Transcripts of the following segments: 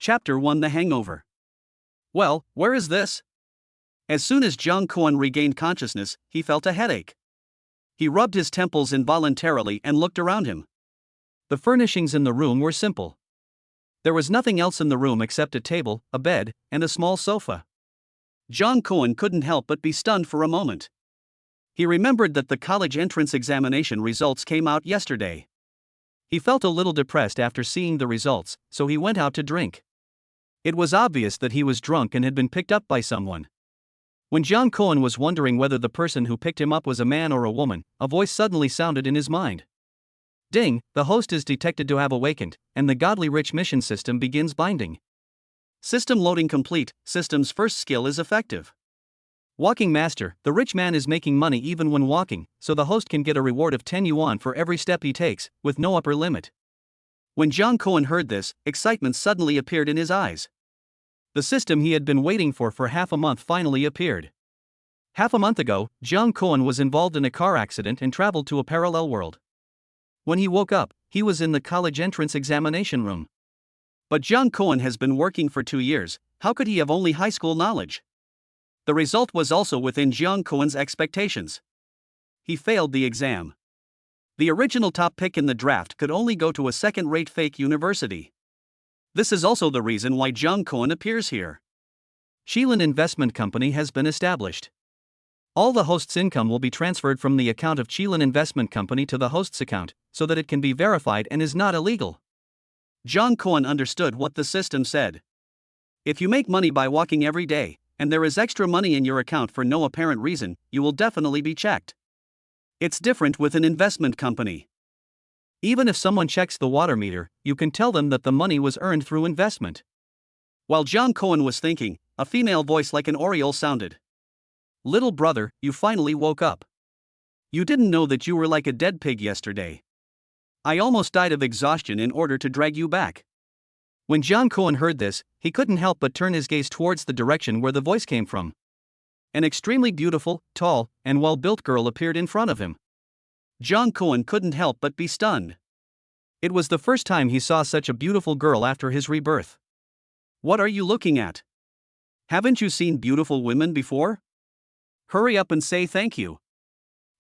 Chapter 1: The Hangover. Well, where is this? As soon as Jung Kwon regained consciousness, he felt a headache. He rubbed his temples involuntarily and looked around him. The furnishings in the room were simple. There was nothing else in the room except a table, a bed, and a small sofa. Jung Kwon couldn't help but be stunned for a moment. He remembered that the college entrance examination results came out yesterday. He felt a little depressed after seeing the results, so he went out to drink. It was obvious that he was drunk and had been picked up by someone. When Jung Kwon was wondering whether the person who picked him up was a man or a woman, a voice suddenly sounded in his mind. Ding, the host is detected to have awakened, and the godly rich mission system begins binding. System loading complete. System's first skill is effective. Walking master, the rich man is making money even when walking, so the host can get a reward of 10 yuan for every step he takes, with no upper limit. When Jung Kwon heard this, excitement suddenly appeared in his eyes. The system he had been waiting for half a month finally appeared. Half a month ago, Jung Kwon was involved in a car accident and traveled to a parallel world. When he woke up, he was in the college entrance examination room. But Jung Kwon has been working for 2 years. How could he have only high school knowledge? The result was also within Jung Kwon's expectations. He failed the exam. The original top pick in the draft could only go to a second-rate fake university. This is also the reason why Jung Kwon appears here. Shilin Investment Company has been established. All the host's income will be transferred from the account of Shilin Investment Company to the host's account, so that it can be verified and is not illegal. Jung Kwon understood what the system said. If you make money by walking every day, and there is extra money in your account for no apparent reason, you will definitely be checked. It's different with an investment company. Even if someone checks the water meter, you can tell them that the money was earned through investment. While Jung Kwon was thinking, a female voice like an oriole sounded. Little brother, you finally woke up. You didn't know that you were like a dead pig yesterday. I almost died of exhaustion in order to drag you back. When Jung Kwon heard this, he couldn't help but turn his gaze towards the direction where the voice came from. An extremely beautiful, tall, and well-built girl appeared in front of him. Jung Kwon couldn't help but be stunned. It was the first time he saw such a beautiful girl after his rebirth. What are you looking at? Haven't you seen beautiful women before? Hurry up and say thank you.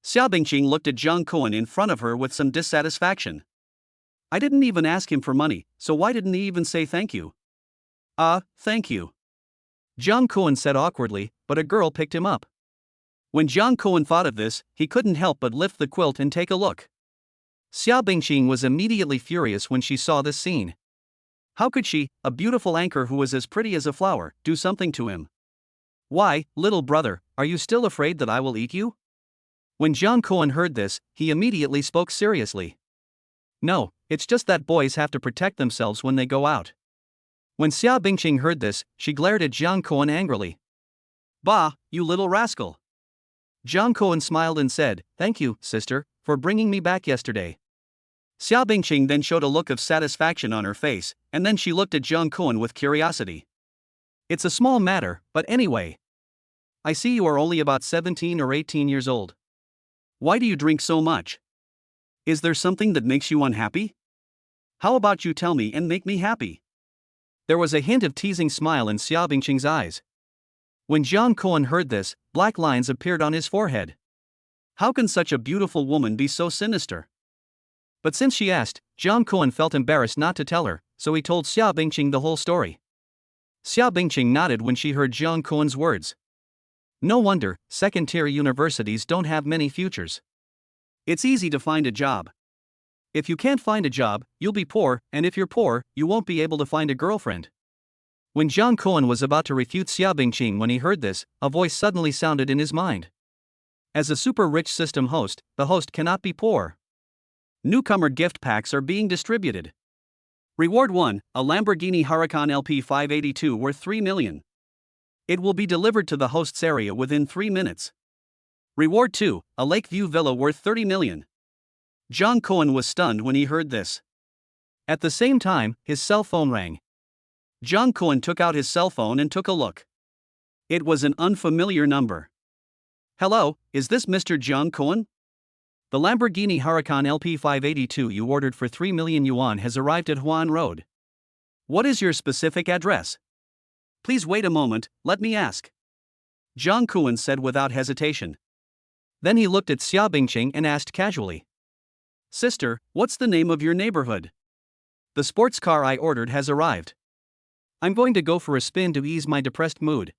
Xia Bingqing looked at Jung Kwon in front of her with some dissatisfaction. I didn't even ask him for money, so why didn't he even say thank you? Thank you. Jung Kwon said awkwardly, but a girl picked him up. When Jung Kwon thought of this, he couldn't help but lift the quilt and take a look. Xia Bingqing was immediately furious when she saw this scene. How could she, a beautiful anchor who was as pretty as a flower, do something to him? Why, little brother, are you still afraid that I will eat you? When Jung Kwon heard this, he immediately spoke seriously. No, it's just that boys have to protect themselves when they go out. When Xia Bingqing heard this, she glared at Jung Kwon angrily. Bah, you little rascal. Jung Kwon smiled and said, thank you, sister, for bringing me back yesterday. Xia Bingqing then showed a look of satisfaction on her face, and then she looked at Jung Kwon with curiosity. It's a small matter, but anyway. I see you are only about 17 or 18 years old. Why do you drink so much? Is there something that makes you unhappy? How about you tell me and make me happy? There was a hint of teasing smile in Xia Bingqing's eyes. When Jung Kwon heard this, black lines appeared on his forehead. How can such a beautiful woman be so sinister? But since she asked, Jung Kwon felt embarrassed not to tell her, so he told Xia Bingqing the whole story. Xia Bingqing nodded when she heard Jung Kwon's words. No wonder, second-tier universities don't have many futures. It's easy to find a job. If you can't find a job, you'll be poor, and if you're poor, you won't be able to find a girlfriend. When Jung Kwon was about to refute Xia Bingqing when he heard this, a voice suddenly sounded in his mind. As a super-rich system host, the host cannot be poor. Newcomer gift packs are being distributed. Reward 1, a Lamborghini Huracan LP 582 worth 3 million. It will be delivered to the host's area within 3 minutes. Reward 2, a Lakeview villa worth 30 million. Jung Kwon was stunned when he heard this. At the same time, his cell phone rang. Jung Kwon took out his cell phone and took a look. It was an unfamiliar number. Hello, is this Mr. Jung Kwon? The Lamborghini Huracan LP 582 you ordered for 3 million yuan has arrived at Huan Road. What is your specific address? Please wait a moment, let me ask. Jiang Kuan said without hesitation. Then he looked at Xia Bingqing and asked casually. Sister, what's the name of your neighborhood? The sports car I ordered has arrived. I'm going to go for a spin to ease my depressed mood.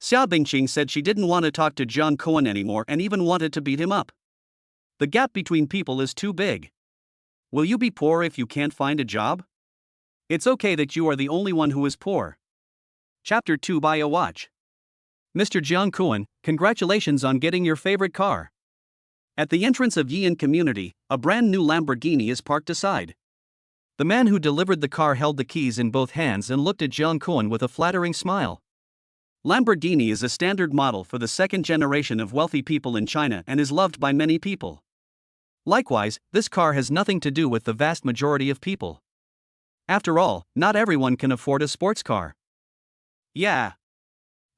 Xia Bingqing said she didn't want to talk to Jiang Kuan anymore and even wanted to beat him up. The gap between people is too big. Will you be poor if you can't find a job? It's okay that you are the only one who is poor. Chapter 2. Buy a watch. Mr. Jiang Kuan, congratulations on getting your favorite car. At the entrance of Yian Community, a brand new Lamborghini is parked aside. The man who delivered the car held the keys in both hands and looked at Jiang Kuan with a flattering smile. Lamborghini is a standard model for the second generation of wealthy people in China and is loved by many people. Likewise, this car has nothing to do with the vast majority of people. After all, not everyone can afford a sports car. Yeah.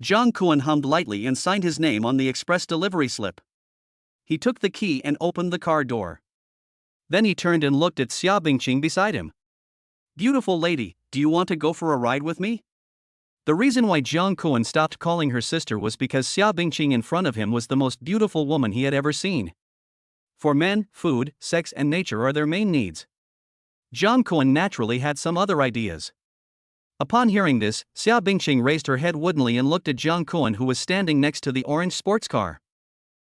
Jiang Kuan hummed lightly and signed his name on the express delivery slip. He took the key and opened the car door. Then he turned and looked at Xia Bingqing beside him. Beautiful lady, do you want to go for a ride with me? The reason why Jiang Kuan stopped calling her sister was because Xia Bingqing in front of him was the most beautiful woman he had ever seen. For men, food, sex and nature are their main needs. Jiang Kuan naturally had some other ideas. Upon hearing this, Xia Bingqing raised her head woodenly and looked at Jiang Kuan, who was standing next to the orange sports car.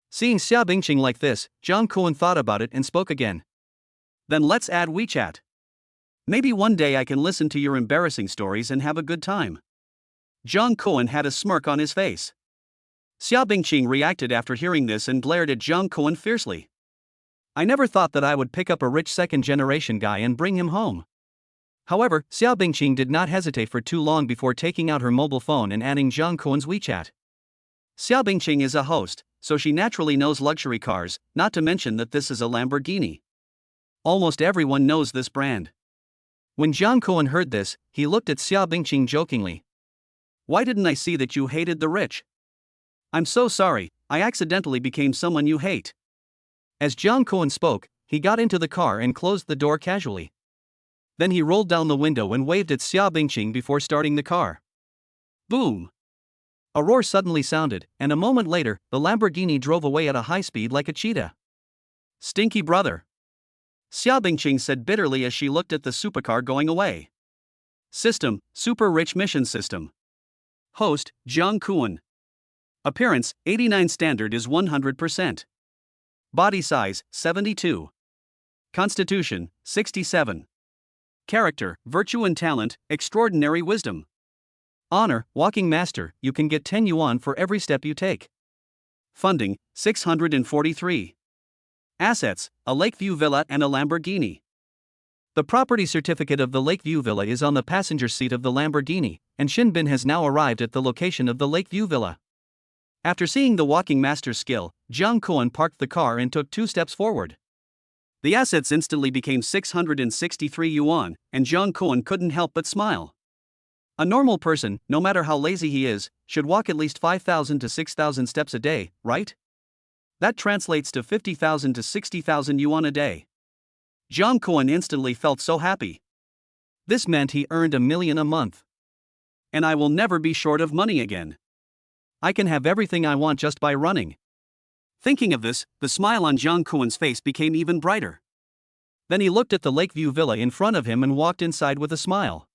Seeing Xia Bingqing like this, Jiang Kuan thought about it and spoke again. Then let's add WeChat. Maybe one day I can listen to your embarrassing stories and have a good time. Jiang Kuan had a smirk on his face. Xia Bingqing reacted after hearing this and glared at Jiang Kuan fiercely. I never thought that I would pick up a rich second-generation guy and bring him home. However, Xia Bingqing did not hesitate for too long before taking out her mobile phone and adding Jiang Kuan's WeChat. Xia Bingqing is a host, so she naturally knows luxury cars, not to mention that this is a Lamborghini. Almost everyone knows this brand. When Jiang Kuan heard this, he looked at Xia Bingqing jokingly. Why didn't I see that you hated the rich? I'm so sorry, I accidentally became someone you hate. As Jiang Kuan spoke, he got into the car and closed the door casually. Then he rolled down the window and waved at Xia Bingqing before starting the car. Boom! A roar suddenly sounded, and a moment later, the Lamborghini drove away at a high speed like a cheetah. Stinky brother! Xia Bingqing said bitterly as she looked at the supercar going away. System, Super Rich Mission System. Host, Jiang Kuan. Appearance, 89. Standard is 100%. Body size, 72. Constitution, 67. Character, virtue and talent, extraordinary wisdom. Honor, walking master, you can get 10 yuan for every step you take. Funding, 643. Assets, a Lakeview villa and a Lamborghini. The property certificate of the Lakeview villa is on the passenger seat of the Lamborghini, and Shinbin has now arrived at the location of the Lakeview villa. After seeing the walking master's skill, Jiang Kuan parked the car and took 2 steps forward. The assets instantly became 663 yuan, and Jiang Kuan couldn't help but smile. A normal person, no matter how lazy he is, should walk at least 5,000 to 6,000 steps a day, right? That translates to 50,000 to 60,000 yuan a day. Jiang Kuan instantly felt so happy. This meant he earned $1 million a month. And I will never be short of money again. I can have everything I want just by running. Thinking of this, the smile on Jiang Kuan's face became even brighter. Then he looked at the Lakeview villa in front of him and walked inside with a smile.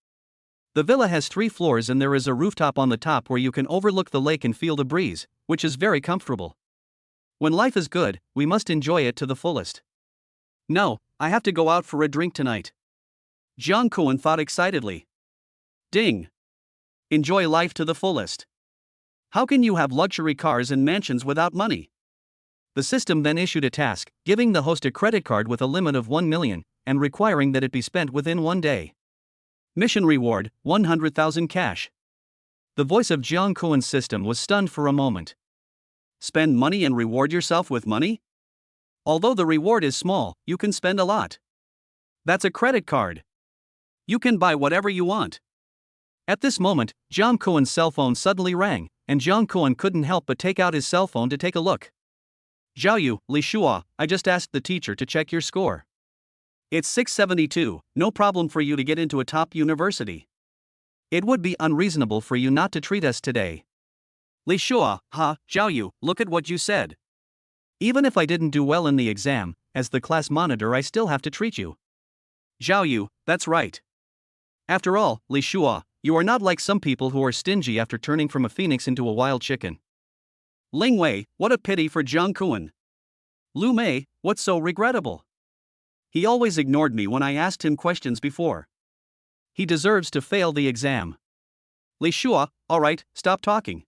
The villa has 3 floors and there is a rooftop on the top where you can overlook the lake and feel the breeze, which is very comfortable. When life is good, we must enjoy it to the fullest. No, I have to go out for a drink tonight. Jiang Kuan thought excitedly. Ding! Enjoy life to the fullest. How can you have luxury cars and mansions without money? The system then issued a task, giving the host a credit card with a limit of 1 million, and requiring that it be spent within 1 day. Mission reward, 100,000 cash. The voice of Jiang Kuan's system was stunned for a moment. Spend money and reward yourself with money? Although the reward is small, you can spend a lot. That's a credit card. You can buy whatever you want. At this moment, Jiang Kuan's cell phone suddenly rang, and Jiang Kuan couldn't help but take out his cell phone to take a look. Zhao Yu, Li Shua, I just asked the teacher to check your score. It's 672, no problem for you to get into a top university. It would be unreasonable for you not to treat us today. Li Shua, ha, Zhao Yu, look at what you said. Even if I didn't do well in the exam, as the class monitor I still have to treat you. Zhao Yu, that's right. After all, Li Shua, you are not like some people who are stingy after turning from a phoenix into a wild chicken. Ling Wei, what a pity for Jiang Kuan. Lu Mei, what's so regrettable? He always ignored me when I asked him questions before. He deserves to fail the exam. Li Shua, alright, stop talking.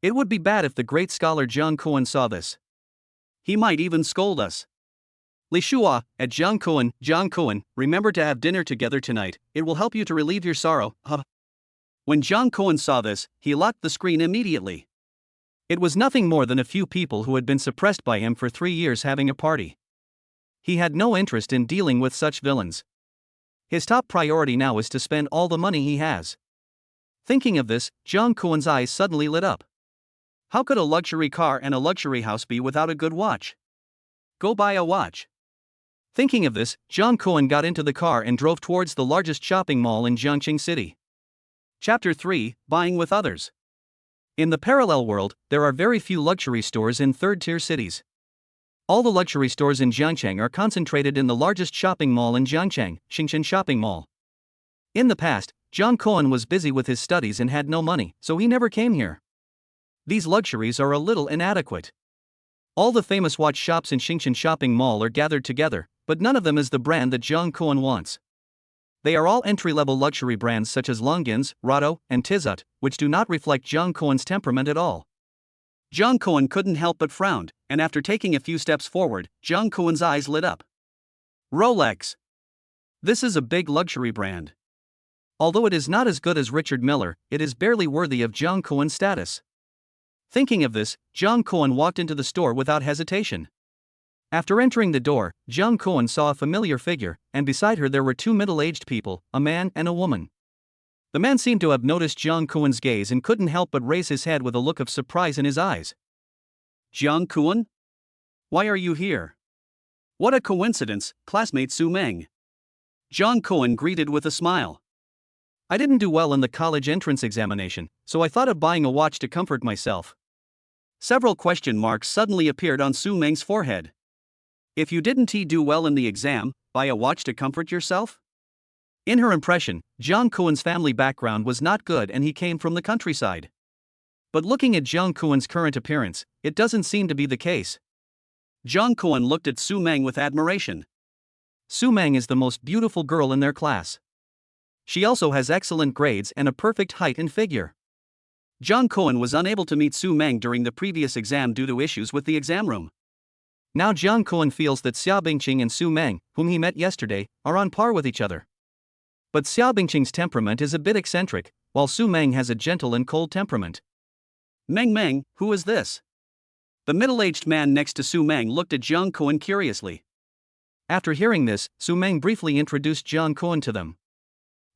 It would be bad if the great scholar Jiang Kuan saw this. He might even scold us. Li Shua, at Jiang Kuan, remember to have dinner together tonight, it will help you to relieve your sorrow, huh? When Jiang Kuan saw this, he locked the screen immediately. It was nothing more than a few people who had been suppressed by him for 3 years having a party. He had no interest in dealing with such villains. His top priority now is to spend all the money he has. Thinking of this, Jiang Kuan's eyes suddenly lit up. How could a luxury car and a luxury house be without a good watch? Go buy a watch. Thinking of this, Jiang Kuan got into the car and drove towards the largest shopping mall in Jiangqing City. Chapter 3, Buying with Others. In the parallel world, there are very few luxury stores in third-tier cities. All the luxury stores in Jiangcheng are concentrated in the largest shopping mall in Jiangcheng, Xingshan Shopping Mall. In the past, Jiang Kuan was busy with his studies and had no money, so he never came here. These luxuries are a little inadequate. All the famous watch shops in Xingshan Shopping Mall are gathered together, but none of them is the brand that Jiang Kuan wants. They are all entry-level luxury brands such as Longines, Rado, and Tizut, which do not reflect Jiang Kuan's temperament at all. Jiang Kuan couldn't help but frown, and after taking a few steps forward, Jiang Kuan's eyes lit up. Rolex. This is a big luxury brand. Although it is not as good as Richard Miller, it is barely worthy of Jiang Kuan's status. Thinking of this, Jiang Kuan walked into the store without hesitation. After entering the door, Jiang Kuan saw a familiar figure, and beside her there were two middle-aged people, a man and a woman. The man seemed to have noticed Jiang Kuan's gaze and couldn't help but raise his head with a look of surprise in his eyes. Jiang Kuan? Why are you here? What a coincidence, classmate Su Meng. Jiang Kuan greeted with a smile. I didn't do well in the college entrance examination, so I thought of buying a watch to comfort myself. Several question marks suddenly appeared on Su Meng's forehead. If you didn't do well in the exam, buy a watch to comfort yourself? In her impression, Jiang Kuan's family background was not good and he came from the countryside. But looking at Jiang Kuan's current appearance, it doesn't seem to be the case. Jiang Kuan looked at Su Meng with admiration. Su Meng is the most beautiful girl in their class. She also has excellent grades and a perfect height and figure. Jiang Kuan was unable to meet Su Meng during the previous exam due to issues with the exam room. Now Jiang Kuan feels that Xiao Bingqing and Su Meng, whom he met yesterday, are on par with each other. But Xiao Bingqing's temperament is a bit eccentric, while Su Meng has a gentle and cold temperament. Meng, who is this? The middle-aged man next to Su Meng looked at Jiang Kuan curiously. After hearing this, Su Meng briefly introduced Jiang Kuan to them.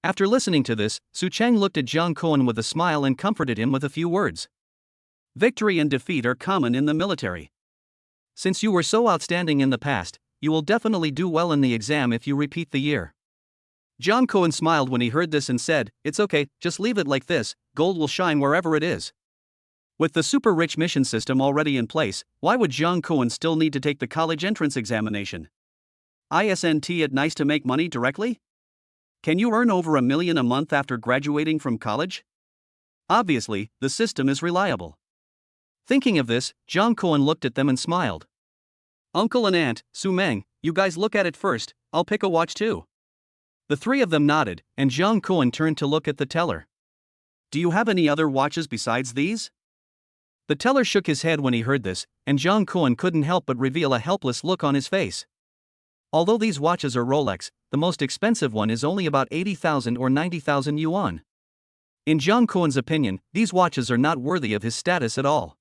After listening to this, Su Cheng looked at Jiang Kuan with a smile and comforted him with a few words. Victory and defeat are common in the military. Since you were so outstanding in the past, you will definitely do well in the exam if you repeat the year. Jiang Kuan smiled when he heard this and said, it's okay, just leave it like this, gold will shine wherever it is. With the super-rich mission system already in place, why would Jiang Kuan still need to take the college entrance examination? Isn't it nice to make money directly? Can you earn over $1 million a month after graduating from college? Obviously, the system is reliable. Thinking of this, Jiang Kuan looked at them and smiled. Uncle and Aunt, Su Meng, you guys look at it first, I'll pick a watch too. The three of them nodded, and Jiang Kuan turned to look at the teller. Do you have any other watches besides these? The teller shook his head when he heard this, and Jiang Kuan couldn't help but reveal a helpless look on his face. Although these watches are Rolex, the most expensive one is only about 80,000 or 90,000 yuan. In Jiang Kuan's opinion, these watches are not worthy of his status at all.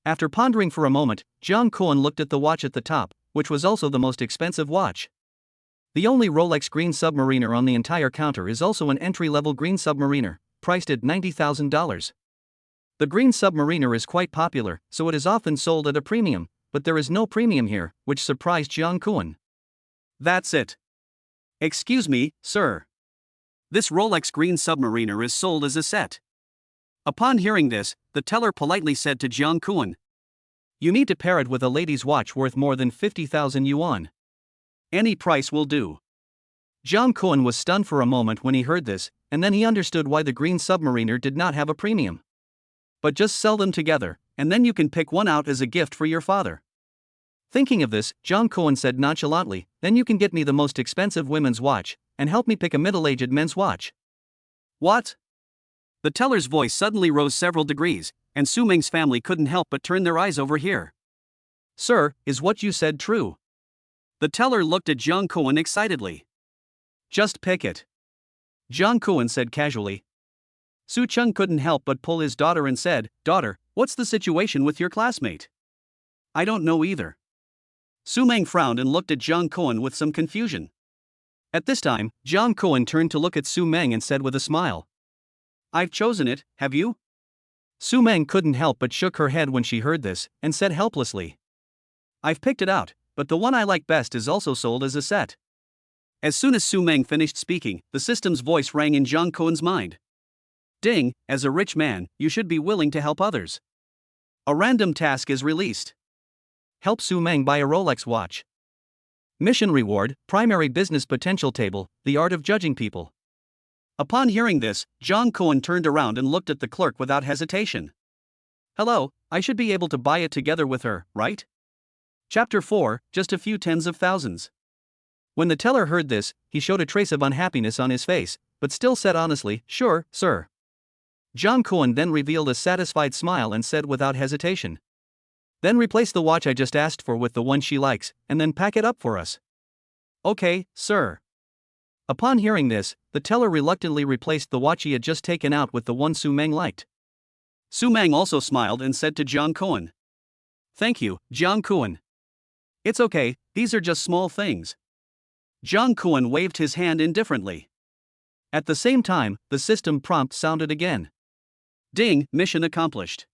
After pondering for a moment, Jiang Kuan looked at the watch at the top, which was also the most expensive watch. The only Rolex Green Submariner on the entire counter is also an entry-level Green Submariner, priced at $90,000. The Green Submariner is quite popular, so it is often sold at a premium, but there is no premium here, which surprised Jiang Kuan. That's it. Excuse me, sir. This Rolex Green Submariner is sold as a set. Upon hearing this, the teller politely said to Jiang Kuan, "You need to pair it with a lady's watch worth more than 50,000 yuan. Any price will do." Jiang Kuan was stunned for a moment when he heard this, and then he understood why the Green Submariner did not have a premium. "But just sell them together, and then you can pick one out as a gift for your father." Thinking of this, Jiang Kuan said nonchalantly, "Then you can get me the most expensive women's watch, and help me pick a middle-aged men's watch." "What?" The teller's voice suddenly rose several degrees, and Su Ming's family couldn't help but turn their eyes over here. "Sir, is what you said true?" The teller looked at Jiang Kuan excitedly. "Just pick it," Jiang Kuan said casually. Su Cheng couldn't help but pull his daughter and said, "Daughter, what's the situation with your classmate?" "I don't know either." Su Meng frowned and looked at Jiang Kuan with some confusion. At this time, Jiang Kuan turned to look at Su Meng and said with a smile, "I've chosen it, have you?" Su Meng couldn't help but shook her head when she heard this, and said helplessly, "I've picked it out, but the one I like best is also sold as a set." As soon as Su Meng finished speaking, the system's voice rang in Jiang Kuan's mind. "Ding, as a rich man, you should be willing to help others. A random task is released. Help Su Meng buy a Rolex watch. Mission reward, primary business potential table, the art of judging people." Upon hearing this, Jiang Kuan turned around and looked at the clerk without hesitation. "Hello, I should be able to buy it together with her, right?" Chapter 4, just a few tens of thousands. When the teller heard this, he showed a trace of unhappiness on his face, but still said honestly, "Sure, sir." Jiang Kuan then revealed a satisfied smile and said without hesitation, "Then replace the watch I just asked for with the one she likes, and then pack it up for us." "Okay, sir." Upon hearing this, the teller reluctantly replaced the watch he had just taken out with the one Su Meng liked. Su Meng also smiled and said to Jiang Kuan, "Thank you, Jiang Kuan. It's okay, these are just small things." Jiang Kuan waved his hand indifferently. At the same time, the system prompt sounded again. "Ding, mission accomplished.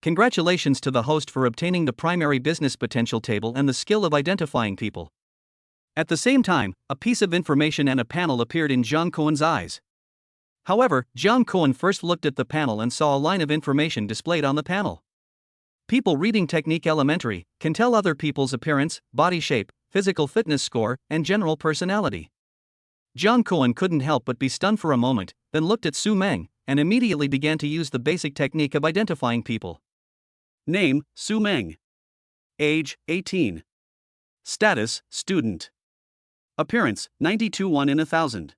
Congratulations to the host for obtaining the primary business potential table and the skill of identifying people." At the same time, a piece of information and a panel appeared in Jiang Kuan's eyes. However, Jiang Kuan first looked at the panel and saw a line of information displayed on the panel. People reading technique elementary can tell other people's appearance, body shape, physical fitness score, and general personality. Jiang Kuan couldn't help but be stunned for a moment, then looked at Su Meng, and immediately began to use the basic technique of identifying people. Name, Su Meng. Age, 18. Status, student. Appearance, 92 1 in 1,000.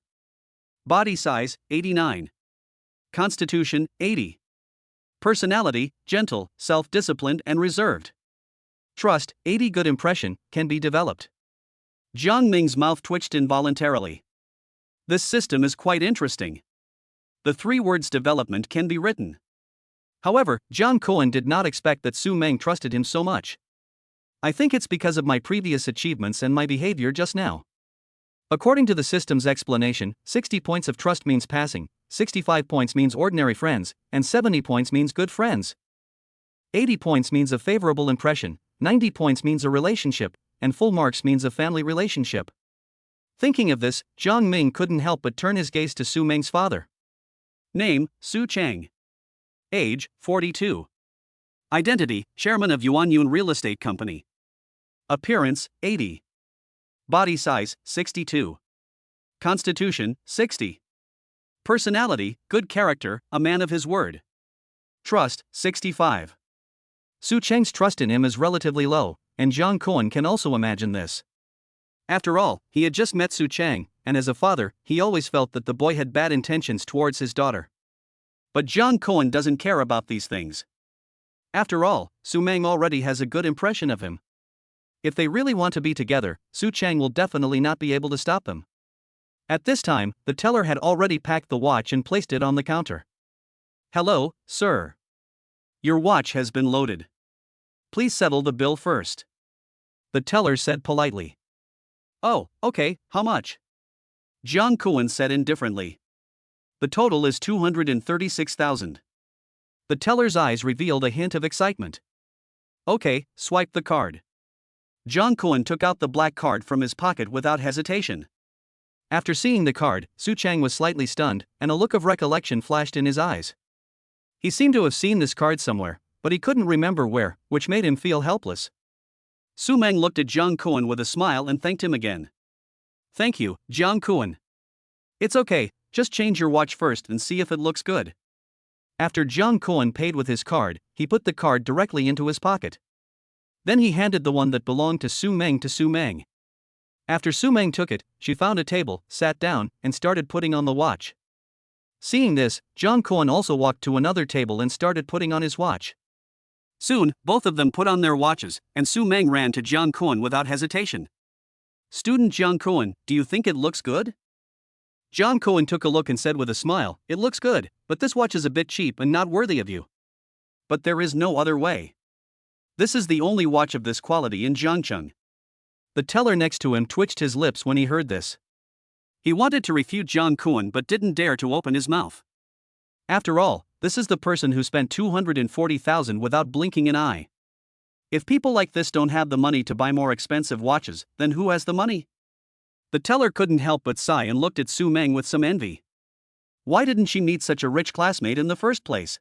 Body size, 89. Constitution, 80. Personality, gentle, self-disciplined and reserved. Trust, 80. Good impression, can be developed. Jiang Ming's mouth twitched involuntarily. This system is quite interesting. The 3 words development can be written. However, Jiang Kuan did not expect that Su Meng trusted him so much. "I think it's because of my previous achievements and my behavior just now." According to the system's explanation, 60 points of trust means passing, 65 points means ordinary friends, and 70 points means good friends. 80 points means a favorable impression, 90 points means a relationship, and full marks means a family relationship. Thinking of this, Jiang Ming couldn't help but turn his gaze to Su Meng's father. Name, Su Cheng. Age, 42. Identity, chairman of Yuanyun Real Estate Company. Appearance, 80. Body size, 62. Constitution, 60. Personality, good character, a man of his word. Trust, 65. Su Cheng's trust in him is relatively low, and Jiang Kuan can also imagine this. After all, he had just met Su Cheng, and as a father, he always felt that the boy had bad intentions towards his daughter. But Jiang Kuan doesn't care about these things. After all, Su Meng already has a good impression of him. If they really want to be together, Su Cheng will definitely not be able to stop them. At this time, the teller had already packed the watch and placed it on the counter. "Hello, sir. Your watch has been loaded. Please settle the bill first," the teller said politely. "Oh, okay, how much?" Jiang Kuan said indifferently. "The total is 236,000. The teller's eyes revealed a hint of excitement. "Okay, swipe the card." Jong Kuan took out the black card from his pocket without hesitation. After seeing the card, Su Chang was slightly stunned, and a look of recollection flashed in his eyes. He seemed to have seen this card somewhere, but he couldn't remember where, which made him feel helpless. Su Meng looked at Jong Kuan with a smile and thanked him again. "Thank you, Jong Kuan. It's okay, just change your watch first and see if it looks good." After Jong Kuan paid with his card, he put the card directly into his pocket. Then he handed the one that belonged to Su Meng to Su Meng. After Su Meng took it, she found a table, sat down, and started putting on the watch. Seeing this, Jong Kuan also walked to another table and started putting on his watch. Soon, both of them put on their watches, and Su Meng ran to Jong Kuan without hesitation. "Student Jong Kuan, do you think it looks good?" Jong Kuan took a look and said with a smile, "It looks good, but this watch is a bit cheap and not worthy of you." "But there is no other way. This is the only watch of this quality in Zhangcheng." The teller next to him twitched his lips when he heard this. He wanted to refute Jong Kuan but didn't dare to open his mouth. After all, this is the person who spent 240,000 without blinking an eye. If people like this don't have the money to buy more expensive watches, then who has the money? The teller couldn't help but sigh and looked at Su Meng with some envy. Why didn't she meet such a rich classmate in the first place?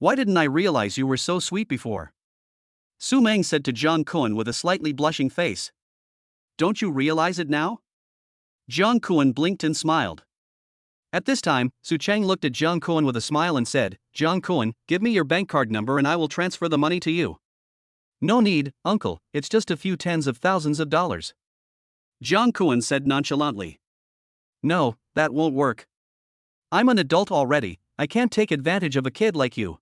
Why didn't I realize you were so sweet before? Su Meng said to Jong Kuan with a slightly blushing face. Don't you realize it now? Jong Kuan blinked and smiled. At this time, Su Chang looked at Jong Kuan with a smile and said, Jong Kuan, give me your bank card number and I will transfer the money to you. No need, uncle, it's just a few tens of thousands of dollars. Jong Kuan said nonchalantly. No, that won't work. I'm an adult already, I can't take advantage of a kid like you.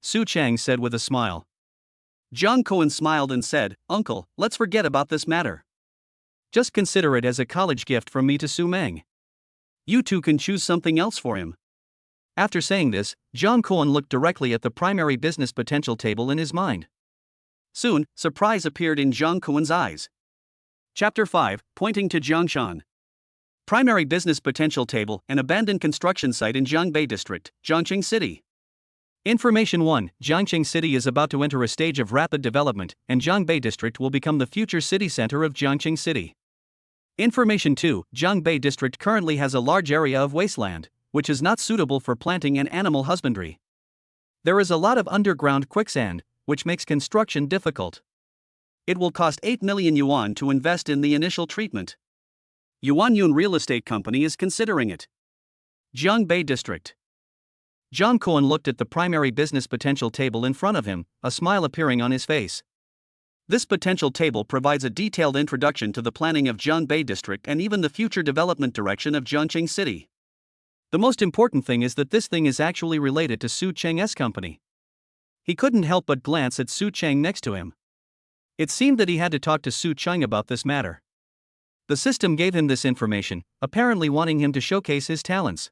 Su Chang said with a smile. Jong Kuan smiled and said, Uncle, let's forget about this matter. Just consider it as a college gift from me to Su Meng. You two can choose something else for him. After saying this, Jong Kuan looked directly at the primary business potential table in his mind. Soon, surprise appeared in Jong Kuan's eyes. Chapter 5, Pointing to Zhongshan. Primary business potential table, an abandoned construction site in Zhongbei District, Zhongqing City. Information 1, Zhongqing City is about to enter a stage of rapid development, and Zhongbei District will become the future city center of Zhongqing City. Information 2, Zhongbei District currently has a large area of wasteland, which is not suitable for planting and animal husbandry. There is a lot of underground quicksand, which makes construction difficult. It will cost 8 million yuan to invest in the initial treatment. Yuan Yun Real Estate Company is considering it. Zhongbei District. Jong Kuan looked at the primary business potential table in front of him, a smile appearing on his face. This potential table provides a detailed introduction to the planning of Zhongbei District and even the future development direction of Zhongqing City. The most important thing is that this thing is actually related to Su Cheng's company. He couldn't help but glance at Su Cheng next to him. It seemed that he had to talk to Su Cheng about this matter. The system gave him this information, apparently wanting him to showcase his talents.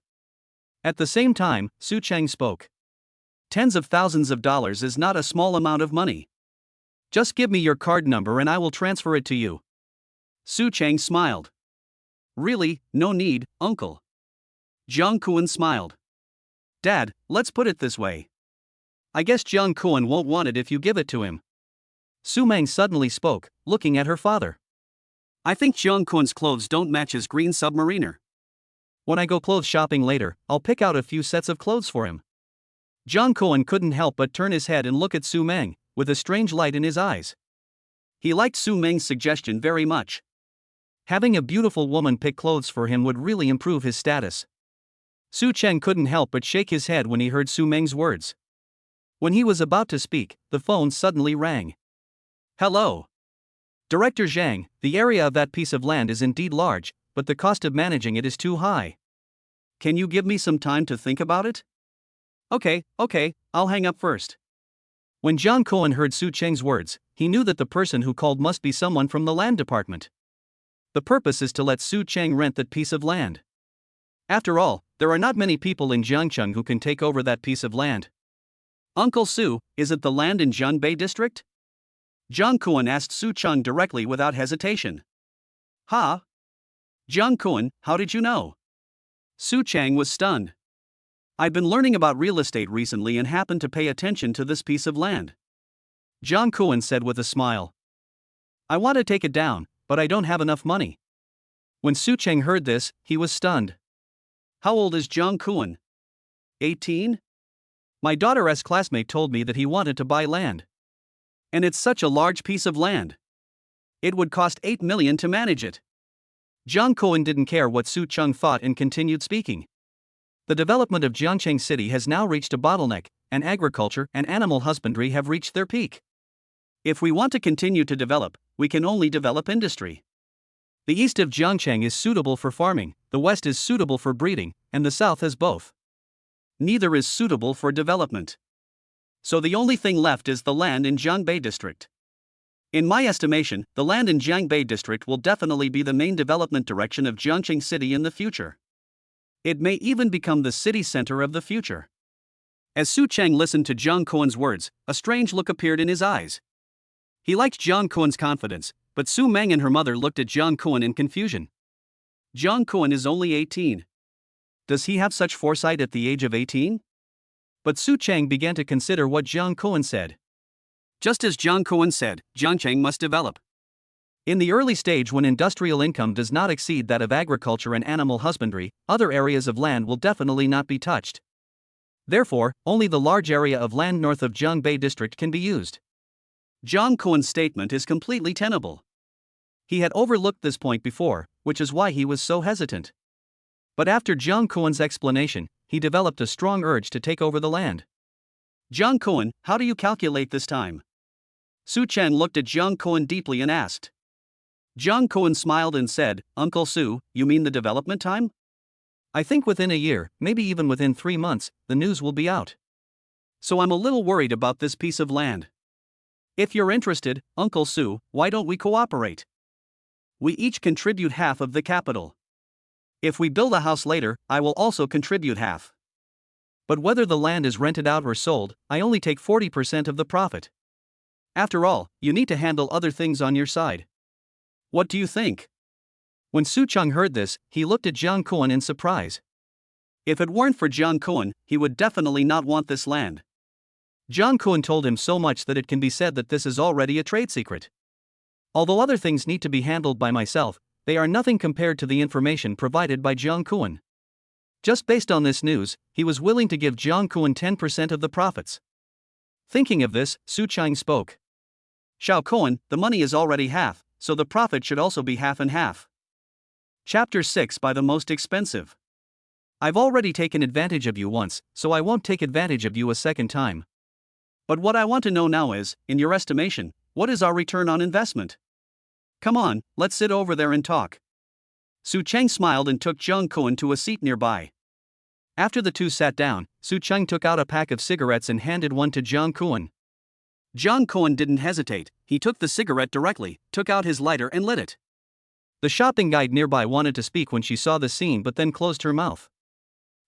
At the same time, Su Cheng spoke. Tens of thousands of dollars is not a small amount of money. Just give me your card number and I will transfer it to you. Su Cheng smiled. Really, no need, uncle. Jong Kuan smiled. Dad, let's put it this way. I guess Jong Kuan won't want it if you give it to him. Su Meng suddenly spoke, looking at her father. I think Jong Kuan's clothes don't match his green submariner. When I go clothes shopping later, I'll pick out a few sets of clothes for him. Jong Kuan couldn't help but turn his head and look at Su Meng, with a strange light in his eyes. He liked Su Meng's suggestion very much. Having a beautiful woman pick clothes for him would really improve his status. Su Cheng couldn't help but shake his head when he heard Su Meng's words. When he was about to speak, the phone suddenly rang. Hello. Director Zhang, the area of that piece of land is indeed large, but the cost of managing it is too high. Can you give me some time to think about it? Okay, I'll hang up first. When Jong Kuan heard Su Cheng's words, he knew that the person who called must be someone from the land department. The purpose is to let Su Cheng rent that piece of land. After all, there are not many people in Zhongcheng who can take over that piece of land. Uncle Su, is it the land in Zhongbei District? Jong Kuan asked Su Cheng directly without hesitation. Huh? Jong Kuan, how did you know? Su Cheng was stunned. I've been learning about real estate recently and happened to pay attention to this piece of land. Jong Kuan said with a smile. I want to take it down, but I don't have enough money. When Su Cheng heard this, he was stunned. How old is Jiang Kuan? 18? My daughter's classmate told me that he wanted to buy land. And it's such a large piece of land. It would cost 8 million to manage it. Jiang Kuan didn't care what Su Cheng thought and continued speaking. The development of Jiangcheng City has now reached a bottleneck, and agriculture and animal husbandry have reached their peak. If we want to continue to develop, we can only develop industry. The east of Jiangcheng is suitable for farming, the west is suitable for breeding, and the south has both. Neither is suitable for development. So the only thing left is the land in Jiangbei district. In my estimation, the land in Jiangbei district will definitely be the main development direction of Jiangcheng City in the future. It may even become the city center of the future. As Su Cheng listened to Jiang Kuan's words, a strange look appeared in his eyes. He liked Jiang Kuan's confidence, but Su Meng and her mother looked at Jiang Kuan in confusion. Jiang Kuan is only 18. Does he have such foresight at the age of 18? But Su Cheng began to consider what Jiang Kuan said. Just as Jiang Kuan said, Jiangcheng must develop. In the early stage, when industrial income does not exceed that of agriculture and animal husbandry, other areas of land will definitely not be touched. Therefore, only the large area of land north of Jiangbei district can be used. Jiang Kuan's statement is completely tenable. He had overlooked this point before, which is why he was so hesitant. But after Jiang Kuan's explanation, he developed a strong urge to take over the land. Jiang Kuan, how do you calculate this time? Su Chen looked at Jiang Kuan deeply and asked. Jiang Kuan smiled and said, Uncle Su, you mean the development time? I think within a year, maybe even within 3 months, the news will be out. So I'm a little worried about this piece of land. If you're interested, Uncle Su, why don't we cooperate? We each contribute half of the capital. If we build a house later, I will also contribute half. But whether the land is rented out or sold, I only take 40% of the profit. After all, you need to handle other things on your side. What do you think? When Su Cheng heard this, he looked at Jiang Kuan in surprise. If it weren't for Jiang Kuan, he would definitely not want this land. Jiang Kuan told him so much that it can be said that this is already a trade secret. Although other things need to be handled by myself, they are nothing compared to the information provided by Jiang Kuan. Just based on this news, he was willing to give Jiang Kuan 10% of the profits. Thinking of this, Su Cheng spoke. Xiao Kuan, the money is already half, so the profit should also be half and half. Chapter 6 by the most expensive. I've already taken advantage of you once, so I won't take advantage of you a second time. But what I want to know now is, in your estimation, what is our return on investment? Come on, let's sit over there and talk. Su Cheng smiled and took Jiang Kuan to a seat nearby. After the two sat down, Su Cheng took out a pack of cigarettes and handed one to Jiang Kuan. Jiang Kuan didn't hesitate, he took the cigarette directly, took out his lighter and lit it. The shopping guide nearby wanted to speak when she saw the scene but then closed her mouth.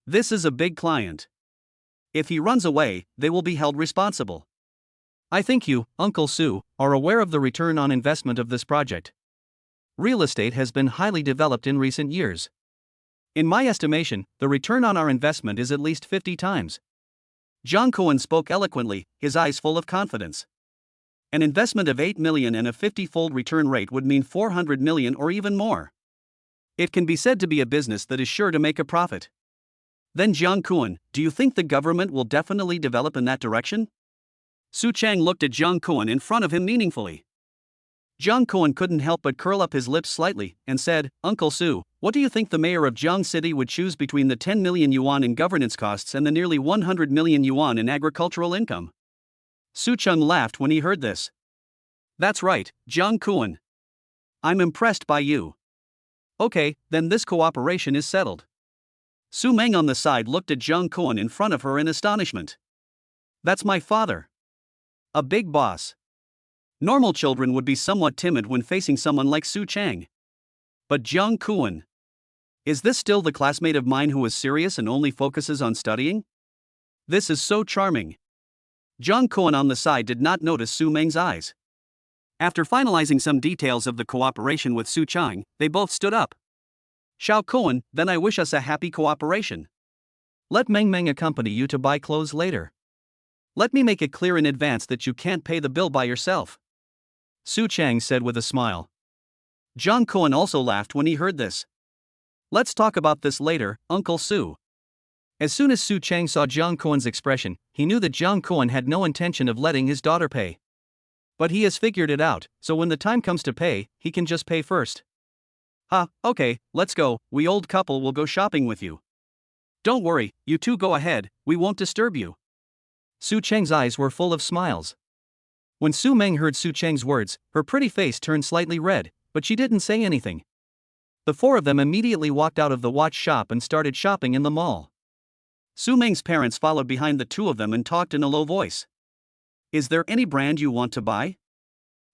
This is a big client. If he runs away, they will be held responsible. I think you, Uncle Su, are aware of the return on investment of this project. Real estate has been highly developed in recent years. In my estimation, the return on our investment is at least 50 times. Jiang Kuan spoke eloquently, his eyes full of confidence. An investment of 8 million and a 50-fold return rate would mean 400 million or even more. It can be said to be a business that is sure to make a profit. Then Jiang Kuan, do you think the government will definitely develop in that direction? Su Cheng looked at Jiang Kuan in front of him meaningfully. Jiang Kuan couldn't help but curl up his lips slightly, and said, Uncle Su, what do you think the mayor of Jiang City would choose between the 10 million yuan in governance costs and the nearly 100 million yuan in agricultural income? Su Cheng laughed when he heard this. That's right, Jiang Kuan. I'm impressed by you. Okay, then this cooperation is settled. Su Meng on the side looked at Jiang Kuan in front of her in astonishment. That's my father. A big boss. Normal children would be somewhat timid when facing someone like Su Cheng. But Jiang Kuan. Is this still the classmate of mine who is serious and only focuses on studying? This is so charming. Jiang Kuan on the side did not notice Su Meng's eyes. After finalizing some details of the cooperation with Su Cheng, they both stood up. Xiao Kuan, then I wish us a happy cooperation. Let Meng Meng accompany you to buy clothes later. Let me make it clear in advance that you can't pay the bill by yourself. Su Chang said with a smile. Jung Koan also laughed when he heard this. Let's talk about this later, Uncle Su. As soon as Su Chang saw Jung Koan's expression, he knew that Jung Koan had no intention of letting his daughter pay. But he has figured it out, so when the time comes to pay, he can just pay first. Okay, let's go, we old couple will go shopping with you. Don't worry, you two go ahead, we won't disturb you. Su Chang's eyes were full of smiles. When Su Meng heard Su Chang's words, her pretty face turned slightly red, but she didn't say anything. The four of them immediately walked out of the watch shop and started shopping in the mall. Su Meng's parents followed behind the two of them and talked in a low voice. Is there any brand you want to buy?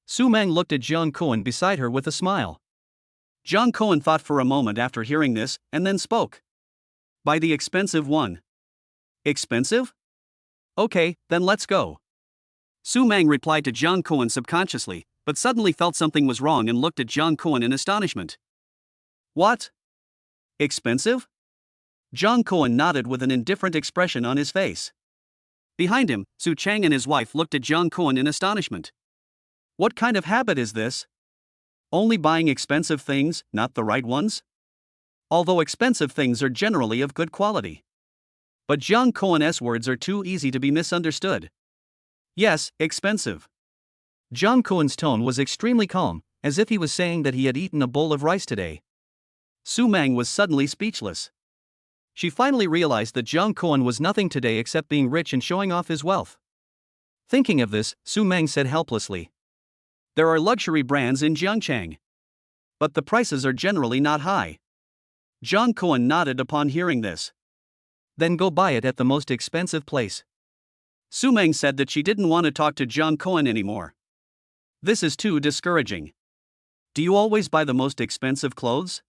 Su Meng looked at Jung Koan beside her with a smile. Jung Koan thought for a moment after hearing this, and then spoke. Buy the expensive one. Expensive? Okay, then let's go. Su Meng replied to Jung Koan subconsciously, but suddenly felt something was wrong and looked at Jung Koan in astonishment. What? Expensive? Jung Koan nodded with an indifferent expression on his face. Behind him, Su Chang and his wife looked at Jung Koan in astonishment. What kind of habit is this? Only buying expensive things, not the right ones? Although expensive things are generally of good quality. But Jung Koan's words are too easy to be misunderstood. Yes, expensive. Jung Koan's tone was extremely calm, as if he was saying that he had eaten a bowl of rice today. Su Meng was suddenly speechless. She finally realized that Jung Koan was nothing today except being rich and showing off his wealth. Thinking of this, Su Meng said helplessly. There are luxury brands in Jiangchang. But the prices are generally not high. Jung Koan nodded upon hearing this. Then go buy it at the most expensive place. Su Meng said that she didn't want to talk to Jung Koan anymore. This is too discouraging. Do you always buy the most expensive clothes?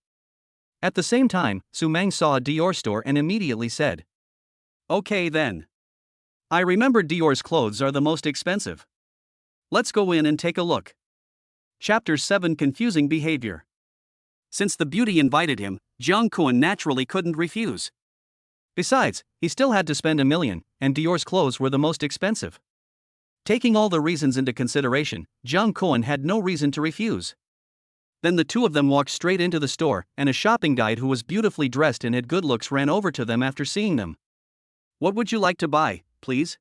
At the same time, Su Meng saw a Dior store and immediately said. Okay then. I remember Dior's clothes are the most expensive. Let's go in and take a look. Chapter 7 Confusing Behavior. Since the beauty invited him, Jung Koan naturally couldn't refuse. Besides, he still had to spend $1 million, and Dior's clothes were the most expensive. Taking all the reasons into consideration, Jung Koan had no reason to refuse. Then the two of them walked straight into the store, and a shopping guide who was beautifully dressed and had good looks ran over to them after seeing them. What would you like to buy, please?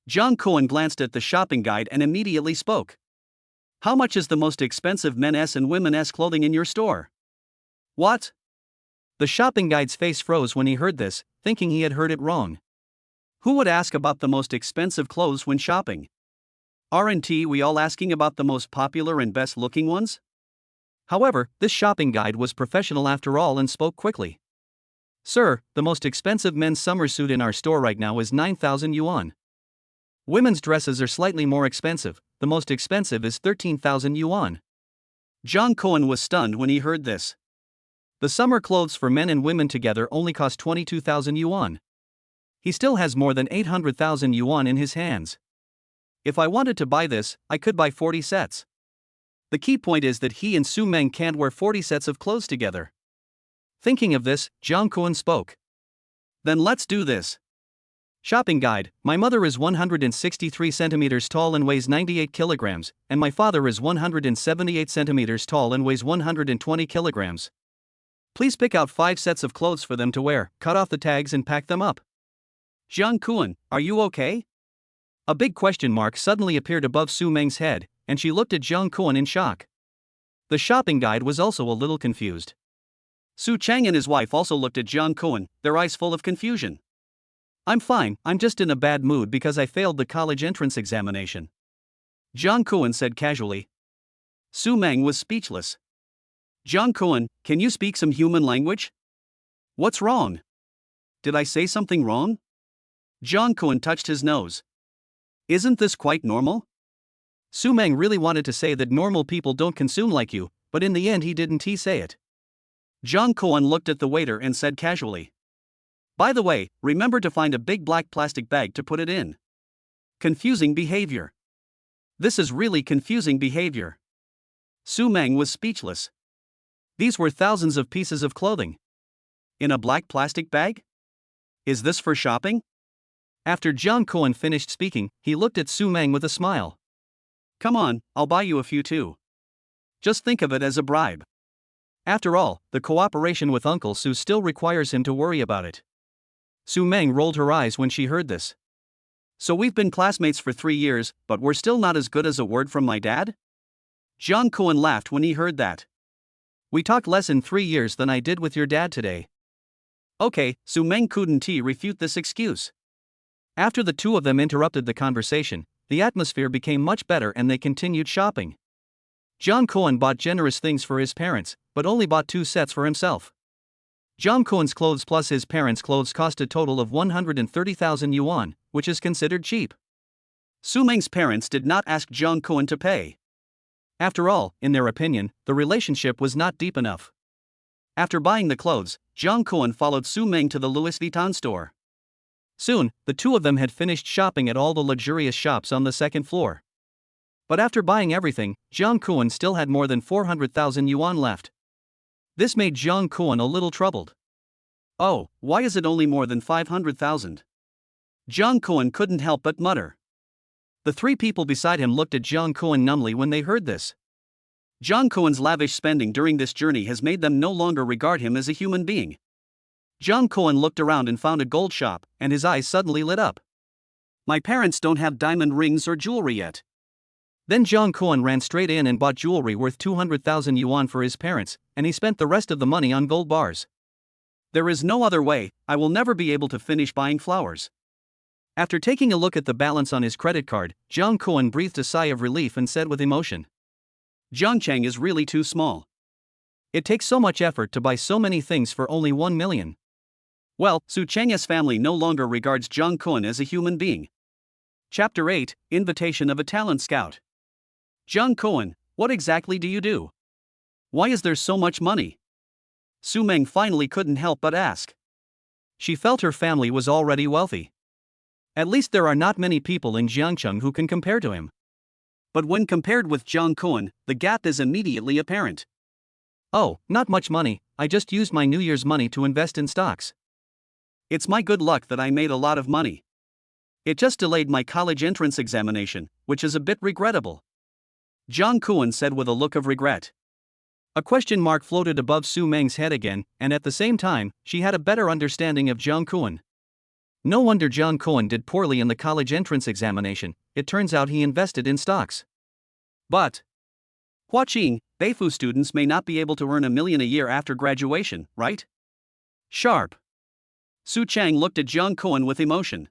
Jung Koan glanced at the shopping guide and immediately spoke. How much is the most expensive men's and women's clothing in your store? What? The shopping guide's face froze when he heard this, thinking he had heard it wrong. Who would ask about the most expensive clothes when shopping? Aren't we all asking about the most popular and best looking ones? However, this shopping guide was professional after all and spoke quickly. Sir, the most expensive men's summer suit in our store right now is 9,000 yuan. Women's dresses are slightly more expensive, the most expensive is 13,000 yuan. Jung Koan was stunned when he heard this. The summer clothes for men and women together only cost 22,000 yuan. He still has more than 800,000 yuan in his hands. If I wanted to buy this, I could buy 40 sets. The key point is that he and Su Meng can't wear 40 sets of clothes together. Thinking of this, Jung Koan spoke. Then let's do this. Shopping guide, my mother is 163 centimeters tall and weighs 98 kilograms, and my father is 178 centimeters tall and weighs 120 kilograms. Please pick out 5 sets of clothes for them to wear, cut off the tags and pack them up. Jung Koan, are you okay? A big question mark suddenly appeared above Su Meng's head, and she looked at Jung Koan in shock. The shopping guide was also a little confused. Su Chang and his wife also looked at Jung Koan, their eyes full of confusion. I'm fine, I'm just in a bad mood because I failed the college entrance examination. Jung Koan said casually. Su Meng was speechless. Jung Koan, can you speak some human language? What's wrong? Did I say something wrong? Jung Koan touched his nose. Isn't this quite normal? Su Meng really wanted to say that normal people don't consume like you, but in the end he didn't say it. Jung Koan looked at the waiter and said casually. By the way, remember to find a big black plastic bag to put it in. Confusing behavior. This is really confusing behavior. Su Meng was speechless. These were thousands of pieces of clothing. In a black plastic bag? Is this for shopping? After Jung Koan finished speaking, he looked at Su Meng with a smile. Come on, I'll buy you a few too. Just think of it as a bribe. After all, the cooperation with Uncle Su still requires him to worry about it. Su Meng rolled her eyes when she heard this. So we've been classmates for 3 years, but we're still not as good as a word from my dad? Jiang Kuan laughed when he heard that. We talked less in 3 years than I did with your dad today. Okay, Su Meng couldn't refute this excuse. After the two of them interrupted the conversation, the atmosphere became much better and they continued shopping. Jiang Kuan bought generous things for his parents, but only bought 2 sets for himself. Jiang Kuan's clothes plus his parents' clothes cost a total of 130,000 yuan, which is considered cheap. Su Meng's parents did not ask Jiang Kuan to pay. After all, in their opinion, the relationship was not deep enough. After buying the clothes, Jiang Kuan followed Su Meng to the Louis Vuitton store. Soon, the two of them had finished shopping at all the luxurious shops on the second floor. But after buying everything, Jiang Kuan still had more than 400,000 yuan left. This made Jiang Kuan a little troubled. Oh, why is it only more than 500,000? Jiang Kuan couldn't help but mutter. The 3 people beside him looked at Jiang Kuan numbly when they heard this. Jiang Kuan's lavish spending during this journey has made them no longer regard him as a human being. Jiang Kuan looked around and found a gold shop, and his eyes suddenly lit up. My parents don't have diamond rings or jewelry yet. Then Jiang Kuan ran straight in and bought jewelry worth 200,000 yuan for his parents, and he spent the rest of the money on gold bars. There is no other way, I will never be able to finish buying flowers. After taking a look at the balance on his credit card, Jiang Kuan breathed a sigh of relief and said with emotion. Zhangcheng is really too small. It takes so much effort to buy so many things for only 1 million. Well, Su Cheng's family no longer regards Jiang Kuan as a human being. Chapter 8, Invitation of a Talent Scout. Jiang Kuan, what exactly do you do? Why is there so much money? Su Meng finally couldn't help but ask. She felt her family was already wealthy. At least there are not many people in Jiangcheng who can compare to him. But when compared with Jiang Kuan, the gap is immediately apparent. Oh, not much money, I just used my New Year's money to invest in stocks. It's my good luck that I made a lot of money. It just delayed my college entrance examination, which is a bit regrettable. Jiang Kuan said with a look of regret. A question mark floated above Su Meng's head again, and at the same time, she had a better understanding of Jiang Kuan. No wonder Jiang Kuan did poorly in the college entrance examination, it turns out he invested in stocks. But Huaqing, Beifu students may not be able to earn 1 million a year after graduation, right? Sharp. Su Chang looked at Jiang Kuan with emotion.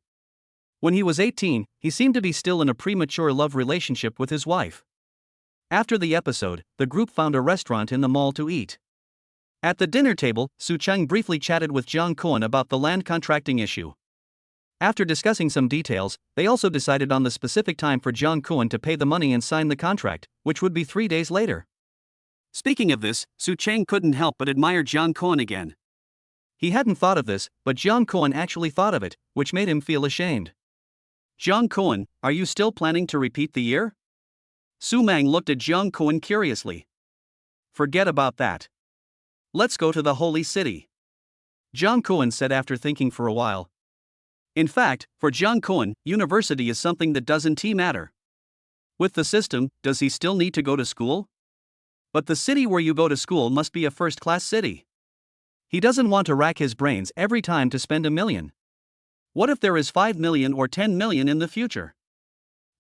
When he was 18, he seemed to be still in a premature love relationship with his wife. After the episode, the group found a restaurant in the mall to eat. At the dinner table, Su Chang briefly chatted with Jiang Kuan about the land contracting issue. After discussing some details, they also decided on the specific time for Jiang Kuan to pay the money and sign the contract, which would be 3 days later. Speaking of this, Su Chang couldn't help but admire Jiang Kuan again. He hadn't thought of this, but Jiang Kuan actually thought of it, which made him feel ashamed. Jiang Kuan, are you still planning to repeat the year? Su Meng looked at Jiang Kuan curiously. Forget about that. Let's go to the holy city. Jiang Kuan said after thinking for a while. In fact, for Jiang Kuan, university is something that doesn't matter. With the system, does he still need to go to school? But the city where you go to school must be a first-class city. He doesn't want to rack his brains every time to spend 1 million. What if there is 5 million or 10 million in the future?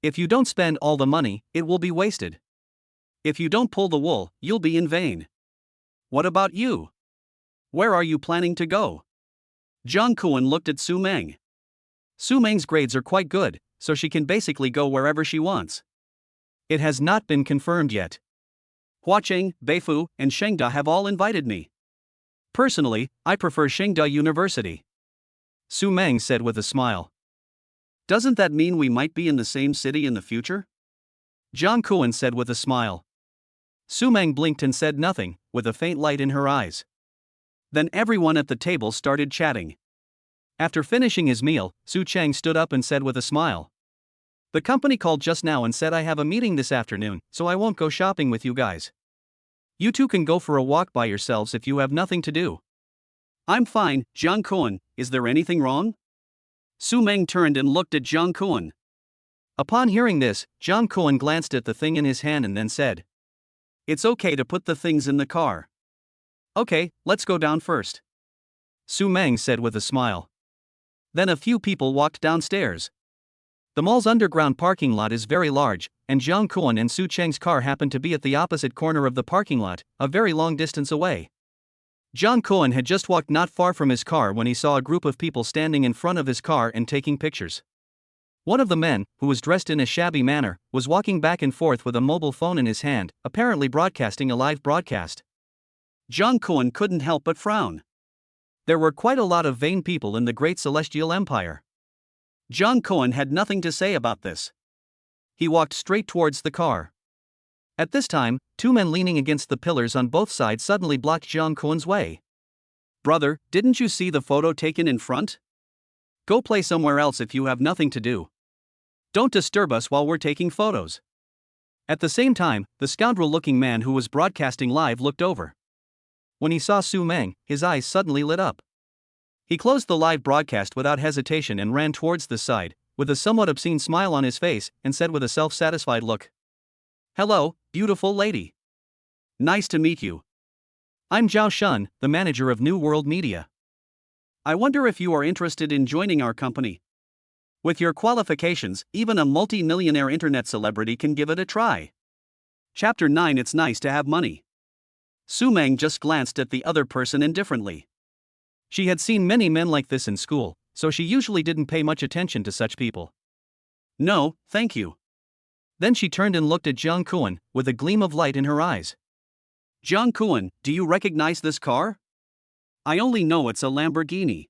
If you don't spend all the money, it will be wasted. If you don't pull the wool, you'll be in vain. What about you? Where are you planning to go? Jiang Kuan looked at Su Meng. Su Meng's grades are quite good, so she can basically go wherever she wants. It has not been confirmed yet. Huaqing, Beifu, and Shengda have all invited me. Personally, I prefer Shengda University. Su Meng said with a smile. Doesn't that mean we might be in the same city in the future? Jiang Kuan said with a smile. Su Meng blinked and said nothing, with a faint light in her eyes. Then everyone at the table started chatting. After finishing his meal, Su Chang stood up and said with a smile. The company called just now and said I have a meeting this afternoon, so I won't go shopping with you guys. You two can go for a walk by yourselves if you have nothing to do. I'm fine, Jiang Kuan, is there anything wrong? Su Meng turned and looked at Jiang Kuan. Upon hearing this, Jung Koen glanced at the thing in his hand and then said, "It's okay to put the things in the car." "Okay, let's go down first," Su Meng said with a smile. Then a few people walked downstairs. The mall's underground parking lot is very large, and Jung Koen and Su Cheng's car happened to be at the opposite corner of the parking lot, a very long distance away. Jung Koen had just walked not far from his car when he saw a group of people standing in front of his car and taking pictures. One of the men, who was dressed in a shabby manner, was walking back and forth with a mobile phone in his hand, apparently broadcasting a live broadcast. Jung Koen couldn't help but frown. There were quite a lot of vain people in the great celestial empire. Jung Koen had nothing to say about this. He walked straight towards the car. At this time, two men leaning against the pillars on both sides suddenly blocked Jung Koen's way. "Brother, didn't you see the photo taken in front? Go play somewhere else if you have nothing to do. Don't disturb us while we're taking photos." At the same time, the scoundrel-looking man who was broadcasting live looked over. When he saw Su Meng, his eyes suddenly lit up. He closed the live broadcast without hesitation and ran towards the side, with a somewhat obscene smile on his face, and said with a self-satisfied look, "Hello, beautiful lady. Nice to meet you. I'm Zhao Shun, the manager of New World Media. I wonder if you are interested in joining our company. With your qualifications, even a multi-millionaire internet celebrity can give it a try." Chapter 9. It's nice to have money. Su Meng just glanced at the other person indifferently. She had seen many men like this in school, so she usually didn't pay much attention to such people. "No, thank you." Then she turned and looked at Jung Koen, with a gleam of light in her eyes. "Jung Koen, do you recognize this car? I only know it's a Lamborghini.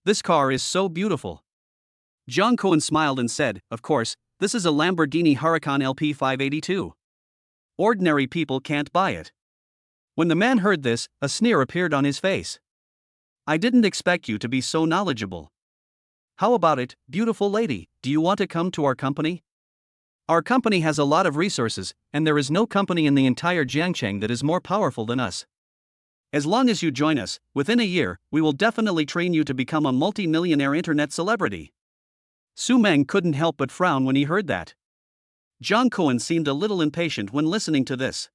This car is so beautiful." Jung Koen smiled and said, "Of course, this is a Lamborghini Huracan LP 582. Ordinary people can't buy it." When the man heard this, a sneer appeared on his face. "I didn't expect you to be so knowledgeable. How about it, beautiful lady, do you want to come to our company? Our company has a lot of resources, and there is no company in the entire Jiangcheng that is more powerful than us. As long as you join us, within a year, we will definitely train you to become a multi-millionaire internet celebrity." Su Meng couldn't help but frown when he heard that. Jung Koen seemed a little impatient when listening to this.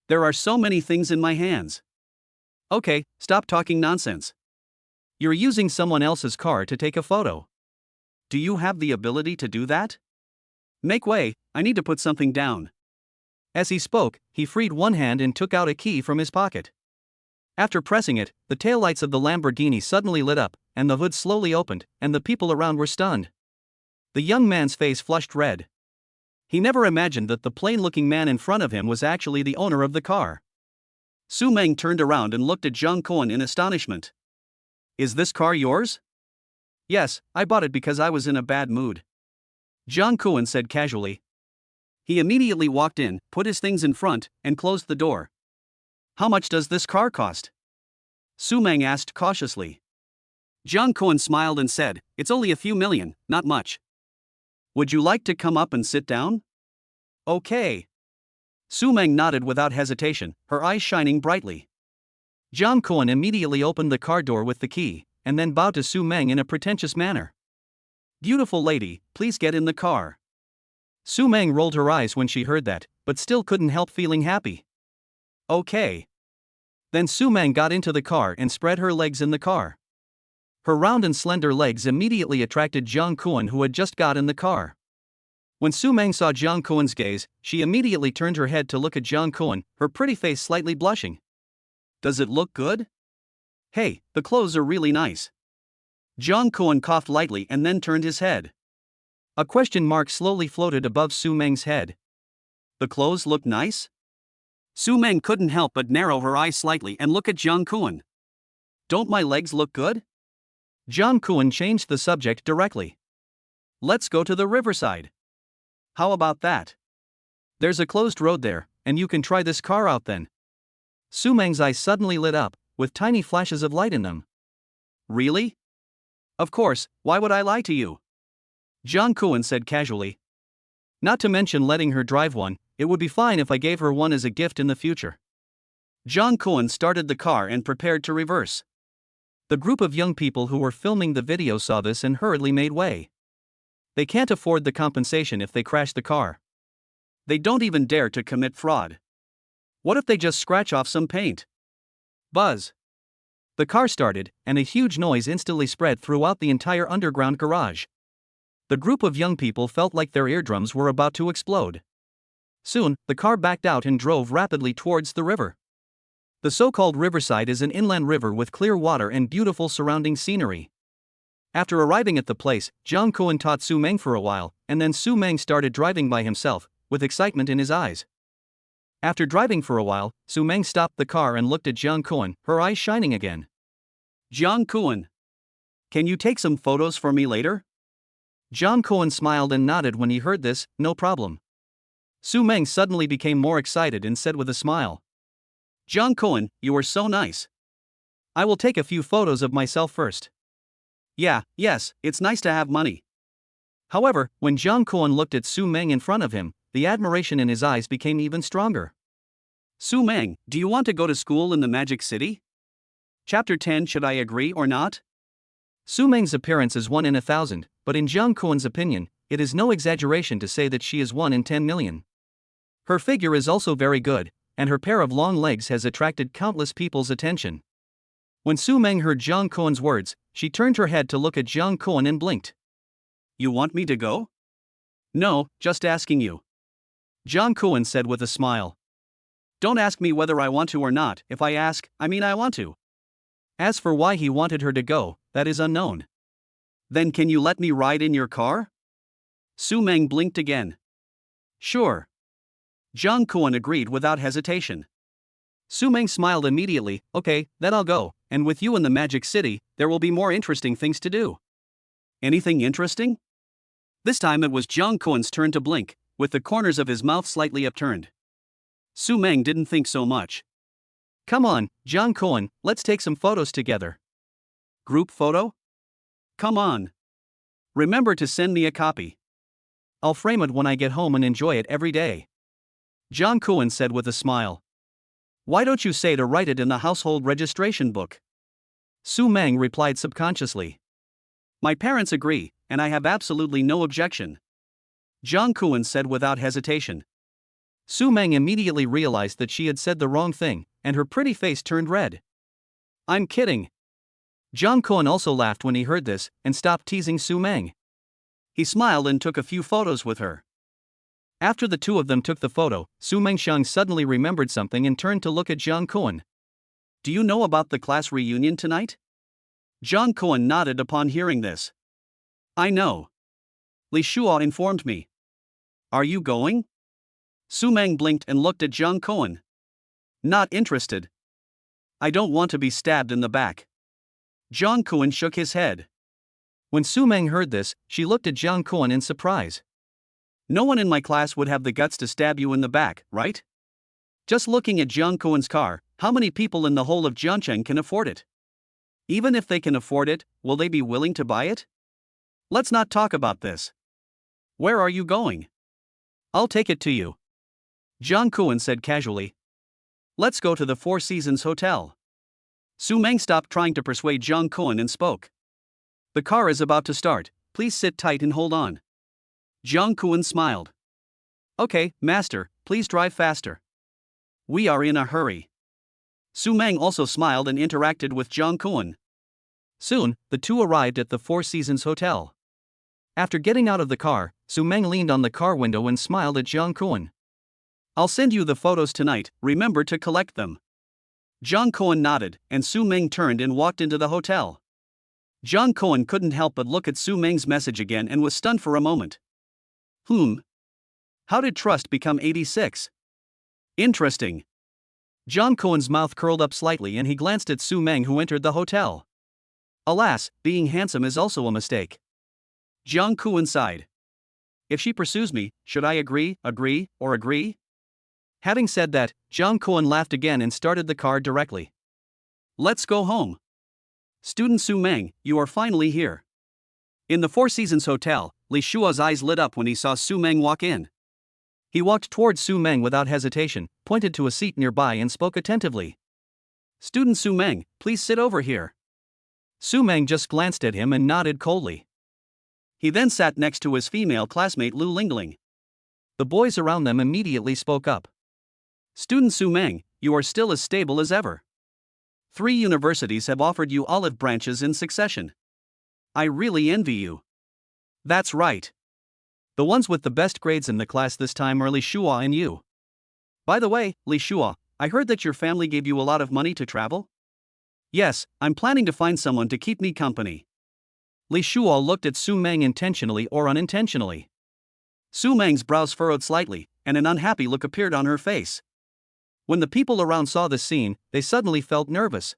"There are so many things in my hands." "Okay, stop talking nonsense. You're using someone else's car to take a photo. Do you have the ability to do that? Make way, I need to put something down." As he spoke, he freed one hand and took out a key from his pocket. After pressing it, the taillights of the Lamborghini suddenly lit up, and the hood slowly opened, and the people around were stunned. The young man's face flushed red. He never imagined that the plain-looking man in front of him was actually the owner of the car. Su Meng turned around and looked at Jung Koen in astonishment. "Is this car yours?" "Yes, I bought it because I was in a bad mood," Jung Koen said casually. He immediately walked in, put his things in front, and closed the door. "How much does this car cost?" Su Meng asked cautiously. Jung Koen smiled and said, "It's only a few million, not much. Would you like to come up and sit down?" "Okay." Su Meng nodded without hesitation, her eyes shining brightly. Jung Koen immediately opened the car door with the key, and then bowed to Su Meng in a pretentious manner. "Beautiful lady, please get in the car." Su Meng rolled her eyes when she heard that, but still couldn't help feeling happy. "Okay." Then Su Meng got into the car and spread her legs in the car. Her round and slender legs immediately attracted Jung Koen, who had just got in the car. When Su Meng saw Jung Koen's gaze, she immediately turned her head to look at Jung Koen, her pretty face slightly blushing. "Does it look good? Hey, the clothes are really nice." Jung Koen coughed lightly and then turned his head. A question mark slowly floated above Su Meng's head. "The clothes look nice?" Su Meng couldn't help but narrow her eyes slightly and look at Jung Koen. "Don't my legs look good?" Jung Koen changed the subject directly. "Let's go to the riverside. How about that? There's a closed road there, and you can try this car out then." Su Meng's eyes suddenly lit up, with tiny flashes of light in them. "Really? Of course, why would I lie to you?" Jung Koen said casually. "Not to mention letting her drive one, it would be fine if I gave her one as a gift in the future." Jung Koen started the car and prepared to reverse. The group of young people who were filming the video saw this and hurriedly made way. They can't afford the compensation if they crash the car. They don't even dare to commit fraud. What if they just scratch off some paint? Buzz. The car started, and a huge noise instantly spread throughout the entire underground garage. The group of young people felt like their eardrums were about to explode. Soon, the car backed out and drove rapidly towards the river. The so-called riverside is an inland river with clear water and beautiful surrounding scenery. After arriving at the place, Jiang Kuan taught Su Meng for a while, and then Su Meng started driving by himself, with excitement in his eyes. After driving for a while, Su Meng stopped the car and looked at Jiang Kuan, her eyes shining again. Jiang Kuan, can you take some photos for me later? Jiang Kuan smiled and nodded when he heard this, no problem. Su Meng suddenly became more excited and said with a smile. Jiang Kuan, you are so nice. I will take a few photos of myself first. Yes, it's nice to have money. However, when Jiang Kuan looked at Su Meng in front of him, the admiration in his eyes became even stronger. Su Meng, do you want to go to school in the Magic City? Chapter 10. Should I agree or not? Su Meng's appearance is 1 in 1,000, but in Jiang Kuan's opinion, it is no exaggeration to say that she is 1 in 10 million. Her figure is also very good, and her pair of long legs has attracted countless people's attention. When Su Meng heard Jiang Kuan's words, she turned her head to look at Jiang Kuan and blinked. You want me to go? No, just asking you. Jiang Kuan said with a smile. Don't ask me whether I want to or not. If I ask, I mean I want to. As for why he wanted her to go, that is unknown. Then can you let me ride in your car? Su Meng blinked again. Sure. Jiang Kuan agreed without hesitation. Su Meng smiled immediately. Okay, then I'll go, and with you in the Magic City, there will be more interesting things to do. Anything interesting? This time it was Jiang Kuan's turn to blink, with the corners of his mouth slightly upturned. Su Meng didn't think so much. Come on, Jiang Kuan, let's take some photos together. Group photo? Come on. Remember to send me a copy. I'll frame it when I get home and enjoy it every day. Jiang Kuan said with a smile. Why don't you say to write it in the household registration book? Su Meng replied subconsciously. My parents agree, and I have absolutely no objection. Jiang Kuan said without hesitation. Su Meng immediately realized that she had said the wrong thing, and her pretty face turned red. I'm kidding. Jiang Kuan also laughed when he heard this, and stopped teasing Su Meng. He smiled and took a few photos with her. After the two of them took the photo, Su Mengxiang suddenly remembered something and turned to look at Jiang Kuan. Do you know about the class reunion tonight? Jiang Kuan nodded upon hearing this. I know. Li Shuo informed me. Are you going? Su Meng blinked and looked at Jiang Kuan. Not interested. I don't want to be stabbed in the back. Jiang Kuan shook his head. When Su Meng heard this, she looked at Jiang Kuan in surprise. No one in my class would have the guts to stab you in the back, right? Just looking at Jiang Kuan's car, how many people in the whole of Jiangcheng can afford it? Even if they can afford it, will they be willing to buy it? Let's not talk about this. Where are you going? I'll take it to you. Jiang Kuan said casually. Let's go to the Four Seasons Hotel. Su Meng stopped trying to persuade Jiang Kuan and spoke. The car is about to start, please sit tight and hold on. Jiang Kuan smiled. Okay, master, please drive faster. We are in a hurry. Su Meng also smiled and interacted with Jiang Kuan. Soon, the two arrived at the Four Seasons Hotel. After getting out of the car, Su Meng leaned on the car window and smiled at Jiang Kuan. I'll send you the photos tonight, remember to collect them. Jiang Kuan nodded, and Su Meng turned and walked into the hotel. Jiang Kuan couldn't help but look at Su Meng's message again and was stunned for a moment. How did trust become 86? Interesting. Jiang Kuan's mouth curled up slightly and he glanced at Su Meng, who entered the hotel. Alas, being handsome is also a mistake. Jiang Kuan sighed. If she pursues me, should I agree? Having said that, Jiang Kuan laughed again and started the car directly. Let's go home. Student Su Meng, you are finally here. In the Four Seasons Hotel, Li Shuo's eyes lit up when he saw Su Meng walk in. He walked towards Su Meng without hesitation, pointed to a seat nearby and spoke attentively. Student Su Meng, please sit over here. Su Meng just glanced at him and nodded coldly. He then sat next to his female classmate Lu Lingling. The boys around them immediately spoke up. Student Su Meng, you are still as stable as ever. 3 universities have offered you olive branches in succession. I really envy you. That's right. The ones with the best grades in the class this time are Li Shua and you. By the way, Li Shua, I heard that your family gave you a lot of money to travel? Yes, I'm planning to find someone to keep me company. Li Shua looked at Su Meng intentionally or unintentionally. Su Meng's brows furrowed slightly, and an unhappy look appeared on her face. When the people around saw this scene, they suddenly felt nervous.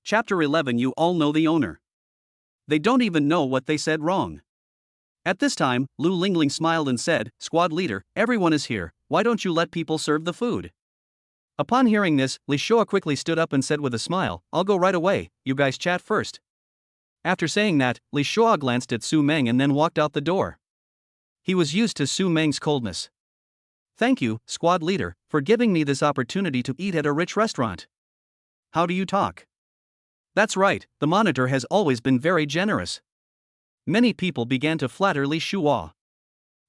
Chapter 11. You all know the owner. They don't even know what they said wrong. At this time, Lu Lingling smiled and said, Squad leader, everyone is here, why don't you let people serve the food? Upon hearing this, Li Shua quickly stood up and said with a smile, I'll go right away, you guys chat first. After saying that, Li Shua glanced at Su Meng and then walked out the door. He was used to Su Meng's coldness. Thank you, squad leader, for giving me this opportunity to eat at a rich restaurant. How do you talk? That's right, the monitor has always been very generous. Many people began to flatter Li Shua.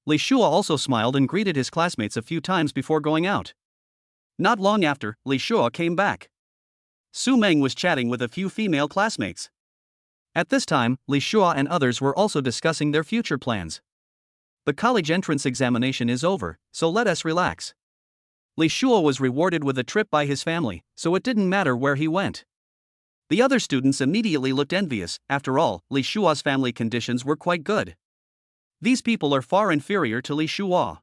Li Shua also smiled and greeted his classmates a few times before going out. Not long after, Li Shua came back. Su Meng was chatting with a few female classmates. At this time, Li Shua and others were also discussing their future plans. The college entrance examination is over, so let us relax. Li Shua was rewarded with a trip by his family, so it didn't matter where he went. The other students immediately looked envious. After all, Li Shua's family conditions were quite good. These people are far inferior to Li Shua.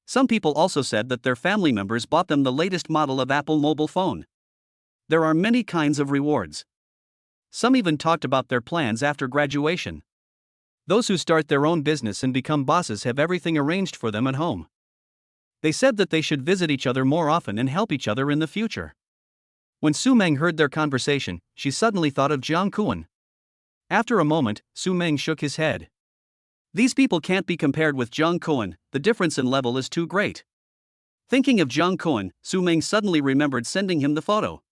Some people also said that their family members bought them the latest model of Apple mobile phone. There are many kinds of rewards. Some even talked about their plans after graduation. Those who start their own business and become bosses have everything arranged for them at home. They said that they should visit each other more often and help each other in the future. When Su Meng heard their conversation, she suddenly thought of Jiang Kuan. After a moment, Su Meng shook his head. These people can't be compared with Jiang Kuan, the difference in level is too great. Thinking of Jiang Kuan, Su Meng suddenly remembered sending him the photo.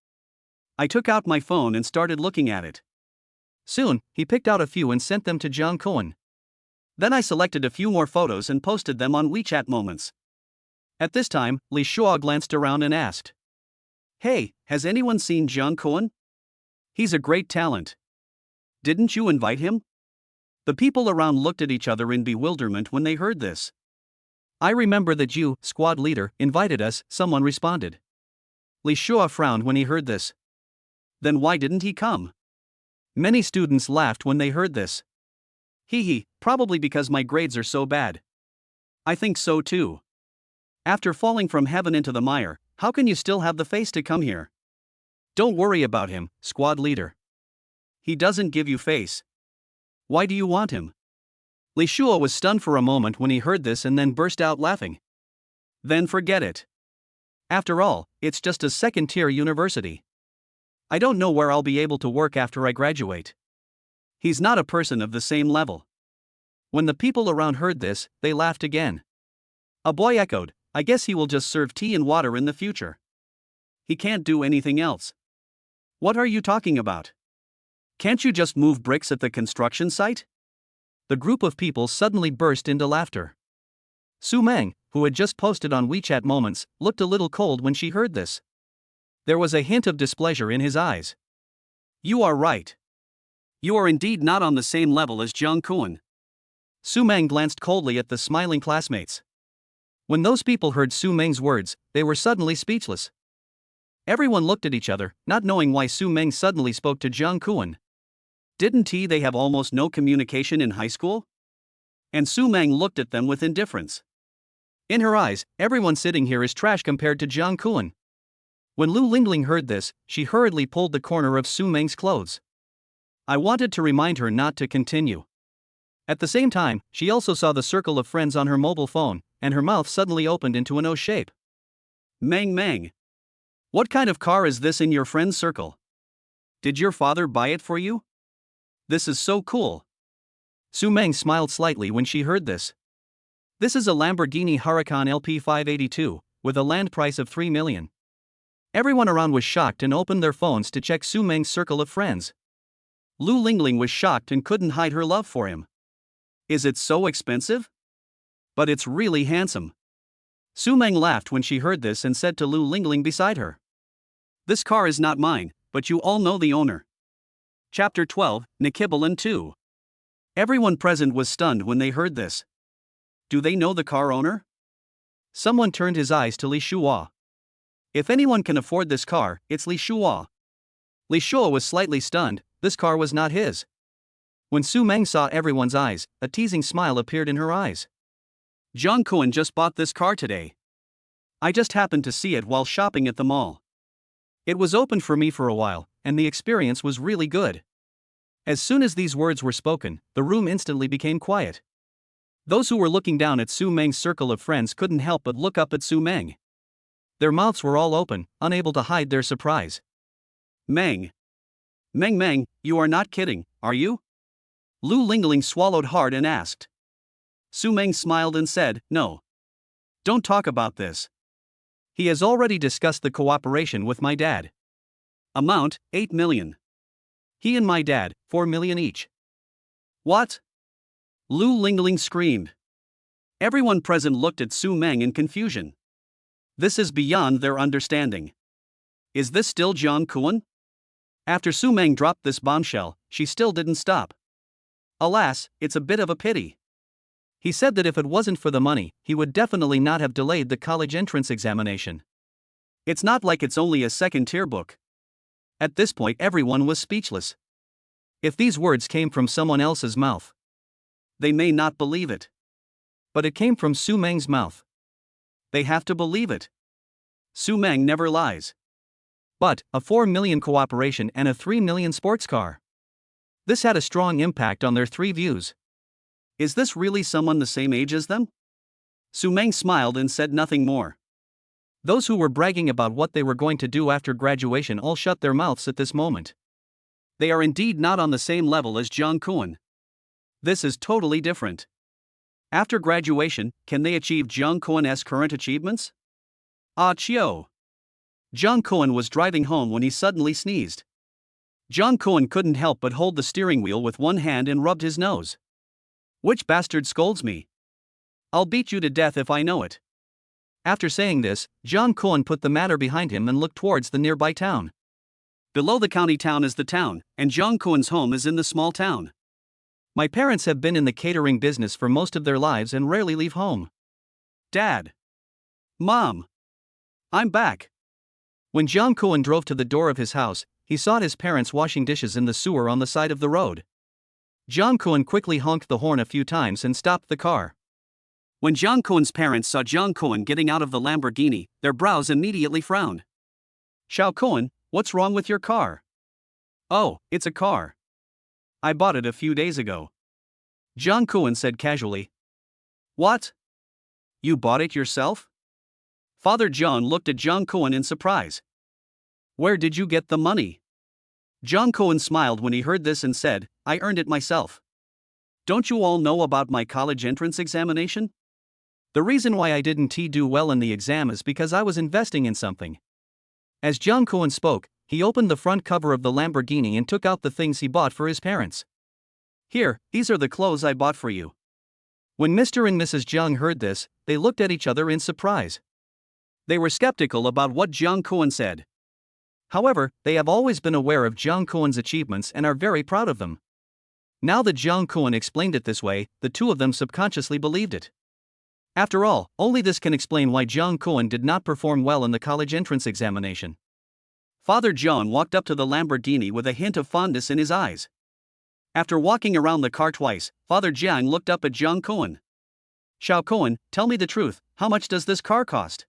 I took out my phone and started looking at it. Soon, he picked out a few and sent them to Jiang Kuan. Then I selected a few more photos and posted them on WeChat Moments. At this time, Li Shua glanced around and asked, Hey, has anyone seen Jiang Kuan? He's a great talent. Didn't you invite him? The people around looked at each other in bewilderment when they heard this. I remember that you, squad leader, invited us, someone responded. Li Shua frowned when he heard this. Then why didn't he come? Many students laughed when they heard this. Probably because my grades are so bad. I think so too. After falling from heaven into the mire, how can you still have the face to come here? Don't worry about him, squad leader. He doesn't give you face. Why do you want him? Li Shua was stunned for a moment when he heard this and then burst out laughing. Then forget it. After all, it's just a second-tier university. I don't know where I'll be able to work after I graduate. He's not a person of the same level. When the people around heard this, they laughed again. A boy echoed, I guess he will just serve tea and water in the future. He can't do anything else. What are you talking about? Can't you just move bricks at the construction site? The group of people suddenly burst into laughter. Su Meng, who had just posted on WeChat Moments, looked a little cold when she heard this. There was a hint of displeasure in his eyes. You are right. You are indeed not on the same level as Jiang Kuan. Su Meng glanced coldly at the smiling classmates. When those people heard Su Meng's words, they were suddenly speechless. Everyone looked at each other, not knowing why Su Meng suddenly spoke to Jiang Kuan. Didn't they have almost no communication in high school? And Su Meng looked at them with indifference. In her eyes, everyone sitting here is trash compared to Jiang Kuan. When Lu Lingling heard this, she hurriedly pulled the corner of Su Meng's clothes. I wanted to remind her not to continue. At the same time, she also saw the circle of friends on her mobile phone, and her mouth suddenly opened into an O shape. Meng. What kind of car is this in your friend's circle? Did your father buy it for you? This is so cool. Su Meng smiled slightly when she heard this. This is a Lamborghini Huracan LP 582, with a land price of 3 million. Everyone around was shocked and opened their phones to check Su Meng's circle of friends. Lu Lingling was shocked and couldn't hide her love for him. Is it so expensive? But it's really handsome. Su Meng laughed when she heard this and said to Lu Lingling beside her. This car is not mine, but you all know the owner. Chapter 12, Nikibalan 2. Everyone present was stunned when they heard this. Do they know the car owner? Someone turned his eyes to Li Shuo. If anyone can afford this car, it's Li Shuo. Li Shuo was slightly stunned, this car was not his. When Su Meng saw everyone's eyes, a teasing smile appeared in her eyes. Zhang Kuan just bought this car today. I just happened to see it while shopping at the mall. It was opened for me for a while, and the experience was really good. As soon as these words were spoken, the room instantly became quiet. Those who were looking down at Su Meng's circle of friends couldn't help but look up at Su Meng. Their mouths were all open, unable to hide their surprise. Meng, you are not kidding, are you? Lu Lingling swallowed hard and asked. Su Meng smiled and said, no. Don't talk about this. He has already discussed the cooperation with my dad. Amount, 8 million. He and my dad, 4 million each. What? Lu Lingling screamed. Everyone present looked at Su Meng in confusion. This is beyond their understanding. Is this still Zhang Kuan? After Su Meng dropped this bombshell, she still didn't stop. Alas, it's a bit of a pity. He said that if it wasn't for the money, he would definitely not have delayed the college entrance examination. It's not like it's only a second-tier book. At this point, everyone was speechless. If these words came from someone else's mouth, they may not believe it. But it came from Su Meng's mouth. They have to believe it. Su Meng never lies. But, a 4 million cooperation and a 3 million sports car. This had a strong impact on their three views. Is this really someone the same age as them? Su Meng smiled and said nothing more. Those who were bragging about what they were going to do after graduation all shut their mouths at this moment. They are indeed not on the same level as Zhang Kuan. This is totally different. After graduation, can they achieve Zhang Kuan's current achievements? Ah Chio. Zhang Kuan was driving home when he suddenly sneezed. Zhang Kuan couldn't help but hold the steering wheel with one hand and rubbed his nose. Which bastard scolds me? I'll beat you to death if I know it. After saying this, Zhang Kuan put the matter behind him and looked towards the nearby town. Below the county town is the town, and Zhang Kuan's home is in the small town. My parents have been in the catering business for most of their lives and rarely leave home. Dad. Mom. I'm back. When Zhang Kuan drove to the door of his house, he saw his parents washing dishes in the sewer on the side of the road. Zhang Kuan quickly honked the horn a few times and stopped the car. When Zhang Kuan's parents saw Zhang Kuan getting out of the Lamborghini, their brows immediately frowned. Xiao Kuan, what's wrong with your car? Oh, it's a car. I bought it a few days ago. Zhang Kuan said casually. What? You bought it yourself? Father Zhang looked at Zhang Kuan in surprise. Where did you get the money? Zhang Kuan smiled when he heard this and said, I earned it myself. Don't you all know about my college entrance examination? The reason why I didn't do well in the exam is because I was investing in something. As Zhang Kuan spoke, he opened the front cover of the Lamborghini and took out the things he bought for his parents. Here, these are the clothes I bought for you. When Mr. and Mrs. Zhang heard this, they looked at each other in surprise. They were skeptical about what Zhang Kuan said. However, they have always been aware of Zhang Kuan's achievements and are very proud of them. Now that Zhang Kuan explained it this way, the two of them subconsciously believed it. After all, only this can explain why Zhang Kuan did not perform well in the college entrance examination. Father Zhang walked up to the Lamborghini with a hint of fondness in his eyes. After walking around the car twice, Father Jiang looked up at Zhang Kuan. Xiao Kuan, tell me the truth, how much does this car cost?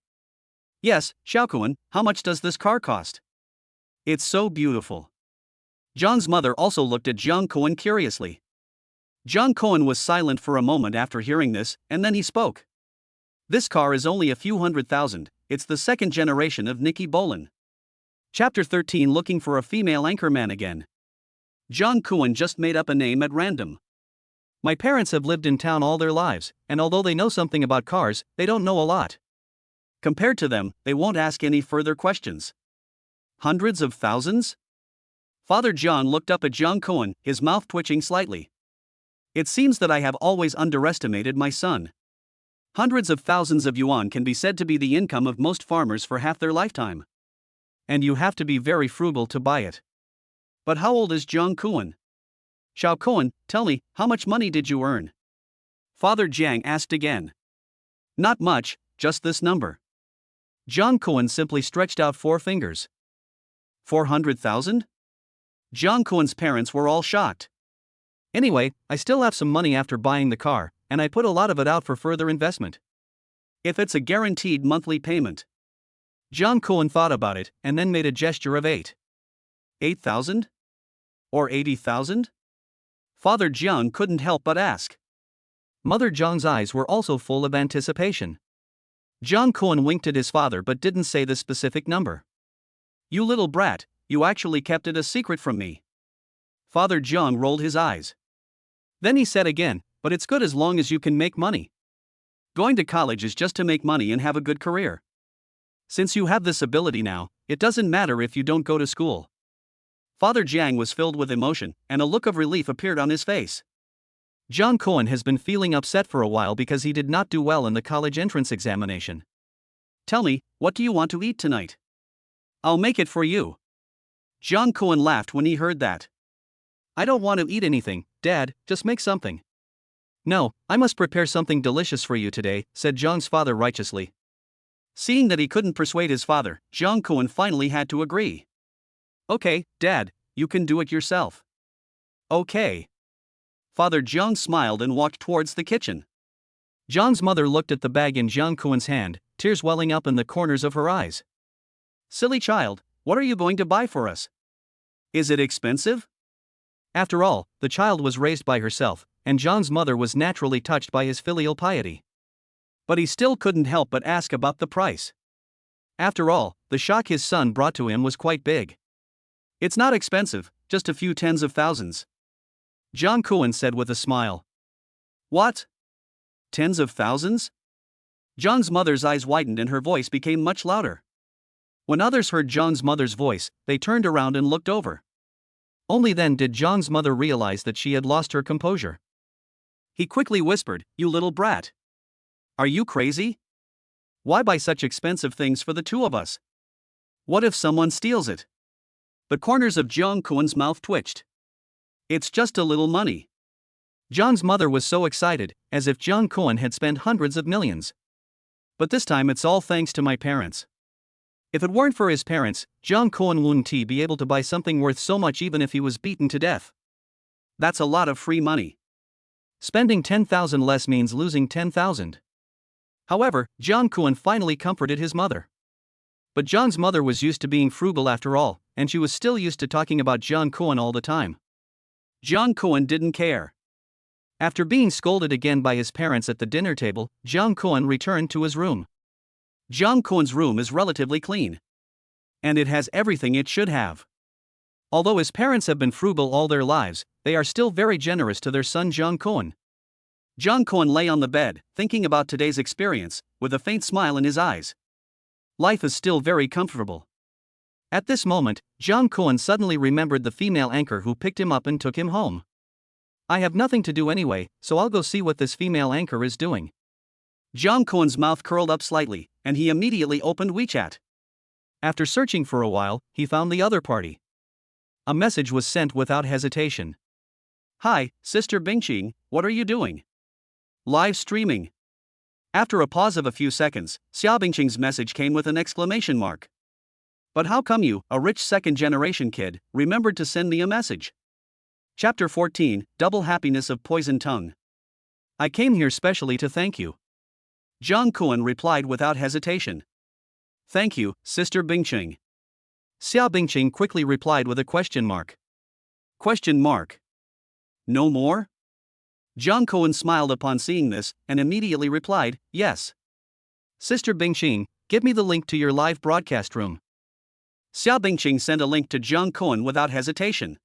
Yes, Xiao Kuan, how much does this car cost? It's so beautiful. Zhang's mother also looked at Zhang Kuan curiously. Zhang Kuan was silent for a moment after hearing this, and then he spoke. This car is only a few $100,000, it's the second generation of Nikki Bolin. Chapter 13 Looking for a female anchorman again. Zhang Kuan just made up a name at random. My parents have lived in town all their lives, and although they know something about cars, they don't know a lot. Compared to them, they won't ask any further questions. Hundreds of thousands? Father Zhang looked up at Zhang Kuan, his mouth twitching slightly. It seems that I have always underestimated my son. Hundreds of thousands of yuan can be said to be the income of most farmers for half their lifetime. And you have to be very frugal to buy it. But how old is Jiang Kuan? Xiao Kuan, tell me, how much money did you earn? Father Jiang asked again. Not much, just this number. Jiang Kuan simply stretched out 4 fingers. 400,000? Jiang Kuan's parents were all shocked. Anyway, I still have some money after buying the car, and I put a lot of it out for further investment. If it's a guaranteed monthly payment. Jiang Kuan thought about it and then made a gesture of 8,000? Or 80,000? Father Jiang couldn't help but ask. Mother Jiang's eyes were also full of anticipation. Jiang Kuan winked at his father but didn't say the specific number. You little brat, you actually kept it a secret from me. Father Jiang rolled his eyes. Then he said again, but it's good as long as you can make money. Going to college is just to make money and have a good career. Since you have this ability now, it doesn't matter if you don't go to school. Father Jiang was filled with emotion, and a look of relief appeared on his face. Jiang Kuan has been feeling upset for a while because he did not do well in the college entrance examination. Tell me, what do you want to eat tonight? I'll make it for you. Jiang Kuan laughed when he heard that. I don't want to eat anything, Dad, just make something. No, I must prepare something delicious for you today, said Jiang's father righteously. Seeing that he couldn't persuade his father, Jiang Kuan finally had to agree. Okay, Dad, you can do it yourself. Okay. Father Jiang smiled and walked towards the kitchen. Jiang's mother looked at the bag in Jiang Kuan's hand, tears welling up in the corners of her eyes. Silly child, what are you going to buy for us? Is it expensive? After all, the child was raised by herself, and Jiang's mother was naturally touched by his filial piety. But he still couldn't help but ask about the price. After all, the shock his son brought to him was quite big. It's not expensive, just a few tens of thousands. Jiang Kuan said with a smile. What? Tens of thousands? Jiang's mother's eyes widened and her voice became much louder. When others heard Jiang's mother's voice, they turned around and looked over. Only then did Jiang's mother realize that she had lost her composure. He quickly whispered, You little brat. Are you crazy? Why buy such expensive things for the two of us? What if someone steals it? The corners of Jiang Kuan's mouth twitched. It's just a little money. Jiang's mother was so excited, as if Jiang Kuan had spent hundreds of millions. But this time it's all thanks to my parents. If it weren't for his parents, Jiang Kuan wouldn't be able to buy something worth so much even if he was beaten to death. That's a lot of free money. Spending 10,000 less means losing 10,000. However, Jiang Kuan finally comforted his mother. But Jiang's mother was used to being frugal after all, and she was still used to talking about Jiang Kuan all the time. Jiang Kuan didn't care. After being scolded again by his parents at the dinner table, Jiang Kuan returned to his room. Jiang Kuan's room is relatively clean. And it has everything it should have. Although his parents have been frugal all their lives, they are still very generous to their son Jiang Kuan. Jiang Kuan lay on the bed, thinking about today's experience, with a faint smile in his eyes. Life is still very comfortable. At this moment, Jiang Kuan suddenly remembered the female anchor who picked him up and took him home. I have nothing to do anyway, so I'll go see what this female anchor is doing. Jiang Kuan's mouth curled up slightly, and he immediately opened WeChat. After searching for a while, he found the other party. A message was sent without hesitation. Hi, Sister Bingqing, what are you doing? Live streaming. After a pause of a few seconds, Xia Bingqing's message came with an exclamation mark. But how come you, a rich second-generation kid, remembered to send me a message? Chapter 14, Double Happiness of Poison Tongue. I came here specially to thank you. Jiang Kuan replied without hesitation. Thank you, Sister Bingqing. Xia Bingqing quickly replied with a question mark. Question mark. No more? Jiang Kuan smiled upon seeing this, and immediately replied, Yes. Sister Bingqing, give me the link to your live broadcast room. Xia Bingqing sent a link to Jiang Kuan without hesitation.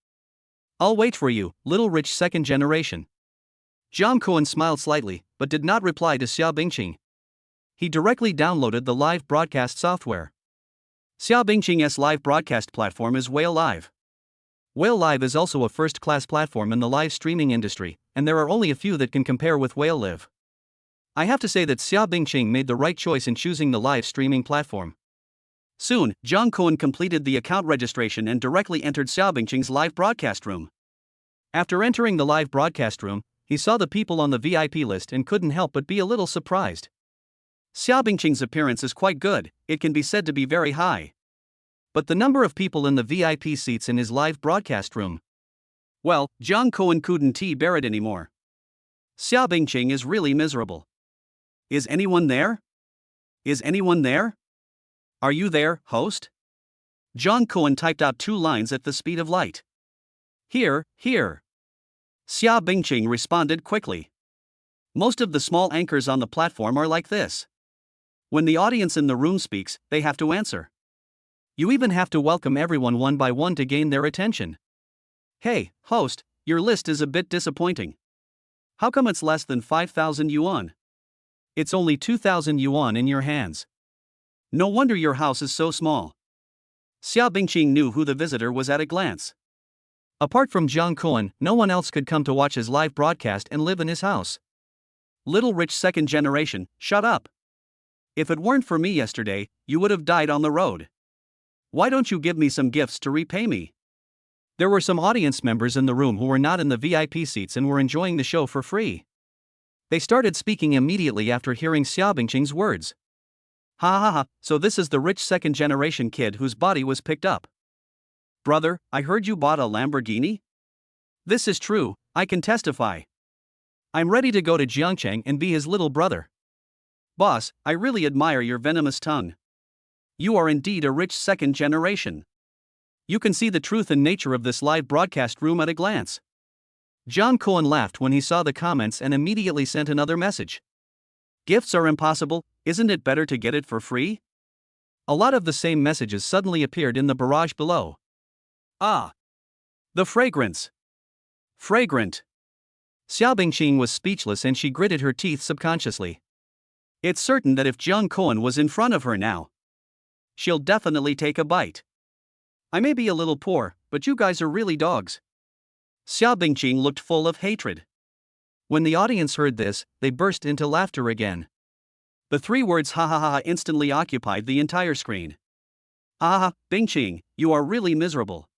I'll wait for you, little rich second generation. Jiang Kuan smiled slightly, but did not reply to Xia Bingqing. He directly downloaded the live broadcast software. Xia Bingqing's live broadcast platform is Whale Live. Whale Live is also a first-class platform in the live streaming industry, and there are only a few that can compare with Whale Live. I have to say that Xia Bingqing made the right choice in choosing the live streaming platform. Soon, Jiang Cohen completed the account registration and directly entered Xia Bingqing's live broadcast room. After entering the live broadcast room, he saw the people on the VIP list and couldn't help but be a little surprised. Xia Bingqing's appearance is quite good, it can be said to be very high. But the number of people in the VIP seats in his live broadcast room. Well, Jiang Cohen couldn't bear it anymore. Xia Bingqing is really miserable. Is anyone there? Is anyone there? Are you there, host? Jiang Cohen typed out 2 lines at the speed of light. Here, here. Xia Bingqing responded quickly. Most of the small anchors on the platform are like this. When the audience in the room speaks, they have to answer. You even have to welcome everyone one by one to gain their attention. Hey, host, your list is a bit disappointing. How come it's less than 5,000 yuan? It's only 2,000 yuan in your hands. No wonder your house is so small. Xia Bingqing knew who the visitor was at a glance. Apart from Jiang Cohen, no one else could come to watch his live broadcast and live in his house. Little rich second generation, shut up. If it weren't for me yesterday, you would have died on the road. Why don't you give me some gifts to repay me? There were some audience members in the room who were not in the VIP seats and were enjoying the show for free. They started speaking immediately after hearing Xia Bingqing's words. Ha ha ha, so this is the rich second generation kid whose body was picked up. Brother, I heard you bought a Lamborghini? This is true, I can testify. I'm ready to go to Jiangcheng and be his little brother. Boss, I really admire your venomous tongue. You are indeed a rich second generation. You can see the truth and nature of this live broadcast room at a glance. Jiang Cohen laughed when he saw the comments and immediately sent another message. Gifts are impossible, isn't it better to get it for free? A lot of the same messages suddenly appeared in the barrage below. Ah! The fragrance! Fragrant! Xia Bingqing was speechless and she gritted her teeth subconsciously. It's certain that if Jiang Cohen was in front of her now, she'll definitely take a bite. I may be a little poor, but you guys are really dogs. Xia Bingqing looked full of hatred. When the audience heard this, they burst into laughter again. The 3 words ha ha ha instantly occupied the entire screen. Ha ha, Bingqing, you are really miserable.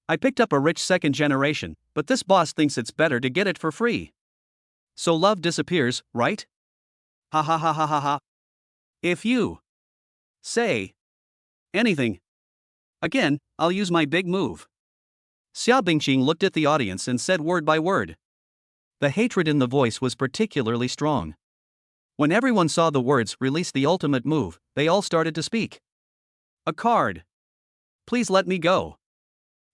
I picked up a rich second generation, but this boss thinks it's better to get it for free. So love disappears, right? Ha ha ha ha ha ha. If you say anything again, I'll use my big move. Xia Bingqing looked at the audience and said word by word. The hatred in the voice was particularly strong. When everyone saw the words "release the ultimate move," they all started to speak. A card. Please let me go.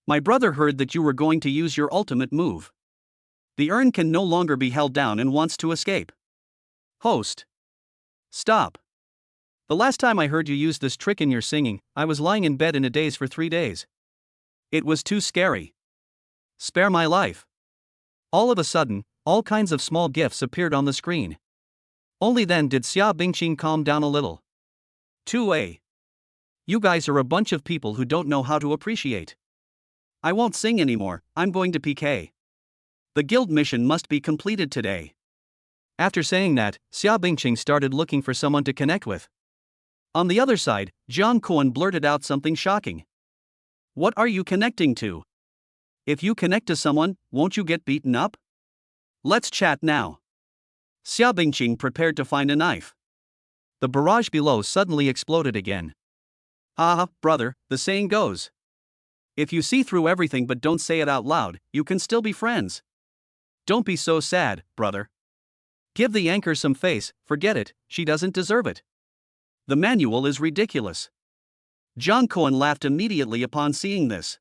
My brother heard that you were going to use your ultimate move. The urn can no longer be held down and wants to escape. Host. Stop. The last time I heard you use this trick in your singing, I was lying in bed in a daze for 3 days. It was too scary. Spare my life. All of a sudden, all kinds of small gifts appeared on the screen. Only then did Xia Bingqing calm down a little. 2A. You guys are a bunch of people who don't know how to appreciate. I won't sing anymore, I'm going to PK. The guild mission must be completed today. After saying that, Xia Bingqing started looking for someone to connect with. On the other side, Jiang Cohen blurted out something shocking. What are you connecting to? If you connect to someone, won't you get beaten up? Let's chat now. Xia Bingqing prepared to find a knife. The barrage below suddenly exploded again. Ah, brother, the saying goes. If you see through everything but don't say it out loud, you can still be friends. Don't be so sad, brother. Give the anchor some face, forget it, she doesn't deserve it. The manual is ridiculous. Jiang Cohen laughed immediately upon seeing this.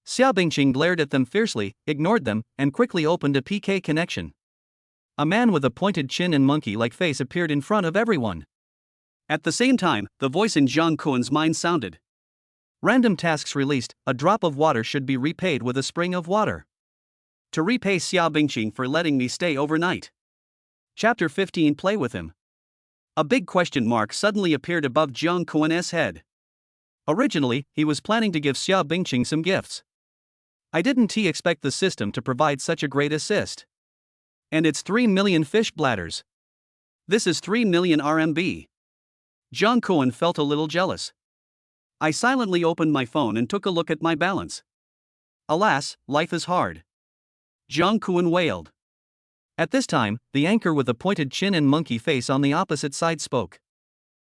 Xia Bingqing glared at them fiercely, ignored them, and quickly opened a PK connection. A man with a pointed chin and monkey-like face appeared in front of everyone. At the same time, the voice in Jiang Cohen's mind sounded. Random tasks released, a drop of water should be repaid with a spring of water. To repay Xia Bingqing for letting me stay overnight. Chapter 15 Play with him. A big question mark suddenly appeared above Jiang Cohen's head. Originally, he was planning to give Xia Bingqing some gifts. I didn't expect the system to provide such a great assist. And it's 3 million fish bladders. This is 3 million RMB. Jung Koen felt a little jealous. I silently opened my phone and took a look at my balance. Alas, life is hard. Jung Koen wailed. At this time, the anchor with the pointed chin and monkey face on the opposite side spoke.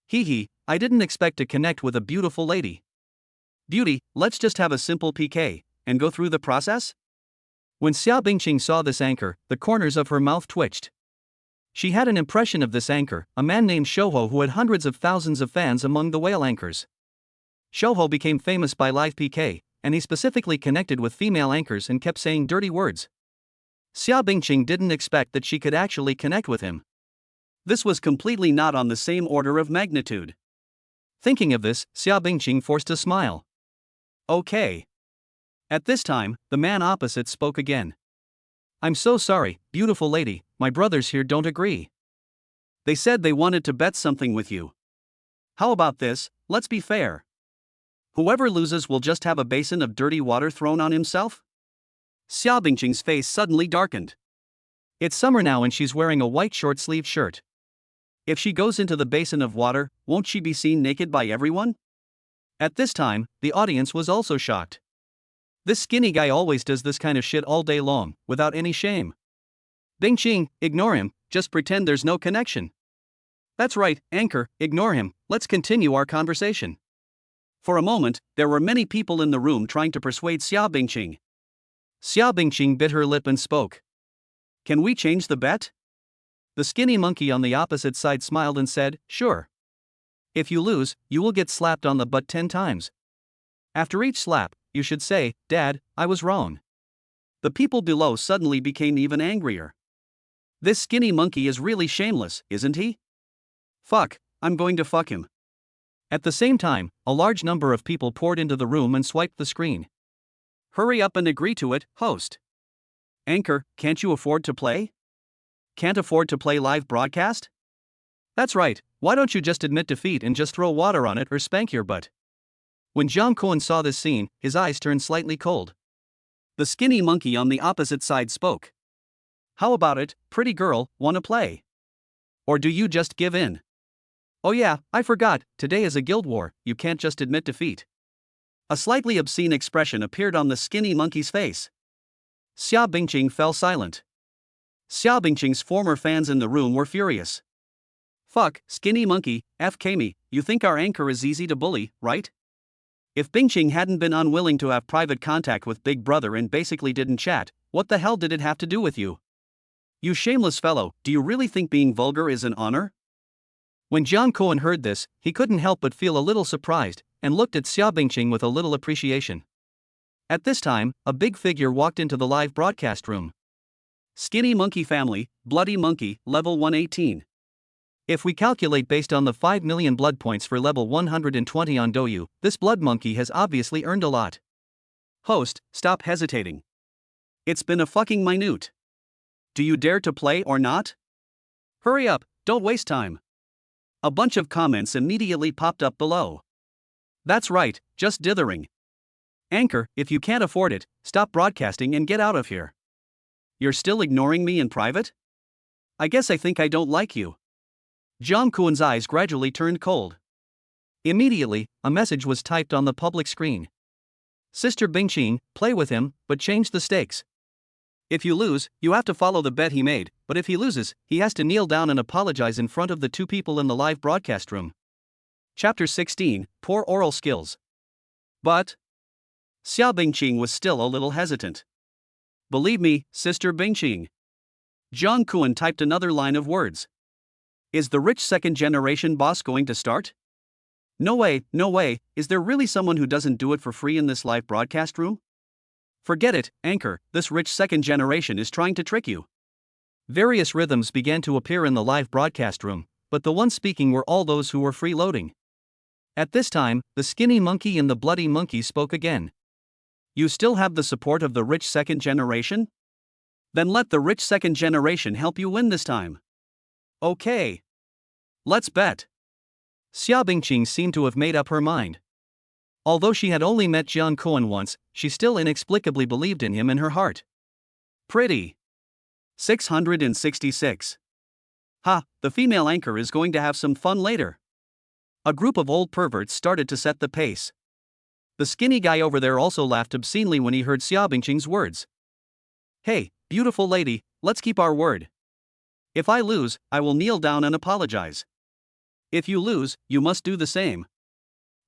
Hee hee, I didn't expect to connect with a beautiful lady. Beauty, let's just have a simple PK, and go through the process? When Xia Bingqing saw this anchor, the corners of her mouth twitched. She had an impression of this anchor, a man named Shouho who had hundreds of thousands of fans among the whale anchors. Shouho became famous by live PK, and he specifically connected with female anchors and kept saying dirty words. Xia Bingqing didn't expect that she could actually connect with him. This was completely not on the same order of magnitude. Thinking of this, Xia Bingqing forced a smile. Okay. At this time, the man opposite spoke again. I'm so sorry, beautiful lady, my brothers here don't agree. They said they wanted to bet something with you. How about this, let's be fair. Whoever loses will just have a basin of dirty water thrown on himself? Xia Bingqing's face suddenly darkened. It's summer now and she's wearing a white short-sleeved shirt. If she goes into the basin of water, won't she be seen naked by everyone? At this time, the audience was also shocked. This skinny guy always does this kind of shit all day long, without any shame. Bingqing, ignore him, just pretend there's no connection. That's right, anchor, ignore him, let's continue our conversation. For a moment, there were many people in the room trying to persuade Xia Bingqing. Xia Bingqing bit her lip and spoke. Can we change the bet? The skinny monkey on the opposite side smiled and said, sure. If you lose, you will get slapped on the butt 10 times. After each slap, you should say, Dad, I was wrong. The people below suddenly became even angrier. This skinny monkey is really shameless, isn't he? Fuck, I'm going to fuck him. At the same time, a large number of people poured into the room and swiped the screen. Hurry up and agree to it, host. Anchor, can't you afford to play? Can't afford to play live broadcast? That's right, why don't you just admit defeat and just throw water on it or spank your butt? When Jung Koen saw this scene, his eyes turned slightly cold. The skinny monkey on the opposite side spoke. How about it, pretty girl, wanna play? Or do you just give in? Oh yeah, I forgot, today is a guild war, you can't just admit defeat. A slightly obscene expression appeared on the skinny monkey's face. Xia Bingqing fell silent. Xia Bingqing's former fans in the room were furious. Fuck, skinny monkey, FK me, you think our anchor is easy to bully, right? If Bingqing hadn't been unwilling to have private contact with Big Brother and basically didn't chat, what the hell did it have to do with you? You shameless fellow, do you really think being vulgar is an honor? When Jung Koen heard this, he couldn't help but feel a little surprised, and looked at Xia Bingqing with a little appreciation. At this time, a big figure walked into the live broadcast room. Skinny monkey family, bloody monkey, level 118. If we calculate based on the 5 million blood points for level 120 on Douyu, this blood monkey has obviously earned a lot. Host, stop hesitating. It's been a fucking minute. Do you dare to play or not? Hurry up, don't waste time. A bunch of comments immediately popped up below. That's right, just dithering. Anchor, if you can't afford it, stop broadcasting and get out of here. You're still ignoring me in private? I guess I think I don't like you. Jung Koen's eyes gradually turned cold. Immediately, a message was typed on the public screen. Sister Bingqing, play with him, but change the stakes. If you lose, you have to follow the bet he made, but if he loses, he has to kneel down and apologize in front of the 2 people in the live broadcast room. Chapter 16, Poor Oral Skills. But Xia Bingqing was still a little hesitant. Believe me, Sister Bingqing. Jung Koen typed another line of words. Is the rich second-generation boss going to start? No way, is there really someone who doesn't do it for free in this live broadcast room? Forget it, anchor, this rich second generation is trying to trick you. Various rhythms began to appear in the live broadcast room, but the ones speaking were all those who were freeloading. At this time, the skinny monkey and the bloody monkey spoke again. You still have the support of the rich second generation? Then let the rich second generation help you win this time. Okay. Let's bet. Xia Bingqing seemed to have made up her mind. Although she had only met Jiang Kuan once, she still inexplicably believed in him in her heart. Pretty. 666. Ha, the female anchor is going to have some fun later. A group of old perverts started to set the pace. The skinny guy over there also laughed obscenely when he heard Xia Bingqing's words. Hey, beautiful lady, let's keep our word. If I lose, I will kneel down and apologize. If you lose, you must do the same.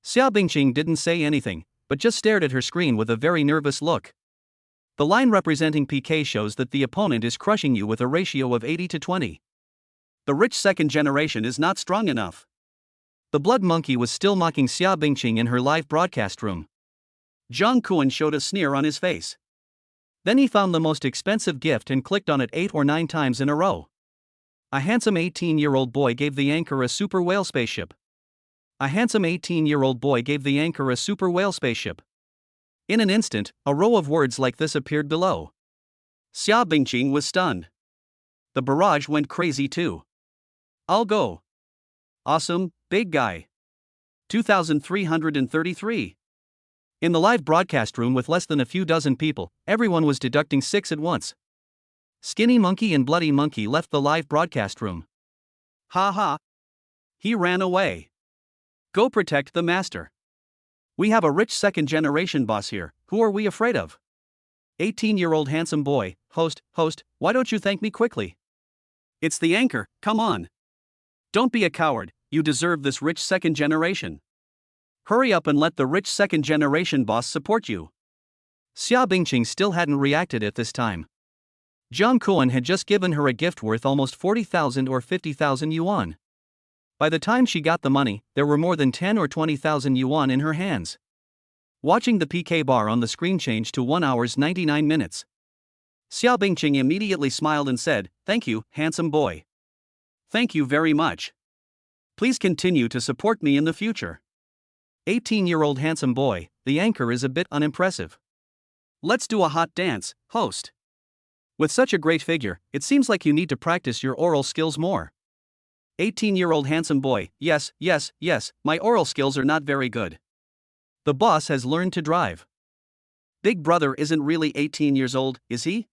Xia Bingqing didn't say anything, but just stared at her screen with a very nervous look. The line representing PK shows that the opponent is crushing you with a ratio of 80-20. The rich second generation is not strong enough. The blood monkey was still mocking Xia Bingqing in her live broadcast room. Jiang Kuan showed a sneer on his face. Then he found the most expensive gift and clicked on it 8 or 9 times in a row. A handsome 18-year-old boy gave the anchor a super whale spaceship. A handsome 18-year-old boy gave the anchor a super whale spaceship. In an instant, a row of words like this appeared below. Xia Bingqing was stunned. The barrage went crazy too. I'll go. Awesome, big guy. 2,333. In the live broadcast room with less than a few dozen people, everyone was deducting 6 at once. Skinny Monkey and Bloody Monkey left the live broadcast room. Ha ha. He ran away. Go protect the master. We have a rich second generation boss here, who are we afraid of? 18-year-old handsome boy, host, why don't you thank me quickly? It's the anchor, come on. Don't be a coward, you deserve this rich second generation. Hurry up and let the rich second generation boss support you. Xia Bingqing still hadn't reacted at this time. Jiang Kuan had just given her a gift worth almost 40,000 or 50,000 yuan. By the time she got the money, there were more than 10 or 20,000 yuan in her hands. Watching the PK bar on the screen change to 1 hour 99 minutes. Xia Bingqing immediately smiled and said, "Thank you, handsome boy. Thank you very much. Please continue to support me in the future." 18-year-old handsome boy, the anchor is a bit unimpressive. Let's do a hot dance, host. With such a great figure, it seems like you need to practice your oral skills more. 18-year-old handsome boy, yes, my oral skills are not very good. The boss has learned to drive. Big brother isn't really 18 years old, is he?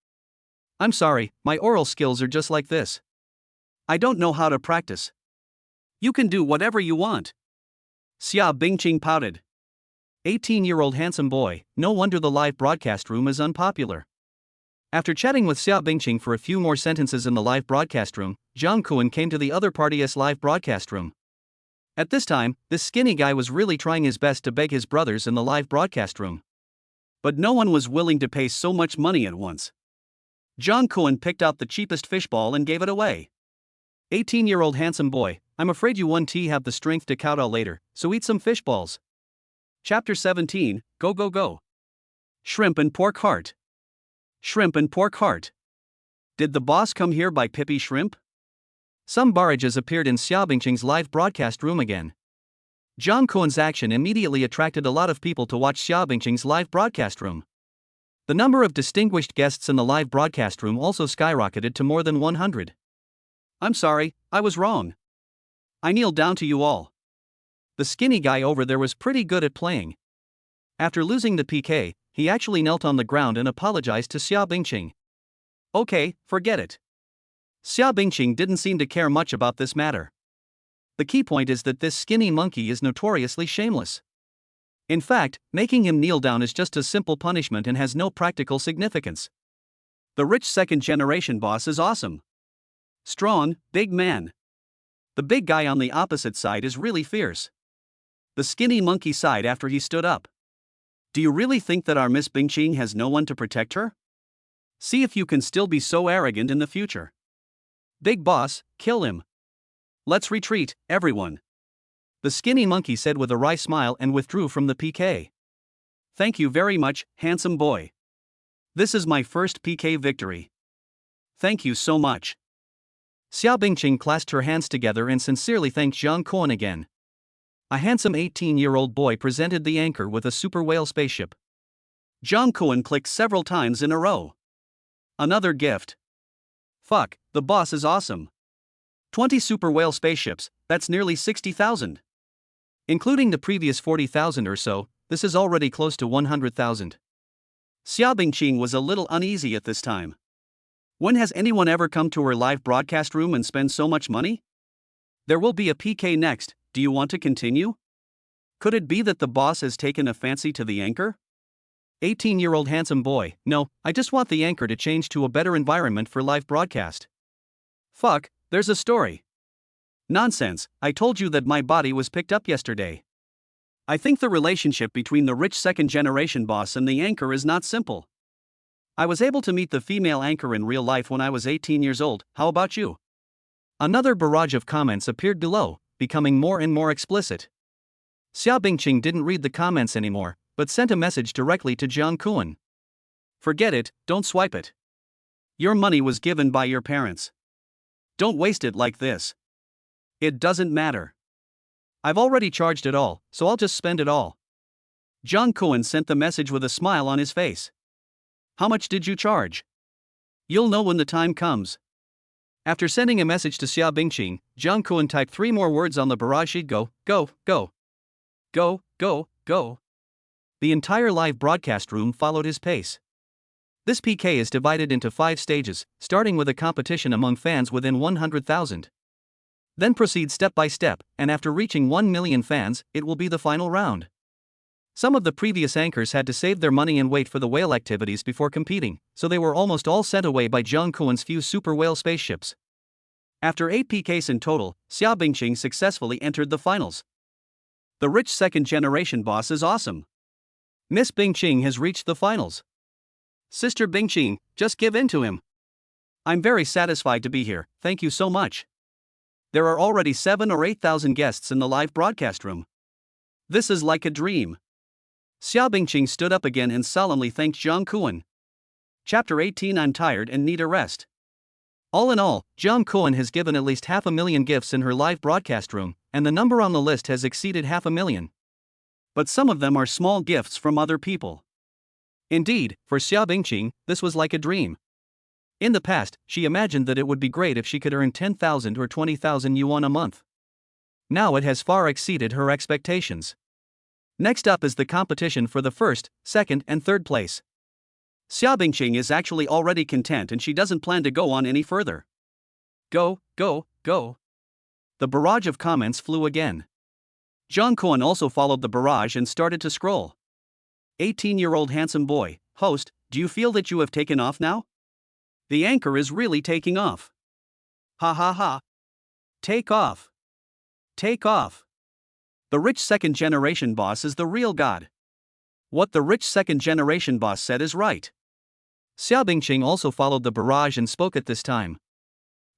I'm sorry, my oral skills are just like this. I don't know how to practice. You can do whatever you want. Xia Bingqing pouted. 18-year-old handsome boy, no wonder the live broadcast room is unpopular. After chatting with Xia Bingqing for a few more sentences in the live broadcast room, Jiang Kuan came to the other party's live broadcast room. At this time, this skinny guy was really trying his best to beg his brothers in the live broadcast room. But no one was willing to pay so much money at once. Jiang Kuan picked out the cheapest fishball and gave it away. 18-year-old handsome boy, I'm afraid you won't have the strength to kowtow later, so eat some fishballs. Chapter 17, Go. Shrimp and pork heart. Shrimp and pork heart. Did the boss come here by Pippi Shrimp? Some barrages appeared in Xia Bingqing's live broadcast room again. Jiang Kuan's action immediately attracted a lot of people to watch Xia Bingqing's live broadcast room. The number of distinguished guests in the live broadcast room also skyrocketed to more than 100. I'm sorry, I was wrong. I kneel down to you all. The skinny guy over there was pretty good at playing. After losing the PK, he actually knelt on the ground and apologized to Xia Bingqing. Okay, forget it. Xia Bingqing didn't seem to care much about this matter. The key point is that this skinny monkey is notoriously shameless. In fact, making him kneel down is just a simple punishment and has no practical significance. The rich second generation boss is awesome. Strong, big man. The big guy on the opposite side is really fierce. The skinny monkey sighed after he stood up. Do you really think that our Miss Bingqing has no one to protect her? See if you can still be so arrogant in the future. Big boss, kill him. Let's retreat, everyone. The skinny monkey said with a wry smile and withdrew from the PK. Thank you very much, handsome boy. This is my first PK victory. Thank you so much. Xia Bingqing clasped her hands together and sincerely thanked Jiang Kuan again. A handsome 18-year-old boy presented the anchor with a super whale spaceship. Jiang Kuan clicked several times in a row. Another gift. Fuck, the boss is awesome. 20 super whale spaceships, that's nearly 60,000. Including the previous 40,000 or so, this is already close to 100,000. Xia Bingqing was a little uneasy at this time. When has anyone ever come to her live broadcast room and spent so much money? There will be a PK next, do you want to continue? Could it be that the boss has taken a fancy to the anchor? 18-year-old handsome boy, no, I just want the anchor to change to a better environment for live broadcast. Fuck, there's a story. Nonsense, I told you that my body was picked up yesterday. I think the relationship between the rich second-generation boss and the anchor is not simple. I was able to meet the female anchor in real life when I was 18 years old, how about you? Another barrage of comments appeared below, becoming more and more explicit. Xia Bingqing didn't read the comments anymore, but sent a message directly to Jiang Kuan. Forget it, don't swipe it. Your money was given by your parents. Don't waste it like this. It doesn't matter. I've already charged it all, so I'll just spend it all. Jiang Kuan sent the message with a smile on his face. How much did you charge? You'll know when the time comes. After sending a message to Xia Bingqing, Jiang Kuan typed 3 more words on the barrage sheet: go, go, go. Go, go, go. The entire live broadcast room followed his pace. This PK is divided into 5 stages, starting with a competition among fans within 100,000. Then proceed step by step, and after reaching 1 million fans, it will be the final round. Some of the previous anchors had to save their money and wait for the whale activities before competing, so they were almost all sent away by Jiang Kuan's few super whale spaceships. After 8 PKs in total, Xia Bingqing successfully entered the finals. The rich second-generation boss is awesome. Miss Bingqing has reached the finals. Sister Bingqing, just give in to him. I'm very satisfied to be here, thank you so much. There are already 7 or 8,000 guests in the live broadcast room. This is like a dream. Xia Bingqing stood up again and solemnly thanked Jiang Kuan. Chapter 18. I'm tired and need a rest. All in all, Jiang Kuan has given at least 500,000 gifts in her live broadcast room, and the number on the list has exceeded 500,000. But some of them are small gifts from other people. Indeed, for Xia Bingqing, this was like a dream. In the past, she imagined that it would be great if she could earn 10,000 or 20,000 yuan a month. Now it has far exceeded her expectations. Next up is the competition for the first, second, and third place. Xia Bingqing is actually already content and she doesn't plan to go on any further. Go, go, go. The barrage of comments flew again. Jiang Kuan also followed the barrage and started to scroll. 18-year-old handsome boy, host, do you feel that you have taken off now? The anchor is really taking off. Ha ha ha. Take off. Take off. The rich second-generation boss is the real god. What the rich second-generation boss said is right. Xia Bingqing also followed the barrage and spoke at this time.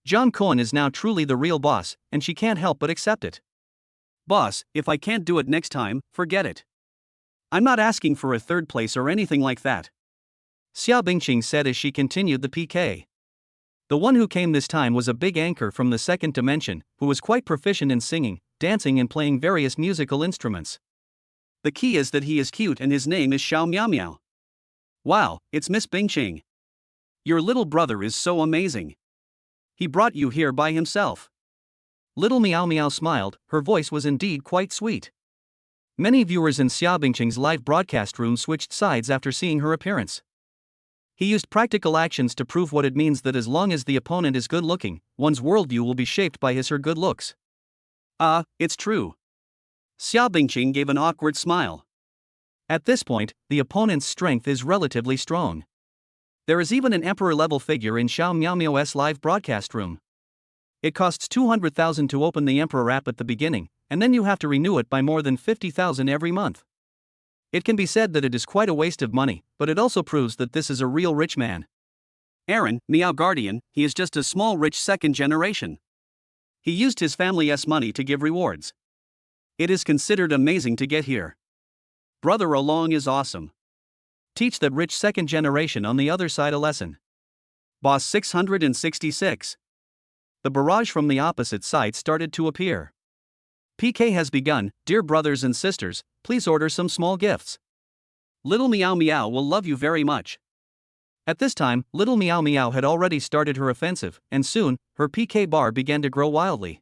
Jiang Kuan is now truly the real boss, and she can't help but accept it. Boss, if I can't do it next time, forget it. I'm not asking for a third place or anything like that. Xia Bingqing said as she continued the PK. The one who came this time was a big anchor from the second dimension, who was quite proficient in singing, dancing and playing various musical instruments. The key is that he is cute and his name is Xiao Miao Miao. Wow, it's Miss Bingqing. Your little brother is so amazing. He brought you here by himself. Little Miao Miao smiled, her voice was indeed quite sweet. Many viewers in Xia Bingqing's live broadcast room switched sides after seeing her appearance. He used practical actions to prove what it means that as long as the opponent is good-looking, one's worldview will be shaped by his or her good looks. It's true. Xia Bingqing gave an awkward smile. At this point, the opponent's strength is relatively strong. There is even an emperor-level figure in Xiao Miao Miao's live broadcast room. It costs 200,000 to open the Emperor app at the beginning, and then you have to renew it by more than 50,000 every month. It can be said that it is quite a waste of money, but it also proves that this is a real rich man. Aaron, Meow Guardian, he is just a small rich second generation. He used his family's money to give rewards. It is considered amazing to get here. Brother along is awesome. Teach that rich second generation on the other side a lesson. Boss 666. The barrage from the opposite side started to appear. PK has begun, dear brothers and sisters, please order some small gifts. Little Meow Meow will love you very much. At this time, Little Meow Meow had already started her offensive, and soon, her PK bar began to grow wildly.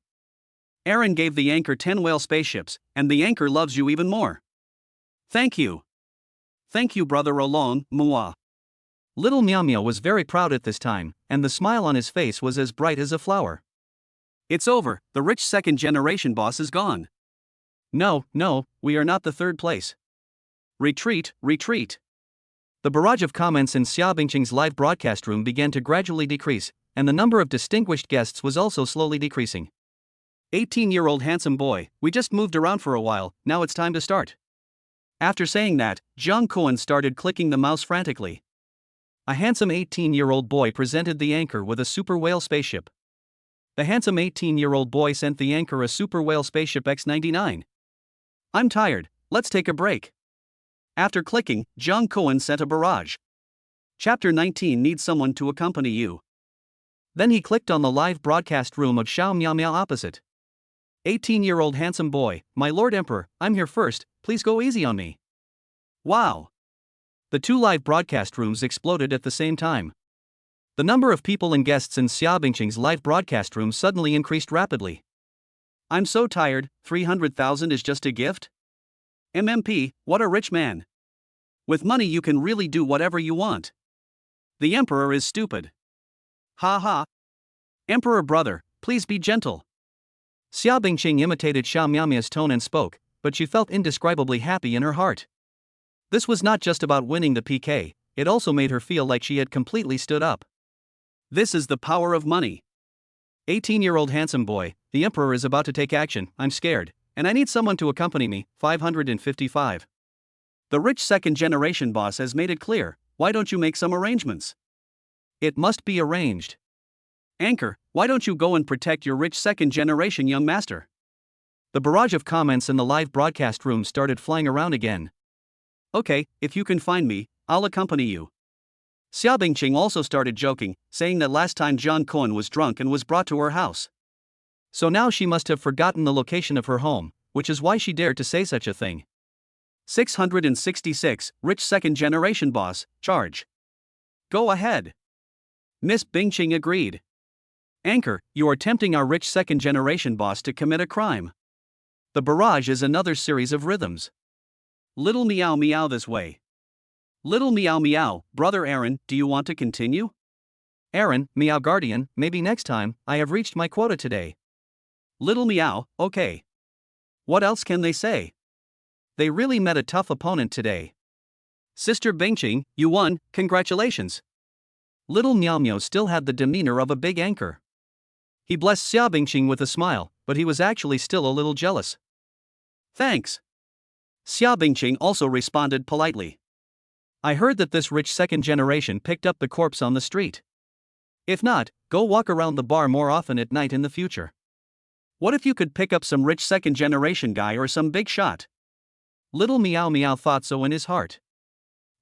Aaron gave the anchor 10 whale spaceships, and the anchor loves you even more. Thank you. Thank you, brother Along, moi. Little Meow Meow was very proud at this time, and the smile on his face was as bright as a flower. It's over, the rich second generation boss is gone. No, we are not the third place. Retreat, retreat. The barrage of comments in Xia Bingqing's live broadcast room began to gradually decrease, and the number of distinguished guests was also slowly decreasing. 18-year-old handsome boy, we just moved around for a while, now it's time to start. After saying that, Jiang Kuan started clicking the mouse frantically. A handsome 18-year-old boy presented the anchor with a super whale spaceship. The handsome 18-year-old boy sent the anchor a super whale spaceship X-99. I'm tired, let's take a break. After clicking, Jiang Kuan sent a barrage. Chapter 19 needs someone to accompany you. Then he clicked on the live broadcast room of Xiao Miao Miao opposite. 18-year-old handsome boy, my Lord Emperor, I'm here first, please go easy on me. Wow. The two live broadcast rooms exploded at the same time. The number of people and guests in Xia Bingqing's live broadcast room suddenly increased rapidly. I'm so tired, 300,000 is just a gift? MMP, what a rich man. With money you can really do whatever you want. The emperor is stupid. Ha ha. Emperor brother, please be gentle. Xia Bingqing imitated Xiao Miaomia's tone and spoke, but she felt indescribably happy in her heart. This was not just about winning the PK, it also made her feel like she had completely stood up. This is the power of money. 18-year-old handsome boy, the emperor is about to take action, I'm scared, and I need someone to accompany me, 555. The rich second generation boss has made it clear, why don't you make some arrangements? It must be arranged. Anchor, why don't you go and protect your rich second generation young master? The barrage of comments in the live broadcast room started flying around again. Okay, if you can find me, I'll accompany you. Xia Bingqing also started joking, saying that last time Jiang Kuan was drunk and was brought to her house. So now she must have forgotten the location of her home, which is why she dared to say such a thing. 666, rich second generation boss, charge. Go ahead. Miss Bingqing agreed. Anchor, you are tempting our rich second generation boss to commit a crime. The barrage is another series of rhythms. Little meow meow this way. Little meow meow, brother Aaron, do you want to continue? Aaron, meow guardian, maybe next time, I have reached my quota today. Little meow, okay. What else can they say? They really met a tough opponent today. Sister Bingqing, you won, congratulations. Little Meow Meow still had the demeanor of a big anchor. He blessed Xia Bingqing with a smile, but he was actually still a little jealous. Thanks. Xia Bingqing also responded politely. I heard that this rich second generation picked up the corpse on the street. If not, go walk around the bar more often at night in the future. What if you could pick up some rich second generation guy or some big shot? Little Meow Meow thought so in his heart.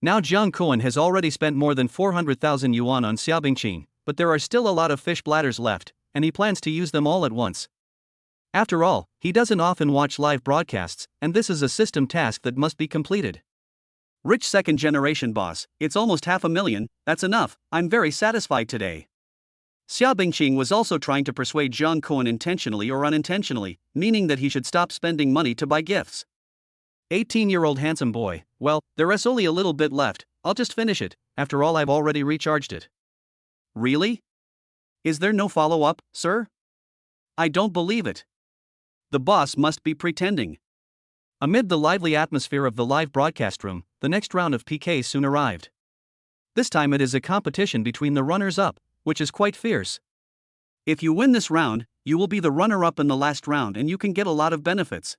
Now Jiang Kuan has already spent more than 400,000 yuan on Xia Bingqing, but there are still a lot of fish bladders left, and he plans to use them all at once. After all, he doesn't often watch live broadcasts, and this is a system task that must be completed. Rich second generation boss, it's almost 500,000, that's enough, I'm very satisfied today. Xia Bingqing was also trying to persuade Jiang Kuan intentionally or unintentionally, meaning that he should stop spending money to buy gifts. 18-year-old handsome boy, well, there is only a little bit left, I'll just finish it, after all I've already recharged it. Really? Is there no follow-up, sir? I don't believe it. The boss must be pretending. Amid the lively atmosphere of the live broadcast room, the next round of PK soon arrived. This time it is a competition between the runners-up, which is quite fierce. If you win this round, you will be the runner-up in the last round and you can get a lot of benefits.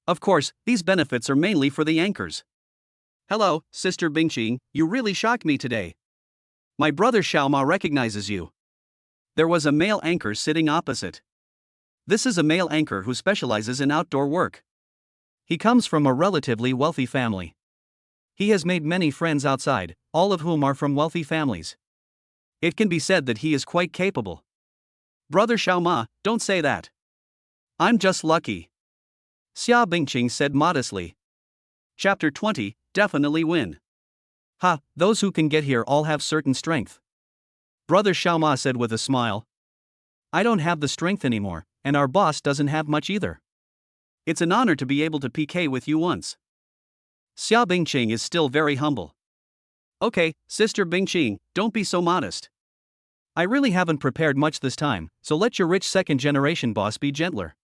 Of course, these benefits are mainly for the anchors. Hello, Sister Bingqing, you really shocked me today. My brother Xiaoma recognizes you. There was a male anchor sitting opposite. This is a male anchor who specializes in outdoor work. He comes from a relatively wealthy family. He has made many friends outside, all of whom are from wealthy families. It can be said that he is quite capable. Brother Xiaoma, don't say that. I'm just lucky. Xia Bingqing said modestly. Chapter 20, definitely win. Ha, those who can get here all have certain strength. Brother Xiaoma said with a smile. I don't have the strength anymore, and our boss doesn't have much either. It's an honor to be able to PK with you once. Xia Bingqing is still very humble. Okay, Sister Bingqing, don't be so modest. I really haven't prepared much this time, so let your rich second-generation boss be gentler.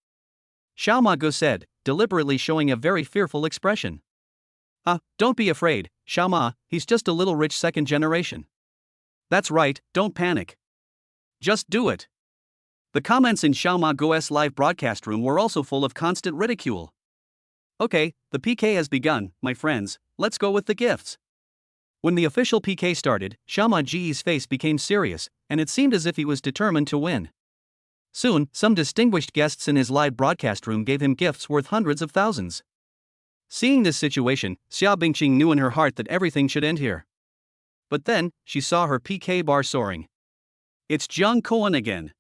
Xiao Ma Go said, deliberately showing a very fearful expression. Don't be afraid, Xiao Ma, he's just a little rich second generation. That's right, don't panic. Just do it. The comments in Xiao Ma Go's live broadcast room were also full of constant ridicule. Okay, the PK has begun, my friends, let's go with the gifts. When the official PK started, Xiao Ma Ji's face became serious, and it seemed as if he was determined to win. Soon, some distinguished guests in his live broadcast room gave him gifts worth hundreds of thousands. Seeing this situation, Xia Bingqing knew in her heart that everything should end here. But then, she saw her PK bar soaring. It's Jiang Koan again.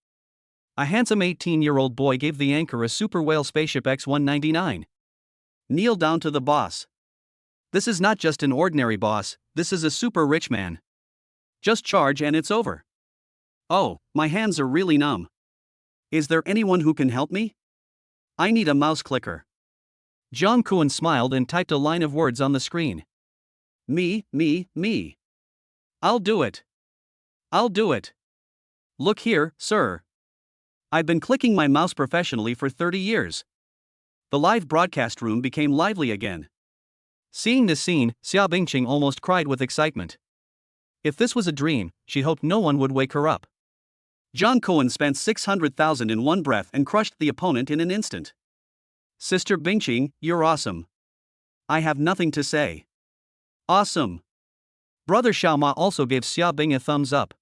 A handsome 18-year-old boy gave the anchor a Super Whale Spaceship X-199. Kneel down to the boss. This is not just an ordinary boss, this is a super rich man. Just charge and it's over. Oh, my hands are really numb. Is there anyone who can help me? I need a mouse clicker. Jiang Koan smiled and typed a line of words on the screen. Me. I'll do it. Look here, sir. I've been clicking my mouse professionally for 30 years. The live broadcast room became lively again. Seeing this scene, Xia Bingqing almost cried with excitement. If this was a dream, she hoped no one would wake her up. Jiang Koan spent 600,000 in one breath and crushed the opponent in an instant. Sister Bingqing, you're awesome. I have nothing to say. Awesome. Brother Xiao Ma also gave Xia Bing a thumbs up.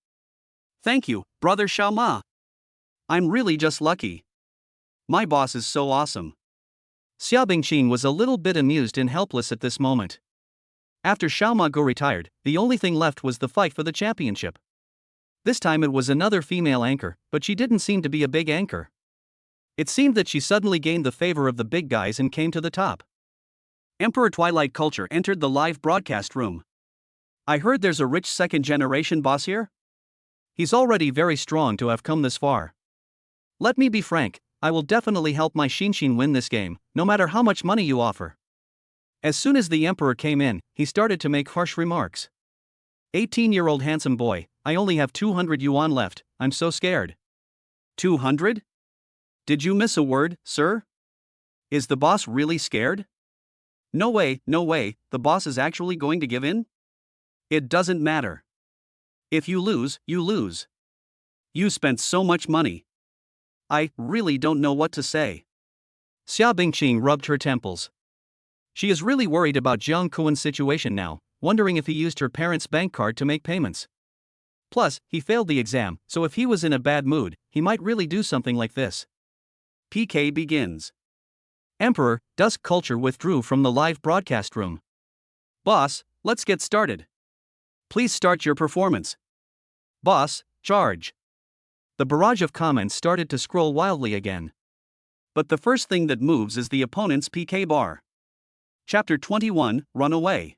Thank you, Brother Xiao Ma. I'm really just lucky. My boss is so awesome. Xia Bingqing was a little bit amused and helpless at this moment. After Xiao Ma Go retired, the only thing left was the fight for the championship. This time it was another female anchor, but she didn't seem to be a big anchor. It seemed that she suddenly gained the favor of the big guys and came to the top. Emperor Twilight Culture entered the live broadcast room. I heard there's a rich second-generation boss here? He's already very strong to have come this far. Let me be frank, I will definitely help my Xinshin win this game, no matter how much money you offer. As soon as the emperor came in, he started to make harsh remarks. 18-year-old handsome boy, I only have 200 yuan left, I'm so scared. 200? Did you miss a word, sir? Is the boss really scared? No way, the boss is actually going to give in? It doesn't matter. If you lose, you lose. You spent so much money. I really don't know what to say. Xia Bingqing rubbed her temples. She is really worried about Jiang Koan's situation now, wondering if he used her parents' bank card to make payments. Plus, he failed the exam, so if he was in a bad mood, he might really do something like this. PK begins. Emperor, Dusk Culture withdrew from the live broadcast room. Boss, let's get started. Please start your performance. Boss, charge. The barrage of comments started to scroll wildly again. But the first thing that moves is the opponent's PK bar. Chapter 21, Run Away.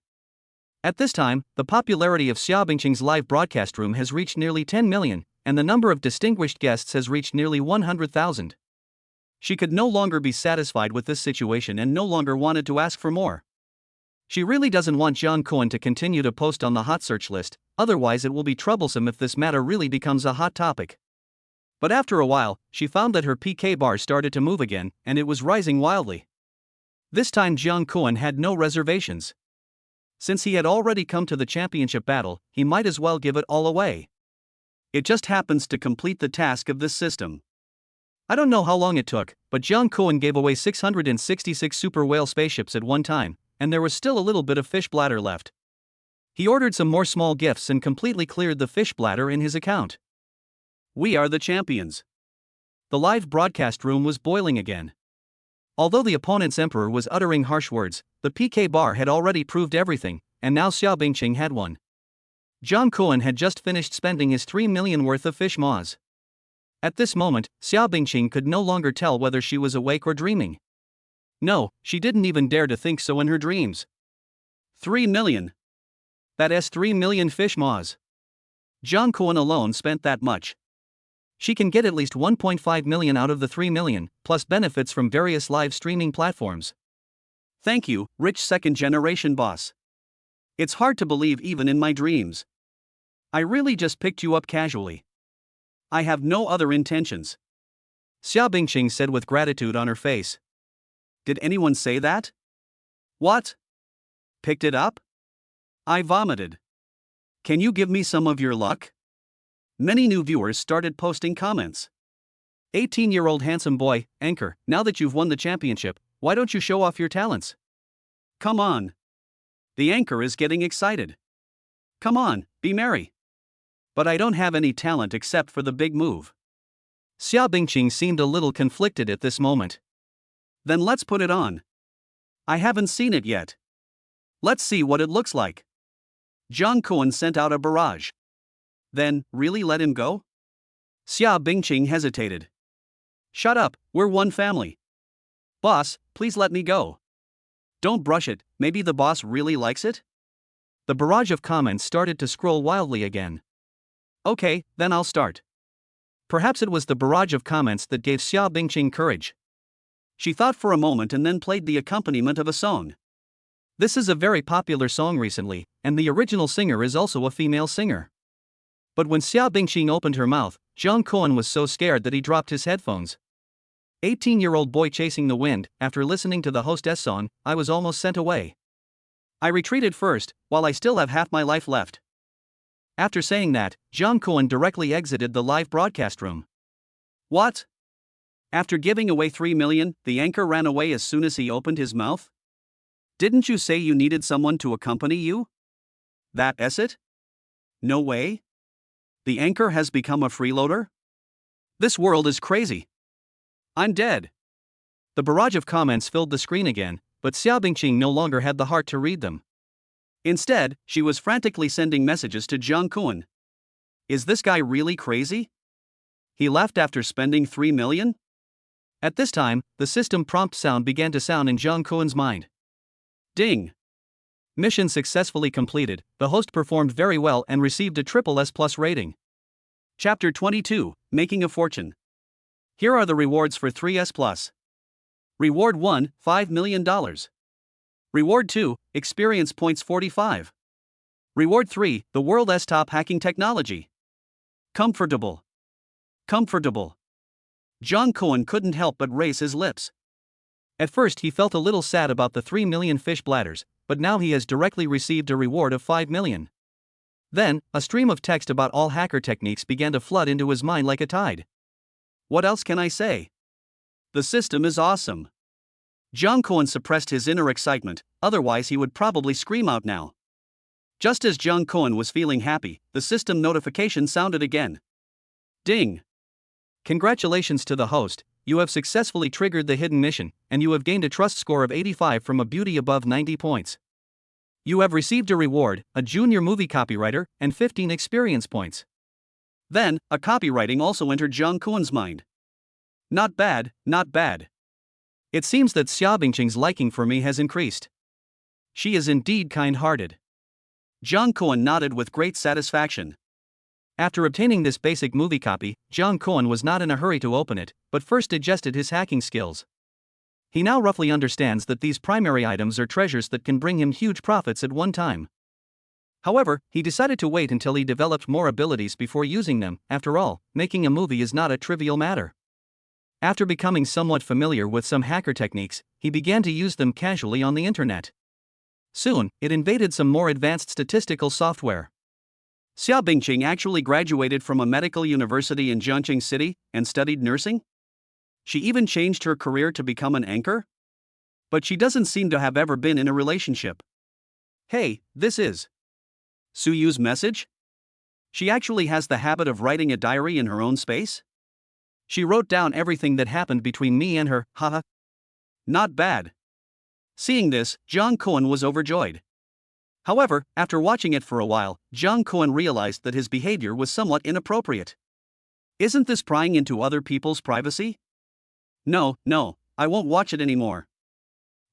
At this time, the popularity of Xia Bingqing's live broadcast room has reached nearly 10 million, and the number of distinguished guests has reached nearly 100,000. She could no longer be satisfied with this situation and no longer wanted to ask for more. She really doesn't want Jiang Koan to continue to post on the hot search list, otherwise it will be troublesome if this matter really becomes a hot topic. But after a while, she found that her PK bar started to move again, and it was rising wildly. This time Jiang Koan had no reservations. Since he had already come to the championship battle, he might as well give it all away. It just happens to complete the task of this system. I don't know how long it took, but Jiang Koan gave away 666 super whale spaceships at one time, and there was still a little bit of fish bladder left. He ordered some more small gifts and completely cleared the fish bladder in his account. We are the champions. The live broadcast room was boiling again. Although the opponent's emperor was uttering harsh words, the PK bar had already proved everything, and now Xia Bingqing had won. Jiang Koan had just finished spending his 3 million worth of fish maws. At this moment, Xia Bingqing could no longer tell whether she was awake or dreaming. No, she didn't even dare to think so in her dreams. 3 million. That's 3 million fish maws. Jiang Koan alone spent that much. She can get at least 1.5 million out of the 3 million, plus benefits from various live streaming platforms. Thank you, rich second-generation boss. It's hard to believe even in my dreams. I really just picked you up casually. I have no other intentions. Xia Bingqing said with gratitude on her face. Did anyone say that? What? Picked it up? I vomited. Can you give me some of your luck? Many new viewers started posting comments. 18-year-old handsome boy, anchor, now that you've won the championship, why don't you show off your talents? Come on. The anchor is getting excited. Come on, be merry. But I don't have any talent except for the big move. Xia Bingqing seemed a little conflicted at this moment. Then let's put it on. I haven't seen it yet. Let's see what it looks like. Zhang Kuan sent out a barrage. Then, really let him go? Xia Bingqing hesitated. Shut up, we're one family. Boss, please let me go. Don't brush it, maybe the boss really likes it? The barrage of comments started to scroll wildly again. Okay, then I'll start. Perhaps it was the barrage of comments that gave Xia Bingqing courage. She thought for a moment and then played the accompaniment of a song. This is a very popular song recently, and the original singer is also a female singer. But when Xia Bingqing opened her mouth, Zhang Kuan was so scared that he dropped his headphones. 18-year-old boy chasing the wind, after listening to the hostess song, I was almost sent away. I retreated first, while I still have half my life left. After saying that, Zhang Kuan directly exited the live broadcast room. What? After giving away 3 million, the anchor ran away as soon as he opened his mouth? Didn't you say you needed someone to accompany you? That's it? No way? The anchor has become a freeloader? This world is crazy. I'm dead. The barrage of comments filled the screen again, but Xia Bingqing no longer had the heart to read them. Instead, she was frantically sending messages to Zhang Kuan. Is this guy really crazy? He left after spending 3 million? At this time, the system prompt sound began to sound in Zhang Kuan's mind. Ding. Mission successfully completed. The host performed very well and received a SSS+ rating. Chapter 22, Making a Fortune. Here are the rewards for 3S+. Reward 1, $5 million. Reward 2, Experience Points 45. Reward 3, the world's top hacking technology. Comfortable. Comfortable. Zhang Kuan couldn't help but raise his lips. At first he felt a little sad about the 3 million fish bladders, but now he has directly received a reward of 5 million. Then, a stream of text about all hacker techniques began to flood into his mind like a tide. What else can I say? The system is awesome. Zhang Kuan suppressed his inner excitement, otherwise he would probably scream out now. Just as Zhang Kuan was feeling happy, the system notification sounded again. Ding. Congratulations to the host, you have successfully triggered the hidden mission, and you have gained a trust score of 85 from a beauty above 90 points. You have received a reward, a junior movie copywriter, and 15 experience points. Then, a copywriting also entered Zhang Kuan's mind. Not bad, not bad. It seems that Xia Bingqing's liking for me has increased. She is indeed kind-hearted. Zhang Kuan nodded with great satisfaction. After obtaining this basic movie copy, Zhang Kuan was not in a hurry to open it, but first adjusted his hacking skills. He now roughly understands that these primary items are treasures that can bring him huge profits at one time. However, he decided to wait until he developed more abilities before using them. After all, making a movie is not a trivial matter. After becoming somewhat familiar with some hacker techniques, he began to use them casually on the internet. Soon, it invaded some more advanced statistical software. Xia Bingqing actually graduated from a medical university in Jiangxing City and studied nursing? She even changed her career to become an anchor? But she doesn't seem to have ever been in a relationship. Hey, this is Suyu's message? She actually has the habit of writing a diary in her own space? She wrote down everything that happened between me and her, haha. Not bad. Seeing this, Zhang Kuan was overjoyed. However, after watching it for a while, Zhang Kuan realized that his behavior was somewhat inappropriate. Isn't this prying into other people's privacy? No, I won't watch it anymore.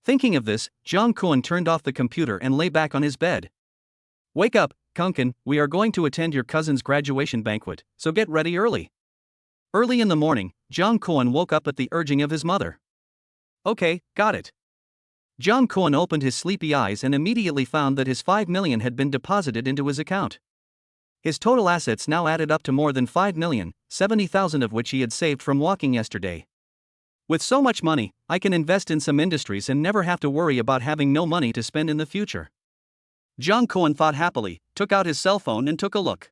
Thinking of this, Zhang Kuan turned off the computer and lay back on his bed. Wake up, Kunkin, we are going to attend your cousin's graduation banquet, so get ready early. Early in the morning, Zhang Kuan woke up at the urging of his mother. Okay, got it. Jung Koen opened his sleepy eyes and immediately found that his 5 million had been deposited into his account. His total assets now added up to more than 5,070,000 of which he had saved from walking yesterday. With so much money, I can invest in some industries and never have to worry about having no money to spend in the future. Jung Koen thought happily, took out his cell phone and took a look.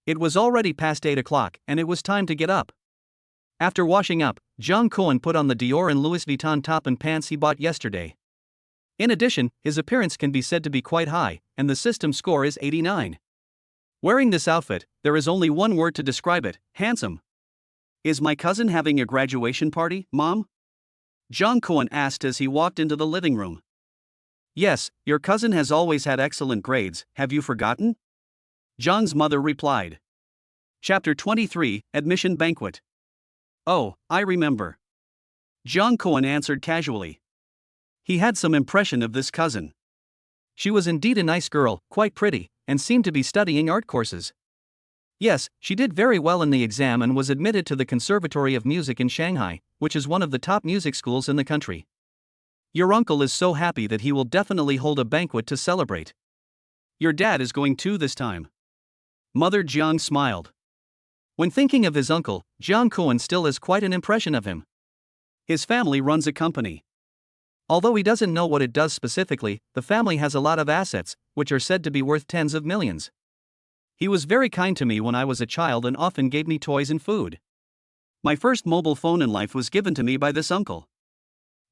It was already past 8 o'clock and it was time to get up. After washing up, Jung Koen put on the Dior and Louis Vuitton top and pants he bought yesterday. In addition, his appearance can be said to be quite high, and the system score is 89. Wearing this outfit, there is only one word to describe it: handsome. Is my cousin having a graduation party, Mom? Jung Koen asked as he walked into the living room. Yes, your cousin has always had excellent grades, have you forgotten? Jung's mother replied. Chapter 23, Admission Banquet. Oh, I remember. Jung Koen answered casually. He had some impression of this cousin. She was indeed a nice girl, quite pretty, and seemed to be studying art courses. Yes, she did very well in the exam and was admitted to the Conservatory of Music in Shanghai, which is one of the top music schools in the country. Your uncle is so happy that he will definitely hold a banquet to celebrate. Your dad is going too this time. Mother Jiang smiled. When thinking of his uncle, Jung Koen still has quite an impression of him. His family runs a company. Although he doesn't know what it does specifically, the family has a lot of assets, which are said to be worth tens of millions. He was very kind to me when I was a child and often gave me toys and food. My first mobile phone in life was given to me by this uncle.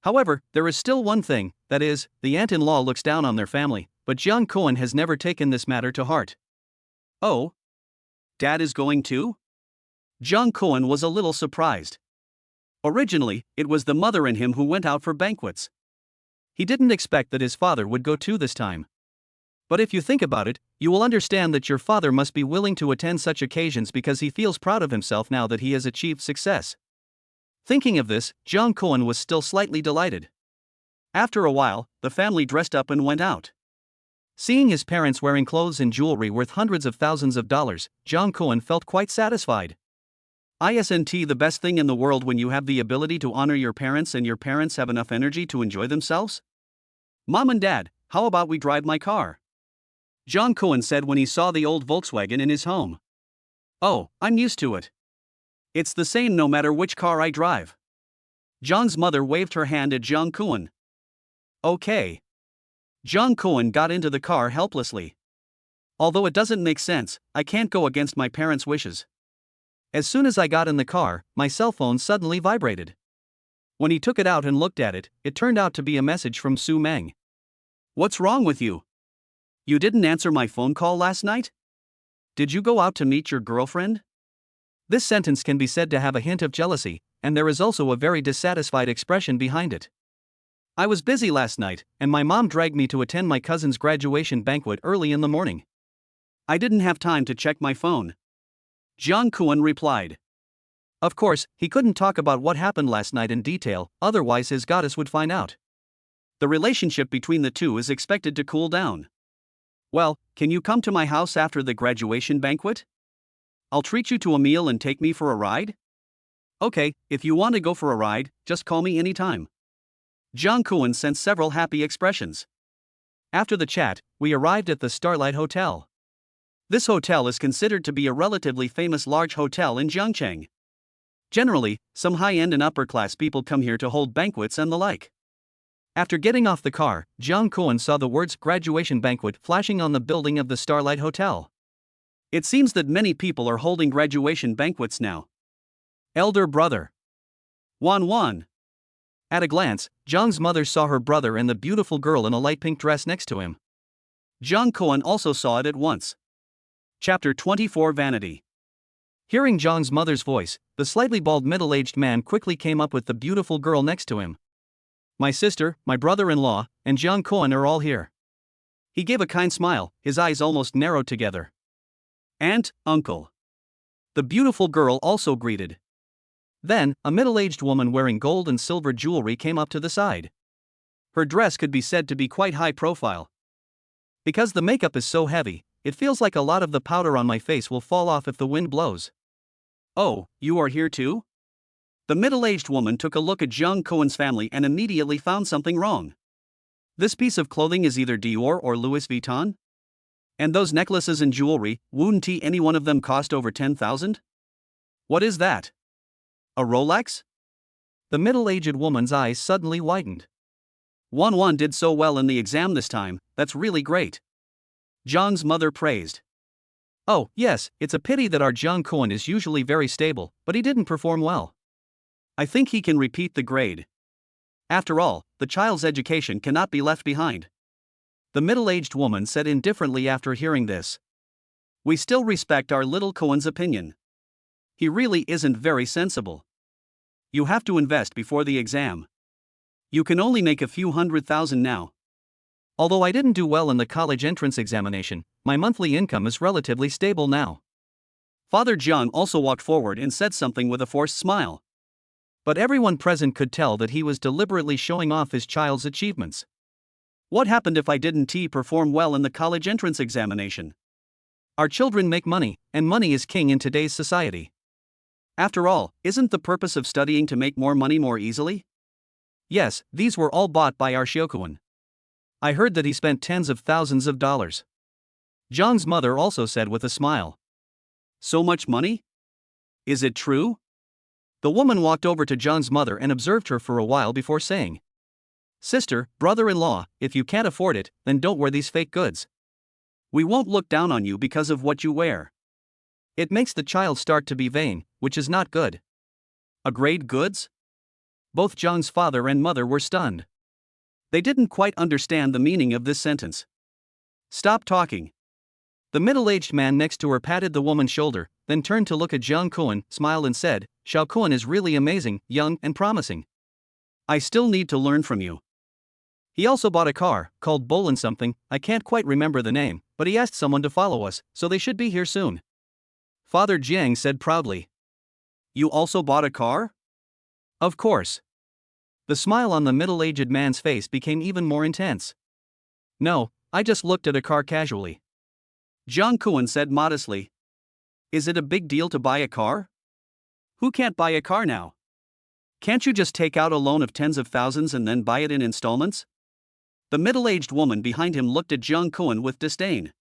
However, there is still one thing, that is, the aunt-in-law looks down on their family, but Jung Koen has never taken this matter to heart. Oh? Dad is going too? Jung Koen was a little surprised. Originally, it was the mother and him who went out for banquets. He didn't expect that his father would go too this time. But if you think about it, you will understand that your father must be willing to attend such occasions because he feels proud of himself now that he has achieved success. Thinking of this, Jung Koen was still slightly delighted. After a while, the family dressed up and went out. Seeing his parents wearing clothes and jewelry worth hundreds of thousands of dollars, Jung Koen felt quite satisfied. Isn't the best thing in the world when you have the ability to honor your parents and your parents have enough energy to enjoy themselves? Mom and Dad, how about we drive my car? Jung Koen said when he saw the old Volkswagen in his home. Oh, I'm used to it. It's the same no matter which car I drive. Jung's mother waved her hand at Jung Koen. Okay. Jung Koen got into the car helplessly. Although it doesn't make sense, I can't go against my parents' wishes. As soon as I got in the car, my cell phone suddenly vibrated. When he took it out and looked at it, it turned out to be a message from Su Meng. What's wrong with you? You didn't answer my phone call last night? Did you go out to meet your girlfriend? This sentence can be said to have a hint of jealousy, and there is also a very dissatisfied expression behind it. I was busy last night, and my mom dragged me to attend my cousin's graduation banquet early in the morning. I didn't have time to check my phone. Jung Koen replied. Of course, he couldn't talk about what happened last night in detail, otherwise his goddess would find out. The relationship between the two is expected to cool down. Well, can you come to my house after the graduation banquet? I'll treat you to a meal and take me for a ride? Okay, if you want to go for a ride, just call me anytime. Jung Koen sent several happy expressions. After the chat, we arrived at the Starlight Hotel. This hotel is considered to be a relatively famous large hotel in Zhangcheng. Generally, some high-end and upper-class people come here to hold banquets and the like. After getting off the car, Jung Koen saw the words graduation banquet flashing on the building of the Starlight Hotel. It seems that many people are holding graduation banquets now. Elder brother. Wan. At a glance, Jung's mother saw her brother and the beautiful girl in a light pink dress next to him. Jung Koen also saw it at once. Chapter 24 Vanity. Hearing Jung's mother's voice, the slightly bald middle-aged man quickly came up with the beautiful girl next to him. My sister, my brother-in-law, and Jung Koen are all here. He gave a kind smile, his eyes almost narrowed together. Aunt, uncle. The beautiful girl also greeted. Then, a middle-aged woman wearing gold and silver jewelry came up to the side. Her dress could be said to be quite high profile. Because the makeup is so heavy, it feels like a lot of the powder on my face will fall off if the wind blows. Oh, you are here too? The middle-aged woman took a look at Jung Koen's family and immediately found something wrong. This piece of clothing is either Dior or Louis Vuitton? And those necklaces and jewelry, wouldn't any one of them cost over 10,000? What is that? A Rolex? The middle-aged woman's eyes suddenly widened. Wan did so well in the exam this time, that's really great. Zhang's mother praised. Oh, yes, it's a pity that our Zhang Kuan is usually very stable, but he didn't perform well. I think he can repeat the grade. After all, the child's education cannot be left behind. The middle-aged woman said indifferently after hearing this. We still respect our little Kuan's opinion. He really isn't very sensible. You have to invest before the exam. You can only make a few 100,000 now. Although I didn't do well in the college entrance examination, my monthly income is relatively stable now. Father Zhang also walked forward and said something with a forced smile. But everyone present could tell that he was deliberately showing off his child's achievements. What happened if I didn't perform well in the college entrance examination? Our children make money, and money is king in today's society. After all, isn't the purpose of studying to make more money more easily? Yes, these were all bought by our Xiaokuan. I heard that he spent tens of thousands of dollars. Zhang's mother also said with a smile. So much money? Is it true? The woman walked over to Zhang's mother and observed her for a while before saying, Sister, brother-in-law, if you can't afford it, then don't wear these fake goods. We won't look down on you because of what you wear. It makes the child start to be vain, which is not good. Grade goods? Both Zhang's father and mother were stunned. They didn't quite understand the meaning of this sentence. Stop talking. The middle-aged man next to her patted the woman's shoulder, then turned to look at Zhang Kuan, smiled and said, Xiao Kuan is really amazing, young and promising. I still need to learn from you. He also bought a car, called Bolin something, I can't quite remember the name, but he asked someone to follow us, so they should be here soon. Father Jiang said proudly. You also bought a car? Of course. The smile on the middle-aged man's face became even more intense. No, I just looked at a car casually. Zhang Kuan said modestly. Is it a big deal to buy a car? Who can't buy a car now? Can't you just take out a loan of tens of thousands and then buy it in installments? The middle-aged woman behind him looked at Zhang Kuan with disdain.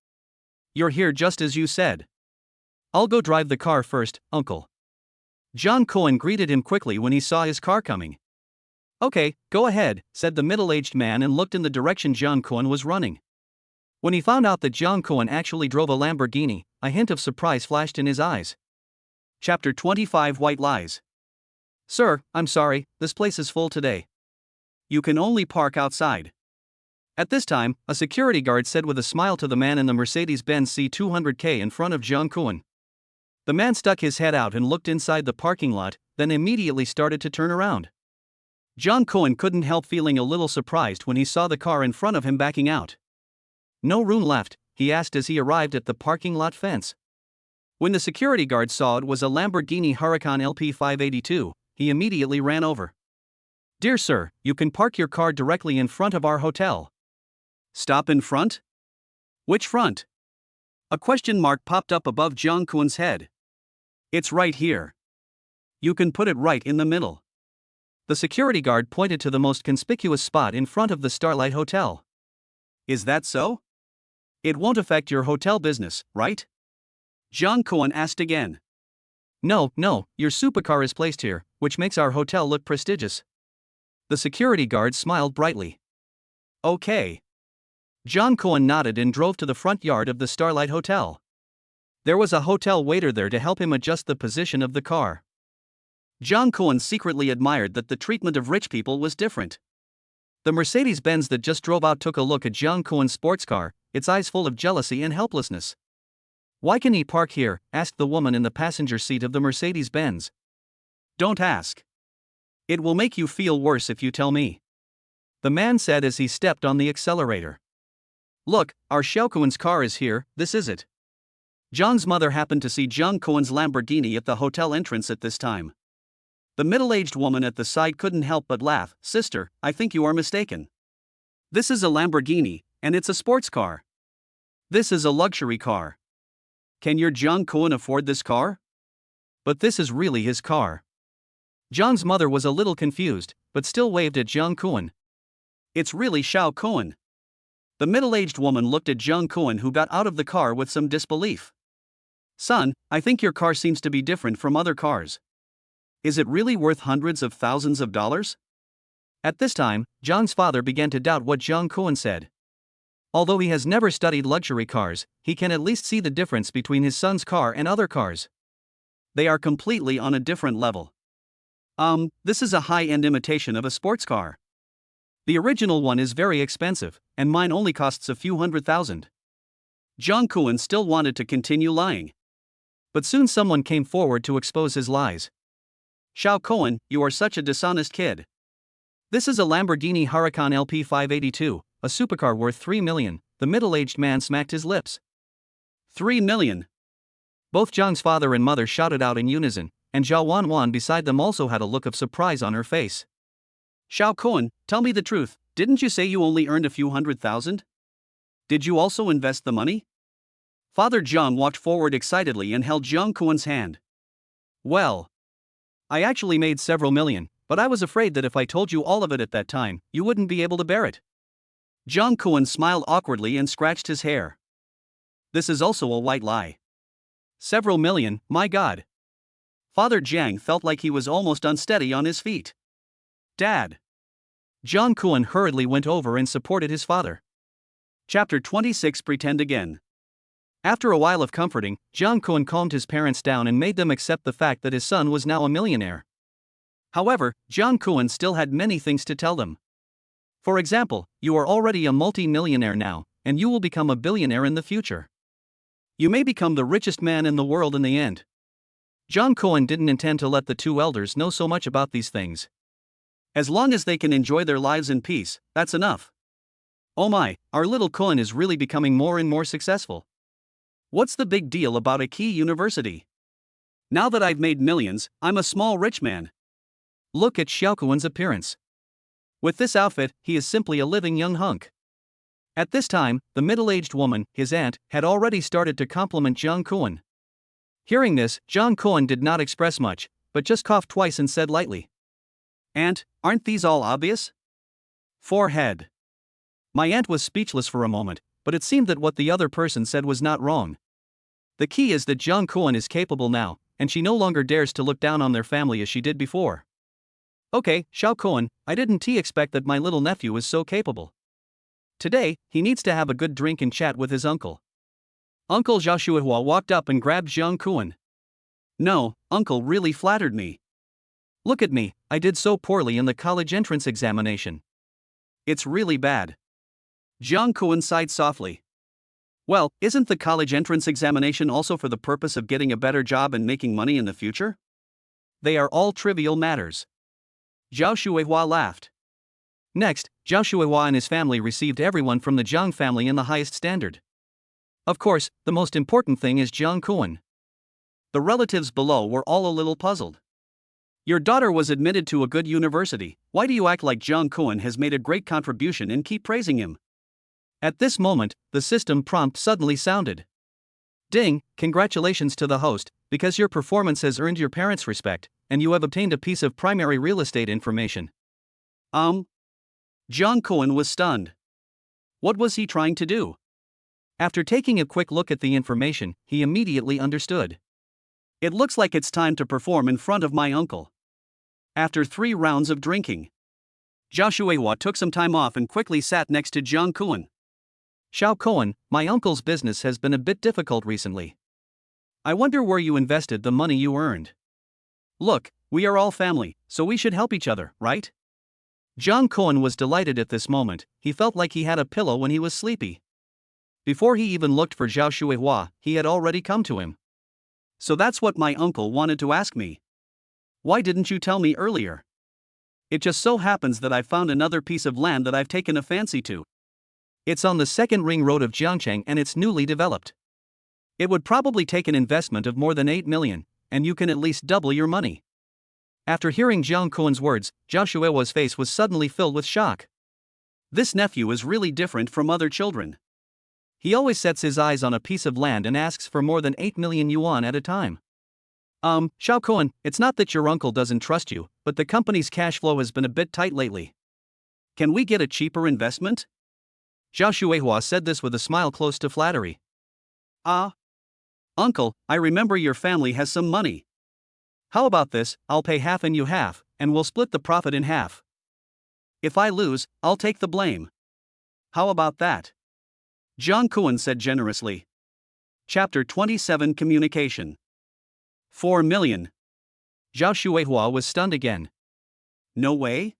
You're here just as you said. I'll go drive the car first, uncle. Zhang Kuan greeted him quickly when he saw his car coming. Okay, go ahead, said the middle-aged man and looked in the direction Zhang Kuan was running. When he found out that Zhang Kuan actually drove a Lamborghini, a hint of surprise flashed in his eyes. Chapter 25 White Lies. Sir, I'm sorry, this place is full today. You can only park outside. At this time, a security guard said with a smile to the man in the Mercedes-Benz C200K in front of Zhang Kuan. The man stuck his head out and looked inside the parking lot, then immediately started to turn around. Zhang Kuan couldn't help feeling a little surprised when he saw the car in front of him backing out. No room left, he asked as he arrived at the parking lot fence. When the security guard saw it was a Lamborghini Huracan LP 582, he immediately ran over. Dear sir, you can park your car directly in front of our hotel. Stop in front? Which front? A question mark popped up above Zhang Kuan's head. It's right here. You can put it right in the middle. The security guard pointed to the most conspicuous spot in front of the Starlight Hotel. Is that so? It won't affect your hotel business, right? Zhang Kuan asked again. No, your supercar is placed here, which makes our hotel look prestigious. The security guard smiled brightly. Okay. Zhang Kuan nodded and drove to the front yard of the Starlight Hotel. There was a hotel waiter there to help him adjust the position of the car. Zhang Kuan secretly admired that the treatment of rich people was different. The Mercedes-Benz that just drove out took a look at Zhang Kuan's sports car, its eyes full of jealousy and helplessness. Why can he park here? Asked the woman in the passenger seat of the Mercedes-Benz. Don't ask. It will make you feel worse if you tell me. The man said as he stepped on the accelerator. Look, our Xiaokuan's car is here, this is it. Zhang's mother happened to see Zhang Kuan's Lamborghini at the hotel entrance at this time. The middle-aged woman at the side couldn't help but laugh. Sister, I think you are mistaken. This is a Lamborghini, and it's a sports car. This is a luxury car. Can your Zhang Kuan afford this car? But this is really his car. Zhang's mother was a little confused, but still waved at Zhang Kuan. It's really Xiao Kuan. The middle-aged woman looked at Jiang Kuan, who got out of the car with some disbelief. Son, I think your car seems to be different from other cars. Is it really worth hundreds of thousands of dollars? At this time, Jiang's father began to doubt what Jiang Kuan said. Although he has never studied luxury cars, he can at least see the difference between his son's car and other cars. They are completely on a different level. This is a high-end imitation of a sports car. The original one is very expensive, and mine only costs a few $100,000. Jiang Kuan still wanted to continue lying. But soon someone came forward to expose his lies. Xiao Kuan, you are such a dishonest kid. This is a Lamborghini Huracan LP 582, a supercar worth $3 million. The middle-aged man smacked his lips. $3 million. Both Jiang's father and mother shouted out in unison, and Zhao Wanwan beside them also had a look of surprise on her face. Xiao Kuan, tell me the truth, didn't you say you only earned a few $100,000? Did you also invest the money? Father Jiang walked forward excitedly and held Jiang Kuan's hand. Well, I actually made several million, but I was afraid that if I told you all of it at that time, you wouldn't be able to bear it. Jiang Kuan smiled awkwardly and scratched his hair. This is also a white lie. Several million, my God. Father Jiang felt like he was almost unsteady on his feet. Dad. Jiang Kuan hurriedly went over and supported his father. Chapter 26. Pretend again. After a while of comforting, Jiang Kuan calmed his parents down and made them accept the fact that his son was now a millionaire. However, Jiang Kuan still had many things to tell them. For example, you are already a multi-millionaire now, and you will become a billionaire in the future. You may become the richest man in the world in the end. Jiang Kuan didn't intend to let the two elders know so much about these things. As long as they can enjoy their lives in peace, that's enough. Oh my, our little Kuan is really becoming more and more successful. What's the big deal about a key university? Now that I've made millions, I'm a small rich man. Look at Xiao Kuan's appearance. With this outfit, he is simply a living young hunk. At this time, the middle-aged woman, his aunt, had already started to compliment Jiang Kuan. Hearing this, Jiang Kuan did not express much, but just coughed twice and said lightly, "Aunt, aren't these all obvious?" Forehead. My aunt was speechless for a moment, but it seemed that what the other person said was not wrong. The key is that Jiang Kuan is capable now, and she no longer dares to look down on their family as she did before. Okay, Xiao Kuan, I didn't expect that my little nephew was so capable. Today, he needs to have a good drink and chat with his uncle. Uncle Zhao Shuihua walked up and grabbed Jiang Kuan. No, uncle really flattered me. Look at me, I did so poorly in the college entrance examination. It's really bad. Jiang Kuan sighed softly. Well, isn't the college entrance examination also for the purpose of getting a better job and making money in the future? They are all trivial matters. Zhao Shuihua laughed. Next, Zhao Shuihua and his family received everyone from the Jiang family in the highest standard. Of course, the most important thing is Jiang Kuan. The relatives below were all a little puzzled. Your daughter was admitted to a good university, why do you act like Jiang Kuan has made a great contribution and keep praising him? At this moment, the system prompt suddenly sounded. Ding, congratulations to the host, because your performance has earned your parents' respect, and you have obtained a piece of primary real estate information. Jiang Kuan was stunned. What was he trying to do? After taking a quick look at the information, he immediately understood. It looks like it's time to perform in front of my uncle. After 3 rounds of drinking, Zhao Shuihua took some time off and quickly sat next to Jiang Kuan. Xiao Kuan, my uncle's business has been a bit difficult recently. I wonder where you invested the money you earned. Look, we are all family, so we should help each other, right? Jiang Kuan was delighted at this moment, he felt like he had a pillow when he was sleepy. Before he even looked for Zhao Shuihua, he had already come to him. So that's what my uncle wanted to ask me. Why didn't you tell me earlier? It just so happens that I found another piece of land that I've taken a fancy to. It's on the second ring road of Jiangcheng and it's newly developed. It would probably take an investment of more than 8 million, and you can at least double your money. After hearing Jiang Kuan's words, Zhao Shuihua's face was suddenly filled with shock. This nephew is really different from other children. He always sets his eyes on a piece of land and asks for more than 8 million yuan at a time. Xiao Kuan, it's not that your uncle doesn't trust you, but the company's cash flow has been a bit tight lately. Can we get a cheaper investment? Zhao Xuehua said this with a smile close to flattery. Ah, uncle, I remember your family has some money. How about this? I'll pay half and you half, and we'll split the profit in half. If I lose, I'll take the blame. How about that? Jiang Kuan said generously. Chapter 27 Communication. 4 million. Zhao Xuehua was stunned again. No way?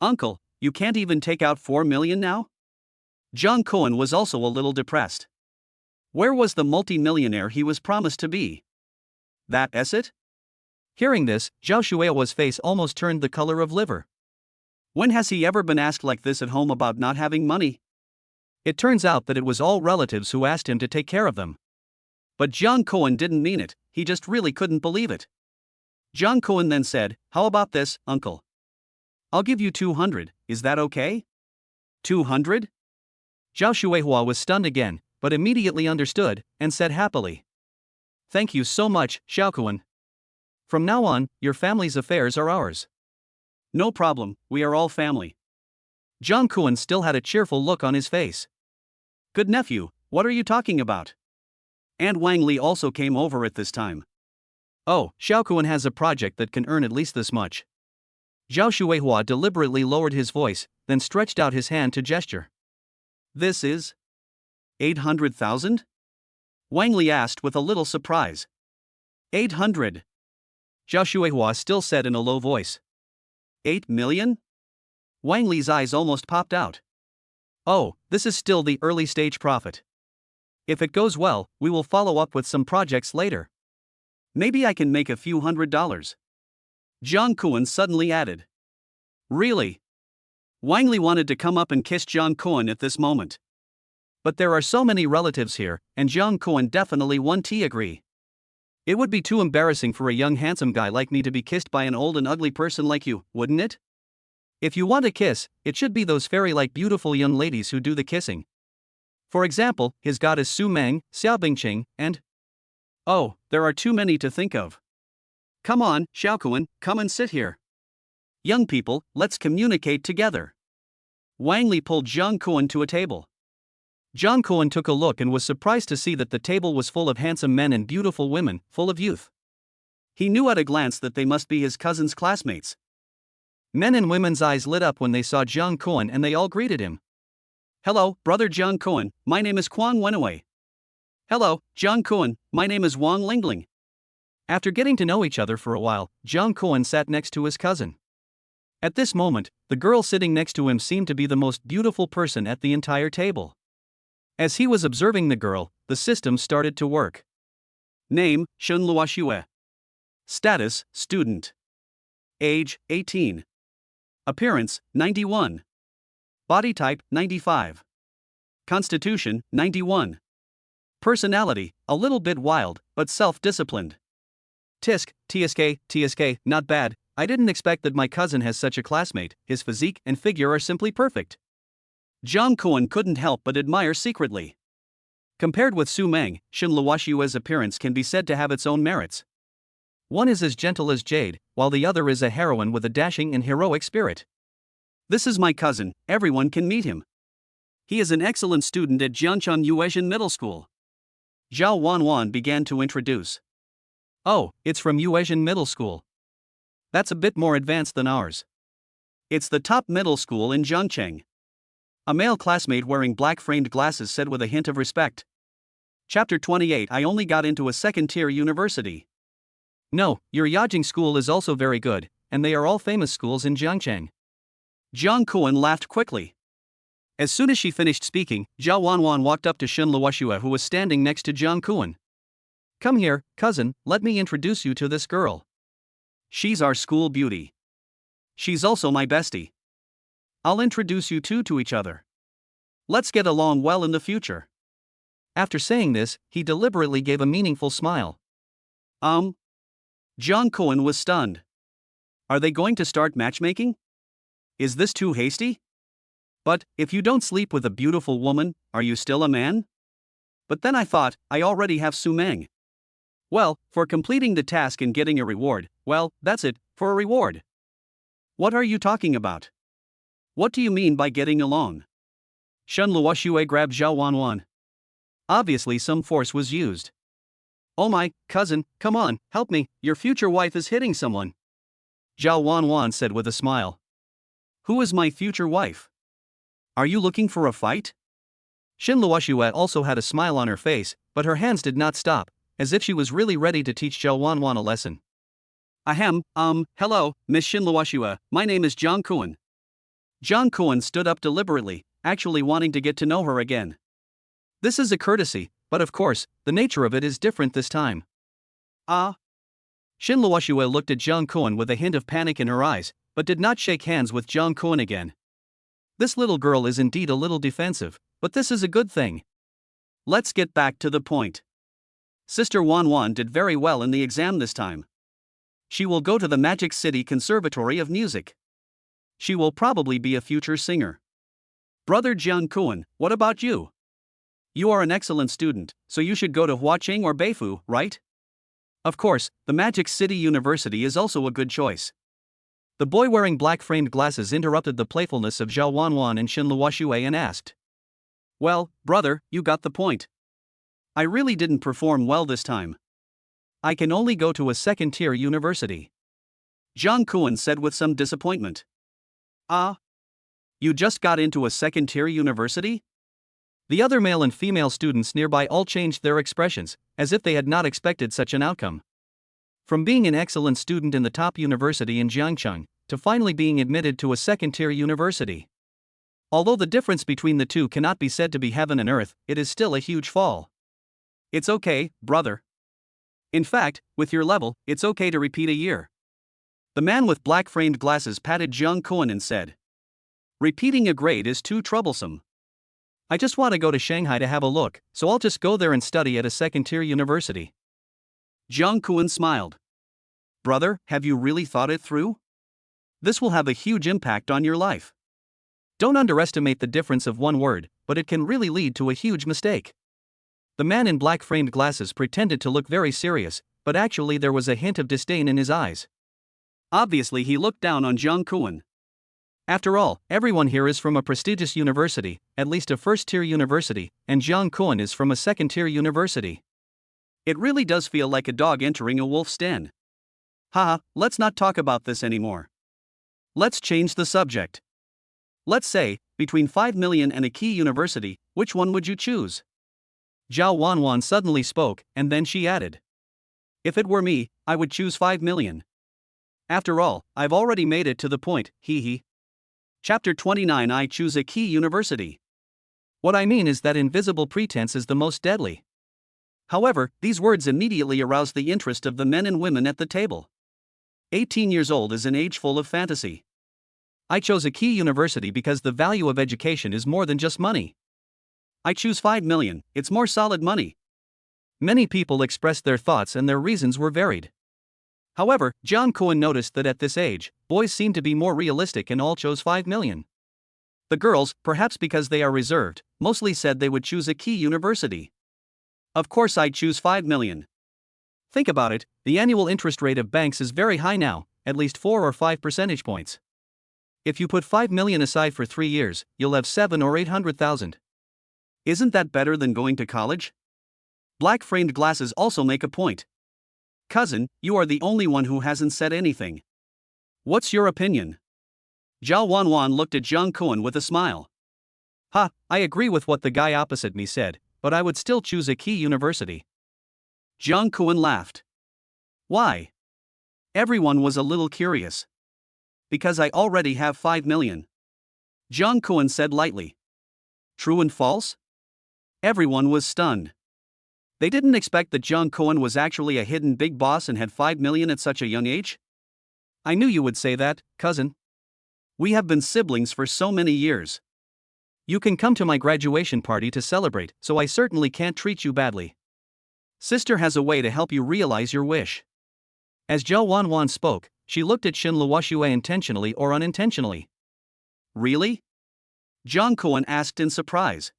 Uncle, you can't even take out 4 million now? Jiang Kuan was also a little depressed. Where was the multi-millionaire he was promised to be? That's it? Hearing this, Zhao Xuehua's face almost turned the color of liver. When has he ever been asked like this at home about not having money? It turns out that it was all relatives who asked him to take care of them. But Jiang Kuan didn't mean it, he just really couldn't believe it. Jiang Kuan then said, "How about this, uncle? I'll give you 200, is that okay?" 200? Zhao Xuehua was stunned again, but immediately understood, and said happily. "Thank you so much, Xiaokuan. From now on, your family's affairs are ours." No problem, we are all family. Jiang Kuan still had a cheerful look on his face. Good nephew, what are you talking about? And Wang Li also came over at this time. Oh, Xiaokuan has a project that can earn at least this much. Zhao Xuehua deliberately lowered his voice, then stretched out his hand to gesture. This is 800,000? Wang Li asked with a little surprise. 800. Zhao Xuehua still said in a low voice. 8 million? Wang Li's eyes almost popped out. Oh, this is still the early stage profit. If it goes well, we will follow up with some projects later. Maybe I can make a few $100. Jiang Kuan suddenly added. Really? Wang Li wanted to come up and kiss Jiang Kuan at this moment. But there are so many relatives here, and Jiang Kuan definitely won't agree. It would be too embarrassing for a young handsome guy like me to be kissed by an old and ugly person like you, wouldn't it? If you want a kiss, it should be those fairy-like beautiful young ladies who do the kissing. For example, his goddess Su Meng, Xiao Bingqing, and... Oh, there are too many to think of. Come on, Xiaokuan, come and sit here. Young people, let's communicate together. Wang Li pulled Jiang Kuan to a table. Jiang Kuan took a look and was surprised to see that the table was full of handsome men and beautiful women, full of youth. He knew at a glance that they must be his cousin's classmates. Men and women's eyes lit up when they saw Jiang Kuan and they all greeted him. Hello, brother Jiang Kuan, my name is Quan Wenwei. Hello, Jiang Kuan, my name is Wang Lingling. After getting to know each other for a while, Jiang Kuan sat next to his cousin. At this moment, the girl sitting next to him seemed to be the most beautiful person at the entire table. As he was observing the girl, the system started to work. Name, Shun Luoxue. Status, student. Age, 18. Appearance, 91. Body type, 95. Constitution, 91. Personality, a little bit wild, but self-disciplined. TSK, not bad. I didn't expect that my cousin has such a classmate. His physique and figure are simply perfect. Jiang Kuan couldn't help but admire secretly. Compared with Su Meng, Shun Luoxue's appearance can be said to have its own merits. One is as gentle as jade, while the other is a heroine with a dashing and heroic spirit. This is my cousin, everyone can meet him. He is an excellent student at Jiangcheng Yuezhan Middle School. Zhao Wanwan began to introduce. Oh, it's from Yuezhan Middle School. That's a bit more advanced than ours. It's the top middle school in Zhangcheng. A male classmate wearing black framed glasses said with a hint of respect. Chapter 28 I only got into a second-tier university. No, your Yajing school is also very good, and they are all famous schools in Jiangcheng. Jiang Kuan laughed quickly. As soon as she finished speaking, Zhao Wanwan walked up to Shun Luoxue who was standing next to Jiang Kuan. Come here, cousin, let me introduce you to this girl. She's our school beauty. She's also my bestie. I'll introduce you two to each other. Let's get along well in the future. After saying this, he deliberately gave a meaningful smile. Jiang Kuan was stunned. Are they going to start matchmaking? Is this too hasty? But, if you don't sleep with a beautiful woman, are you still a man? But then I thought, I already have Su Meng. Well, for completing the task and getting a reward, well, that's it, for a reward. What are you talking about? What do you mean by getting along? Shun Luoxue grabbed Zhao Wanwan. Obviously some force was used. Oh my, cousin, come on, help me, your future wife is hitting someone. Zhao Wanwan said with a smile. Who is my future wife? Are you looking for a fight? Shin Luoxue also had a smile on her face, but her hands did not stop, as if she was really ready to teach Zhao Wanwan a lesson. Ahem, hello, Miss Shin Luoxue, my name is Jiang Kuan. Jiang Kuan stood up deliberately, actually wanting to get to know her again. This is a courtesy, but of course, the nature of it is different this time. Ah. Shin Luoxue looked at Jiang Kuan with a hint of panic in her eyes, but did not shake hands with Jiang Kuan again. This little girl is indeed a little defensive, but this is a good thing. Let's get back to the point. Sister Wanwan did very well in the exam this time. She will go to the Magic City Conservatory of Music. She will probably be a future singer. Brother Jiang Kuan, what about you? You are an excellent student, so you should go to Huaqing or Beifu, right? Of course, the Magic City University is also a good choice. The boy wearing black-framed glasses interrupted the playfulness of Zhao Wanwan and Shin Luoxue and asked. Well, brother, you got the point. I really didn't perform well this time. I can only go to a second-tier university. Jiang Kuan said with some disappointment. Ah? You just got into a second-tier university? The other male and female students nearby all changed their expressions, as if they had not expected such an outcome. From being an excellent student in the top university in Jiangcheng, to finally being admitted to a second-tier university. Although the difference between the two cannot be said to be heaven and earth, it is still a huge fall. It's okay, brother. In fact, with your level, it's okay to repeat a year. The man with black-framed glasses patted Jiang Kuan and said. Repeating a grade is too troublesome. I just want to go to Shanghai to have a look, so I'll just go there and study at a second-tier university. Jiang Kuan smiled. Brother, have you really thought it through? This will have a huge impact on your life. Don't underestimate the difference of one word, but it can really lead to a huge mistake. The man in black-framed glasses pretended to look very serious, but actually there was a hint of disdain in his eyes. Obviously he looked down on Jiang Kuan. After all, everyone here is from a prestigious university, at least a first-tier university, and Jiang Kuan is from a second-tier university. It really does feel like a dog entering a wolf's den. Haha, let's not talk about this anymore. Let's change the subject. Let's say, between 5 million and a key university, which one would you choose? Zhao Wanwan suddenly spoke, and then she added. If it were me, I would choose 5 million. After all, I've already made it to the point, hee hee. Chapter 29 I choose a key university. What I mean is that invisible pretense is the most deadly. However, these words immediately aroused the interest of the men and women at the table. 18 years old is an age full of fantasy. I chose a key university because the value of education is more than just money. I choose 5 million, it's more solid money. Many people expressed their thoughts and their reasons were varied. However, Jiang Kuan noticed that at this age, boys seemed to be more realistic and all chose 5 million. The girls, perhaps because they are reserved, mostly said they would choose a key university. Of course I'd choose 5 million. Think about it, the annual interest rate of banks is very high now, at least 4 or 5 percentage points. If you put 5 million aside for 3 years, you'll have 7 or 800,000. Isn't that better than going to college? Black-framed glasses also make a point. Cousin, you are the only one who hasn't said anything. What's your opinion? Zhao Wanwan looked at Jiang Kuan with a smile. Ha, I agree with what the guy opposite me said, but I would still choose a key university. Jiang Kuan laughed. Why? Everyone was a little curious. Because I already have 5 million. Jiang Kuan said lightly. True and false? Everyone was stunned. They didn't expect that Jiang Kuan was actually a hidden big boss and had 5 million at such a young age. I knew you would say that, cousin. We have been siblings for so many years. You can come to my graduation party to celebrate, so I certainly can't treat you badly. Sister has a way to help you realize your wish. As Zhao Wanwan spoke, she looked at Shin Luoxue intentionally or unintentionally. Really? Jiang Kuan asked in surprise.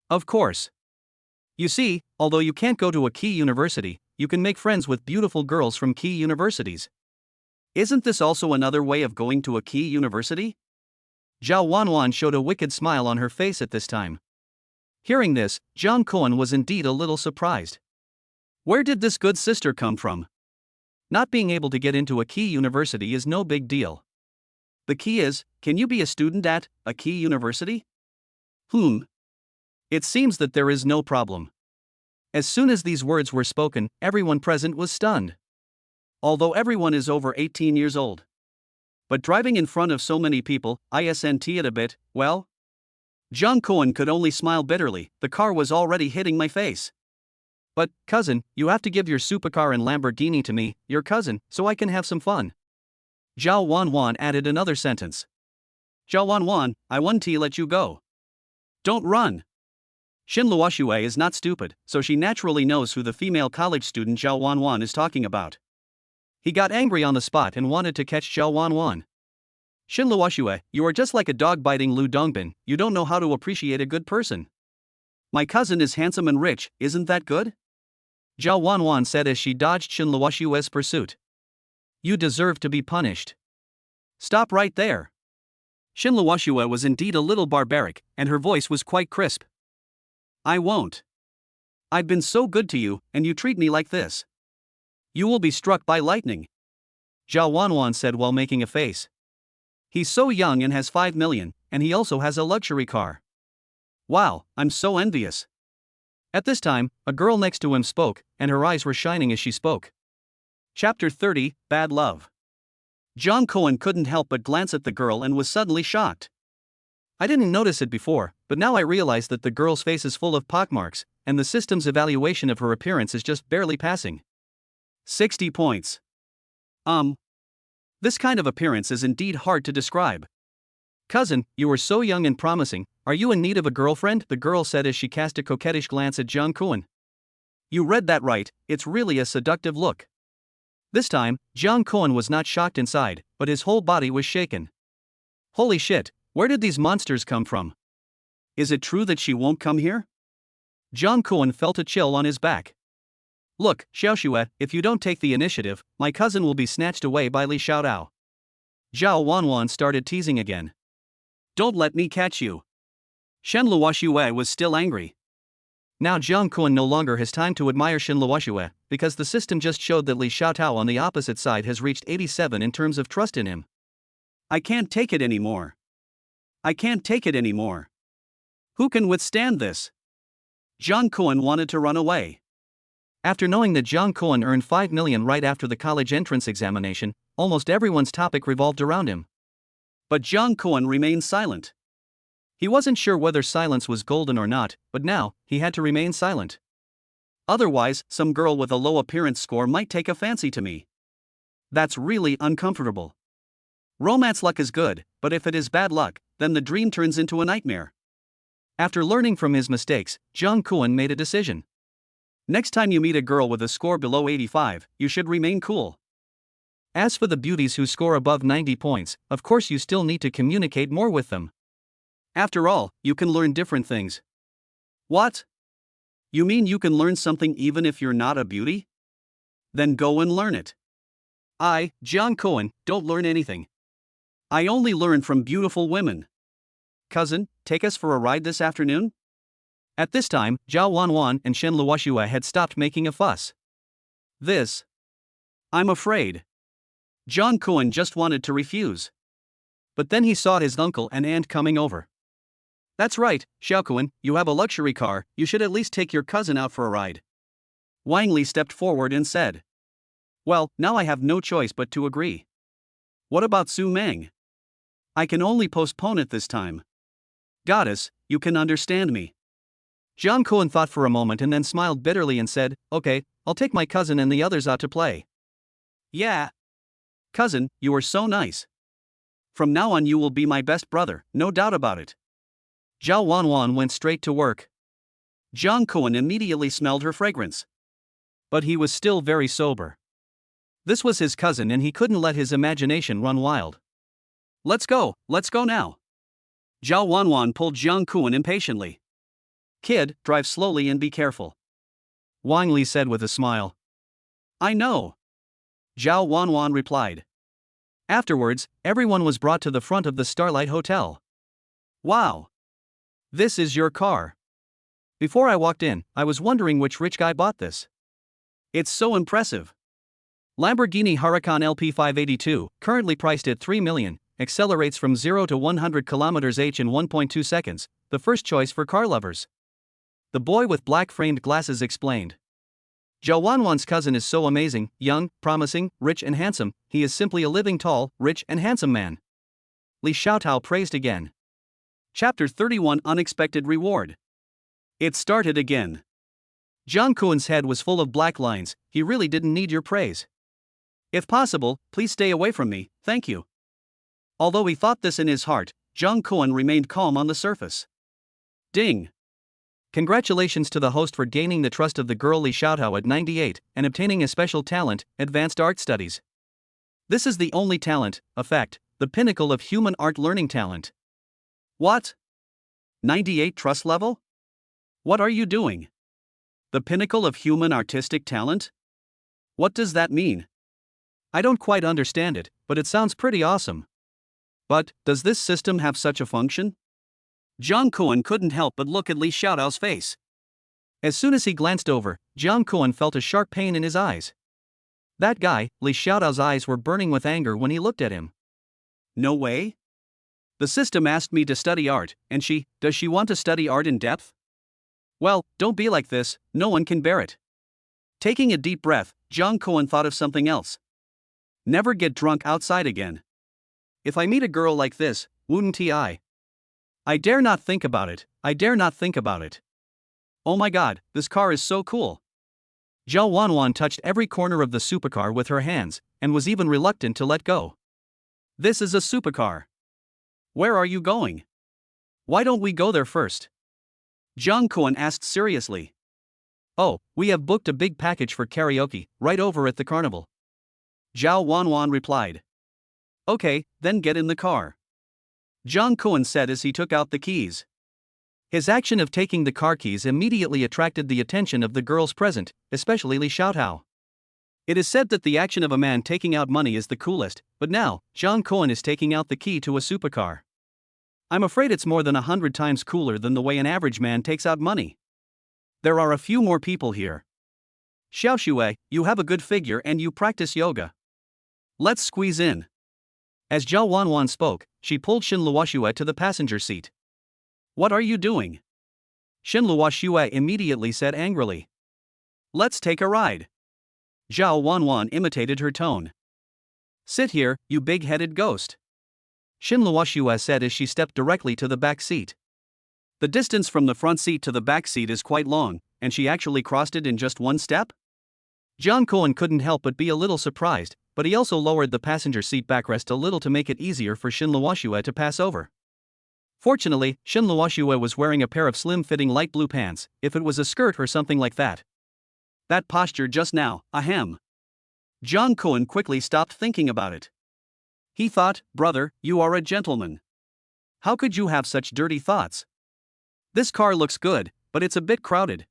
Of course. You see, although you can't go to a key university, you can make friends with beautiful girls from key universities. Isn't this also another way of going to a key university? Zhao Wanwan showed a wicked smile on her face at this time. Hearing this, Jiang Kuan was indeed a little surprised. Where did this good sister come from? Not being able to get into a key university is no big deal. The key is, can you be a student at a key university? It seems that there is no problem. As soon as these words were spoken, everyone present was stunned. Although everyone is over 18 years old. But driving in front of so many people, isn't it a bit, well? Jiang Kuan could only smile bitterly, the car was already hitting my face. But, cousin, you have to give your supercar and Lamborghini to me, your cousin, so I can have some fun. Zhao Wanwan added another sentence. Zhao Wanwan, I want to let you go. Don't run. Xin Luoxue is not stupid, so she naturally knows who the female college student Zhao Wanwan is talking about. He got angry on the spot and wanted to catch Zhao Wanwan. Xin Luoxue, you are just like a dog biting Lu Dongbin, you don't know how to appreciate a good person. My cousin is handsome and rich, isn't that good? Zhao Wanwan said as she dodged Xin Luoxue's pursuit. You deserve to be punished. Stop right there. Xin Luoxue was indeed a little barbaric, and her voice was quite crisp. I won't. I've been so good to you, and you treat me like this. You will be struck by lightning. Zhao Wanwan said while making a face. He's so young and has 5 million, and he also has a luxury car. Wow, I'm so envious. At this time, a girl next to him spoke, and her eyes were shining as she spoke. Chapter 30, Bad Love. Jiang Kuan couldn't help but glance at the girl and was suddenly shocked. I didn't notice it before, but now I realize that the girl's face is full of pockmarks, and the system's evaluation of her appearance is just barely passing. 60 points. This kind of appearance is indeed hard to describe. Cousin, you are so young and promising, are you in need of a girlfriend? The girl said as she cast a coquettish glance at Jiang Kuan. You read that right, it's really a seductive look. This time, Jiang Kuan was not shocked inside, but his whole body was shaken. Holy shit, where did these monsters come from? Is it true that she won't come here? Jiang Kuan felt a chill on his back. Look, Xiaoxue, if you don't take the initiative, my cousin will be snatched away by Li Xiaodao. Zhao Wanwan started teasing again. Don't let me catch you. Shen Luoxue was still angry. Now Jiang Kuan no longer has time to admire Shen Luoxue, because the system just showed that Li Xiaotao on the opposite side has reached 87 in terms of trust in him. I can't take it anymore. I can't take it anymore. Who can withstand this? Jiang Kuan wanted to run away. After knowing that Jiang Kuan earned 5 million right after the college entrance examination, almost everyone's topic revolved around him. But Jiang Kuan remained silent. He wasn't sure whether silence was golden or not, but now, he had to remain silent. Otherwise, some girl with a low appearance score might take a fancy to me. That's really uncomfortable. Romance luck is good, but if it is bad luck, then the dream turns into a nightmare. After learning from his mistakes, Jiang Kuan made a decision. Next time you meet a girl with a score below 85, you should remain cool. As for the beauties who score above 90 points, of course you still need to communicate more with them. After all, you can learn different things. What? You mean you can learn something even if you're not a beauty? Then go and learn it. I, Jiang Kuan, don't learn anything. I only learn from beautiful women. Cousin, take us for a ride this afternoon? At this time, Zhao Wanwan and Shen Luoxue had stopped making a fuss. I'm afraid. Jiang Kuan just wanted to refuse. But then he saw his uncle and aunt coming over. That's right, Xiao Kuan, you have a luxury car, you should at least take your cousin out for a ride. Wang Li stepped forward and said. Well, now I have no choice but to agree. What about Su Meng? I can only postpone it this time. Goddess, you can understand me. Jiang Kuan thought for a moment and then smiled bitterly and said, okay, I'll take my cousin and the others out to play. Yeah. Cousin, you are so nice. From now on you will be my best brother, no doubt about it. Zhao Wanwan went straight to work. Jiang Kuan immediately smelled her fragrance. But he was still very sober. This was his cousin and he couldn't let his imagination run wild. Let's go now. Zhao Wanwan pulled Jiang Kuan impatiently. Kid, drive slowly and be careful. Wang Li said with a smile. I know. Zhao Wanwan replied. Afterwards, everyone was brought to the front of the Starlight Hotel. Wow. This is your car. Before I walked in, I was wondering which rich guy bought this. It's so impressive. Lamborghini Huracan LP 582, currently priced at 3 million, accelerates from 0 to 100 km/h in 1.2 seconds, the first choice for car lovers. The boy with black framed glasses explained. Zhao Wanwan's cousin is so amazing, young, promising, rich and handsome, he is simply a living tall, rich and handsome man. Li Xiaotao praised again. Chapter 31 Unexpected Reward. It started again. Zhang Kuan's head was full of black lines, he really didn't need your praise. If possible, please stay away from me, thank you. Although he thought this in his heart, Zhang Kuan remained calm on the surface. Ding. Congratulations to the host for gaining the trust of the girl Li Xiaotao at 98 and obtaining a special talent, advanced art studies. This is the only talent, effect, the pinnacle of human art learning talent. What? 98 trust level? What are you doing? The pinnacle of human artistic talent? What does that mean? I don't quite understand it, but it sounds pretty awesome. But, does this system have such a function? Zhang Kuan couldn't help but look at Li Xiaotao's face. As soon as he glanced over, Zhang Kuan felt a sharp pain in his eyes. That guy, Li Xiaotao's eyes were burning with anger when he looked at him. No way? The system asked me to study art, and does she want to study art in depth? Well, don't be like this, no one can bear it. Taking a deep breath, Zhang Kuan thought of something else. Never get drunk outside again. If I meet a girl like this, wouldn't I dare not think about it, I dare not think about it. Oh my god, this car is so cool. Zhao Wanwan touched every corner of the supercar with her hands, and was even reluctant to let go. This is a supercar. Where are you going? Why don't we go there first? Zhang Kuan asked seriously. Oh, we have booked a big package for karaoke, right over at the carnival. Zhao Wanwan replied. Okay, then get in the car. Zhang Kuan said as he took out the keys. His action of taking the car keys immediately attracted the attention of the girls present, especially Li Xiaotao. It is said that the action of a man taking out money is the coolest, but now, Zhang Kuan is taking out the key to a supercar. I'm afraid it's more than 100 times cooler than the way an average man takes out money. There are a few more people here. Xiaoxue, you have a good figure and you practice yoga. Let's squeeze in. As Zhao Wanwan spoke, she pulled Xin Luoxue to the passenger seat. What are you doing? Xin Luoxue immediately said angrily. Let's take a ride. Zhao Wanwan imitated her tone. Sit here, you big-headed ghost. Xin Luoxue said as she stepped directly to the back seat. The distance from the front seat to the back seat is quite long, and she actually crossed it in just one step? Zhang Kuan couldn't help but be a little surprised, but he also lowered the passenger seat backrest a little to make it easier for Xin Luoxue to pass over. Fortunately, Xin Luoxue was wearing a pair of slim-fitting light blue pants, if it was a skirt or something like that. That posture just now, ahem. Zhang Kuan quickly stopped thinking about it. He thought, brother, you are a gentleman. How could you have such dirty thoughts? This car looks good, but it's a bit crowded.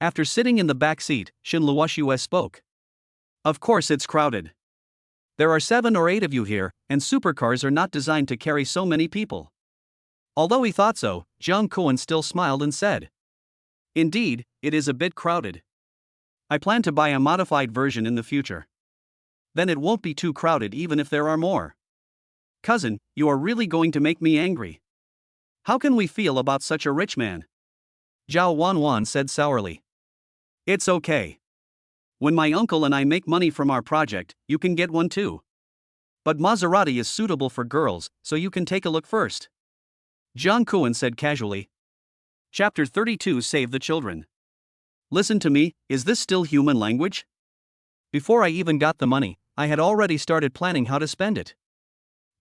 After sitting in the back seat, Xin Luoxue spoke. Of course it's crowded. There are 7 or 8 of you here, and supercars are not designed to carry so many people. Although he thought so, Zhang Kuan still smiled and said. Indeed, it is a bit crowded. I plan to buy a modified version in the future. Then it won't be too crowded even if there are more. Cousin, you are really going to make me angry. How can we feel about such a rich man? Zhao Wanwan said sourly. It's okay. When my uncle and I make money from our project, you can get one too. But Maserati is suitable for girls, so you can take a look first. Zhang Kuan said casually. Chapter 32 Save the Children. Listen to me, is this still human language? Before I even got the money, I had already started planning how to spend it.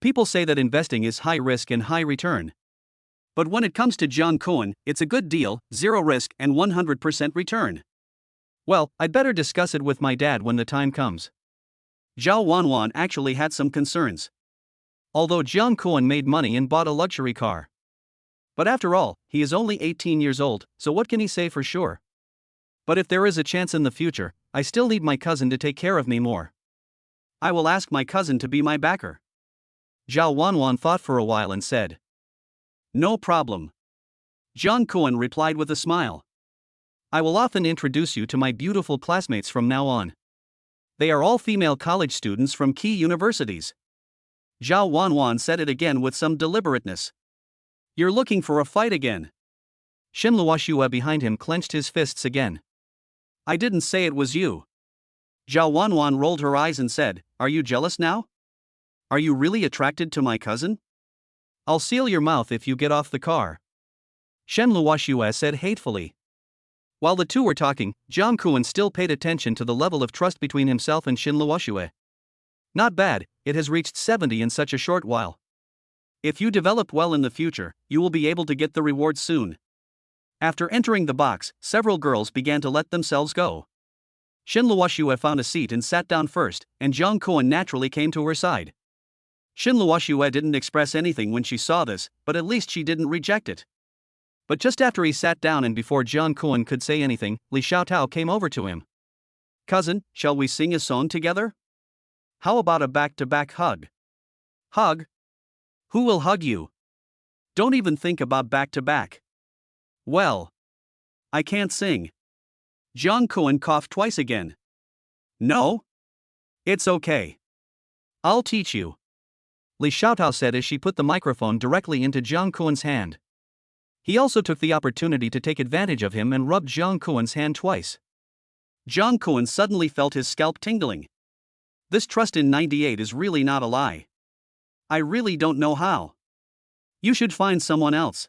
People say that investing is high risk and high return. But when it comes to Zhang Kuan, it's a good deal, 0 risk and 100% return. Well, I'd better discuss it with my dad when the time comes. Zhao Wanwan actually had some concerns. Although Zhang Kuan made money and bought a luxury car. But after all, he is only 18 years old, so what can he say for sure? But if there is a chance in the future, I still need my cousin to take care of me more. I will ask my cousin to be my backer. Zhao Wanwan thought for a while and said. No problem. Jung Koen replied with a smile. I will often introduce you to my beautiful classmates from now on. They are all female college students from key universities. Zhao Wanwan said it again with some deliberateness. You're looking for a fight again. Shen Luoxue behind him clenched his fists again. I didn't say it was you. Zhao Wanwan rolled her eyes and said, Are you jealous now? Are you really attracted to my cousin? I'll seal your mouth if you get off the car. Shen Luoxue said hatefully. While the two were talking, Jiang Kuan still paid attention to the level of trust between himself and Shen Luoxue. Not bad, it has reached 70 in such a short while. If you develop well in the future, you will be able to get the reward soon. After entering the box, several girls began to let themselves go. Shen Luoxue found a seat and sat down first, and Jiang Kuan naturally came to her side. Shen Luoxue didn't express anything when she saw this, but at least she didn't reject it. But just after he sat down and before Jiang Kuan could say anything, Li Xiaotao came over to him. Cousin, shall we sing a song together? How about a back-to-back hug? Hug? Who will hug you? Don't even think about back-to-back. Well, I can't sing. Jiang Kuan coughed twice again. No? It's okay. I'll teach you. Li Xiaotao said as she put the microphone directly into Jiang Kuan's hand. He also took the opportunity to take advantage of him and rubbed Jiang Kuan's hand twice. Jiang Kuan suddenly felt his scalp tingling. This trust in 98 is really not a lie. I really don't know how. You should find someone else.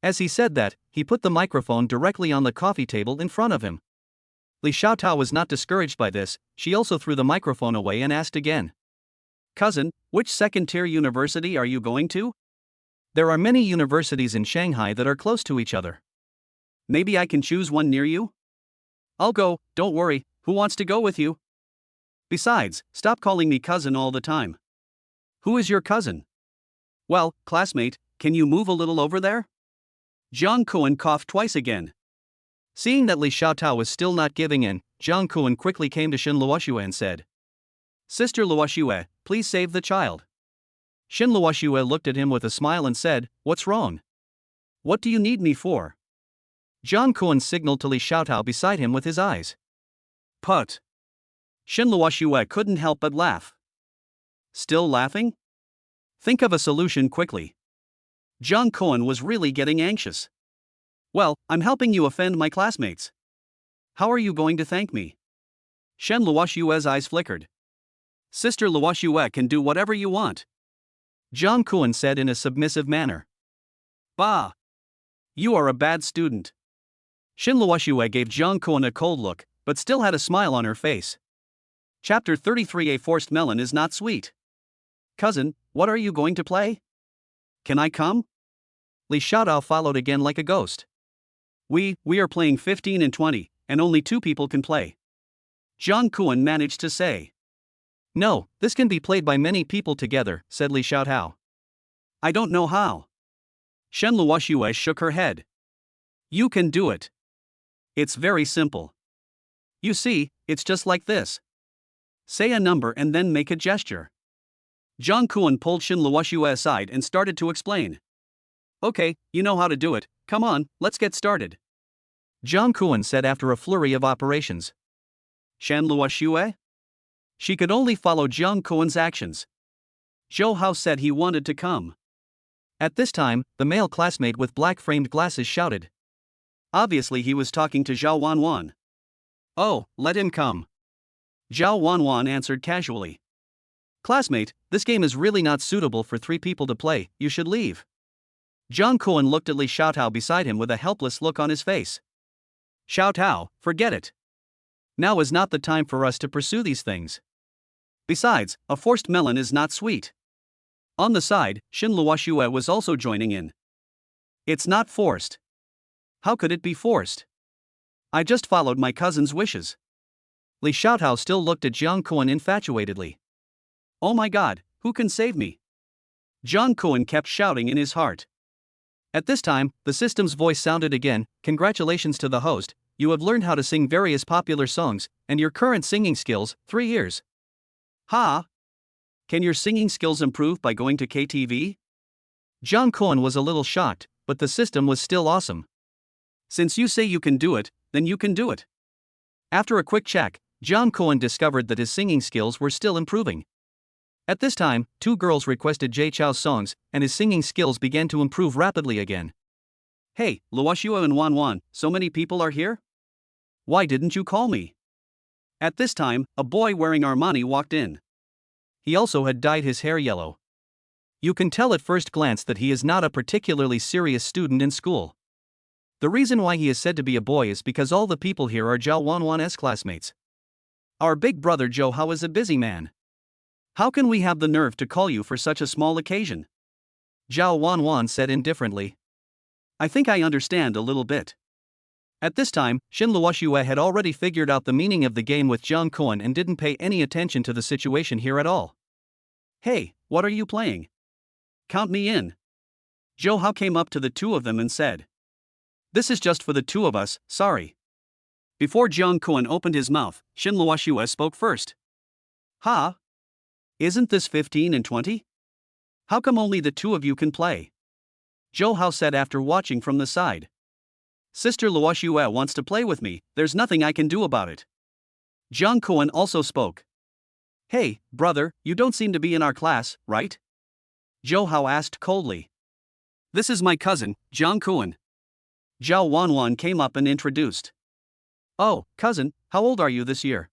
As he said that, he put the microphone directly on the coffee table in front of him. Li Xiaotao was not discouraged by this, she also threw the microphone away and asked again. Cousin, which second-tier university are you going to? There are many universities in Shanghai that are close to each other. Maybe I can choose one near you? I'll go, don't worry, who wants to go with you? Besides, stop calling me cousin all the time. Who is your cousin? Well, classmate, can you move a little over there? Jiang Kuan coughed twice again. Seeing that Li Xiaotao was still not giving in, Jiang Kuan quickly came to Shen Luoxue and said, Sister Luoxue, please save the child. Shen Luoxue looked at him with a smile and said, What's wrong? What do you need me for? Jiang Kuan signaled to Li Xiaotao beside him with his eyes. Put. Shen Luoxue couldn't help but laugh. Still laughing? Think of a solution quickly. Jiang Kuan was really getting anxious. Well, I'm helping you offend my classmates. How are you going to thank me? Shen Luoxue's eyes flickered. Sister Luoxue can do whatever you want. Jiang Kuan said in a submissive manner. Bah! You are a bad student. Shen Luoxue gave Jiang Kuan a cold look, but still had a smile on her face. Chapter 33. A forced melon is not sweet. Cousin, what are you going to play? Can I come? Li Xiaotao followed again like a ghost. We are playing 15 and 20, and only 2 people can play. Jiang Kuan managed to say. No, this can be played by many people together, said Li Xiaotao. I don't know how. Shen Luoxue shook her head. You can do it. It's very simple. You see, it's just like this. Say a number and then make a gesture. Jiang Kuan pulled Shen Luoxue aside and started to explain. Okay, you know how to do it, come on, let's get started. Jiang Kuan said after a flurry of operations. Shen Luoxue? She could only follow Jiang Kuan's actions. Zhou Hao said he wanted to come. At this time, the male classmate with black-framed glasses shouted. Obviously he was talking to Zhao Wanwan. Oh, let him come. Zhao Wanwan answered casually. Classmate, this game is really not suitable for 3 people to play, you should leave. Jiang Kuan looked at Li Xiaotao beside him with a helpless look on his face. Xiaotao, forget it. Now is not the time for us to pursue these things. Besides, a forced melon is not sweet. On the side, Shen Luoxue was also joining in. It's not forced. How could it be forced? I just followed my cousin's wishes. Li Xiaotao still looked at Jiang Kuan infatuatedly. Oh my god, who can save me? Jiang Kuan kept shouting in his heart. At this time, the system's voice sounded again. Congratulations to the host, you have learned how to sing various popular songs, and your current singing skills, 3 years. Ha! Can your singing skills improve by going to KTV? Jung Koen was a little shocked, but the system was still awesome. Since you say you can do it, then you can do it. After a quick check, Jung Koen discovered that his singing skills were still improving. At this time, 2 girls requested Jay Chou's songs, and his singing skills began to improve rapidly again. Hey, Luoshua and Wan Wan, so many people are here? Why didn't you call me? At this time, a boy wearing Armani walked in. He also had dyed his hair yellow. You can tell at first glance that he is not a particularly serious student in school. The reason why he is said to be a boy is because all the people here are Zhao Wanwan's classmates. Our big brother Zhou Hao is a busy man. How can we have the nerve to call you for such a small occasion? Zhao Wanwan said indifferently. I think I understand a little bit. At this time, Shin Luoshue had already figured out the meaning of the game with Jung Koen and didn't pay any attention to the situation here at all. Hey, what are you playing? Count me in. Zhou Hao came up to the 2 of them and said. This is just for the 2 of us, sorry. Before Jung Koen opened his mouth, Shin Luoshue spoke first. Ha? Isn't this 15 and 20? How come only the 2 of you can play? Zhou Hao said after watching from the side. Sister Luoshue wants to play with me, there's nothing I can do about it. Jung Koen also spoke. Hey, brother, you don't seem to be in our class, right? Zhou Hao asked coldly. This is my cousin, Jung Koen. Zhao Wanwan came up and introduced. Oh, cousin, how old are you this year?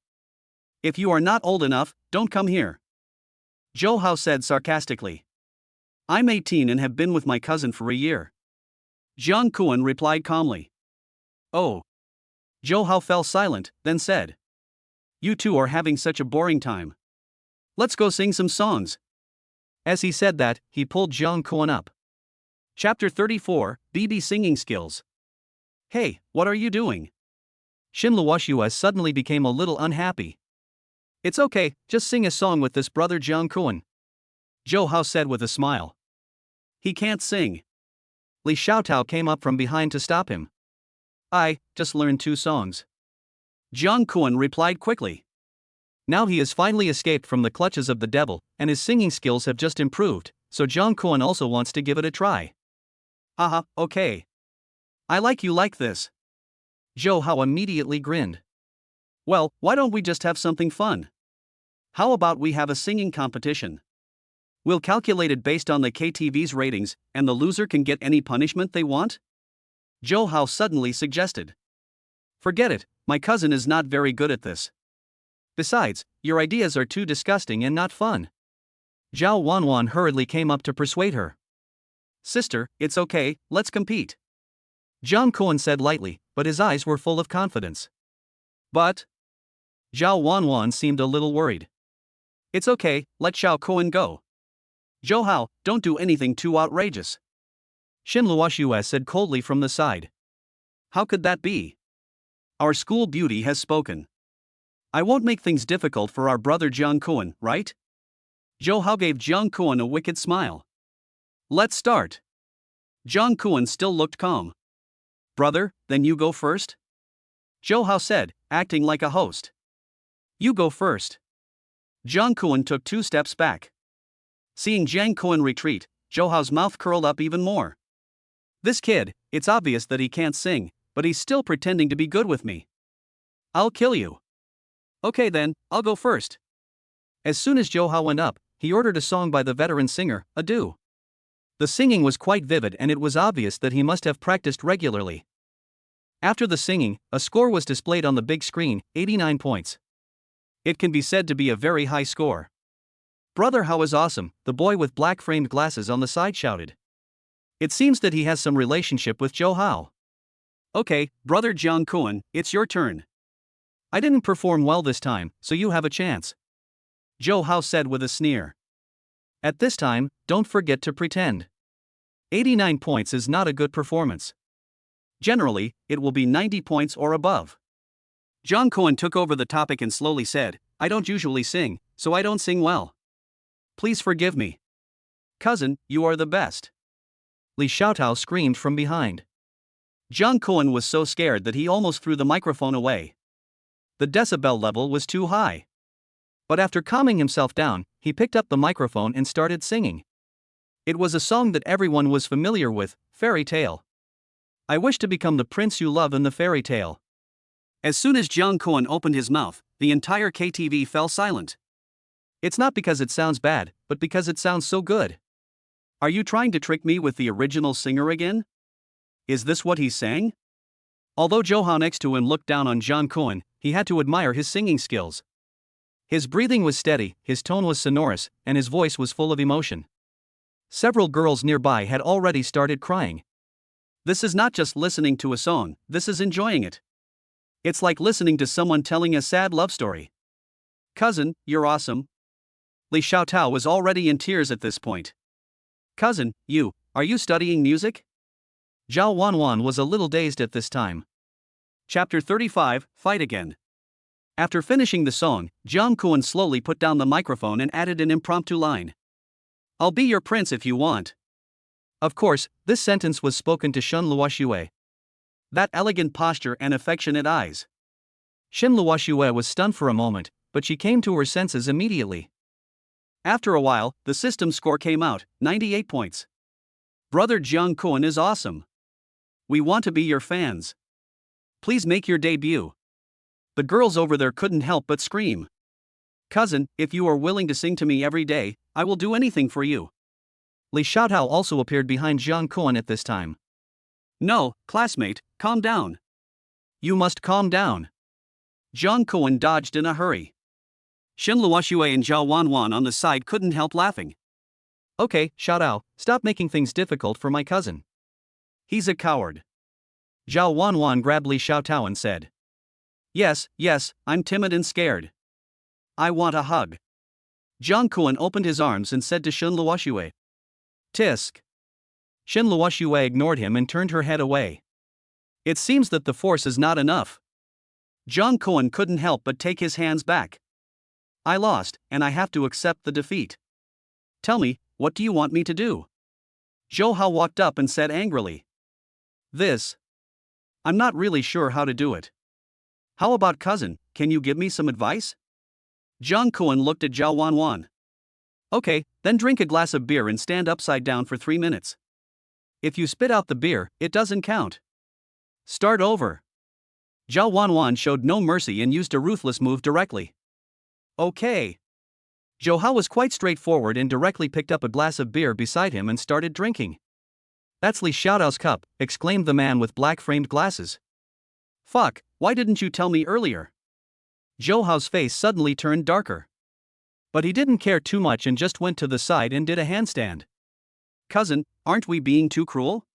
If you are not old enough, don't come here. Zhou Hao said sarcastically. I'm 18 and have been with my cousin for a year. Jung Koen replied calmly. Oh. Zhou Hao fell silent, then said. You 2 are having such a boring time. Let's go sing some songs. As he said that, he pulled Jung Koen up. Chapter 34, BB Singing Skills. Hey, what are you doing? Shin Luoshue suddenly became a little unhappy. It's okay, just sing a song with this brother Jung Koen. Zhou Hao said with a smile. He can't sing. Li Xiaotao came up from behind to stop him. I just learned 2 songs. Jung Koen replied quickly. Now he has finally escaped from the clutches of the devil, and his singing skills have just improved, so Jung Koen also wants to give it a try. Haha, okay. I like you like this. Zhou Hao immediately grinned. Well, why don't we just have something fun? How about we have a singing competition? We'll calculate it based on the KTV's ratings, and the loser can get any punishment they want? Zhou Hao suddenly suggested. Forget it, my cousin is not very good at this. Besides, your ideas are too disgusting and not fun. Zhao Wanwan hurriedly came up to persuade her. Sister, it's okay, let's compete. Jung Koen said lightly, but his eyes were full of confidence. But? Zhao Wanwan seemed a little worried. It's okay, let Xiao Koen go. Zhou Hao, don't do anything too outrageous. Shin Luoshue said coldly from the side. How could that be? Our school beauty has spoken. I won't make things difficult for our brother Jung Koen, right? Zhou Hao gave Jung Koen a wicked smile. Let's start. Jung Koen still looked calm. Brother, then you go first? Zhou Hao said, acting like a host. You go first. Jung Koen took 2 steps back. Seeing Jung Koen retreat, Zhou Hao's mouth curled up even more. This kid, it's obvious that he can't sing, but he's still pretending to be good with me. I'll kill you. Okay then, I'll go first. As soon as Zhou Hao went up, he ordered a song by the veteran singer, Adieu. The singing was quite vivid and it was obvious that he must have practiced regularly. After the singing, a score was displayed on the big screen, 89 points. It can be said to be a very high score. Brother Hao is awesome, the boy with black framed glasses on the side shouted. It seems that he has some relationship with Zhou Hao. Okay, brother Jung Koen, it's your turn. I didn't perform well this time, so you have a chance. Zhou Hao said with a sneer. At this time, don't forget to pretend. 89 points is not a good performance. Generally, it will be 90 points or above. Jung Koen took over the topic and slowly said, I don't usually sing, so I don't sing well. Please forgive me. Cousin, you are the best. Li Xiaotao screamed from behind. Jung Koen was so scared that he almost threw the microphone away. The decibel level was too high. But after calming himself down, he picked up the microphone and started singing. It was a song that everyone was familiar with, Fairy Tale. I wish to become the prince you love in the fairy tale. As soon as Jung Koen opened his mouth, the entire KTV fell silent. It's not because it sounds bad, but because it sounds so good. Are you trying to trick me with the original singer again? Is this what he sang? Although Johao next to him looked down on Jung Koen, he had to admire his singing skills. His breathing was steady, his tone was sonorous, and his voice was full of emotion. Several girls nearby had already started crying. This is not just listening to a song, this is enjoying it. It's like listening to someone telling a sad love story. Cousin, you're awesome. Li Xiaotao was already in tears at this point. Cousin, are you studying music? Zhao Wanwan was a little dazed at this time. Chapter 35, Fight Again. After finishing the song, Jiang Kuan slowly put down the microphone and added an impromptu line. I'll be your prince if you want. Of course, this sentence was spoken to Shen Luoxue. That elegant posture and affectionate eyes. Shen Luoxue was stunned for a moment, but she came to her senses immediately. After a while, the system score came out, 98 points. Brother Jiang Kuan is awesome. We want to be your fans. Please make your debut. The girls over there couldn't help but scream. Cousin, if you are willing to sing to me every day, I will do anything for you. Li Xiaotao also appeared behind Jiang Kuan at this time. No, classmate, calm down. You must calm down. Jiang Kuan dodged in a hurry. Shen Luoxue and Zhao Wanwan on the side couldn't help laughing. Okay, Xiaotao, stop making things difficult for my cousin. He's a coward. Zhao Wanwan grabbed Li Xiaotao and said. Yes, I'm timid and scared. I want a hug. Jiang Kuan opened his arms and said to Shen Luoxue. Tisk. Shen Luoxue ignored him and turned her head away. It seems that the force is not enough. Jiang Kuan couldn't help but take his hands back. I lost, and I have to accept the defeat. Tell me, what do you want me to do? Zhou Hao walked up and said angrily. This. I'm not really sure how to do it. How about cousin, can you give me some advice? Jiang Kuan looked at Zhao Wanwan. Okay, then drink a glass of beer and stand upside down for 3 minutes. If you spit out the beer, it doesn't count. Start over. Zhao Wanwan showed no mercy and used a ruthless move directly. Okay. Zhou Hao was quite straightforward and directly picked up a glass of beer beside him and started drinking. That's Li Xiaotao's cup, exclaimed the man with black-framed glasses. Fuck, why didn't you tell me earlier? Zhou Hao's face suddenly turned darker. But he didn't care too much and just went to the side and did a handstand. Cousin, aren't we being too cruel?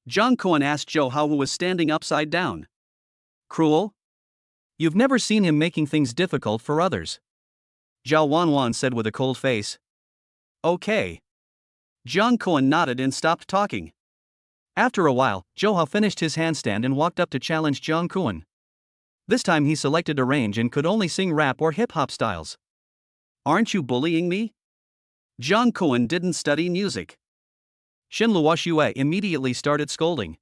Jiang Kuan asked Zhou Hao, who was standing upside down. Cruel? You've never seen him making things difficult for others. Zhao Wanwan said with a cold face. Okay. Jiang Kuan nodded and stopped talking. After a while, Zhou Hao finished his handstand and walked up to challenge Jiang Kuan. This time he selected a range and could only sing rap or hip-hop styles. Aren't you bullying me? Jiang Kuan didn't study music. Shen Luoxue immediately started scolding.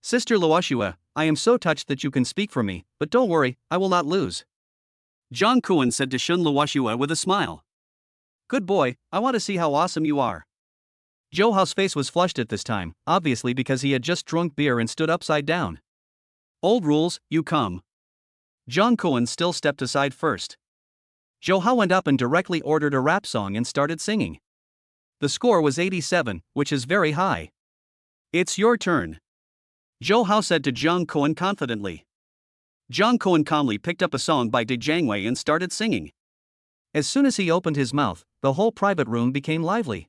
Sister Luoxue, I am so touched that you can speak for me, but don't worry, I will not lose. Jiang Kuan said to Shen Luoxue with a smile. Good boy, I want to see how awesome you are. Zhou Hao's face was flushed at this time, obviously because he had just drunk beer and stood upside down. Old rules, you come. Jiang Kuan still stepped aside first. Zhou Hao went up and directly ordered a rap song and started singing. The score was 87, which is very high. It's your turn. Zhou Hao said to Jiang Kuan confidently. Jiang Kuan calmly picked up a song by De Jiangwei and started singing. As soon as he opened his mouth, the whole private room became lively.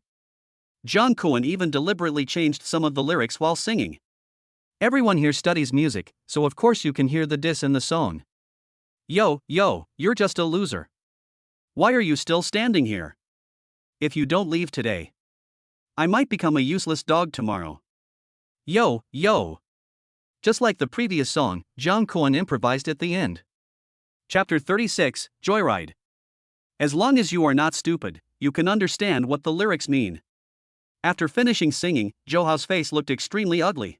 Jiang Kuan even deliberately changed some of the lyrics while singing. Everyone here studies music, so of course you can hear the diss in the song. Yo, you're just a loser. Why are you still standing here? If you don't leave today, I might become a useless dog tomorrow. Yo. Just like the previous song, Jiang Kuan improvised at the end. Chapter 36, Joyride. As long as you are not stupid, you can understand what the lyrics mean. After finishing singing, Zhou Hao's face looked extremely ugly.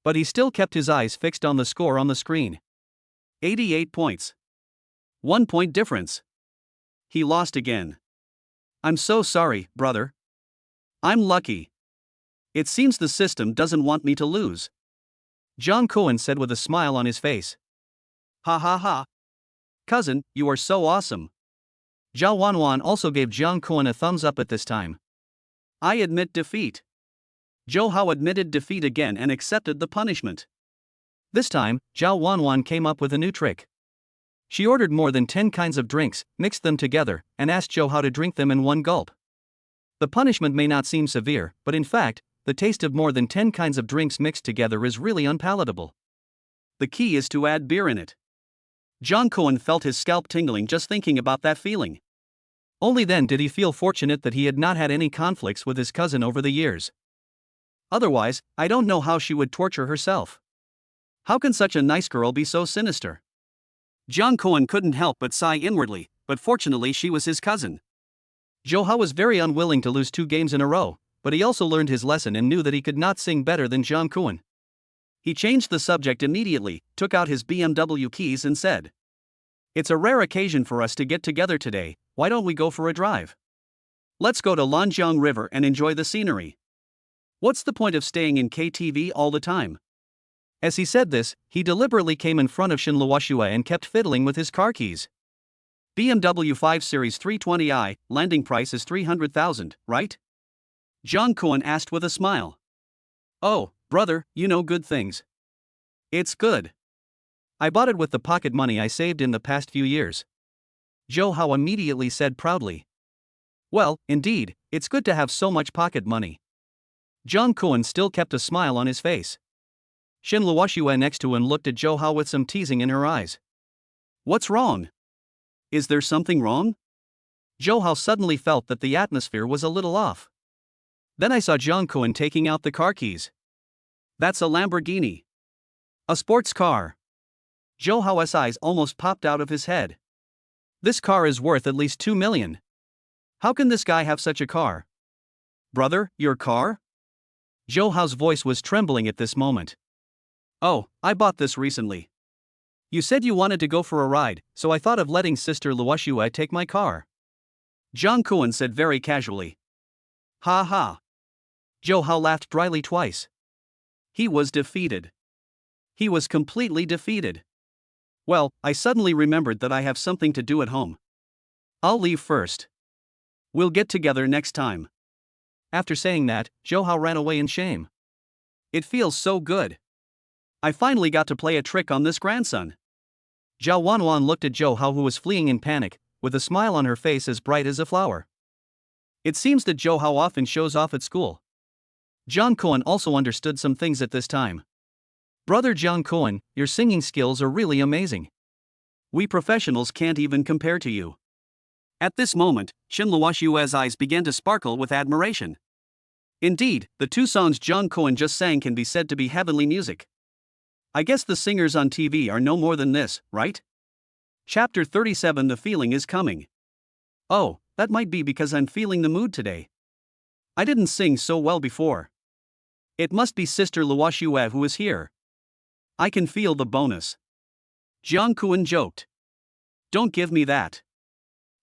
But he still kept his eyes fixed on the score on the screen. 88 points. 1 point difference. He lost again. I'm so sorry, brother. I'm lucky. It seems the system doesn't want me to lose. Jung Koen said with a smile on his face. Ha ha ha. Cousin, you are so awesome. Zhao Wanwan also gave Jung Koen a thumbs up at this time. I admit defeat. Zhou Hao admitted defeat again and accepted the punishment. This time, Zhao Wanwan came up with a new trick. She ordered more than 10 kinds of drinks, mixed them together, and asked Zhou Hao to drink them in one gulp. The punishment may not seem severe, but in fact, the taste of more than 10 kinds of drinks mixed together is really unpalatable. The key is to add beer in it. Jung Koen felt his scalp tingling just thinking about that feeling. Only then did he feel fortunate that he had not had any conflicts with his cousin over the years. Otherwise, I don't know how she would torture herself. How can such a nice girl be so sinister? Jung Koen couldn't help but sigh inwardly, but fortunately she was his cousin. Zhou Hao was very unwilling to lose 2 games in a row, but he also learned his lesson and knew that he could not sing better than Jung Koen. He changed the subject immediately, took out his BMW keys and said, "It's a rare occasion for us to get together today, why don't we go for a drive? Let's go to Lanjiang River and enjoy the scenery. What's the point of staying in KTV all the time?" As he said this, he deliberately came in front of Shin Luoxue and kept fiddling with his car keys. BMW 5 Series 320i, landing price is 300,000, right? Jung Koen asked with a smile. Oh, brother, you know good things. It's good. I bought it with the pocket money I saved in the past few years. Zhou Hao immediately said proudly. Well, indeed, it's good to have so much pocket money. Jung Koen still kept a smile on his face. Shin Luoxue next to him looked at Zhou Hao with some teasing in her eyes. What's wrong? Is there something wrong? Zhou Hao suddenly felt that the atmosphere was a little off. Then I saw Jung Koen taking out the car keys. That's a Lamborghini. A sports car. Zhou Hao's eyes almost popped out of his head. This car is worth at least 2 million. How can this guy have such a car? Brother, your car? Zhou Hao's voice was trembling at this moment. Oh, I bought this recently. You said you wanted to go for a ride, so I thought of letting Sister Luoxue take my car. Jung Koen said very casually. Ha ha. Zhou Hao laughed dryly twice. He was defeated. He was completely defeated. Well, I suddenly remembered that I have something to do at home. I'll leave first. We'll get together next time. After saying that, Zhou Hao ran away in shame. It feels so good. I finally got to play a trick on this grandson. Zhao Wanwan looked at Zhou Hao, who was fleeing in panic, with a smile on her face as bright as a flower. It seems that Zhou Hao often shows off at school. Jung Koen also understood some things at this time. Brother Jung Koen, your singing skills are really amazing. We professionals can't even compare to you. At this moment, Shin Luoxue's eyes began to sparkle with admiration. Indeed, the 2 songs Jung Koen just sang can be said to be heavenly music. I guess the singers on TV are no more than this, right? Chapter 37. The feeling is coming. Oh, that might be because I'm feeling the mood today. I didn't sing so well before. It must be Sister Luoxue who is here. I can feel the bonus. Jung Koen joked. Don't give me that.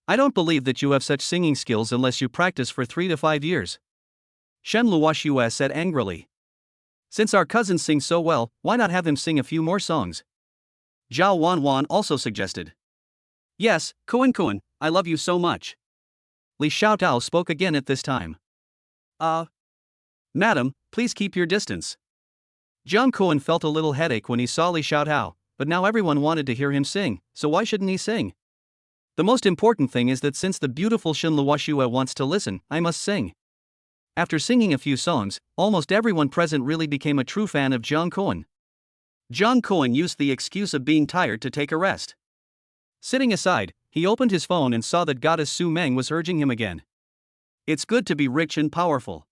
I don't believe that you have such singing skills unless you practice for 3 to 5 years. Shen Luoxue said angrily. Since our cousin sings so well, why not have him sing a few more songs? Zhao Wanwan also suggested. Yes, Koen, I love you so much. Li Xiaotao spoke again at this time. Madam, please keep your distance. Jung Koen felt a little headache when he saw Li Xiaotao, but now everyone wanted to hear him sing, so why shouldn't he sing? The most important thing is that since the beautiful Shin Luoxue wants to listen, I must sing. After singing a few songs, almost everyone present really became a true fan of Jung Koen. Jung Koen used the excuse of being tired to take a rest. Sitting aside, he opened his phone and saw that Goddess Su Meng was urging him again. It's good to be rich and powerful.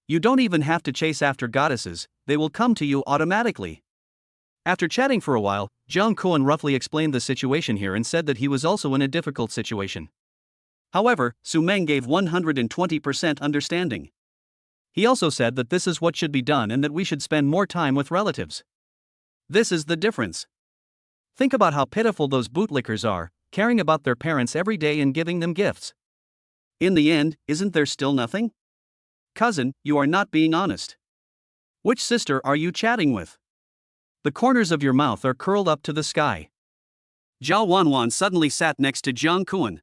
You don't even have to chase after goddesses, they will come to you automatically. After chatting for a while, Jung Koen roughly explained the situation here and said that he was also in a difficult situation. However, Su Meng gave 120% understanding. He also said that this is what should be done and that we should spend more time with relatives. This is the difference. Think about how pitiful those bootlickers are, caring about their parents every day and giving them gifts. In the end, isn't there still nothing? Cousin, you are not being honest. Which sister are you chatting with? The corners of your mouth are curled up to the sky. Zhao Wanwan suddenly sat next to Jiang Kuan.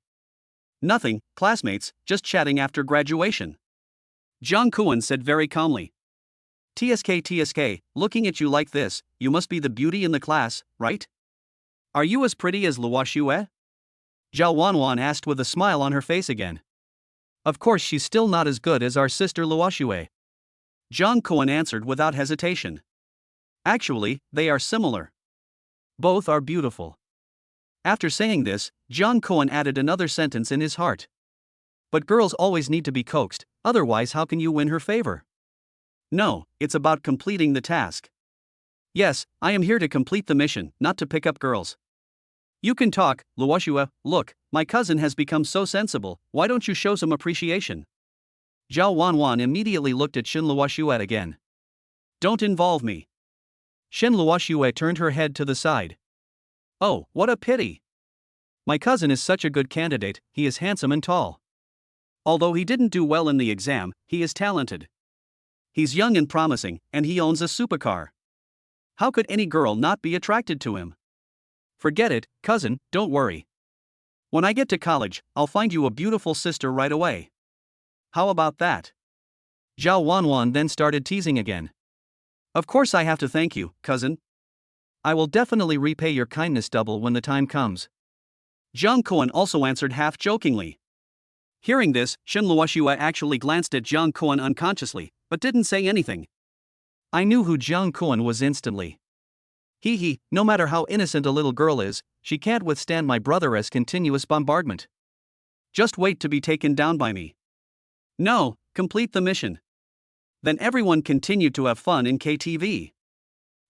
Nothing, classmates, just chatting after graduation. Jiang Kuan said very calmly. TSK, looking at you like this, you must be the beauty in the class, right? Are you as pretty as Luo Xue? Zhao Wanwan asked with a smile on her face again. Of course she's still not as good as our sister Luo Xue. Jiang Kuan answered without hesitation. Actually, they are similar. Both are beautiful. After saying this, Jiang Kuan added another sentence in his heart. But girls always need to be coaxed, otherwise how can you win her favor? No, it's about completing the task. Yes, I am here to complete the mission, not to pick up girls. You can talk, Luo Xue. Look, my cousin has become so sensible, why don't you show some appreciation? Zhao Wanwan immediately looked at Shen Luo Xue again. Don't involve me. Shen Luo Xue turned her head to the side. Oh, what a pity. My cousin is such a good candidate, he is handsome and tall. Although he didn't do well in the exam, he is talented. He's young and promising, and he owns a supercar. How could any girl not be attracted to him? Forget it, cousin, don't worry. When I get to college, I'll find you a beautiful sister right away. How about that? Zhao Wanwan then started teasing again. Of course I have to thank you, cousin. I will definitely repay your kindness double when the time comes. Jiang Kuan also answered half jokingly. Hearing this, Shen Luo Xue actually glanced at Jiang Kuan unconsciously, but didn't say anything. I knew who Jiang Kuan was instantly. No matter how innocent a little girl is, she can't withstand my brother's continuous bombardment. Just wait to be taken down by me. No, complete the mission. Then everyone continued to have fun in KTV.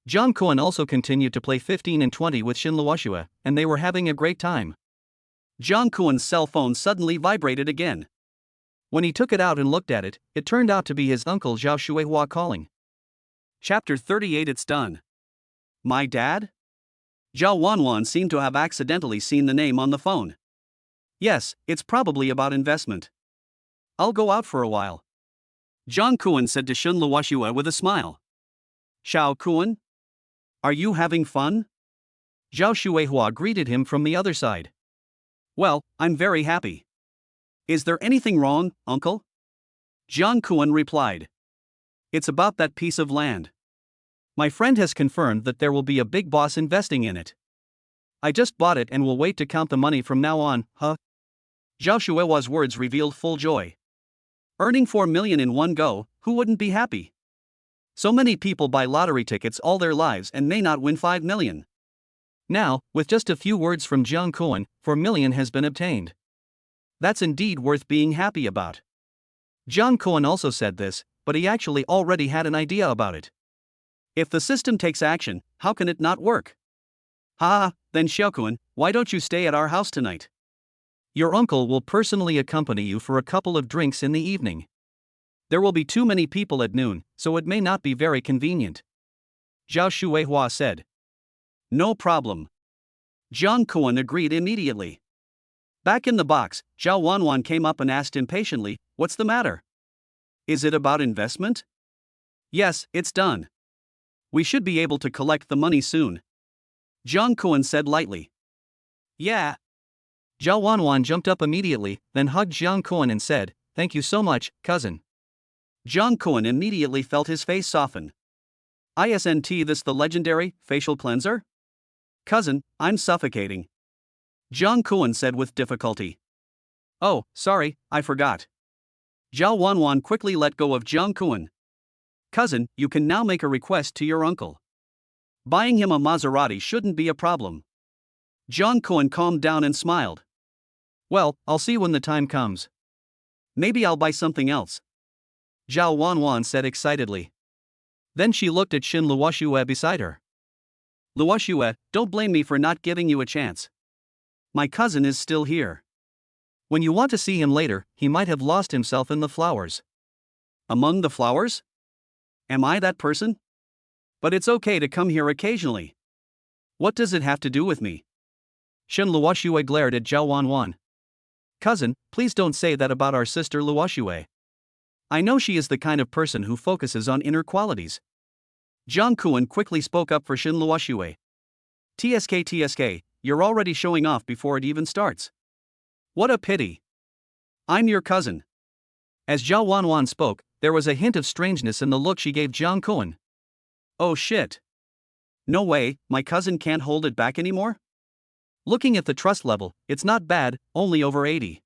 Jiang Kuan also continued to play 15 and 20 with Shen Luo Xue, and they were having a great time. Jiang Kuan's cell phone suddenly vibrated again. When he took it out and looked at it, it turned out to be his uncle Zhao Shuihua calling. Chapter 38. It's done. My dad? Zhao Wanwan seemed to have accidentally seen the name on the phone. Yes, it's probably about investment. I'll go out for a while. Jiang Kuan said to Shen Luo Xue with a smile. Xiao Kuan? Are you having fun? Zhao Shuihua greeted him from the other side. Well, I'm very happy. Is there anything wrong, uncle? Jiang Kuan replied. It's about that piece of land. My friend has confirmed that there will be a big boss investing in it. I just bought it and will wait to count the money from now on, huh? Zhao Shuihua's words revealed full joy. Earning 4 million in one go, who wouldn't be happy? So many people buy lottery tickets all their lives and may not win 5 million. Now, with just a few words from Jiang Kuan, 4 million has been obtained. That's indeed worth being happy about. Jiang Kuan also said this, but he actually already had an idea about it. If the system takes action, how can it not work? Then Xiaokuan, why don't you stay at our house tonight? Your uncle will personally accompany you for a couple of drinks in the evening. There will be too many people at noon, so it may not be very convenient. Zhao Shuihua said. No problem. Jiang Kuan agreed immediately. Back in the box, Zhao Wanwan came up and asked impatiently, what's the matter? Is it about investment? Yes, it's done. We should be able to collect the money soon. Jiang Kuan said lightly. Yeah. Zhao Wanwan jumped up immediately, then hugged Jiang Kuan and said, thank you so much, cousin. Jiang Kuan immediately felt his face soften. Isn't this the legendary facial cleanser? Cousin, I'm suffocating. Jiang Kuan said with difficulty. Oh, sorry, I forgot. Zhao Wanwan quickly let go of Jiang Kuan. Cousin, you can now make a request to your uncle. Buying him a Maserati shouldn't be a problem. Jiang Kuan calmed down and smiled. Well, I'll see when the time comes. Maybe I'll buy something else. Zhao Wanwan said excitedly. Then she looked at Shen Luo Xue beside her. Luo Xue, don't blame me for not giving you a chance. My cousin is still here. When you want to see him later, he might have lost himself in the flowers. Among the flowers? Am I that person? But it's okay to come here occasionally. What does it have to do with me? Shen Luo Xue glared at Zhao Wanwan. Cousin, please don't say that about our sister Luo Xue. I know she is the kind of person who focuses on inner qualities. Jiang Kuan quickly spoke up for Shin Luoxue. TSK, you're already showing off before it even starts. What a pity. I'm your cousin. As Zhao Wanwan spoke, there was a hint of strangeness in the look she gave Jiang Kuan. Oh shit. No way, my cousin can't hold it back anymore? Looking at the trust level, it's not bad, only over 80.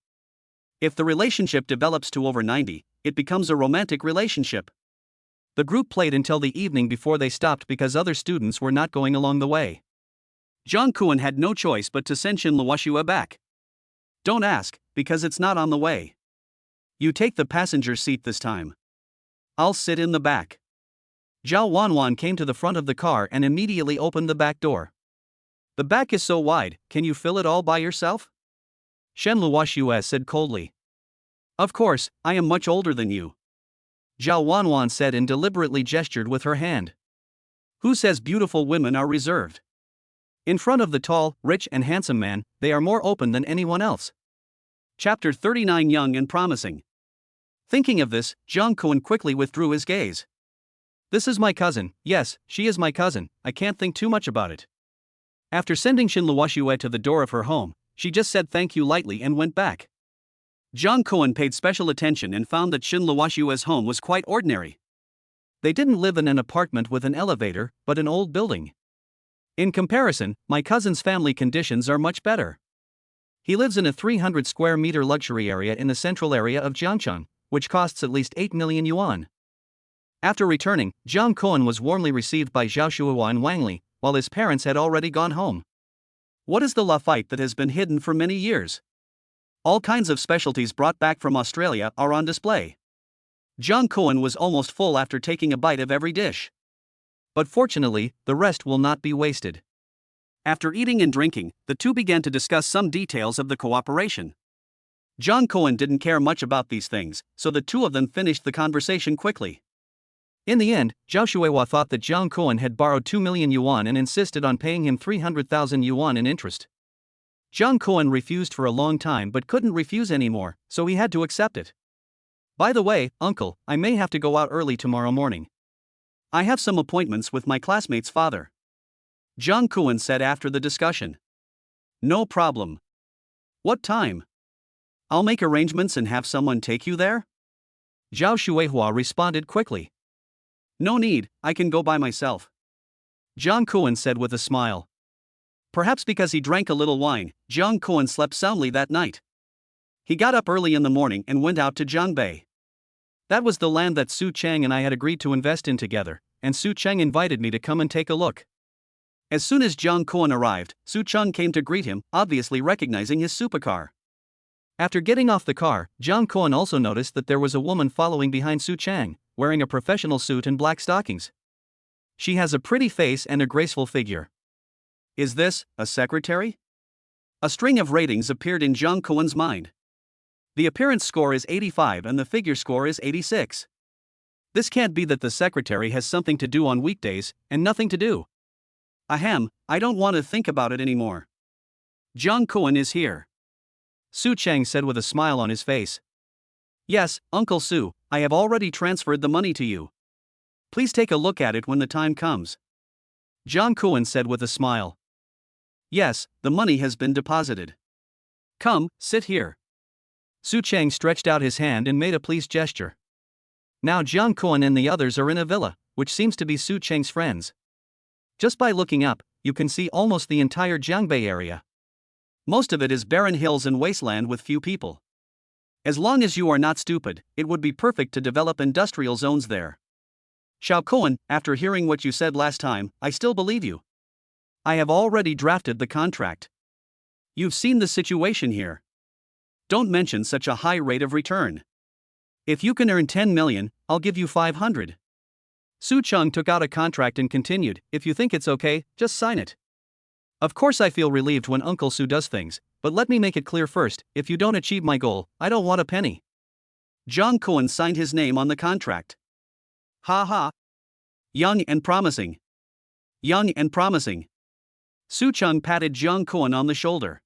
If the relationship develops to over 90, it becomes a romantic relationship. The group played until the evening before they stopped because other students were not going along the way. Jiang Kuan had no choice but to send Shin Luoxue back. Don't ask, because it's not on the way. You take the passenger seat this time. I'll sit in the back. Zhao Wanwan came to the front of the car and immediately opened the back door. The back is so wide, can you fill it all by yourself? Shen Luoxue said coldly. Of course, I am much older than you. Zhao Wanwan said and deliberately gestured with her hand. Who says beautiful women are reserved? In front of the tall, rich and handsome man, they are more open than anyone else. Chapter 39 Young and Promising. Thinking of this, Jiang Kuan quickly withdrew his gaze. This is my cousin, yes, she is my cousin, I can't think too much about it. After sending Shin Luoxue to the door of her home, she just said thank you lightly and went back. Jiang Kuan paid special attention and found that Shin Luoxue's home was quite ordinary. They didn't live in an apartment with an elevator, but an old building. In comparison, my cousin's family conditions are much better. He lives in a 300 square meter luxury area in the central area of Jiangcheng, which costs at least 8 million yuan. After returning, Jiang Kuan was warmly received by Zhao Shuihua and Wang Li, while his parents had already gone home. What is the Lafite that has been hidden for many years? All kinds of specialties brought back from Australia are on display. Jiang Kuan was almost full after taking a bite of every dish. But fortunately, the rest will not be wasted. After eating and drinking, the two began to discuss some details of the cooperation. Jiang Kuan didn't care much about these things, so the two of them finished the conversation quickly. In the end, Zhao Shuihua thought that Jiang Kuan had borrowed 2 million yuan and insisted on paying him 300,000 yuan in interest. Jiang Kuan refused for a long time but couldn't refuse anymore, so he had to accept it. By the way, uncle, I may have to go out early tomorrow morning. I have some appointments with my classmate's father. Jiang Kuan said after the discussion. No problem. What time? I'll make arrangements and have someone take you there? Zhao Shuihua responded quickly. No need, I can go by myself. Jiang Kuan said with a smile. Perhaps because he drank a little wine, Jiang Kuan slept soundly that night. He got up early in the morning and went out to Jiangbei. That was the land that Su Cheng and I had agreed to invest in together, and Su Cheng invited me to come and take a look. As soon as Jiang Kuan arrived, Su Cheng came to greet him, obviously recognizing his supercar. After getting off the car, Jiang Kuan also noticed that there was a woman following behind Su Cheng, wearing a professional suit and black stockings. She has a pretty face and a graceful figure. Is this a secretary? A string of ratings appeared in Jiang Kuan's mind. The appearance score is 85 and the figure score is 86. This can't be that the secretary has something to do on weekdays and nothing to do. Ahem, I don't want to think about it anymore. Jiang Kuan is here. Su Cheng said with a smile on his face. Yes, Uncle Su, I have already transferred the money to you. Please take a look at it when the time comes. Jiang Kuan said with a smile. Yes, the money has been deposited. Come, sit here. Su Cheng stretched out his hand and made a pleased gesture. Now Jiang Kuan and the others are in a villa, which seems to be Su Cheng's friends. Just by looking up, you can see almost the entire Jiangbei area. Most of it is barren hills and wasteland with few people. As long as you are not stupid, it would be perfect to develop industrial zones there. Xiao Kuan, after hearing what you said last time, I still believe you. I have already drafted the contract. You've seen the situation here. Don't mention such a high rate of return. If you can earn 10 million, I'll give you 500. Su Cheng took out a contract and continued, if you think it's okay, just sign it. Of course I feel relieved when Uncle Su does things, but let me make it clear first, if you don't achieve my goal, I don't want a penny. Jiang Kuan signed his name on the contract. Ha ha. Young and promising. Young and promising. Su Cheng patted Jiang Kuan on the shoulder.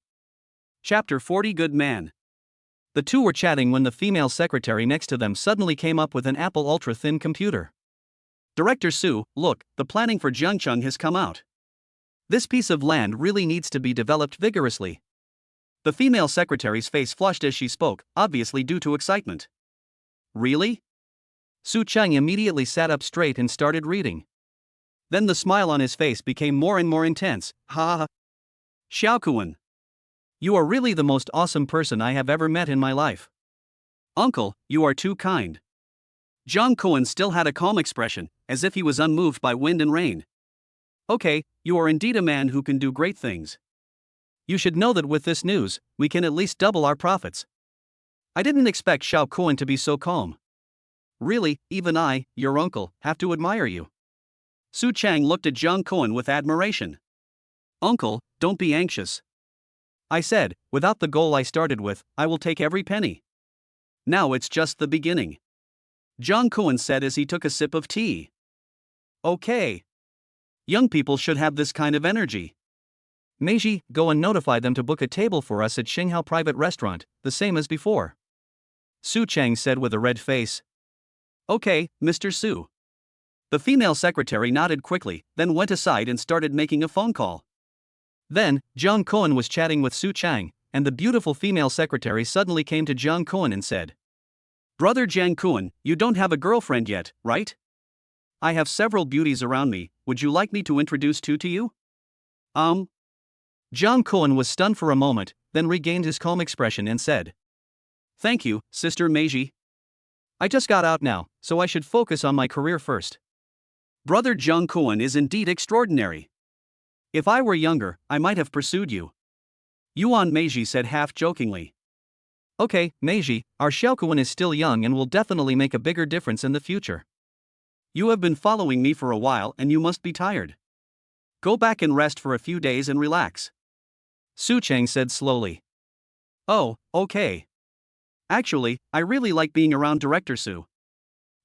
Chapter 40 Good Man. The two were chatting when the female secretary next to them suddenly came up with an Apple ultra-thin computer. Director Su, look, the planning for Jeongchung has come out. This piece of land really needs to be developed vigorously. The female secretary's face flushed as she spoke, obviously due to excitement. Really? Su Cheng immediately sat up straight and started reading. Then the smile on his face became more and more intense. Ha ha. Xiaokuan. You are really the most awesome person I have ever met in my life. Uncle, you are too kind. Jiang Kuan still had a calm expression, as if he was unmoved by wind and rain. Okay, you are indeed a man who can do great things. You should know that with this news, we can at least double our profits. I didn't expect Xiao Kuan to be so calm. Really, even I, your uncle, have to admire you. Su Chang looked at Jiang Kuan with admiration. Uncle, don't be anxious. I said, without the goal I started with, I will take every penny. Now it's just the beginning. Jiang Kuan said as he took a sip of tea. Okay. Young people should have this kind of energy. Meiji, go and notify them to book a table for us at Xinghao Private Restaurant, the same as before. Su Chang said with a red face. Okay, Mr. Su. The female secretary nodded quickly, then went aside and started making a phone call. Then, Jiang Kuan was chatting with Su Chang, and the beautiful female secretary suddenly came to Jiang Kuan and said, Brother Jiang Kuan, you don't have a girlfriend yet, right? I have several beauties around me, would you like me to introduce two to you? Jiang Kuan was stunned for a moment, then regained his calm expression and said, Thank you, Sister Meiji. I just got out now, so I should focus on my career first. Brother Jiang Kuan is indeed extraordinary. If I were younger, I might have pursued you. Yuan Meiji said half-jokingly. Okay, Meiji, our Xiaokuan is still young and will definitely make a bigger difference in the future. You have been following me for a while and you must be tired. Go back and rest for a few days and relax. Su Chang said slowly. Oh, okay. Actually, I really like being around Director Su.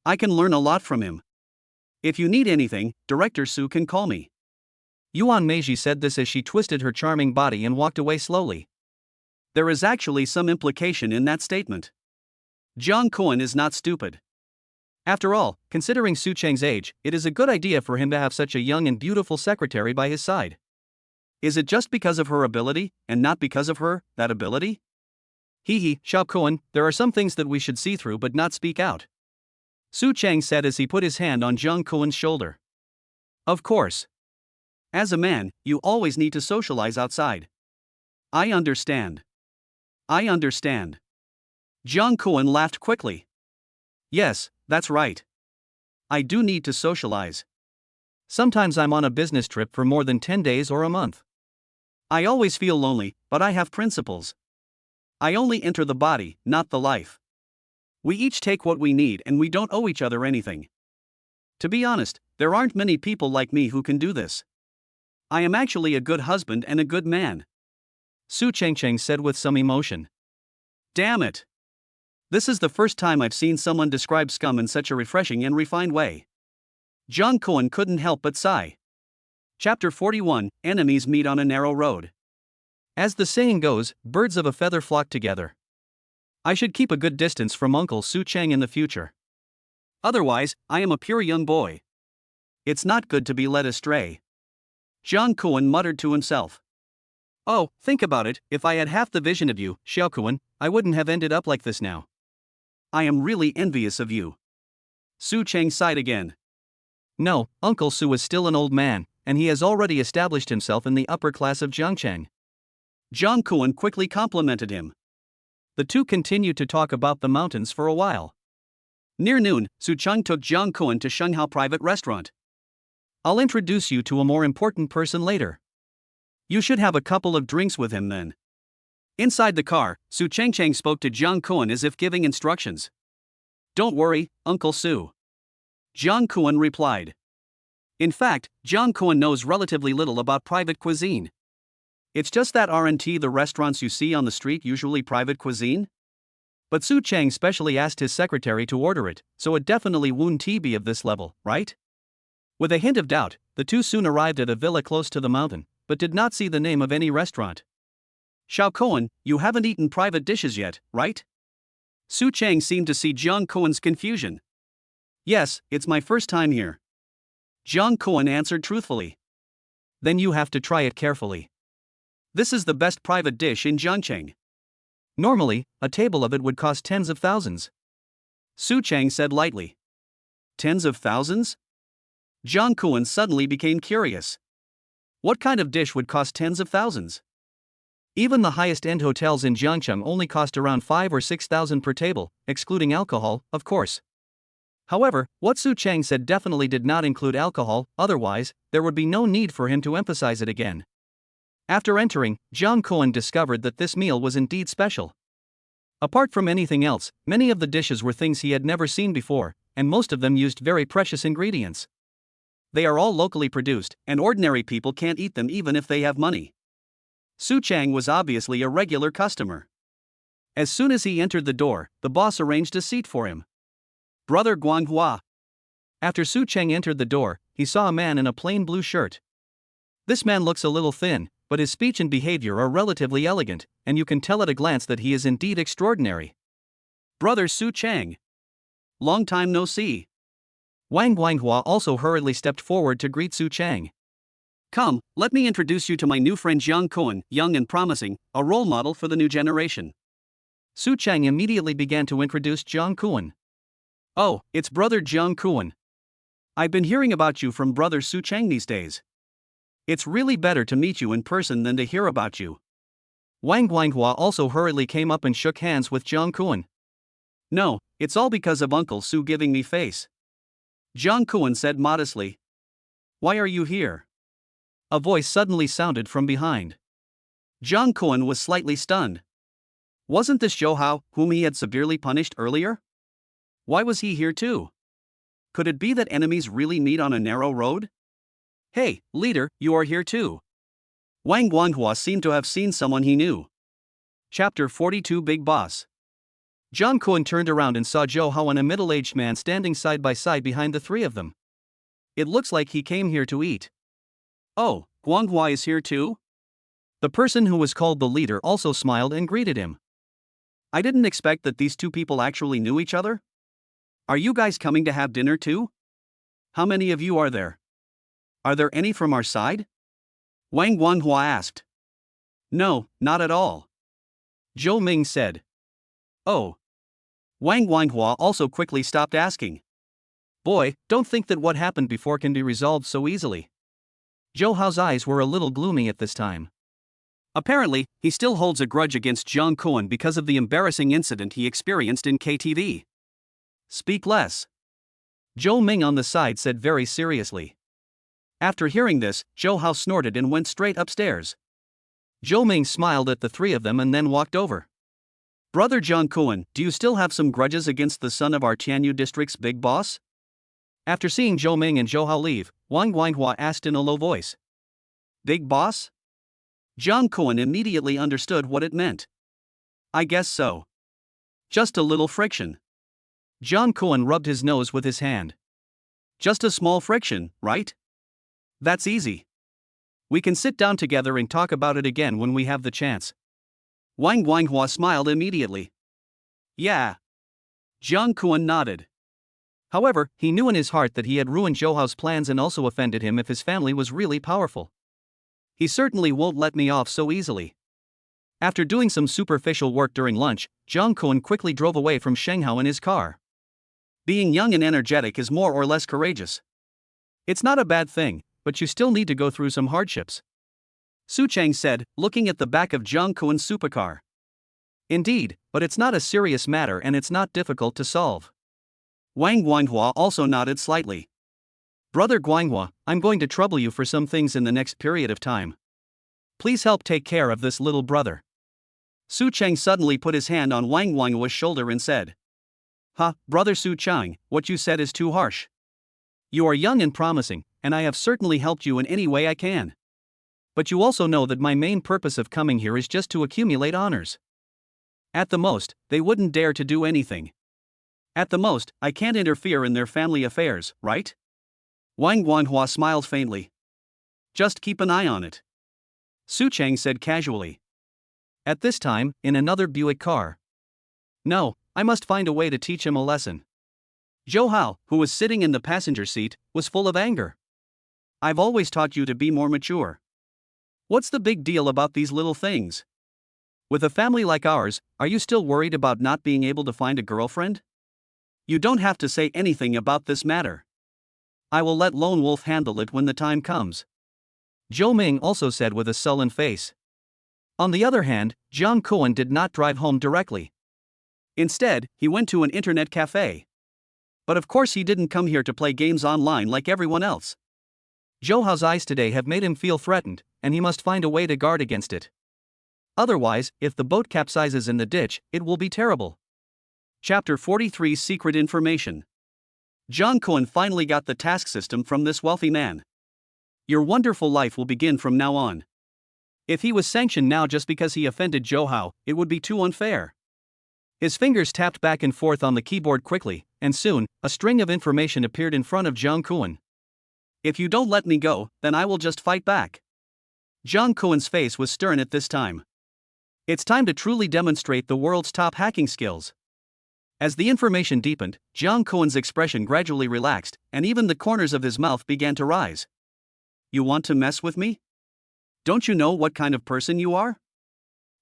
I can learn a lot from him. If you need anything, Director Su can call me. Yuan Meiji said this as she twisted her charming body and walked away slowly. There is actually some implication in that statement. Jiang Kuan is not stupid. After all, considering Su Chang's age, it is a good idea for him to have such a young and beautiful secretary by his side. Is it just because of her ability, and not because of her, that ability? Xiao Kuan, there are some things that we should see through but not speak out. Su Chang said as he put his hand on Jiang Kuan's shoulder. Of course. As a man, you always need to socialize outside. I understand. I understand. Jiang Kuan laughed quickly. Yes, that's right. I do need to socialize. Sometimes I'm on a business trip for more than 10 days or a month. I always feel lonely, but I have principles. I only enter the body, not the life. We each take what we need and we don't owe each other anything. To be honest, there aren't many people like me who can do this. I am actually a good husband and a good man. Su Changcheng said with some emotion. Damn it. This is the first time I've seen someone describe scum in such a refreshing and refined way. Jiang Kuan couldn't help but sigh. Chapter 41, Enemies Meet on a Narrow Road. As the saying goes, birds of a feather flock together. I should keep a good distance from Uncle Su Chang in the future. Otherwise, I am a pure young boy. It's not good to be led astray. Jiang Kuan muttered to himself. Oh, think about it, if I had half the vision of you, Xiao Kuan, I wouldn't have ended up like this now. I am really envious of you. Su Chang sighed again. No, Uncle Su is still an old man, and he has already established himself in the upper class of Jiangcheng. Jiang Kuan quickly complimented him. The two continued to talk about the mountains for a while. Near noon, Su Chang took Jiang Kuan to Shenghao Private Restaurant. I'll introduce you to a more important person later. You should have a couple of drinks with him then. Inside the car, Su Changcheng spoke to Jiang Kuan as if giving instructions. Don't worry, Uncle Su. Jiang Kuan replied. In fact, Jiang Kuan knows relatively little about private cuisine. It's just that aren't the restaurants you see on the street usually private cuisine? But Su Chang specially asked his secretary to order it, so it definitely won't be of this level, right? With a hint of doubt, the two soon arrived at a villa close to the mountain, but did not see the name of any restaurant. Xiao Kuan, you haven't eaten private dishes yet, right? Su Chang seemed to see Jiang Kuan's confusion. Yes, it's my first time here. Jiang Kuan answered truthfully. Then you have to try it carefully. This is the best private dish in Zhangcheng. Normally, a table of it would cost tens of thousands. Su Chang said lightly. Tens of thousands? Jiang Kuan suddenly became curious. What kind of dish would cost tens of thousands? Even the highest-end hotels in Jiangcheng only cost around 5 or 6,000 per table, excluding alcohol, of course. However, what Su Chang said definitely did not include alcohol, otherwise, there would be no need for him to emphasize it again. After entering, Jiang Kuan discovered that this meal was indeed special. Apart from anything else, many of the dishes were things he had never seen before, and most of them used very precious ingredients. They are all locally produced, and ordinary people can't eat them even if they have money. Su Chang was obviously a regular customer. As soon as he entered the door, the boss arranged a seat for him. Brother Guanghua. After Su Chang entered the door, he saw a man in a plain blue shirt. This man looks a little thin, but his speech and behavior are relatively elegant, and you can tell at a glance that he is indeed extraordinary. Brother Su Chang. Long time no see. Wang Guanghua also hurriedly stepped forward to greet Su Chang. Come, let me introduce you to my new friend Jiang Kuan, young and promising, a role model for the new generation. Su Chang immediately began to introduce Jiang Kuan. Oh, it's brother Jiang Kuan. I've been hearing about you from brother Su Chang these days. It's really better to meet you in person than to hear about you. Wang Guanghua also hurriedly came up and shook hands with Jiang Kuan. No, it's all because of Uncle Su giving me face. Jiang Kuan said modestly. Why are you here? A voice suddenly sounded from behind. Jiang Kuan was slightly stunned. Wasn't this Zhou Hao, whom he had severely punished earlier? Why was he here too? Could it be that enemies really meet on a narrow road? Hey, leader, you are here too. Wang Guanghua seemed to have seen someone he knew. Chapter 42 Big Boss. Jiang Kuan turned around and saw Zhou Hao and a middle-aged man standing side by side behind the three of them. It looks like he came here to eat. Oh, Guanghua is here too? The person who was called the leader also smiled and greeted him. I didn't expect that these two people actually knew each other. Are you guys coming to have dinner too? How many of you are there? Are there any from our side? Wang Guanghua asked. No, not at all. Zhou Ming said. Oh. Wang Guanghua also quickly stopped asking. Boy, don't think that what happened before can be resolved so easily. Zhou Hao's eyes were a little gloomy at this time. Apparently, he still holds a grudge against Jiang Kuan because of the embarrassing incident he experienced in KTV. Speak less. Zhou Ming on the side said very seriously. After hearing this, Zhou Hao snorted and went straight upstairs. Zhou Ming smiled at the three of them and then walked over. Brother Jiang Kuan, do you still have some grudges against the son of our Tianyu district's big boss? After seeing Zhou Ming and Zhou Hao leave, Wang Guanghua asked in a low voice. Big boss? Jiang Kuan immediately understood what it meant. I guess so. Just a little friction. Jiang Kuan rubbed his nose with his hand. Just a small friction, right? That's easy. We can sit down together and talk about it again when we have the chance. Wang Guanghua smiled immediately. Yeah. Jiang Kuan nodded. However, he knew in his heart that he had ruined Zhou Hao's plans and also offended him if his family was really powerful. He certainly won't let me off so easily. After doing some superficial work during lunch, Jiang Kuan quickly drove away from Shenghao in his car. Being young and energetic is more or less courageous. It's not a bad thing, but you still need to go through some hardships. Su Chang said, looking at the back of Jiang Kuan's supercar. Indeed, but it's not a serious matter and it's not difficult to solve. Wang Guanghua also nodded slightly. Brother Guanghua, I'm going to trouble you for some things in the next period of time. Please help take care of this little brother. Su Chang suddenly put his hand on Wang Guanghua's shoulder and said. Brother Su Chang, what you said is too harsh. You are young and promising, and I have certainly helped you in any way I can. But you also know that my main purpose of coming here is just to accumulate honors. At the most, they wouldn't dare to do anything. At the most, I can't interfere in their family affairs, right? Wang Guanghua smiled faintly. Just keep an eye on it. Su Chang said casually. At this time, in another Buick car. No, I must find a way to teach him a lesson. Zhou Hao, who was sitting in the passenger seat, was full of anger. I've always taught you to be more mature. What's the big deal about these little things? With a family like ours, are you still worried about not being able to find a girlfriend? You don't have to say anything about this matter. I will let Lone Wolf handle it when the time comes. Zhou Ming also said with a sullen face. On the other hand, Jiang Kuan did not drive home directly. Instead, he went to an internet cafe. But of course he didn't come here to play games online like everyone else. Zhou Hao's eyes today have made him feel threatened, and he must find a way to guard against it. Otherwise, if the boat capsizes in the ditch, it will be terrible. Chapter 43 Secret Information. Jiang Kuan finally got the task system from this wealthy man. Your wonderful life will begin from now on. If he was sanctioned now just because he offended Zhou Hao, it would be too unfair. His fingers tapped back and forth on the keyboard quickly, and soon, a string of information appeared in front of Jiang Kuan. If you don't let me go, then I will just fight back. Jiang Kuan's face was stern at this time. It's time to truly demonstrate the world's top hacking skills. As the information deepened, Jiang Kuan's expression gradually relaxed, and even the corners of his mouth began to rise. You want to mess with me? Don't you know what kind of person you are?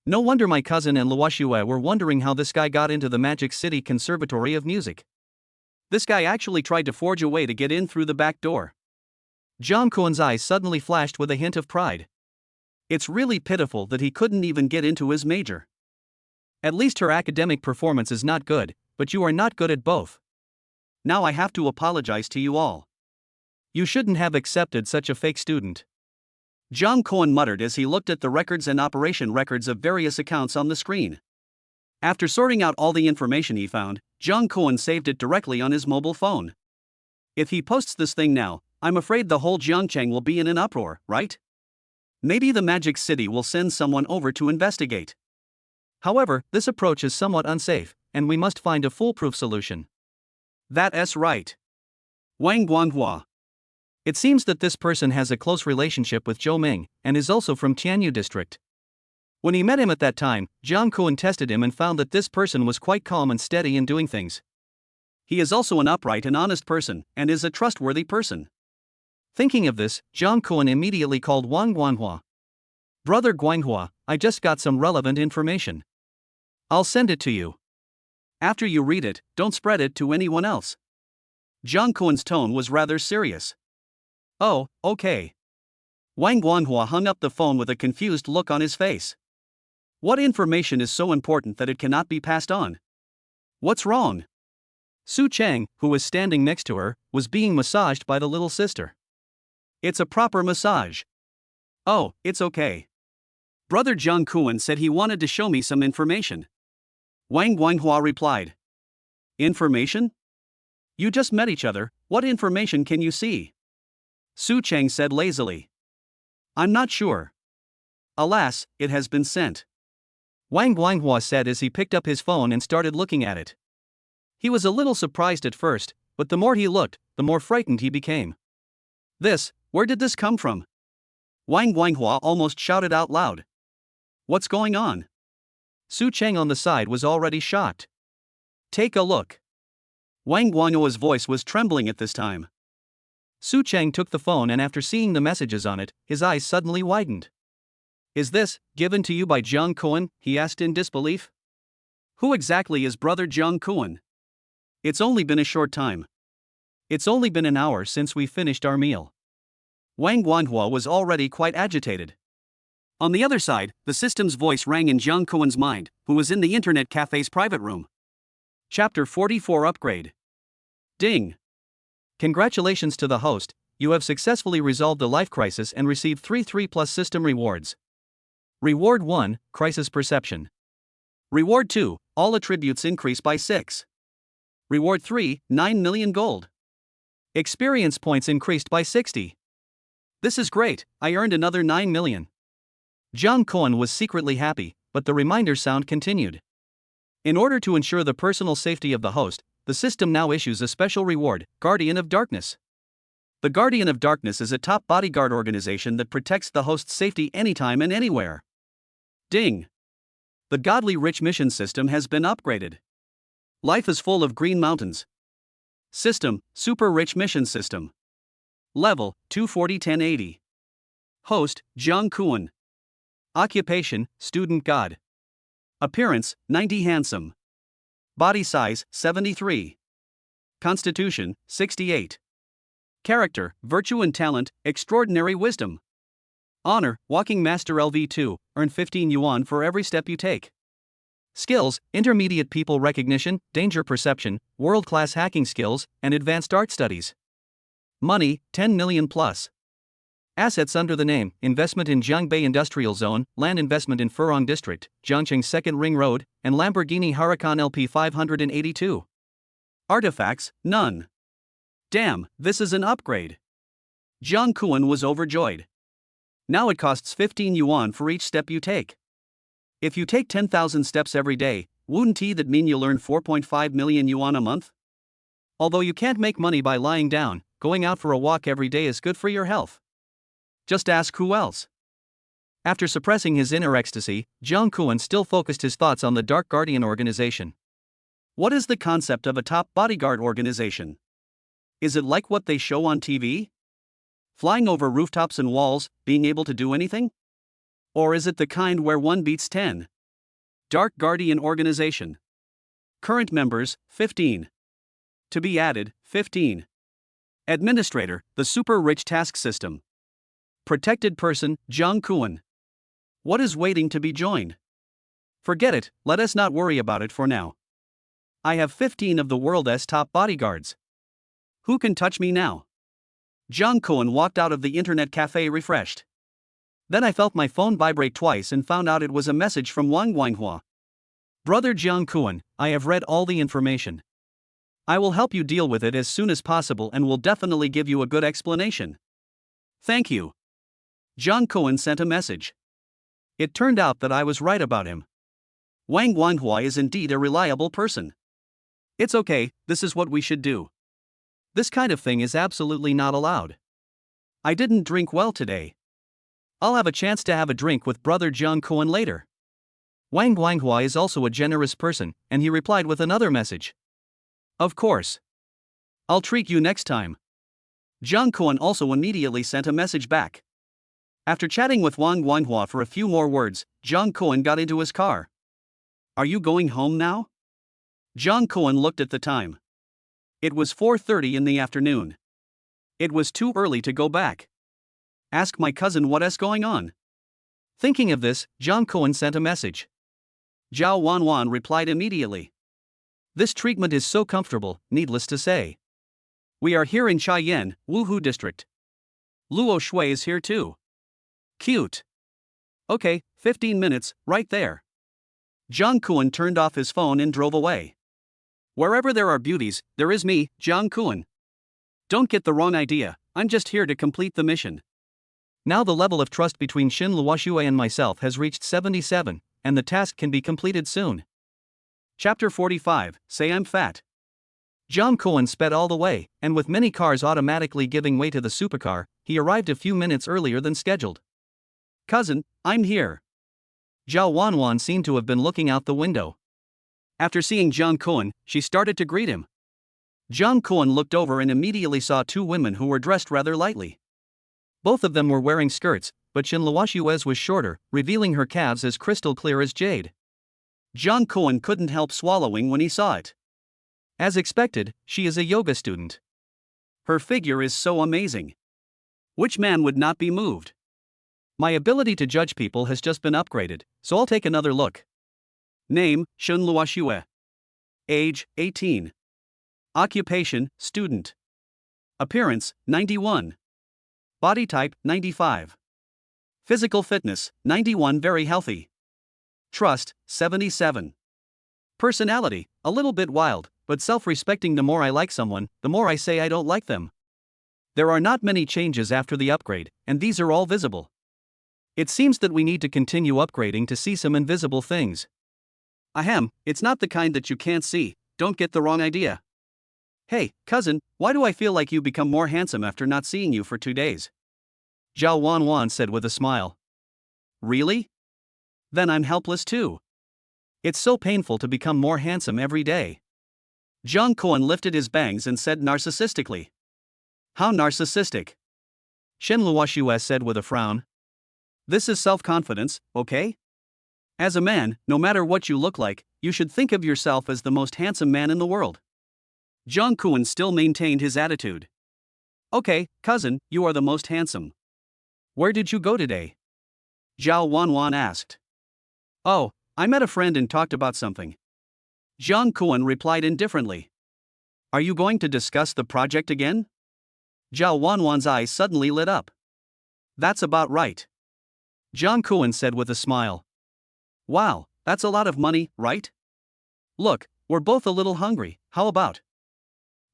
No wonder my cousin and Luoxue were wondering how this guy got into the Magic City Conservatory of Music. This guy actually tried to forge a way to get in through the back door. Jiang Kuan's eyes suddenly flashed with a hint of pride. It's really pitiful that he couldn't even get into his major. At least her academic performance is not good, but you are not good at both. Now I have to apologize to you all. You shouldn't have accepted such a fake student. Jiang Kuan muttered as he looked at the records and operation records of various accounts on the screen. After sorting out all the information he found, Jiang Kuan saved it directly on his mobile phone. If he posts this thing now, I'm afraid the whole Jiangchang will be in an uproar, right? Maybe the Magic City will send someone over to investigate. However, this approach is somewhat unsafe, and we must find a foolproof solution. That's right. Wang Guanghua. It seems that this person has a close relationship with Zhou Ming, and is also from Tianyu district. When he met him at that time, Jiang Kuan tested him and found that this person was quite calm and steady in doing things. He is also an upright and honest person, and is a trustworthy person. Thinking of this, Jiang Kuan immediately called Wang Guanghua. Brother Guanghua, I just got some relevant information. I'll send it to you. After you read it, don't spread it to anyone else. Jiang Kuan's tone was rather serious. Oh, okay. Wang Guanghua hung up the phone with a confused look on his face. What information is so important that it cannot be passed on? What's wrong? Su Chang, who was standing next to her, was being massaged by the little sister. It's a proper massage. Oh, it's okay. Brother Jiang Kuan said he wanted to show me some information. Wang Guanghua replied. Information? You just met each other, what information can you see? Su Chang said lazily. I'm not sure. Alas, it has been sent. Wang Guanghua said as he picked up his phone and started looking at it. He was a little surprised at first, but the more he looked, the more frightened he became. Where did this come from? Wang Guanghua almost shouted out loud. What's going on? Su Chang on the side was already shocked. Take a look. Wang Guanghua's voice was trembling at this time. Su Chang took the phone and after seeing the messages on it, his eyes suddenly widened. Is this given to you by Jiang Kuan? He asked in disbelief. Who exactly is brother Jiang Kuan? It's only been a short time. It's only been an hour since we finished our meal. Wang Guanghua was already quite agitated. On the other side, the system's voice rang in Jiang Kuan's mind, who was in the internet cafe's private room. Chapter 44 Upgrade. Ding. Congratulations to the host, you have successfully resolved a life crisis and received 3+ system rewards. Reward 1, Crisis Perception. Reward 2, all attributes increase by 6. Reward 3, 9 million gold. Experience points increased by 60. This is great, I earned another 9 million. Jiang Kuan was secretly happy, but the reminder sound continued. In order to ensure the personal safety of the host, the system now issues a special reward, Guardian of Darkness. The Guardian of Darkness is a top bodyguard organization that protects the host's safety anytime and anywhere. Ding. The Godly Rich Mission system has been upgraded. Life is full of green mountains. System, super rich mission system. Level, 240-1080. Host, Jung Kwon. Occupation, student god. Appearance, 90 handsome. Body size, 73. Constitution, 68. Character, virtue and talent, extraordinary wisdom. Honor, walking master LV2, earn 15 yuan for every step you take. Skills, intermediate people recognition, danger perception, world-class hacking skills, and advanced art studies. Money, 10 million plus. Assets under the name, investment in Jiangbei Industrial Zone, land investment in Furong District, Jiangqing 2nd Ring Road, and Lamborghini Huracan LP 582. Artifacts, none. Damn, this is an upgrade. Jung Kwon was overjoyed. Now it costs 15 yuan for each step you take. If you take 10,000 steps every day, wouldn't that mean you'll earn 4.5 million yuan a month? Although you can't make money by lying down, going out for a walk every day is good for your health. Just ask who else. After suppressing his inner ecstasy, Jung Kwon still focused his thoughts on the Dark Guardian organization. What is the concept of a top bodyguard organization? Is it like what they show on TV? Flying over rooftops and walls, being able to do anything? Or is it the kind where one beats 10? Dark Guardian Organization. Current members, 15. To be added, 15. Administrator, the super rich task system. Protected person, Jung Kwon. What is waiting to be joined? Forget it, let us not worry about it for now. I have 15 of the world's top bodyguards. Who can touch me now? Jung Kwon walked out of the internet cafe refreshed. Then I felt my phone vibrate twice and found out it was a message from Wang Wanghua. Brother Jung Kwon, I have read all the information. I will help you deal with it as soon as possible and will definitely give you a good explanation. Thank you. Jung Kwon sent a message. It turned out that I was right about him. Wang Wanghua is indeed a reliable person. It's okay, this is what we should do. This kind of thing is absolutely not allowed. I didn't drink well today. I'll have a chance to have a drink with brother Jung Kwon later. Wang Wanghua is also a generous person, and he replied with another message. Of course. I'll treat you next time. Jung Kwon also immediately sent a message back. After chatting with Wang Wanghua for a few more words, Jung Kwon got into his car. Are you going home now? Jung Kwon looked at the time. It was 4:30 in the afternoon. It was too early to go back. Ask my cousin what's going on. Thinking of this, Jung Kwon sent a message. Zhao Wanwan replied immediately. This treatment is so comfortable, needless to say. We are here in Cheyenne, Wuhu District. Luo Shui is here too. Cute. Okay, 15 minutes, right there. Jung Kwon turned off his phone and drove away. Wherever there are beauties, there is me, Jung Kwon. Don't get the wrong idea, I'm just here to complete the mission. Now the level of trust between Xin Luoxue and myself has reached 77, and the task can be completed soon. Chapter 45, Say I'm Fat. Jung Kwon sped all the way, and with many cars automatically giving way to the supercar, he arrived a few minutes earlier than scheduled. Cousin, I'm here. Zhao Wanwan seemed to have been looking out the window. After seeing Jung Kwon, she started to greet him. Jung Kwon looked over and immediately saw two women who were dressed rather lightly. Both of them were wearing skirts, but Xin Luoxue's was shorter, revealing her calves as crystal clear as jade. Jung Kwon couldn't help swallowing when he saw it. As expected, she is a yoga student. Her figure is so amazing. Which man would not be moved? My ability to judge people has just been upgraded, so I'll take another look. Name, Xin Luoxue. Age, 18. Occupation, student. Appearance, 91. Body type, 95. Physical fitness, 91 very healthy. Trust, 77. Personality, a little bit wild, but self-respecting. The more I like someone, the more I say I don't like them. There are not many changes after the upgrade, and these are all visible. It seems that we need to continue upgrading to see some invisible things. Ahem, it's not the kind that you can't see, don't get the wrong idea. Hey, cousin, why do I feel like you become more handsome after not seeing you for 2 days? Zhao Wanwan said with a smile. Really? Then I'm helpless too. It's so painful to become more handsome every day. Jung Koan lifted his bangs and said narcissistically. How narcissistic? Shen Luoxue said with a frown. This is self-confidence, okay? As a man, no matter what you look like, you should think of yourself as the most handsome man in the world. Jung Koan still maintained his attitude. Okay, cousin, you are the most handsome. Where did you go today? Zhao Wanwan asked. Oh, I met a friend and talked about something. Jung Koan replied indifferently. Are you going to discuss the project again? Zhao Wanwan's eyes suddenly lit up. That's about right. Jung Koan said with a smile. Wow, that's a lot of money, right? Look, we're both a little hungry, how about?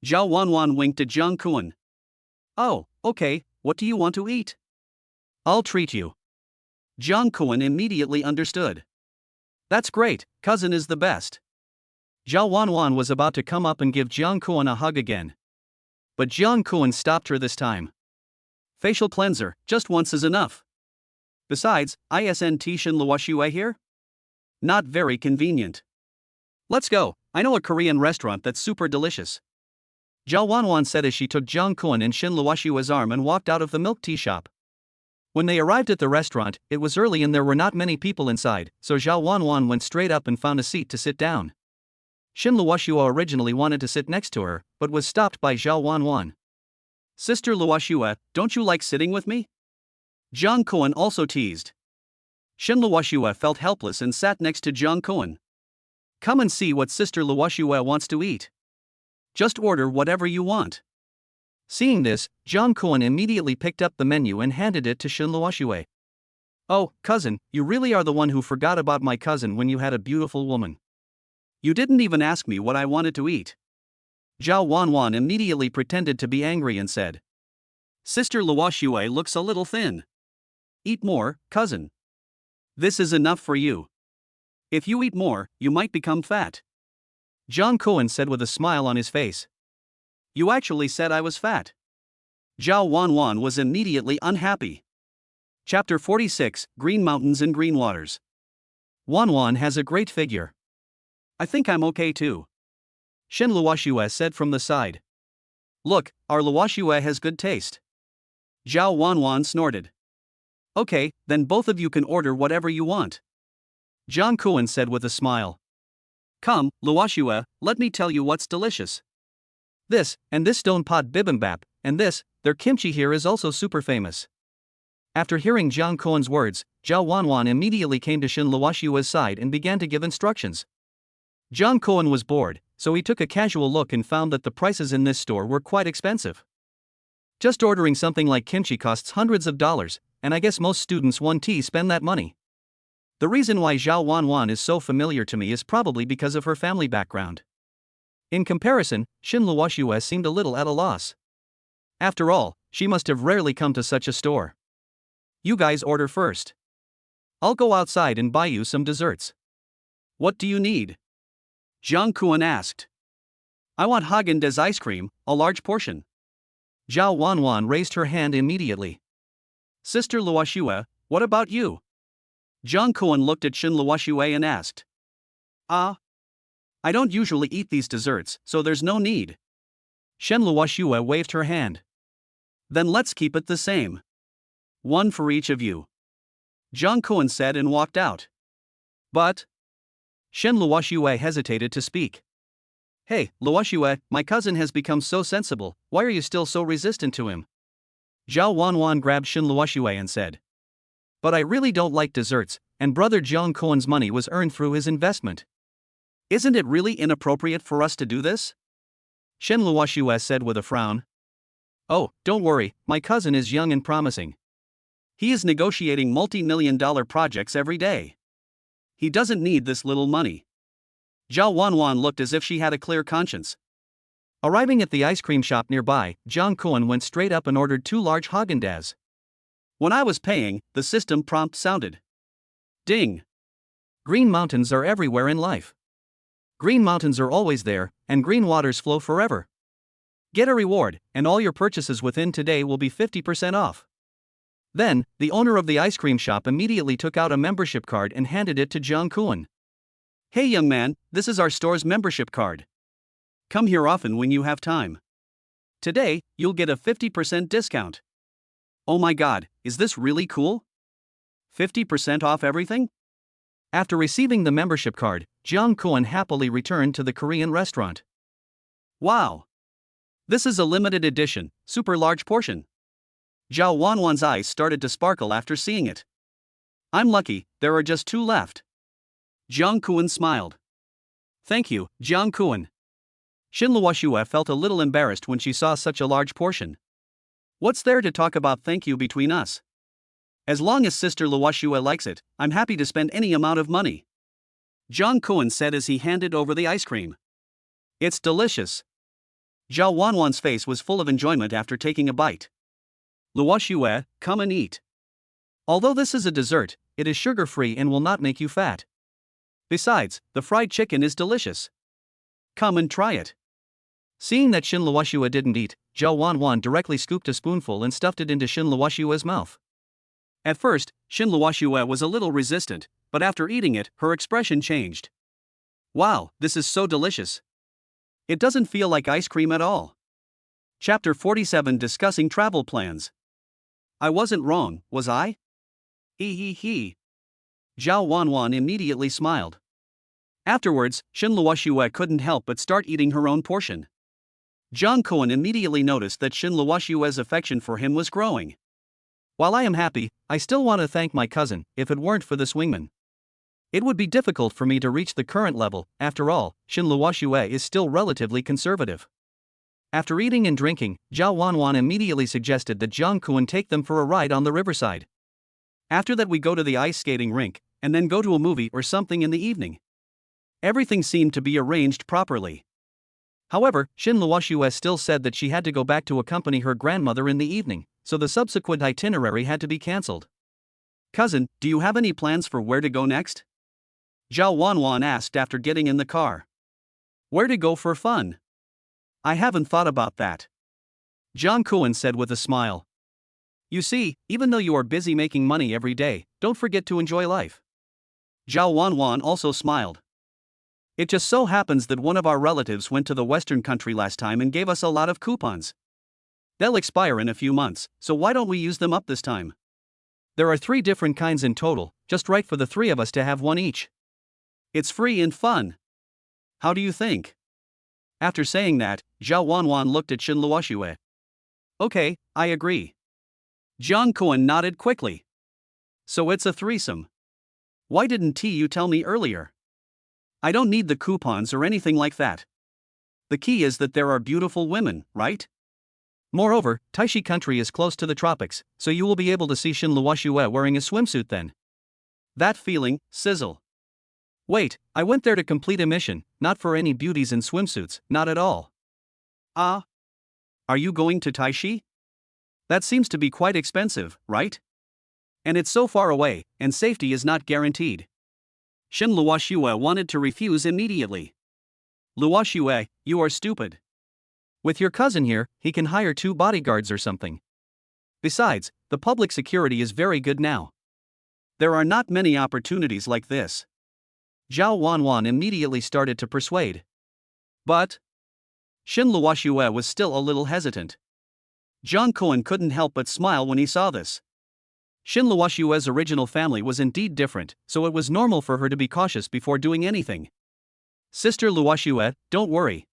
Zhao Wanwan winked at Jung Koan. Oh, okay, what do you want to eat? I'll treat you. Jung Koan immediately understood. That's great, cousin is the best. Zhao Wanwan was about to come up and give Jung Koan a hug again. But Jung Koan stopped her this time. Facial cleanser, just once is enough. Besides, isn't Shen Luoxue here? Not very convenient. Let's go, I know a Korean restaurant that's super delicious. Zhao Wanwan said as she took Jung Koan and Shen Luoxue's arm and walked out of the milk tea shop. When they arrived at the restaurant, it was early and there were not many people inside, so Zhao Wanwan went straight up and found a seat to sit down. Shen Luoxue originally wanted to sit next to her, but was stopped by Zhao Wanwan. Sister Luoxue, don't you like sitting with me? Jung Koan also teased. Shen Luoxue felt helpless and sat next to Jung Koan. Come and see what Sister Luoxue wants to eat. Just order whatever you want. Seeing this, Jung Koan immediately picked up the menu and handed it to Shen Luoxue. Oh, cousin, you really are the one who forgot about my cousin when you had a beautiful woman. You didn't even ask me what I wanted to eat. Zhao Wanwan immediately pretended to be angry and said. Sister Luoxue looks a little thin. Eat more, cousin. This is enough for you. If you eat more, you might become fat. Jung Koan said with a smile on his face. You actually said I was fat. Zhao Wanwan was immediately unhappy. Chapter 46, Green Mountains and Green Waters. Wanwan has a great figure. I think I'm okay too. Shen Luoxue said from the side. Look, our Luoxue has good taste. Zhao Wanwan snorted. Okay, then both of you can order whatever you want. Jung Koan said with a smile. Come, Luoxue, let me tell you what's delicious. This, and this stone pot bibimbap, and this, their kimchi here is also super famous. After hearing Jung Koan's words, Zhao Wanwan immediately came to Shen Luoxue's side and began to give instructions. Jung Koan was bored, so he took a casual look and found that the prices in this store were quite expensive. Just ordering something like kimchi costs hundreds of dollars, and I guess most students 1T spend that money. The reason why Zhao Wanwan is so familiar to me is probably because of her family background. In comparison, Shen Luoxue seemed a little at a loss. After all, she must have rarely come to such a store. You guys order first. I'll go outside and buy you some desserts. What do you need? Jung Koan asked. I want Haagen-Dazs ice cream, a large portion. Zhao Wanwan raised her hand immediately. Sister Luoxue, what about you? Jung Koan looked at Shen Luoxue and asked. I don't usually eat these desserts, so there's no need. Shen Luoxue waved her hand. Then let's keep it the same. One for each of you. Jung Koan said and walked out. But Shen Luoxue hesitated to speak. Hey, Luoxue, my cousin has become so sensible, why are you still so resistant to him? Zhao Wanwan grabbed Shen Luoxue and said. But I really don't like desserts, and brother Jung Koan's money was earned through his investment. Isn't it really inappropriate for us to do this? Shen Luoxue said with a frown. Oh, don't worry, my cousin is young and promising. He is negotiating multi-million-dollar projects every day. He doesn't need this little money. Zhao Wanwan looked as if she had a clear conscience. Arriving at the ice cream shop nearby, Jung Koan went straight up and ordered 2 large Haagen-Dazs. When I was paying, the system prompt sounded. Ding! Green mountains are everywhere in life. Green mountains are always there, and green waters flow forever. Get a reward, and all your purchases within today will be 50% off. Then, the owner of the ice cream shop immediately took out a membership card and handed it to Jung Koan. Hey young man, this is our store's membership card. Come here often when you have time. Today, you'll get a 50% discount. Oh my god, is this really cool? 50% off everything? After receiving the membership card, Jung Kwon happily returned to the Korean restaurant. Wow! This is a limited edition, super large portion. Zhao Wanwan's eyes started to sparkle after seeing it. I'm lucky, there are just 2 left. Jiang Kuan smiled. Thank you, Jiang Kuan. Shin Luoxue felt a little embarrassed when she saw such a large portion. What's there to talk about thank you between us? As long as Sister Luoxue likes it, I'm happy to spend any amount of money. Jiang Kuan said as he handed over the ice cream. It's delicious. Zhao Wanwan's face was full of enjoyment after taking a bite. Luoxue, come and eat. Although this is a dessert, it is sugar-free and will not make you fat. Besides, the fried chicken is delicious. Come and try it. Seeing that Shin Luoxue didn't eat, Zhao Wanwan directly scooped a spoonful and stuffed it into Shin Luoxue's mouth. At first, Shin Luoxue was a little resistant, but after eating it, her expression changed. Wow, this is so delicious. It doesn't feel like ice cream at all. Chapter 47 Discussing Travel Plans. I wasn't wrong, was I? He. Zhao Wanwan immediately smiled. Afterwards, Shin Luoxue couldn't help but start eating her own portion. Jiang Kuan immediately noticed that Shin Luoxue's affection for him was growing. While I am happy, I still want to thank my cousin. If it weren't for this wingman, it would be difficult for me to reach the current level. After all, Shin Luoxue is still relatively conservative. After eating and drinking, Zhao Wanwan immediately suggested that Jiang Kuan take them for a ride on the riverside. After that we go to the ice skating rink, and then go to a movie or something in the evening. Everything seemed to be arranged properly. However, Shin Luoxue still said that she had to go back to accompany her grandmother in the evening, so the subsequent itinerary had to be cancelled. Cousin, do you have any plans for where to go next? Zhao Wanwan asked after getting in the car. Where to go for fun? I haven't thought about that. Jiang Kuan said with a smile. You see, even though you are busy making money every day, don't forget to enjoy life. Zhao Wanwan also smiled. It just so happens that one of our relatives went to the Western country last time and gave us a lot of coupons. They'll expire in a few months, so why don't we use them up this time? There are 3 different kinds in total, just right for the 3 of us to have one each. It's free and fun. How do you think? After saying that, Zhao Wanwan looked at Shin Luoxue. Okay, I agree. Jiang Kuan nodded quickly. So it's a threesome. Why didn't you tell me earlier? I don't need the coupons or anything like that. The key is that there are beautiful women, right? Moreover, Taishi country is close to the tropics, so you will be able to see Shin Luoxue wearing a swimsuit then. That feeling, sizzle. Wait, I went there to complete a mission, not for any beauties in swimsuits, not at all. Ah? Are you going to Taishi? That seems to be quite expensive, right? And it's so far away, and safety is not guaranteed. Shin Luoxue wanted to refuse immediately. Luoxue, you are stupid. With your cousin here, he can hire 2 bodyguards or something. Besides, the public security is very good now. There are not many opportunities like this. Zhao Wanwan immediately started to persuade. But Shin Luoxue was still a little hesitant. Jiang Kuan couldn't help but smile when he saw this. Shin Luoxue's original family was indeed different, so it was normal for her to be cautious before doing anything. Sister Luoxue, don't worry.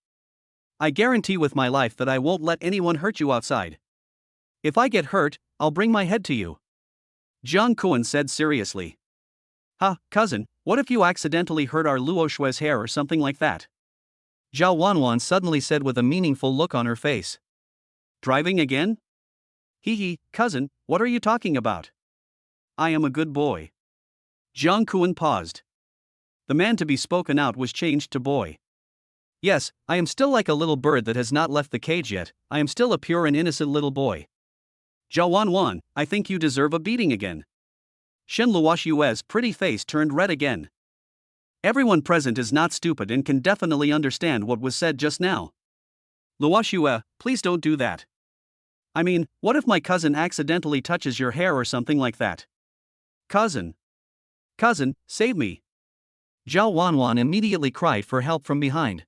I guarantee with my life that I won't let anyone hurt you outside. If I get hurt, I'll bring my head to you. Jiang Kuan said seriously. Cousin, what if you accidentally hurt our Luoxue's hair or something like that? Zhao Wanwan suddenly said with a meaningful look on her face. Driving again? Cousin, what are you talking about? I am a good boy. Jiang Kuan paused. The man to be spoken out was changed to boy. Yes, I am still like a little bird that has not left the cage yet, I am still a pure and innocent little boy. Zhao Wanwan, I think you deserve a beating again. Shin Luoxue's pretty face turned red again. Everyone present is not stupid and can definitely understand what was said just now. Luoxue, please don't do that. I mean, what if my cousin accidentally touches your hair or something like that? Cousin, save me. Zhao Wanwan immediately cried for help from behind.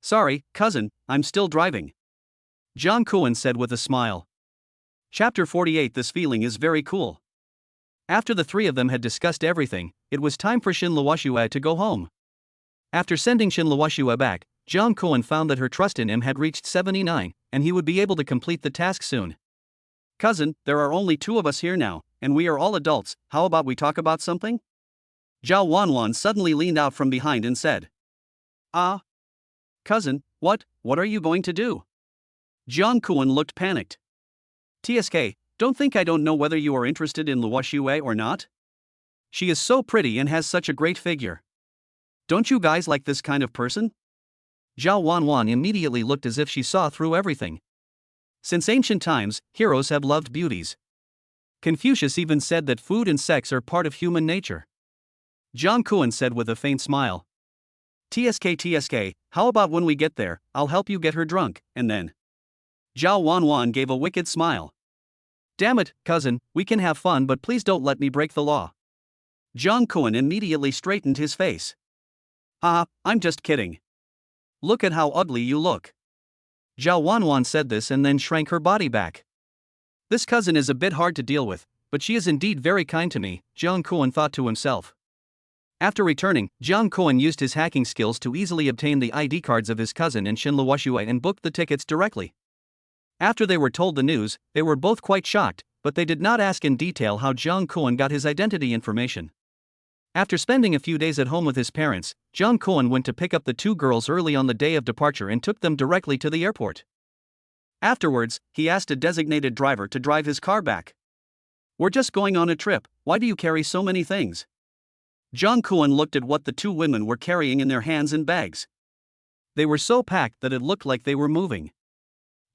Sorry, cousin, I'm still driving. Jung Kwon said with a smile. Chapter 48. This feeling is very cool. After the three of them had discussed everything, it was time for Shin Luoshua to go home. After sending Shin Luoshua back, Jung Kwon found that her trust in him had reached 79, and he would be able to complete the task soon. Cousin, there are only two of us here now, and we are all adults. How about we talk about something? Zhao Wanwan suddenly leaned out from behind and said. Ah. Cousin, what are you going to do? Jiang Kuan looked panicked. TSK, don't think I don't know whether you are interested in Luo Xue or not? She is so pretty and has such a great figure. Don't you guys like this kind of person? Zhao Wanwan immediately looked as if she saw through everything. Since ancient times, heroes have loved beauties. Confucius even said that food and sex are part of human nature. Jiang Kuan said with a faint smile. TSK, how about when we get there, I'll help you get her drunk, and then. Zhao Wanwan gave a wicked smile. Damn it, cousin, we can have fun but please don't let me break the law. Jiang Kuan immediately straightened his face. I'm just kidding. Look at how ugly you look. Zhao Wanwan said this and then shrank her body back. This cousin is a bit hard to deal with, but she is indeed very kind to me, Jiang Kuan thought to himself. After returning, Jiang Kuan used his hacking skills to easily obtain the ID cards of his cousin and Shin Luoshua and booked the tickets directly. After they were told the news, they were both quite shocked, but they did not ask in detail how Jiang Kuan got his identity information. After spending a few days at home with his parents, Jiang Kuan went to pick up the two girls early on the day of departure and took them directly to the airport. Afterwards, he asked a designated driver to drive his car back. We're just going on a trip, why do you carry so many things? Jiang Kuan looked at what the two women were carrying in their hands and bags. They were so packed that it looked like they were moving.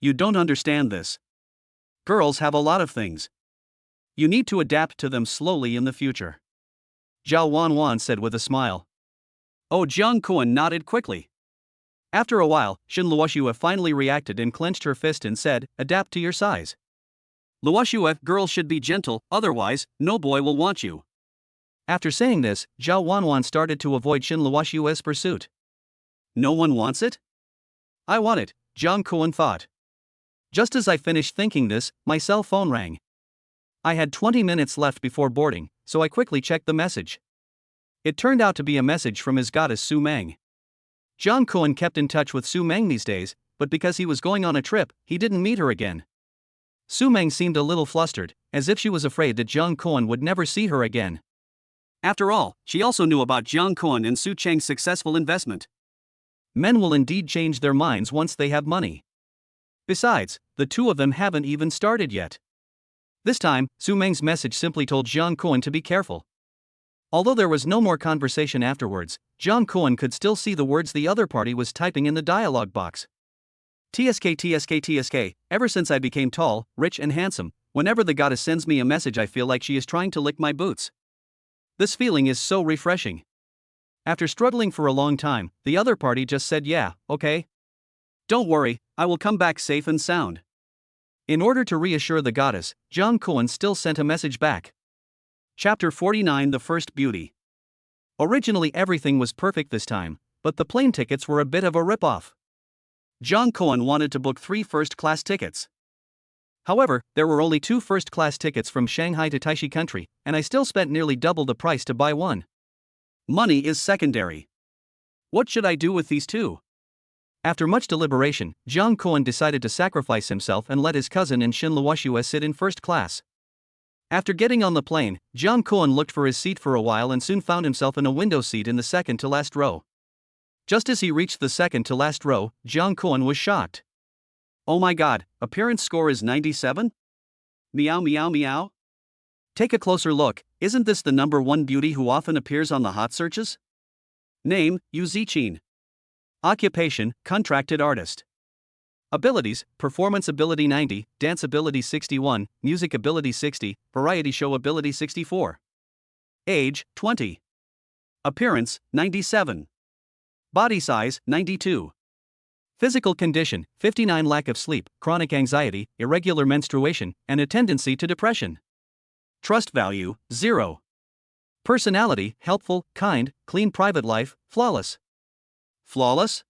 You don't understand this. Girls have a lot of things. You need to adapt to them slowly in the future. Zhao Wanwan said with a smile. Oh, Jiang Kuan nodded quickly. After a while, Shin Luoshua finally reacted and clenched her fist and said, adapt to your size. Luoshua, girls should be gentle, otherwise, no boy will want you. After saying this, Zhao Wanwan started to avoid Shin Luoshua's pursuit. No one wants it? I want it, Jiang Kuan thought. Just as I finished thinking this, my cell phone rang. I had 20 minutes left before boarding, so I quickly checked the message. It turned out to be a message from his goddess Su Meng. Jiang Kuan kept in touch with Su Meng these days, but because he was going on a trip, he didn't meet her again. Su Meng seemed a little flustered, as if she was afraid that Jiang Kuan would never see her again. After all, she also knew about Jiang Kuan and Su Cheng's successful investment. Men will indeed change their minds once they have money. Besides, the two of them haven't even started yet. This time, Su Meng's message simply told Jiang Kuan to be careful. Although there was no more conversation afterwards, Jiang Kuan could still see the words the other party was typing in the dialogue box. TSK, ever since I became tall, rich and handsome, whenever the goddess sends me a message I feel like she is trying to lick my boots. This feeling is so refreshing. After struggling for a long time, the other party just said yeah, okay. Don't worry, I will come back safe and sound. In order to reassure the goddess, Jiang Kuan still sent a message back. Chapter 49. The First Beauty. Originally everything was perfect this time, but the plane tickets were a bit of a rip-off. Jiang Kuan wanted to book 3 first-class tickets. However, there were only 2 first-class tickets from Shanghai to Taixi country, and I still spent nearly double the price to buy one. Money is secondary. What should I do with these 2? After much deliberation, Jiang Kuan decided to sacrifice himself and let his cousin and Shin Luoshua sit in first class. After getting on the plane, Jiang Kuan looked for his seat for a while and soon found himself in a window seat in the second-to-last row. Just as he reached the second-to-last row, Jiang Kuan was shocked. Oh my god, appearance score is 97? Meow meow meow? Take a closer look, isn't this the number 1 beauty who often appears on the hot searches? Name, Yu Zichin. Occupation, contracted artist. Abilities, performance ability 90, dance ability 61, music ability 60, variety show ability 64. Age, 20. Appearance, 97. Body size, 92. Physical condition, 59. Lack of sleep, chronic anxiety, irregular menstruation, and a tendency to depression. Trust value, 0. Personality, helpful, kind, clean private life, flawless. Flawless?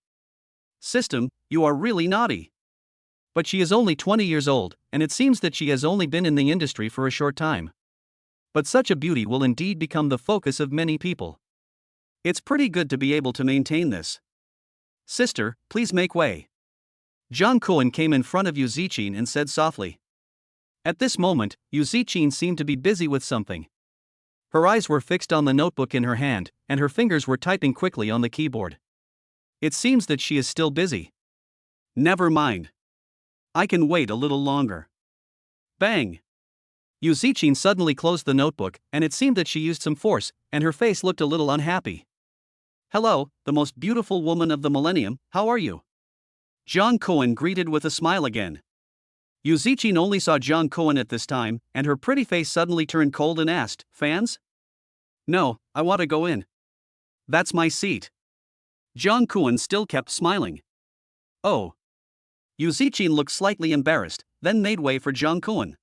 System, you are really naughty. But she is only 20 years old, and it seems that she has only been in the industry for a short time. But such a beauty will indeed become the focus of many people. It's pretty good to be able to maintain this. Sister, please make way. Jiang Kuan came in front of Yu Ziqin and said softly. At this moment, Yu Ziqin seemed to be busy with something. Her eyes were fixed on the notebook in her hand, and her fingers were typing quickly on the keyboard. It seems that she is still busy. Never mind. I can wait a little longer. Bang! Yu Ziqin suddenly closed the notebook, and it seemed that she used some force, and her face looked a little unhappy. Hello, the most beautiful woman of the millennium, how are you? Jiang Kuan greeted with a smile again. Yu Ziqin only saw Jiang Kuan at this time, and her pretty face suddenly turned cold and asked, Fans? No, I want to go in. That's my seat. Jiang Kuan still kept smiling. Oh. Yu Ziqin looked slightly embarrassed, then made way for Jiang Kuan.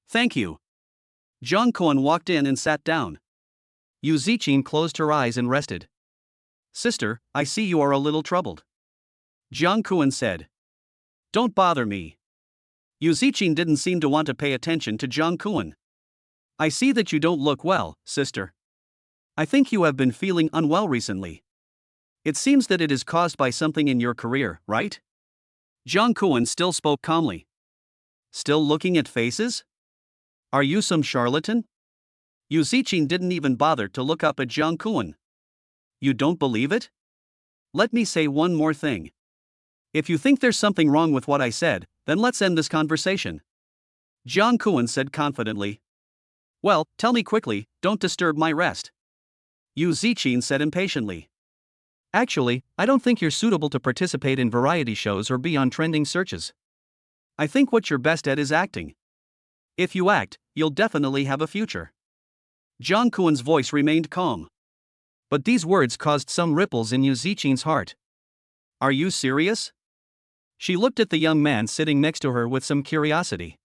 Thank you. Jiang Kuan walked in and sat down. Yu Ziqin closed her eyes and rested. Sister, I see you are a little troubled. Jiang Kuan said. Don't bother me. Yu Ziqin didn't seem to want to pay attention to Jiang Kuan. I see that you don't look well, sister. I think you have been feeling unwell recently. It seems that it is caused by something in your career, right? Jiang Kuan still spoke calmly. Still looking at faces? Are you some charlatan? Yu Ziqin didn't even bother to look up at Jiang Kuan. You don't believe it? Let me say one more thing. If you think there's something wrong with what I said, then let's end this conversation. Jiang Kuan said confidently. Well, tell me quickly, don't disturb my rest. Yu Ziqin said impatiently. Actually, I don't think you're suitable to participate in variety shows or be on trending searches. I think what you're best at is acting. If you act, you'll definitely have a future. Jiang Kuan's voice remained calm. But these words caused some ripples in Yu Ziqin's heart. Are you serious? She looked at the young man sitting next to her with some curiosity.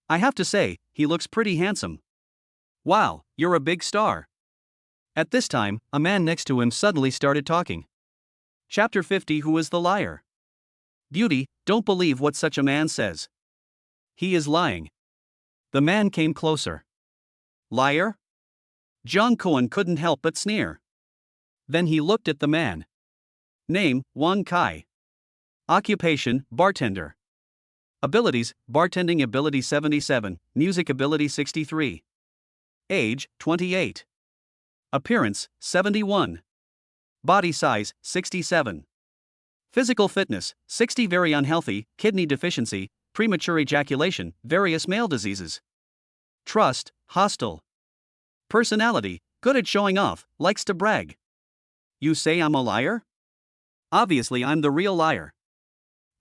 I have to say, he looks pretty handsome. Wow, you're a big star. At this time, a man next to him suddenly started talking. Chapter 50. Who is the liar? Beauty, don't believe what such a man says. He is lying. The man came closer. Liar? Jiang Kuan couldn't help but sneer. Then he looked at the man. Name, Wang Kai. Occupation, bartender. Abilities, bartending ability 77, music ability 63. Age, 28. Appearance, 71. Body size, 67. Physical fitness, 60. Very unhealthy, kidney deficiency, premature ejaculation, various male diseases. Trust, hostile. Personality, good at showing off, likes to brag. You say I'm a liar? Obviously I'm the real liar.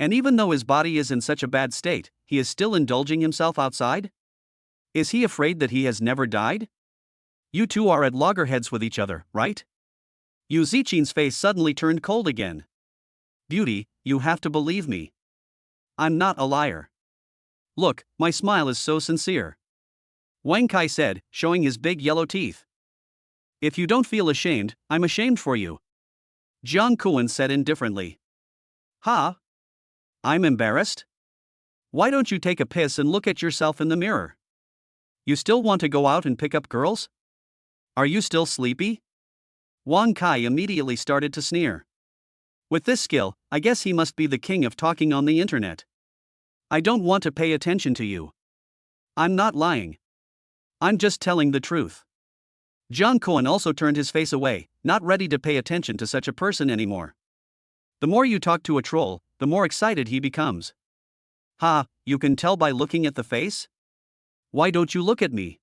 And even though his body is in such a bad state, he is still indulging himself outside? Is he afraid that he has never died? You two are at loggerheads with each other, right? Yu Ziqin's face suddenly turned cold again. Beauty, you have to believe me. I'm not a liar. Look, my smile is so sincere. Wang Kai said, showing his big yellow teeth. If you don't feel ashamed, I'm ashamed for you. Jiang Kuan said indifferently. Ha? I'm embarrassed? Why don't you take a piss and look at yourself in the mirror? You still want to go out and pick up girls? Are you still sleepy? Wang Kai immediately started to sneer. With this skill, I guess he must be the king of talking on the internet. I don't want to pay attention to you. I'm not lying. I'm just telling the truth. Jiang Kuan also turned his face away, not ready to pay attention to such a person anymore. The more you talk to a troll, the more excited he becomes. Ha, you can tell by looking at the face? Why don't you look at me?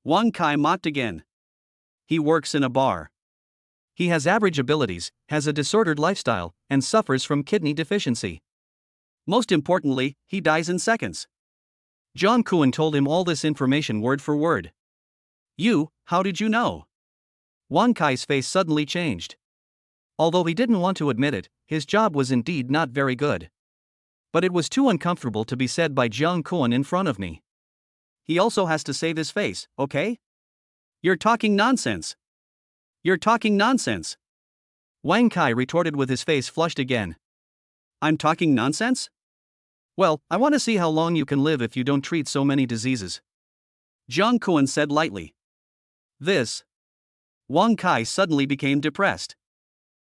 Wang Kai mocked again. He works in a bar. He has average abilities, has a disordered lifestyle, and suffers from kidney deficiency. Most importantly, he dies in seconds. Jiang Kuan told him all this information word for word. You, how did you know? Wang Kai's face suddenly changed. Although he didn't want to admit it, his job was indeed not very good. But it was too uncomfortable to be said by Jiang Kuan in front of me. He also has to save his face, okay? You're talking nonsense. You're talking nonsense. Wang Kai retorted with his face flushed again. I'm talking nonsense? Well, I want to see how long you can live if you don't treat so many diseases. Jiang Kuan said lightly. This. Wang Kai suddenly became depressed.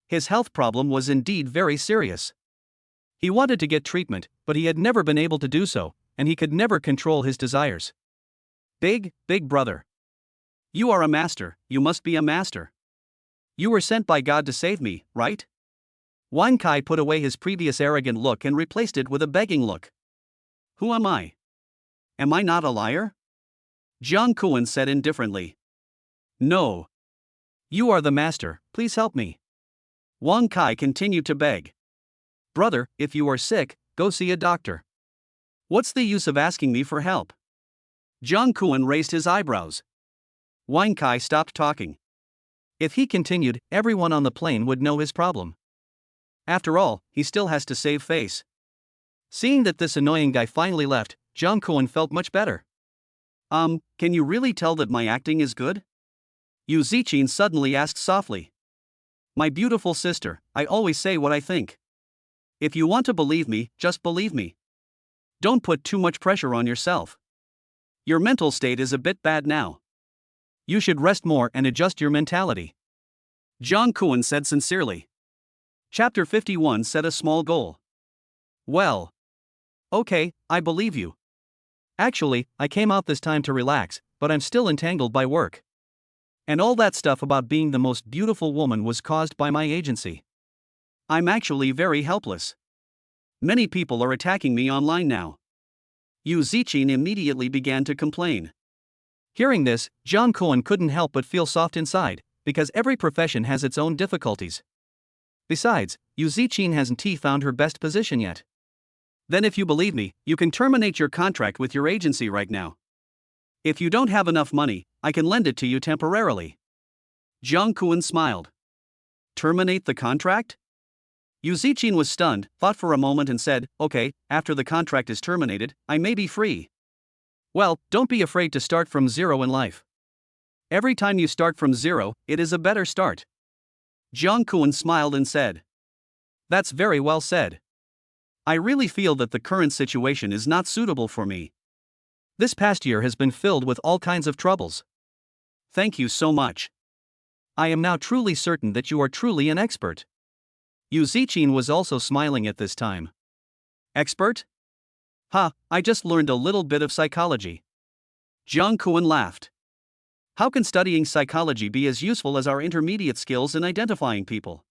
His health problem was indeed very serious. He wanted to get treatment, but he had never been able to do so, and he could never control his desires. Big brother. You are a master, you must be a master. You were sent by God to save me, right? Wang Kai put away his previous arrogant look and replaced it with a begging look. Who am I? Am I not a liar? Jiang Kuan said indifferently. No. You are the master, please help me. Wang Kai continued to beg. Brother, if you are sick, go see a doctor. What's the use of asking me for help? Jiang Kuan raised his eyebrows. Wang Kai stopped talking. If he continued, everyone on the plane would know his problem. After all, he still has to save face. Seeing that this annoying guy finally left, Jiang Kuan felt much better. Can you really tell that my acting is good? Yu Ziqin suddenly asked softly. My beautiful sister, I always say what I think. If you want to believe me, just believe me. Don't put too much pressure on yourself. Your mental state is a bit bad now. You should rest more and adjust your mentality. Jiang Kuan said sincerely. Chapter 51 set a small goal. Well. Okay, I believe you. Actually, I came out this time to relax, but I'm still entangled by work. And all that stuff about being the most beautiful woman was caused by my agency. I'm actually very helpless. Many people are attacking me online now. Yu Ziqin immediately began to complain. Hearing this, Jiang Kuan couldn't help but feel soft inside, because every profession has its own difficulties. Besides, Yu Ziqin hasn't found her best position yet. Then if you believe me, you can terminate your contract with your agency right now. If you don't have enough money, I can lend it to you temporarily. Jiang Kuan smiled. Terminate the contract? Yu Ziqin was stunned, thought for a moment and said, okay, after the contract is terminated, I may be free. Well, don't be afraid to start from zero in life. Every time you start from zero, it is a better start. Jiang Kuan smiled and said. That's very well said. I really feel that the current situation is not suitable for me. This past year has been filled with all kinds of troubles. Thank you so much. I am now truly certain that you are truly an expert. Yu Ziqin was also smiling at this time. Expert? I just learned a little bit of psychology. Jiang Kuan laughed. How can studying psychology be as useful as our intermediate skills in identifying people?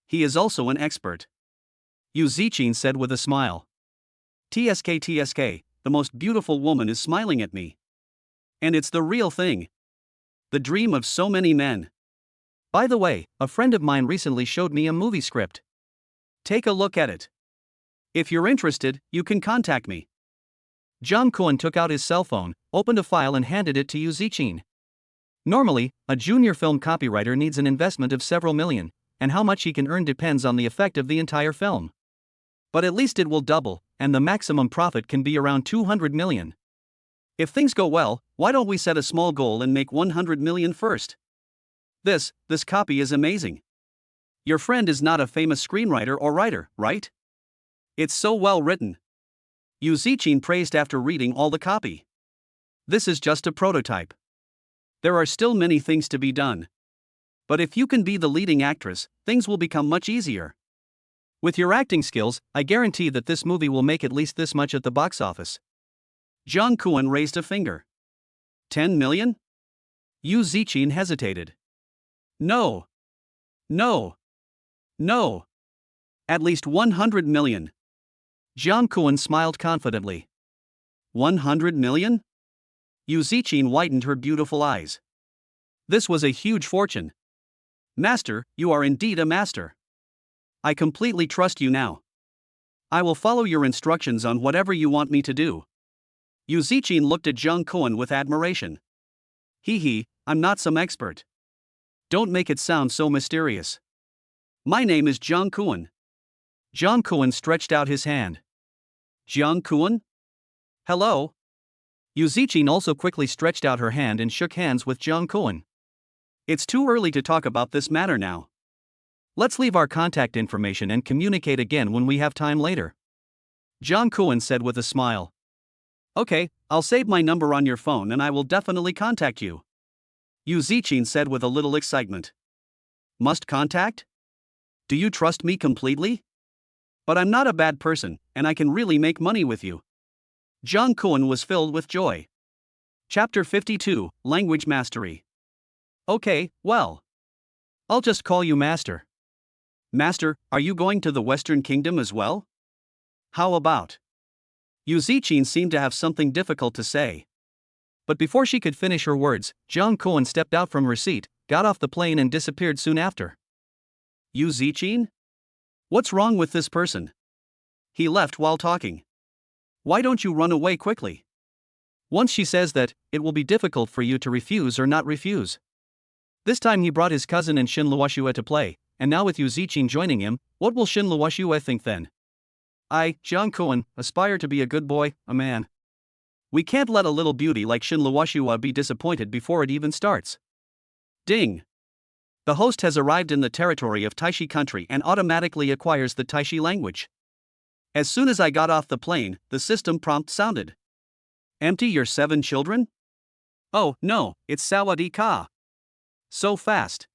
He is also an expert. Yu Ziqin said with a smile. TSK, the most beautiful woman is smiling at me. And it's the real thing. The dream of so many men. By the way, a friend of mine recently showed me a movie script. Take a look at it. If you're interested, you can contact me. Jiang Kuan took out his cell phone, opened a file and handed it to Yu Ziqin. Normally, a junior film copywriter needs an investment of several million, and how much he can earn depends on the effect of the entire film. But at least it will double, and the maximum profit can be around 200 million. If things go well, why don't we set a small goal and make 100 million first? This copy is amazing. Your friend is not a famous screenwriter or writer, right? It's so well written. Yu Ziqin praised after reading all the copy. This is just a prototype. There are still many things to be done. But if you can be the leading actress, things will become much easier. With your acting skills, I guarantee that this movie will make at least this much at the box office. Jiang Kuan raised a finger. 10 million? Yu Ziqin hesitated. No. At least 100 million. Jiang Kuan smiled confidently. 100 million? Yu Ziqin widened her beautiful eyes. This was a huge fortune. Master, you are indeed a master. I completely trust you now. I will follow your instructions on whatever you want me to do. Yu Ziqin looked at Jiang Kuan with admiration. I'm not some expert. Don't make it sound so mysterious. My name is Jiang Kuan. Jiang Kuan stretched out his hand. Jiang Kuan? Hello? Yu Ziqin also quickly stretched out her hand and shook hands with Jiang Kuan. It's too early to talk about this matter now. Let's leave our contact information and communicate again when we have time later. Jung Kwon said with a smile. Okay, I'll save my number on your phone and I will definitely contact you. Yu Zichin said with a little excitement. Must contact? Do you trust me completely? But I'm not a bad person, and I can really make money with you. Jung Kwon was filled with joy. Chapter 52, Language Mastery. Okay, well. I'll just call you Master. Master, are you going to the Western Kingdom as well? How about? Yu Zichin seemed to have something difficult to say. But before she could finish her words, Jung Kwon stepped out from her seat, got off the plane and disappeared soon after. Yu Zichin? What's wrong with this person? He left while talking. Why don't you run away quickly? Once she says that, it will be difficult for you to refuse or not refuse. This time he brought his cousin and Shin Luoshue to play, and now with Yu Zichin joining him, what will Shin Luoshue think then? I, Jung Kwon, aspire to be a good boy, a man. We can't let a little beauty like Shin Luoshue be disappointed before it even starts. Ding! The host has arrived in the territory of Taishi country and automatically acquires the Taishi language. As soon as I got off the plane, the system prompt sounded. Empty your 7 children? Oh, no, it's Sawadee Ka. So fast.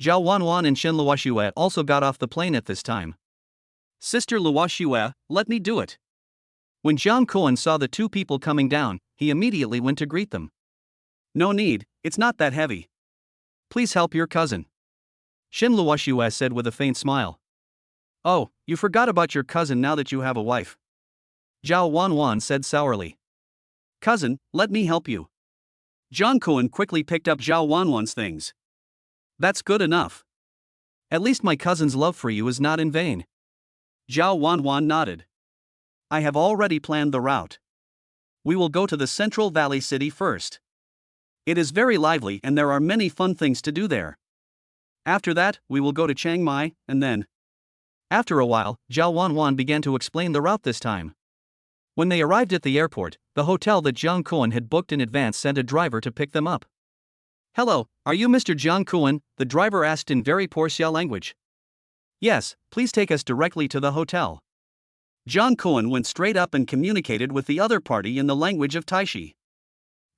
Zhao Wanwan and Shin Luoshue also got off the plane at this time. Sister Luoshue, let me do it. When Jung Kwon saw the two people coming down, he immediately went to greet them. No need, it's not that heavy. Please help your cousin. Shin Luoshue said with a faint smile. Oh, you forgot about your cousin now that you have a wife. Zhao Wanwan said sourly. Cousin, let me help you. Jung Kwon quickly picked up Zhao Wanwan's things. That's good enough. At least my cousin's love for you is not in vain. Zhao Wanwan nodded. I have already planned the route. We will go to the Central Valley City first. It is very lively and there are many fun things to do there. After that, we will go to Chiang Mai, and then. After a while, Zhao Wanwan began to explain the route this time. When they arrived at the airport, the hotel that Jung Kwon had booked in advance sent a driver to pick them up. Hello, are you Mr. Jung Kwon? The driver asked in very poor Xia language. Yes, please take us directly to the hotel. Jung Kwon went straight up and communicated with the other party in the language of Taishi.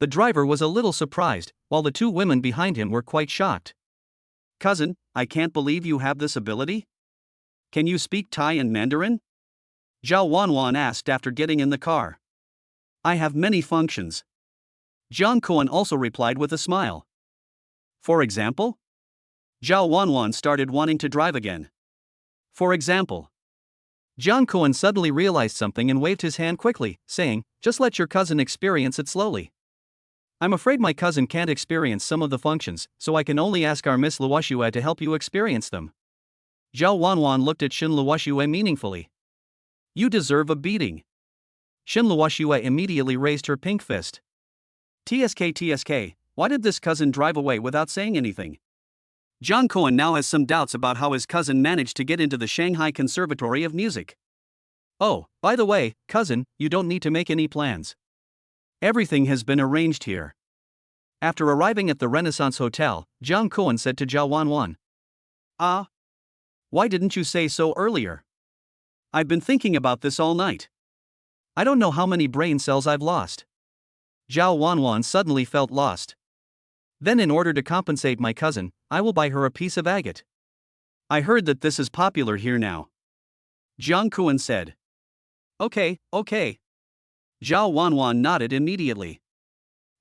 The driver was a little surprised, while the two women behind him were quite shocked. Cousin, I can't believe you have this ability. Can you speak Thai and Mandarin? Zhao Wanwan asked after getting in the car. I have many functions. Jung Kwon also replied with a smile. For example? Zhao Wanwan started wanting to drive again. For example. Jung Kwon suddenly realized something and waved his hand quickly, saying, just let your cousin experience it slowly. I'm afraid my cousin can't experience some of the functions, so I can only ask our Miss Luoshue to help you experience them. Zhao Wanwan looked at Shin Luoshue meaningfully. You deserve a beating. Shin Luoshue immediately raised her pink fist. TSK, why did this cousin drive away without saying anything? Jung Kwon now has some doubts about how his cousin managed to get into the Shanghai Conservatory of Music. Oh, by the way, cousin, you don't need to make any plans. Everything has been arranged here. After arriving at the Renaissance Hotel, Jung Kwon said to Zhao Wanwan. Why didn't you say so earlier? I've been thinking about this all night. I don't know how many brain cells I've lost. Zhao Wanwan suddenly felt lost. Then in order to compensate my cousin, I will buy her a piece of agate. I heard that this is popular here now. Jung Kwon said. Okay. Zhao Wanwan nodded immediately.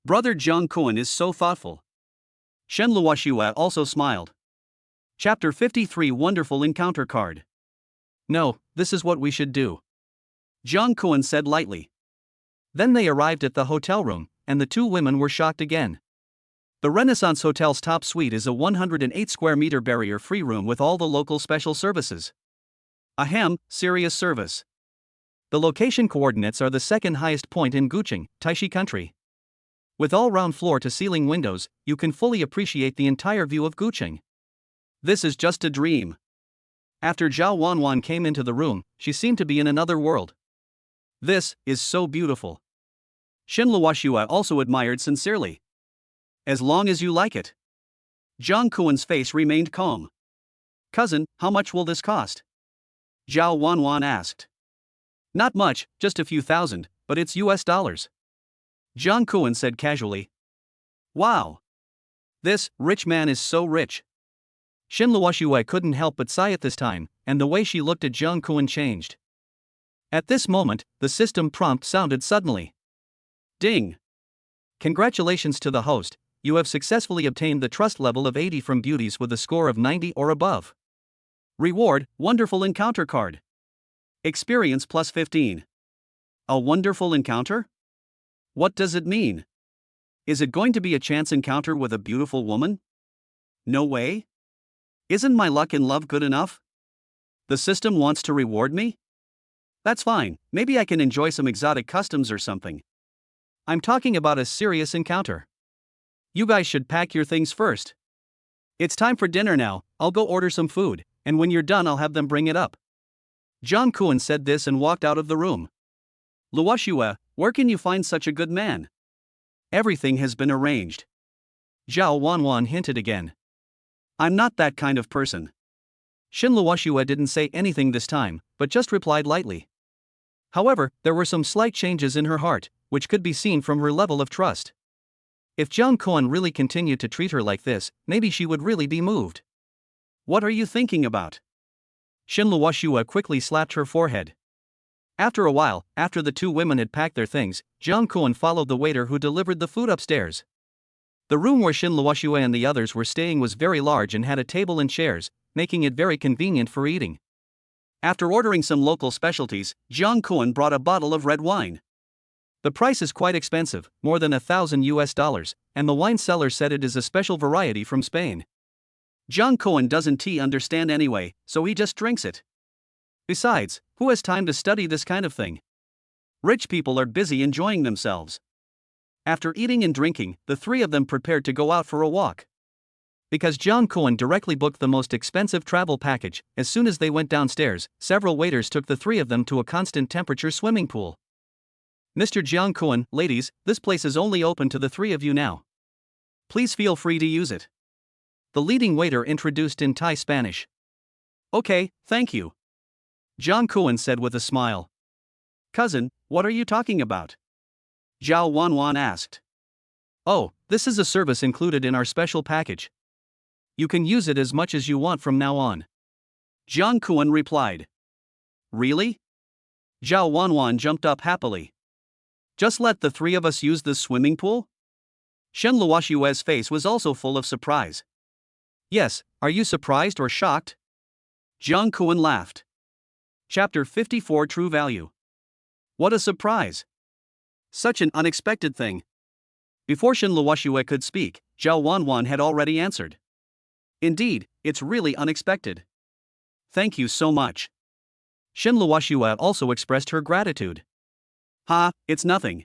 Brother Jung Kwon is so thoughtful. Shen Luoshue also smiled. Chapter 53 Wonderful Encounter Card. No, this is what we should do. Jung Kwon said lightly. Then they arrived at the hotel room, and the two women were shocked again. The Renaissance Hotel's top suite is a 108 square meter barrier-free room with all the local special services. Ahem, serious service. The location coordinates are the second highest point in Guqing, Taishi country. With all round floor-to-ceiling windows, you can fully appreciate the entire view of Guqing. This is just a dream. After Zhao Wanwan came into the room, she seemed to be in another world. This is so beautiful. Shin Luoshue also admired sincerely. As long as you like it. Jung Kwon's face remained calm. Cousin, how much will this cost? Zhao Wanwan asked. Not much, just a few thousand, but it's US dollars. Jiang Kuan said casually. Wow. This rich man is so rich. Xin Luoxue couldn't help but sigh at this time, and the way she looked at Jiang Kuan changed. At this moment, the system prompt sounded suddenly. Ding! Congratulations to the host, you have successfully obtained the trust level of 80 from beauties with a score of 90 or above. Reward, wonderful encounter card. Experience plus 15. A wonderful encounter? What does it mean? Is it going to be a chance encounter with a beautiful woman? No way? Isn't my luck in love good enough? The system wants to reward me? That's fine, maybe I can enjoy some exotic customs or something. I'm talking about a serious encounter. You guys should pack your things first. It's time for dinner now, I'll go order some food, and when you're done I'll have them bring it up. Jiang Kuan said this and walked out of the room. Luoxue, where can you find such a good man? Everything has been arranged. Zhao Wanwan hinted again. I'm not that kind of person. Xin Luoxue didn't say anything this time, but just replied lightly. However, there were some slight changes in her heart, which could be seen from her level of trust. If Jiang Kuan really continued to treat her like this, maybe she would really be moved. What are you thinking about? Xin Luoxue quickly slapped her forehead. After a while, after the two women had packed their things, Jiang Kuan followed the waiter who delivered the food upstairs. The room where Xin Luoxue and the others were staying was very large and had a table and chairs, making it very convenient for eating. After ordering some local specialties, Jiang Kuan brought a bottle of red wine. The price is quite expensive, more than $1,000, and the wine seller said it is a special variety from Spain. Jiang Kuan doesn't understand anyway, so he just drinks it. Besides, who has time to study this kind of thing? Rich people are busy enjoying themselves. After eating and drinking, the three of them prepared to go out for a walk. Because Jiang Kuan directly booked the most expensive travel package, as soon as they went downstairs, several waiters took the three of them to a constant temperature swimming pool. Mr. Jiang Kuan, ladies, this place is only open to the three of you now. Please feel free to use it. The leading waiter introduced in Thai Spanish. Okay, thank you. Jiang Kuan said with a smile. Cousin, what are you talking about? Zhao Wanwan asked. Oh, this is a service included in our special package. You can use it as much as you want from now on. Jiang Kuan replied. Really? Zhao Wanwan jumped up happily. Just let the three of us use this swimming pool? Shen Luoxue's face was also full of surprise. Yes, are you surprised or shocked? Jiang Kuan laughed. Chapter 54 True Value. What a surprise! Such an unexpected thing. Before Shen Luoxue could speak, Zhao Wanwan had already answered. Indeed, it's really unexpected. Thank you so much. Shen Luoxue also expressed her gratitude. Ha, it's nothing.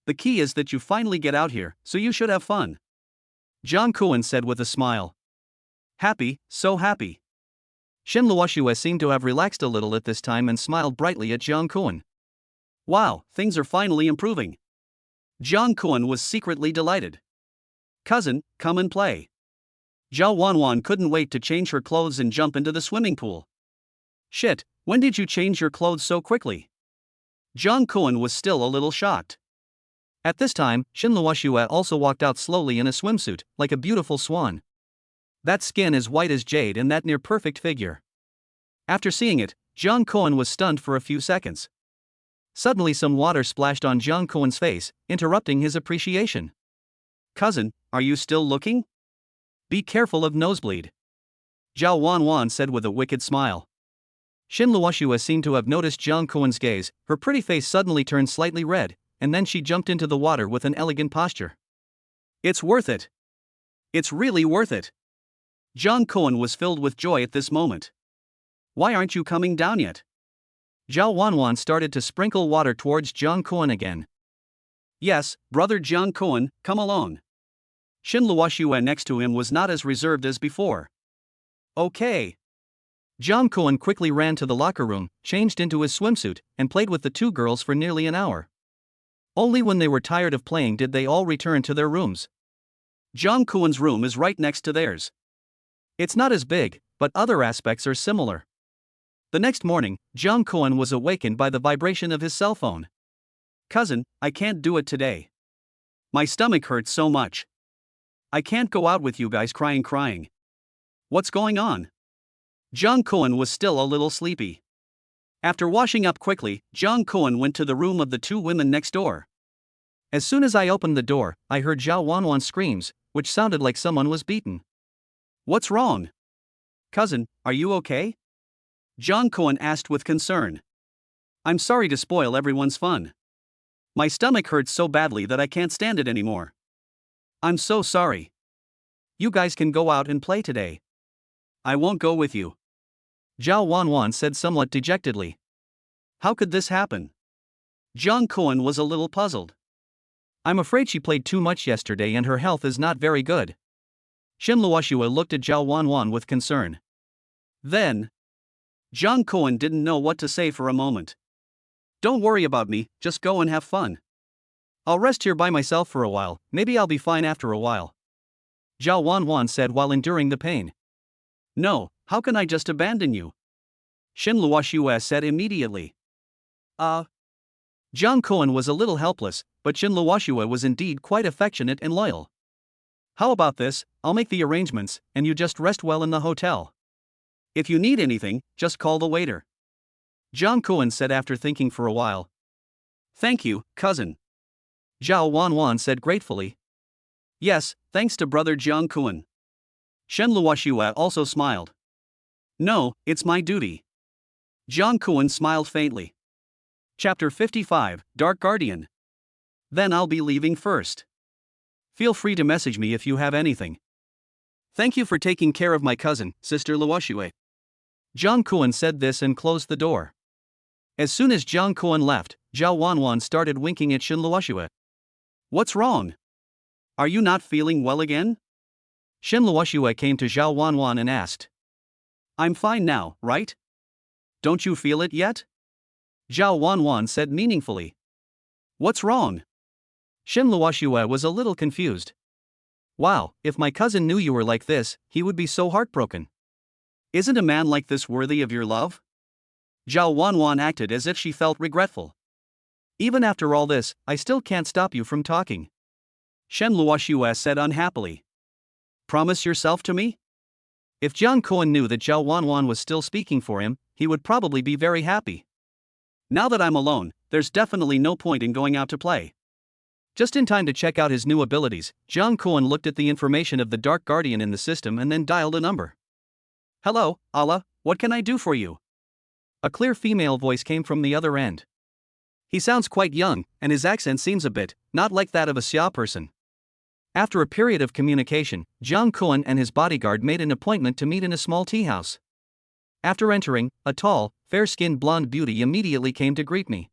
The key is that you finally get out here, so you should have fun. Jiang Kuan said with a smile. Happy, so happy. Shen Luoxue seemed to have relaxed a little at this time and smiled brightly at Jiang Kuan. Wow, things are finally improving. Jiang Kuan was secretly delighted. Cousin, come and play. Zhao Wanwan couldn't wait to change her clothes and jump into the swimming pool. Shit, when did you change your clothes so quickly? Jiang Kuan was still a little shocked. At this time, Shen Luoxue also walked out slowly in a swimsuit, like a beautiful swan. That skin is white as jade and that near-perfect figure. After seeing it, Jiang Kuan was stunned for a few seconds. Suddenly some water splashed on Jiang Kuan's face, interrupting his appreciation. Cousin, are you still looking? Be careful of nosebleed. Zhao Wanwan said with a wicked smile. Shen Luoxue seemed to have noticed Jiang Kuan's gaze, her pretty face suddenly turned slightly red, and then she jumped into the water with an elegant posture. It's worth it. It's really worth it. Jiang Kuan was filled with joy at this moment. Why aren't you coming down yet? Zhao Wanwan started to sprinkle water towards Jiang Kuan again. Yes, brother Jiang Kuan, come along. Shen Luoxue next to him was not as reserved as before. Okay. Jiang Kuan quickly ran to the locker room, changed into his swimsuit, and played with the two girls for nearly an hour. Only when they were tired of playing did they all return to their rooms. Jiang Kuan's room is right next to theirs. It's not as big, but other aspects are similar. The next morning, Jung Koen was awakened by the vibration of his cell phone. Cousin, I can't do it today. My stomach hurts so much. I can't go out with you guys crying. What's going on? Jung Koen was still a little sleepy. After washing up quickly, Jung Koen went to the room of the two women next door. As soon as I opened the door, I heard Zhao Wanwan's screams, which sounded like someone was beaten. What's wrong? Cousin, are you okay? Jung Koen asked with concern. I'm sorry to spoil everyone's fun. My stomach hurts so badly that I can't stand it anymore. I'm so sorry. You guys can go out and play today. I won't go with you. Zhao Wanwan said somewhat dejectedly. How could this happen? Jung Koen was a little puzzled. I'm afraid she played too much yesterday and her health is not very good. Shin Luoshua looked at Zhao Wanwan with concern. Then, Jung Koen didn't know what to say for a moment. Don't worry about me, just go and have fun. I'll rest here by myself for a while, maybe I'll be fine after a while. Zhao Wanwan said while enduring the pain. No, how can I just abandon you? Shin Luoshua said immediately. Jung Koen was a little helpless, but Shin Luoshua was indeed quite affectionate and loyal. How about this, I'll make the arrangements, and you just rest well in the hotel. If you need anything, just call the waiter. Jung Koen said after thinking for a while. Thank you, cousin. Zhao Wanwan said gratefully. Yes, thanks to brother Jung Koen. Shen Luoshua also smiled. No, it's my duty. Jung Koen smiled faintly. Chapter 55, Dark Guardian. Then I'll be leaving first. Feel free to message me if you have anything. Thank you for taking care of my cousin, Sister Luoshua. Jung Koen said this and closed the door. As soon as Jung Koen left, Zhao Wanwan started winking at Shin Luoshua. What's wrong? Are you not feeling well again? Shin Luoshua came to Zhao Wanwan and asked. I'm fine now, right? Don't you feel it yet? Zhao Wanwan said meaningfully. What's wrong? Shin Luoshua was a little confused. Wow, if my cousin knew you were like this, he would be so heartbroken. Isn't a man like this worthy of your love? Zhao Wanwan acted as if she felt regretful. Even after all this, I still can't stop you from talking. Shen Luoshua said unhappily. Promise yourself to me? If Jung Koen knew that Zhao Wanwan was still speaking for him, he would probably be very happy. Now that I'm alone, there's definitely no point in going out to play. Just in time to check out his new abilities, Jung Koen looked at the information of the Dark Guardian in the system and then dialed a number. Hello, Allah, what can I do for you? A clear female voice came from the other end. He sounds quite young, and his accent seems a bit, not like that of a Xia person. After a period of communication, Jung Koen and his bodyguard made an appointment to meet in a small tea house. After entering, a tall, fair-skinned blonde beauty immediately came to greet me.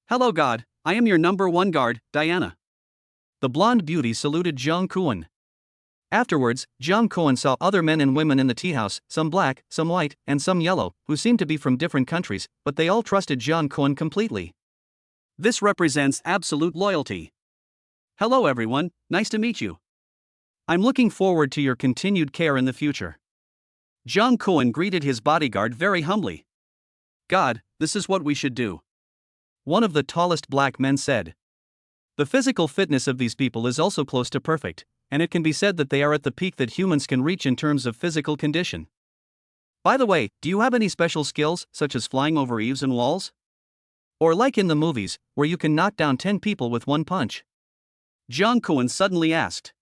Hello God, I am your number one guard, Diana. The blonde beauty saluted Jung Koen. Afterwards, Jung Koen saw other men and women in the tea house, some black, some white, and some yellow, who seemed to be from different countries, but they all trusted Jung Koen completely. This represents absolute loyalty. Hello everyone, nice to meet you. I'm looking forward to your continued care in the future. Jung Koen greeted his bodyguard very humbly. God, this is what we should do. One of the tallest black men said. The physical fitness of these people is also close to perfect, and it can be said that they are at the peak that humans can reach in terms of physical condition. By the way, do you have any special skills, such as flying over eaves and walls? Or like in the movies, where you can knock down 10 people with one punch? Jung Koen suddenly asked.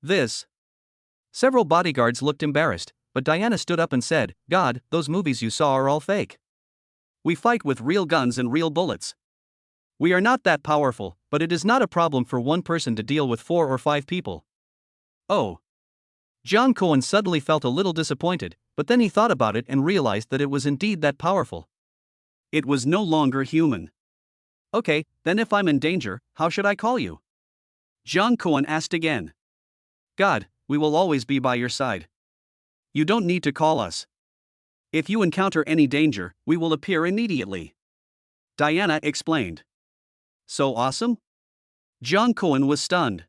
This. Several bodyguards looked embarrassed, but Diana stood up and said, God, those movies you saw are all fake. We fight with real guns and real bullets. We are not that powerful, but it is not a problem for one person to deal with 4 or 5 people. Oh. Jung Koen suddenly felt a little disappointed, but then he thought about it and realized that it was indeed that powerful. It was no longer human. Okay, then if I'm in danger, how should I call you? Jung Koen asked again. God, we will always be by your side. You don't need to call us. If you encounter any danger, we will appear immediately. Diana explained. So awesome? Jung Koen was stunned.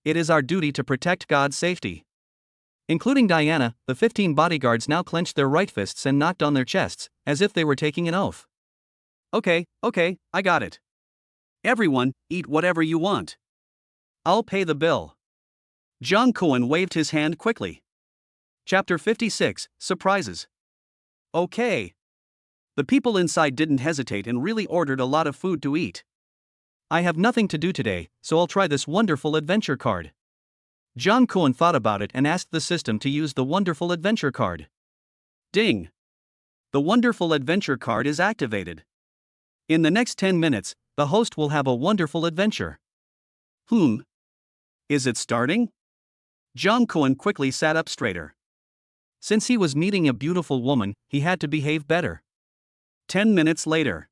It is our duty to protect God's safety. Including Diana, the 15 bodyguards now clenched their right fists and knocked on their chests, as if they were taking an oath. Okay, I got it. Everyone, eat whatever you want. I'll pay the bill. Jung Kwon waved his hand quickly. Chapter 56, Surprises. Okay. The people inside didn't hesitate and really ordered a lot of food to eat. I have nothing to do today, so I'll try this wonderful adventure card. Jung Kwon thought about it and asked the system to use the wonderful adventure card. Ding! The wonderful adventure card is activated. In the next 10 minutes, the host will have a wonderful adventure. Is it starting? Jung Kwon quickly sat up straighter. Since he was meeting a beautiful woman, he had to behave better. 10 minutes later.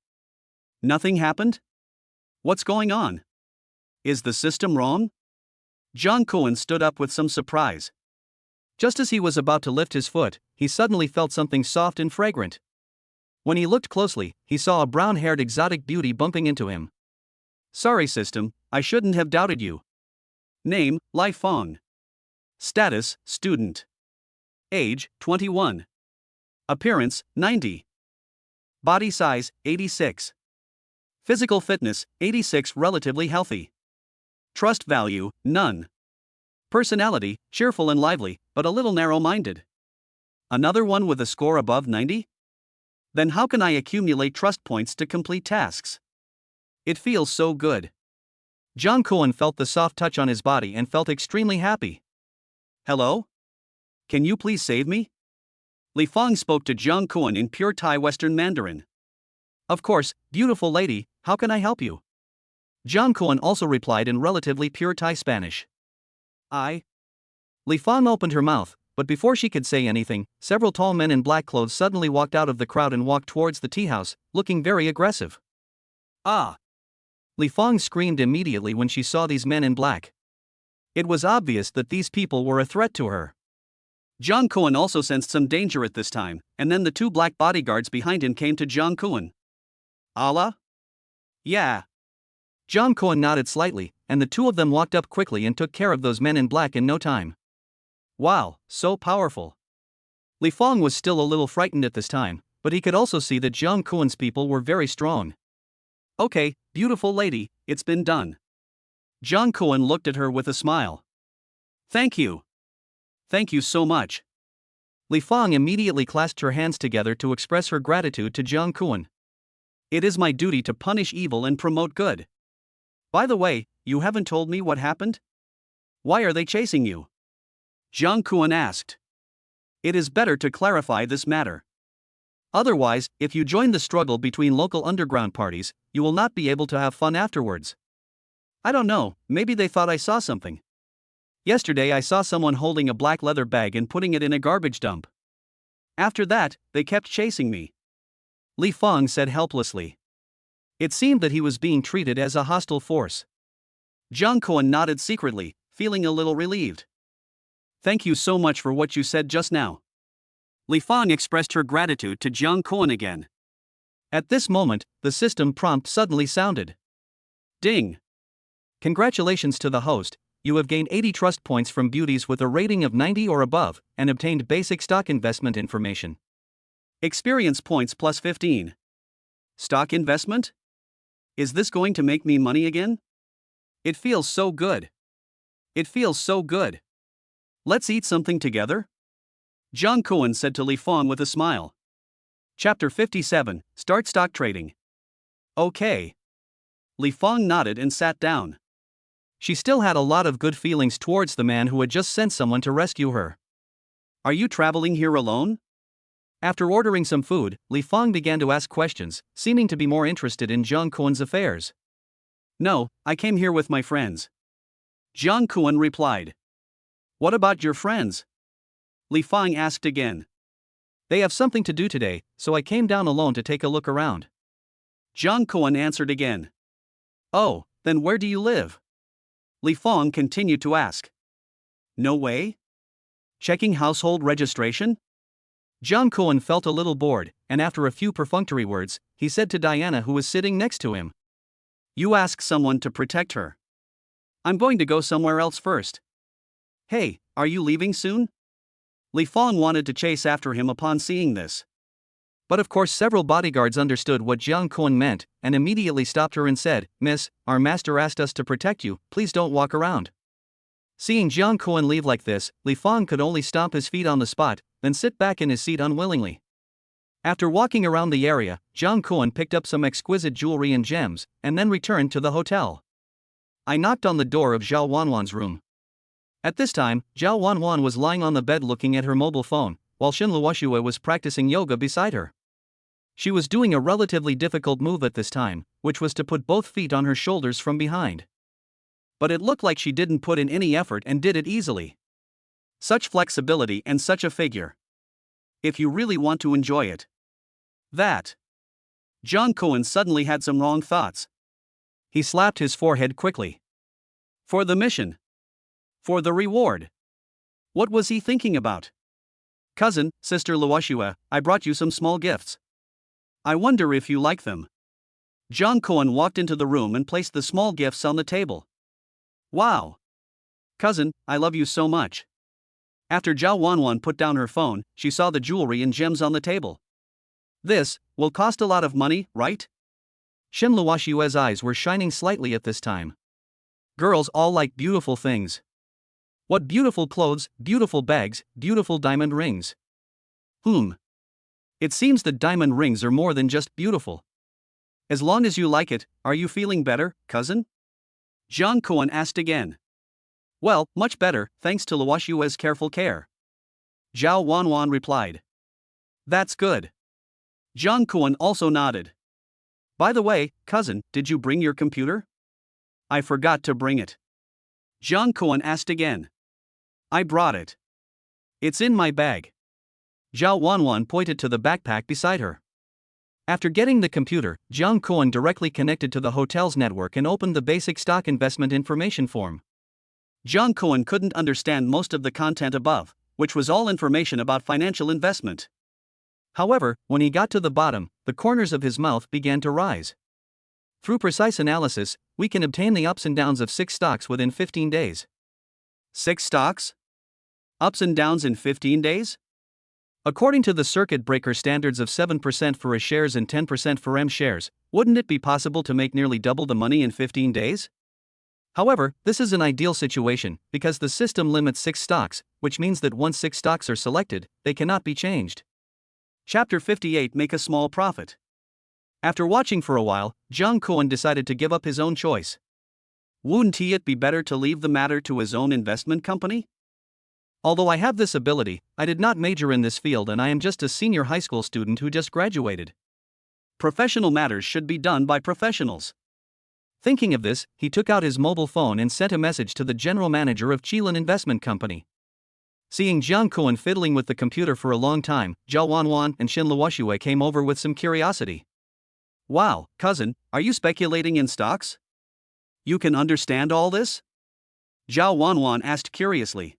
Nothing happened? What's going on? Is the system wrong? Jung Kwon stood up with some surprise. Just as he was about to lift his foot, he suddenly felt something soft and fragrant. When he looked closely, he saw a brown-haired exotic beauty bumping into him. Sorry system, I shouldn't have doubted you. Name, Lai Fong. Status, student. Age, 21. Appearance, 90. Body size, 86. Physical fitness, 86, relatively healthy. Trust value, none. Personality, cheerful and lively, but a little narrow-minded. Another one with a score above 90? Then how can I accumulate trust points to complete tasks? It feels so good. Jung Kwon felt the soft touch on his body and felt extremely happy. Hello? Can you please save me? Li Fong spoke to Jung Kwon in pure Thai Western Mandarin. Of course, beautiful lady, how can I help you? Jung Kwon also replied in relatively pure Thai Spanish. Li Fong opened her mouth, but before she could say anything, several tall men in black clothes suddenly walked out of the crowd and walked towards the tea house, looking very aggressive. Ah! Li Fong screamed immediately when she saw these men in black. It was obvious that these people were a threat to her. Jung Kwon also sensed some danger at this time, and then the two black bodyguards behind him came to Jung Kwon. Allah? Yeah. Jung Kwon nodded slightly, and the two of them walked up quickly and took care of those men in black in no time. Wow, so powerful. Li Fong was still a little frightened at this time, but he could also see that Jung Kwon's people were very strong. Okay, beautiful lady, it's been done. Jung Kwon looked at her with a smile. Thank you. Thank you so much. Li Fong immediately clasped her hands together to express her gratitude to Jung Kwon. It is my duty to punish evil and promote good. By the way, you haven't told me what happened? Why are they chasing you? Jung Kwon asked. It is better to clarify this matter. Otherwise, if you join the struggle between local underground parties, you will not be able to have fun afterwards. I don't know, maybe they thought I saw something. Yesterday I saw someone holding a black leather bag and putting it in a garbage dump. After that, they kept chasing me. Li Fong said helplessly. It seemed that he was being treated as a hostile force. Jung Kwon nodded secretly, feeling a little relieved. Thank you so much for what you said just now. Li Fong expressed her gratitude to Jung Kwon again. At this moment, the system prompt suddenly sounded. Ding! Congratulations to the host, you have gained 80 trust points from beauties with a rating of 90 or above, and obtained basic stock investment information. Experience points plus 15. Stock investment? Is this going to make me money again? It feels so good. It feels so good. Let's eat something together? Jung Kwon said to Li Fong with a smile. Chapter 57, Start Stock Trading. Okay. Li Fong nodded and sat down. She still had a lot of good feelings towards the man who had just sent someone to rescue her. Are you traveling here alone? After ordering some food, Li Fong began to ask questions, seeming to be more interested in Jung Kwon's affairs. No, I came here with my friends. Jung Kwon replied. What about your friends? Li Fong asked again. They have something to do today, so I came down alone to take a look around. Jung Kwon answered again. Oh, then where do you live? Li Fong continued to ask. No way? Checking household registration? Jung Kwon felt a little bored, and after a few perfunctory words, he said to Diana, who was sitting next to him. You ask someone to protect her. I'm going to go somewhere else first. Hey, are you leaving soon? Li Fong wanted to chase after him upon seeing this. But of course several bodyguards understood what Jiang Kun meant, and immediately stopped her and said, "Miss, our master asked us to protect you, please don't walk around." Seeing Jiang Kun leave like this, Li Fong could only stomp his feet on the spot, then sit back in his seat unwillingly. After walking around the area, Jiang Kun picked up some exquisite jewelry and gems, and then returned to the hotel. I knocked on the door of Zhao Wanwan's room. At this time, Zhao Wanwan was lying on the bed looking at her mobile phone, while Xin Luoxue was practicing yoga beside her. She was doing a relatively difficult move at this time, which was to put both feet on her shoulders from behind. But it looked like she didn't put in any effort and did it easily. Such flexibility and such a figure. If you really want to enjoy it. That. Jiang Kun suddenly had some wrong thoughts. He slapped his forehead quickly. For the mission. For the reward. What was he thinking about? Cousin, Sister Luoxue, I brought you some small gifts. I wonder if you like them. Jiang Kun walked into the room and placed the small gifts on the table. Wow. Cousin, I love you so much. After Zhao Wanwan put down her phone, she saw the jewelry and gems on the table. This will cost a lot of money, right? Xin Luoxue's eyes were shining slightly at this time. Girls all like beautiful things. What beautiful clothes, beautiful bags, beautiful diamond rings. It seems that diamond rings are more than just beautiful. As long as you like it, are you feeling better, cousin? Jiang Kun asked again. Well, much better, thanks to Luoxue's careful care. Zhao Wanwan replied. That's good. Jiang Kun also nodded. By the way, cousin, did you bring your computer? I forgot to bring it. Jiang Kun asked again. I brought it. It's in my bag. Zhao Wanwan pointed to the backpack beside her. After getting the computer, Jiang Kun directly connected to the hotel's network and opened the basic stock investment information form. Jiang Kun couldn't understand most of the content above, which was all information about financial investment. However, when he got to the bottom, the corners of his mouth began to rise. Through precise analysis, we can obtain the ups and downs of 6 stocks within 15 days. 6 stocks? Ups and downs in 15 days? According to the circuit breaker standards of 7% for A shares and 10% for M shares, wouldn't it be possible to make nearly double the money in 15 days? However, this is an ideal situation, because the system limits 6 stocks, which means that once 6 stocks are selected, they cannot be changed. Chapter 58 Make a Small Profit. After watching for a while, Jiang Kun decided to give up his own choice. Wouldn't it be better to leave the matter to his own investment company? Although I have this ability, I did not major in this field and I am just a senior high school student who just graduated. Professional matters should be done by professionals. Thinking of this, he took out his mobile phone and sent a message to the general manager of Qilin Investment Company. Seeing Jiang Kun fiddling with the computer for a long time, Zhao Wanwan and Xin Luoxue came over with some curiosity. Wow, cousin, are you speculating in stocks? You can understand all this? Zhao Wanwan asked curiously.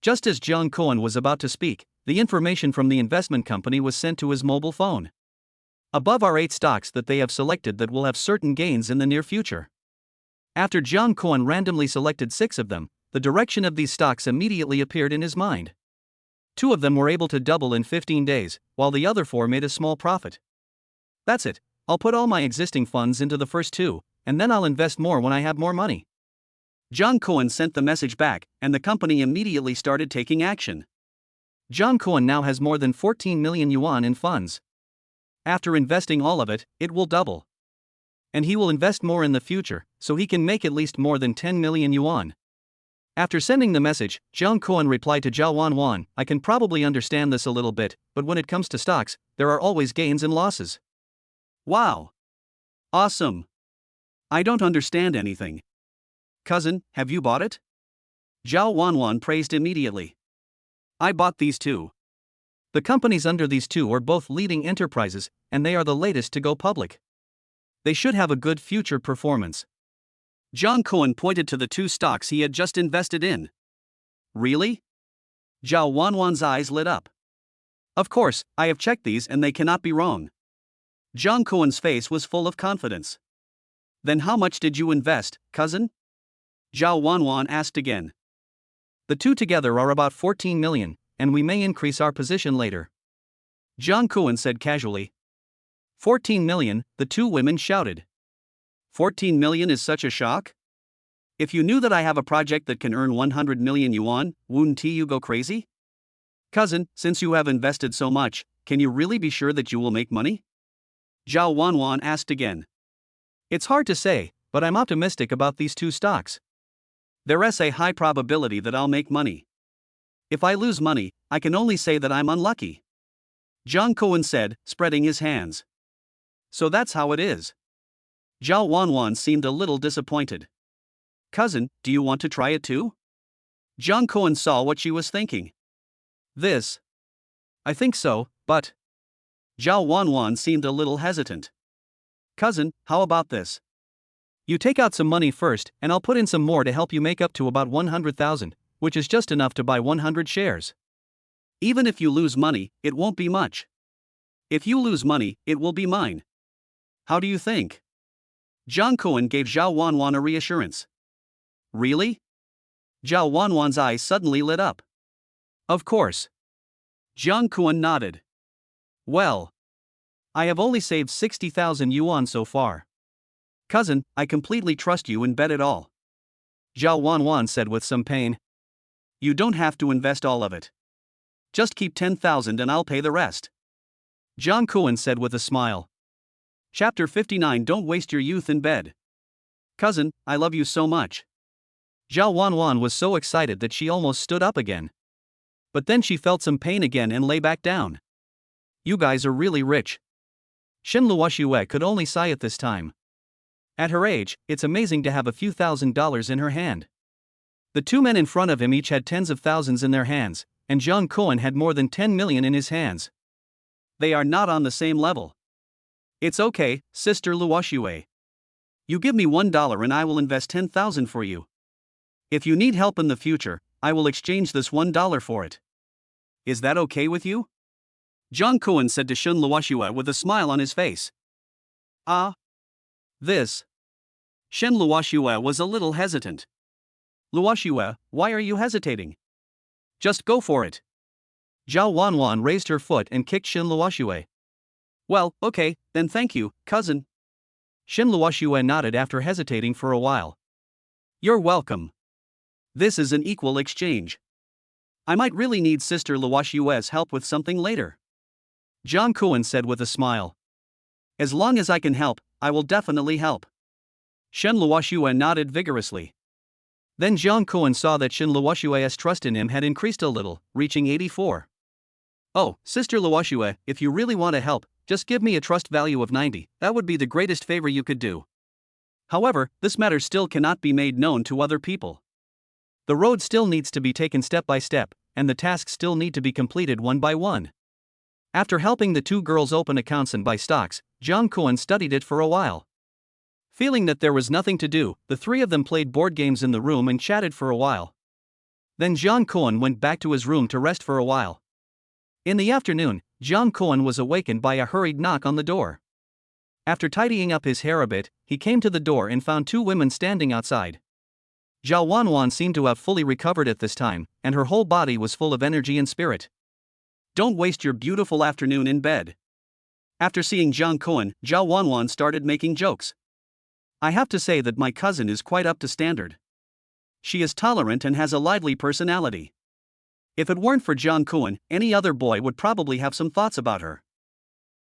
Just as Jiang Kun was about to speak, the information from the investment company was sent to his mobile phone. Above are 8 stocks that they have selected that will have certain gains in the near future. After Jiang Kun randomly selected 6 of them, the direction of these stocks immediately appeared in his mind. 2 of them were able to double in 15 days, while the other 4 made a small profit. That's it, I'll put all my existing funds into the first 2, and then I'll invest more when I have more money. Jiang Kun sent the message back, and the company immediately started taking action. Jiang Kun now has more than 14 million yuan in funds. After investing all of it, it will double. And he will invest more in the future, so he can make at least more than 10 million yuan. After sending the message, Jiang Kun replied to Zhao Wanwan, I can probably understand this a little bit, but when it comes to stocks, there are always gains and losses. Wow! Awesome! I don't understand anything. Cousin, have you bought it? Zhao Wanwan praised immediately. I bought these 2. The companies under these 2 are both leading enterprises, and they are the latest to go public. They should have a good future performance. Jiang Kun pointed to the 2 stocks he had just invested in. Really? Zhao Wanwan's eyes lit up. Of course, I have checked these and they cannot be wrong. Jiang Kun's face was full of confidence. Then how much did you invest, cousin? Zhao Wanwan asked again. The 2 together are about 14 million, and we may increase our position later. Jung Kwon said casually. 14 million, the two women shouted. 14 million is such a shock? If you knew that I have a project that can earn 100 million yuan, wouldn't you go crazy? Cousin, since you have invested so much, can you really be sure that you will make money? Zhao Wanwan asked again. It's hard to say, but I'm optimistic about these two stocks. There's a high probability that I'll make money. If I lose money, I can only say that I'm unlucky. Jung Kwon said, spreading his hands. So that's how it is. Zhao Wanwan seemed a little disappointed. Cousin, do you want to try it too? Jung Kwon saw what she was thinking. This. I think so, but. Zhao Wanwan seemed a little hesitant. Cousin, how about this? You take out some money first, and I'll put in some more to help you make up to about 100,000, which is just enough to buy 100 shares. Even if you lose money, it won't be much. If you lose money, it will be mine. How do you think? Jung Kwon gave Zhao Wanwan a reassurance. Really? Zhao Wanwan's eyes suddenly lit up. Of course. Jung Kwon nodded. Well, I have only saved 60,000 yuan so far. Cousin, I completely trust you and bet it all. Zhao Wanwan said with some pain. You don't have to invest all of it. Just keep 10,000 and I'll pay the rest. Jung Kwon said with a smile. Chapter 59. Don't waste your youth in bed. Cousin, I love you so much. Zhao Wanwan was so excited that she almost stood up again. But then she felt some pain again and lay back down. You guys are really rich. Shin Luoxue could only sigh at this time. At her age, it's amazing to have a few $1,000s in her hand. The two men in front of him each had tens of thousands in their hands, and Jung Kwon had more than 10 million in his hands. They are not on the same level. It's okay, Sister Luoxue. You give me $1 and I will invest 10,000 for you. If you need help in the future, I will exchange this $1 for it. Is that okay with you? Jung Kwon said to Shin Luoxue with a smile on his face. This. Shin Luoxue was a little hesitant. Luoxue, why are you hesitating? Just go for it. Zhao Wanwan raised her foot and kicked Shin Luoxue. Well, okay, then thank you, cousin. Shin Luoxue nodded after hesitating for a while. You're welcome. This is an equal exchange. I might really need Sister Luoxue's help with something later. Jung Kwon said with a smile. As long as I can help, I will definitely help. Shin Luoxue nodded vigorously. Then Jung Kwon saw that Shin Luoxue's trust in him had increased a little, reaching 84. Oh, Sister Luoxue, if you really want to help, just give me a trust value of 90, that would be the greatest favor you could do. However, this matter still cannot be made known to other people. The road still needs to be taken step by step, and the tasks still need to be completed one by one. After helping the two girls open accounts and buy stocks, Jung Kwon studied it for a while. Feeling that there was nothing to do, the three of them played board games in the room and chatted for a while. Then Jung Kwon went back to his room to rest for a while. In the afternoon, Jung Kwon was awakened by a hurried knock on the door. After tidying up his hair a bit, he came to the door and found two women standing outside. Zhao Wanwan seemed to have fully recovered at this time, and her whole body was full of energy and spirit. Don't waste your beautiful afternoon in bed. After seeing Jung Kwon, Zhao Wanwan started making jokes. I have to say that my cousin is quite up to standard. She is tolerant and has a lively personality. If it weren't for Jung Kwon, any other boy would probably have some thoughts about her.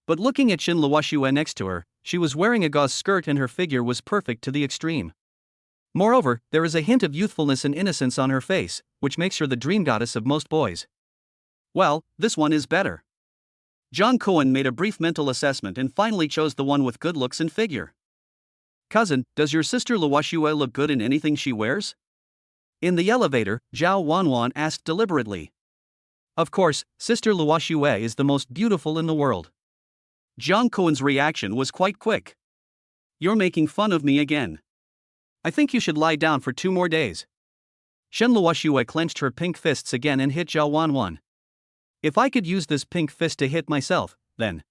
But looking at Shin Luoxue next to her, she was wearing a gauze skirt and her figure was perfect to the extreme. Moreover, there is a hint of youthfulness and innocence on her face, which makes her the dream goddess of most boys. Well, this one is better. Jung Kwon made a brief mental assessment and finally chose the one with good looks and figure. Cousin, does your sister Luoxue look good in anything she wears? In the elevator, Zhao Wanwan asked deliberately. Of course, Sister Luoxue is the most beautiful in the world. Jung Kwon's reaction was quite quick. You're making fun of me again. I think you should lie down for 2 more days. Shin Luoxue clenched her pink fists again and hit Zhao Wanwan. If I could use this pink fist to hit myself, then.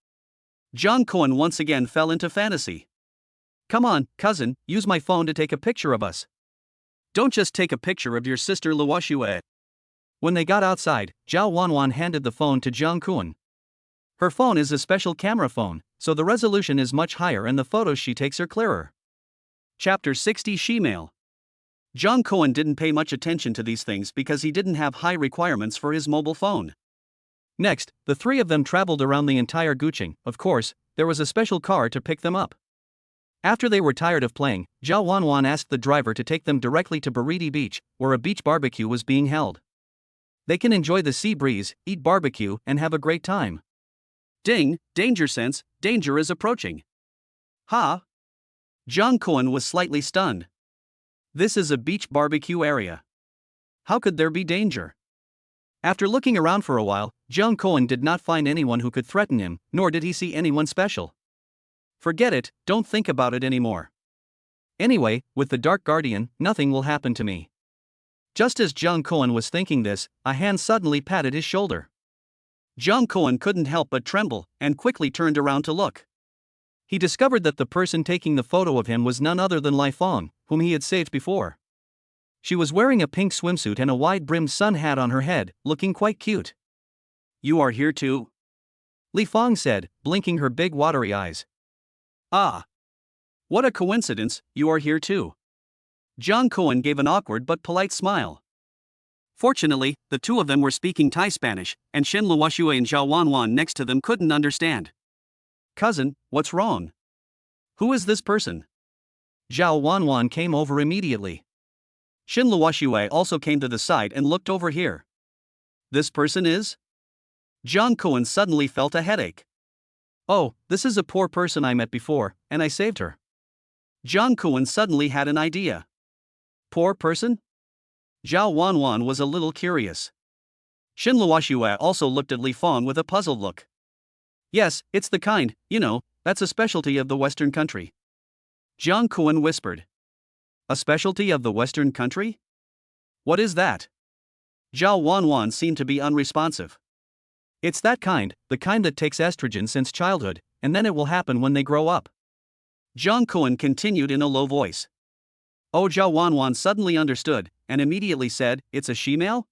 Jung Kwon once again fell into fantasy. Come on, cousin, use my phone to take a picture of us. Don't just take a picture of your sister Luoxue. When they got outside, Zhao Wanwan handed the phone to Jiang Kuan. Her phone is a special camera phone, so the resolution is much higher and the photos she takes are clearer. Chapter 60 Shemale. Jiang Kuan didn't pay much attention to these things because he didn't have high requirements for his mobile phone. Next, the three of them traveled around the entire Guqing. Of course, there was a special car to pick them up. After they were tired of playing, Zhao Wanwan asked the driver to take them directly to Baridi Beach, where a beach barbecue was being held. They can enjoy the sea breeze, eat barbecue, and have a great time. Ding, danger sense, danger is approaching. Ha! Jiang Kuan was slightly stunned. This is a beach barbecue area. How could there be danger? After looking around for a while, Jiang Kuan did not find anyone who could threaten him, nor did he see anyone special. Forget it, don't think about it anymore. Anyway, with the Dark Guardian, nothing will happen to me. Just as Jiang Kuan was thinking this, a hand suddenly patted his shoulder. Jiang Kuan couldn't help but tremble, and quickly turned around to look. He discovered that the person taking the photo of him was none other than Li Fong, whom he had saved before. She was wearing a pink swimsuit and a wide-brimmed sun hat on her head, looking quite cute. You are here too? Li Fong said, blinking her big watery eyes. Ah! What a coincidence, you are here too. Jiang Kuan gave an awkward but polite smile. Fortunately, the two of them were speaking Thai Spanish, and Shen Luoxue and Zhao Wanwan next to them couldn't understand. Cousin, what's wrong? Who is this person? Zhao Wanwan came over immediately. Shen Luoxue also came to the side and looked over here. This person is? Jiang Kuan suddenly felt a headache. Oh, this is a poor person I met before, and I saved her. Jiang Kuan suddenly had an idea. Poor person? Zhao Wanwan was a little curious. Shen Luoxue also looked at Li Fong with a puzzled look. Yes, it's the kind, that's a specialty of the Western country. Jiang Kuan whispered. A specialty of the Western country? What is that? Zhao Wanwan seemed to be unresponsive. It's that kind, the kind that takes estrogen since childhood, and then it will happen when they grow up. Jiang Kuan continued in a low voice. Oh, Zhao Wanwan suddenly understood, and immediately said, it's a she-male?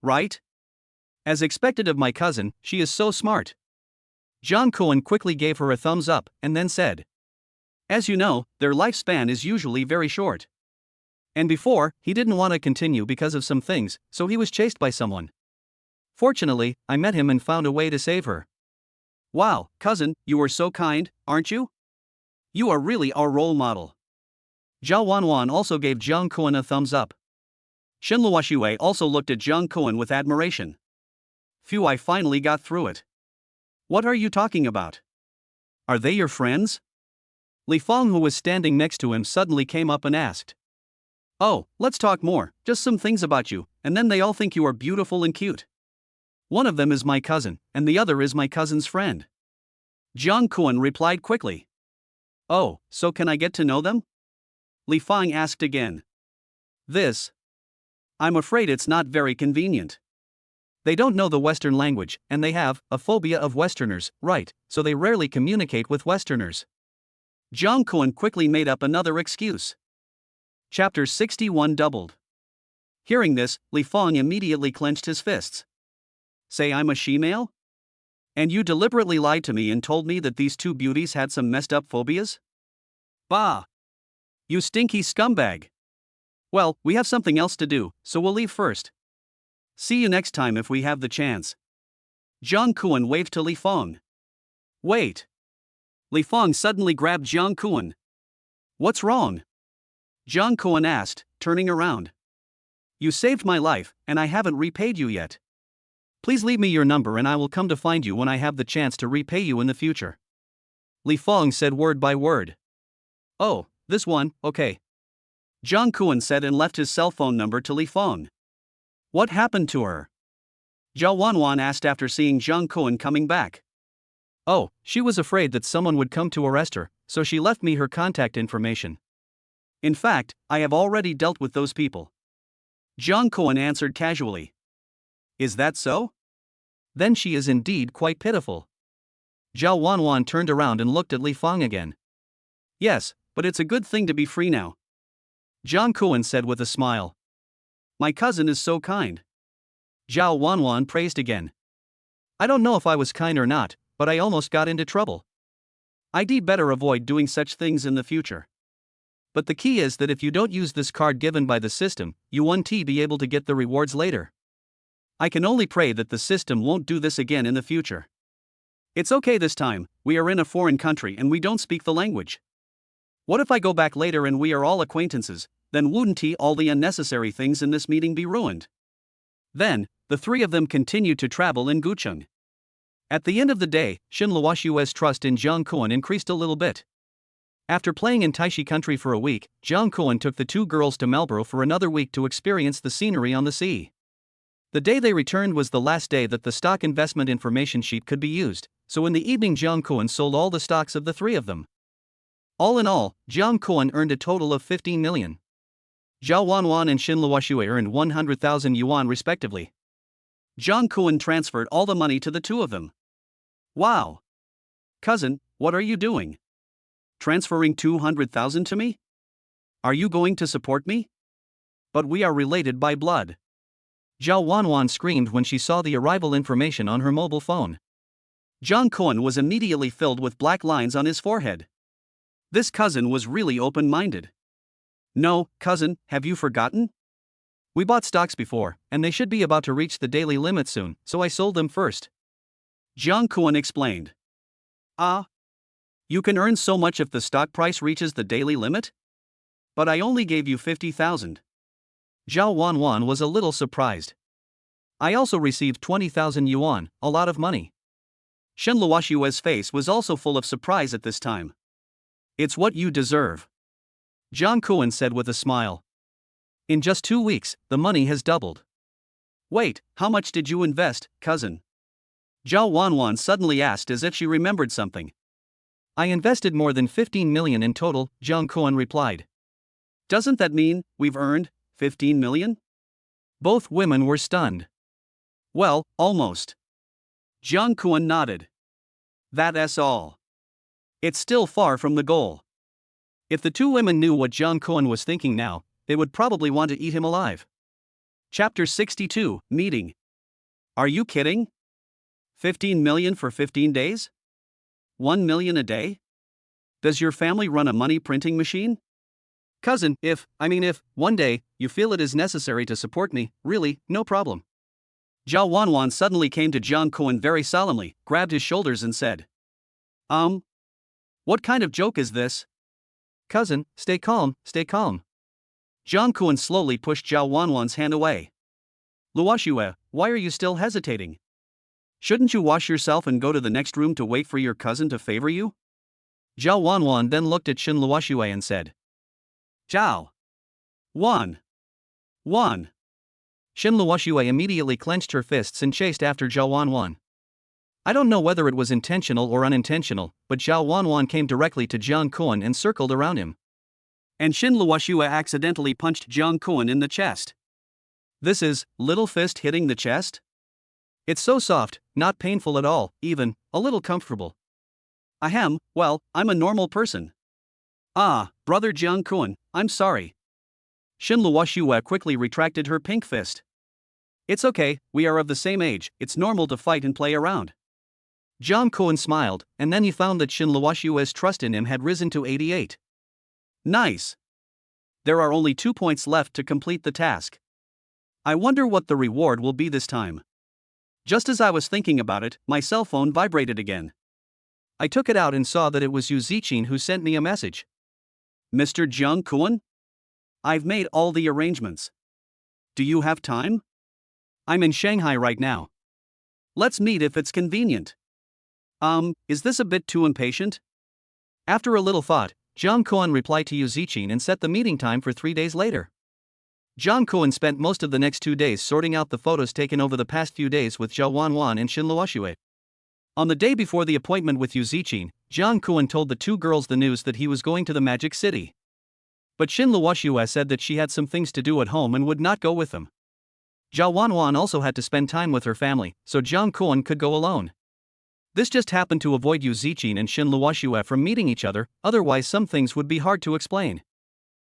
Right? As expected of my cousin, she is so smart. Jiang Kuan quickly gave her a thumbs up, and then said. As you know, their lifespan is usually very short. And before, he didn't want to continue because of some things, so he was chased by someone. Fortunately, I met him and found a way to save her. Wow, cousin, you are so kind, aren't you? You are really our role model. Zhao Wanwan also gave Jiang Kuan a thumbs up. Shen Luoxue also looked at Jiang Kuan with admiration. Phew, I finally got through it. What are you talking about? Are they your friends? Li Fong, who was standing next to him, suddenly came up and asked. Oh, let's talk more, just some things about you, and then they all think you are beautiful and cute. One of them is my cousin, and the other is my cousin's friend. Jiang Kuan replied quickly. Oh, so can I get to know them? Li Fong asked again. I'm afraid it's not very convenient. They don't know the Western language, and they have a phobia of Westerners, right, so they rarely communicate with Westerners. Jiang Kuan quickly made up another excuse. Chapter 61 doubled. Hearing this, Li Fong immediately clenched his fists. Say I'm a she-male? And you deliberately lied to me and told me that these two beauties had some messed up phobias? Bah! You stinky scumbag! Well, we have something else to do, so we'll leave first. See you next time if we have the chance. Jiang Kuan waved to Li Fong. Wait! Li Fong suddenly grabbed Jiang Kuan. What's wrong? Jiang Kuan asked, turning around. You saved my life, and I haven't repaid you yet. Please leave me your number and I will come to find you when I have the chance to repay you in the future. Li Fong said word by word. Oh, this one, okay. Jiang Kuan said and left his cell phone number to Li Fong. What happened to her? Zhao Wanwan asked after seeing Jiang Kuan coming back. Oh, she was afraid that someone would come to arrest her, so she left me her contact information. In fact, I have already dealt with those people. Jiang Kuan answered casually. Is that so? Then she is indeed quite pitiful. Zhao Wanwan turned around and looked at Li Fong again. Yes, but it's a good thing to be free now. Jiang Kuan said with a smile. My cousin is so kind. Zhao Wanwan praised again. I don't know if I was kind or not, but I almost got into trouble. I'd better avoid doing such things in the future. But the key is that if you don't use this card given by the system, you won't be able to get the rewards later. I can only pray that the system won't do this again in the future. It's okay this time, we are in a foreign country and we don't speak the language. What if I go back later and we are all acquaintances, then wouldn't all the unnecessary things in this meeting be ruined? Then, the three of them continued to travel in Gucheng. At the end of the day, Xin Luoshue's trust in Jiang Kuan increased a little bit. After playing in Taishi country for a week, Jiang Kuan took the two girls to Marlborough for another week to experience the scenery on the sea. The day they returned was the last day that the stock investment information sheet could be used, so in the evening Jiang Kuan sold all the stocks of the three of them. All in all, Jiang Kuan earned a total of 15 million. Zhao Wanwan and Xin Luoshue earned 100,000 yuan respectively. Jiang Kuan transferred all the money to the two of them. Wow! Cousin, what are you doing? Transferring 200,000 to me? Are you going to support me? But we are related by blood. Zhao Wanwan screamed when she saw the arrival information on her mobile phone. Jiang Kuan was immediately filled with black lines on his forehead. This cousin was really open-minded. No, cousin, have you forgotten? We bought stocks before, and they should be about to reach the daily limit soon, so I sold them first. Jiang Kuan explained. Ah. You can earn so much if the stock price reaches the daily limit? But I only gave you 50,000. Zhao Wanwan was a little surprised. I also received 20,000 yuan, a lot of money. Shen Luoshue's face was also full of surprise at this time. It's what you deserve, Jiang Kuan said with a smile. In just 2 weeks, the money has doubled. Wait, how much did you invest, cousin? Zhao Wanwan suddenly asked as if she remembered something. I invested more than 15 million in total, Jiang Kuan replied. Doesn't that mean we've earned 15 million? Both women were stunned. Well, almost. Jiang Kuan nodded. That's all. It's still far from the goal. If the two women knew what Jiang Kuan was thinking now, they would probably want to eat him alive. Chapter 62, Meeting. Are you kidding? 15 million for 15 days? 1 million a day? Does your family run a money printing machine? Cousin, if, one day, you feel it is necessary to support me, really, no problem. Zhao Wanwan suddenly came to Jiang Kuan very solemnly, grabbed his shoulders and said. What kind of joke is this? Cousin, stay calm, stay calm. Jiang Kuan slowly pushed Zhao Wanwan's hand away. Luoshue, why are you still hesitating? Shouldn't you wash yourself and go to the next room to wait for your cousin to favor you? Zhao Wanwan then looked at Xin Luoshue and said. Zhao. Wan. Xin Luoshue immediately clenched her fists and chased after Zhao Wanwan. I don't know whether it was intentional or unintentional, but Zhao Wanwan came directly to Jiang Kuan and circled around him. And Xin Luoshue accidentally punched Jiang Kuan in the chest. This is, little fist hitting the chest? It's so soft, not painful at all, even, a little comfortable. Ahem, well, I'm a normal person. Ah, brother Jiang Kuan, I'm sorry. Xin Luoshue quickly retracted her pink fist. It's okay, we are of the same age, it's normal to fight and play around. Jiang Kuan smiled, and then he found that Xin Luoshue's trust in him had risen to 88. Nice. There are only 2 points left to complete the task. I wonder what the reward will be this time. Just as I was thinking about it, my cell phone vibrated again. I took it out and saw that it was Yu Zichin who sent me a message. Mr. Jiang Kuan? I've made all the arrangements. Do you have time? I'm in Shanghai right now. Let's meet if it's convenient. Is this a bit too impatient? After a little thought, Jiang Kuan replied to Yu Zichin and set the meeting time for 3 days later. Jiang Kuan spent most of the next 2 days sorting out the photos taken over the past few days with Zhao Wanwan and Xin Luoshue. On the day before the appointment with Yu Zichin, Jiang Kuan told the two girls the news that he was going to the Magic City. But Xin Luoshue said that she had some things to do at home and would not go with them. Zhao Wanwan also had to spend time with her family, so Jiang Kuan could go alone. This just happened to avoid Yu Zichin and Xin Luoshue from meeting each other, otherwise some things would be hard to explain.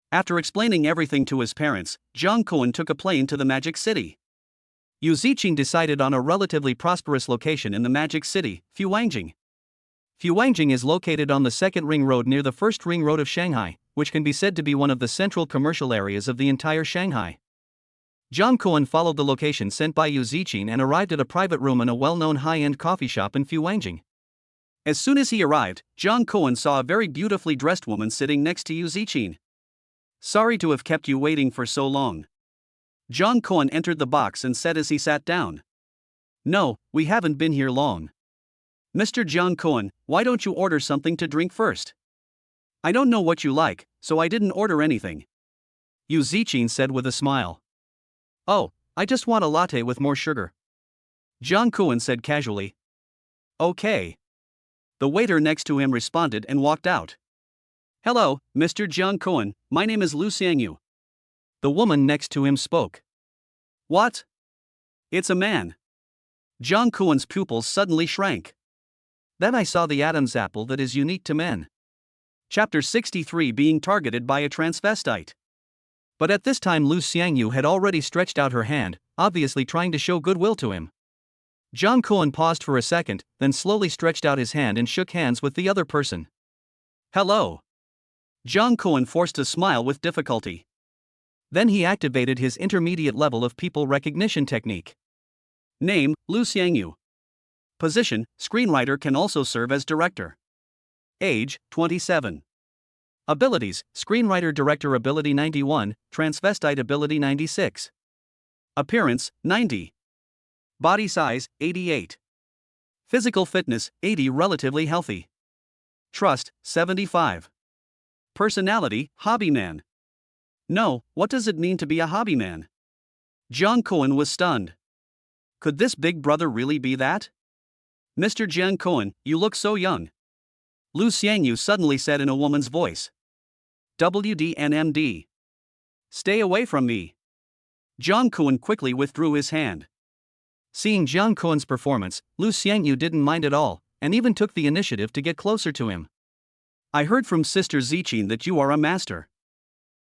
After explaining everything to his parents, Jiang Kuan took a plane to the Magic City. Yu Ziqing decided on a relatively prosperous location in the Magic City, Fuwangjing. Fuwangjing is located on the second ring road near the first ring road of Shanghai, which can be said to be one of the central commercial areas of the entire Shanghai. Jiang Kuan followed the location sent by Yu Ziqing and arrived at a private room in a well-known high-end coffee shop in Fuwangjing. As soon as he arrived, Jiang Kuan saw a very beautifully dressed woman sitting next to Yu Ziqing. "Sorry to have kept you waiting for so long." Jiang Kuan entered the box and said as he sat down. "No, we haven't been here long. Mr. Jiang Kuan, why don't you order something to drink first? I don't know what you like, so I didn't order anything." Yu Ziqing said with a smile. "Oh, I just want a latte with more sugar." Jiang Kuan said casually. "Okay." The waiter next to him responded and walked out. "Hello, Mr. Jiang Kuan, my name is Lu Xiangyu." The woman next to him spoke. "What? It's a man." Jiang Kuan's pupils suddenly shrank. Then I saw the Adam's apple that is unique to men. Chapter 63, being targeted by a transvestite. But at this time Lu Xiangyu had already stretched out her hand, obviously trying to show goodwill to him. Jiang Kuan paused for a second, then slowly stretched out his hand and shook hands with the other person. "Hello." Jiang Kuan forced a smile with difficulty. Then he activated his intermediate level of people recognition technique. Name, Lu Xiangyu. Position, screenwriter, can also serve as director. Age, 27. Abilities, screenwriter director ability 91, transvestite ability 96. Appearance, 90. Body size, 88. Physical fitness, 80, relatively healthy. Trust, 75. Personality, hobby man. No, what does it mean to be a hobby man? Jiang Kuan was stunned. Could this big brother really be that? "Mr. Jiang Kuan, you look so young." Lu Xiangyu suddenly said in a woman's voice. "WDNMD. Stay away from me." Jiang Kuan quickly withdrew his hand. Seeing Jiang Kuan's performance, Lu Xiangyu didn't mind at all, and even took the initiative to get closer to him. "I heard from Sister Ziqing that you are a master,"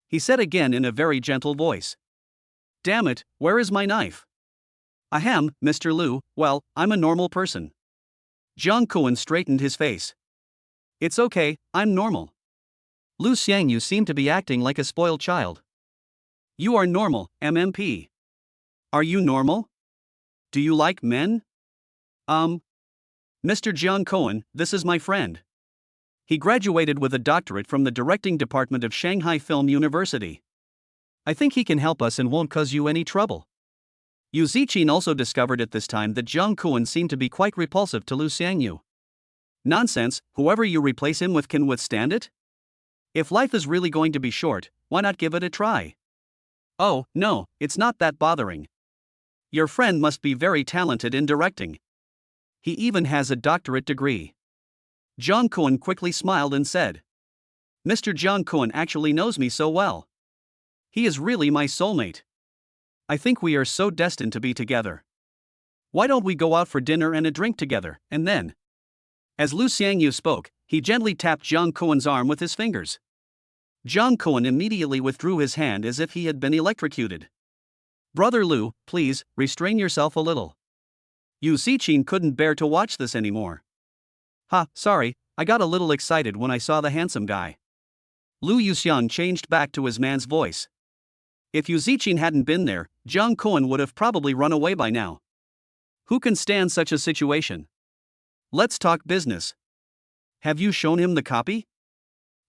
he said again in a very gentle voice. "Damn it, where is my knife?" "Ahem, Mr. Lu, well, I'm a normal person." Jiang Kuan straightened his face. "It's okay, I'm normal." Lu Xiangyu seemed to be acting like a spoiled child. "You are normal, MMP. Are you normal? Do you like men?" Mr. Jiang Kuan, this is my friend. He graduated with a doctorate from the directing department of Shanghai Film University. I think he can help us and won't cause you any trouble." Yu Ziqing also discovered at this time that Jiang Kuan seemed to be quite repulsive to Lu Xiangyu. "Nonsense, whoever you replace him with can withstand it? If life is really going to be short, why not give it a try?" "Oh, no, it's not that bothering. Your friend must be very talented in directing. He even has a doctorate degree." Jiang Kuan quickly smiled and said, "Mr. Jiang Kuan actually knows me so well. He is really my soulmate. I think we are so destined to be together. Why don't we go out for dinner and a drink together, and then..." As Lu Xiangyu spoke, he gently tapped Jiang Kuan's arm with his fingers. Jiang Kuan immediately withdrew his hand as if he had been electrocuted. "Brother Lu, please, restrain yourself a little." Yu Ziqing couldn't bear to watch this anymore. Sorry, I got a little excited when I saw the handsome guy." Lu Yuxiang changed back to his man's voice. If Yu Ziqing hadn't been there, Jiang Kuan would have probably run away by now. Who can stand such a situation? Let's talk business. Have you shown him the copy?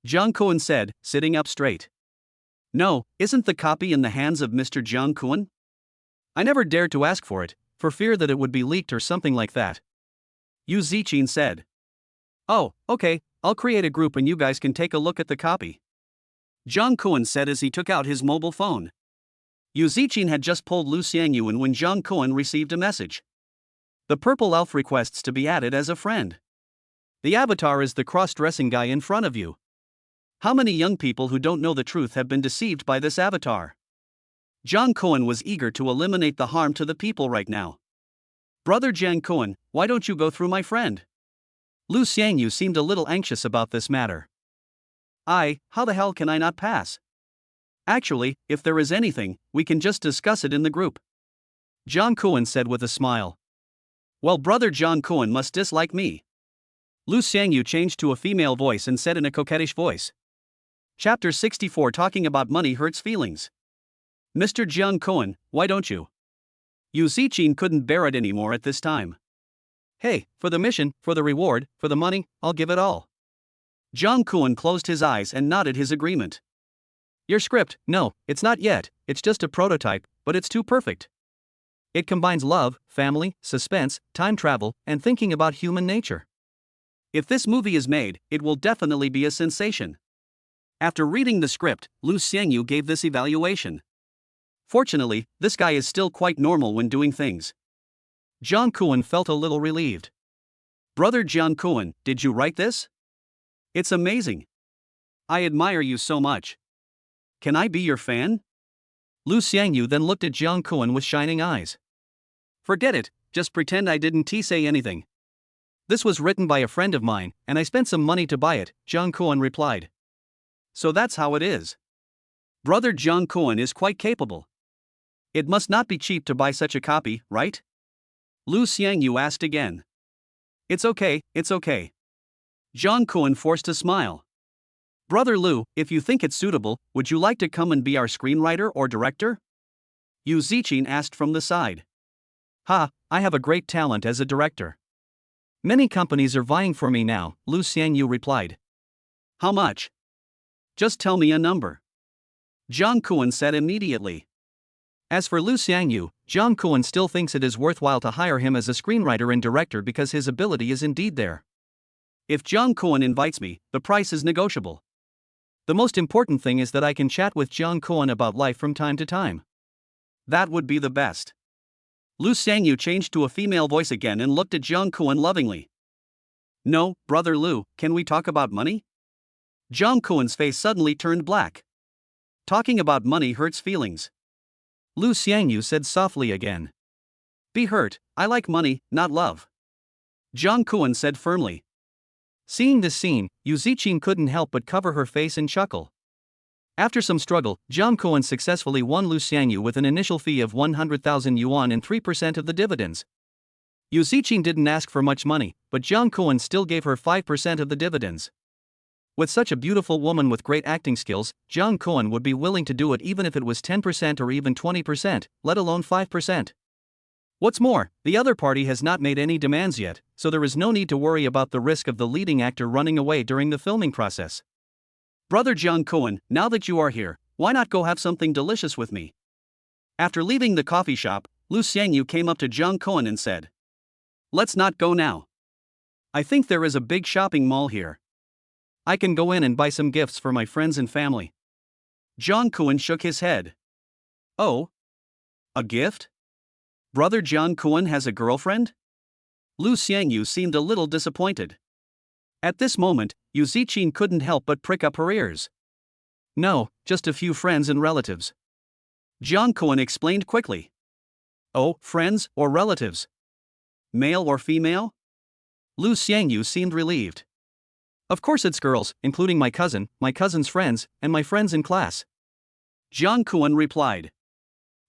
Jiang Kuan said, sitting up straight. No, isn't the copy in the hands of Mr. Jiang Kuan? I never dared to ask for it, for fear that it would be leaked or something like that. Yu Ziqing said. Oh, okay, I'll create a group and you guys can take a look at the copy. Jiang Kuan said as he took out his mobile phone. Yu Ziqing had just pulled Lu Xiangyu in when Jiang Kuan received a message. The purple elf requests to be added as a friend. The avatar is the cross-dressing guy in front of you. How many young people who don't know the truth have been deceived by this avatar? Jiang Kuan was eager to eliminate the harm to the people right now. Brother Jiang Kuan, why don't you go through my friend? Lu Xiangyu seemed a little anxious about this matter. How the hell can I not pass? Actually, if there is anything, we can just discuss it in the group. Jang Kuan said with a smile. Well, brother Jang Kuan must dislike me. Lu Xiangyu changed to a female voice and said in a coquettish voice. Chapter 64 Talking about money hurts feelings. Mr. Jang Kuan, why don't you? Yu Ziqin couldn't bear it anymore at this time. Hey, for the mission, for the reward, for the money, I'll give it all. Jang Kuan closed his eyes and nodded his agreement. Your script, no, it's not yet, it's just a prototype, but it's too perfect. It combines love, family, suspense, time travel, and thinking about human nature. If this movie is made, it will definitely be a sensation. After reading the script, Lu Xiangyu gave this evaluation. Fortunately, this guy is still quite normal when doing things. Jang Kuan felt a little relieved. Brother Jang Kuan, did you write this? It's amazing. I admire you so much. Can I be your fan? Lu Xiangyu then looked at Jang Kuan with shining eyes. Forget it, just pretend I didn't say anything. This was written by a friend of mine, and I spent some money to buy it, Jang Kuan replied. So that's how it is. Brother Jang Kuan is quite capable. It must not be cheap to buy such a copy, right? Lu Xiangyu asked again. It's okay, it's okay. Jang Kuan forced a smile. Brother Lu, if you think it's suitable, would you like to come and be our screenwriter or director? Yu Ziqin asked from the side. Ha, I have a great talent as a director. Many companies are vying for me now, Lu Xiangyu replied. How much? Just tell me a number. Jang Kuan said immediately. As for Lu Xiangyu, Jang Kuan still thinks it is worthwhile to hire him as a screenwriter and director because his ability is indeed there. If Jang Kuan invites me, the price is negotiable. The most important thing is that I can chat with Jang Kuan about life from time to time. That would be the best. Lu Xiangyu changed to a female voice again and looked at Jang Kuan lovingly. No, brother Lu, can we talk about money? Jang Kuan's face suddenly turned black. Talking about money hurts feelings. Lu Xiangyu said softly again. Be hurt, I like money, not love. Jang Kuan said firmly. Seeing this scene, Yu Ziqin couldn't help but cover her face and chuckle. After some struggle, Jang Kuan successfully won Lu Xiangyu with an initial fee of 100,000 yuan and 3% of the dividends. Yu Ziqin didn't ask for much money, but Jang Kuan still gave her 5% of the dividends. With such a beautiful woman with great acting skills, Jang Kuan would be willing to do it even if it was 10% or even 20%, let alone 5%. What's more, the other party has not made any demands yet, so there is no need to worry about the risk of the leading actor running away during the filming process. Brother Jang Kuan, now that you are here, why not go have something delicious with me? After leaving the coffee shop, Lu Xiangyu came up to Jang Kuan and said. Let's not go now. I think there is a big shopping mall here. I can go in and buy some gifts for my friends and family. Jang Kuan shook his head. Oh? A gift? Brother Jang Kuan has a girlfriend? Lu Xiangyu seemed a little disappointed. At this moment, Yu Ziqin couldn't help but prick up her ears. No, just a few friends and relatives. Jang Kuan explained quickly. Oh, friends or relatives? Male or female? Lu Xiangyu seemed relieved. Of course it's girls, including my cousin's friends, and my friends in class. Jang Kuan replied.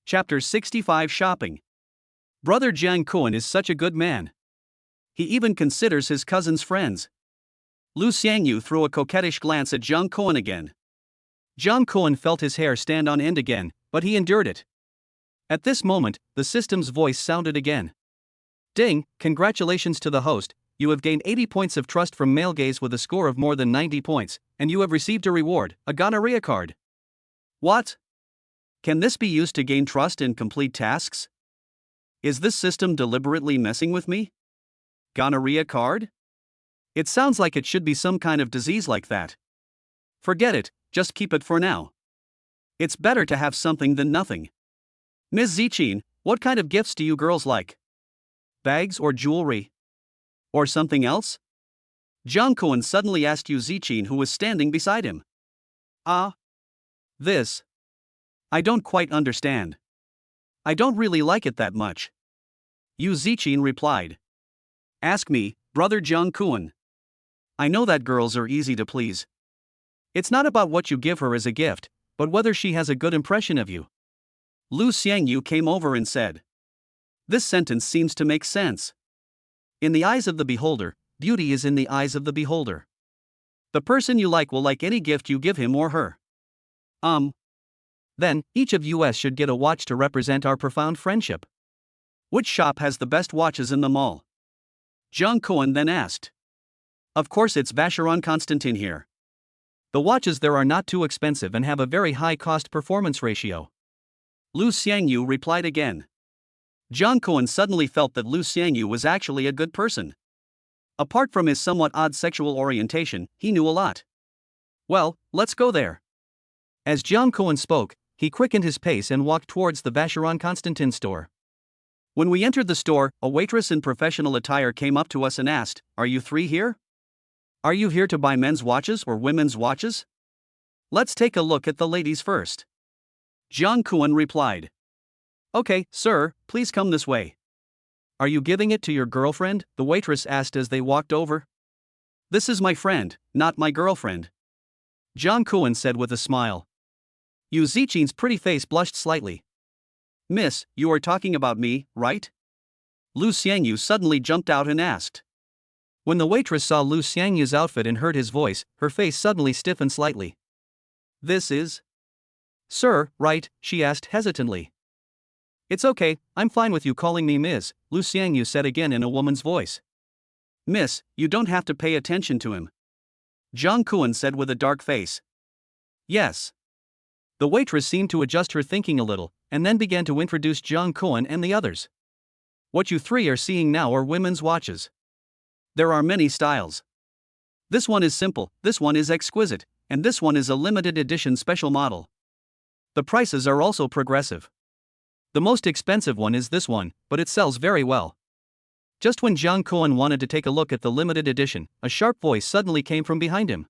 Chapter 65 Shopping. Brother Jang Kuan is such a good man. He even considers his cousin's friends. Lu Xiangyu threw a coquettish glance at Jang Kuan again. Jang Kuan felt his hair stand on end again, but he endured it. At this moment, the system's voice sounded again. Ding, congratulations to the host, you have gained 80 points of trust from male gaze with a score of more than 90 points, and you have received a reward, a gonorrhea card. What? Can this be used to gain trust and complete tasks? Is this system deliberately messing with me? Gonorrhea card? It sounds like it should be some kind of disease like that. Forget it, just keep it for now. It's better to have something than nothing. Ms. Ziqin, what kind of gifts do you girls like? Bags or jewelry? Or something else? Jang Kuan suddenly asked Yu Ziqin, who was standing beside him. This. I don't quite understand. I don't really like it that much. Yu Ziqin replied. Ask me, brother Jang Kuan. I know that girls are easy to please. It's not about what you give her as a gift, but whether she has a good impression of you. Lu Xiangyu came over and said. This sentence seems to make sense. In the eyes of the beholder, beauty is in the eyes of the beholder. The person you like will like any gift you give him or her. Then, each of us should get a watch to represent our profound friendship. Which shop has the best watches in the mall? Jung Koen then asked. Of course it's Vacheron Constantin here. The watches there are not too expensive and have a very high cost-performance ratio. Lu Xiangyu replied again. Jung Koen suddenly felt that Lu Xiangyu was actually a good person. Apart from his somewhat odd sexual orientation, he knew a lot. Well, let's go there. As Jung Koen spoke, he quickened his pace and walked towards the Vacheron Constantin store. When we entered the store, a waitress in professional attire came up to us and asked, "Are you three here? Are you here to buy men's watches or women's watches? Let's take a look at the ladies first." Jung Koen replied. "Okay, sir, please come this way." "Are you giving it to your girlfriend?" the waitress asked as they walked over. "This is my friend, not my girlfriend," Jung Koen said with a smile. Yu Zichin's pretty face blushed slightly. "Miss, you are talking about me, right?" Lu Xiangyu suddenly jumped out and asked. When the waitress saw Lu Xiangyu's outfit and heard his voice, her face suddenly stiffened slightly. "This is..." "Sir, right?" she asked hesitantly. "It's okay, I'm fine with you calling me Ms., Lu Xiangyu said again in a woman's voice. "Miss, you don't have to pay attention to him," Jung Koen said with a dark face. "Yes." The waitress seemed to adjust her thinking a little, and then began to introduce Jung Koen and the others. "What you three are seeing now are women's watches. There are many styles. This one is simple, this one is exquisite, and this one is a limited edition special model. The prices are also progressive. The most expensive one is this one, but it sells very well." Just when Jung Koen wanted to take a look at the limited edition, a sharp voice suddenly came from behind him.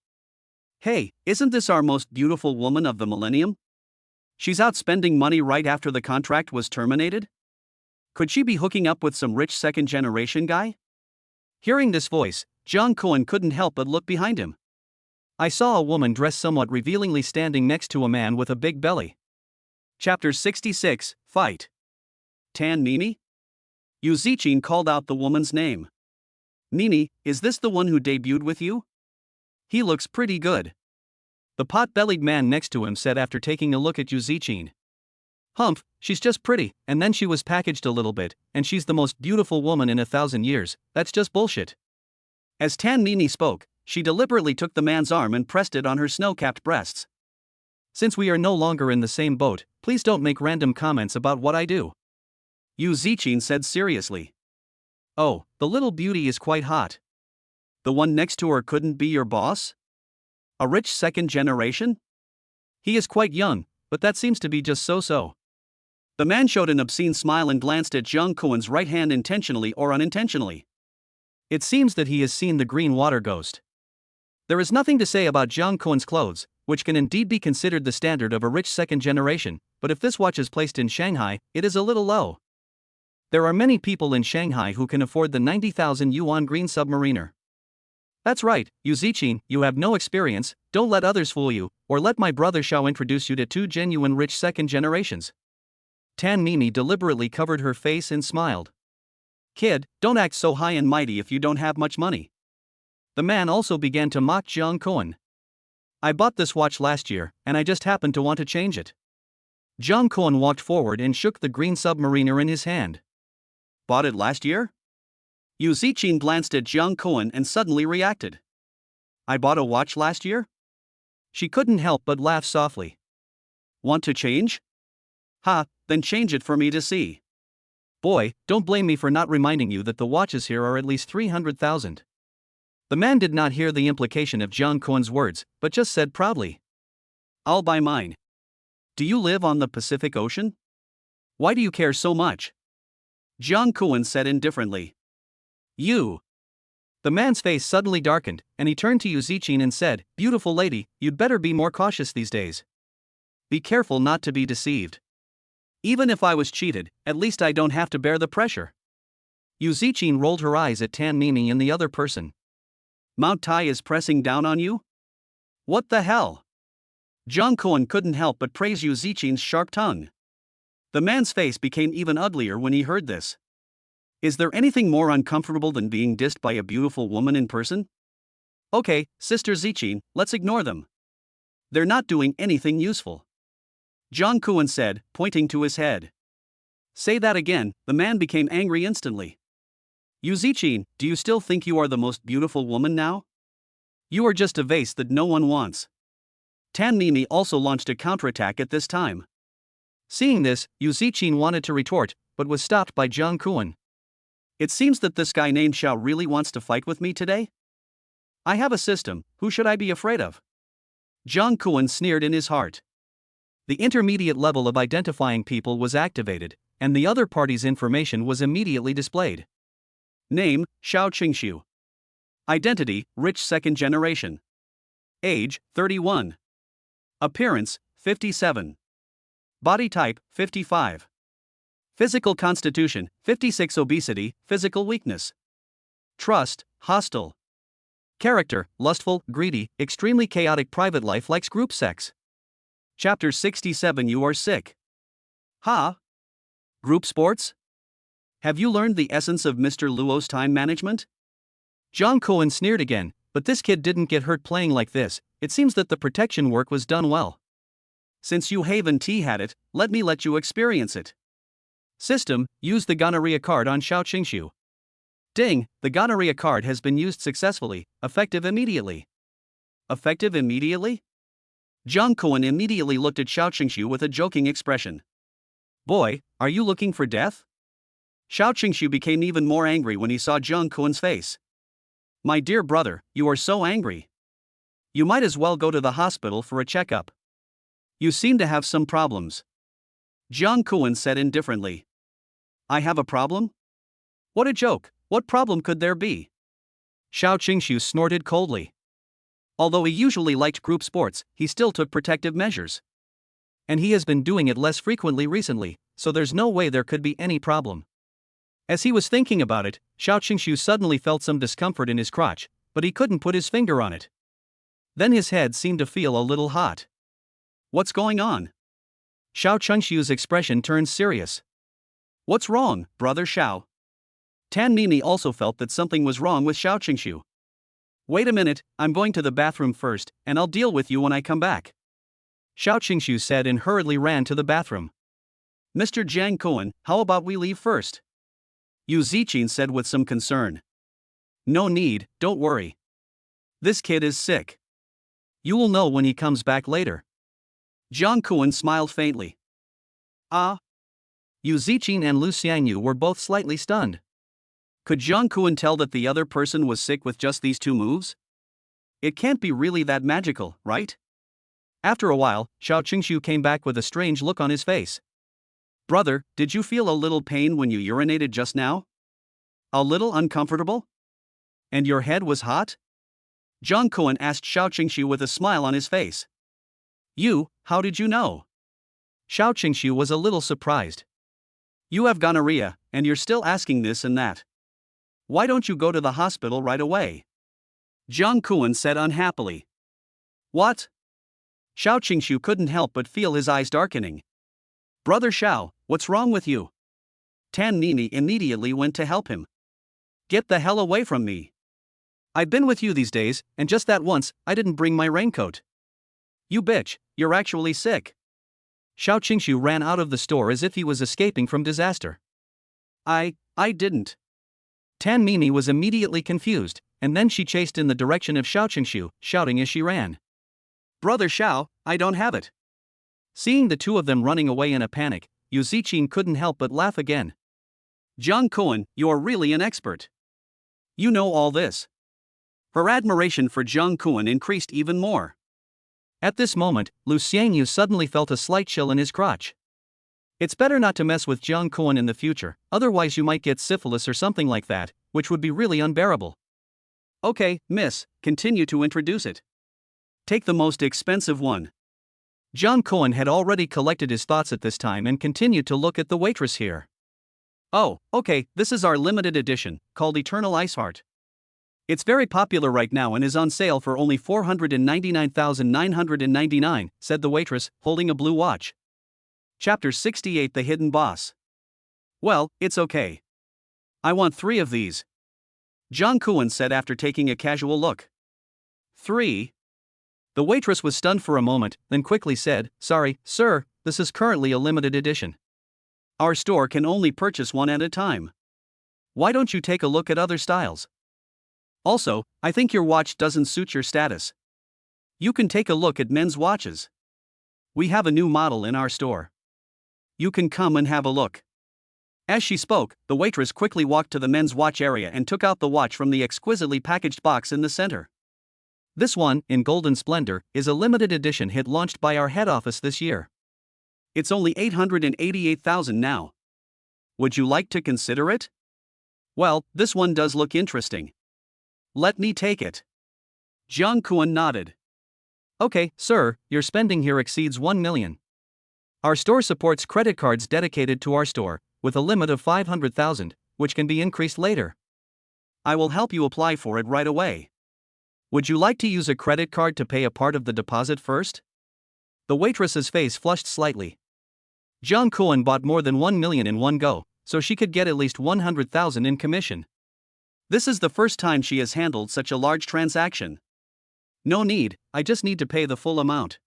"Hey, isn't this our most beautiful woman of the millennium? She's out spending money right after the contract was terminated? Could she be hooking up with some rich second-generation guy?" Hearing this voice, Jung Koen couldn't help but look behind him. I saw a woman dressed somewhat revealingly standing next to a man with a big belly. Chapter 66, Fight. "Tan Mimi?" Yu Zichin called out the woman's name. "Mimi, is this the one who debuted with you? He looks pretty good," the pot-bellied man next to him said after taking a look at Yu Zichin. "Humph, she's just pretty, and then she was packaged a little bit, and she's the most beautiful woman in 1,000 years, that's just bullshit." As Tan Mimi spoke, she deliberately took the man's arm and pressed it on her snow-capped breasts. "Since we are no longer in the same boat, please don't make random comments about what I do," Yu Zichin said seriously. "Oh, the little beauty is quite hot. The one next to her couldn't be your boss? A rich second generation? He is quite young, but that seems to be just so-so." The man showed an obscene smile and glanced at Jung Koen's right hand intentionally or unintentionally. It seems that he has seen the green water ghost. There is nothing to say about Jung Koen's clothes, which can indeed be considered the standard of a rich second generation, but if this watch is placed in Shanghai, it is a little low. There are many people in Shanghai who can afford the 90,000 yuan green submariner. That's right, Yu Zichin, you have no experience, don't let others fool you, or let my brother Xiao introduce you to two genuine rich second generations. Tan Mimi deliberately covered her face and smiled. "Kid, don't act so high and mighty if you don't have much money." The man also began to mock Jung Koen. "I bought this watch last year, and I just happened to want to change it." Jung Koen walked forward and shook the green submariner in his hand. "Bought it last year?" Yu Zichin glanced at Jung Koen and suddenly reacted. "I bought a watch last year?" She couldn't help but laugh softly. "Want to change? Ha, then change it for me to see." "Boy, don't blame me for not reminding you that the watches here are at least 300,000. The man did not hear the implication of Jung Koen's words, but just said proudly, "I'll buy mine." "Do you live on the Pacific Ocean? Why do you care so much?" Jung Koen said indifferently. "You." The man's face suddenly darkened, and he turned to Yu Zichin and said, "Beautiful lady, you'd better be more cautious these days. Be careful not to be deceived. Even if I was cheated, at least I don't have to bear the pressure." Yu Zichin rolled her eyes at Tan Mimi and the other person. "Mount Tai is pressing down on you? What the hell?" Jung Koen couldn't help but praise Yu Zichin's sharp tongue. The man's face became even uglier when he heard this. Is there anything more uncomfortable than being dissed by a beautiful woman in person? Okay, Sister Zichin, let's ignore them. They're not doing anything useful. Jung Kuan said, pointing to his head. Say that again, the man became angry instantly. You Zichin, do you still think you are the most beautiful woman now? You are just a vase that no one wants. Tan Mimi also launched a counterattack at this time. Seeing this, Yu Zichin wanted to retort, but was stopped by Jung Kuan. It seems that this guy named Xiao really wants to fight with me today? I have a system, who should I be afraid of? Jung Kuan sneered in his heart. The intermediate level of identifying people was activated, and the other party's information was immediately displayed. Name, Xiao Qingshu. Identity, rich second generation. Age, 31. Appearance, 57. Body type, 55. Physical constitution, 56. Obesity, physical weakness. Trust, hostile. Character, lustful, greedy, extremely chaotic. Private life likes group sex. Chapter 67. You are sick. Ha? Group sports? Have you learned the essence of Mr. Luo's time management? Jung Kuan sneered again, but this kid didn't get hurt playing like this. It seems that the protection work was done well. Since you Haven T had it, let you experience it. System, use the gonorrhea card on Xiao Qingshu. Ding, the gonorrhea card has been used successfully, effective immediately. Effective immediately? Jung Kuan immediately looked at Xiao Qingshu with a joking expression. Boy, are you looking for death? Xiao Qingshu became even more angry when he saw Jung Kuan's face. My dear brother, you are so angry. You might as well go to the hospital for a checkup. You seem to have some problems. Jung Kuan said indifferently. I have a problem? What a joke, what problem could there be? Xiao Qingshu snorted coldly. Although he usually liked group sports, he still took protective measures. And he has been doing it less frequently recently, so there's no way there could be any problem. As he was thinking about it, Xiao Qingshu suddenly felt some discomfort in his crotch, but he couldn't put his finger on it. Then his head seemed to feel a little hot. What's going on? Xiao Qingshu's expression turned serious. What's wrong, brother Xiao? Tan Mimi also felt that something was wrong with Xiao Qingshu. Wait a minute, I'm going to the bathroom first, and I'll deal with you when I come back. Xiao Qingshu said and hurriedly ran to the bathroom. Mr. Jang Kuan, how about we leave first? Yu Zichin said with some concern. No need, don't worry. This kid is sick. You will know when he comes back later. Jung Kuan smiled faintly. Ah? Yu Zichin and Lu Xiangyu were both slightly stunned. Could Jung Kuan tell that the other person was sick with just these two moves? It can't be really that magical, right? After a while, Xiao Qingshu came back with a strange look on his face. Brother, did you feel a little pain when you urinated just now? A little uncomfortable? And your head was hot? Jung Kuan asked Xiao Qingshu with a smile on his face. How did you know? Xiao Qingshu was a little surprised. You have gonorrhea, and you're still asking this and that. Why don't you go to the hospital right away? Jung Kuan said unhappily. What? Xiao Qingshu couldn't help but feel his eyes darkening. Brother Xiao, what's wrong with you? Tan Mimi immediately went to help him. Get the hell away from me. I've been with you these days, and just that once, I didn't bring my raincoat. You bitch, you're actually sick. Xiao Qingshu ran out of the store as if he was escaping from disaster. I didn't. Tan Mimi was immediately confused, and then she chased in the direction of Xiao Qingshu, shouting as she ran. Brother Xiao, I don't have it. Seeing the two of them running away in a panic, Yu Zichin couldn't help but laugh again. Jung Kuan, you're really an expert. You know all this. Her admiration for Jung Kuan increased even more. At this moment, Lu Xiangyu suddenly felt a slight chill in his crotch. It's better not to mess with Jung Kuan in the future, otherwise you might get syphilis or something like that, which would be really unbearable. Okay, miss, continue to introduce it. Take the most expensive one. Jung Kuan had already collected his thoughts at this time and continued to look at the waitress here. Oh, okay, this is our limited edition, called Eternal Ice Heart. It's very popular right now and is on sale for only 499,999, said the waitress, holding a blue watch. Chapter 68. The Hidden Boss. Well, it's okay. I want 3 of these, Jung Kwon said after taking a casual look. 3? The waitress was stunned for a moment, then quickly said, "Sorry, sir, this is currently a limited edition. Our store can only purchase 1 at a time. Why don't you take a look at other styles? Also, I think your watch doesn't suit your status. You can take a look at men's watches. We have a new model in our store. You can come and have a look." As she spoke, the waitress quickly walked to the men's watch area and took out the watch from the exquisitely packaged box in the center. This one, in golden splendor, is a limited edition hit launched by our head office this year. It's only 888,000 now. Would you like to consider it? Well, this one does look interesting. Let me take it. Jung Kwon nodded. Okay, sir, your spending here exceeds 1 million. Our store supports credit cards dedicated to our store, with a limit of 500,000, which can be increased later. I will help you apply for it right away. Would you like to use a credit card to pay a part of the deposit first? The waitress's face flushed slightly. Jung Kwon bought more than 1 million in one go, so she could get at least 100,000 in commission. This is the first time she has handled such a large transaction. No need, I just need to pay the full amount.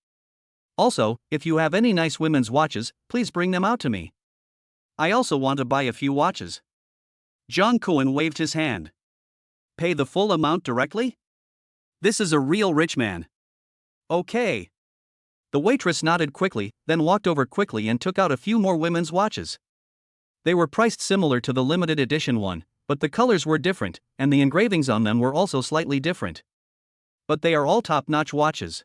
Also, if you have any nice women's watches, please bring them out to me. I also want to buy a few watches. Jung Kwon waved his hand. Pay the full amount directly? This is a real rich man. Okay. The waitress nodded quickly, then walked over quickly and took out a few more women's watches. They were priced similar to the limited edition one, but the colors were different, and the engravings on them were also slightly different. But they are all top-notch watches.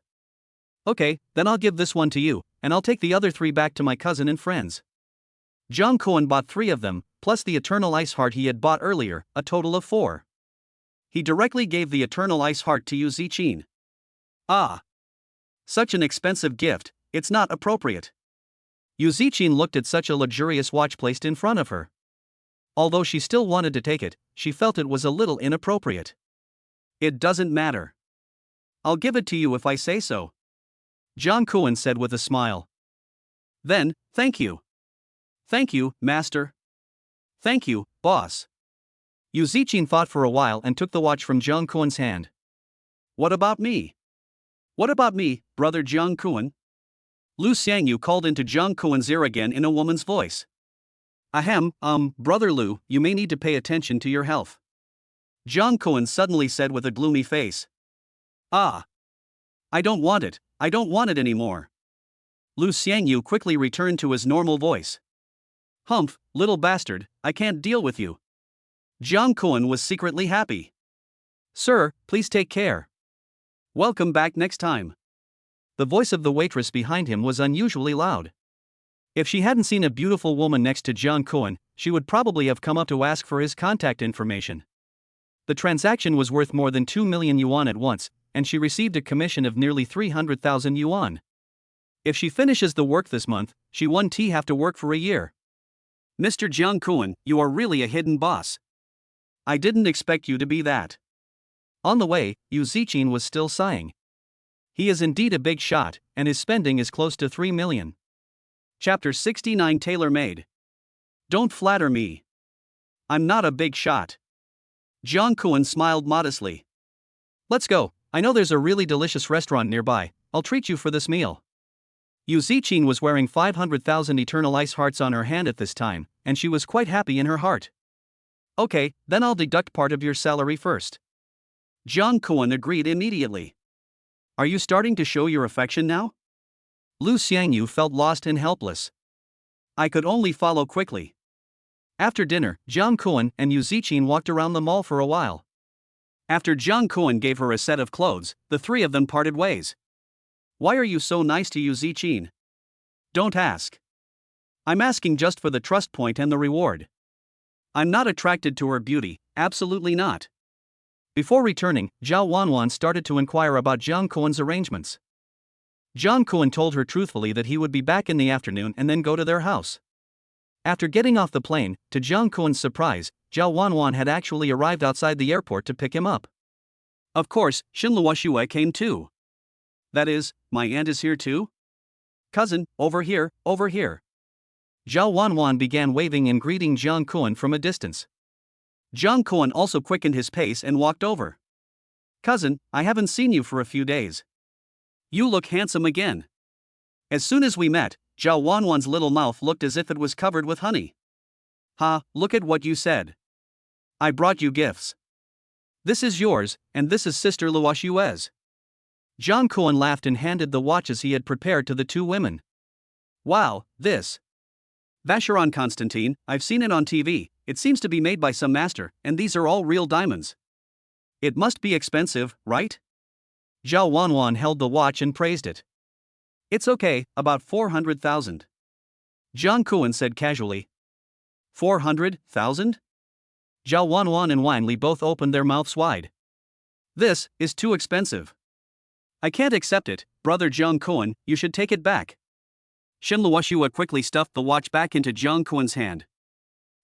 Okay, then I'll give this one to you, and I'll take the other 3 back to my cousin and friends. Jung Kwon bought 3 of them, plus the Eternal Ice Heart he had bought earlier, a total of 4. He directly gave the Eternal Ice Heart to Yu Zichin. Ah! Such an expensive gift, it's not appropriate. Yu Zichin looked at such a luxurious watch placed in front of her. Although she still wanted to take it, she felt it was a little inappropriate. It doesn't matter. I'll give it to you if I say so, Jung Kwon said with a smile. Then, thank you. Thank you, master. Thank you, boss. Yu Zichin thought for a while and took the watch from Jung Kwon's hand. What about me? What about me, brother Jung Kwon? Lu Xiangyu called into Jung Kwon's ear again in a woman's voice. Ahem, brother Lu, you may need to pay attention to your health, Jung Kwon suddenly said with a gloomy face. Ah. I don't want it anymore. Lu Xiangyu quickly returned to his normal voice. Humph, little bastard, I can't deal with you. Jung Kwon was secretly happy. Sir, please take care. Welcome back next time. The voice of the waitress behind him was unusually loud. If she hadn't seen a beautiful woman next to Jung Kwon, she would probably have come up to ask for his contact information. The transaction was worth more than 2 million yuan at once, and she received a commission of nearly 300,000 yuan. If she finishes the work this month, she won't have to work for a year. Mr. Jung Kwon, you are really a hidden boss. I didn't expect you to be that. On the way, Yu Zichin was still sighing. He is indeed a big shot, and his spending is close to 3 million. Chapter 69 Tailor-Made. Don't flatter me. I'm not a big shot. Jung Kwon smiled modestly. Let's go, I know there's a really delicious restaurant nearby, I'll treat you for this meal. Yu Zichin was wearing 500,000 Eternal Ice Hearts on her hand at this time, and she was quite happy in her heart. Okay, then I'll deduct part of your salary first. Jung Kwon agreed immediately. Are you starting to show your affection now? Lu Xiangyu felt lost and helpless. I could only follow quickly. After dinner, Jung Kwon and Yu Zichin walked around the mall for a while. After Jung Kwon gave her a set of clothes, the 3 of them parted ways. Why are you so nice to Yu Zichin? Don't ask. I'm asking just for the trust point and the reward. I'm not attracted to her beauty, absolutely not. Before returning, Zhao Wanwan started to inquire about Jung Kwon's arrangements. Jung Kwon told her truthfully that he would be back in the afternoon and then go to their house. After getting off the plane, to Jung Kwon's surprise, Zhao Wanwan had actually arrived outside the airport to pick him up. Of course, Xinlua Xue came too. That is, my aunt is here too? Cousin, over here, over here. Zhao Wanwan began waving and greeting Jung Kwon from a distance. Jiang Kuan also quickened his pace and walked over. Cousin, I haven't seen you for a few days. You look handsome again. As soon as we met, Zhao Wanwan's little mouth looked as if it was covered with honey. Ha, look at what you said. I brought you gifts. This is yours, and this is Sister Luoxue's. Jiang Kuan laughed and handed the watches he had prepared to the two women. Wow, this. Vacheron Constantine, I've seen it on TV, it seems to be made by some master, and these are all real diamonds. It must be expensive, right? Zhao Wanwan held the watch and praised it. It's okay, about 400,000. Jiang Kuan said casually. 400,000? Zhao Wanwan and Wang Li both opened their mouths wide. This is too expensive. I can't accept it, brother Jiang Kuan, you should take it back. Shen Luoxue quickly stuffed the watch back into Jiang Kuan's hand.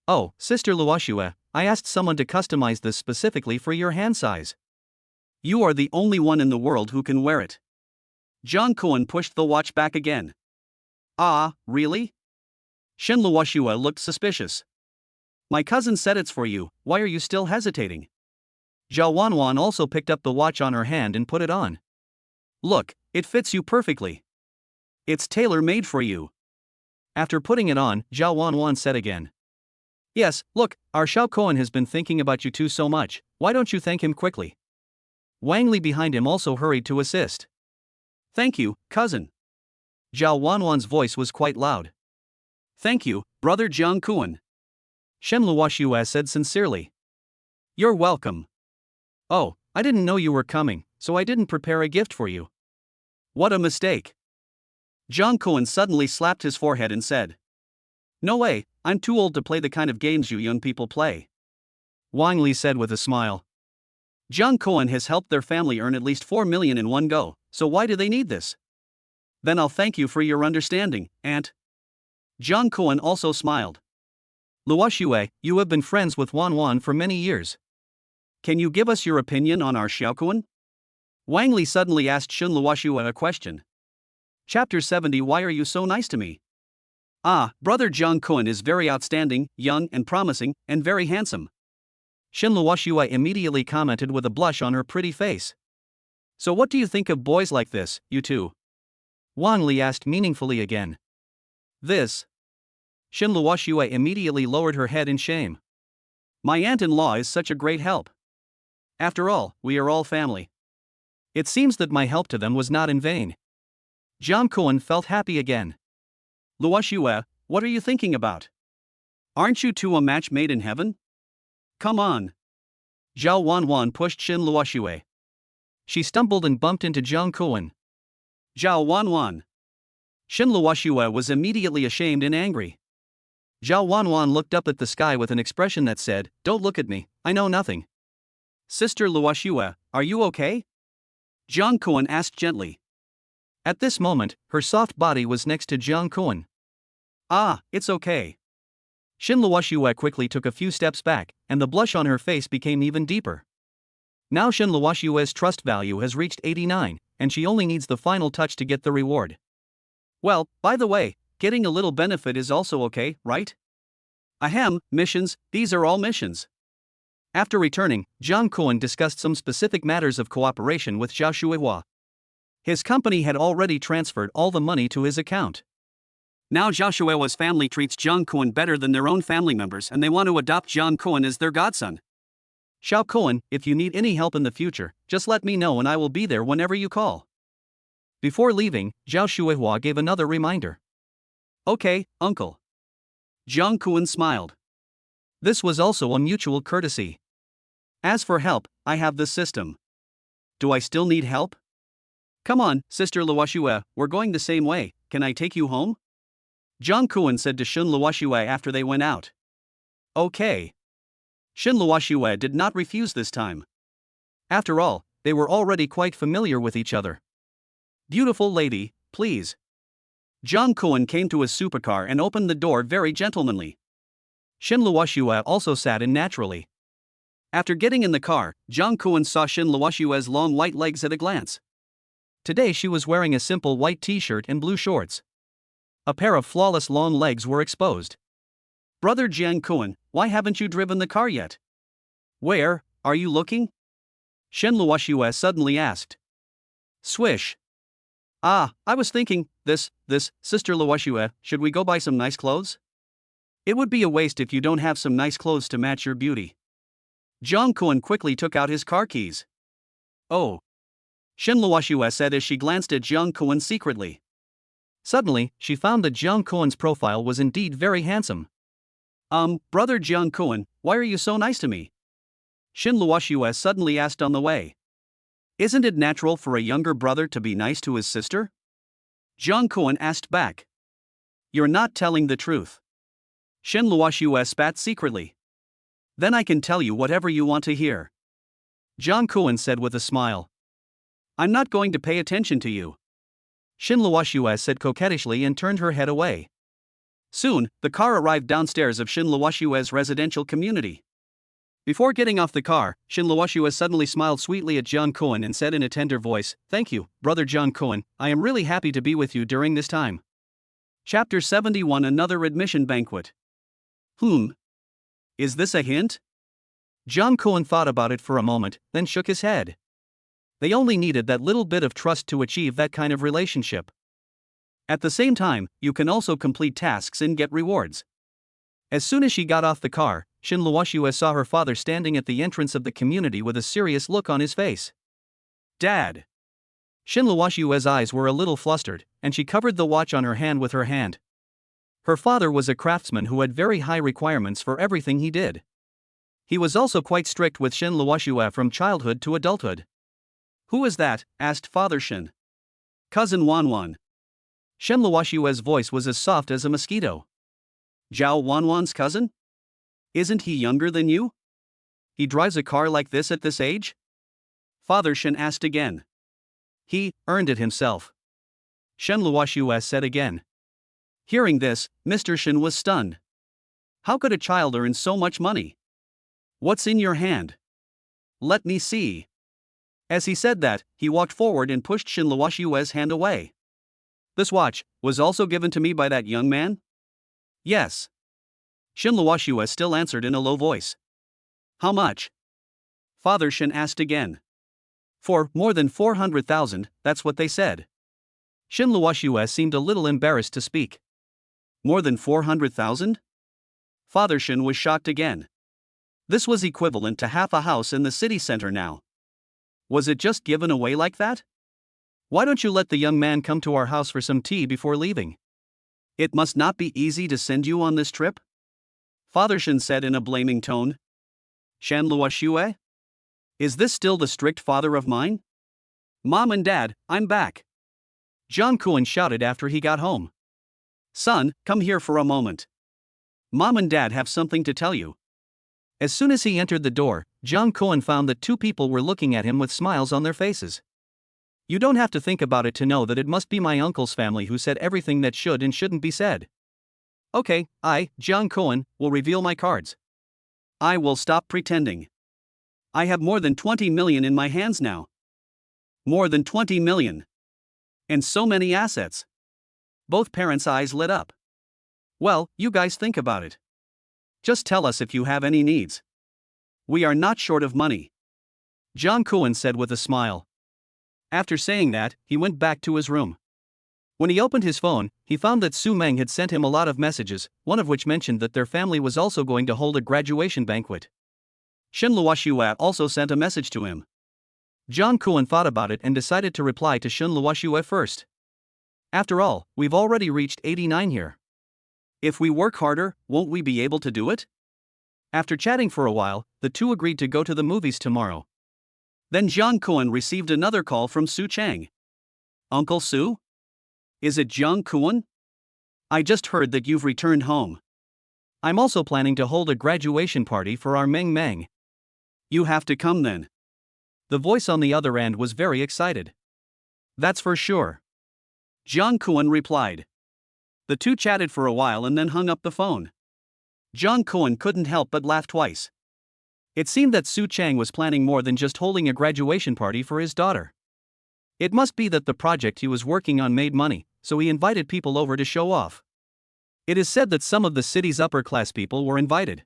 Oh, Sister Luoxue, I asked someone to customize this specifically for your hand size. You are the only one in the world who can wear it. Jiang Kuan pushed the watch back again. Ah, really? Shen Luoxue looked suspicious. My cousin said it's for you, why are you still hesitating? Zhao Wanwan also picked up the watch on her hand and put it on. Look, it fits you perfectly. It's tailor-made for you. After putting it on, Zhao Wanwan said again. Yes, look, our Xiao Koan has been thinking about you two so much, why don't you thank him quickly? Wang Li behind him also hurried to assist. Thank you, cousin. Zhao Wanwan's voice was quite loud. Thank you, brother Jiang Kuan. Shen Luoxue said sincerely. You're welcome. Oh, I didn't know you were coming, so I didn't prepare a gift for you. What a mistake. Jiang Kuan suddenly slapped his forehead and said. No way, I'm too old to play the kind of games you young people play. Wang Li said with a smile. Jiang Kuan has helped their family earn at least 4 million in one go, so why do they need this? Then I'll thank you for your understanding, aunt. Jiang Kuan also smiled. Luoxue, you have been friends with Wanwan for many years. Can you give us your opinion on our Xiaokuan? Wang Li suddenly asked Shun Luoxue a question. Chapter 70. Why are you so nice to me? Ah, brother Jiang Kuan is very outstanding, young and promising, and very handsome. Shen Luoxue immediately commented with a blush on her pretty face. So what do you think of boys like this, you two? Wang Li asked meaningfully again. This. Shen Luoxue immediately lowered her head in shame. My aunt-in-law is such a great help. After all, we are all family. It seems that my help to them was not in vain. Jiang Kuan felt happy again. Luoxue, what are you thinking about? Aren't you two a match made in heaven? Come on. Zhao Wanwan pushed Shen Luoxue. She stumbled and bumped into Jiang Kuan. Zhao Wanwan. Shen Luoxue was immediately ashamed and angry. Zhao Wanwan looked up at the sky with an expression that said, Don't look at me, I know nothing. Sister Luoxue, are you okay? Jiang Kuan asked gently. At this moment, her soft body was next to Jiang Kuan. Ah, it's okay. Shen Luoxue quickly took a few steps back, and the blush on her face became even deeper. Now Shen Luoxue's trust value has reached 89, and she only needs the final touch to get the reward. Well, by the way, getting a little benefit is also okay, right? Ahem, missions, these are all missions. After returning, Jiang Kuan discussed some specific matters of cooperation with Zhao Shuihua. His company had already transferred all the money to his account. Now Zhao Shuihua's family treats Jiang Kuan better than their own family members, and they want to adopt Jiang Kuan as their godson. Xiao Kuan, if you need any help in the future, just let me know and I will be there whenever you call. Before leaving, Zhao Shuihua gave another reminder. Okay, uncle. Jiang Kuan smiled. This was also a mutual courtesy. As for help, I have the system. Do I still need help? Come on, Sister Luoxue, we're going the same way, can I take you home? Jiang Kuan said to Shun Luoxue after they went out. Okay. Shen Luoxue did not refuse this time. After all, they were already quite familiar with each other. Beautiful lady, please. Jiang Kuan came to his supercar and opened the door very gentlemanly. Shen Luoxue also sat in naturally. After getting in the car, Jiang Kuan saw Shen Luoxue's long white legs at a glance. Today she was wearing a simple white t-shirt and blue shorts. A pair of flawless long legs were exposed. Brother Jiang Kuan, why haven't you driven the car yet? Where are you looking? Shen Luoxue suddenly asked. Swish. Ah, I was thinking, this, Sister Luoxue, should we go buy some nice clothes? It would be a waste if you don't have some nice clothes to match your beauty. Jiang Kuan quickly took out his car keys. Oh. Shen Luoxue said as she glanced at Jiang Kuan secretly. Suddenly, she found that Jiang Kuan's profile was indeed very handsome. Brother Jiang Kuan, why are you so nice to me? Shen Luoxue suddenly asked on the way. Isn't it natural for a younger brother to be nice to his sister? Jiang Kuan asked back. You're not telling the truth. Shen Luoxue spat secretly. Then I can tell you whatever you want to hear. Jiang Kuan said with a smile. I'm not going to pay attention to you. Shen Luoxue said coquettishly and turned her head away. Soon, the car arrived downstairs of Shen Luoxue's residential community. Before getting off the car, Shen Luoxue suddenly smiled sweetly at Jiang Kuan and said in a tender voice, Thank you, brother Jiang Kuan, I am really happy to be with you during this time. Chapter 71 Another Admission Banquet. Is this a hint? Jiang Kuan thought about it for a moment, then shook his head. They only needed that little bit of trust to achieve that kind of relationship. At the same time, you can also complete tasks and get rewards. As soon as she got off the car, Shen Luoxue saw her father standing at the entrance of the community with a serious look on his face. Dad! Shen Luoxue's eyes were a little flustered, and she covered the watch on her hand with her hand. Her father was a craftsman who had very high requirements for everything he did. He was also quite strict with Shen Luoxue from childhood to adulthood. Who is that? Asked Father Shen. Cousin Wanwan. Shen Luoxue's voice was as soft as a mosquito. Zhao Wanwan's cousin? Isn't he younger than you? He drives a car like this at this age? Father Shen asked again. He earned it himself. Shen Luoxue said again. Hearing this, Mr. Shen was stunned. How could a child earn so much money? What's in your hand? Let me see. As he said that, he walked forward and pushed Shen Luoxue's hand away. This watch was also given to me by that young man? Yes. Shen Luoxue still answered in a low voice. How much? Father Shen asked again. For more than 400,000, that's what they said. Shen Luoxue seemed a little embarrassed to speak. More than 400,000? Father Shen was shocked again. This was equivalent to half a house in the city center now. Was it just given away like that? Why don't you let the young man come to our house for some tea before leaving? It must not be easy to send you on this trip? Father Shen said in a blaming tone. Shen Luoxue? Is this still the strict father of mine? Mom and Dad, I'm back. Jiang Kuan shouted after he got home. Son, come here for a moment. Mom and Dad have something to tell you. As soon as he entered the door, Jiang Kuan found that two people were looking at him with smiles on their faces. You don't have to think about it to know that it must be my uncle's family who said everything that should and shouldn't be said. Okay, I, Jiang Kuan, will reveal my cards. I will stop pretending. I have more than 20 million in my hands now. More than 20 million. And so many assets. Both parents' eyes lit up. Well, you guys think about it. Just tell us if you have any needs. We are not short of money. Jiang Kuan said with a smile. After saying that, he went back to his room. When he opened his phone, he found that Su Meng had sent him a lot of messages, one of which mentioned that their family was also going to hold a graduation banquet. Shen Luoxue also sent a message to him. Jiang Kuan thought about it and decided to reply to Shen Luoxue first. After all, we've already reached 89 here. If we work harder, won't we be able to do it? After chatting for a while, the two agreed to go to the movies tomorrow. Then Jiang Kuan received another call from Su Chang. Uncle Su? Is it Jiang Kuan? I just heard that you've returned home. I'm also planning to hold a graduation party for our Meng Meng. You have to come then. The voice on the other end was very excited. That's for sure. Jiang Kuan replied. The two chatted for a while and then hung up the phone. Jiang Kuan couldn't help but laugh twice. It seemed that Su Chang was planning more than just holding a graduation party for his daughter. It must be that the project he was working on made money, so he invited people over to show off. It is said that some of the city's upper-class people were invited.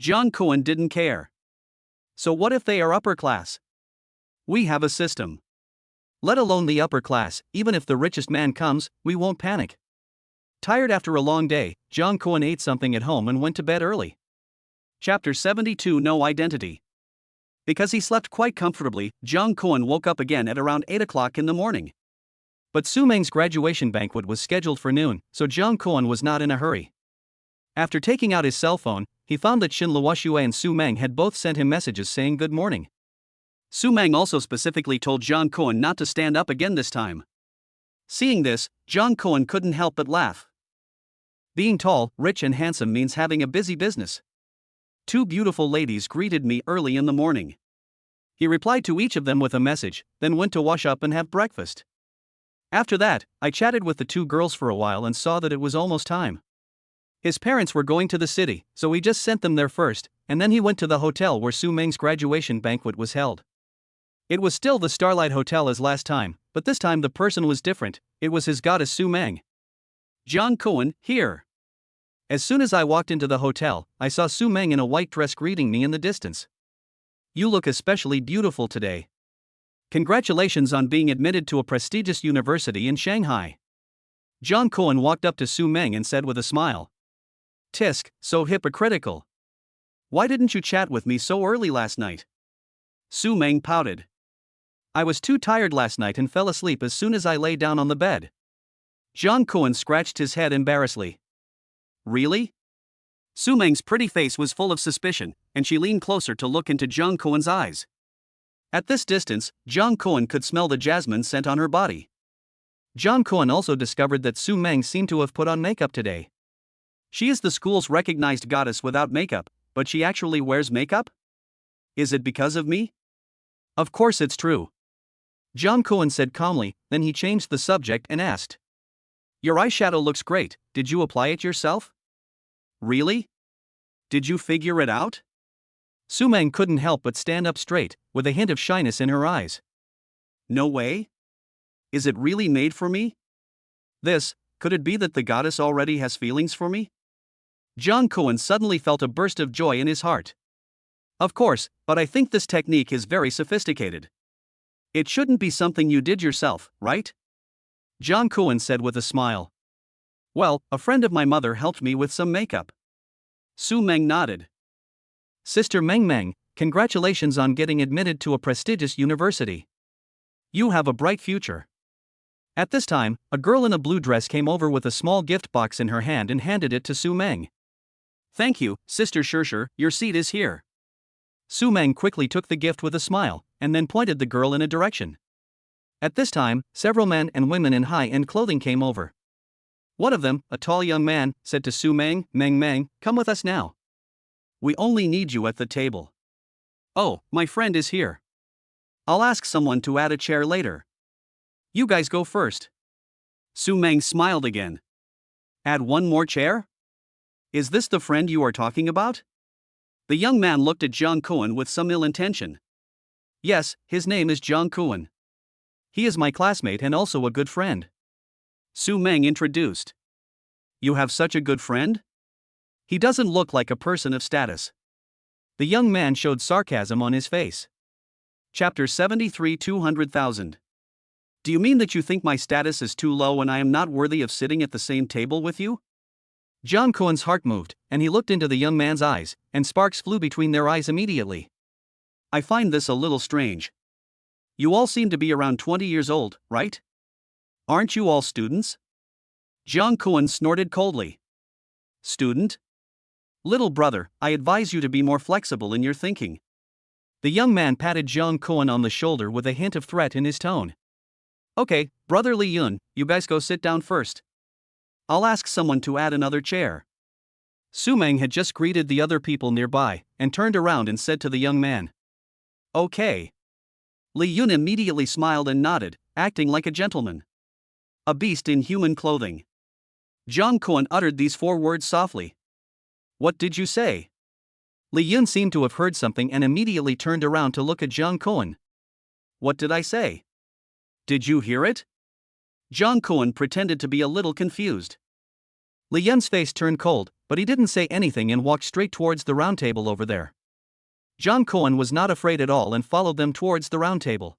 Jiang Kuan didn't care. So what if they are upper class? We have a system. Let alone the upper class, even if the richest man comes, we won't panic. Tired after a long day, Jung Kwon ate something at home and went to bed early. Chapter 72 No Identity. Because he slept quite comfortably, Jung Kwon woke up again at around 8 o'clock in the morning. But Su Meng's graduation banquet was scheduled for noon, so Jung Kwon was not in a hurry. After taking out his cell phone, he found that Shin Luoshue and Su Meng had both sent him messages saying good morning. Su Meng also specifically told Jung Kwon not to stand up again this time. Seeing this, Jung Kwon couldn't help but laugh. Being tall, rich and handsome means having a busy business. 2 beautiful ladies greeted me early in the morning. He replied to each of them with a message, then went to wash up and have breakfast. After that, I chatted with the 2 girls for a while and saw that it was almost time. His parents were going to the city, so he just sent them there first, and then he went to the hotel where Su Meng's graduation banquet was held. It was still the Starlight Hotel as last time, but this time the person was different. It was his goddess Su Meng. Jung Kwon, here. As soon as I walked into the hotel, I saw Su Meng in a white dress greeting me in the distance. You look especially beautiful today. Congratulations on being admitted to a prestigious university in Shanghai. Jung Kwon walked up to Su Meng and said with a smile. Tisk, so hypocritical. Why didn't you chat with me so early last night? Su Meng pouted. I was too tired last night and fell asleep as soon as I lay down on the bed. Jung Kwon scratched his head embarrassedly. Really? Su Meng's pretty face was full of suspicion, and she leaned closer to look into Jung Kwon's eyes. At this distance, Jung Kwon could smell the jasmine scent on her body. Jung Kwon also discovered that Su Meng seemed to have put on makeup today. She is the school's recognized goddess without makeup, but she actually wears makeup? Is it because of me? Of course it's true. Jung Kwon said calmly, then he changed the subject and asked. Your eyeshadow looks great, did you apply it yourself? Really? Did you figure it out? Su Meng couldn't help but stand up straight, with a hint of shyness in her eyes. No way? Is it really made for me? Could it be that the goddess already has feelings for me? Jung Kwon suddenly felt a burst of joy in his heart. Of course, but I think this technique is very sophisticated. It shouldn't be something you did yourself, right? Jung Kwon said with a smile. Well, a friend of my mother helped me with some makeup. Su Meng nodded. Sister Meng, congratulations on getting admitted to a prestigious university. You have a bright future. At this time, a girl in a blue dress came over with a small gift box in her hand and handed it to Su Meng. Thank you, Sister Shirshir, your seat is here. Su Meng quickly took the gift with a smile, and then pointed the girl in a direction. At this time, several men and women in high-end clothing came over. One of them, a tall young man, said to Su Meng, Meng, come with us now. We only need you at the table. Oh, my friend is here. I'll ask someone to add a chair later. You guys go first. Su Meng smiled again. Add one more chair? Is this the friend you are talking about? The young man looked at Jung Kwon with some ill intention. Yes, his name is Jung Kwon. He is my classmate and also a good friend. Su Meng introduced. You have such a good friend? He doesn't look like a person of status. The young man showed sarcasm on his face. Chapter 73 200,000. Do you mean that you think my status is too low and I am not worthy of sitting at the same table with you? Jung Kwon's heart moved, and he looked into the young man's eyes, and sparks flew between their eyes immediately. I find this a little strange. You all seem to be around 20 years old, right? Aren't you all students? Jung Kwon snorted coldly. Student? Little brother, I advise you to be more flexible in your thinking. The young man patted Jung Kwon on the shoulder with a hint of threat in his tone. Okay, brother Li Yun, you guys go sit down first. I'll ask someone to add another chair. Su Meng had just greeted the other people nearby, and turned around and said to the young man. Okay. Li Yun immediately smiled and nodded, acting like a gentleman. A beast in human clothing. Jung Kwon uttered these 4 words softly. What did you say? Li Yun seemed to have heard something and immediately turned around to look at Jung Kwon. What did I say? Did you hear it? Jung Kwon pretended to be a little confused. Li Yun's face turned cold, but he didn't say anything and walked straight towards the round table over there. Jiang Kuan was not afraid at all and followed them towards the round table.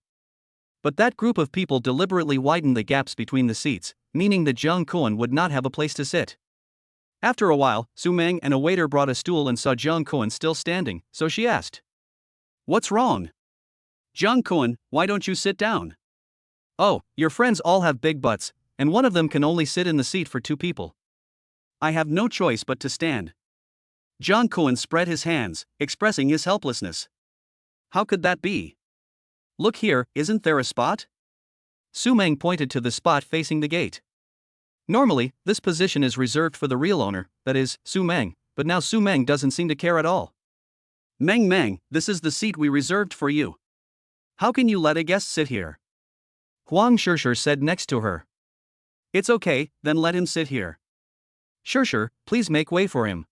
But that group of people deliberately widened the gaps between the seats, meaning that Jiang Kuan would not have a place to sit. After a while, Su Meng and a waiter brought a stool and saw Jiang Kuan still standing, so she asked, "What's wrong? Jiang Kuan, why don't you sit down?" "Oh, your friends all have big butts, and one of them can only sit in the seat for two people." "I have no choice but to stand." Jiang Kuan spread his hands, expressing his helplessness. "How could that be? Look here, isn't there a spot?" Su Meng pointed to the spot facing the gate. Normally, this position is reserved for the real owner, that is, Su Meng, but now Su Meng doesn't seem to care at all. Meng, this is the seat we reserved for you. How can you let a guest sit here?" Huang Shishir said next to her. "It's okay, then let him sit here." "Shishir, please make way for him."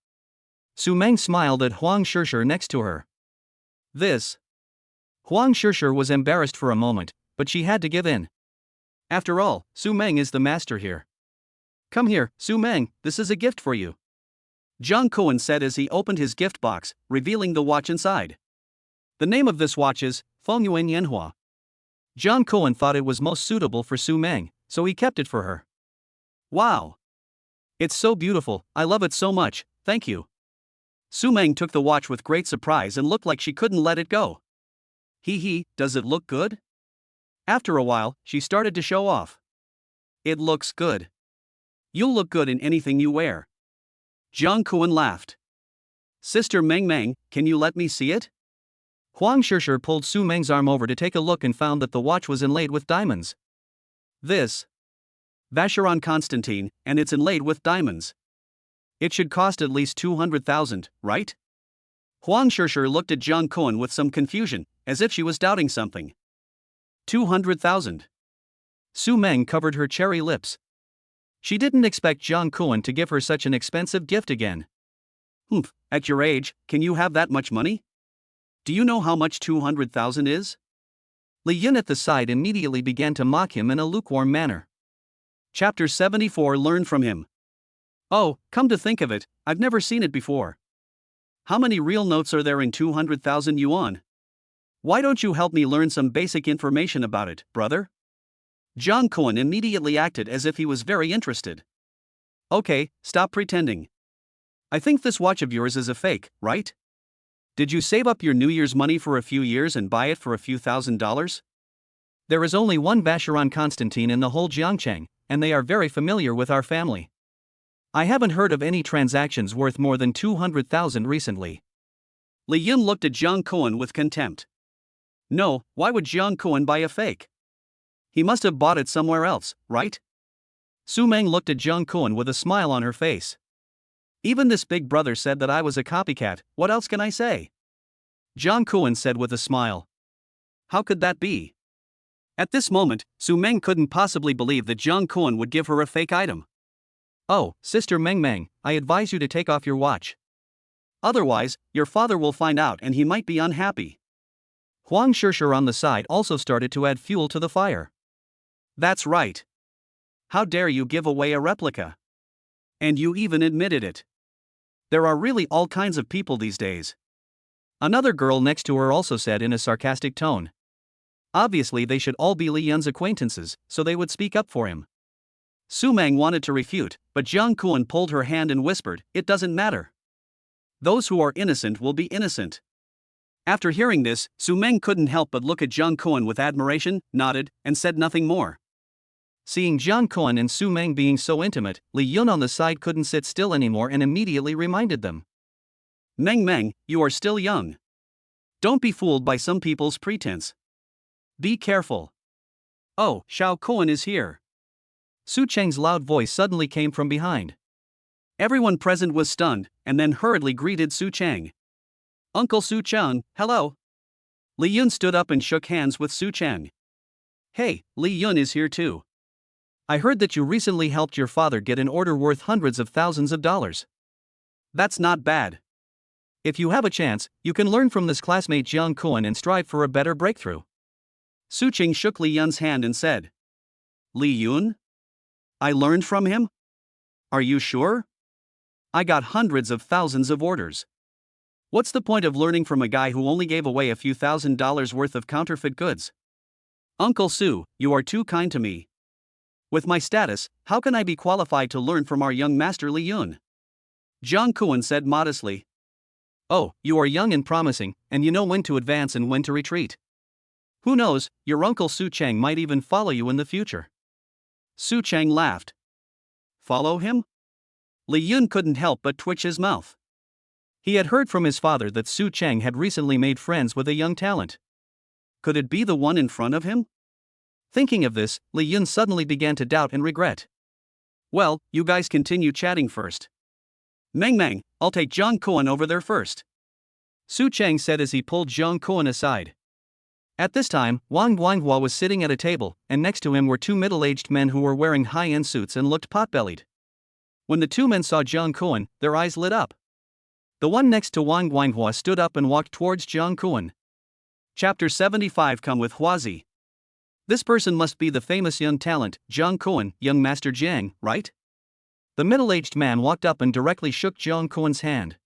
Su Meng smiled at Huang Shishir next to her. This. Huang Shishir was embarrassed for a moment, but she had to give in. After all, Su Meng is the master here. "Come here, Su Meng, this is a gift for you," Jiang Kuan said as he opened his gift box, revealing the watch inside. The name of this watch is Fengyuan Yanhua. Jiang Kuan thought it was most suitable for Su Meng, so he kept it for her. "Wow! It's so beautiful, I love it so much, thank you." Su Meng took the watch with great surprise and looked like she couldn't let it go. Does it look good?" After a while, she started to show off. "It looks good. You'll look good in anything you wear." Jiang Kuan laughed. "Sister Meng, can you let me see it?" Huang Shishir pulled Su Meng's arm over to take a look and found that the watch was inlaid with diamonds. This. Vacheron Constantine, and it's inlaid with diamonds. It should cost at least 200,000, right? Huang Shishir looked at Jiang Kuan with some confusion, as if she was doubting something. 200,000. Su Meng covered her cherry lips. She didn't expect Jiang Kuan to give her such an expensive gift again. At your age, can you have that much money? Do you know how much 200,000 is? Li Yun at the side immediately began to mock him in a lukewarm manner. Chapter 74 Learn from him. "Oh, come to think of it, I've never seen it before. How many real notes are there in 200,000 yuan? Why don't you help me learn some basic information about it, brother?" Jiang Kuan immediately acted as if he was very interested. "Okay, stop pretending. I think this watch of yours is a fake, right? Did you save up your New Year's money for a few years and buy it for a few $1,000s? There is only one Vacheron Constantine in the whole Jiangcheng, and they are very familiar with our family. I haven't heard of any transactions worth more than 200,000 recently." Li Yun looked at Jiang Kuan with contempt. No, why would Jiang Kuan buy a fake? He must have bought it somewhere else, right? Su Meng looked at Jiang Kuan with a smile on her face. "Even this big brother said that I was a copycat, what else can I say?" Jiang Kuan said with a smile. "How could that be?" At this moment, Su Meng couldn't possibly believe that Jiang Kuan would give her a fake item. "Oh, Sister Meng, I advise you to take off your watch. Otherwise, your father will find out and he might be unhappy." Huang Shishir on the side also started to add fuel to the fire. "That's right. How dare you give away a replica? And you even admitted it. There are really all kinds of people these days." Another girl next to her also said in a sarcastic tone. Obviously they should all be Li Yun's acquaintances, so they would speak up for him. Su Meng wanted to refute, but Jiang Kuan pulled her hand and whispered, "It doesn't matter. Those who are innocent will be innocent." After hearing this, Su Meng couldn't help but look at Jiang Kuan with admiration, nodded, and said nothing more. Seeing Jiang Kuan and Su Meng being so intimate, Li Yun on the side couldn't sit still anymore and immediately reminded them. Meng, you are still young. Don't be fooled by some people's pretense. Be careful." "Oh, Xiao Kuan is here." Su Cheng's loud voice suddenly came from behind. Everyone present was stunned, and then hurriedly greeted Su Cheng. "Uncle Su Cheng, hello." Li Yun stood up and shook hands with Su Cheng. "Hey, Li Yun is here too. I heard that you recently helped your father get an order worth hundreds of thousands of dollars. That's not bad. If you have a chance, you can learn from this classmate Jiang Kuan and strive for a better breakthrough." Su Cheng shook Li Yun's hand and said, "Li Yun? I learned from him? Are you sure? I got hundreds of thousands of orders. What's the point of learning from a guy who only gave away a few $1,000s worth of counterfeit goods? Uncle Sue, you are too kind to me. With my status, how can I be qualified to learn from our young master Li Yun? Jiang Kuan said modestly. Oh, you are young and promising, and you know when to advance and when to retreat. Who knows, your uncle Su Chang might even follow you in the future. Su Chang laughed. Follow him? Li Yun couldn't help but twitch his mouth. He had heard from his father that Su Chang had recently made friends with a young talent. Could it be the one in front of him? Thinking of this, Li Yun suddenly began to doubt and regret. Well, you guys continue chatting first. Meng, I'll take Jiang Kuan over there first. Su Chang said as he pulled Jiang Kuan aside. At this time, Wang Guanghua was sitting at a table, and next to him were two middle-aged men who were wearing high-end suits and looked pot-bellied. When the two men saw Jiang Kuan, their eyes lit up. The one next to Wang Guanghua stood up and walked towards Jiang Kuan. Chapter 75 Come with Huazi. This person must be the famous young talent, Jiang Kuan, young Master Jiang, right? The middle-aged man walked up and directly shook Jiang Kuan's hand.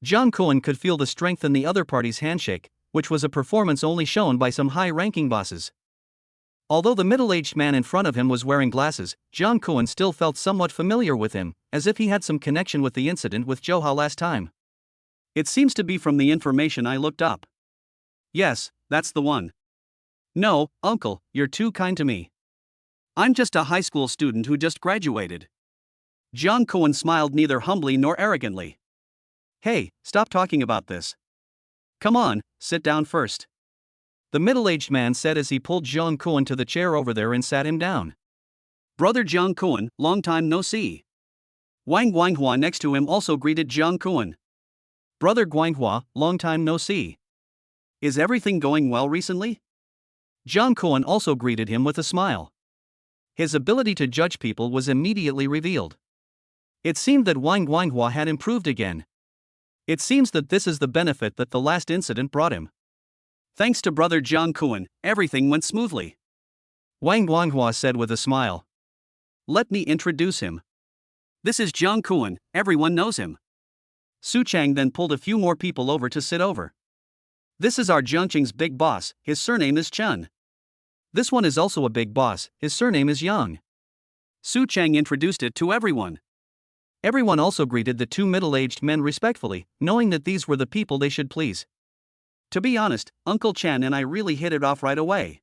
Jiang Kuan could feel the strength in the other party's handshake, which was a performance only shown by some high-ranking bosses. Although the middle-aged man in front of him was wearing glasses, Jiang Kuan still felt somewhat familiar with him, as if he had some connection with the incident with Zhouhao last time. It seems to be from the information I looked up. Yes, that's the one. No, uncle, you're too kind to me. I'm just a high school student who just graduated. Jiang Kuan smiled neither humbly nor arrogantly. Hey, stop talking about this. Come on, sit down first. The middle-aged man said as he pulled Jiang Kuan to the chair over there and sat him down. Brother Jiang Kuan, long time no see. Wang Guanghua next to him also greeted Jiang Kuan. Brother Guanghua, long time no see. Is everything going well recently? Jiang Kuan also greeted him with a smile. His ability to judge people was immediately revealed. It seemed that Wang Guanghua had improved again. It seems that this is the benefit that the last incident brought him. Thanks to brother Jiang Kuan, everything went smoothly. Wang Guanghua said with a smile. Let me introduce him. This is Jiang Kuan, everyone knows him. Su Chang then pulled a few more people over to sit over. This is our Jiangqing's big boss, his surname is Chen. This one is also a big boss, his surname is Yang. Su Chang introduced it to everyone. Everyone also greeted the two middle-aged men respectfully, knowing that these were the people they should please. To be honest, Uncle Chen and I really hit it off right away.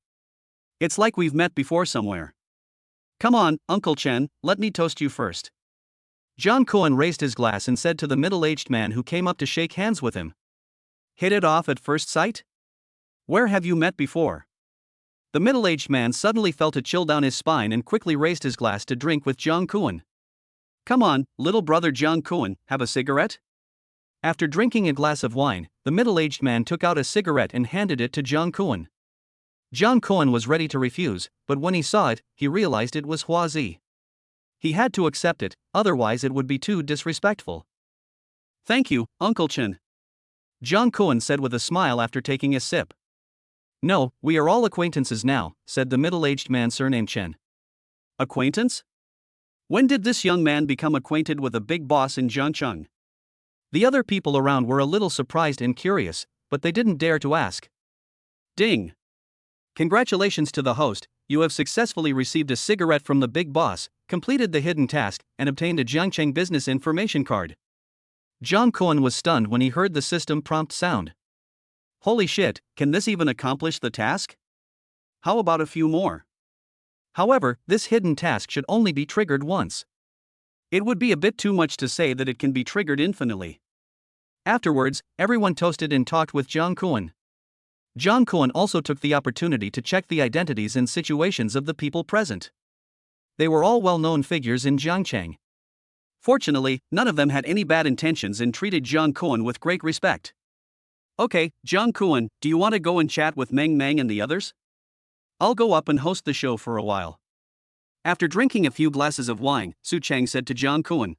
It's like we've met before somewhere. Come on, Uncle Chen, let me toast you first. Jiang Kuan raised his glass and said to the middle-aged man who came up to shake hands with him. Hit it off at first sight? Where have you met before? The middle-aged man suddenly felt a chill down his spine and quickly raised his glass to drink with Jiang Kuan. Come on, little brother Jiang Kuan, have a cigarette? After drinking a glass of wine, the middle-aged man took out a cigarette and handed it to Jiang Kuan. Jiang Kuan was ready to refuse, but when he saw it, he realized it was Huazi. He had to accept it, otherwise it would be too disrespectful. Thank you, Uncle Chen. Jiang Kuan said with a smile after taking a sip. No, we are all acquaintances now, said the middle-aged man surnamed Chen. Acquaintance? When did this young man become acquainted with a big boss in Jiangcheng? The other people around were a little surprised and curious, but they didn't dare to ask. Ding! Congratulations to the host, you have successfully received a cigarette from the big boss, completed the hidden task, and obtained a Jiangcheng business information card. Jiang Kuan was stunned when he heard the system prompt sound. Holy shit, can this even accomplish the task? How about a few more? However, this hidden task should only be triggered once. It would be a bit too much to say that it can be triggered infinitely. Afterwards, everyone toasted and talked with Jiang Kuan. Jiang Kuan also took the opportunity to check the identities and situations of the people present. They were all well-known figures in Jiangcheng. Fortunately, none of them had any bad intentions and treated Jiang Kuan with great respect. Okay, Jiang Kuan, do you want to go and chat with Meng and the others? I'll go up and host the show for a while. After drinking a few glasses of wine, Su Chang said to Jiang Kuan.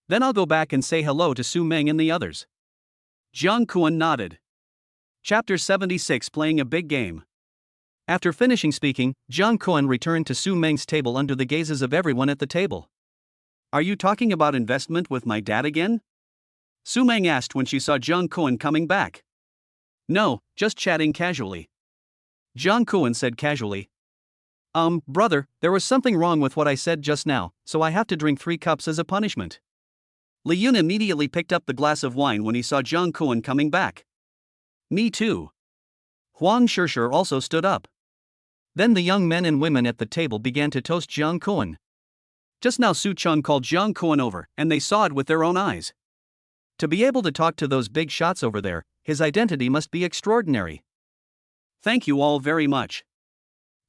Then I'll go back and say hello to Su Meng and the others. Jiang Kuan nodded. Chapter 76 Playing a Big Game. After finishing speaking, Jiang Kuan returned to Su Meng's table under the gazes of everyone at the table. Are you talking about investment with my dad again? Su Meng asked when she saw Jiang Kuan coming back. No, just chatting casually. Jiang Kuan said casually. Brother, there was something wrong with what I said just now, so I have to drink 3 cups as a punishment. Li Yun immediately picked up the glass of wine when he saw Jiang Kuan coming back. Me too. Huang Shishir also stood up. Then the young men and women at the table began to toast Jiang Kuan. Just now Su Cheng called Jiang Kuan over, and they saw it with their own eyes. To be able to talk to those big shots over there, his identity must be extraordinary. Thank you all very much.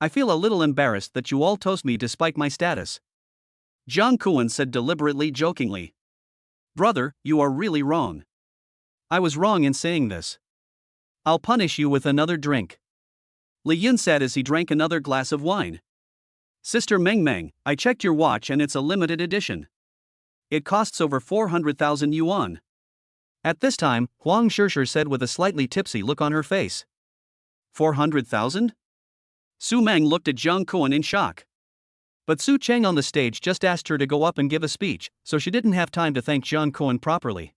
I feel a little embarrassed that you all toast me despite my status. Jiang Kuan said deliberately jokingly. Brother, you are really wrong. I was wrong in saying this. I'll punish you with another drink. Li Yun said as he drank another glass of wine. Sister Meng Meng, I checked your watch and it's a limited edition. It costs over 400,000 yuan. At this time, Huang Shishir said with a slightly tipsy look on her face. 400,000? Su Meng looked at Jiang Kuan in shock. But Su Cheng on the stage just asked her to go up and give a speech, so she didn't have time to thank Jiang Kuan properly.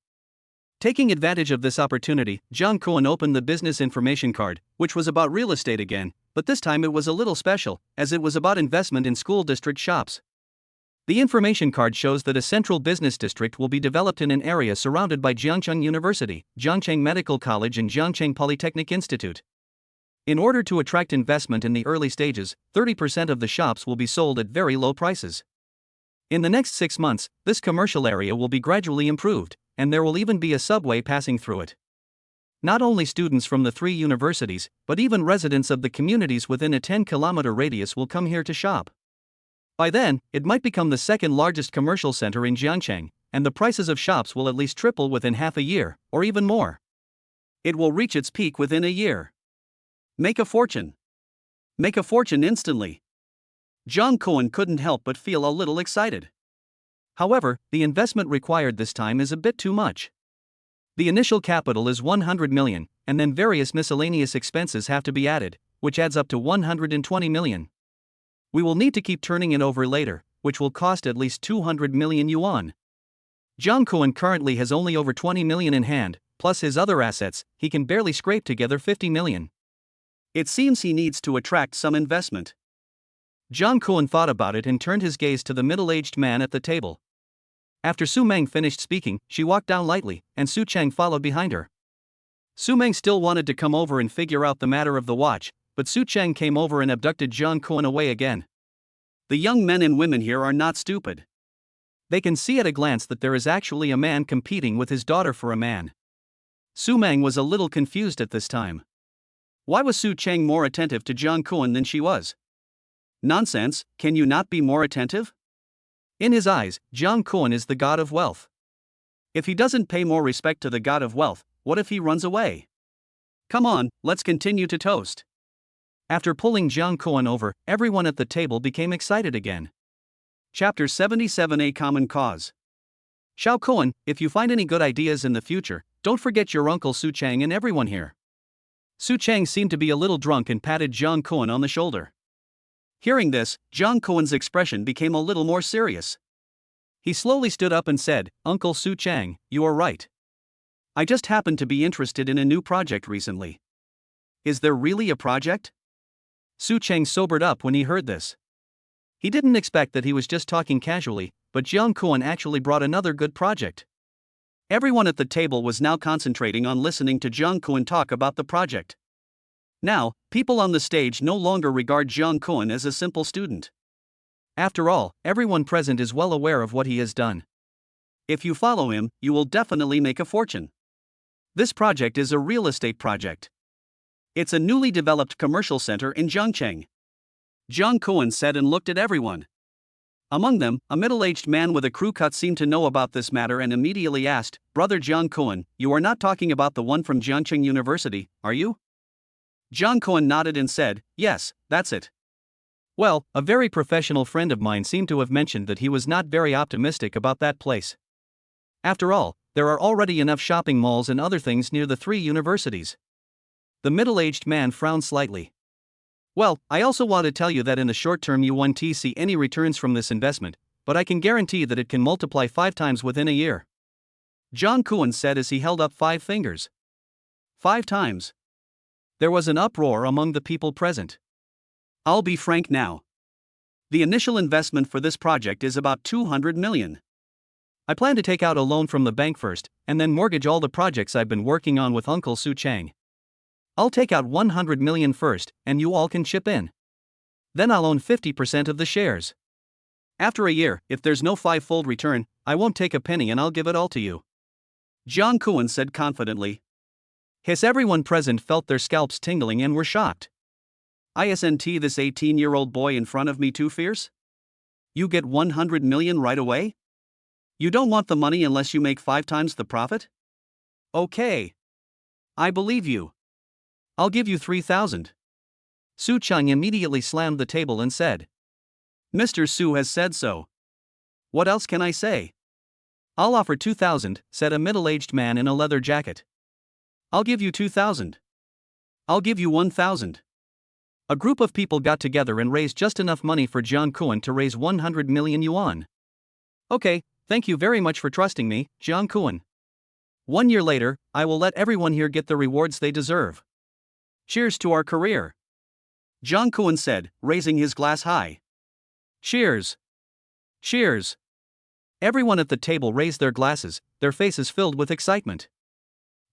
Taking advantage of this opportunity, Jiang Kuan opened the business information card, which was about real estate again, but this time it was a little special, as it was about investment in school district shops. The information card shows that a central business district will be developed in an area surrounded by Jiangcheng University, Jiangcheng Medical College and Jiangcheng Polytechnic Institute. In order to attract investment in the early stages, 30% of the shops will be sold at very low prices. In the next 6 months, this commercial area will be gradually improved, and there will even be a subway passing through it. Not only students from the 3 universities, but even residents of the communities within a 10-kilometer radius will come here to shop. By then, it might become the second largest commercial center in Jiangcheng, and the prices of shops will at least triple within half a year, or even more. It will reach its peak within a year. Make a fortune. Make a fortune instantly. Jiang Kuan couldn't help but feel a little excited. However, the investment required this time is a bit too much. The initial capital is 100 million, and then various miscellaneous expenses have to be added, which adds up to 120 million. We will need to keep turning it over later, which will cost at least 200 million yuan. Jiang Kuan currently has only over 20 million in hand, plus his other assets, he can barely scrape together 50 million. It seems he needs to attract some investment. Jiang Kuan thought about it and turned his gaze to the middle-aged man at the table. After Su Meng finished speaking, she walked down lightly, and Su Cheng followed behind her. Su Meng still wanted to come over and figure out the matter of the watch, but Su Cheng came over and abducted Jiang Kuan away again. The young men and women here are not stupid. They can see at a glance that there is actually a man competing with his daughter for a man. Su Meng was a little confused at this time. Why was Su Cheng more attentive to Jiang Kuan than she was? Nonsense, can you not be more attentive? In his eyes, Jiang Kuan is the god of wealth. If he doesn't pay more respect to the god of wealth, what if he runs away? Come on, let's continue to toast. After pulling Jiang Kuan over, everyone at the table became excited again. Chapter 77: A Common Cause. Xiao Kuan, if you find any good ideas in the future, don't forget your uncle Su Cheng and everyone here. Su Cheng seemed to be a little drunk and patted Jiang Kuan on the shoulder. Hearing this, Jiang Kuan's expression became a little more serious. He slowly stood up and said, Uncle Su Cheng, you are right. I just happened to be interested in a new project recently. Is there really a project? Su Cheng sobered up when he heard this. He didn't expect that he was just talking casually, but Jiang Kuan actually brought another good project. Everyone at the table was now concentrating on listening to Jiang Kuan talk about the project. Now, people on the stage no longer regard Jiang Kuan as a simple student. After all, everyone present is well aware of what he has done. If you follow him, you will definitely make a fortune. This project is a real estate project. It's a newly developed commercial center in Jiangcheng. Jiang Kuan said and looked at everyone. Among them, a middle-aged man with a crew cut seemed to know about this matter and immediately asked, Brother Jiang Kuan, you are not talking about the one from Jiangcheng University, are you? Jiang Kuan nodded and said, yes, that's it. Well, a very professional friend of mine seemed to have mentioned that he was not very optimistic about that place. After all, there are already enough shopping malls and other things near the 3 universities. The middle-aged man frowned slightly. Well, I also want to tell you that in the short term you won't see any returns from this investment, but I can guarantee that it can multiply 5 times within a year. John Kuan said as he held up 5 fingers. 5 times. There was an uproar among the people present. I'll be frank now. The initial investment for this project is about 200 million. I plan to take out a loan from the bank first, and then mortgage all the projects I've been working on with Uncle Su Chang. I'll take out 100 million first, and you all can chip in. Then I'll own 50% of the shares. After a year, if there's no five-fold return, I won't take a penny and I'll give it all to you. John Kuan said confidently. Everyone present felt their scalps tingling and were shocked. Isn't this 18-year-old boy in front of me too fierce? You get 100 million right away? You don't want the money unless you make 5 times the profit? Okay. I believe you. I'll give you 3,000. Su Chang immediately slammed the table and said. Mr. Su has said so. What else can I say? I'll offer 2,000, said a middle-aged man in a leather jacket. I'll give you 2,000. I'll give you 1,000. A group of people got together and raised just enough money for John Kuan to raise 100 million yuan. Okay, thank you very much for trusting me, John Kuan. 1 year later, I will let everyone here get the rewards they deserve. Cheers to our career. John Kuan said, raising his glass high. Cheers. Cheers. Everyone at the table raised their glasses, their faces filled with excitement.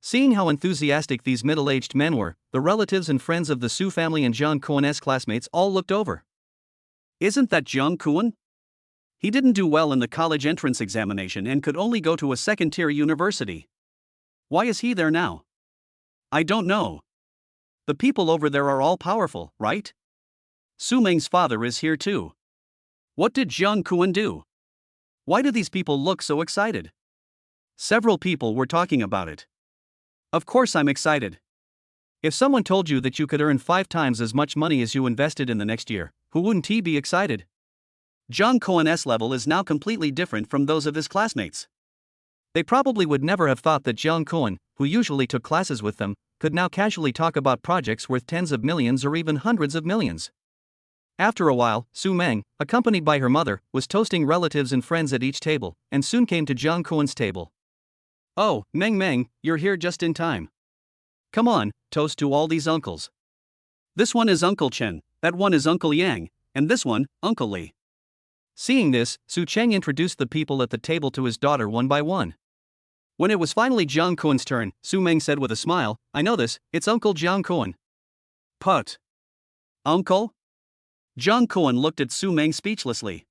Seeing how enthusiastic these middle-aged men were, the relatives and friends of the Su family and John Kuan's classmates all looked over. Isn't that John Kuan? He didn't do well in the college entrance examination and could only go to a second-tier university. Why is he there now? I don't know. The people over there are all powerful, right? Su Meng's father is here too. What did John Kuan do? Why do these people look so excited? Several people were talking about it. Of course I'm excited. If someone told you that you could earn 5 times as much money as you invested in the next year, who wouldn't he be excited? John Kuan's level is now completely different from those of his classmates. They probably would never have thought that John Kuan, who usually took classes with them, could now casually talk about projects worth tens of millions or even hundreds of millions. After a while, Su Meng, accompanied by her mother, was toasting relatives and friends at each table, and soon came to John Kuan's table. Oh, Meng, you're here just in time. Come on, toast to all these uncles. This one is Uncle Chen, that one is Uncle Yang, and this one, Uncle Li. Seeing this, Su Cheng introduced the people at the table to his daughter one by one. When it was finally John Kuan's turn, Su Meng said with a smile, I know this, it's Uncle John Kuan. Put. Uncle? John Kuan looked at Su Meng speechlessly.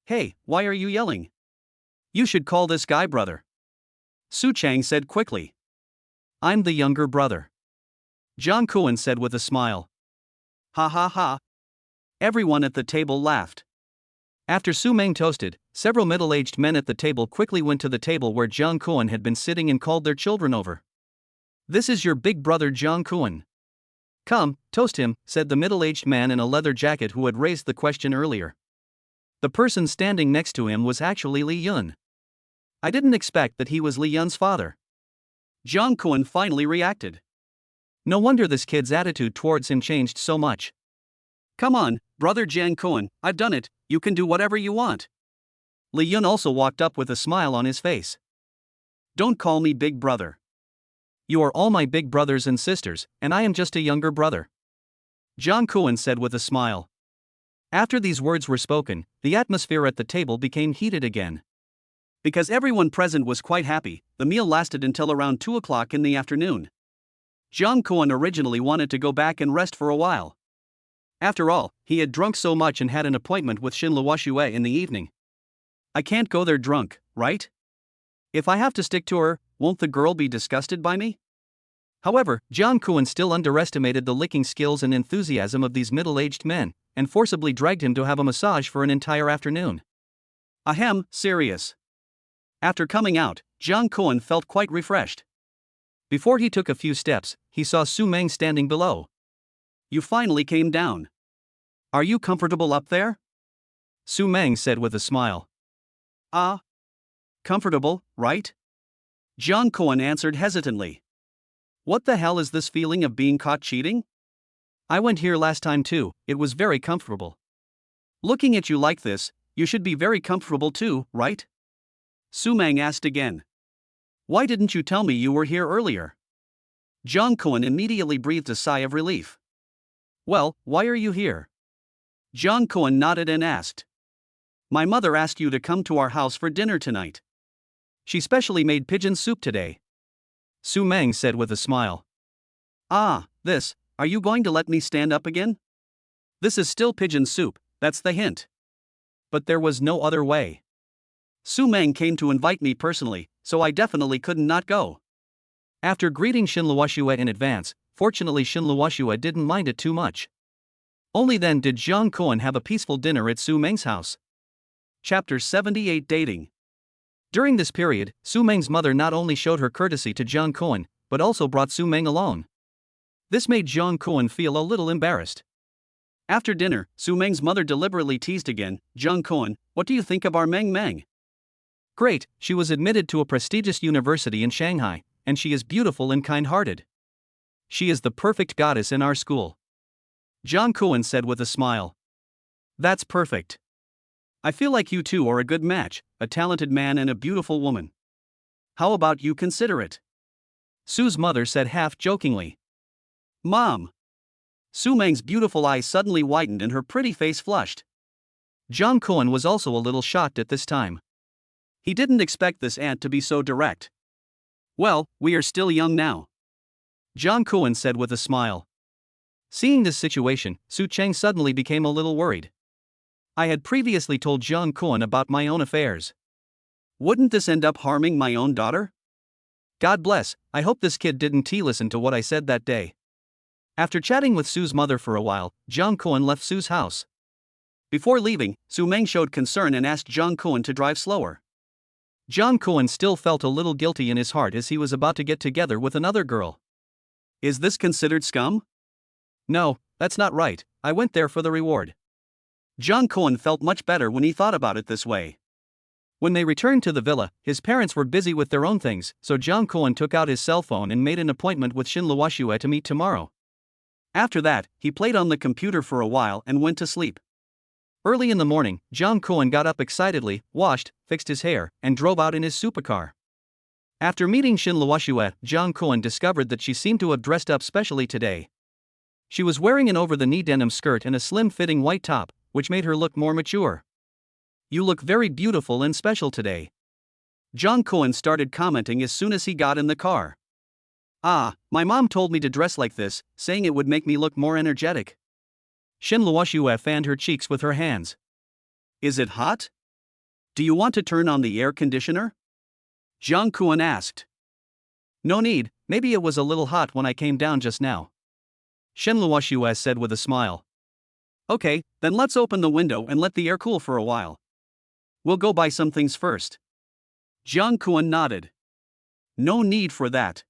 Hey, why are you yelling? You should call this guy brother. Su Chang said quickly. I'm the younger brother. John Kuan said with a smile. Ha ha ha. Everyone at the table laughed. After Su Meng toasted, several middle-aged men at the table quickly went to the table where John Kuan had been sitting and called their children over. This is your big brother John Kuan. Come, toast him, said the middle-aged man in a leather jacket who had raised the question earlier. The person standing next to him was actually Li Yun. I didn't expect that he was Li Yun's father. John Kuan finally reacted. No wonder this kid's attitude towards him changed so much. Come on, brother John Kuan, I've done it, you can do whatever you want. Li Yun also walked up with a smile on his face. Don't call me big brother. You are all my big brothers and sisters, and I am just a younger brother. John Kuan said with a smile. After these words were spoken, the atmosphere at the table became heated again. Because everyone present was quite happy, the meal lasted until around 2 o'clock in the afternoon. John Kuan originally wanted to go back and rest for a while. After all, he had drunk so much and had an appointment with Xin Luoxue in the evening. I can't go there drunk, right? If I have to stick to her, won't the girl be disgusted by me? However, John Kuan still underestimated the licking skills and enthusiasm of these middle-aged men, and forcibly dragged him to have a massage for an entire afternoon. Ahem, serious. After coming out, John Kuan felt quite refreshed. Before he took a few steps, he saw Su Meng standing below. You finally came down. Are you comfortable up there? Su Meng said with a smile. Comfortable, right? John Kuan answered hesitantly. What the hell is this feeling of being caught cheating? I went here last time too, it was very comfortable. Looking at you like this, you should be very comfortable too, right? Su Meng asked again. Why didn't you tell me you were here earlier? Jung Kwon immediately breathed a sigh of relief. Well, why are you here? Jung Kwon nodded and asked. My mother asked you to come to our house for dinner tonight. She specially made pigeon soup today. Su Meng said with a smile. Ah, this, are you going to let me stand up again? This is still pigeon soup, that's the hint. But there was no other way. Su Meng came to invite me personally, so I definitely couldn't not go. After greeting Shin Luoxue in advance, fortunately Shin Luoxue didn't mind it too much. Only then did Jiang Koan have a peaceful dinner at Su Meng's house. Chapter 78 Dating. During this period, Su Meng's mother not only showed her courtesy to Jiang Koan, but also brought Su Meng along. This made Jiang Koan feel a little embarrassed. After dinner, Su Meng's mother deliberately teased again, Jiang Koan, what do you think of our Meng Meng? Great, she was admitted to a prestigious university in Shanghai, and she is beautiful and kind-hearted. She is the perfect goddess in our school. Jiang Koan said with a smile. That's perfect. I feel like you two are a good match, a talented man and a beautiful woman. How about you consider it? Su's mother said half-jokingly. Mom. Su Meng's beautiful eyes suddenly widened and her pretty face flushed. Jiang Koan was also a little shocked at this time. He didn't expect this aunt to be so direct. Well, we are still young now. Jiang Koan said with a smile. Seeing this situation, Su Cheng suddenly became a little worried. I had previously told Jiang Koan about my own affairs. Wouldn't this end up harming my own daughter? God bless, I hope this kid didn't listen to what I said that day. After chatting with Su's mother for a while, Jiang Koan left Su's house. Before leaving, Su Meng showed concern and asked Jiang Koan to drive slower. Jiang Koan still felt a little guilty in his heart as he was about to get together with another girl. Is this considered scum? No, that's not right, I went there for the reward. Jiang Koan felt much better when he thought about it this way. When they returned to the villa, his parents were busy with their own things, so Jiang Koan took out his cell phone and made an appointment with Shin Luoxue to meet tomorrow. After that, he played on the computer for a while and went to sleep. Early in the morning, Jiang Koan got up excitedly, washed, fixed his hair, and drove out in his supercar. After meeting Shin Luoxue, Jiang Koan discovered that she seemed to have dressed up specially today. She was wearing an over-the-knee denim skirt and a slim-fitting white top, which made her look more mature. You look very beautiful and special today. Jiang Koan started commenting as soon as he got in the car. Ah, my mom told me to dress like this, saying it would make me look more energetic. Shin Luoxue fanned her cheeks with her hands. Is it hot? Do you want to turn on the air conditioner? Jiang Koan asked. No need, maybe it was a little hot when I came down just now. Shin Luoxue said with a smile. Okay, then let's open the window and let the air cool for a while. We'll go buy some things first. Jiang Koan nodded. No need for that.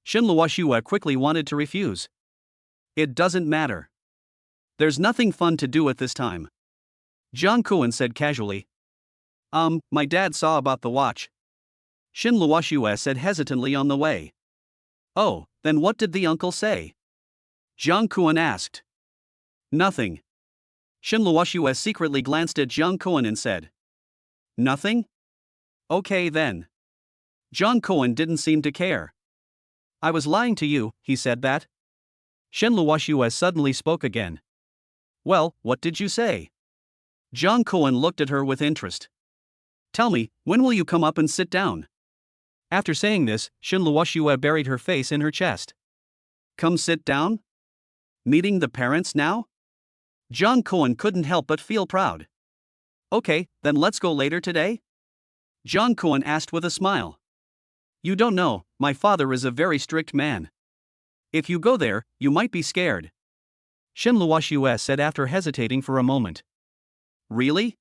Shin Luoxue quickly wanted to refuse. It doesn't matter. There's nothing fun to do at this time. Jiang Koan said casually. My dad saw about the watch. Shin Luoxue said hesitantly on the way. Oh, then what did the uncle say? Jiang Koan asked. Nothing. Shin Luoxue secretly glanced at Jiang Koan and said. Nothing? Okay then. Jiang Koan didn't seem to care. I was lying to you, he said that. Shin Luoxue suddenly spoke again. Well, what did you say? Jiang Koan looked at her with interest. Tell me, when will you come up and sit down? After saying this, Shin Luoxue buried her face in her chest. Come sit down? Meeting the parents now? Jiang Koan couldn't help but feel proud. Okay, then let's go later today? Jiang Koan asked with a smile. You don't know, my father is a very strict man. If you go there, you might be scared. Shin Luoxue said after hesitating for a moment. Really?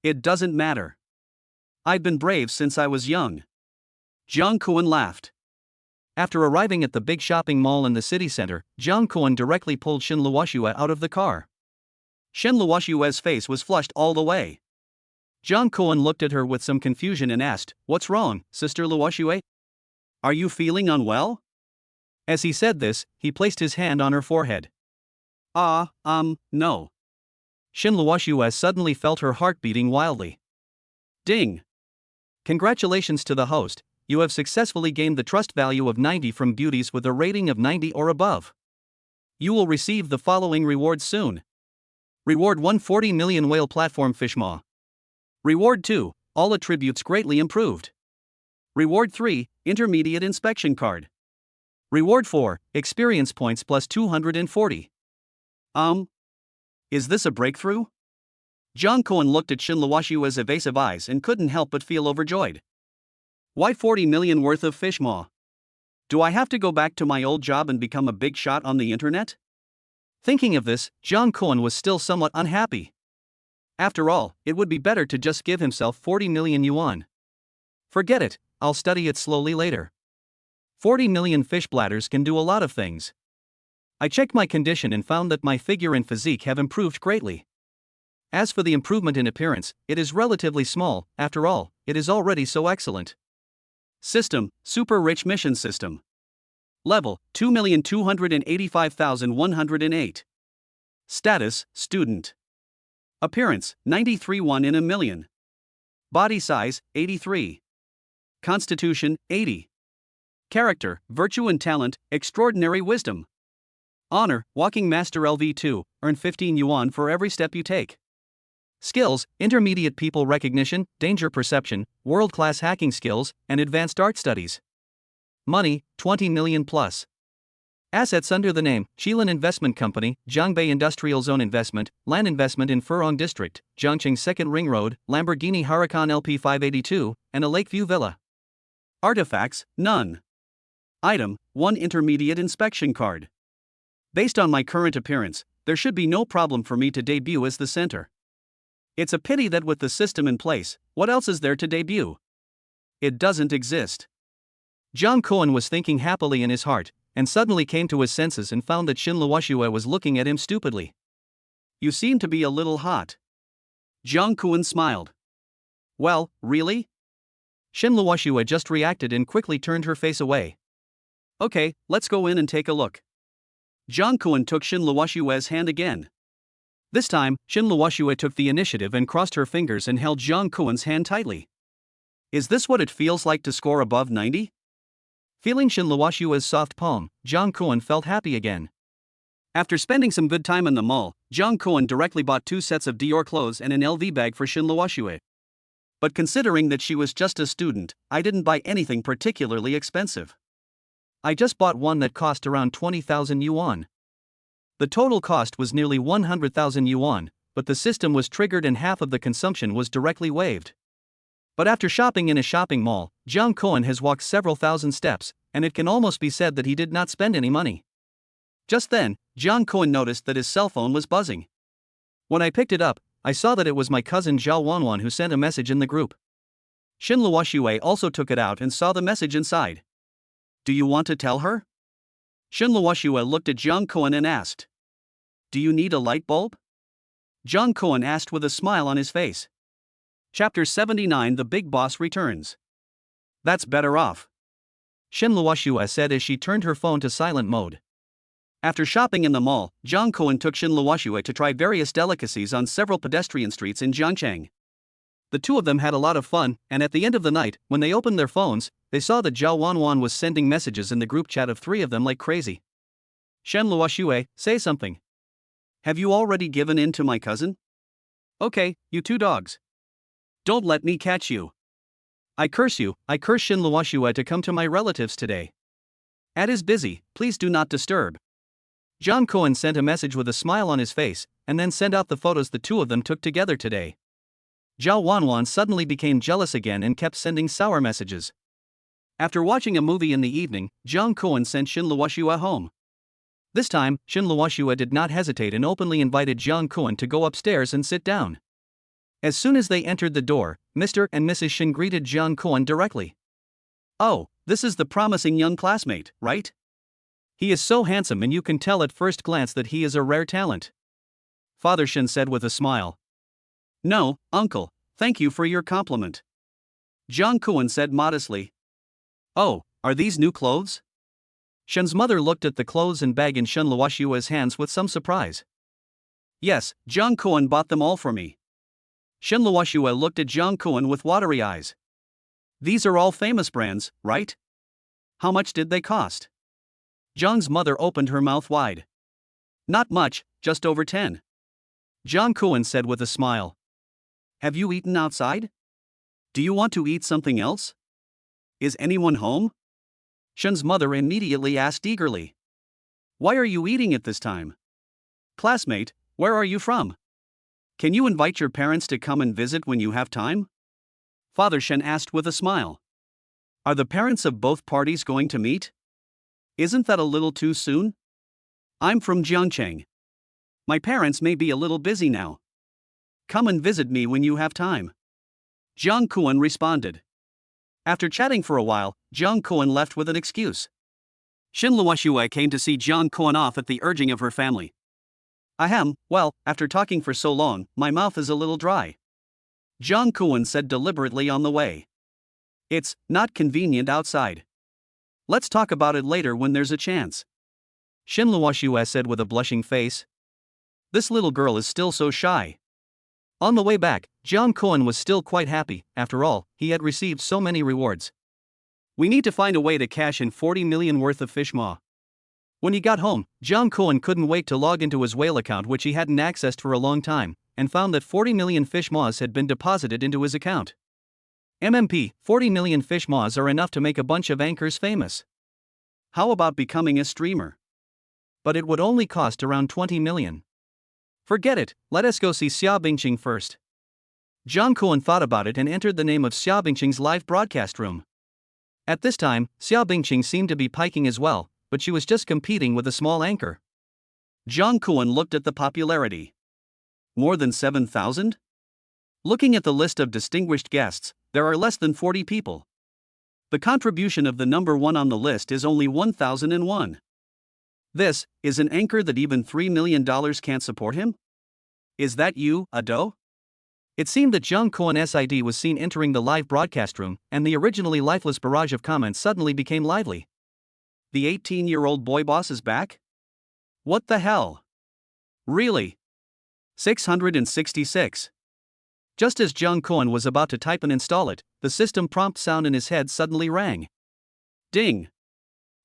It doesn't matter. I've been brave since I was young. Jiang Koan laughed. After arriving at the big shopping mall in the city center, Jiang Koan directly pulled Shin Luoxue out of the car. Shin Luoxue's face was flushed all the way. Jiang Koan looked at her with some confusion and asked, What's wrong, Sister Luoxue? Are you feeling unwell? As he said this, he placed his hand on her forehead. No. Shin Luoxue suddenly felt her heart beating wildly. Ding. Congratulations to the host, you have successfully gained the trust value of 90 from beauties with a rating of 90 or above. You will receive the following rewards soon. Reward 1, 40 million whale platform fish maw. Reward 2, all attributes greatly improved. Reward 3, intermediate inspection card. Reward 4, experience points plus 240. Is this a breakthrough? Jung Koen looked at Shin Luoshua's evasive eyes and couldn't help but feel overjoyed. Why 40 million worth of fish maw? Do I have to go back to my old job and become a big shot on the internet? Thinking of this, Jung Koen was still somewhat unhappy. After all, it would be better to just give himself 40 million yuan. Forget it, I'll study it slowly later. 40 million fish bladders can do a lot of things. I checked my condition and found that my figure and physique have improved greatly. As for the improvement in appearance, it is relatively small, after all, it is already so excellent. System, Super Rich Mission System. Level, 2,285,108. Status, Student. Appearance, 93 1 in a million. Body size, 83. Constitution, 80. Character, Virtue and Talent, Extraordinary Wisdom. Honor, Walking Master LV2, earn 15 yuan for every step you take. Skills, intermediate people recognition, danger perception, world-class hacking skills, and advanced art studies. Money, 20 million plus. Assets under the name, Shilin Investment Company, Zhangbei Industrial Zone Investment, Land Investment in Furong District, Zhangcheng 2nd Ring Road, Lamborghini Huracan LP 582, and a Lakeview Villa. Artifacts, none. Item, 1 intermediate inspection card. Based on my current appearance, there should be no problem for me to debut as the center. It's a pity that with the system in place, what else is there to debut? It doesn't exist. Jung Koen was thinking happily in his heart, and suddenly came to his senses and found that Shin Luoshua was looking at him stupidly. You seem to be a little hot. Jung Koen smiled. Well, really? Shin Luoshua just reacted and quickly turned her face away. Okay, let's go in and take a look. Jung Koen took Shin Luoshua's hand again. This time, Shin Luoshua took the initiative and crossed her fingers and held Jung Koen's hand tightly. Is this what it feels like to score above 90? Feeling Shin Luoshua's soft palm, Jung Koen felt happy again. After spending some good time in the mall, Jung Koen directly bought 2 sets of Dior clothes and an LV bag for Shin Luoshua. But considering that she was just a student, I didn't buy anything particularly expensive. I just bought one that cost around 20,000 yuan. The total cost was nearly 100,000 yuan, but the system was triggered and half of the consumption was directly waived. But after shopping in a shopping mall, Jung Koen has walked several thousand steps, and it can almost be said that he did not spend any money. Just then, Jung Koen noticed that his cell phone was buzzing. When I picked it up, I saw that it was my cousin Zhao Wanwan who sent a message in the group. Shin Luoshua also took it out and saw the message inside. Do you want to tell her? Shin Luoshua looked at Jung Koen and asked. Do you need a light bulb? Jung Koen asked with a smile on his face. Chapter 79 The Big Boss Returns. That's better off, Shin Luoshua said as she turned her phone to silent mode. After shopping in the mall, Jung Koen took Shin Luoshua to try various delicacies on several pedestrian streets in Zhangcheng. The two of them had a lot of fun, and at the end of the night, when they opened their phones, they saw that Zhao Wanwan was sending messages in the group chat of 3 of them like crazy. Shin Luoshua, say something. Have you already given in to my cousin? Okay, you 2 dogs. Don't let me catch you. I curse you, I curse Shin Luoshua to come to my relatives today. Ad is busy, please do not disturb. Jung Koen sent a message with a smile on his face, and then sent out the photos the 2 of them took together today. Zhao Wanwan suddenly became jealous again and kept sending sour messages. After watching a movie in the evening, Jung Koen sent Shin Luoshua home. This time, Shin Luoshua did not hesitate and openly invited Jung Koen to go upstairs and sit down. As soon as they entered the door, Mr. and Mrs. Shin greeted Jung Koen directly. Oh, this is the promising young classmate, right? He is so handsome and you can tell at first glance that he is a rare talent, Father Shin said with a smile. No, uncle, thank you for your compliment, Jung Koen said modestly. Oh, are these new clothes? Shin's mother looked at the clothes and bag in Shin Luoshua's hands with some surprise. Yes, Jung Koen bought them all for me. Shin Luoshua looked at Jung Koen with watery eyes. These are all famous brands, right? How much did they cost? Zhang's mother opened her mouth wide. Not much, just over 10. Zhang Kuan said with a smile. Have you eaten outside? Do you want to eat something else? Is anyone home? Shen's mother immediately asked eagerly. Why are you eating at this time? Classmate, where are you from? Can you invite your parents to come and visit when you have time? Father Shen asked with a smile. Are the parents of both parties going to meet? Isn't that a little too soon? I'm from Jiangcheng. My parents may be a little busy now. Come and visit me when you have time. Zhang Kuan responded. After chatting for a while, Zhang Kuan left with an excuse. Xin Luoxue came to see Zhang Kuan off at the urging of her family. Ahem, well, after talking for so long, my mouth is a little dry. Zhang Kuan said deliberately on the way. It's not convenient outside. Let's talk about it later when there's a chance. Xin Luoxue said with a blushing face. This little girl is still so shy. On the way back, Zhang Kuan was still quite happy. After all, he had received so many rewards. We need to find a way to cash in 40 million worth of fish maw. When he got home, Zhang Kuan couldn't wait to log into his whale account, which he hadn't accessed for a long time, and found that 40 million fish maws had been deposited into his account. MMP, 40 million fish maws are enough to make a bunch of anchors famous. How about becoming a streamer? But it would only cost around 20 million. Forget it, let us go see Xia Bingqing first. Zhang Kuan thought about it and entered the name of Xia Bingqing's live broadcast room. At this time, Xia Bingqing seemed to be piking as well, but she was just competing with a small anchor. Zhang Kuan looked at the popularity. More than 7,000? Looking at the list of distinguished guests, there are less than 40 people. The contribution of the number one on the list is only 1,001. This is an anchor that even $3 million can't support him? Is that you, Ado? It seemed that Zhang Kuan's ID was seen entering the live broadcast room, and the originally lifeless barrage of comments suddenly became lively. The 18-year-old boy boss is back? What the hell? Really? 666. Just as Zhang Kuan was about to type and install it, the system prompt sound in his head suddenly rang. Ding!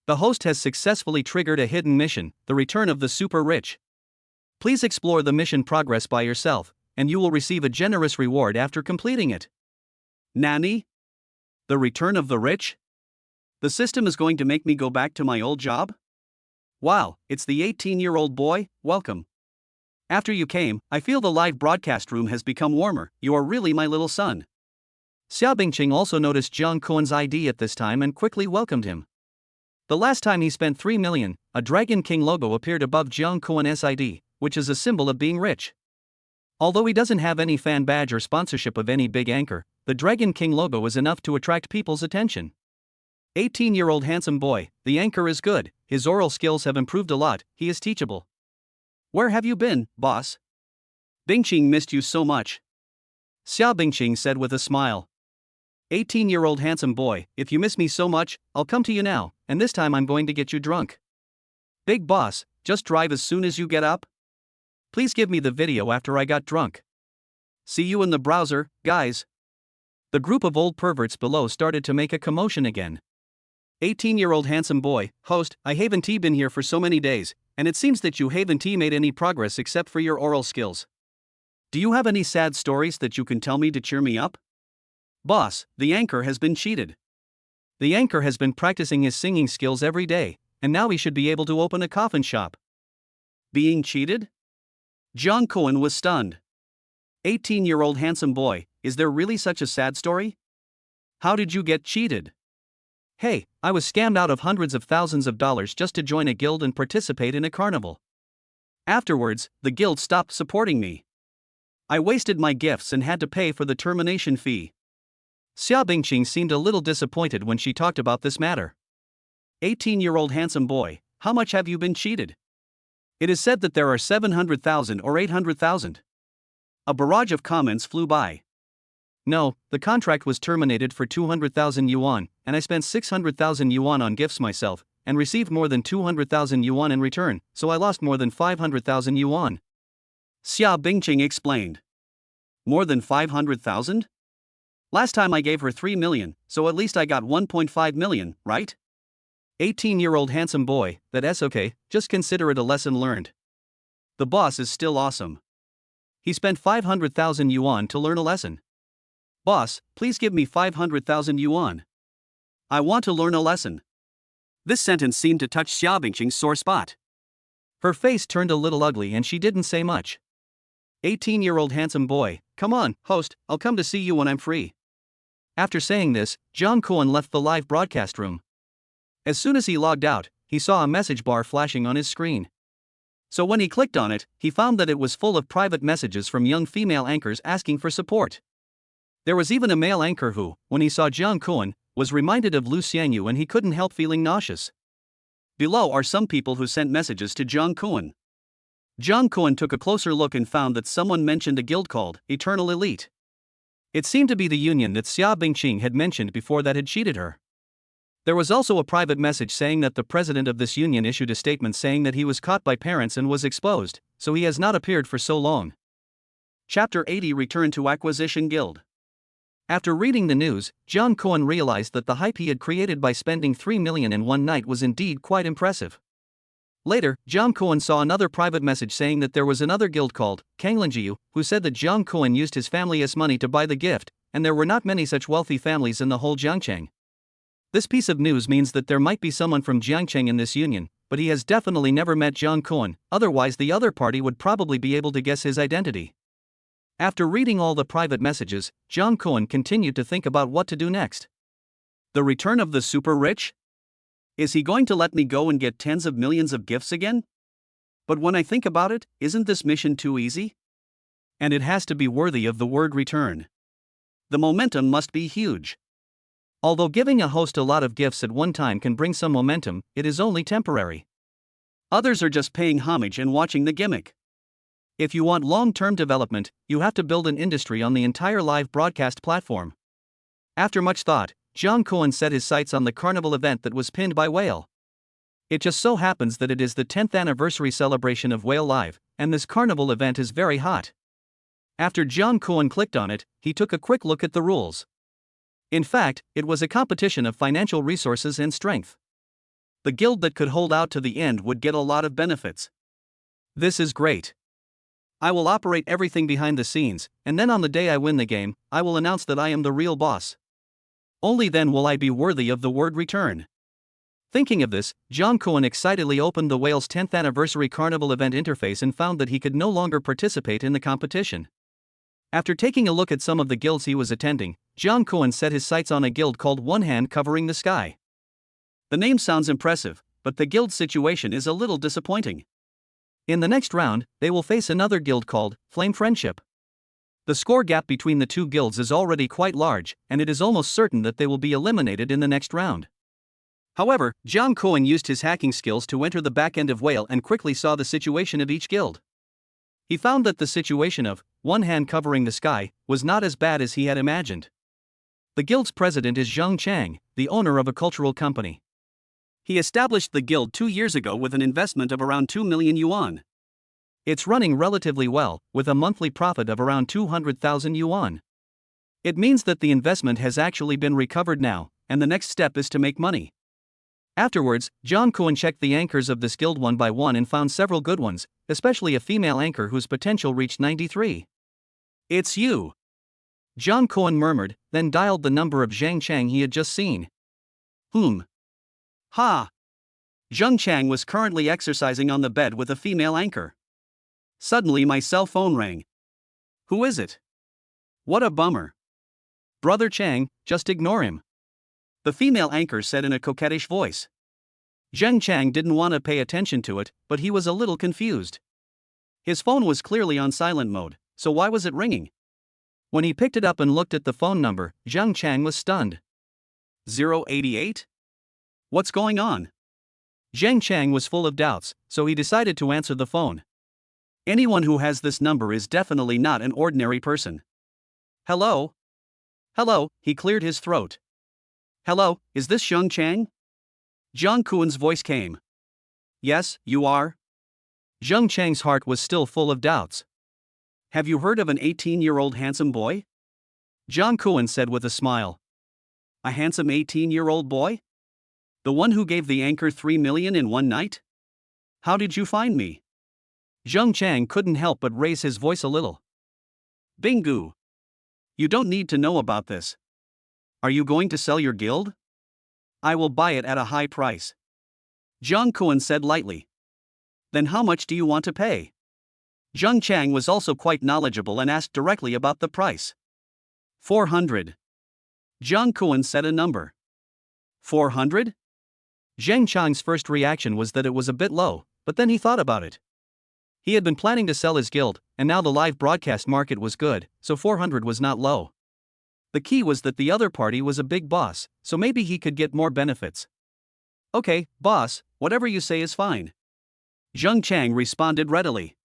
The host has successfully triggered a hidden mission, the return of the super rich. Please explore the mission progress by yourself, and you will receive a generous reward after completing it. Nani? The return of the rich? The system is going to make me go back to my old job? Wow, it's the 18-year-old boy, welcome. After you came, I feel the live broadcast room has become warmer. You are really my little son. Xia Bingqing also noticed Zhang Kuan's ID at this time and quickly welcomed him. The last time he spent 3 million, a Dragon King logo appeared above Zhang Kuan's ID, which is a symbol of being rich. Although he doesn't have any fan badge or sponsorship of any big anchor, the Dragon King logo is enough to attract people's attention. 18-year-old handsome boy, the anchor is good, his oral skills have improved a lot, he is teachable. Where have you been, boss? Bingqing missed you so much. Xia Bingqing said with a smile. 18-year-old handsome boy, if you miss me so much, I'll come to you now, and this time I'm going to get you drunk. Big boss, just drive as soon as you get up. Please give me the video after I got drunk. See you in the browser, guys. The group of old perverts below started to make a commotion again. 18-year-old handsome boy, host, I haven't been here for so many days, and it seems that you haven't made any progress except for your oral skills. Do you have any sad stories that you can tell me to cheer me up? Boss, the anchor has been cheated. The anchor has been practicing his singing skills every day, and now he should be able to open a coffin shop. Being cheated? Zhang Kuan was stunned. 18-year-old handsome boy, is there really such a sad story? How did you get cheated? Hey, I was scammed out of hundreds of thousands of dollars just to join a guild and participate in a carnival. Afterwards, the guild stopped supporting me. I wasted my gifts and had to pay for the termination fee. Xia Bingqing seemed a little disappointed when she talked about this matter. 18-year-old handsome boy, how much have you been cheated? It is said that there are 700,000 or 800,000. A barrage of comments flew by. No, the contract was terminated for 200,000 yuan, and I spent 600,000 yuan on gifts myself, and received more than 200,000 yuan in return, so I lost more than 500,000 yuan. Xia Bingqing explained. More than 500,000? Last time I gave her 3 million, so at least I got 1.5 million, right? 18-year-old handsome boy, that's okay, just consider it a lesson learned. The boss is still awesome. He spent 500,000 yuan to learn a lesson. Boss, please give me 500,000 yuan. I want to learn a lesson. This sentence seemed to touch Xia Bingqing's sore spot. Her face turned a little ugly and she didn't say much. 18-year-old handsome boy, come on, host, I'll come to see you when I'm free. After saying this, Zhang Kuan left the live broadcast room. As soon as he logged out, he saw a message bar flashing on his screen. So when he clicked on it, he found that it was full of private messages from young female anchors asking for support. There was even a male anchor who, when he saw Zhang Kuan, was reminded of Lu Xianyu and he couldn't help feeling nauseous. Below are some people who sent messages to Zhang Kuan. Zhang Kuan took a closer look and found that someone mentioned a guild called Eternal Elite. It seemed to be the union that Xia Bingqing had mentioned before that had cheated her. There was also a private message saying that the president of this union issued a statement saying that he was caught by parents and was exposed, so he has not appeared for so long. Chapter 80 Return to Acquisition Guild. After reading the news, Zhang Kuan realized that the hype he had created by spending 3 million in one night was indeed quite impressive. Later, Zhang Kuan saw another private message saying that there was another guild called Kanglinjiu, who said that Zhang Kuan used his family's money to buy the gift, and there were not many such wealthy families in the whole Jiangcheng. This piece of news means that there might be someone from Jiangcheng in this union, but he has definitely never met Zhang Kuan, otherwise the other party would probably be able to guess his identity. After reading all the private messages, Zhang Kuan continued to think about what to do next. The return of the super rich? Is he going to let me go and get tens of millions of gifts again? But when I think about it, isn't this mission too easy? And it has to be worthy of the word return. The momentum must be huge. Although giving a host a lot of gifts at one time can bring some momentum, it is only temporary. Others are just paying homage and watching the gimmick. If you want long-term development, you have to build an industry on the entire live broadcast platform. After much thought, Zhang Kuan set his sights on the carnival event that was pinned by Whale. It just so happens that it is the 10th anniversary celebration of Whale Live, and this carnival event is very hot. After Zhang Kuan clicked on it, he took a quick look at the rules. In fact, it was a competition of financial resources and strength. The guild that could hold out to the end would get a lot of benefits. This is great. I will operate everything behind the scenes, and then on the day I win the game, I will announce that I am the real boss. Only then will I be worthy of the word return. Thinking of this, Zhang Kuan excitedly opened the Whale's 10th anniversary carnival event interface and found that he could no longer participate in the competition. After taking a look at some of the guilds he was attending, Zhang Kuan set his sights on a guild called One Hand Covering the Sky. The name sounds impressive, but the guild situation is a little disappointing. In the next round, they will face another guild called Flame Friendship. The score gap between the two guilds is already quite large, and it is almost certain that they will be eliminated in the next round. However, Zhang Kuan used his hacking skills to enter the back end of Whale and quickly saw the situation of each guild. He found that the situation of One Hand Covering the Sky was not as bad as he had imagined. The guild's president is Zheng Chang, the owner of a cultural company. He established the guild 2 years ago with an investment of around 2 million yuan. It's running relatively well, with a monthly profit of around 200,000 yuan. It means that the investment has actually been recovered now, and the next step is to make money. Afterwards, Zhang Kuan checked the anchors of this guild one by one and found several good ones, especially a female anchor whose potential reached 93. It's you, Zhang Kuan murmured, then dialed the number of Zhang Chang he had just seen. Ha! Zheng Chang was currently exercising on the bed with a female anchor. Suddenly my cell phone rang. Who is it? What a bummer. Brother Chang, just ignore him, the female anchor said in a coquettish voice. Zheng Chang didn't want to pay attention to it, but he was a little confused. His phone was clearly on silent mode, so why was it ringing? When he picked it up and looked at the phone number, Zheng Chang was stunned. 088? What's going on? Zheng Chang was full of doubts, so he decided to answer the phone. Anyone who has this number is definitely not an ordinary person. Hello? Hello, he cleared his throat. Hello, is this Zheng Chang? Zhang Kuan's voice came. Yes, you are. Zheng Chang's heart was still full of doubts. Have you heard of an 18-year-old handsome boy? Jiang Kuan said with a smile. A handsome 18-year-old boy? The one who gave the anchor 3 million in one night? How did you find me? Zheng Chang couldn't help but raise his voice a little. Bingu. You don't need to know about this. Are you going to sell your guild? I will buy it at a high price. Jiang Kuan said lightly. Then how much do you want to pay? Zheng Chang was also quite knowledgeable and asked directly about the price. 400. Jiang Kuan said a number. 400? Zheng Chang's first reaction was that it was a bit low, but then he thought about it. He had been planning to sell his guild, and now the live broadcast market was good, so 400 was not low. The key was that the other party was a big boss, so maybe he could get more benefits. Okay, boss, whatever you say is fine. Zheng Chang responded readily.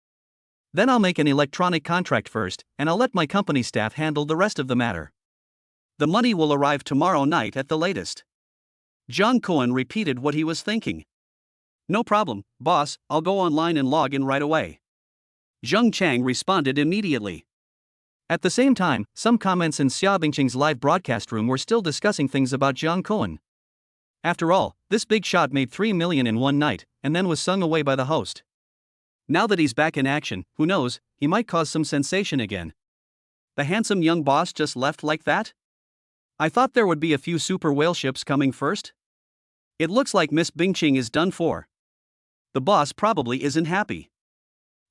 Then I'll make an electronic contract first, and I'll let my company staff handle the rest of the matter. The money will arrive tomorrow night at the latest. Jiang Kuan repeated what he was thinking. No problem, boss, I'll go online and log in right away. Zheng Chang responded immediately. At the same time, some comments in Xia Bingqing's live broadcast room were still discussing things about Jiang Kuan. After all, this big shot made 3 million in one night, and then was sung away by the host. Now that he's back in action, who knows, he might cause some sensation again. The handsome young boss just left like that? I thought there would be a few super whale ships coming first. It looks like Miss Bingqing is done for. The boss probably isn't happy.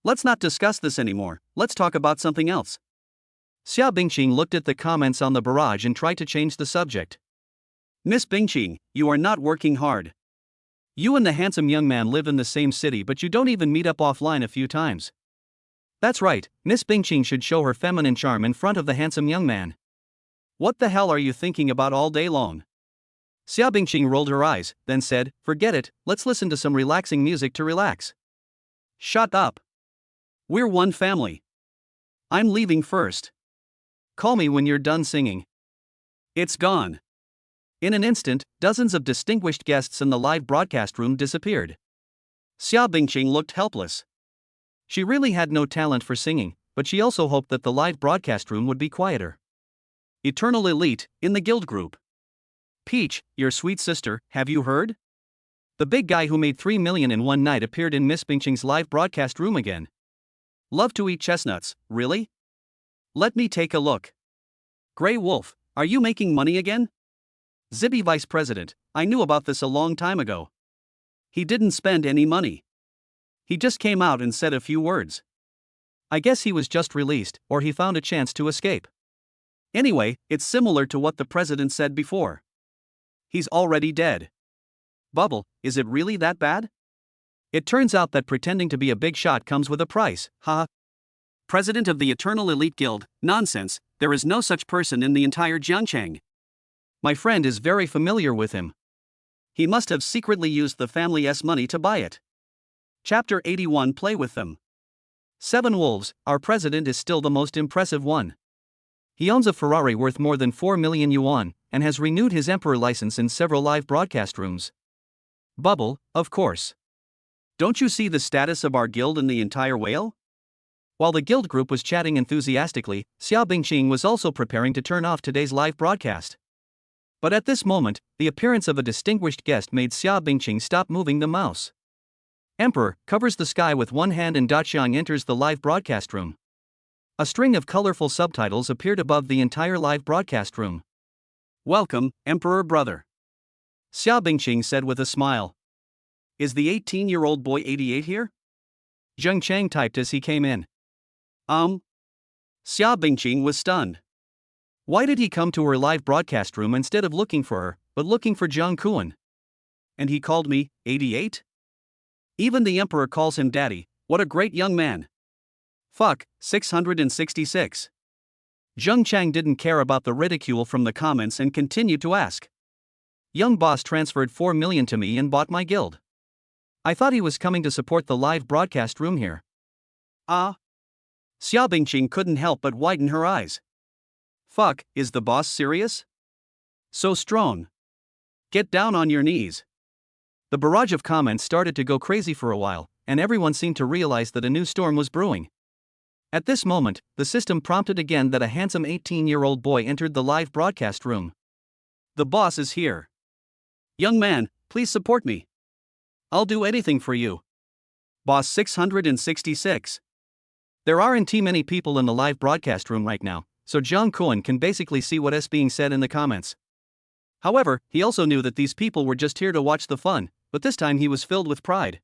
Let's not discuss this anymore, let's talk about something else. Xia Bingqing looked at the comments on the barrage and tried to change the subject. Miss Bingqing, you are not working hard. You and the handsome young man live in the same city, but you don't even meet up offline a few times. That's right, Miss Bingqing should show her feminine charm in front of the handsome young man. What the hell are you thinking about all day long? Xia Bingqing rolled her eyes, then said, forget it, let's listen to some relaxing music to relax. Shut up. We're one family. I'm leaving first. Call me when you're done singing. It's gone. In an instant, dozens of distinguished guests in the live broadcast room disappeared. Xia Bingqing looked helpless. She really had no talent for singing, but she also hoped that the live broadcast room would be quieter. Eternal Elite, in the guild group. Peach, your sweet sister, have you heard? The big guy who made 3 million in one night appeared in Miss Bingqing's live broadcast room again. Love to eat chestnuts, really? Let me take a look. Grey Wolf, are you making money again? Zibby Vice President, I knew about this a long time ago. He didn't spend any money. He just came out and said a few words. I guess he was just released, or he found a chance to escape. Anyway, it's similar to what the president said before. He's already dead. Bubble, is it really that bad? It turns out that pretending to be a big shot comes with a price, haha. President of the Eternal Elite Guild, nonsense, there is no such person in the entire Jiangchang. My friend is very familiar with him. He must have secretly used the family's money to buy it. Chapter 81 Play with them. 7 Wolves, our president is still the most impressive one. He owns a Ferrari worth more than 4 million yuan, and has renewed his Emperor license in several live broadcast rooms. Bubble, of course. Don't you see the status of our guild in the entire whale? While the guild group was chatting enthusiastically, Xia Bingqing was also preparing to turn off today's live broadcast. But at this moment, the appearance of a distinguished guest made Xia Bingqing stop moving the mouse. Emperor covers the sky with one hand and Daqiang enters the live broadcast room. A string of colorful subtitles appeared above the entire live broadcast room. Welcome, Emperor brother. Xia Bingqing said with a smile. Is the 18-year-old boy 88 here? Zheng Chang typed as he came in. Xia Bingqing was stunned. Why did he come to her live broadcast room instead of looking for her, but looking for Jiang Kuan? And he called me 88? Even the emperor calls him daddy, what a great young man. Fuck, 666. Zheng Chang didn't care about the ridicule from the comments and continued to ask. Young boss transferred 4 million to me and bought my guild. I thought he was coming to support the live broadcast room here. Xia Bingqing couldn't help but widen her eyes. Fuck, is the boss serious? So strong. Get down on your knees. The barrage of comments started to go crazy for a while, and everyone seemed to realize that a new storm was brewing. At this moment, the system prompted again that a handsome 18-year-old boy entered the live broadcast room. The boss is here. Young man, please support me. I'll do anything for you. Boss 666. There aren't too many people in the live broadcast room right now, so Jung Koen can basically see what is being said in the comments. However, he also knew that these people were just here to watch the fun, but this time he was filled with pride.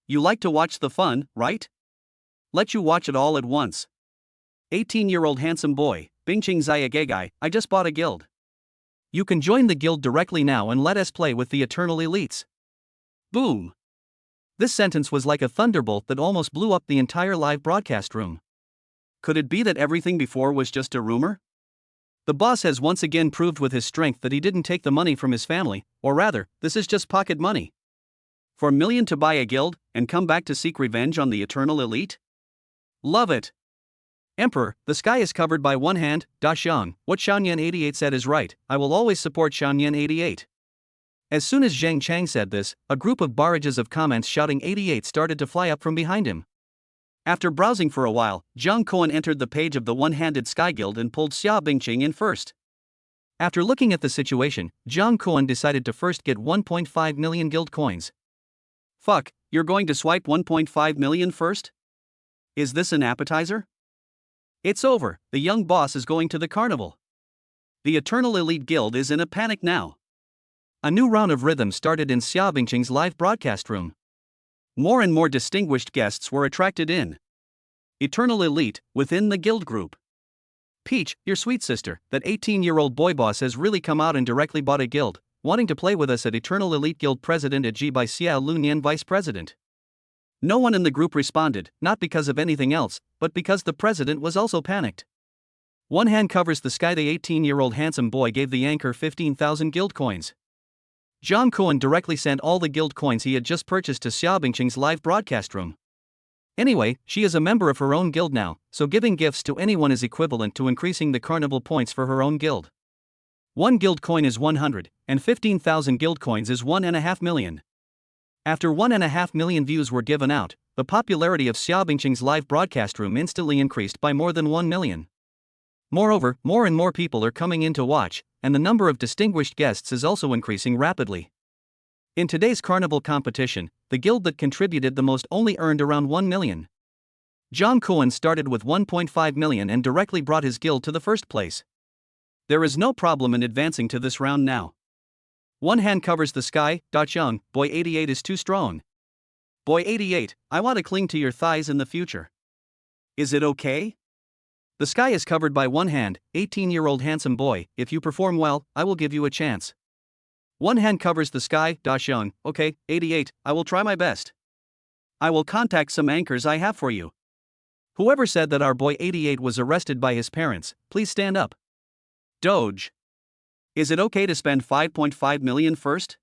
You like to watch the fun, right? Let you watch it all at once. 18-year-old handsome boy, Bingching Zayagagai, I just bought a guild. You can join the guild directly now and let us play with the eternal elites. Boom. This sentence was like a thunderbolt that almost blew up the entire live broadcast room. Could it be that everything before was just a rumor? The boss has once again proved with his strength that he didn't take the money from his family, or rather, this is just pocket money. For $1 million to buy a guild, and come back to seek revenge on the eternal elite? Love it. Emperor, the sky is covered by one hand. Xiang, what Xiaoyan88 said is right, I will always support Xiaoyan88. As soon as Zhang Chang said this, a group of barrages of comments shouting 88 started to fly up from behind him. After browsing for a while, Jung Koen entered the page of the one-handed Sky Guild and pulled Xia Bingqing in first. After looking at the situation, Jung Koen decided to first get 1.5 million guild coins. Fuck, you're going to swipe 1.5 million first? Is this an appetizer? It's over, the young boss is going to the carnival. The Eternal Elite Guild is in a panic now. A new round of rhythm started in Xia Bingqing's live broadcast room. More and more distinguished guests were attracted in. Eternal Elite, within the guild group. Peach, your sweet sister, that 18-year-old boy boss has really come out and directly bought a guild, wanting to play with us at Eternal Elite Guild President at G by Xiao Lunyan Vice President. No one in the group responded, not because of anything else, but because the president was also panicked. One hand covers the sky. The 18-year-old handsome boy gave the anchor 15,000 guild coins. Jung Koen directly sent all the guild coins he had just purchased to Xia Bingqing's live broadcast room. Anyway, she is a member of her own guild now, so giving gifts to anyone is equivalent to increasing the carnival points for her own guild. 1 guild coin is 100, and 15,000 guild coins is 1.5 million. After 1.5 million views were given out, the popularity of Xia Bingqing's live broadcast room instantly increased by more than 1 million. Moreover, more and more people are coming in to watch, and the number of distinguished guests is also increasing rapidly. In today's carnival competition, the guild that contributed the most only earned around 1 million. Jung Koen started with 1.5 million and directly brought his guild to the first place. There is no problem in advancing to this round now. One hand covers the sky. Young, boy 88 is too strong. Boy 88, I want to cling to your thighs in the future. Is it okay? The sky is covered by one hand. 18-year-old handsome boy, if you perform well, I will give you a chance. One hand covers the sky. Young, okay, 88, I will try my best. I will contact some anchors I have for you. Whoever said that our boy 88 was arrested by his parents, please stand up. Doge. Is it okay to spend 5.5 million first?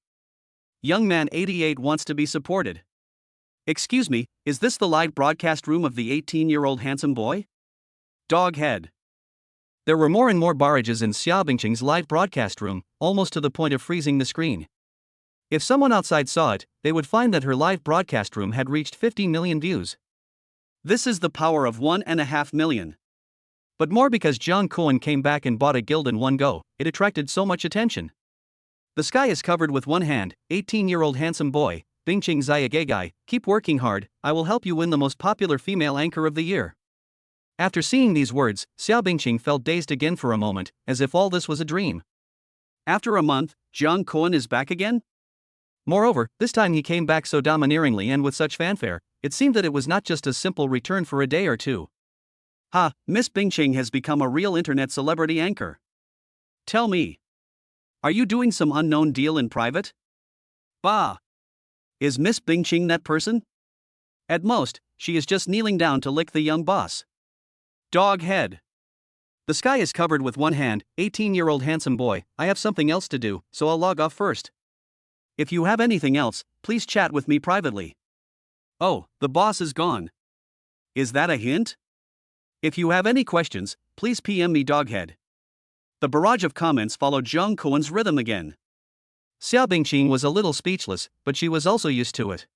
Young man 88 wants to be supported. Excuse me, is this the live broadcast room of the 18-year-old handsome boy? Doghead. There were more and more barrages in Xia Bingqing's live broadcast room, almost to the point of freezing the screen. If someone outside saw it, they would find that her live broadcast room had reached 50 million views. This is the power of 1.5 million. But more because Jung Koen came back and bought a guild in one go, it attracted so much attention. The sky is covered with one hand. 18-year-old handsome boy, Bingqing Zayagagai, keep working hard, I will help you win the most popular female anchor of the year. After seeing these words, Xia Bingqing felt dazed again for a moment, as if all this was a dream. After a month, Jung Koen is back again? Moreover, this time he came back so domineeringly and with such fanfare, it seemed that it was not just a simple return for a day or two. Ha, Miss Bingqing has become a real internet celebrity anchor. Tell me. Are you doing some unknown deal in private? Bah. Is Miss Bingqing that person? At most, she is just kneeling down to lick the young boss. Doghead. The sky is covered with one hand. 18-year-old handsome boy, I have something else to do, so I'll log off first. If you have anything else, please chat with me privately. Oh, the boss is gone. Is that a hint? If you have any questions, please PM me Doghead. The barrage of comments followed Jung Koen's rhythm again. Xia Bingqing was a little speechless, but she was also used to it.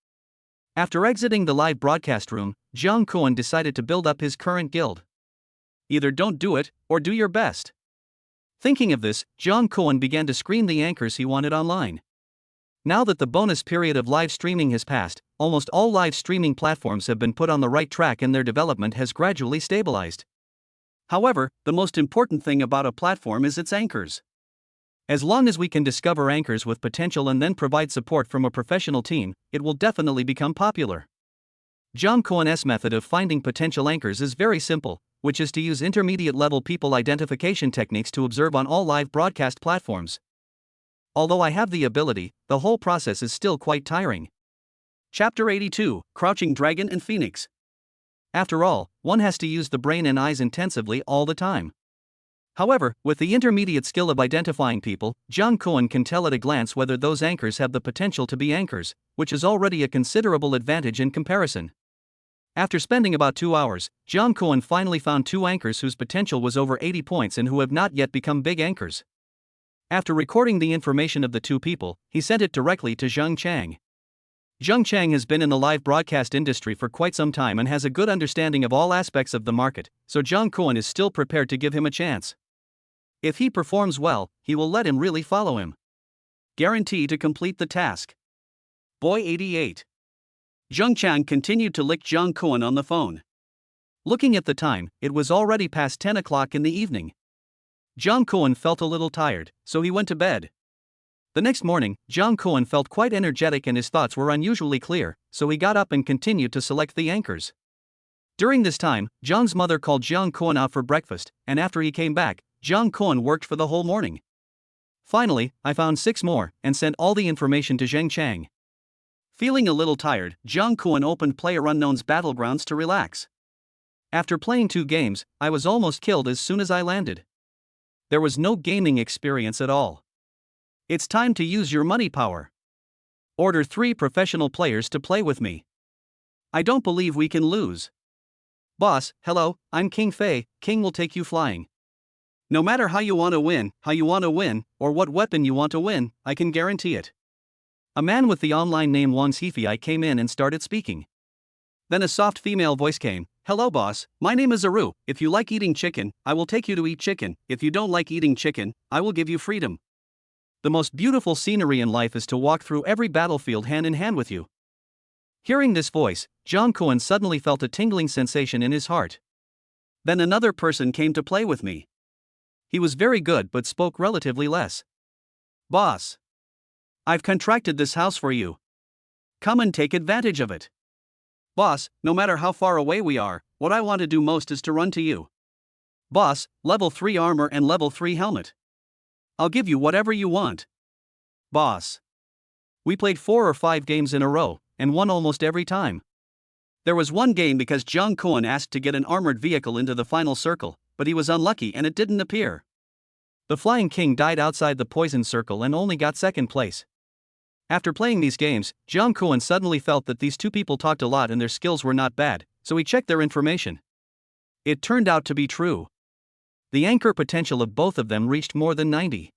After exiting the live broadcast room, Jung Koon decided to build up his current guild. Either don't do it, or do your best. Thinking of this, Jung Koon began to screen the anchors he wanted online. Now that the bonus period of live streaming has passed, almost all live streaming platforms have been put on the right track and their development has gradually stabilized. However, the most important thing about a platform is its anchors. As long as we can discover anchors with potential and then provide support from a professional team, it will definitely become popular. Jung Koon's method of finding potential anchors is very simple, which is to use intermediate-level people identification techniques to observe on all live broadcast platforms. Although I have the ability, the whole process is still quite tiring. Chapter 82, Crouching Dragon and Phoenix. After all, one has to use the brain and eyes intensively all the time. However, with the intermediate skill of identifying people, Jung Koon can tell at a glance whether those anchors have the potential to be anchors, which is already a considerable advantage in comparison. After spending about 2 hours, Jung Koon finally found 2 anchors whose potential was over 80 points and who have not yet become big anchors. After recording the information of the 2 people, he sent it directly to Zheng Chang. Zheng Chang has been in the live broadcast industry for quite some time and has a good understanding of all aspects of the market, so Jung Koon is still prepared to give him a chance. If he performs well, he will let him really follow him. Guarantee to complete the task. Boy 88. Zheng Chang continued to lick Jung Koon on the phone. Looking at the time, it was already past 10 o'clock in the evening. Jung Koon felt a little tired, so he went to bed. The next morning, Jung Koon felt quite energetic and his thoughts were unusually clear, so he got up and continued to select the anchors. During this time, Jung's mother called Jung Koon out for breakfast, and after he came back, Jung Koon worked for the whole morning. Finally, I found 6 more, and sent all the information to Zheng Chang. Feeling a little tired, Jung Koon opened PlayerUnknown's Battlegrounds to relax. After playing 2 games, I was almost killed as soon as I landed. There was no gaming experience at all. It's time to use your money power. Order 3 professional players to play with me. I don't believe we can lose. Boss, hello, I'm King Fei, King will take you flying. No matter how you want to win, or what weapon you want to win, I can guarantee it. A man with the online name Wang Xifi came in and started speaking. Then a soft female voice came. Hello boss, my name is Aru. If you like eating chicken, I will take you to eat chicken. If you don't like eating chicken, I will give you freedom. The most beautiful scenery in life is to walk through every battlefield hand in hand with you. Hearing this voice, Jung Koon suddenly felt a tingling sensation in his heart. Then another person came to play with me. He was very good but spoke relatively less. Boss, I've contracted this house for you. Come and take advantage of it. Boss, no matter how far away we are, what I want to do most is to run to you. Boss, level 3 armor and level 3 helmet. I'll give you whatever you want. Boss. We played 4 or 5 games in a row, and won almost every time. There was one game because Jung Koon asked to get an armored vehicle into the final circle, but he was unlucky and it didn't appear. The Flying King died outside the poison circle and only got 2nd place. After playing these games, Jung Koon suddenly felt that these 2 people talked a lot and their skills were not bad, so he checked their information. It turned out to be true. The anchor potential of both of them reached more than 90.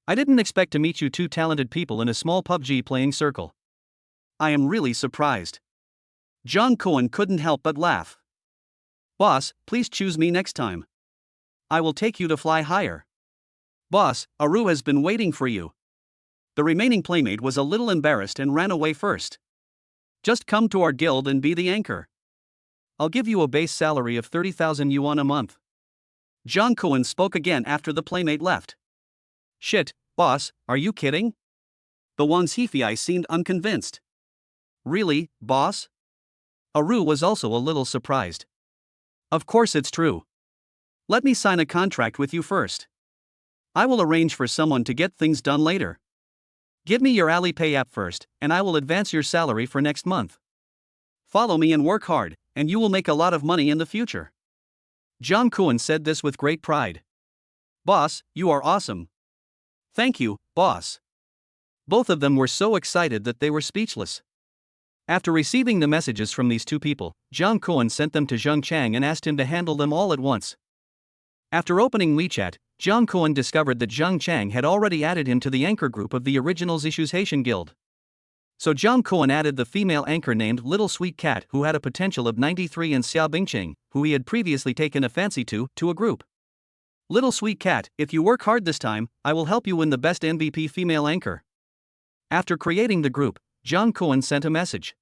I didn't expect to meet you 2 talented people in a small PUBG playing circle. I am really surprised. Jung Koon couldn't help but laugh. Boss, please choose me next time. I will take you to fly higher. Boss, Aru has been waiting for you. The remaining playmate was a little embarrassed and ran away first. Just come to our guild and be the anchor. I'll give you a base salary of 30,000 yuan a month. Jung Koon spoke again after the playmate left. Shit, boss, are you kidding? The Wang Xifi seemed unconvinced. Really, boss? Aru was also a little surprised. Of course it's true. Let me sign a contract with you first. I will arrange for someone to get things done later. Give me your Alipay app first, and I will advance your salary for next month. Follow me and work hard, and you will make a lot of money in the future. Jung Koon said this with great pride. Boss, you are awesome. Thank you, boss. Both of them were so excited that they were speechless. After receiving the messages from these 2 people, Jung Koon sent them to Zheng Chang and asked him to handle them all at once. After opening WeChat, Jung Koon discovered that Zheng Chang had already added him to the anchor group of the original Zishu's Haitian Guild. So Jiang Kuan added the female anchor named Little Sweet Cat, who had a potential of 93, and Xia Bingqing, who he had previously taken a fancy to a group. Little Sweet Cat, if you work hard this time, I will help you win the best MVP female anchor. After creating the group, Jiang Kuan sent a message.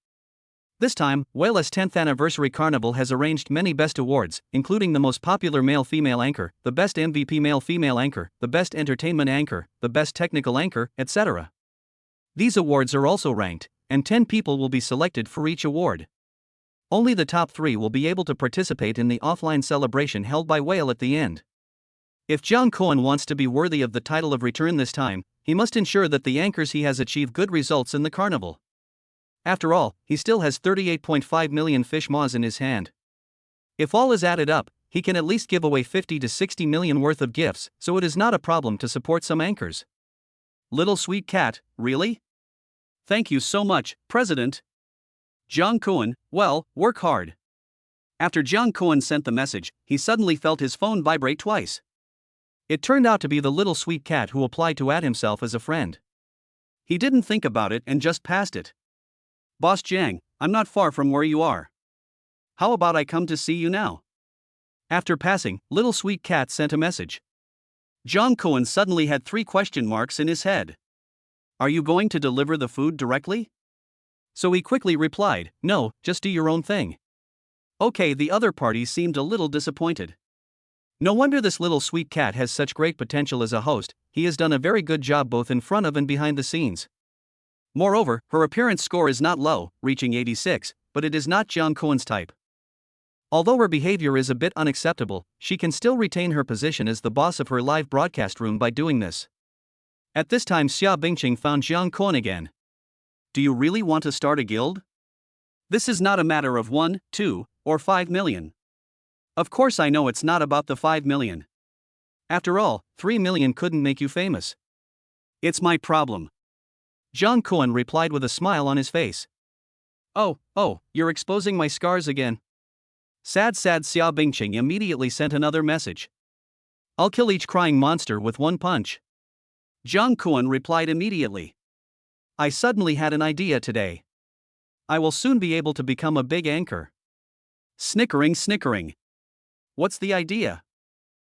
This time, Whale's 10th anniversary carnival has arranged many best awards, including the most popular male-female anchor, the best MVP male-female anchor, the best entertainment anchor, the best technical anchor, etc. These awards are also ranked, and 10 people will be selected for each award. Only the top 3 will be able to participate in the offline celebration held by Whale at the end. If Jiang Kuan wants to be worthy of the title of return this time, he must ensure that the anchors he has achieve good results in the carnival. After all, he still has 38.5 million fish maws in his hand. If all is added up, he can at least give away 50 to 60 million worth of gifts, so it is not a problem to support some anchors. Little Sweet Cat, really? Thank you so much, President. Jiang Kuan, well, work hard. After Jiang Kuan sent the message, he suddenly felt his phone vibrate twice. It turned out to be the Little Sweet Cat, who applied to add himself as a friend. He didn't think about it and just passed it. Boss Jiang, I'm not far from where you are. How about I come to see you now? After passing, Little Sweet Cat sent a message. Jiang Kuan suddenly had 3 question marks in his head. Are you going to deliver the food directly? So he quickly replied, no, just do your own thing. Okay, the other party seemed a little disappointed. No wonder this Little Sweet Cat has such great potential as a host. He has done a very good job both in front of and behind the scenes. Moreover, her appearance score is not low, reaching 86, but it is not Jiang Kuan's type. Although her behavior is a bit unacceptable, she can still retain her position as the boss of her live broadcast room by doing this. At this time, Xia Bingqing found Jiang Kuan again. Do you really want to start a guild? This is not a matter of 1, 2, or 5 million. Of course I know it's not about the 5 million. After all, 3 million couldn't make you famous. It's my problem. Jiang Kuan replied with a smile on his face. Oh, you're exposing my scars again. Sad Xia Bingqing immediately sent another message. I'll kill each crying monster with one punch. Jiang Kuan replied immediately. I suddenly had an idea today. I will soon be able to become a big anchor. Snickering. What's the idea?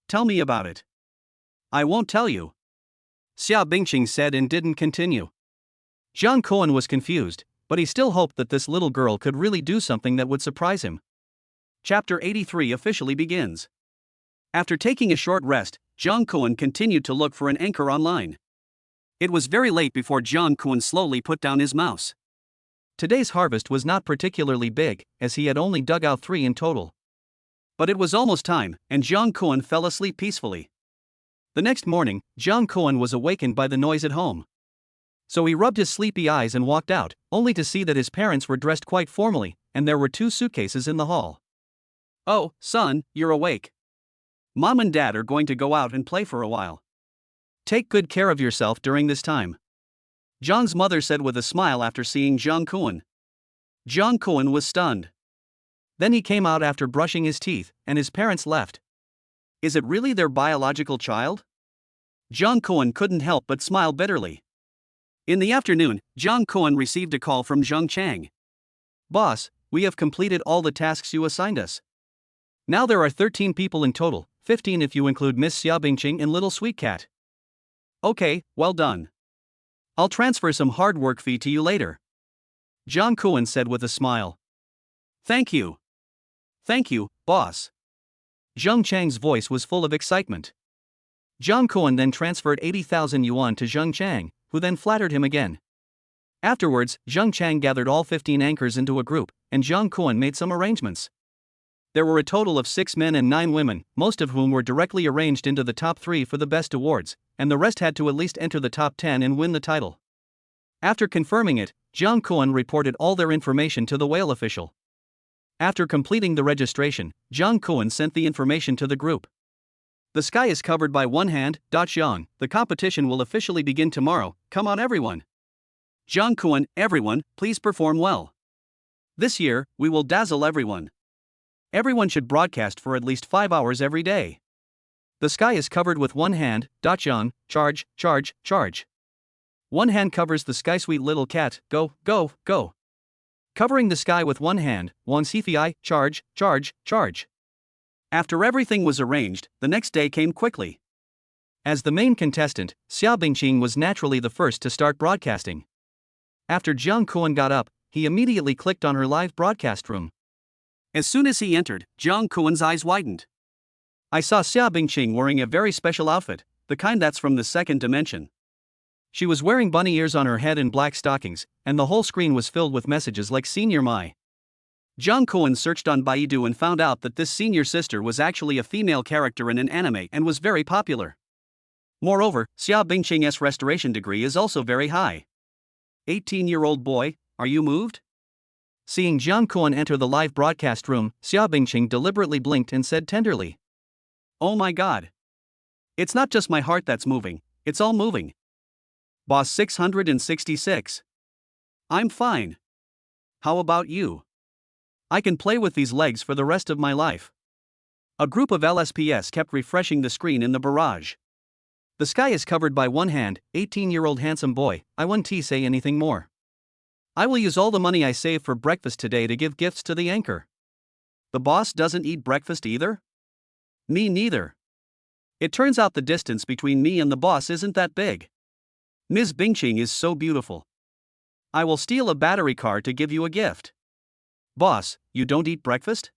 Tell me about it. I won't tell you. Xia Bingqing said and didn't continue. Jiang Kuan was confused, but he still hoped that this little girl could really do something that would surprise him. Chapter 83 officially begins. After taking a short rest, Jiang Kuan continued to look for an anchor online. It was very late before Jiang Kuan slowly put down his mouse. Today's harvest was not particularly big, as he had only dug out 3 in total. But it was almost time, and Jiang Kuan fell asleep peacefully. The next morning, Jiang Kuan was awakened by the noise at home. So he rubbed his sleepy eyes and walked out, only to see that his parents were dressed quite formally, and there were 2 suitcases in the hall. Oh, son, you're awake. Mom and Dad are going to go out and play for a while. Take good care of yourself during this time. Jiang's mother said with a smile after seeing Jiang Kuan. Jiang Kuan was stunned. Then he came out after brushing his teeth, and his parents left. Is it really their biological child? Jiang Kuan couldn't help but smile bitterly. In the afternoon, Jiang Kuan received a call from Zheng Chang. Boss, we have completed all the tasks you assigned us. Now there are 13 people in total, 15 if you include Miss Xia Bingqing and Little Sweet Cat. Okay, well done. I'll transfer some hard work fee to you later. Jiang Kuan said with a smile. Thank you. Thank you, boss. Zheng Chang's voice was full of excitement. Jiang Kuan then transferred 80,000 yuan to Zheng Chang, who then flattered him again. Afterwards, Zheng Chang gathered all 15 anchors into a group, and Jiang Kuan made some arrangements. There were a total of 6 men and 9 women, most of whom were directly arranged into the top 3 for the best awards, and the rest had to at least enter the top 10 and win the title. After confirming it, Jiang Kuan reported all their information to the Whale official. After completing the registration, Jiang Kuan sent the information to the group. The sky is covered by one hand. Jiang, the competition will officially begin tomorrow. Come on, everyone. Jiang Kuan, everyone, please perform well. This year, we will dazzle everyone. Everyone should broadcast for at least 5 hours every day. The sky is covered with one hand. Jiang, charge. One hand covers the sky, sweet little cat, go, go, go. Covering the sky with one hand, one CFI, charge, charge, charge. After everything was arranged, the next day came quickly. As the main contestant, Xia Bingqing was naturally the first to start broadcasting. After Jiang Kuan got up, he immediately clicked on her live broadcast room. As soon as he entered, Jiang Kuan's eyes widened. I saw Xia Bingqing wearing a very special outfit, the kind that's from the second dimension. She was wearing bunny ears on her head and black stockings, and the whole screen was filled with messages like Senior Mai. Jiang Kuan searched on Baidu and found out that this senior sister was actually a female character in an anime and was very popular. Moreover, Xia Bingqing's restoration degree is also very high. 18-year-old boy, are you moved? Seeing Jiang Kuan enter the live broadcast room, Xia Bingqing deliberately blinked and said tenderly, "Oh my god. It's not just my heart that's moving, it's all moving. Boss 666. I'm fine. How about you? I can play with these legs for the rest of my life." A group of LSPs kept refreshing the screen in the barrage. The sky is covered by one hand, 18-year-old handsome boy, I won't say anything more. I will use all the money I saved for breakfast today to give gifts to the anchor. The boss doesn't eat breakfast either? Me neither. It turns out the distance between me and the boss isn't that big. Ms. Bingqing is so beautiful. I will steal a battery car to give you a gift. Boss, you don't eat breakfast?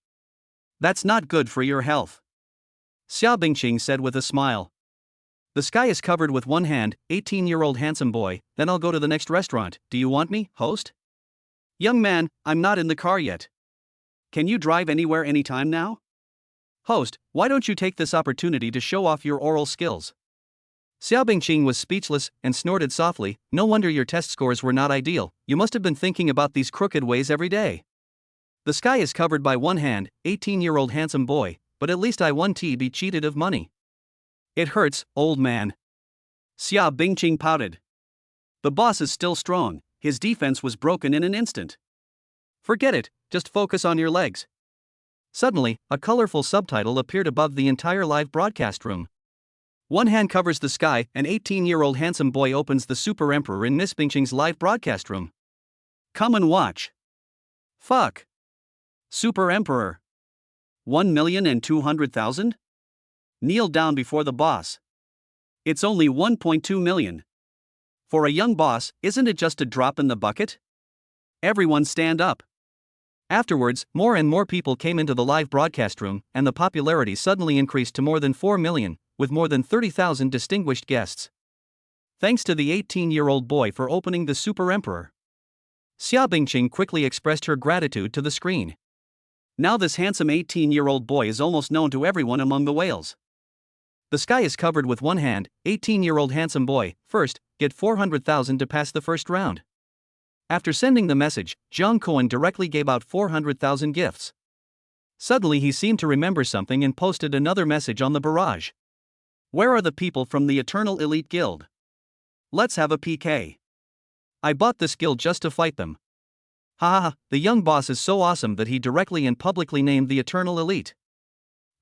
That's not good for your health. Xia Bingqing said with a smile. The sky is covered with one hand, 18-year-old handsome boy, then I'll go to the next restaurant, do you want me, host? Young man, I'm not in the car yet. Can you drive anywhere anytime now? Host, why don't you take this opportunity to show off your oral skills? Xia Bingqing was speechless and snorted softly, no wonder your test scores were not ideal, you must have been thinking about these crooked ways every day. The sky is covered by one hand, 18-year-old handsome boy, but at least I won't be cheated of money. It hurts, old man. Xia Bingqing pouted. The boss is still strong, his defense was broken in an instant. Forget it, just focus on your legs. Suddenly, a colorful subtitle appeared above the entire live broadcast room. One hand covers the sky, an 18-year-old handsome boy opens the Super Emperor in Miss Bingqing's live broadcast room. Come and watch. Fuck. Super Emperor. 1,200,000? Kneel down before the boss. It's only 1.2 million. For a young boss, isn't it just a drop in the bucket? Everyone stand up. Afterwards, more and more people came into the live broadcast room, and the popularity suddenly increased to more than 4 million, with more than 30,000 distinguished guests. Thanks to the 18-year-old boy for opening the Super Emperor. Xia Bingqing quickly expressed her gratitude to the screen. Now this handsome 18-year-old boy is almost known to everyone among the whales. The sky is covered with one hand, 18-year-old handsome boy, first, get 400,000 to pass the first round. After sending the message, Jiang Kuan directly gave out 400,000 gifts. Suddenly he seemed to remember something and posted another message on the barrage. Where are the people from the Eternal Elite Guild? Let's have a PK. I bought this guild just to fight them. Haha, the young boss is so awesome that he directly and publicly named the Eternal Elite.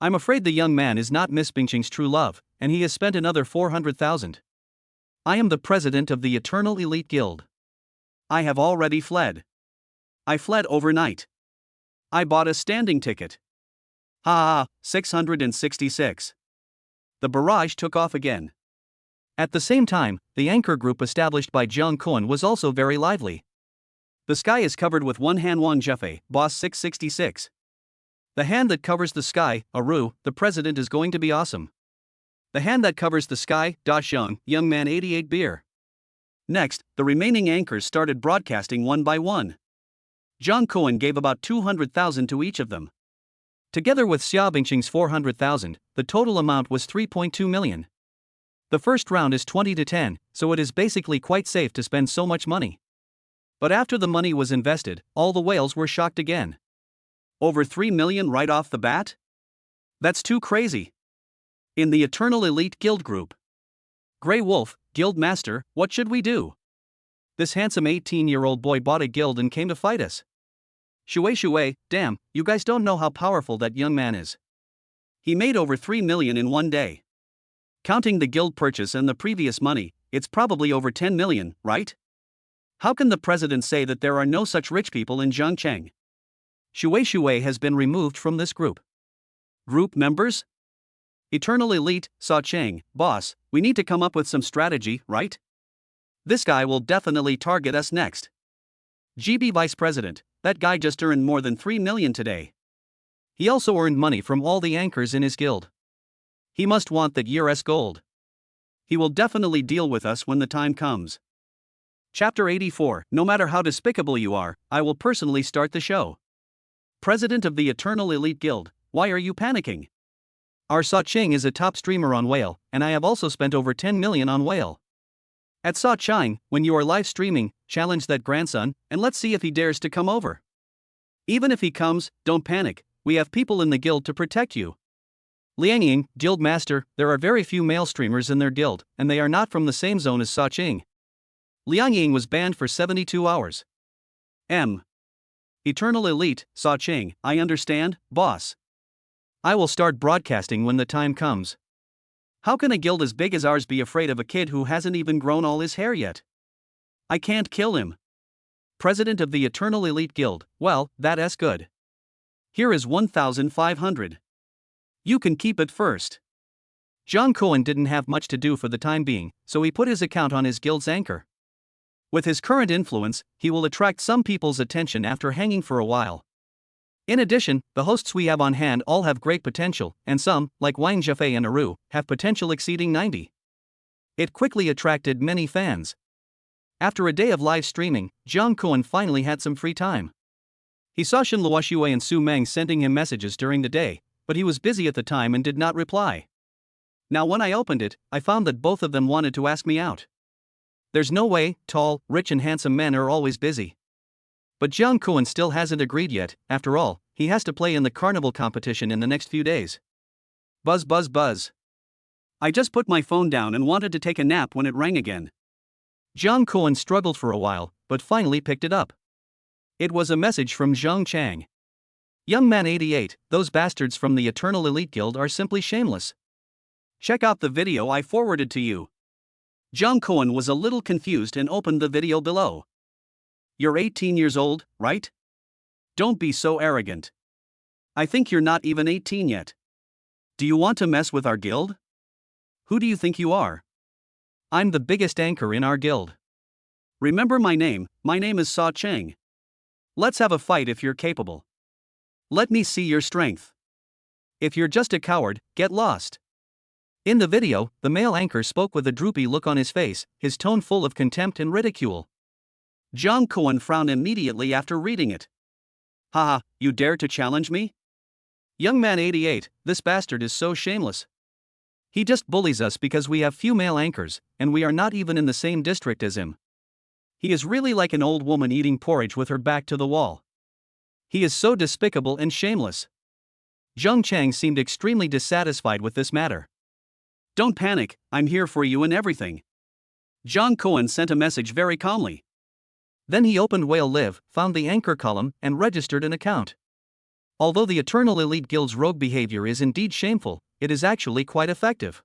I'm afraid the young man is not Miss Bingqing's true love, and he has spent another 400,000. I am the president of the Eternal Elite Guild. I have already fled. I fled overnight. I bought a standing ticket. Ha ha, 666. The barrage took off again. At the same time, the anchor group established by Jiang Kuan was also very lively. The sky is covered with one hand, Wang Jefei, boss 666. The hand that covers the sky, Aru, the president is going to be awesome. The hand that covers the sky, Da Xiang, young man 88 beer. Next, the remaining anchors started broadcasting one by one. Jiang Kuan gave about 200,000 to each of them. Together with Xia Bingqing's 400,000, the total amount was 3.2 million. The first round is 20 to 10, so it is basically quite safe to spend so much money. But after the money was invested, all the whales were shocked again. Over 3 million right off the bat? That's too crazy. In the Eternal Elite Guild Group. Grey Wolf, Guild Master, what should we do? This handsome 18-year-old boy bought a guild and came to fight us. Shui, damn, you guys don't know how powerful that young man is. He made over 3 million in one day. Counting the guild purchase and the previous money, it's probably over 10 million, right? How can the president say that there are no such rich people in Zhengcheng? Shui has been removed from this group. Group members? Eternal Elite, Sa Cheng, boss, we need to come up with some strategy, right? This guy will definitely target us next. GB Vice President, that guy just earned more than 3 million today. He also earned money from all the anchors in his guild. He must want that year's gold. He will definitely deal with us when the time comes. Chapter 84, no matter how despicable you are, I will personally start the show. President of the Eternal Elite Guild, why are you panicking? Our Sa Cheng is a top streamer on Whale, and I have also spent over 10 million on Whale. At Sa Cheng, when you are live streaming, challenge that grandson, and let's see if he dares to come over. Even if he comes, don't panic, we have people in the guild to protect you. Liang Ying, Guild Master, there are very few male streamers in their guild, and they are not from the same zone as Sa Cheng. Liang Ying was banned for 72 hours. Eternal Elite, Sa Cheng, I understand, boss. I will start broadcasting when the time comes. How can a guild as big as ours be afraid of a kid who hasn't even grown all his hair yet? I can't kill him. President of the Eternal Elite Guild, well, that's good. Here is 1,500. You can keep it first. Zhang Cohen didn't have much to do for the time being, so he put his account on his guild's anchor. With his current influence, he will attract some people's attention after hanging for a while. In addition, the hosts we have on hand all have great potential, and some, like Wang Zhefei and Aru, have potential exceeding 90. It quickly attracted many fans. After a day of live streaming, Zhang Cohen finally had some free time. He saw Shen Luoxue and Su Meng sending him messages during the day, but he was busy at the time and did not reply. Now when I opened it, I found that both of them wanted to ask me out. There's no way, tall, rich and handsome men are always busy. But Zhang Cohen still hasn't agreed yet, after all, he has to play in the carnival competition in the next few days. Buzz buzz buzz. I just put my phone down and wanted to take a nap when it rang again. Zhang Cohen struggled for a while, but finally picked it up. It was a message from Zhang Chang. Young man 88, those bastards from the Eternal Elite Guild are simply shameless. Check out the video I forwarded to you. Zhang Cohen was a little confused and opened the video below. You're 18 years old, right? Don't be so arrogant. I think you're not even 18 yet. Do you want to mess with our guild? Who do you think you are? I'm the biggest anchor in our guild. Remember my name is Sa Cheng. Let's have a fight if you're capable. Let me see your strength. If you're just a coward, get lost. In the video, the male anchor spoke with a droopy look on his face, his tone full of contempt and ridicule. Zhang Cohen frowned immediately after reading it. Haha, you dare to challenge me? Young man 88, this bastard is so shameless. He just bullies us because we have few male anchors, and we are not even in the same district as him. He is really like an old woman eating porridge with her back to the wall. He is so despicable and shameless. Zhang Chang seemed extremely dissatisfied with this matter. Don't panic, I'm here for you and everything. Zhang Cohen sent a message very calmly. Then he opened Whale Live, found the anchor column, and registered an account. Although the Eternal Elite Guild's rogue behavior is indeed shameful, it is actually quite effective.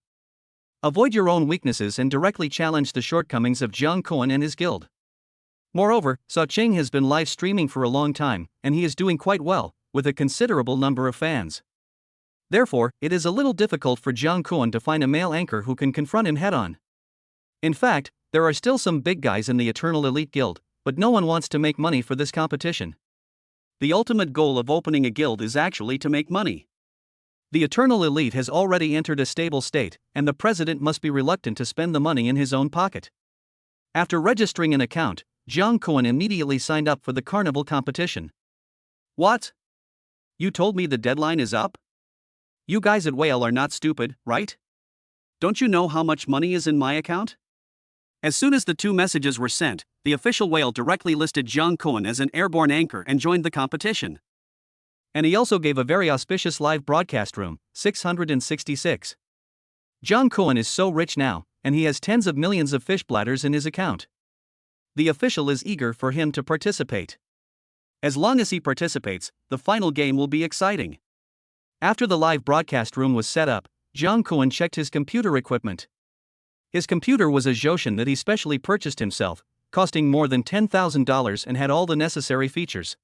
Avoid your own weaknesses and directly challenge the shortcomings of Zhang Cohen and his guild. Moreover, Sa Cheng has been live streaming for a long time, and he is doing quite well, with a considerable number of fans. Therefore, it is a little difficult for Zhang Cohen to find a male anchor who can confront him head-on. In fact, there are still some big guys in the Eternal Elite Guild, but no one wants to make money for this competition. The ultimate goal of opening a guild is actually to make money. The Eternal Elite has already entered a stable state, and the president must be reluctant to spend the money in his own pocket. After registering an account, Zhang Cohen immediately signed up for the carnival competition. What? You told me the deadline is up? You guys at Whale are not stupid, right? Don't you know how much money is in my account? As soon as the two messages were sent, the official Whale directly listed Zhang Cohen as an airborne anchor and joined the competition. And he also gave a very auspicious live broadcast room, 666. Zhang Cohen is so rich now, and he has tens of millions of fish bladders in his account. The official is eager for him to participate. As long as he participates, the final game will be exciting. After the live broadcast room was set up, Zhang Cohen checked his computer equipment. His computer was a Zhoshan that he specially purchased himself, costing more than $10,000 and had all the necessary features.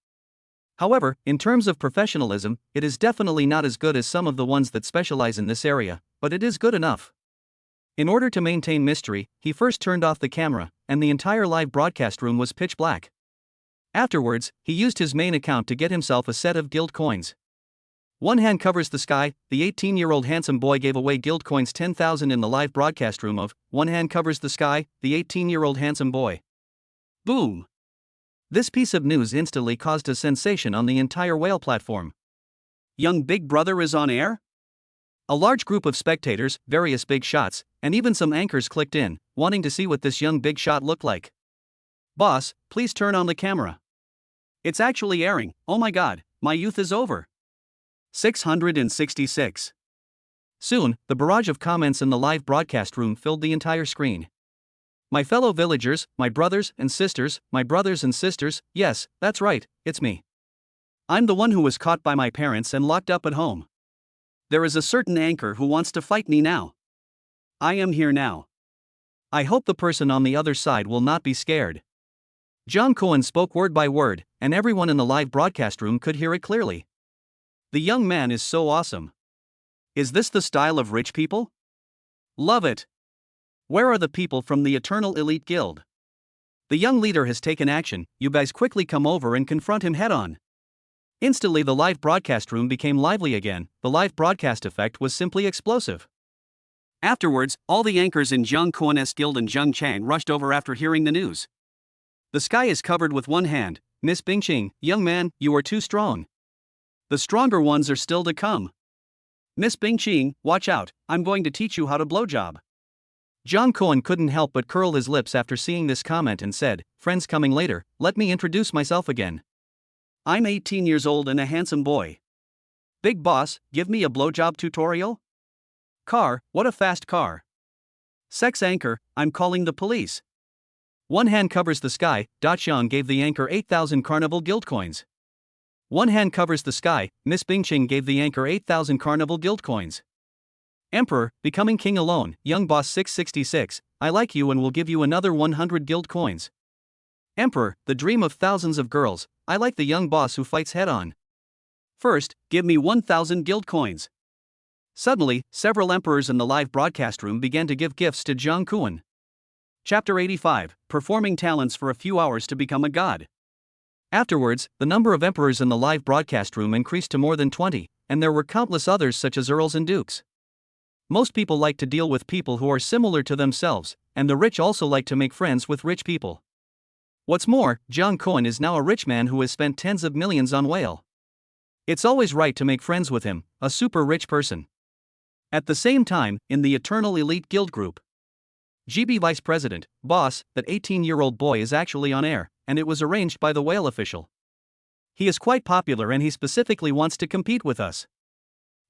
However, in terms of professionalism, it is definitely not as good as some of the ones that specialize in this area, but it is good enough. In order to maintain mystery, he first turned off the camera, and the entire live broadcast room was pitch black. Afterwards, he used his main account to get himself a set of guild coins. One hand covers the sky, the 18-year-old handsome boy gave away guild coins 10,000 in the live broadcast room of One Hand Covers the Sky, the 18-year-old handsome boy. Boom! This piece of news instantly caused a sensation on the entire whale platform. Young Big Brother is on air? A large group of spectators, various big shots, and even some anchors clicked in, wanting to see what this young big shot looked like. Boss, please turn on the camera. It's actually airing. Oh my god, my youth is over. 666. Soon, the barrage of comments in the live broadcast room filled the entire screen. My fellow villagers, my brothers and sisters, yes, that's right, it's me. I'm the one who was caught by my parents and locked up at home. There is a certain anchor who wants to fight me now. I am here now. I hope the person on the other side will not be scared. Jung Koen spoke word by word, and everyone in the live broadcast room could hear it clearly. The young man is so awesome. Is this the style of rich people? Love it. Where are the people from the Eternal Elite Guild? The young leader has taken action, you guys quickly come over and confront him head on. Instantly the live broadcast room became lively again, the live broadcast effect was simply explosive. Afterwards, all the anchors in Jung Koen's guild and Jung Chang rushed over after hearing the news. The sky is covered with one hand. Miss Bingqing, young man, you are too strong. The stronger ones are still to come. Miss Bingqing, watch out, I'm going to teach you how to blowjob. Jung Koen couldn't help but curl his lips after seeing this comment and said, friends coming later, let me introduce myself again. I'm 18 years old and a handsome boy. Big boss, give me a blowjob tutorial? Car, what a fast car. Sex anchor, I'm calling the police. One Hand Covers the Sky, Xiang gave the anchor 8,000 carnival guild coins. One Hand Covers the Sky, Miss Bingqing gave the anchor 8,000 carnival guild coins. Emperor, Becoming King Alone, Young Boss 666, I like you and will give you another 100 guild coins. Emperor, The Dream of Thousands of Girls, I like the young boss who fights head on. First, give me 1,000 guild coins. Suddenly, several emperors in the live broadcast room began to give gifts to Jung Koen. Chapter 85, Performing Talents for a Few Hours to Become a God. Afterwards, the number of emperors in the live broadcast room increased to more than 20, and there were countless others such as earls and dukes. Most people like to deal with people who are similar to themselves, and the rich also like to make friends with rich people. What's more, Jung Koen is now a rich man who has spent tens of millions on whale. It's always right to make friends with him, a super rich person. At the same time, in the Eternal Elite Guild group, GB Vice President, boss, that 18-year-old boy is actually on air, and it was arranged by the whale official. He is quite popular and he specifically wants to compete with us.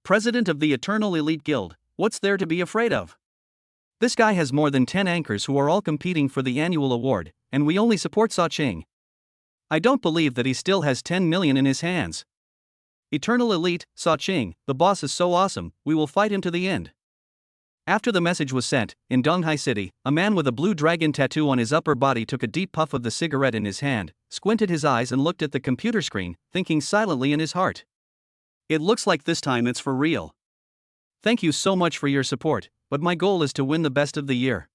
President of the Eternal Elite Guild, what's there to be afraid of? This guy has more than 10 anchors who are all competing for the annual award, and we only support Sa Ching. I don't believe that he still has 10 million in his hands. Eternal Elite, Sa Ching, the boss is so awesome, we will fight him to the end. After the message was sent, in Donghai City, a man with a blue dragon tattoo on his upper body took a deep puff of the cigarette in his hand, squinted his eyes and looked at the computer screen, thinking silently in his heart. It looks like this time it's for real. Thank you so much for your support, but my goal is to win the best of the year.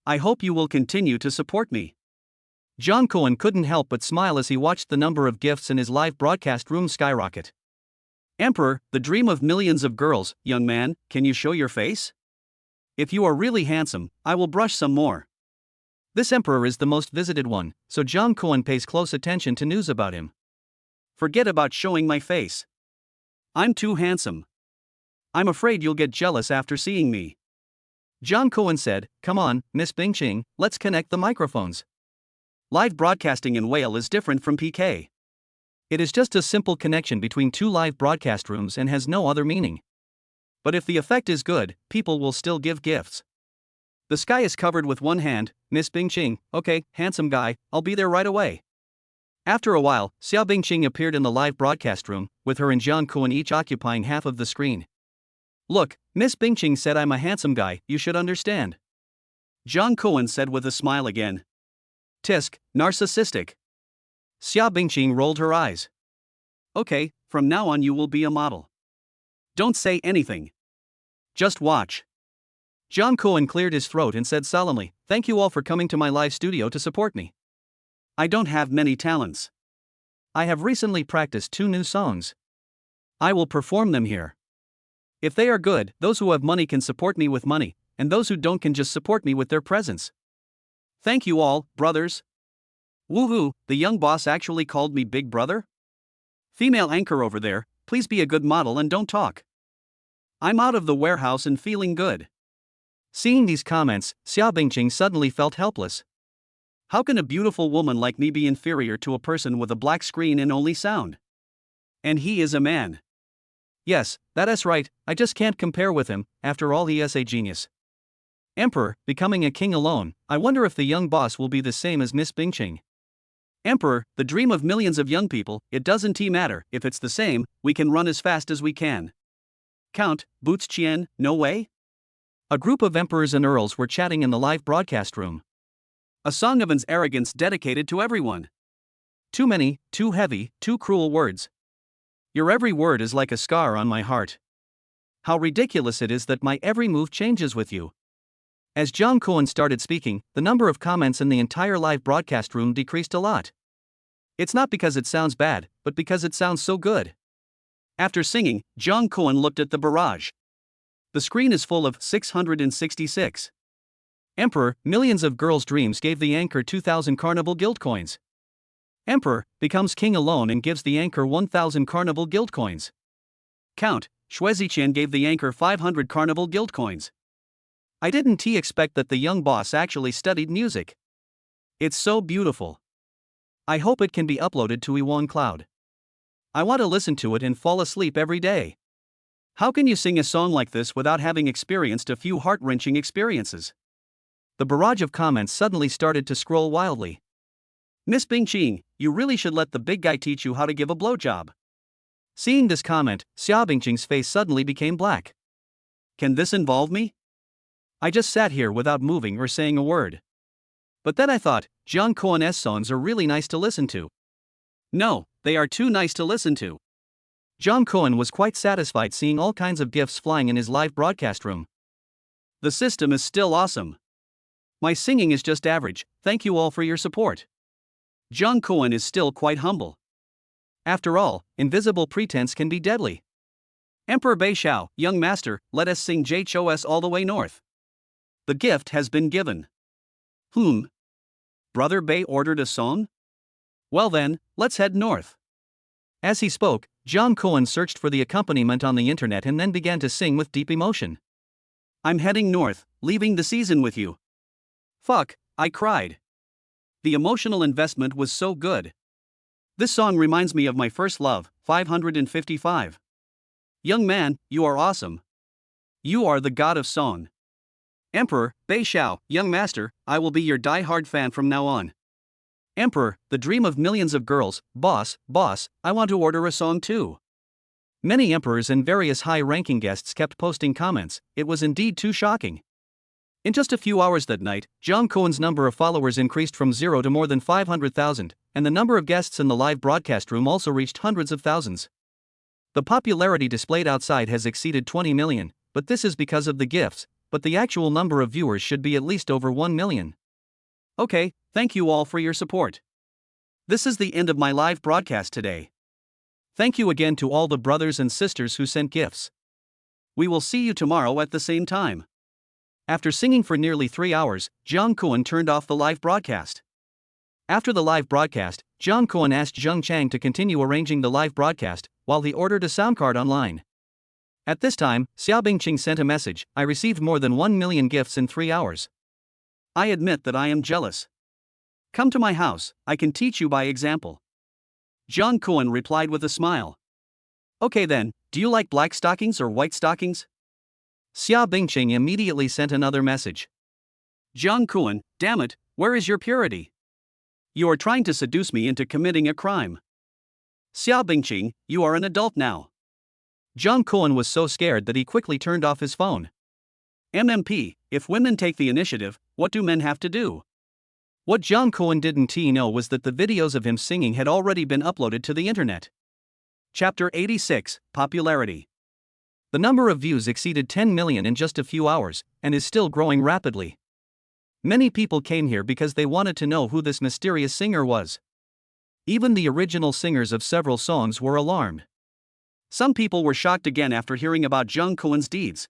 I hope you will continue to support me. Jung Koen couldn't help but smile as he watched the number of gifts in his live broadcast room skyrocket. Emperor, the dream of millions of girls, young man, can you show your face? If you are really handsome, I will brush some more. This emperor is the most visited one, so Jung Koen pays close attention to news about him. Forget about showing my face. I'm too handsome. I'm afraid you'll get jealous after seeing me. Jung Koen said, come on, Miss Bingqing, let's connect the microphones. Live broadcasting in whale is different from PK. It is just a simple connection between two live broadcast rooms and has no other meaning. But if the effect is good, people will still give gifts. The sky is covered with one hand, Miss Bingqing, okay, handsome guy, I'll be there right away. After a while, Xiao Bingqing appeared in the live broadcast room, with her and Jung Koen each occupying half of the screen. Look, Miss Bingqing said I'm a handsome guy, you should understand. Jiang Kuan said with a smile again. Tisk, narcissistic. Xia Bingqing rolled her eyes. Okay, from now on you will be a model. Don't say anything. Just watch. Jiang Kuan cleared his throat and said solemnly, "Thank you all for coming to my live studio to support me. I don't have many talents. I have recently practiced 2 new songs. I will perform them here. If they are good, those who have money can support me with money, and those who don't can just support me with their presence." Thank you all, brothers. Woohoo, the young boss actually called me big brother? Female anchor over there, please be a good model and don't talk. I'm out of the warehouse and feeling good. Seeing these comments, Xia Bingqing suddenly felt helpless. How can a beautiful woman like me be inferior to a person with a black screen and only sound? And he is a man. Yes, that is right, I just can't compare with him, after all he is a genius. Emperor, becoming a king alone, I wonder if the young boss will be the same as Miss Bingqing. Emperor, the dream of millions of young people, it doesn't matter, if it's the same, we can run as fast as we can. Count, Boots Chien, no way? A group of emperors and earls were chatting in the live broadcast room. A song of An's arrogance dedicated to everyone. Too many, too heavy, too cruel words. Your every word is like a scar on my heart. How ridiculous it is that my every move changes with you. As Jiang Kuan started speaking, the number of comments in the entire live broadcast room decreased a lot. It's not because it sounds bad, but because it sounds so good. After singing, Jiang Kuan looked at the barrage. The screen is full of 666. Emperor, millions of girls' dreams gave the anchor 2,000 Carnival Guild coins. Emperor, becomes king alone and gives the anchor 1,000 Carnival Guild coins. Count, Shueziqian gave the anchor 500 Carnival Guild coins. I didn't expect that the young boss actually studied music. It's so beautiful. I hope it can be uploaded to Ewan Cloud. I want to listen to it and fall asleep every day. How can you sing a song like this without having experienced a few heart-wrenching experiences? The barrage of comments suddenly started to scroll wildly. Miss Bingqing, you really should let the big guy teach you how to give a blowjob. Seeing this comment, Xia Bingqing's face suddenly became black. Can this involve me? I just sat here without moving or saying a word. But then I thought, Jiang Kuan's songs are really nice to listen to. No, they are too nice to listen to. Jiang Kuan was quite satisfied seeing all kinds of gifts flying in his live broadcast room. The system is still awesome. My singing is just average, thank you all for your support. Jiang Kuan is still quite humble. After all, invisible pretense can be deadly. Emperor Bei Xiao, young master, let us sing JHOS all the way north. The gift has been given. Brother Bei ordered a song? Well then, let's head north. As he spoke, Jiang Kuan searched for the accompaniment on the internet and then began to sing with deep emotion. I'm heading north, leaving the season with you. Fuck, I cried. The emotional investment was so good. This song reminds me of my first love, 555. Young man, you are awesome. You are the god of song. Emperor, Bei Xiao, young master, I will be your die-hard fan from now on. Emperor, the dream of millions of girls, boss, I want to order a song too. Many emperors and various high-ranking guests kept posting comments, it was indeed too shocking. In just a few hours that night, Jiang Kuan's number of followers increased from 0 to more than 500,000, and the number of guests in the live broadcast room also reached hundreds of thousands. The popularity displayed outside has exceeded 20 million, but this is because of the gifts, but the actual number of viewers should be at least over 1 million. Okay, thank you all for your support. This is the end of my live broadcast today. Thank you again to all the brothers and sisters who sent gifts. We will see you tomorrow at the same time. After singing for nearly 3 hours, Jiang Kuan turned off the live broadcast. After the live broadcast, Jiang Kuan asked Zheng Chang to continue arranging the live broadcast, while he ordered a sound card online. At this time, Xia Bingqing sent a message, I received more than 1 million gifts in 3 hours. I admit that I am jealous. Come to my house, I can teach you by example. Jiang Kuan replied with a smile. Okay then, do you like black stockings or white stockings? Xia Bingqing immediately sent another message. Jiang Kuan, damn it, where is your purity? You are trying to seduce me into committing a crime. Xia Bingqing, you are an adult now. Jiang Kuan was so scared that he quickly turned off his phone. MMP, if women take the initiative, what do men have to do? What Jung Koen didn't know was that the videos of him singing had already been uploaded to the internet. Chapter 86, Popularity. The number of views exceeded 10 million in just a few hours, and is still growing rapidly. Many people came here because they wanted to know who this mysterious singer was. Even the original singers of several songs were alarmed. Some people were shocked again after hearing about Jung Koen's deeds.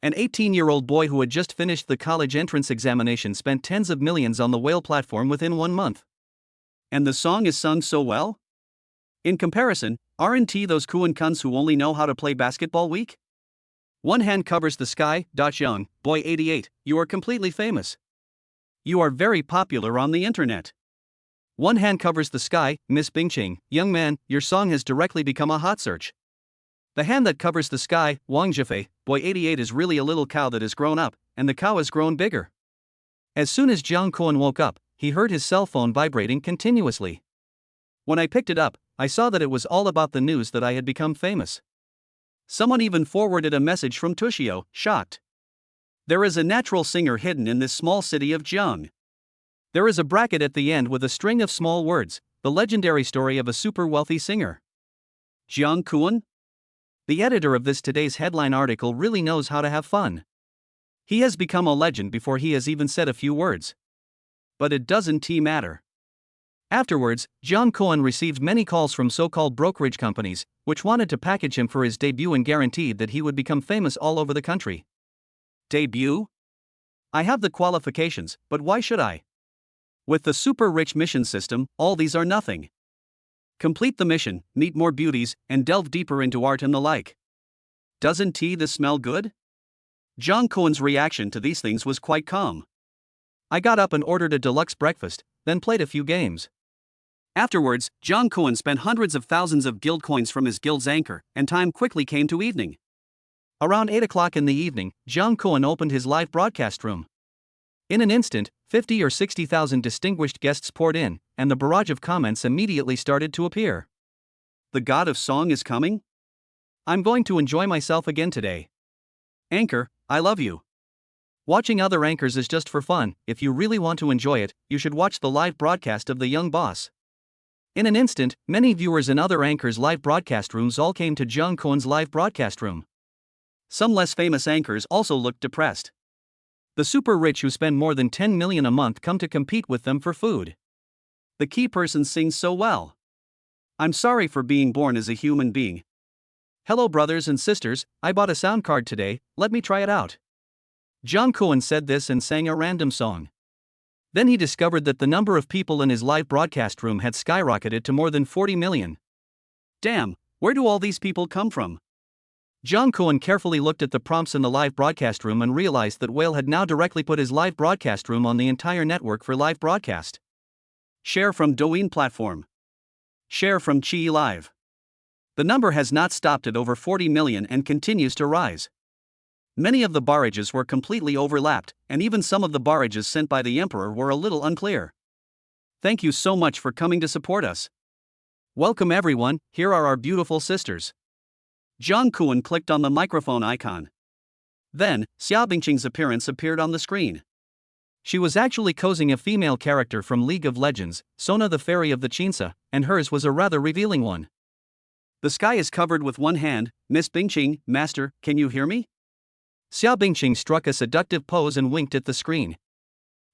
An 18-year-old boy who had just finished the college entrance examination spent tens of millions on the whale platform within 1 month. And the song is sung so well? In comparison, aren't those Koen cunts who only know how to play basketball weak? One hand covers the sky. Young boy 88, you are completely famous. You are very popular on the internet. One hand covers the sky. Miss Bingqing, young man, your song has directly become a hot search. The hand that covers the sky. Wang Zhifei, boy 88 is really a little cow that has grown up, and the cow has grown bigger. As soon as Jung Koen woke up, he heard his cell phone vibrating continuously. When I picked it up, I saw that it was all about the news that I had become famous. Someone even forwarded a message from Tushio, shocked. There is a natural singer hidden in this small city of Jiang. There is a bracket at the end with a string of small words, the legendary story of a super wealthy singer. Jung Koen? The editor of this today's headline article really knows how to have fun. He has become a legend before he has even said a few words. But it doesn't matter. Afterwards, Jung Koen received many calls from so-called brokerage companies, which wanted to package him for his debut and guaranteed that he would become famous all over the country. Debut? I have the qualifications, but why should I? With the super rich mission system, all these are nothing. Complete the mission, meet more beauties, and delve deeper into art and the like. Doesn't this smell good? Jung Koen's reaction to these things was quite calm. I got up and ordered a deluxe breakfast, then played a few games. Afterwards, Jung Koen spent hundreds of thousands of guild coins from his guild's anchor, and time quickly came to evening. Around 8 o'clock in the evening, Jung Koen opened his live broadcast room. In an instant, 50 or 60,000 distinguished guests poured in, and the barrage of comments immediately started to appear. The god of song is coming? I'm going to enjoy myself again today. Anchor, I love you. Watching other anchors is just for fun. If you really want to enjoy it, you should watch the live broadcast of the young boss. In an instant, many viewers in other anchors' live broadcast rooms all came to Jung Koen's live broadcast room. Some less famous anchors also looked depressed. The super rich who spend more than 10 million a month come to compete with them for food. The key person sings so well. I'm sorry for being born as a human being. Hello brothers and sisters, I bought a sound card today, let me try it out. Jung Koen said this and sang a random song. Then he discovered that the number of people in his live broadcast room had skyrocketed to more than 40 million. Damn, where do all these people come from? Jung Koen carefully looked at the prompts in the live broadcast room and realized that Whale had now directly put his live broadcast room on the entire network for live broadcast. Share from Douyin platform. Share from Qi Live. The number has not stopped at over 40 million and continues to rise. Many of the barrages were completely overlapped, and even some of the barrages sent by the emperor were a little unclear. Thank you so much for coming to support us. Welcome everyone, here are our beautiful sisters. Jung Koen clicked on the microphone icon. Then, Xia Bingqing's appearance appeared on the screen. She was actually posing a female character from League of Legends, Sona the Fairy of the Chinsa, and hers was a rather revealing one. The sky is covered with one hand. Miss Bingqing, Master, can you hear me? Xia Bingqing struck a seductive pose and winked at the screen.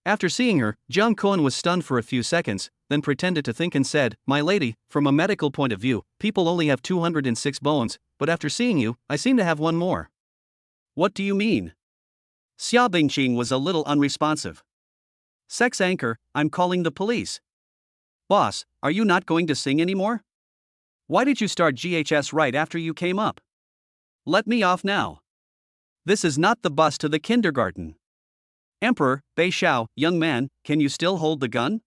After seeing her, Jung Koen was stunned for a few seconds, then pretended to think and said, My lady, from a medical point of view, people only have 206 bones, but after seeing you, I seem to have one more. What do you mean? Xia Bingqing was a little unresponsive. Sex anchor, I'm calling the police. Boss, are you not going to sing anymore? Why did you start GHS right after you came up? Let me off now. This is not the bus to the kindergarten. Emperor, Bei Xiao, young man, can you still hold the gun?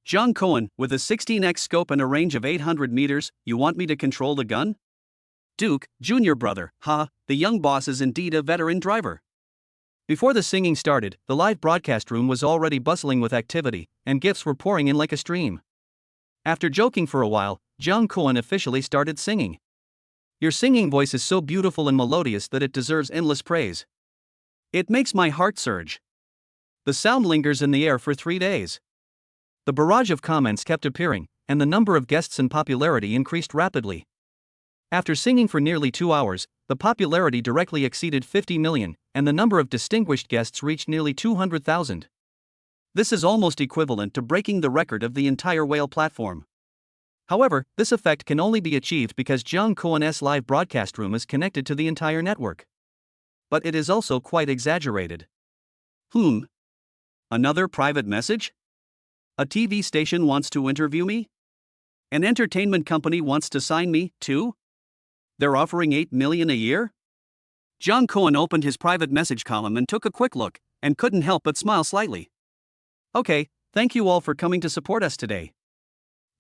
Jung Koen, with a 16x scope and a range of 800 meters, you want me to control the gun? Duke, junior brother, the young boss is indeed a veteran driver. Before the singing started, the live broadcast room was already bustling with activity, and gifts were pouring in like a stream. After joking for a while, Jung Koen officially started singing. Your singing voice is so beautiful and melodious that it deserves endless praise. It makes my heart surge. The sound lingers in the air for 3 days. The barrage of comments kept appearing, and the number of guests and popularity increased rapidly. After singing for nearly 2 hours, the popularity directly exceeded 50 million, and the number of distinguished guests reached nearly 200,000. This is almost equivalent to breaking the record of the entire whale platform. However, this effect can only be achieved because Jung Kwon-s live broadcast room is connected to the entire network. But it is also quite exaggerated. Another private message? A TV station wants to interview me? An entertainment company wants to sign me, too? They're offering 8 million a year? Jung Kwon opened his private message column and took a quick look, and couldn't help but smile slightly. Okay, thank you all for coming to support us today.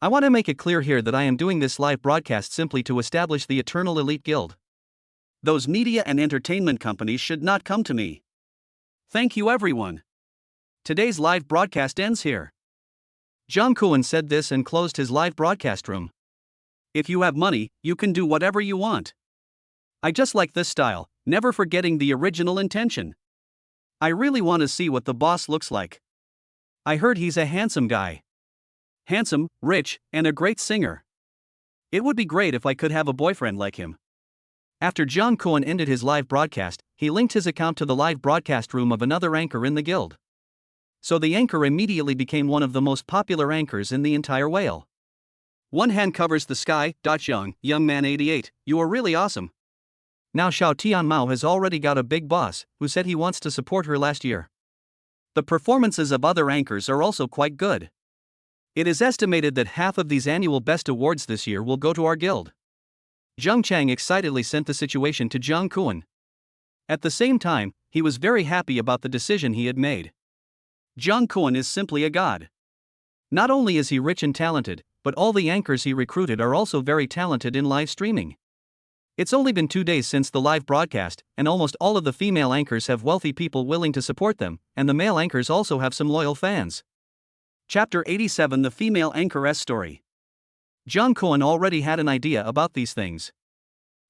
I want to make it clear here that I am doing this live broadcast simply to establish the Eternal Elite Guild. Those media and entertainment companies should not come to me. Thank you everyone. Today's live broadcast ends here. Jung Kwon said this and closed his live broadcast room. If you have money, you can do whatever you want. I just like this style, never forgetting the original intention. I really want to see what the boss looks like. I heard he's a handsome guy. Handsome, rich, and a great singer. It would be great if I could have a boyfriend like him. After Jung Kwon ended his live broadcast, he linked his account to the live broadcast room of another anchor in the guild. So the anchor immediately became one of the most popular anchors in the entire whale. One hand covers the sky. Young man 88, you are really awesome. Now Xiao Tianmao has already got a big boss, who said he wants to support her last year. The performances of other anchors are also quite good. It is estimated that half of these annual best awards this year will go to our guild. Zheng Chang excitedly sent the situation to Jung Kwon. At the same time, he was very happy about the decision he had made. Jung Kwon is simply a god. Not only is he rich and talented, but all the anchors he recruited are also very talented in live streaming. It's only been 2 days since the live broadcast, and almost all of the female anchors have wealthy people willing to support them, and the male anchors also have some loyal fans. Chapter 87: The Female Anchoress Story. Jung Kwon already had an idea about these things.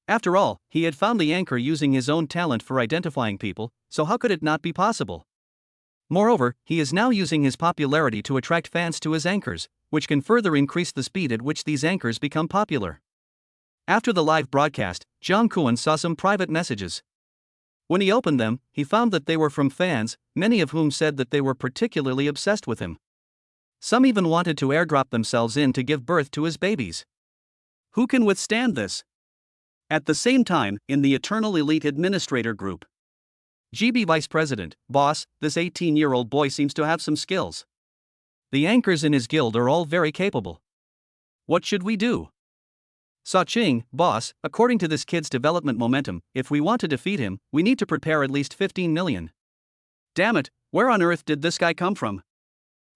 After all, he had found the anchor using his own talent for identifying people, so how could it not be possible? Moreover, he is now using his popularity to attract fans to his anchors, which can further increase the speed at which these anchors become popular. After the live broadcast, Jung Kwon saw some private messages. When he opened them, he found that they were from fans, many of whom said that they were particularly obsessed with him. Some even wanted to airdrop themselves in to give birth to his babies. Who can withstand this? At the same time, in the Eternal Elite Administrator Group, GB Vice President, boss, this 18-year-old boy seems to have some skills. The anchors in his guild are all very capable. What should we do? Sa Ching, boss, according to this kid's development momentum, if we want to defeat him, we need to prepare at least 15 million. Damn it, where on earth did this guy come from?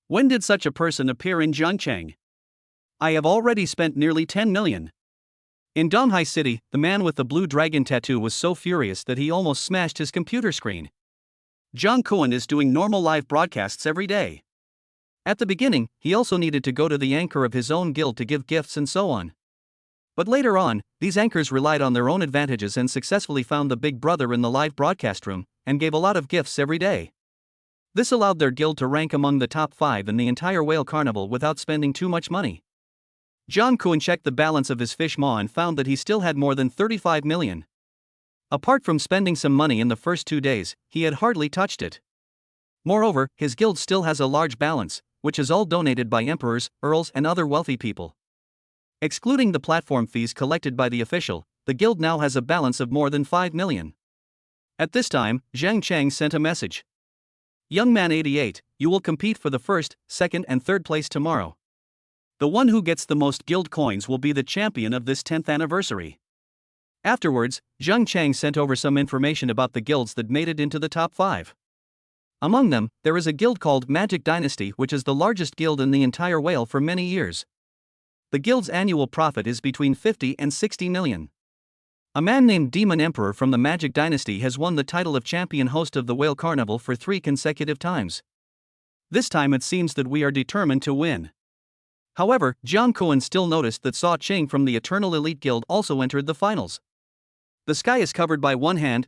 When did such a person appear in Zhengcheng? I have already spent nearly 10 million. In Donghai City, the man with the blue dragon tattoo was so furious that he almost smashed his computer screen. Jung Kwon is doing normal live broadcasts every day. At the beginning, he also needed to go to the anchor of his own guild to give gifts and so on. But later on, these anchors relied on their own advantages and successfully found the big brother in the live broadcast room, and gave a lot of gifts every day. This allowed their guild to rank among the top 5 in the entire whale carnival without spending too much money. Jung Kwon checked the balance of his fish maw and found that he still had more than 35 million. Apart from spending some money in the first 2 days, he had hardly touched it. Moreover, his guild still has a large balance, which is all donated by emperors, earls, and other wealthy people. Excluding the platform fees collected by the official, the guild now has a balance of more than 5 million. At this time, Zhang Chang sent a message. Young man 88, you will compete for the first, second, and third place tomorrow. The one who gets the most guild coins will be the champion of this 10th anniversary. Afterwards, Zhang Chang sent over some information about the guilds that made it into the top 5. Among them, there is a guild called Magic Dynasty, which is the largest guild in the entire whale for many years. The guild's annual profit is between 50 and 60 million. A man named Demon Emperor from the Magic Dynasty has won the title of champion host of the Whale Carnival for 3 consecutive times. This time it seems that we are determined to win. However, Jung Kwon still noticed that Sa Ching from the Eternal Elite Guild also entered the finals. The sky is covered by one hand,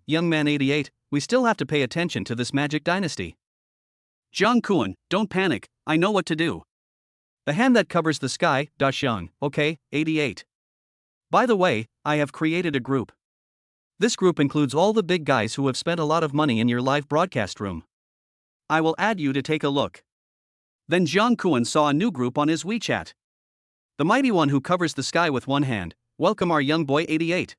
Young man 88, we still have to pay attention to this magic dynasty. Jiang Kuan, don't panic, I know what to do. The hand that covers the sky, Xiang, okay, 88. By the way, I have created a group. This group includes all the big guys who have spent a lot of money in your live broadcast room. I will add you to take a look. Then Jiang Kuan saw a new group on his WeChat. The mighty one who covers the sky with one hand, welcome our young boy 88.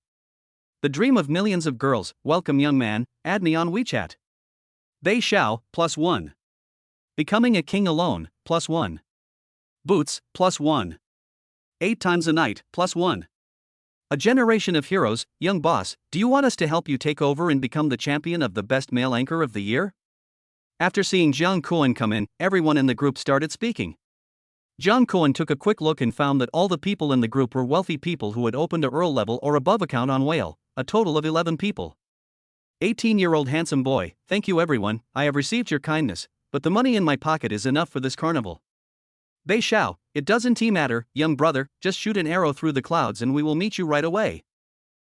The dream of millions of girls, welcome young man, add me on WeChat. Bei Xiao, +1. Becoming a king alone, +1. Boots, +1. 8 times a night, +1. A generation of heroes, young boss, do you want us to help you take over and become the champion of the best male anchor of the year? After seeing Jiang Kuan come in, everyone in the group started speaking. Jiang Kuan took a quick look and found that all the people in the group were wealthy people who had opened a Earl level or above account on Whale, a total of 11 people. 18-year-old handsome boy, thank you everyone, I have received your kindness, but the money in my pocket is enough for this carnival. Bei Xiao, it doesn't matter, young brother, just shoot an arrow through the clouds and we will meet you right away.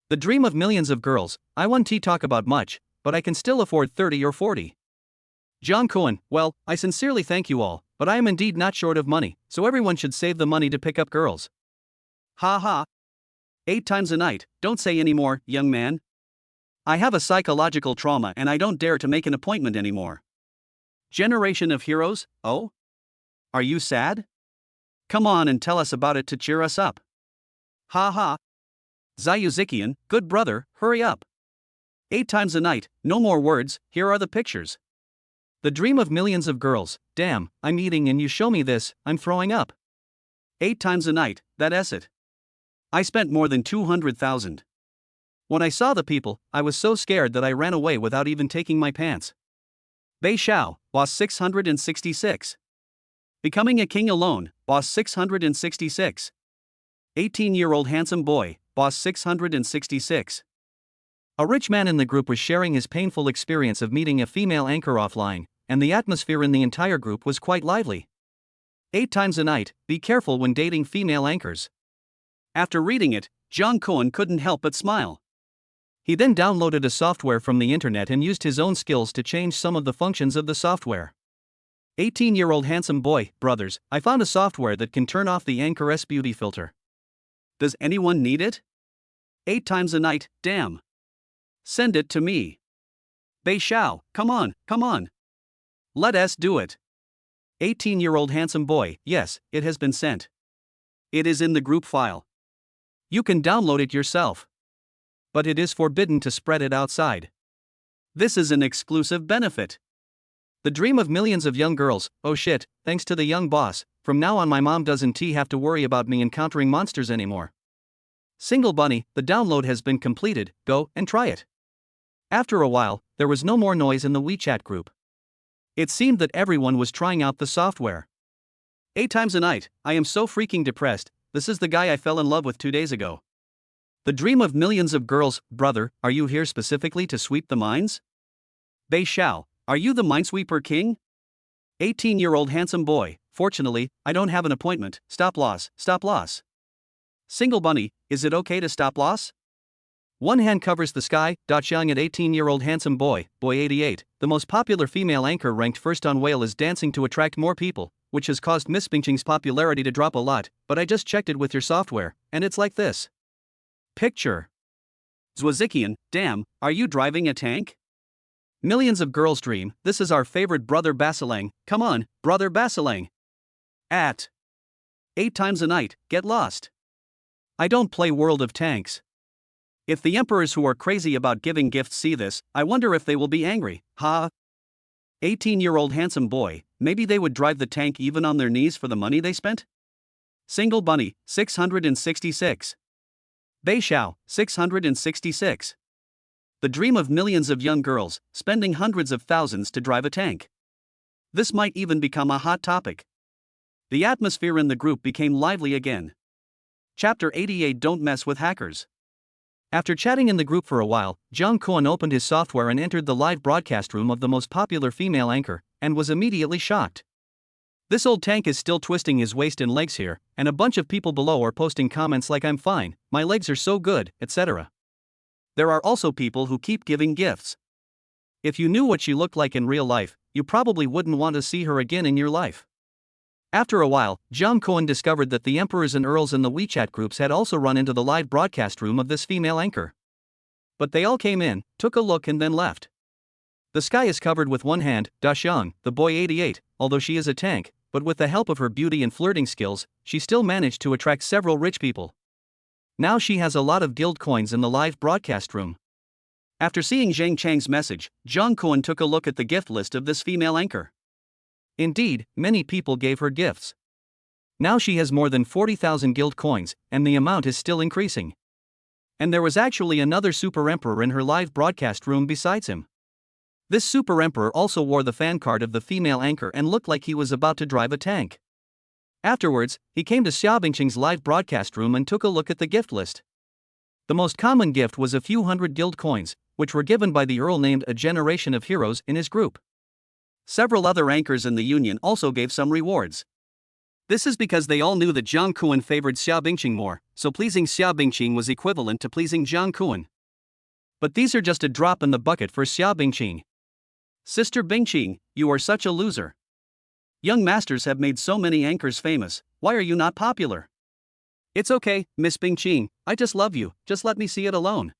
The dream of millions of girls, I won't talk about much, but I can still afford 30 or 40. Jiang Kuan, well, I sincerely thank you all, but I am indeed not short of money, so everyone should save the money to pick up girls. Ha ha. 8 times a night, don't say any more, young man. I have a psychological trauma and I don't dare to make an appointment anymore. Generation of heroes, oh? Are you sad? Come on and tell us about it to cheer us up. Ha ha. Zayuzikian, good brother, hurry up. 8 times a night, no more words, here are the pictures. The dream of millions of girls, damn, I'm eating and you show me this, I'm throwing up. 8 times a night, that's it. I spent more than 200,000. When I saw the people, I was so scared that I ran away without even taking my pants. Bei Xiao, boss 666. Becoming a king alone, boss 666. 18-year-old handsome boy, boss 666. A rich man in the group was sharing his painful experience of meeting a female anchor offline, and the atmosphere in the entire group was quite lively. 8 times a night, be careful when dating female anchors. After reading it, Jiang Kuan couldn't help but smile. He then downloaded a software from the internet and used his own skills to change some of the functions of the software. 18-year-old handsome boy, brothers, I found a software that can turn off the Anchor's beauty filter. Does anyone need it? 8 times a night, damn. Send it to me. Bei Xiao, come on. Let us do it. 18-year-old handsome boy, yes, it has been sent. It is in the group file. You can download it yourself. But it is forbidden to spread it outside. This is an exclusive benefit. The dream of millions of young girls, oh shit, thanks to the young boss, from now on my mom doesn't have to worry about me encountering monsters anymore. Single bunny, the download has been completed, go and try it. After a while, there was no more noise in the WeChat group. It seemed that everyone was trying out the software. 8 times a night, I am so freaking depressed, this is the guy I fell in love with 2 days ago. The dream of millions of girls, brother, are you here specifically to sweep the mines? Bei Xiao, are you the minesweeper king? 18-year-old handsome boy, fortunately, I don't have an appointment, stop loss. Single bunny, is it okay to stop loss? One hand covers the sky, Xiang at 18-year-old handsome boy, boy 88, the most popular female anchor ranked first on Whale is dancing to attract more people, which has caused Miss Bingqing's popularity to drop a lot, but I just checked it with your software, and it's like this. Picture. Zwazikian, damn, are you driving a tank? Millions of girls dream, this is our favorite brother Basilang, come on, brother Basilang. At 8 times a night, get lost. I don't play World of Tanks. If the emperors who are crazy about giving gifts see this, I wonder if they will be angry, ha. 18-year-old handsome boy, maybe they would drive the tank even on their knees for the money they spent? Single bunny, 666. Bei Xiao, 666. The dream of millions of young girls, spending hundreds of thousands to drive a tank. This might even become a hot topic. The atmosphere in the group became lively again. Chapter 88 Don't Mess with Hackers. After chatting in the group for a while, Jiang Kuan opened his software and entered the live broadcast room of the most popular female anchor, and was immediately shocked. This old tank is still twisting his waist and legs here, and a bunch of people below are posting comments like I'm fine, my legs are so good, etc. There are also people who keep giving gifts. If you knew what she looked like in real life, you probably wouldn't want to see her again in your life. After a while, Jung Koen discovered that the emperors and earls in the WeChat groups had also run into the live broadcast room of this female anchor. But they all came in, took a look and then left. The sky is covered with one hand, Da Xiang, the boy 88, although she is a tank, but with the help of her beauty and flirting skills, she still managed to attract several rich people. Now she has a lot of guild coins in the live broadcast room. After seeing Zhang Chang's message, Jung Koen took a look at the gift list of this female anchor. Indeed, many people gave her gifts. Now she has more than 40,000 guild coins, and the amount is still increasing. And there was actually another super emperor in her live broadcast room besides him. This super emperor also wore the fan card of the female anchor and looked like he was about to drive a tank. Afterwards, he came to Xia Bingqing's live broadcast room and took a look at the gift list. The most common gift was a few hundred guild coins, which were given by the earl named A Generation of Heroes in his group. Several other anchors in the union also gave some rewards. This is because they all knew that Jung Koen favored Xia Bingqing more, so pleasing Xia Bingqing was equivalent to pleasing Jung Koen. But these are just a drop in the bucket for Xia Bingqing. Sister Bingqing, you are such a loser. Young masters have made so many anchors famous, why are you not popular? It's okay, Miss Bingqing, I just love you, just let me see it alone.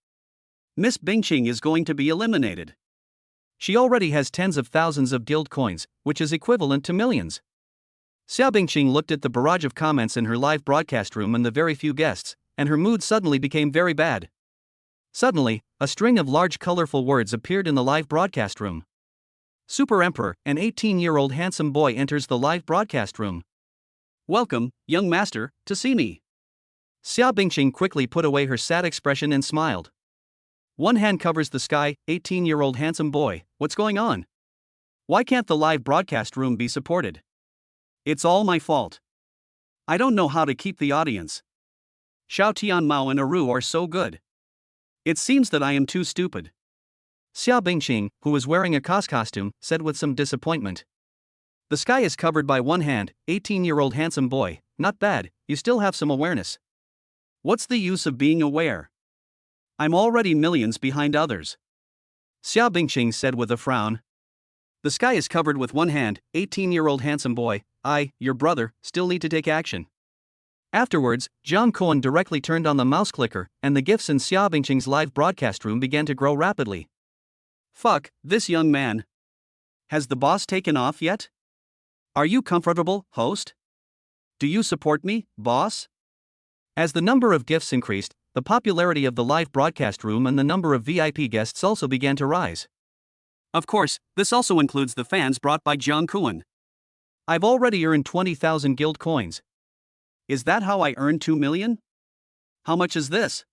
Miss Bingqing is going to be eliminated. She already has tens of thousands of guild coins, which is equivalent to millions. Xia Bingqing looked at the barrage of comments in her live broadcast room and the very few guests, and her mood suddenly became very bad. Suddenly, a string of large colorful words appeared in the live broadcast room. Super Emperor, an 18-year-old handsome boy enters the live broadcast room. Welcome, young master, to see me. Xia Bingqing quickly put away her sad expression and smiled. One hand covers the sky, 18-year-old handsome boy, what's going on? Why can't the live broadcast room be supported? It's all my fault. I don't know how to keep the audience. Xiao Tianmao and Aru are so good. It seems that I am too stupid. Xia Bingqing, who was wearing a costume, said with some disappointment. The sky is covered by one hand, 18-year-old handsome boy, not bad, you still have some awareness. What's the use of being aware? I'm already millions behind others. Xia Bingqing said with a frown. The sky is covered with one hand, 18-year-old handsome boy, I, your brother, still need to take action. Afterwards, Jung Koen directly turned on the mouse clicker, and the gifts in Xia Bingqing's live broadcast room began to grow rapidly. Fuck, this young man. Has the boss taken off yet? Are you comfortable, host? Do you support me, boss? As the number of gifts increased, the popularity of the live broadcast room and the number of VIP guests also began to rise. Of course, this also includes the fans brought by Jung Koen. I've already earned 20,000 guild coins. Is that how I earned 2 million? How much is this?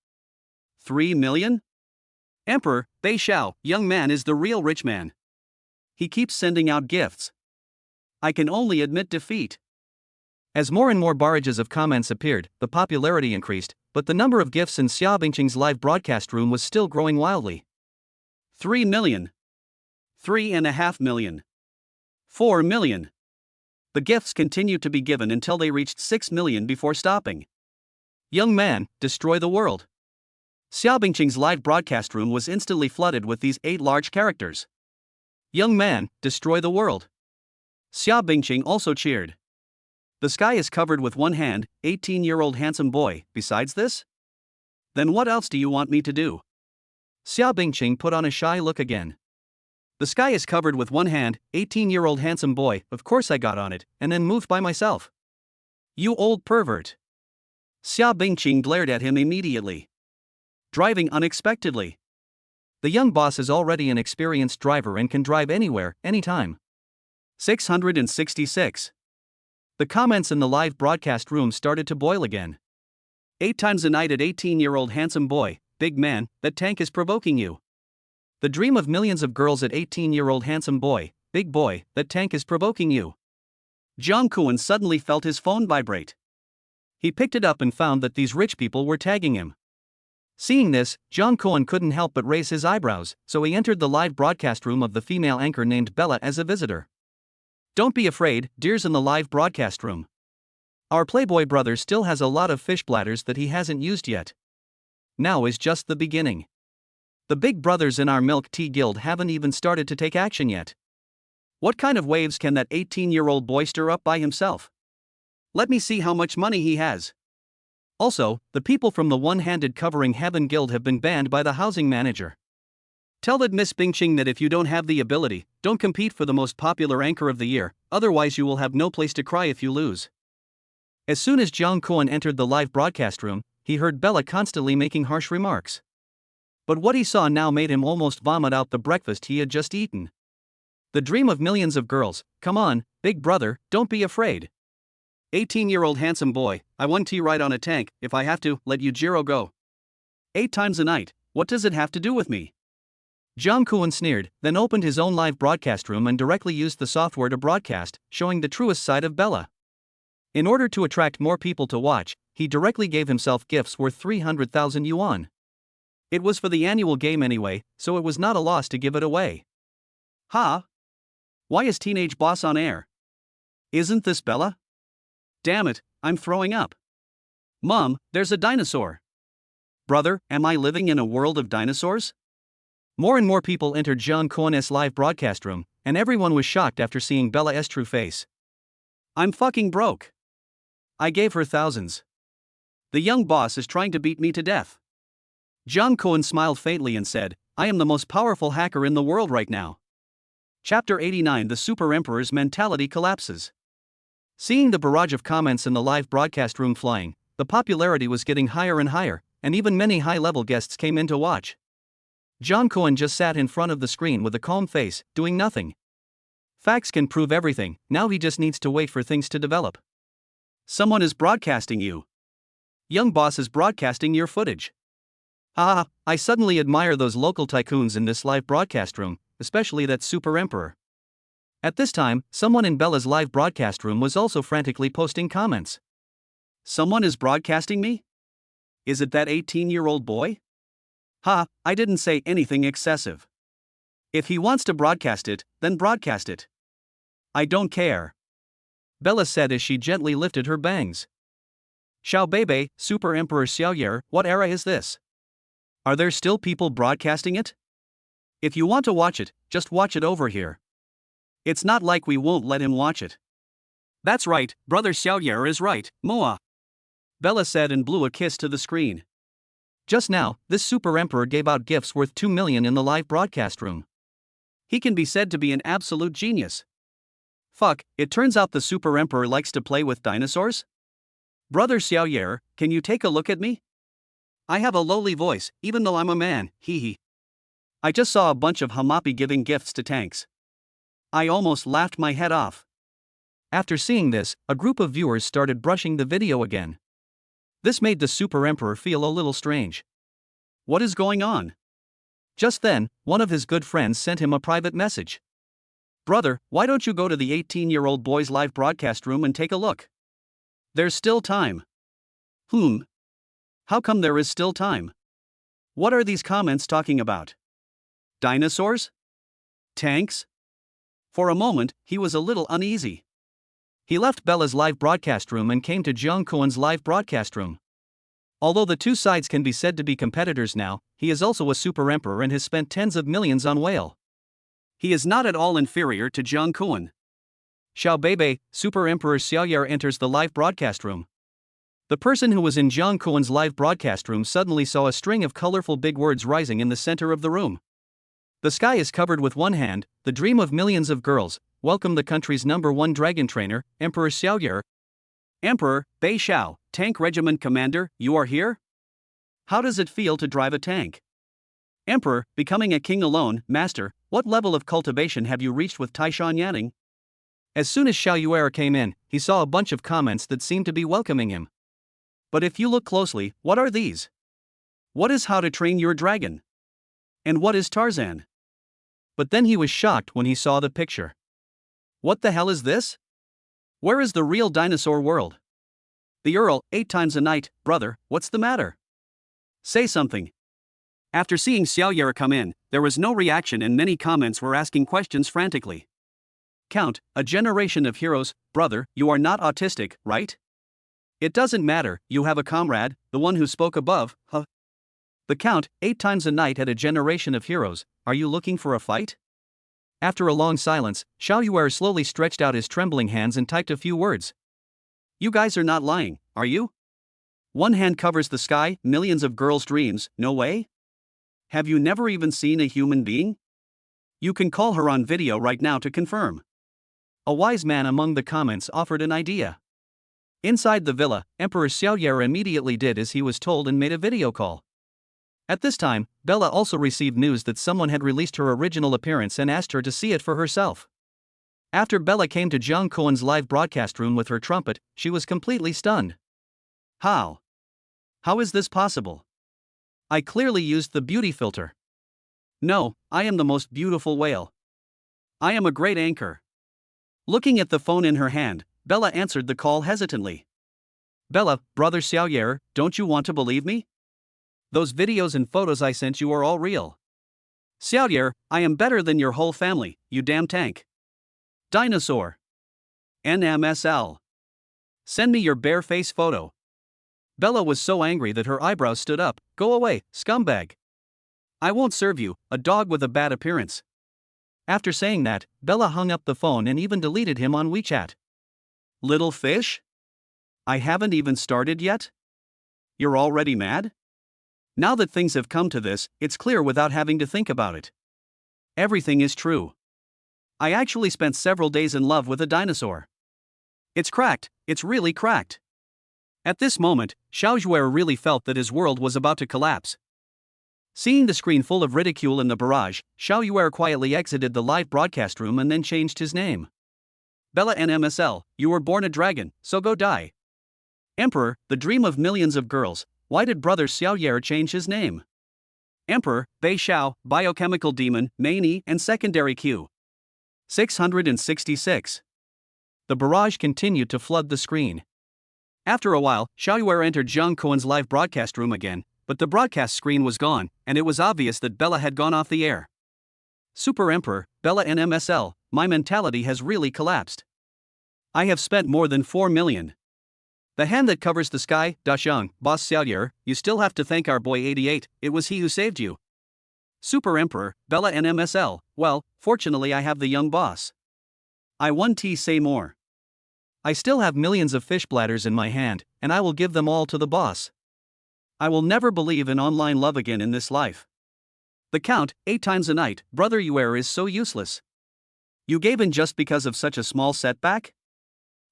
3 million? Emperor, Bei Xiao, young man is the real rich man. He keeps sending out gifts. I can only admit defeat. As more and more barrages of comments appeared, the popularity increased, but the number of gifts in Xia Bingqing's live broadcast room was still growing wildly. 3 million. 3.5 million. 4 million. The gifts continued to be given until they reached 6 million before stopping. Young man, destroy the world. Xia Bingqing's live broadcast room was instantly flooded with these 8 large characters. Young man, destroy the world. Xia Bingqing also cheered. The sky is covered with one hand, 18-year-old handsome boy, besides this? Then what else do you want me to do? Xia Bingqing put on a shy look again. The sky is covered with one hand, 18-year-old handsome boy, of course I got on it, and then moved by myself. You old pervert. Xia Bingqing glared at him immediately. Driving unexpectedly. The young boss is already an experienced driver and can drive anywhere, anytime. 666. The comments in the live broadcast room started to boil again. 8 times a night at 18-year-old handsome boy, big man, that tank is provoking you. The dream of millions of girls at 18-year-old handsome boy, big boy, that tank is provoking you. Jung Koen suddenly felt his phone vibrate. He picked it up and found that these rich people were tagging him. Seeing this, Jung Koen couldn't help but raise his eyebrows, so he entered the live broadcast room of the female anchor named Bella as a visitor. Don't be afraid, dears, in the live broadcast room. Our playboy brother still has a lot of fish bladders that he hasn't used yet. Now is just the beginning. The big brothers in our milk tea guild haven't even started to take action yet. What kind of waves can that 18-year-old boy stir up by himself? Let me see how much money he has. Also, the people from the one-handed covering heaven guild have been banned by the housing manager. Tell that Miss Bingqing that if you don't have the ability, don't compete for the most popular anchor of the year, otherwise you will have no place to cry if you lose. As soon as Jung Kwon entered the live broadcast room, he heard Bella constantly making harsh remarks. But what he saw now made him almost vomit out the breakfast he had just eaten. The dream of millions of girls, come on, big brother, don't be afraid. 18-year-old handsome boy, I want tea right on a tank, if I have to, let Yujiro go. 8 times a night, what does it have to do with me? Jung Kwon sneered, then opened his own live broadcast room and directly used the software to broadcast, showing the truest side of Bella. In order to attract more people to watch, he directly gave himself gifts worth 300,000 yuan. It was for the annual game anyway, so it was not a loss to give it away. Ha! Why is Teenage Boss on air? Isn't this Bella? Damn it, I'm throwing up. Mom, there's a dinosaur. Brother, am I living in a world of dinosaurs? More and more people entered Jung Kwon's live broadcast room, and everyone was shocked after seeing Bella's true face. I'm fucking broke. I gave her thousands. The young boss is trying to beat me to death. Jung Kwon smiled faintly and said, I am the most powerful hacker in the world right now. Chapter 89 The Super Emperor's mentality collapses. Seeing the barrage of comments in the live broadcast room flying, the popularity was getting higher and higher, and even many high-level guests came in to watch. Jung Kwon just sat in front of the screen with a calm face, doing nothing. Facts can prove everything, now he just needs to wait for things to develop. Someone is broadcasting you. Young boss is broadcasting your footage. Ah, I suddenly admire those local tycoons in this live broadcast room, especially that super emperor. At this time, someone in Bella's live broadcast room was also frantically posting comments. Someone is broadcasting me? Is it that 18-year-old boy? Ha, I didn't say anything excessive. If he wants to broadcast it, then broadcast it. I don't care. Bella said as she gently lifted her bangs. Xiao Bebe, Super Emperor Xiaoyer, what era is this? Are there still people broadcasting it? If you want to watch it, just watch it over here. It's not like we won't let him watch it. That's right, brother Xiaoyer is right, Moa. Bella said and blew a kiss to the screen. Just now, this super emperor gave out gifts worth 2 million in the live broadcast room. He can be said to be an absolute genius. Fuck, it turns out the super emperor likes to play with dinosaurs? Brother Xiaoyer, can you take a look at me? I have a lowly voice, even though I'm a man, hee hee. I just saw a bunch of hamapi giving gifts to tanks. I almost laughed my head off. After seeing this, a group of viewers started brushing the video again. This made the super emperor feel a little strange. What is going on? Just then, one of his good friends sent him a private message. Brother, why don't you go to the 18-year-old boy's live broadcast room and take a look? There's still time. How come there is still time? What are these comments talking about? Dinosaurs? Tanks? For a moment, he was a little uneasy. He left Bella's live broadcast room and came to Jung Kwon's live broadcast room. Although the two sides can be said to be competitors now, he is also a super emperor and has spent tens of millions on whale. He is not at all inferior to Jung Kwon. Xiao Bebe, Super Emperor Xiaoyer enters the live broadcast room. The person who was in Jung Kwon's live broadcast room suddenly saw a string of colorful big words rising in the center of the room. The sky is covered with one hand, the dream of millions of girls, welcome the country's #1 dragon trainer, Emperor Xiaoyer. Emperor, Bei Xiao, Tank Regiment Commander, you are here? How does it feel to drive a tank? Emperor, becoming a king alone, Master, what level of cultivation have you reached with Taishan Yanning? As soon as Xiaoyer came in, he saw a bunch of comments that seemed to be welcoming him. But if you look closely, what are these? What is How to Train Your Dragon? And what is Tarzan? But then he was shocked when he saw the picture. What the hell is this? Where is the real dinosaur world? The Earl, 8 times a night, brother, what's the matter? Say something. After seeing Xiaoyer come in, there was no reaction and many comments were asking questions frantically. Count, a generation of heroes, brother, you are not autistic, right? It doesn't matter, you have a comrade, the one who spoke above, huh? The Count, 8 times a night at a generation of heroes, are you looking for a fight? After a long silence, Xiao Yuer slowly stretched out his trembling hands and typed a few words. You guys are not lying, are you? One hand covers the sky, millions of girls' dreams, no way? Have you never even seen a human being? You can call her on video right now to confirm. A wise man among the comments offered an idea. Inside the villa, Emperor Xiaoyer immediately did as he was told and made a video call. At this time, Bella also received news that someone had released her original appearance and asked her to see it for herself. After Bella came to Jiang Cohen's live broadcast room with her trumpet, she was completely stunned. How? How is this possible? I clearly used the beauty filter. No, I am the most beautiful whale. I am a great anchor. Looking at the phone in her hand, Bella answered the call hesitantly. Bella, brother Xiaoyer, don't you want to believe me? Those videos and photos I sent you are all real. Xiaoyer, I am better than your whole family, you damn tank. Dinosaur. NMSL. Send me your bare face photo. Bella was so angry that her eyebrows stood up. Go away, scumbag. I won't serve you, a dog with a bad appearance. After saying that, Bella hung up the phone and even deleted him on WeChat. Little fish? I haven't even started yet? You're already mad? Now that things have come to this, it's clear without having to think about it. Everything is true. I actually spent several days in love with a dinosaur. It's cracked, it's really cracked. At this moment, Xiao Zhuer really felt that his world was about to collapse. Seeing the screen full of ridicule in the barrage, Xiao Yuer quietly exited the live broadcast room and then changed his name. Bella NMSL, you were born a dragon, so go die. Emperor, the dream of millions of girls, why did brother Xiao Yer change his name? Emperor, Bei Xiao, biochemical demon, main E and secondary Q. 666. The barrage continued to flood the screen. After a while, Xiao Yuer entered Jiang Cohen's live broadcast room again, but the broadcast screen was gone, and it was obvious that Bella had gone off the air. Super Emperor, Bella NMSL, my mentality has really collapsed. I have spent more than 4 million. The hand that covers the sky, Dasheng, Boss Xiaoyer, you still have to thank our boy 88, it was he who saved you. Super Emperor, Bella NMSL, well, fortunately I have the young boss. I 1T say more. I still have millions of fish bladders in my hand, and I will give them all to the boss. I will never believe in online love again in this life. The Count, 8 times a night, brother Yuer is so useless. You gave in just because of such a small setback?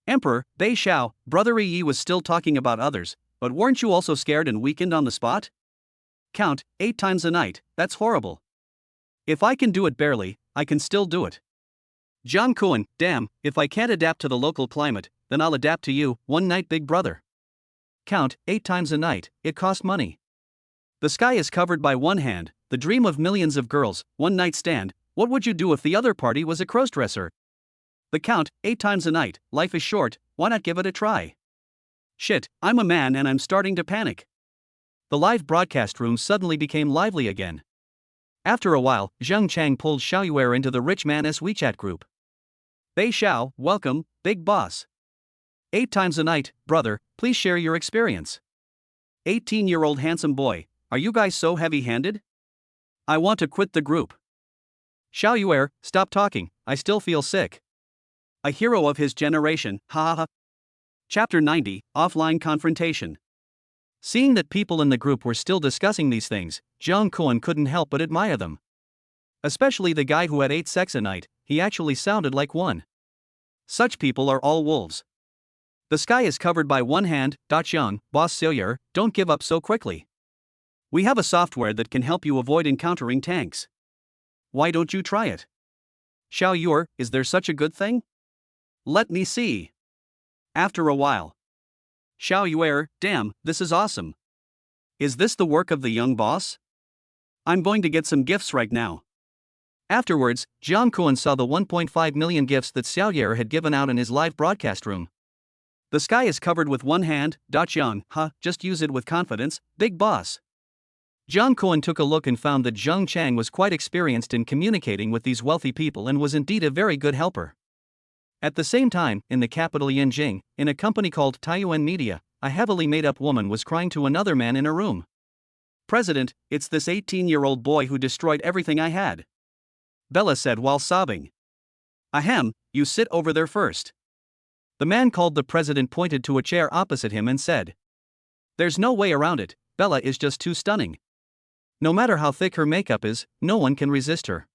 Emperor, Bei Xiao, brother Yi was still talking about others, but weren't you also scared and weakened on the spot? Count, 8 times a night, that's horrible. If I can do it barely, I can still do it. Jiang Cohen, damn, if I can't adapt to the local climate, then I'll adapt to you, one night big brother. Count, 8 times a night, it costs money. The sky is covered by one hand, the dream of millions of girls, one night stand, what would you do if the other party was a crossdresser? The Count, 8 times a night, life is short, why not give it a try? Shit, I'm a man and I'm starting to panic. The live broadcast room suddenly became lively again. After a while, Zheng Chang pulled Xiao Yuer into the rich man's WeChat group. Bei Xiao, welcome, big boss. 8 times a night, brother, please share your experience. 18-year-old handsome boy, are you guys so heavy-handed? I want to quit the group. Xiao Yuer, stop talking, I still feel sick. A hero of his generation, ha ha ha. Chapter 90, Offline Confrontation. Seeing that people in the group were still discussing these things, Jiang Cohen couldn't help but admire them. Especially the guy who had 8 sex a night, he actually sounded like one. Such people are all wolves. The sky is covered by one hand, Dacheng, Boss Xiaoyer, don't give up so quickly. We have a software that can help you avoid encountering tanks. Why don't you try it? Xiao Yuer, is there such a good thing? Let me see. After a while. Xiao Yuer, damn, this is awesome. Is this the work of the young boss? I'm going to get some gifts right now. Afterwards, Jiang Cohen saw the 1.5 million gifts that Xiao Yuer had given out in his live broadcast room. The sky is covered with one hand, Dacheng, just use it with confidence, big boss. Jiang Cohen took a look and found that Zheng Chang was quite experienced in communicating with these wealthy people and was indeed a very good helper. At the same time, in the capital Yanjing, in a company called Taiyuan Media, a heavily made-up woman was crying to another man in a room. President, it's this 18-year-old boy who destroyed everything I had. Bella said while sobbing. Ahem, you sit over there first. The man called the president pointed to a chair opposite him and said. There's no way around it, Bella is just too stunning. No matter how thick her makeup is, no one can resist her.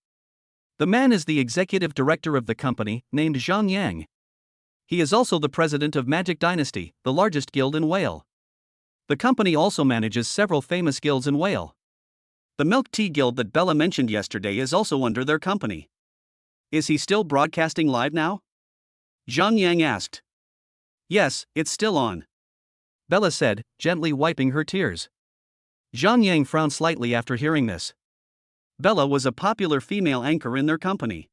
The man is the executive director of the company, named Zhang Yang. He is also the president of Magic Dynasty, the largest guild in Whale. The company also manages several famous guilds in Whale. The milk tea guild that Bella mentioned yesterday is also under their company. Is he still broadcasting live now? Zhang Yang asked. Yes, it's still on, Bella said, gently wiping her tears. Zhang Yang frowned slightly after hearing this. Bella was a popular female anchor in their company.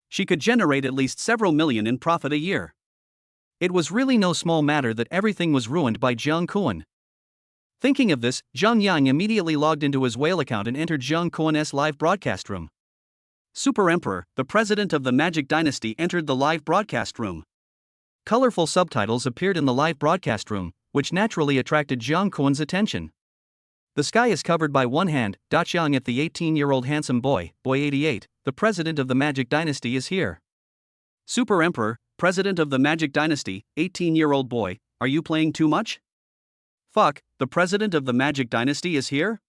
She could generate at least several million in profit a year. It was really no small matter that everything was ruined by Jiang Kuan. Thinking of this, Zhang Yang immediately logged into his Whale account and entered Jiang Kuan's live broadcast room. Super Emperor, the president of the Magic Dynasty, entered the live broadcast room. Colorful subtitles appeared in the live broadcast room, which naturally attracted Jiang Kuan's attention. The sky is covered by one hand. Xiang at the 18-year-old handsome boy, boy 88, the president of the Magic Dynasty is here. Super Emperor, president of the Magic Dynasty, 18-year-old boy, are you playing too much? Fuck, the president of the Magic Dynasty is here?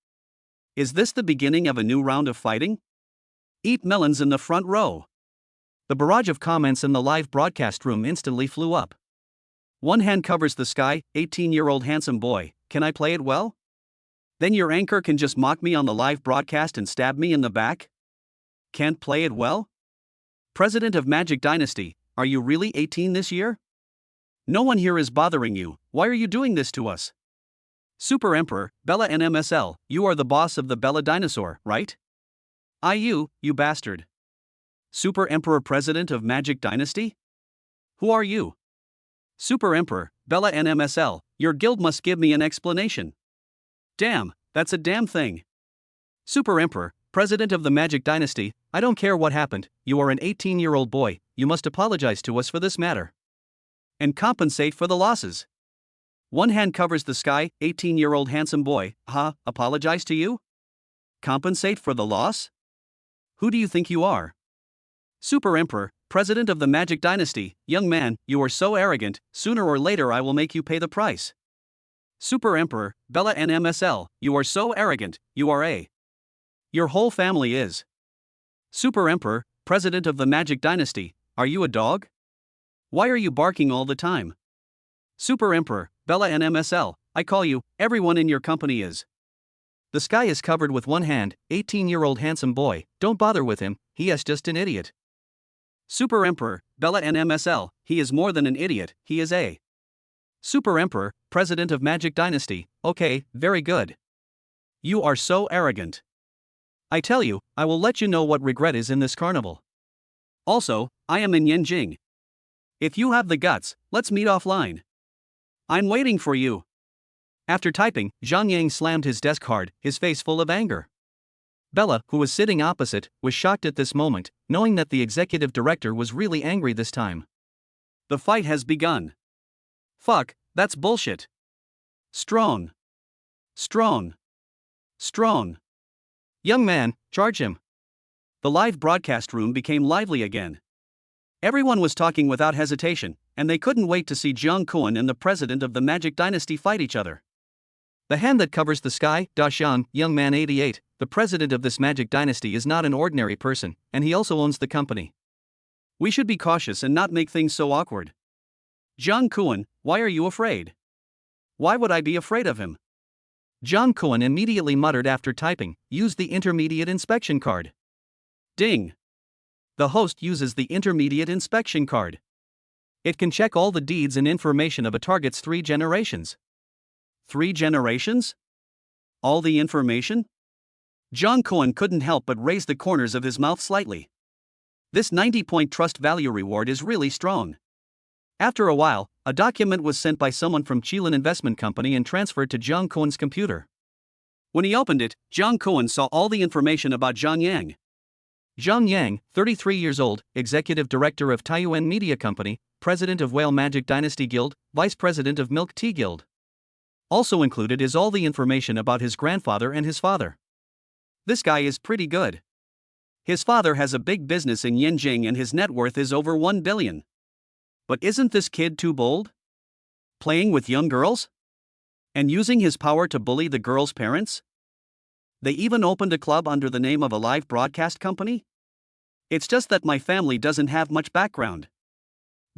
Is this the beginning of a new round of fighting? Eat melons in the front row. The barrage of comments in the live broadcast room instantly flew up. One hand covers the sky, 18-year-old handsome boy, can I play it well? Then your anchor can just mock me on the live broadcast and stab me in the back? Can't play it well? President of Magic Dynasty, are you really 18 this year? No one here is bothering you, why are you doing this to us? Super Emperor, Bella NMSL, you are the boss of the Bella Dinosaur, right? You bastard. Super Emperor President of Magic Dynasty? Who are you? Super Emperor, Bella NMSL, your guild must give me an explanation. Damn, that's a damn thing. Super Emperor, President of the Magic Dynasty, I don't care what happened, you are an 18-year-old boy, you must apologize to us for this matter. And compensate for the losses. One hand covers the sky, 18-year-old handsome boy, apologize to you? Compensate for the loss? Who do you think you are? Super Emperor, President of the Magic Dynasty, young man, you are so arrogant, sooner or later I will make you pay the price. Super Emperor, Bella NMSL, you are so arrogant, you are a. Your whole family is. Super Emperor, President of the Magic Dynasty, are you a dog? Why are you barking all the time? Super Emperor, Bella NMSL, I call you, everyone in your company is. The sky is covered with one hand, 18-year-old handsome boy, don't bother with him, he is just an idiot. Super Emperor, Bella NMSL, he is more than an idiot, he is a. Super Emperor, President of Magic Dynasty, okay, very good. You are so arrogant. I tell you, I will let you know what regret is in this carnival. Also, I am in Yanjing. If you have the guts, let's meet offline. I'm waiting for you. After typing, Zhang Yang slammed his desk hard, his face full of anger. Bella, who was sitting opposite, was shocked at this moment, knowing that the executive director was really angry this time. The fight has begun. Fuck, that's bullshit. Strong. Strong. Strong. Young man, charge him. The live broadcast room became lively again. Everyone was talking without hesitation, and they couldn't wait to see Jiang Kuan and the president of the Magic Dynasty fight each other. The hand that covers the sky, Xiang, young man 88, the president of this Magic Dynasty is not an ordinary person, and he also owns the company. We should be cautious and not make things so awkward. Jiang Kuan, why are you afraid? Why would I be afraid of him? Jiang Kuan immediately muttered after typing, use the intermediate inspection card. Ding. The host uses the intermediate inspection card. It can check all the deeds and information of a target's 3 generations. 3 generations? All the information? Jiang Kuan couldn't help but raise the corners of his mouth slightly. This 90-point trust value reward is really strong. After a while, a document was sent by someone from Qilin Investment Company and transferred to Jiang Kuan's computer. When he opened it, Jiang Kuan saw all the information about Zhang Yang. Zhang Yang, 33 years old, executive director of Taiyuan Media Company, president of Whale Magic Dynasty Guild, vice president of Milk Tea Guild. Also included is all the information about his grandfather and his father. This guy is pretty good. His father has a big business in Yenjing and his net worth is over 1 billion. But isn't this kid too bold? Playing with young girls? And using his power to bully the girls' parents? They even opened a club under the name of a live broadcast company? It's just that my family doesn't have much background.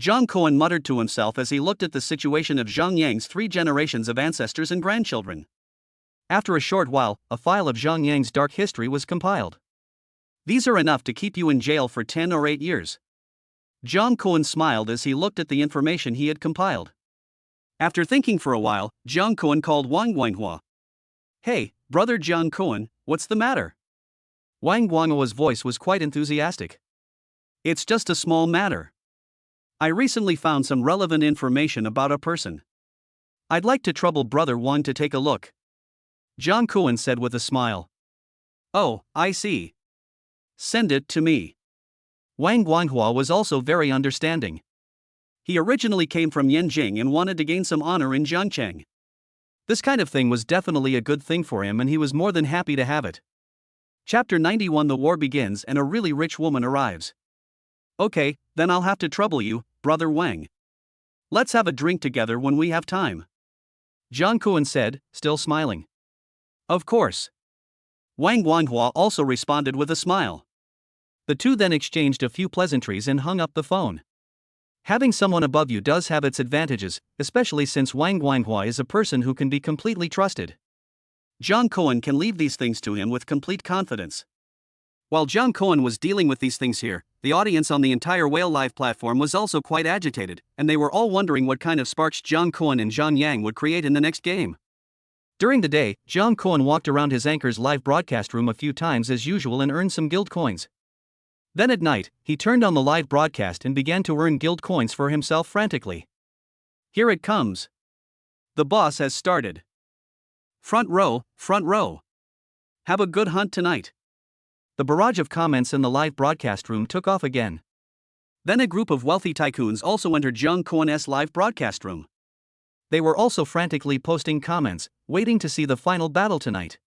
Zhang Cohen muttered to himself as he looked at the situation of Zhang Yang's 3 generations of ancestors and grandchildren. After a short while, a file of Zhang Yang's dark history was compiled. These are enough to keep you in jail for 10 or 8 years. Zhang Cohen smiled as he looked at the information he had compiled. After thinking for a while, Zhang Cohen called Wang Guanghua. Hey, brother Zhang Cohen, what's the matter? Wang Guanghua's voice was quite enthusiastic. It's just a small matter. I recently found some relevant information about a person. I'd like to trouble brother Wang to take a look. Zhang Cohen said with a smile. Oh, I see. Send it to me. Wang Guanghua was also very understanding. He originally came from Yenjing and wanted to gain some honor in Jiangcheng. This kind of thing was definitely a good thing for him and he was more than happy to have it. Chapter 91. The war begins and a really rich woman arrives. Okay, then I'll have to trouble you, brother Wang. Let's have a drink together when we have time. Zhang Cohen said, still smiling. Of course. Wang Guanghua also responded with a smile. The two then exchanged a few pleasantries and hung up the phone. Having someone above you does have its advantages, especially since Wang Guanghua is a person who can be completely trusted. Zhang Cohen can leave these things to him with complete confidence. While Zhang Cohen was dealing with these things here, the audience on the entire Whale Live platform was also quite agitated, and they were all wondering what kind of sparks Zhang Cohen and Zhang Yang would create in the next game. During the day, Zhang Cohen walked around his anchor's live broadcast room a few times as usual and earned some guild coins. Then at night, he turned on the live broadcast and began to earn guild coins for himself frantically. Here it comes. The boss has started. Front row, front row. Have a good hunt tonight. The barrage of comments in the live broadcast room took off again. Then a group of wealthy tycoons also entered Zhang Cohen's live broadcast room. They were also frantically posting comments, waiting to see the final battle tonight.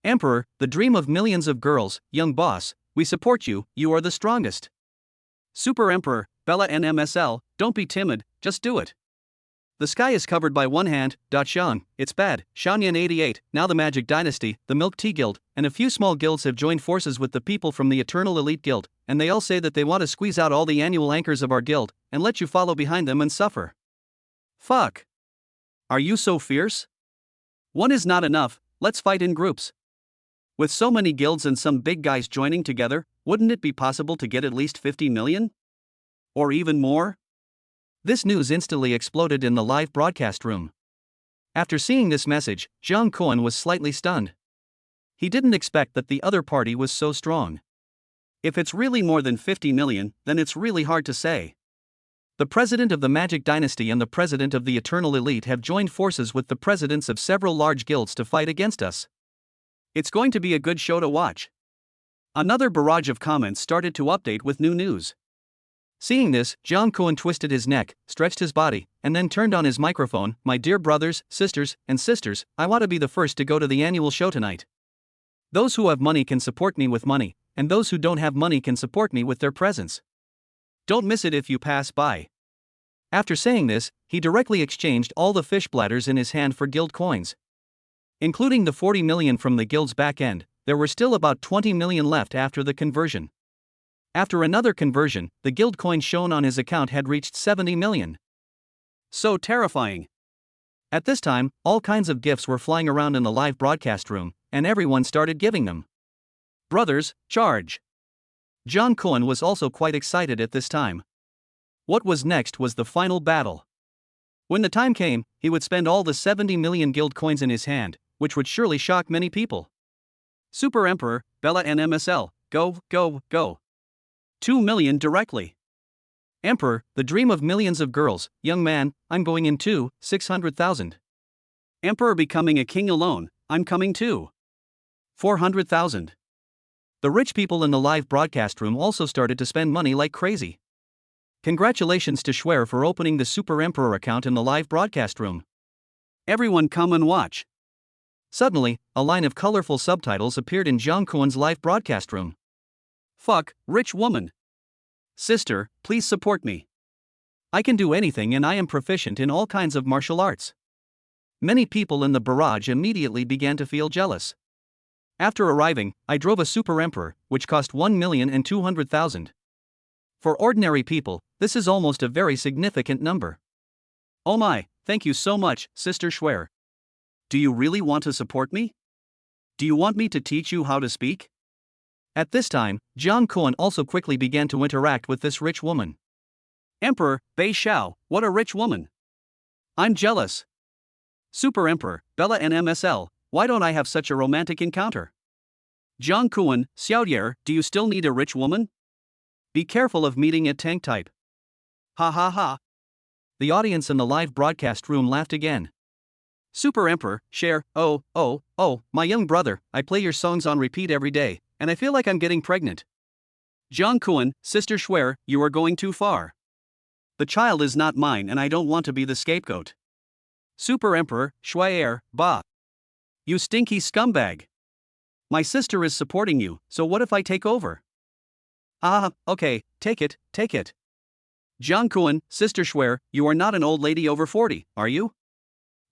Emperor, the dream of millions of girls, young boss, we support you, you are the strongest. Super Emperor, Bella NMSL, don't be timid, just do it. The sky is covered by one hand, Shang, it's bad, Shanyan 88, now the Magic Dynasty, the Milk Tea Guild, and a few small guilds have joined forces with the people from the Eternal Elite Guild, and they all say that they want to squeeze out all the annual anchors of our guild, and let you follow behind them and suffer. Fuck. Are you so fierce? One is not enough, let's fight in groups. With so many guilds and some big guys joining together, wouldn't it be possible to get at least 50 million? Or even more? This news instantly exploded in the live broadcast room. After seeing this message, Zhang Cohen was slightly stunned. He didn't expect that the other party was so strong. If it's really more than 50 million, then it's really hard to say. The president of the Magic Dynasty and the president of the Eternal Elite have joined forces with the presidents of several large guilds to fight against us. It's going to be a good show to watch. Another barrage of comments started to update with new news. Seeing this, Zhang Cohen twisted his neck, stretched his body, and then turned on his microphone. My dear brothers, sisters, and sisters, I want to be the first to go to the annual show tonight. Those who have money can support me with money, and those who don't have money can support me with their presence. Don't miss it if you pass by. After saying this, he directly exchanged all the fish bladders in his hand for guild coins. Including the 40 million from the guild's back end, there were still about 20 million left after the conversion. After another conversion, the guild coin shown on his account had reached 70 million. So terrifying. At this time, all kinds of gifts were flying around in the live broadcast room, and everyone started giving them. Brothers, charge. Zhang Cohen was also quite excited at this time. What was next was the final battle. When the time came, he would spend all the 70 million guild coins in his hand, which would surely shock many people. Super Emperor, Bella NMSL, go, go, go. 2 million directly. Emperor, the dream of millions of girls, young man, I'm going in too, 600,000. Emperor becoming a king alone, I'm coming too. 400,000. The rich people in the live broadcast room also started to spend money like crazy. Congratulations to Schwer for opening the Super Emperor account in the live broadcast room. Everyone come and watch. Suddenly, a line of colorful subtitles appeared in Jung Kwon's live broadcast room. Fuck, rich woman. Sister, please support me. I can do anything and I am proficient in all kinds of martial arts. Many people in the barrage immediately began to feel jealous. After arriving, I drove a Super Emperor, which cost 1,200,000. For ordinary people, this is almost a very significant number. Oh my, thank you so much, Sister Schwer. Do you really want to support me? Do you want me to teach you how to speak? At this time, Jung Kwon also quickly began to interact with this rich woman. Emperor, Bei Xiao, what a rich woman. I'm jealous. Super Emperor, Bella and MSL, why don't I have such a romantic encounter? Jung Kwon, Xiaodier, do you still need a rich woman? Be careful of meeting a tank type. Ha ha ha. The audience in the live broadcast room laughed again. Super Emperor, Cher, oh, my young brother, I play your songs on repeat every day, and I feel like I'm getting pregnant. Jung Kwon, Sister Schwer, you are going too far. The child is not mine and I don't want to be the scapegoat. Super Emperor, Schwer, bah. You stinky scumbag. My sister is supporting you, so what if I take over? Ah, okay, take it. Jung Kwon, Sister Schwer, you are not an old lady over 40, are you?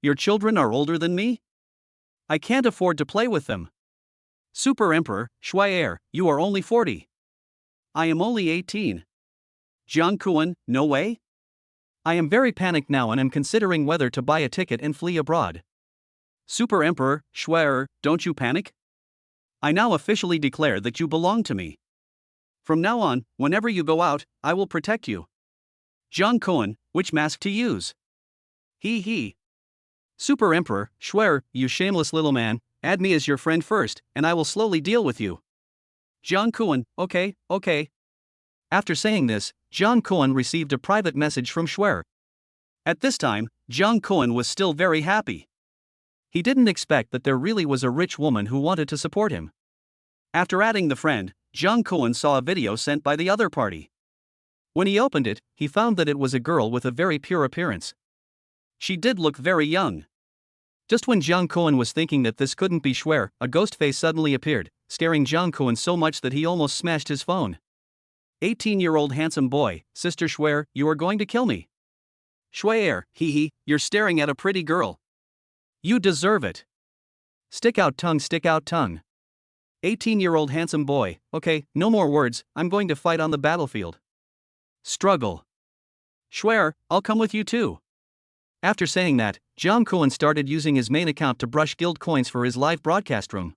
Your children are older than me? I can't afford to play with them. Super Emperor, Schwer, you are only 40. I am only 18. Jung Kwon, no way? I am very panicked now and am considering whether to buy a ticket and flee abroad. Super Emperor, Schwer, don't you panic? I now officially declare that you belong to me. From now on, whenever you go out, I will protect you. Jung Kwon, which mask to use? He. Super Emperor, Schwer, you shameless little man, add me as your friend first, and I will slowly deal with you. Jung Kwon, okay. After saying this, Jung Kwon received a private message from Schwer. At this time, Jung Kwon was still very happy. He didn't expect that there really was a rich woman who wanted to support him. After adding the friend, Jung Kwon saw a video sent by the other party. When he opened it, he found that it was a girl with a very pure appearance. She did look very young. Just when Jung Kwon was thinking that this couldn't be Schwer, a ghost face suddenly appeared, scaring Jung Kwon so much that he almost smashed his phone. 18-year-old handsome boy, Sister Schwer, you are going to kill me. Schwer, you're staring at a pretty girl. You deserve it. Stick out tongue. 18-year-old handsome boy, okay, no more words, I'm going to fight on the battlefield. Struggle. Schwer, I'll come with you too. After saying that, Jung Kwon started using his main account to brush guild coins for his live broadcast room.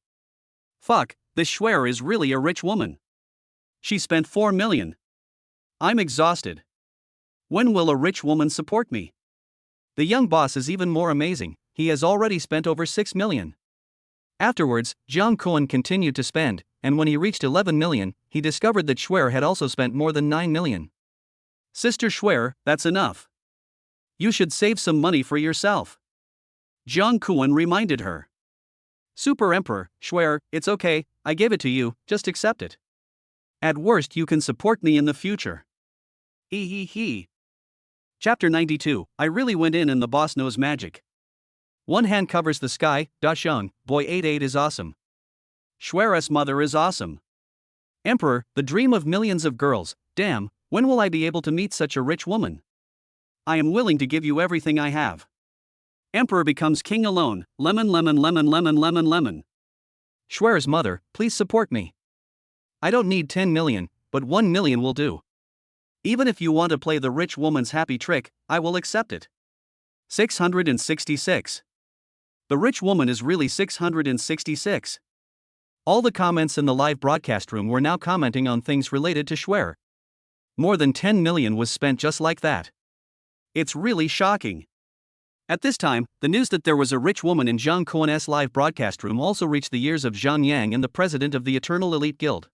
Fuck, this Schwer is really a rich woman. She spent 4 million. I'm exhausted. When will a rich woman support me? The young boss is even more amazing, he has already spent over 6 million. Afterwards, Jung Kwon continued to spend, and when he reached 11 million, he discovered that Schwer had also spent more than 9 million. Sister Schwer, that's enough. You should save some money for yourself. Jung Kwon reminded her. Super Emperor, Schwer, it's okay, I gave it to you, just accept it. At worst you can support me in the future. He. Chapter 92, I really went in and the boss knows magic. One hand covers the sky, Dashung, boy 88 is awesome. Schwer's mother is awesome. Emperor, the dream of millions of girls, damn, when will I be able to meet such a rich woman? I am willing to give you everything I have. Emperor becomes king alone, lemon. Schwer's mother, please support me. I don't need 10 million, but 1 million will do. Even if you want to play the rich woman's happy trick, I will accept it. 666. The rich woman is really 666. All the comments in the live broadcast room were now commenting on things related to Schwer. More than 10 million was spent just like that. It's really shocking. At this time, the news that there was a rich woman in Jung Kwon's live broadcast room also reached the ears of Zhang Yang and the president of the Eternal Elite Guild.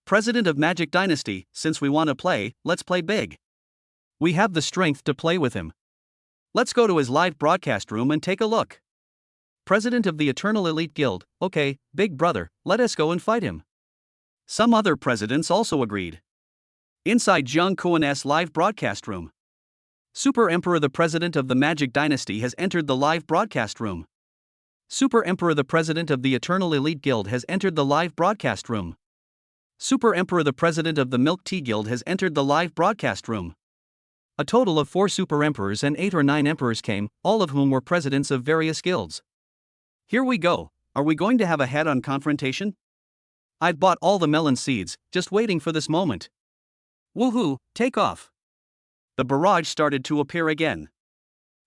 President of Magic Dynasty, since we want to play, let's play big. We have the strength to play with him. Let's go to his live broadcast room and take a look. President of the Eternal Elite Guild, okay, big brother, let us go and fight him. Some other presidents also agreed. Inside Jung Kwon's live broadcast room. Super Emperor the President of the Magic Dynasty has entered the live broadcast room. Super Emperor the President of the Eternal Elite Guild has entered the live broadcast room. Super Emperor the President of the Milk Tea Guild has entered the live broadcast room. A total of 4 Super Emperors and 8 or 9 Emperors came, all of whom were presidents of various guilds. Here we go. Are we going to have a head-on confrontation? I'd bought all the melon seeds, just waiting for this moment. Woohoo, take off. The barrage started to appear again.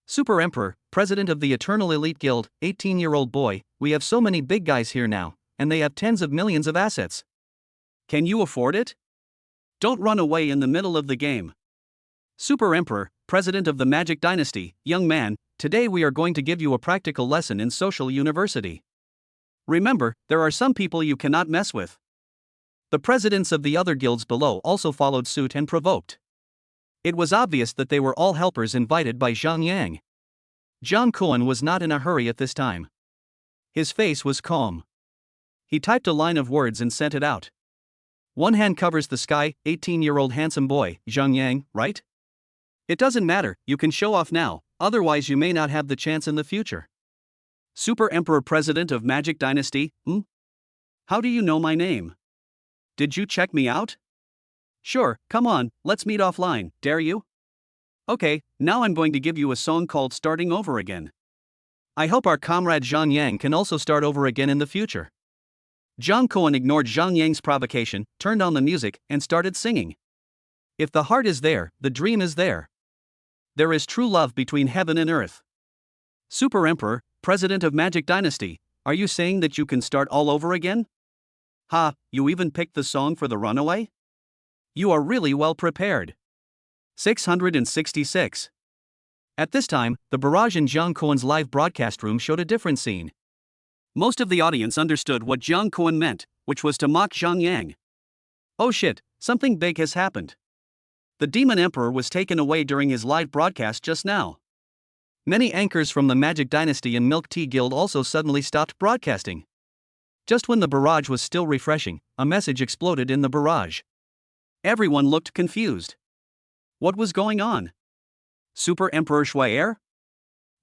Super Emperor, President of the Eternal Elite Guild, 18-year-old boy, we have so many big guys here now, and they have tens of millions of assets. Can you afford it? Don't run away in the middle of the game. Super Emperor, President of the Magic Dynasty, young man, today we are going to give you a practical lesson in social university. Remember, there are some people you cannot mess with. The presidents of the other guilds below also followed suit and provoked. It was obvious that they were all helpers invited by Zhang Yang. Zhang Kuan was not in a hurry at this time. His face was calm. He typed a line of words and sent it out. One hand covers the sky, 18-year-old handsome boy, Zhang Yang, right? It doesn't matter, you can show off now, otherwise you may not have the chance in the future. Super Emperor President of Magic Dynasty, How do you know my name? Did you check me out? Sure, come on, let's meet offline, dare you? Okay, now I'm going to give you a song called Starting Over Again. I hope our comrade Zhang Yang can also start over again in the future. Zhang Kuan ignored Zhang Yang's provocation, turned on the music, and started singing. If the heart is there, the dream is there. There is true love between heaven and earth. Super Emperor, President of Magic Dynasty, are you saying that you can start all over again? Ha, you even picked the song for the runaway? You are really well prepared. 666. At this time, the barrage in Zhang Kuan's live broadcast room showed a different scene. Most of the audience understood what Zhang Kuan meant, which was to mock Zhang Yang. Oh shit, something big has happened. The Demon Emperor was taken away during his live broadcast just now. Many anchors from the Magic Dynasty and Milk Tea Guild also suddenly stopped broadcasting. Just when the barrage was still refreshing, a message exploded in the barrage. Everyone looked confused. What was going on? Super Emperor Shuai?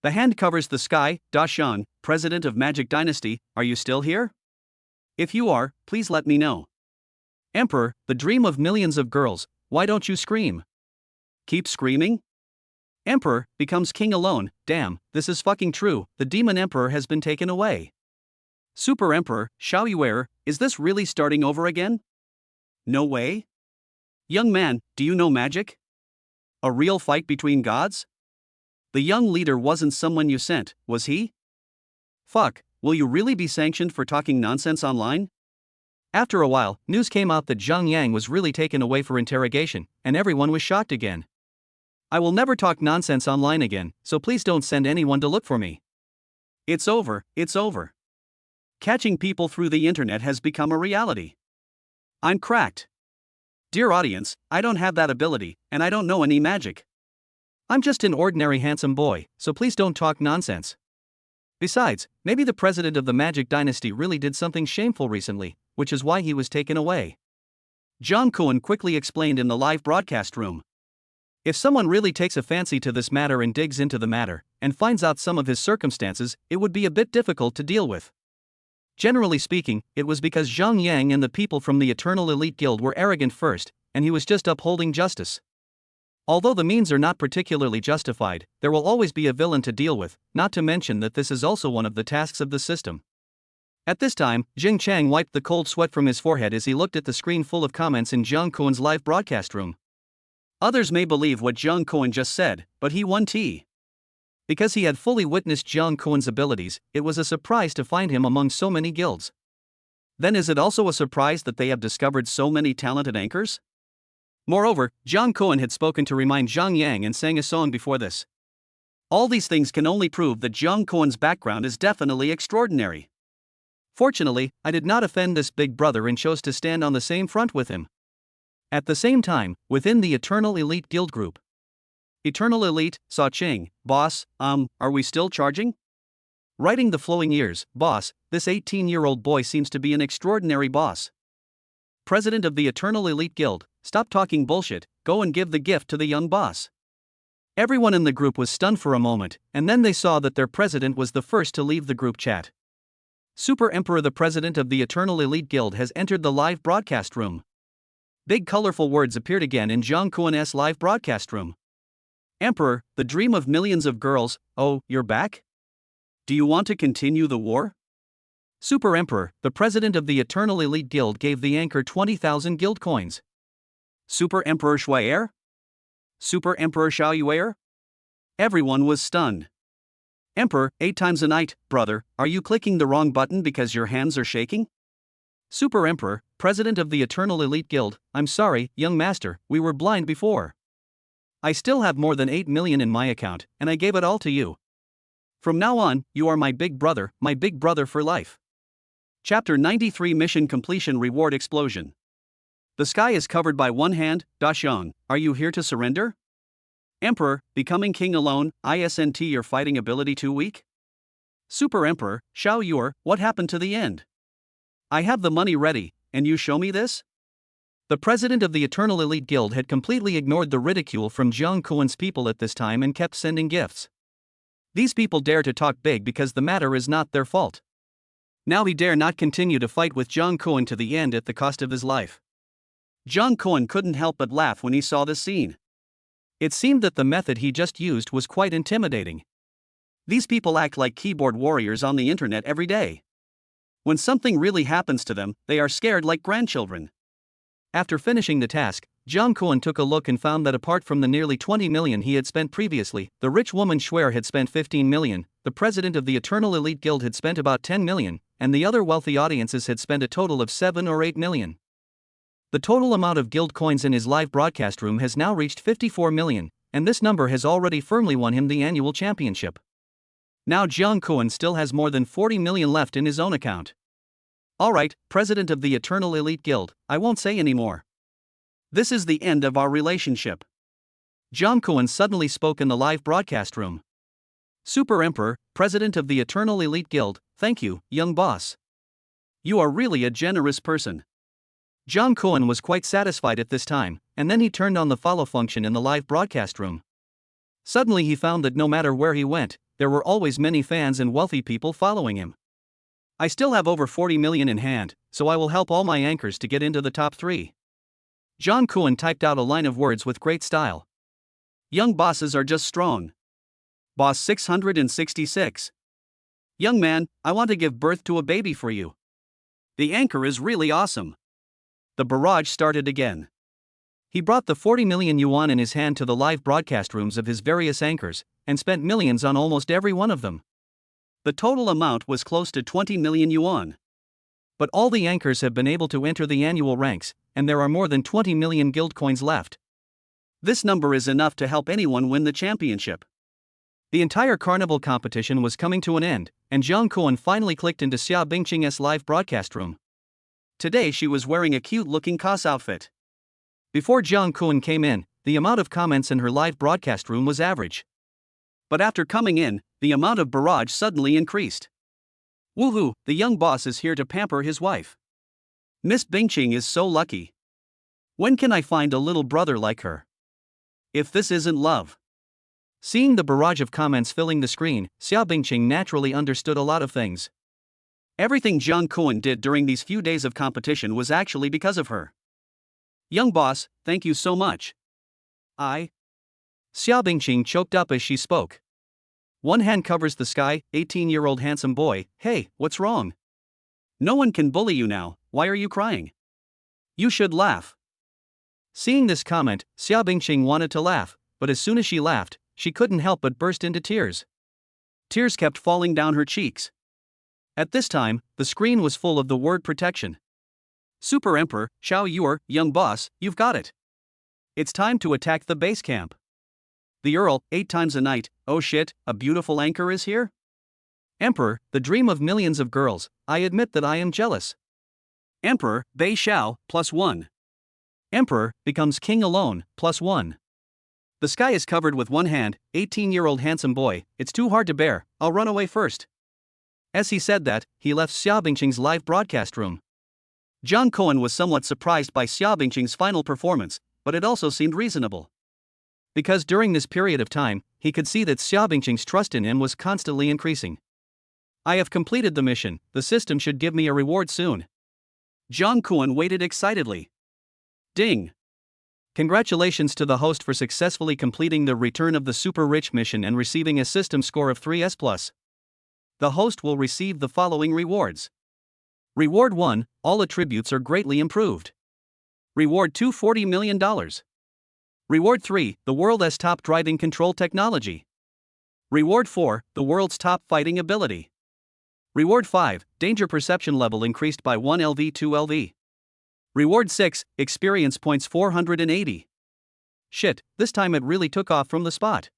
The hand covers the sky, Da Shan, President of Magic Dynasty, are you still here? If you are, please let me know. Emperor, the dream of millions of girls, why don't you scream? Keep screaming? Emperor, becomes king alone, damn, this is fucking true, the Demon Emperor has been taken away. Super Emperor, Xiao Yuer, is this really starting over again? No way? Young man, do you know magic? A real fight between gods? The young leader wasn't someone you sent, was he? Fuck, will you really be sanctioned for talking nonsense online? After a while, news came out that Zhang Yang was really taken away for interrogation, and everyone was shocked again. I will never talk nonsense online again, so please don't send anyone to look for me. It's over, it's over. Catching people through the internet has become a reality. I'm cracked. Dear audience, I don't have that ability, and I don't know any magic. I'm just an ordinary handsome boy, so please don't talk nonsense. Besides, maybe the president of the Magic Dynasty really did something shameful recently, which is why he was taken away. Zhang Kuan quickly explained in the live broadcast room. If someone really takes a fancy to this matter and digs into the matter, and finds out some of his circumstances, it would be a bit difficult to deal with. Generally speaking, it was because Zhang Yang and the people from the Eternal Elite Guild were arrogant first, and he was just upholding justice. Although the means are not particularly justified, there will always be a villain to deal with, not to mention that this is also one of the tasks of the system. At this time, Jing Chang wiped the cold sweat from his forehead as he looked at the screen full of comments in Zhang Kuan's live broadcast room. Others may believe what Zhang Kuan just said, but he won tea. Because he had fully witnessed Zhang Kuan's abilities, it was a surprise to find him among so many guilds. Then is it also a surprise that they have discovered so many talented anchors? Moreover, Zhang Kuan had spoken to remind Zhang Yang and sang a song before this. All these things can only prove that Zhang Kuan's background is definitely extraordinary. Fortunately, I did not offend this big brother and chose to stand on the same front with him. At the same time, within the Eternal Elite Guild group. Eternal Elite, Sa Ching, boss, are we still charging? Writing the flowing ears, boss, this 18-year-old boy seems to be an extraordinary boss. President of the Eternal Elite Guild, stop talking bullshit, go and give the gift to the young boss. Everyone in the group was stunned for a moment, and then they saw that their president was the first to leave the group chat. Super Emperor, the president of the Eternal Elite Guild, has entered the live broadcast room. Big colorful words appeared again in Jung Kwon-s live broadcast room. Emperor, the dream of millions of girls, oh, you're back? Do you want to continue the war? Super Emperor, the president of the Eternal Elite Guild, gave the anchor 20,000 guild coins. Super Emperor Shuaer? Super Emperor Xiaoyuer? Everyone was stunned. Emperor, 8 times a night, brother, are you clicking the wrong button because your hands are shaking? Super Emperor, president of the Eternal Elite Guild, I'm sorry, young master, we were blind before. I still have more than 8 million in my account, and I gave it all to you. From now on, you are my big brother for life. Chapter 93 Mission Completion Reward Explosion. The sky is covered by one hand, Dashang, are you here to surrender? Emperor, becoming king alone, isn't your fighting ability too weak? Super Emperor, Xiaoyuer, what happened to the end? I have the money ready, and you show me this? The president of the Eternal Elite Guild had completely ignored the ridicule from Jung Kwon's people at this time and kept sending gifts. These people dare to talk big because the matter is not their fault. Now he dare not continue to fight with Jung Kwon to the end at the cost of his life. Jung Kwon couldn't help but laugh when he saw this scene. It seemed that the method he just used was quite intimidating. These people act like keyboard warriors on the internet every day. When something really happens to them, they are scared like grandchildren. After finishing the task, Jung Kwon took a look and found that apart from the nearly 20 million he had spent previously, the rich woman Shuaer had spent 15 million, the president of the Eternal Elite Guild had spent about 10 million, and the other wealthy audiences had spent a total of 7 or 8 million. The total amount of guild coins in his live broadcast room has now reached 54 million, and this number has already firmly won him the annual championship. Now Jung Kwon still has more than 40 million left in his own account. Alright, president of the Eternal Elite Guild, I won't say anymore. This is the end of our relationship. Jung Kwon suddenly spoke in the live broadcast room. Super Emperor, president of the Eternal Elite Guild, thank you, young boss. You are really a generous person. Jung Kwon was quite satisfied at this time, and then he turned on the follow function in the live broadcast room. Suddenly he found that no matter where he went, there were always many fans and wealthy people following him. I still have over 40 million in hand, so I will help all my anchors to get into the top 3. Jung Kwon typed out a line of words with great style. Young bosses are just strong. Boss 666. Young man, I want to give birth to a baby for you. The anchor is really awesome. The barrage started again. He brought the 40 million yuan in his hand to the live broadcast rooms of his various anchors, and spent millions on almost every one of them. The total amount was close to 20 million yuan. But all the anchors have been able to enter the annual ranks, and there are more than 20 million guild coins left. This number is enough to help anyone win the championship. The entire carnival competition was coming to an end, and Jung Kwon finally clicked into Xia Bingqing's live broadcast room. Today she was wearing a cute-looking COS outfit. Before Jung Kwon came in, the amount of comments in her live broadcast room was average. But after coming in, the amount of barrage suddenly increased. Woohoo, the young boss is here to pamper his wife. Miss Bingqing is so lucky. When can I find a little brother like her? If this isn't love. Seeing the barrage of comments filling the screen, Xia Bingqing naturally understood a lot of things. Everything Jung Kwon did during these few days of competition was actually because of her. Young boss, thank you so much. Xia Bingqing choked up as she spoke. One hand covers the sky, 18-year-old handsome boy, hey, what's wrong? No one can bully you now, why are you crying? You should laugh. Seeing this comment, Xia Bingqing wanted to laugh, but as soon as she laughed, she couldn't help but burst into tears. Tears kept falling down her cheeks. At this time, the screen was full of the word protection. Super Emperor, Xiaoyuer, young boss, you've got it. It's time to attack the base camp. The Earl, 8 times a night, oh shit, a beautiful anchor is here? Emperor, the dream of millions of girls, I admit that I am jealous. Emperor, Bei Xiao, +1. Emperor, becomes king alone, +1. The sky is covered with one hand, 18-year-old handsome boy, it's too hard to bear, I'll run away first. As he said that, he left Xia Bingqing's live broadcast room. Jung Kwon was somewhat surprised by Xia Bingqing's final performance, but it also seemed reasonable. Because during this period of time, he could see that Xiaobingqing's trust in him was constantly increasing. I have completed the mission, the system should give me a reward soon. Jiang Kuan waited excitedly. Ding! Congratulations to the host for successfully completing the Return of the Super Rich mission and receiving a system score of 3S+. The host will receive the following rewards. Reward 1, all attributes are greatly improved. Reward 2, $40 million. Reward 3, the world's top driving control technology. Reward 4, the world's top fighting ability. Reward 5, danger perception level increased by 1 LV 2 LV. Reward 6, experience points 480. Shit, this time it really took off from the spot.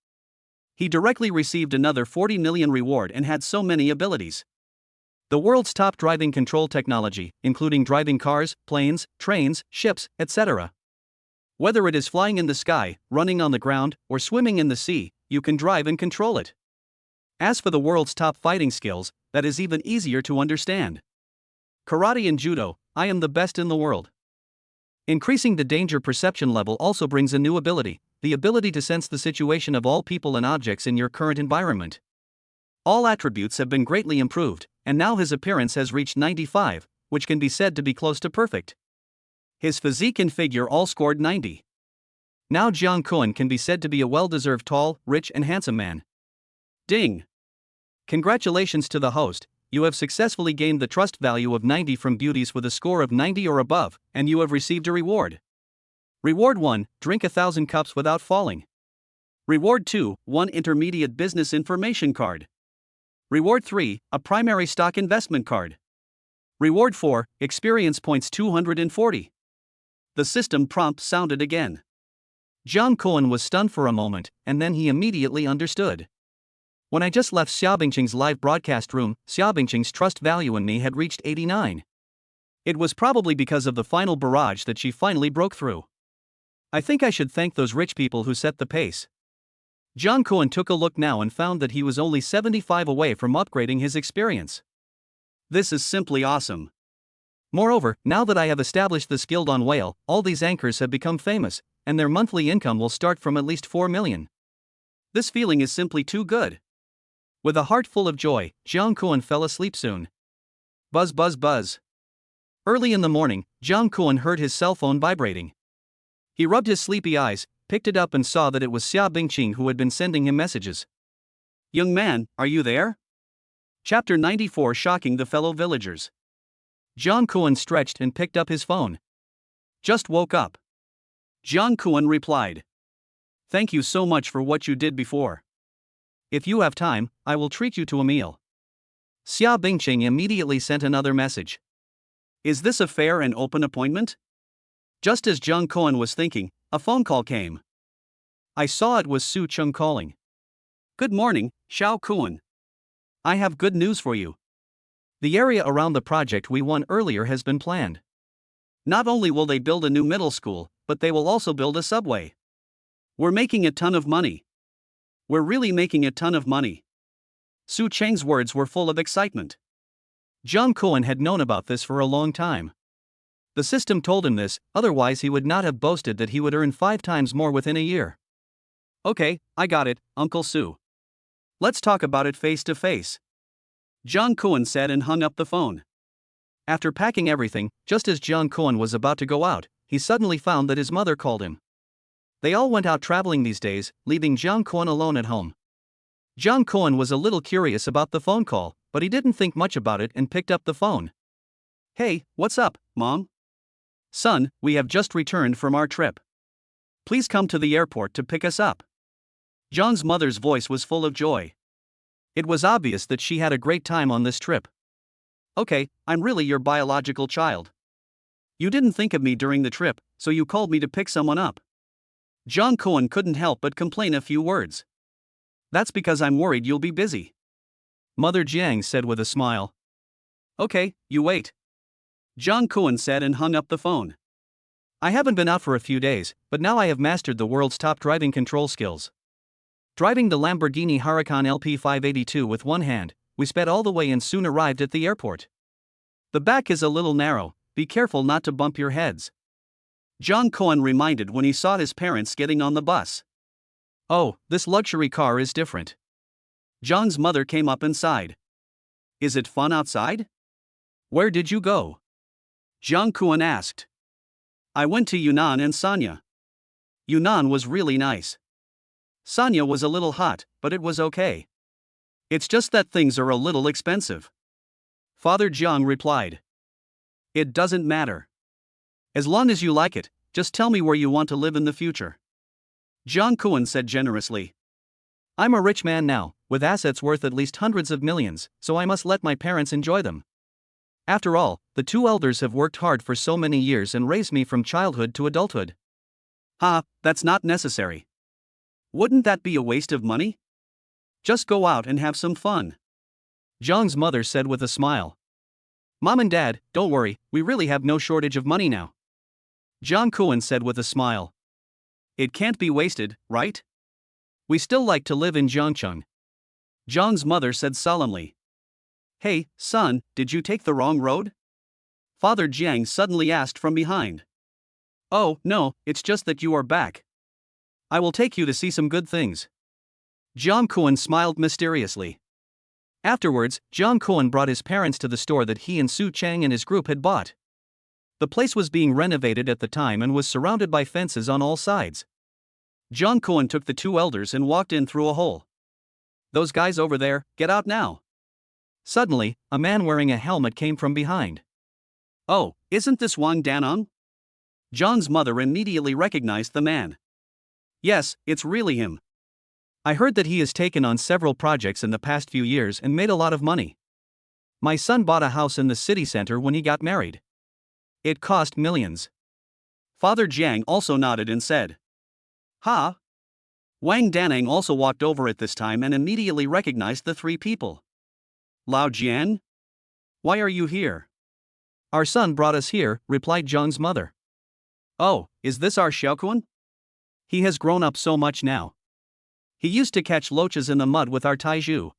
He directly received another 40 million reward and had so many abilities. The world's top driving control technology, including driving cars, planes, trains, ships, etc. Whether it is flying in the sky, running on the ground, or swimming in the sea, you can drive and control it. As for the world's top fighting skills, that is even easier to understand. Karate and judo, I am the best in the world. Increasing the danger perception level also brings a new ability, the ability to sense the situation of all people and objects in your current environment. All attributes have been greatly improved, and now his appearance has reached 95, which can be said to be close to perfect. His physique and figure all scored 90. Now Jiang Kuan can be said to be a well-deserved tall, rich and handsome man. Ding! Congratulations to the host, you have successfully gained the trust value of 90 from beauties with a score of 90 or above, and you have received a reward. Reward 1, drink 1,000 cups without falling. Reward 2, 1 intermediate business information card. Reward 3, a primary stock investment card. Reward 4, experience points 240. The system prompt sounded again. Jiang Kuan was stunned for a moment, and then he immediately understood. When I just left Xiaobingqing's live broadcast room, Xiaobingqing's trust value in me had reached 89. It was probably because of the final barrage that she finally broke through. I think I should thank those rich people who set the pace. Jiang Kuan took a look now and found that he was only 75 away from upgrading his experience. This is simply awesome. Moreover, now that I have established the skilled on whale, all these anchors have become famous, and their monthly income will start from at least 4 million. This feeling is simply too good. With a heart full of joy, Jiang Kuan fell asleep soon. Buzz buzz buzz. Early in the morning, Jiang Kuan heard his cell phone vibrating. He rubbed his sleepy eyes, picked it up and saw that it was Xiaobingqing who had been sending him messages. Young man, are you there? Chapter 94, shocking the fellow villagers. Jiang Kuan stretched and picked up his phone. Just woke up. Jiang Kuan replied. Thank you so much for what you did before. If you have time, I will treat you to a meal. Xiaobingqing immediately sent another message. Is this a fair and open appointment? Just as Jiang Kuan was thinking, a phone call came. I saw it was Su Cheng calling. Good morning, Xiao Kuan. I have good news for you. The area around the project we won earlier has been planned. Not only will they build a new middle school, but they will also build a subway. We're making a ton of money. We're really making a ton of money. Su Cheng's words were full of excitement. Jiang Kuan had known about this for a long time. The system told him this, otherwise he would not have boasted that he would earn 5 times more within a year. Okay, I got it, Uncle Su. Let's talk about it face to face. Jiang Kuan said and hung up the phone. After packing everything, just as Jiang Kuan was about to go out, he suddenly found that his mother called him. They all went out traveling these days, leaving Jiang Kuan alone at home. Jiang Kuan was a little curious about the phone call, but he didn't think much about it and picked up the phone. Hey, what's up, Mom? Son, we have just returned from our trip. Please come to the airport to pick us up. Jiang's mother's voice was full of joy. It was obvious that she had a great time on this trip. Okay, I'm really your biological child. You didn't think of me during the trip, so you called me to pick someone up. Jiang Kuan couldn't help but complain a few words. That's because I'm worried you'll be busy. Mother Jiang said with a smile. Okay, you wait. Jiang Kuan said and hung up the phone. I haven't been out for a few days, but now I have mastered the world's top driving control skills. Driving the Lamborghini Huracan LP 582 with one hand, we sped all the way and soon arrived at the airport. The back is a little narrow, be careful not to bump your heads. Jiang Kuan reminded when he saw his parents getting on the bus. Oh, this luxury car is different. Zhang's mother came up and sighed. Is it fun outside? Where did you go? Zhang Kuan asked. I went to Yunnan and Sanya. Yunnan was really nice. Sanya was a little hot, but it was okay. It's just that things are a little expensive. Father Zhang replied. It doesn't matter. As long as you like it, just tell me where you want to live in the future. Zhang Kuan said generously. I'm a rich man now, with assets worth at least hundreds of millions, so I must let my parents enjoy them. After all, the two elders have worked hard for so many years and raised me from childhood to adulthood. That's not necessary. Wouldn't that be a waste of money? Just go out and have some fun. Zhang's mother said with a smile. Mom and Dad, don't worry, we really have no shortage of money now. Zhang Kuan said with a smile. It can't be wasted, right? We still like to live in Jiangcheng. Zhang's mother said solemnly. Hey, son, did you take the wrong road? Father Jiang suddenly asked from behind. Oh, no, it's just that you are back. I will take you to see some good things. Zhang Kuan smiled mysteriously. Afterwards, Zhang Kuan brought his parents to the store that he and Su Chang and his group had bought. The place was being renovated at the time and was surrounded by fences on all sides. Zhang Kuan took the two elders and walked in through a hole. Those guys over there, get out now. Suddenly, a man wearing a helmet came from behind. Oh, isn't this Wang Danong? Zhang's mother immediately recognized the man. Yes, it's really him. I heard that he has taken on several projects in the past few years and made a lot of money. My son bought a house in the city center when he got married. It cost millions. Father Jiang also nodded and said. Wang Danang also walked over at this time and immediately recognized the three people. Lao Jian? Why are you here? Our son brought us here, replied Zhang's mother. Oh, is this our Xiaokuan? He has grown up so much now. He used to catch loaches in the mud with our Taizhu.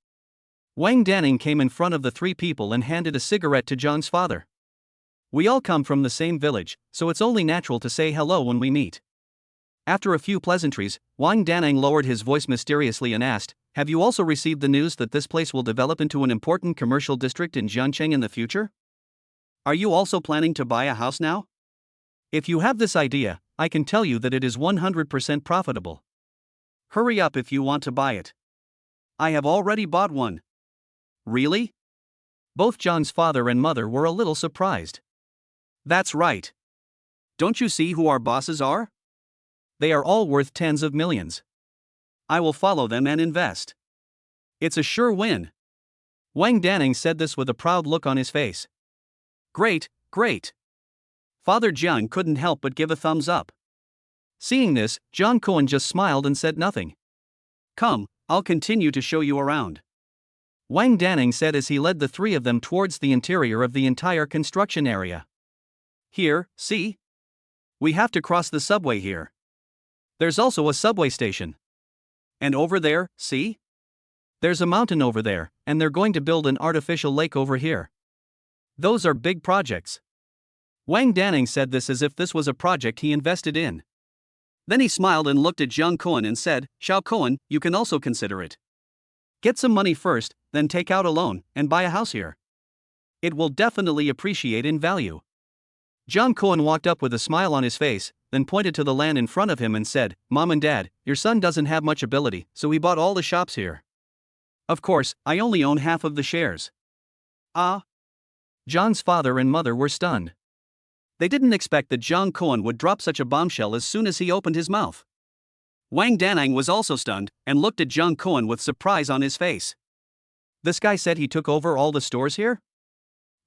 Wang Danning came in front of the three people and handed a cigarette to Zhang's father. We all come from the same village, so it's only natural to say hello when we meet. After a few pleasantries, Wang Danang lowered his voice mysteriously and asked, have you also received the news that this place will develop into an important commercial district in Jiangcheng in the future? Are you also planning to buy a house now? If you have this idea, I can tell you that it is 100% profitable. Hurry up if you want to buy it. I have already bought one. Really? Both Zhang's father and mother were a little surprised. That's right. Don't you see who our bosses are? They are all worth tens of millions. I will follow them and invest. It's a sure win. Wang Danning said this with a proud look on his face. Great, great. Father Jiang couldn't help but give a thumbs up. Seeing this, Zhang Kuan just smiled and said nothing. Come, I'll continue to show you around. Wang Danning said as he led the three of them towards the interior of the entire construction area. Here, see? We have to cross the subway here. There's also a subway station. And over there, see? There's a mountain over there, and they're going to build an artificial lake over here. Those are big projects. Wang Danning said this as if this was a project he invested in. Then he smiled and looked at Zhang Kuan and said, Xiao Kuan, you can also consider it. Get some money first, then take out a loan, and buy a house here. It will definitely appreciate in value. Zhang Kuan walked up with a smile on his face, then pointed to the land in front of him and said, Mom and Dad, your son doesn't have much ability, so he bought all the shops here. Of course, I only own half of the shares. Zhang's father and mother were stunned. They didn't expect that Zhang Kuan would drop such a bombshell as soon as he opened his mouth. Wang Danang was also stunned, and looked at Zhang Kuan with surprise on his face. This guy said he took over all the stores here?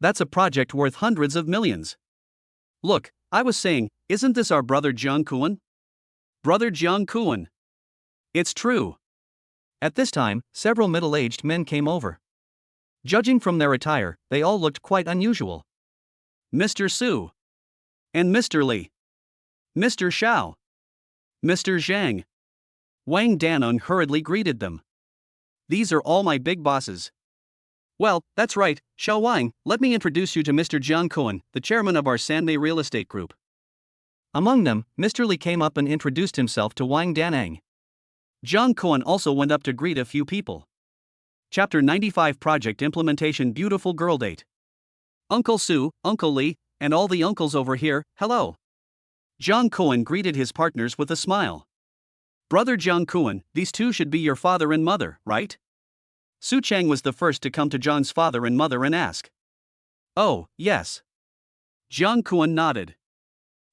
That's a project worth hundreds of millions. Look, I was saying, isn't this our brother Zhang Kuan? Brother Zhang Kuan. It's true. At this time, several middle-aged men came over. Judging from their attire, they all looked quite unusual. Mr. Su. And Mr. Li. Mr. Xiao. Mr. Zhang. Wang Danong hurriedly greeted them. These are all my big bosses. Well, that's right, Xiao Wang, let me introduce you to Mr. Zhang Kuan, the chairman of our Sanmei Real Estate Group. Among them, Mr. Li came up and introduced himself to Wang Danang. Jung Koen also went up to greet a few people. Chapter 95 Project Implementation Beautiful Girl Date. Uncle Sue, Uncle Lee, and all the uncles over here, hello. Jung Koen greeted his partners with a smile. Brother Jung Koen, these two should be your father and mother, right? Su Chang was the first to come to Jung's father and mother and ask. Oh, yes. Jung Koen nodded.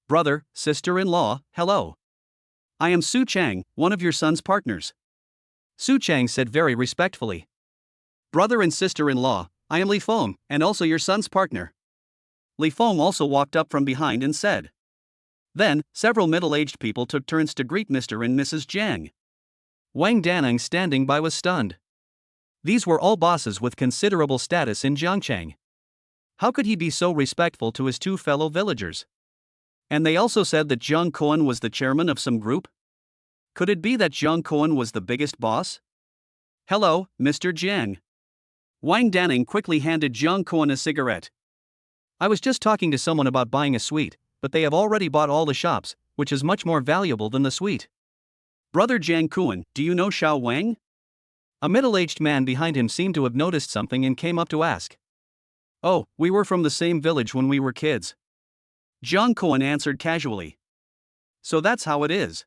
Brother, sister-in-law, hello. I am Su Chang, one of your son's partners. Su Chang said very respectfully. Brother and sister-in-law, I am Li Feng, and also your son's partner. Li Feng also walked up from behind and said. Then, several middle-aged people took turns to greet Mr. and Mrs. Jiang. Wang Daneng standing by was stunned. These were all bosses with considerable status in Jiangchang. How could he be so respectful to his two fellow villagers? And they also said that Jung Koen was the chairman of some group? Could it be that Jung Koen was the biggest boss? Hello, Mr. Jiang. Wang Daneng quickly handed Jung Koen a cigarette. I was just talking to someone about buying a sweet, but they have already bought all the shops, which is much more valuable than the sweet. Brother Jiang Koen, do you know Xiao Wang? A middle-aged man behind him seemed to have noticed something and came up to ask. Oh, we were from the same village when we were kids. Jung Koen answered casually. So that's how it is.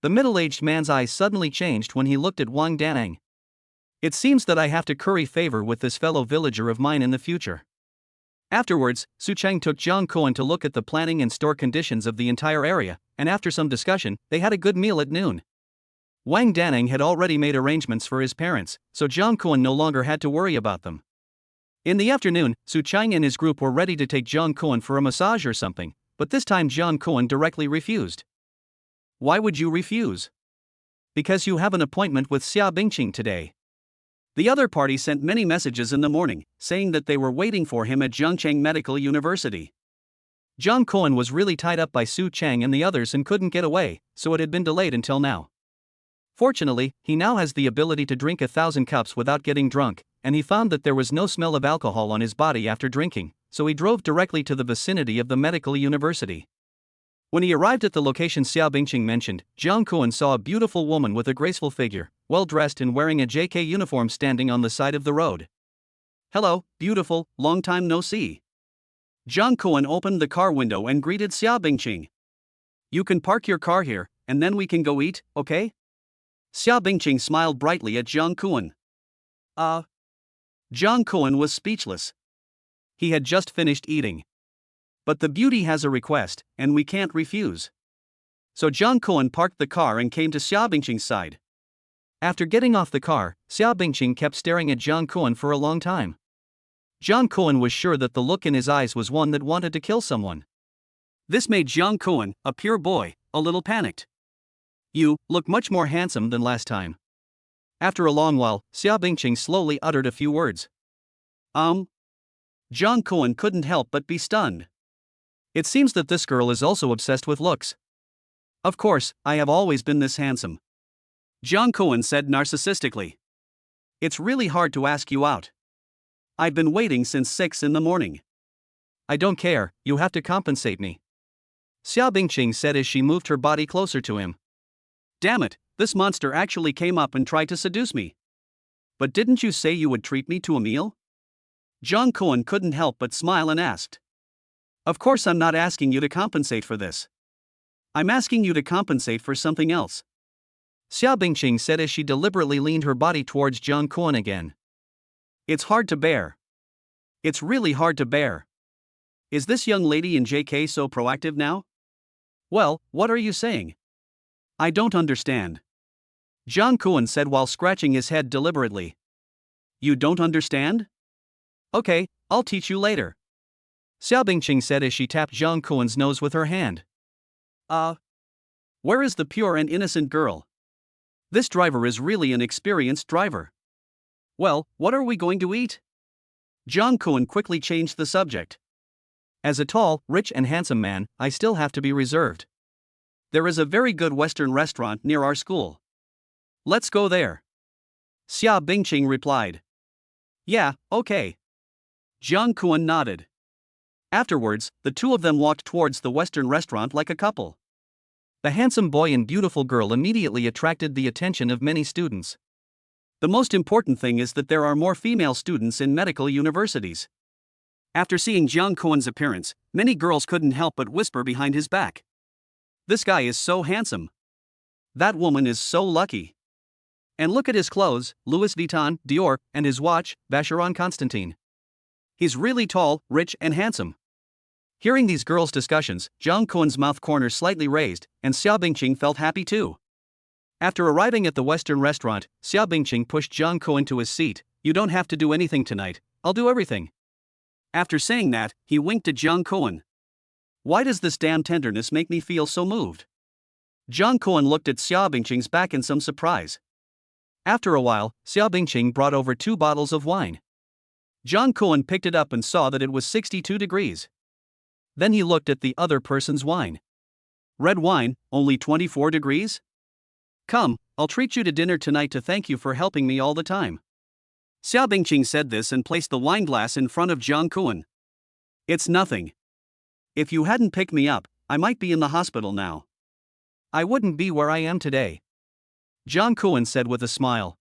The middle-aged man's eyes suddenly changed when he looked at Wang Daneng. It seems that I have to curry favor with this fellow villager of mine in the future. Afterwards, Su Chang took Jung Koen to look at the planning and store conditions of the entire area, and after some discussion, they had a good meal at noon. Wang Daneng had already made arrangements for his parents, so Jung Koen no longer had to worry about them. In the afternoon, Su Chang and his group were ready to take Jung Koen for a massage or something, but this time Jung Koen directly refused. Why would you refuse? Because you have an appointment with Xia Bingqing today. The other party sent many messages in the morning, saying that they were waiting for him at Zhengcheng Medical University. Jung Koen was really tied up by Su Chang and the others and couldn't get away, so it had been delayed until now. Fortunately, he now has the ability to drink 1,000 cups without getting drunk, and he found that there was no smell of alcohol on his body after drinking, so he drove directly to the vicinity of the medical university. When he arrived at the location Xia Bingqing mentioned, Jung Koen saw a beautiful woman with a graceful figure, well-dressed and wearing a JK uniform standing on the side of the road. Hello, beautiful, long time no see. Jung Koen opened the car window and greeted Xia Bingqing. You can park your car here, and then we can go eat, okay? Xia Bingqing smiled brightly at Jung Koen. Jung Koen was speechless. He had just finished eating. But the beauty has a request, and we can't refuse. So Jung Koen parked the car and came to Xia Bingqing's side. After getting off the car, Xia Bingqing kept staring at Jung Koen for a long time. Jung Koen was sure that the look in his eyes was one that wanted to kill someone. This made Jung Koen, a pure boy, a little panicked. You look much more handsome than last time. After a long while, Xia Bingqing slowly uttered a few words. Jung Koen couldn't help but be stunned. It seems that this girl is also obsessed with looks. Of course, I have always been this handsome. Jung Koen said narcissistically. It's really hard to ask you out. I've been waiting since 6 in the morning. I don't care, you have to compensate me. Xia Bingqing said as she moved her body closer to him. Damn it, this monster actually came up and tried to seduce me. But didn't you say you would treat me to a meal? Jung Koen couldn't help but smile and asked. Of course I'm not asking you to compensate for this. I'm asking you to compensate for something else. Xia Bingqing said as she deliberately leaned her body towards Jung Koen again. It's hard to bear. It's really hard to bear. Is this young lady in JK so proactive now? Well, what are you saying? I don't understand. Jung Koen said while scratching his head deliberately. You don't understand? Okay, I'll teach you later. Xia Bingqing said as she tapped Jung Koen's nose with her hand. Where is the pure and innocent girl? This driver is really an experienced driver. Well, what are we going to eat? Jung Koen quickly changed the subject. As a tall, rich and handsome man, I still have to be reserved. There is a very good Western restaurant near our school. Let's go there. Xia Bingqing replied. Yeah, okay. Jung Koen nodded. Afterwards, the two of them walked towards the Western restaurant like a couple. The handsome boy and beautiful girl immediately attracted the attention of many students. The most important thing is that there are more female students in medical universities. After seeing Jiang Kuan's appearance, many girls couldn't help but whisper behind his back. This guy is so handsome. That woman is so lucky. And look at his clothes, Louis Vuitton, Dior, and his watch, Vacheron Constantin. He's really tall, rich, and handsome. Hearing these girls' discussions, Jiang Kuan's mouth corners slightly raised, and Xiao Bingqing felt happy too. After arriving at the Western restaurant, Xiao Bingqing pushed Jiang Kuan to his seat. You don't have to do anything tonight, I'll do everything. After saying that, he winked at Jiang Kuan. Why does this damn tenderness make me feel so moved? Jiang Kuan looked at Xiao Bingqing's back in some surprise. After a while, Xiao Bingqing brought over 2 bottles of wine. Jiang Kuan picked it up and saw that it was 62 degrees. Then he looked at the other person's wine. Red wine, only 24 degrees? Come, I'll treat you to dinner tonight to thank you for helping me all the time. Xiao Bingqing said this and placed the wine glass in front of Jiang Kuan. It's nothing. If you hadn't picked me up, I might be in the hospital now. I wouldn't be where I am today. Jiang Kuan said with a smile.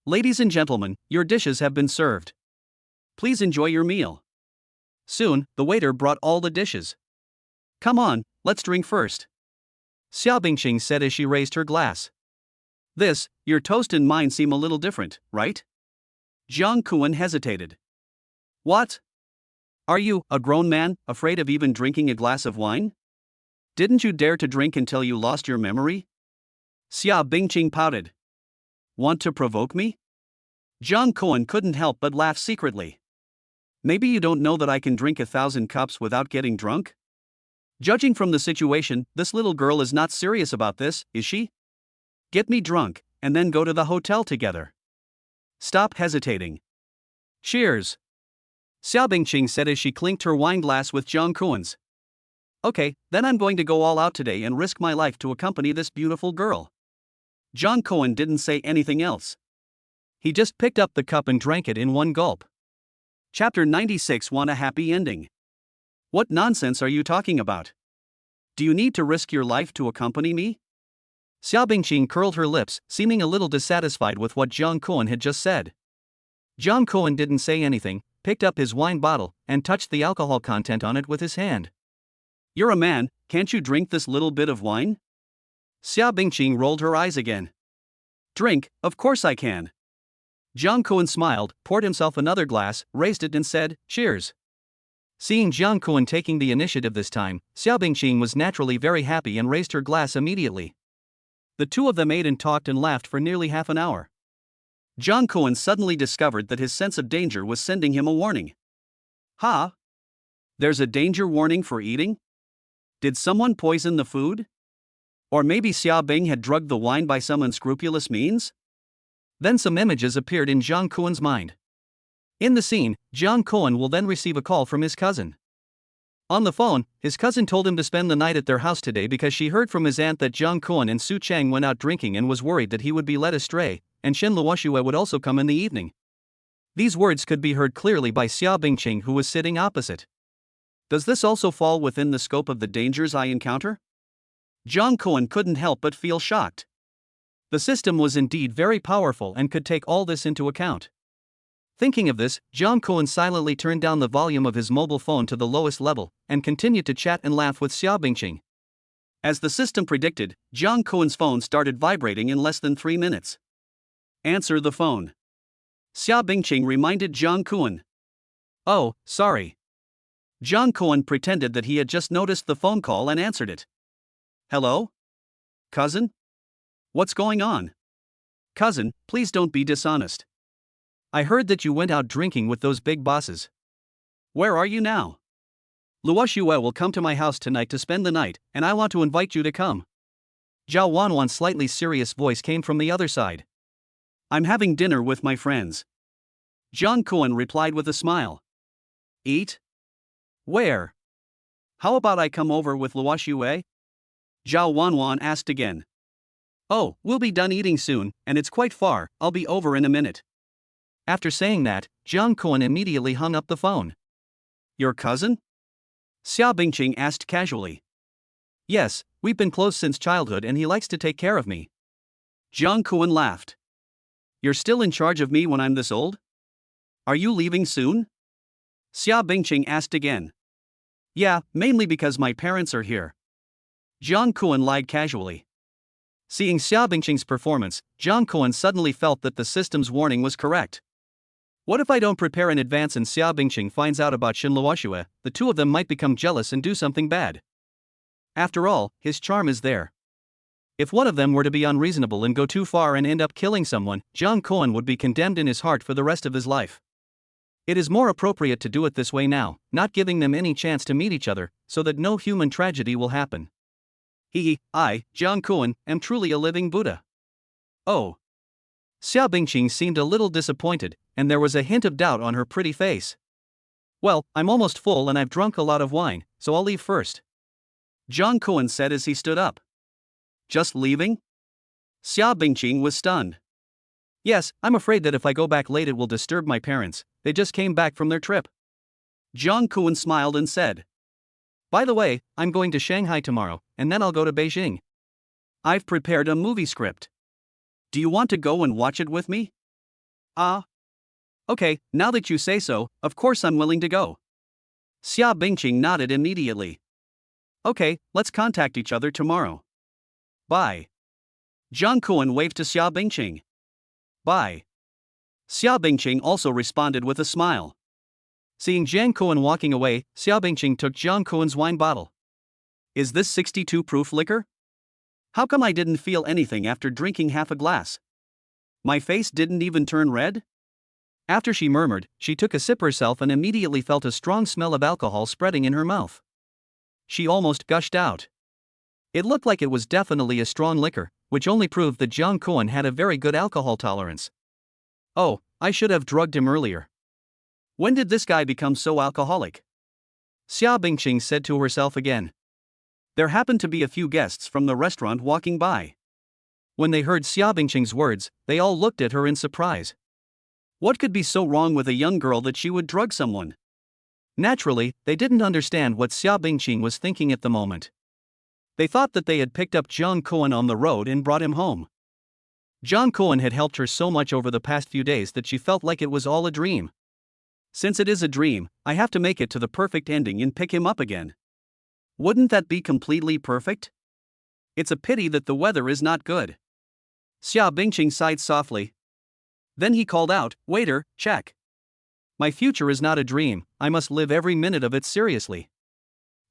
Ladies and gentlemen, your dishes have been served. Please enjoy your meal. Soon, the waiter brought all the dishes. Come on, let's drink first. Xiao Bingqing said as she raised her glass. Your toast and mine seem a little different, right? Jiang Kuan hesitated. What? Are you, a grown man, afraid of even drinking a glass of wine? Didn't you dare to drink until you lost your memory? Xiao Bingqing pouted. Want to provoke me? Jiang Kuan couldn't help but laugh secretly. Maybe you don't know that I can drink 1,000 cups without getting drunk? Judging from the situation, this little girl is not serious about this, is she? Get me drunk, and then go to the hotel together. Stop hesitating. Cheers. Xiao Bingqing said as she clinked her wine glass with Jiang Kuan's. Okay, then I'm going to go all out today and risk my life to accompany this beautiful girl. Jiang Kuan didn't say anything else. He just picked up the cup and drank it in one gulp. Chapter 96. Want a happy ending? What nonsense are you talking about? Do you need to risk your life to accompany me? Xiao Bingqing curled her lips, seeming a little dissatisfied with what Jiang Kuan had just said. Jiang Kuan didn't say anything, picked up his wine bottle, and touched the alcohol content on it with his hand. You're a man, can't you drink this little bit of wine? Xiao Bingqing rolled her eyes again. Drink, of course I can. Jiang Kuan smiled, poured himself another glass, raised it and said, cheers. Seeing Jiang Kuan taking the initiative this time, Xiao Bingqing was naturally very happy and raised her glass immediately. The two of them ate and talked and laughed for nearly half an hour. Jiang Kuan suddenly discovered that his sense of danger was sending him a warning. Huh? There's a danger warning for eating? Did someone poison the food? Or maybe Xiao Bing had drugged the wine by some unscrupulous means? Then some images appeared in Jiang Kuan's mind. In the scene, Jiang Kuan will then receive a call from his cousin. On the phone, his cousin told him to spend the night at their house today because she heard from his aunt that Jiang Kuan and Su Chang went out drinking and was worried that he would be led astray, and Shen Luoxue would also come in the evening. These words could be heard clearly by Xiao Bingqing, who was sitting opposite. Does this also fall within the scope of the dangers I encounter? Jiang Kuan couldn't help but feel shocked. The system was indeed very powerful and could take all this into account. Thinking of this, Jiang Kuan silently turned down the volume of his mobile phone to the lowest level, and continued to chat and laugh with Xiao Bingqing. As the system predicted, Jiang Kuan's phone started vibrating in less than 3 minutes. Answer the phone. Xiao Bingqing reminded Jiang Kuan. Oh, sorry. Jiang Kuan pretended that he had just noticed the phone call and answered it. Hello? Cousin? What's going on? Cousin, please don't be dishonest. I heard that you went out drinking with those big bosses. Where are you now? Luoxue will come to my house tonight to spend the night, and I want to invite you to come. Zhao Wanwan's slightly serious voice came from the other side. I'm having dinner with my friends. Jiang Kuan replied with a smile. Eat? Where? How about I come over with Luoxue? Zhao Wanwan asked again. Oh, we'll be done eating soon, and it's quite far, I'll be over in a minute. After saying that, Jiang Kuan immediately hung up the phone. Your cousin? Xiao Bingqing asked casually. Yes, We've been close since childhood and he likes to take care of me. Jiang Kuan laughed. You're still in charge of me when I'm this old? Are you leaving soon? Xia Bingqing asked again. Yeah, mainly because my parents are here. Jiang Kuan lied casually. Seeing Xia Bingqing's performance, Jiang Kuan suddenly felt that the system's warning was correct. What if I don't prepare in advance and Xia Bingqing finds out about Xin Luoxue? The two of them might become jealous and do something bad. After all, his charm is there. If one of them were to be unreasonable and go too far and end up killing someone, Jiang Kuan would be condemned in his heart for the rest of his life. It is more appropriate to do it this way now, not giving them any chance to meet each other, so that no human tragedy will happen. I, Jiang Kuan, am truly a living Buddha. Oh. Xia Bingqing seemed a little disappointed, and there was a hint of doubt on her pretty face. Well, I'm almost full and I've drunk a lot of wine, so I'll leave first. Jiang Kuan said as he stood up. Just leaving? Xia Bingqing was stunned. Yes, I'm afraid that if I go back late it will disturb my parents, they just came back from their trip. Jiang Kuan smiled and said. By the way, I'm going to Shanghai tomorrow, and then I'll go to Beijing. I've prepared a movie script. Do you want to go and watch it with me? Okay, now that you say so, of course I'm willing to go. Xia Bingqing nodded immediately. Okay, let's contact each other tomorrow. Bye. Jiang Kuan waved to Xia Bingqing. Bye. Xia Bingqing also responded with a smile. Seeing Jiang Kuan walking away, Xia Bingqing took Jiang Kuan's wine bottle. Is this 62 proof liquor? How come I didn't feel anything after drinking half a glass? My face didn't even turn red? After she murmured, she took a sip herself and immediately felt a strong smell of alcohol spreading in her mouth. She almost gushed out. It looked like it was definitely a strong liquor, which only proved that Jiang Kuan had a very good alcohol tolerance. Oh, I should have drugged him earlier. When did this guy become so alcoholic? Xia Bingqing said to herself again. There happened to be a few guests from the restaurant walking by. When they heard Xia Bingqing's words, they all looked at her in surprise. What could be so wrong with a young girl that she would drug someone? Naturally, they didn't understand what Xia Bingqing was thinking at the moment. They thought that they had picked up Jiang Kuan on the road and brought him home. Jiang Kuan had helped her so much over the past few days that she felt like it was all a dream. Since it is a dream, I have to make it to the perfect ending and pick him up again. Wouldn't that be completely perfect? It's a pity that the weather is not good. Xia Bingqing sighed softly. Then he called out, "Waiter, check." My future is not a dream, I must live every minute of it seriously.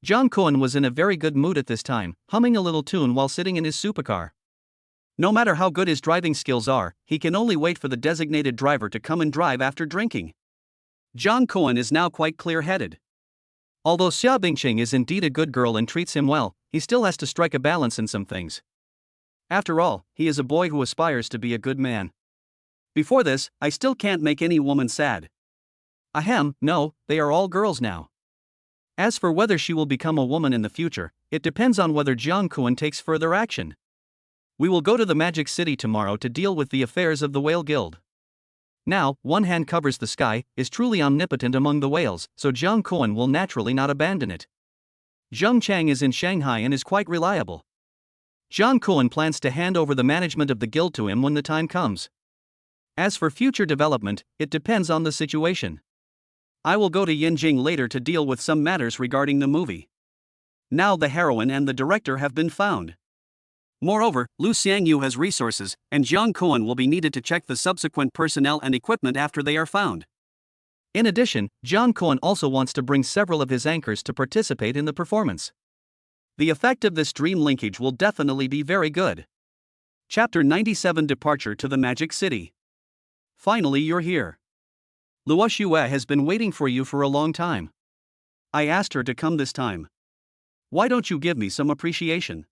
Jiang Kuan was in a very good mood at this time, humming a little tune while sitting in his supercar. No matter how good his driving skills are, he can only wait for the designated driver to come and drive after drinking. Jiang Kuan is now quite clear-headed. Although Xia Bingqing is indeed a good girl and treats him well, he still has to strike a balance in some things. After all, he is a boy who aspires to be a good man. Before this, I still can't make any woman sad. Ahem, no, they are all girls now. As for whether she will become a woman in the future, it depends on whether Jiang Kuan takes further action. We will go to the Magic City tomorrow to deal with the affairs of the Whale Guild. Now, one hand covers the sky, is truly omnipotent among the whales, so Jiang Kuan will naturally not abandon it. Zheng Chang is in Shanghai and is quite reliable. Jiang Kuan plans to hand over the management of the guild to him when the time comes. As for future development, it depends on the situation. I will go to Yanjing later to deal with some matters regarding the movie. Now the heroine and the director have been found. Moreover, Lu Xiangyu has resources, and Jiang Kuan will be needed to check the subsequent personnel and equipment after they are found. In addition, Jiang Kuan also wants to bring several of his anchors to participate in the performance. The effect of this dream linkage will definitely be very good. Chapter 97 Departure to the Magic City. Finally you're here. Luoxue has been waiting for you for a long time. I asked her to come this time. Why don't you give me some appreciation?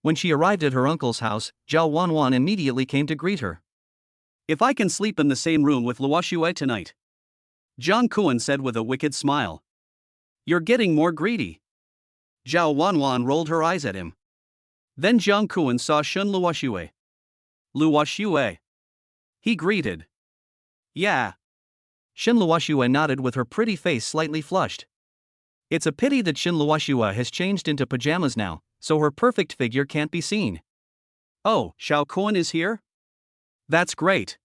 When she arrived at her uncle's house, Zhao Wanwan immediately came to greet her. If I can sleep in the same room with Luoxue tonight. Jiang Kuan said with a wicked smile. You're getting more greedy. Zhao Wanwan rolled her eyes at him. Then Jiang Kuan saw Shun Luoxue. Luoxue. He greeted. Yeah. Shin Luoxue nodded with her pretty face slightly flushed. It's a pity that Shin Luoxue has changed into pajamas now, so her perfect figure can't be seen. Oh, Xiao Kuan is here? That's great.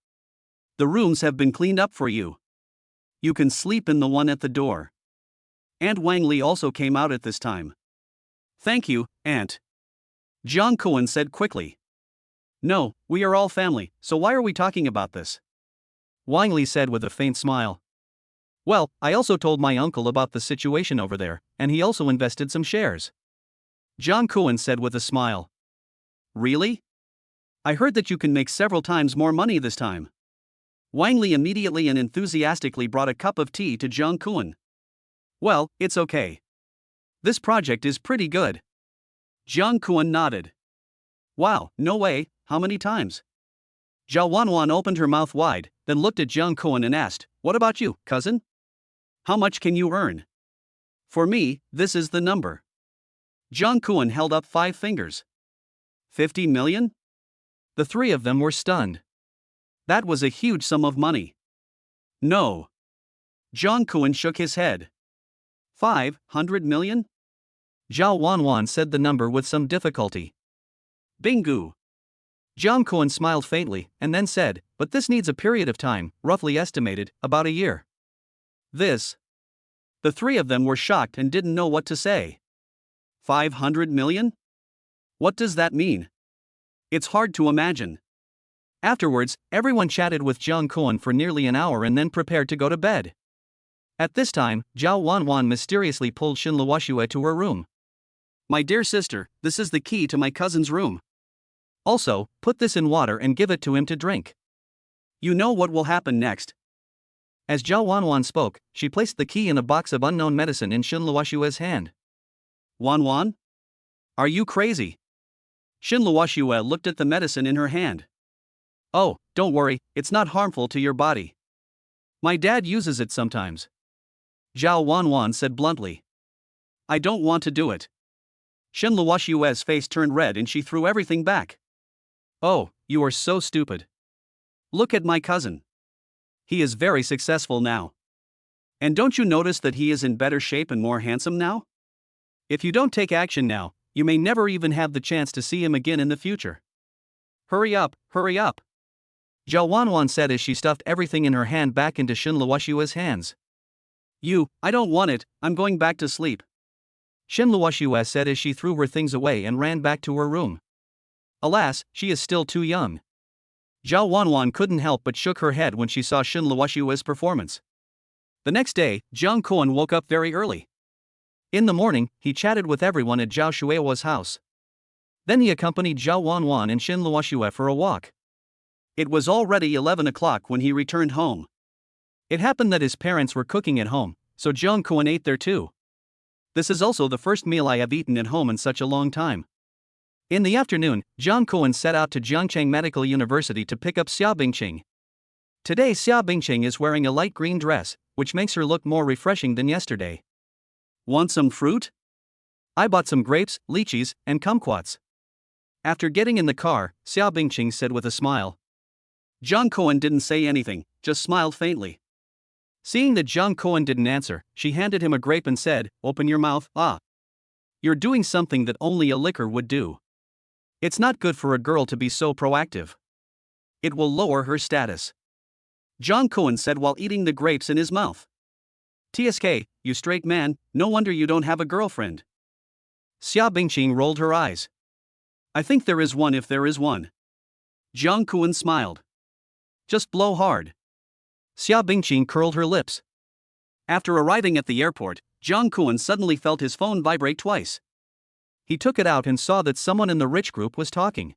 The rooms have been cleaned up for you. You can sleep in the one at the door. Aunt Wang Li also came out at this time. Thank you, Aunt. Jiang Kuan said quickly. No, we are all family, so why are we talking about this? Wang Li said with a faint smile. Well, I also told my uncle about the situation over there, and he also invested some shares. Jiang Kuan said with a smile. Really? I heard that you can make several times more money this time. Wang Li immediately and enthusiastically brought a cup of tea to Jiang Kuan. Well, it's okay. This project is pretty good. Jiang Kuan nodded. Wow, no way, how many times? Zhao Wanwan opened her mouth wide, then looked at Jiang Kuan and asked, What about you, cousin? How much can you earn? For me, this is the number. Jiang Kuan held up 5 fingers. 50 million? The three of them were stunned. That was a huge sum of money. No. Jiang Kuan shook his head. 500 million? Zhao Wanwan said the number with some difficulty. Bingo. Jiang Kuan smiled faintly, and then said, But this needs a period of time, roughly estimated, about a year. This. The three of them were shocked and didn't know what to say. 500 million? What does that mean? It's hard to imagine. Afterwards, everyone chatted with Jiang Kuan for nearly an hour and then prepared to go to bed. At this time, Zhao Wanwan mysteriously pulled Xin Luoxue to her room. My dear sister, this is the key to my cousin's room. Also, put this in water and give it to him to drink. You know what will happen next. As Zhao Wanwan spoke, she placed the key in a box of unknown medicine in Xin Luoxue's hand. Wanwan? Are you crazy? Xin Luoxue looked at the medicine in her hand. Oh, don't worry, it's not harmful to your body. My dad uses it sometimes. Zhao Wanwan said bluntly. I don't want to do it. Xin Luoxue's face turned red and she threw everything back. Oh, you are so stupid. Look at my cousin. He is very successful now. And don't you notice that he is in better shape and more handsome now? If you don't take action now, you may never even have the chance to see him again in the future. Hurry up, hurry up. Zhao Wanwan said as she stuffed everything in her hand back into Xin Luoxue's hands. I don't want it, I'm going back to sleep. Xin Luoxue said as she threw her things away and ran back to her room. Alas, she is still too young. Zhao Wanwan couldn't help but shook her head when she saw Xin Luoxue's performance. The next day, Jiang Kuan woke up very early. In the morning, he chatted with everyone at Zhao Shuewa's house. Then he accompanied Zhao Wanwan and Xin Luoxue for a walk. It was already 11 o'clock when he returned home. It happened that his parents were cooking at home, so Jiang Kuan ate there too. This is also the first meal I have eaten at home in such a long time. In the afternoon, Jiang Kuan set out to Jiangcheng Medical University to pick up Xia Bingqing. Today Xia Bingqing is wearing a light green dress, which makes her look more refreshing than yesterday. Want some fruit? I bought some grapes, lychees, and kumquats. After getting in the car, Xia Bingqing said with a smile. Jiang Kuan didn't say anything, just smiled faintly. Seeing that Jiang Kuan didn't answer, she handed him a grape and said, Open your mouth, ah. You're doing something that only a licker would do. It's not good for a girl to be so proactive. It will lower her status. Jiang Kuan said while eating the grapes in his mouth. TSK, you straight man, no wonder you don't have a girlfriend. Xia Bingqing rolled her eyes. I think there is one if there is one. Jiang Kuan smiled. Just blow hard. Xia Bingqing curled her lips. After arriving at the airport, Jiang Kuan suddenly felt his phone vibrate twice. He took it out and saw that someone in the rich group was talking.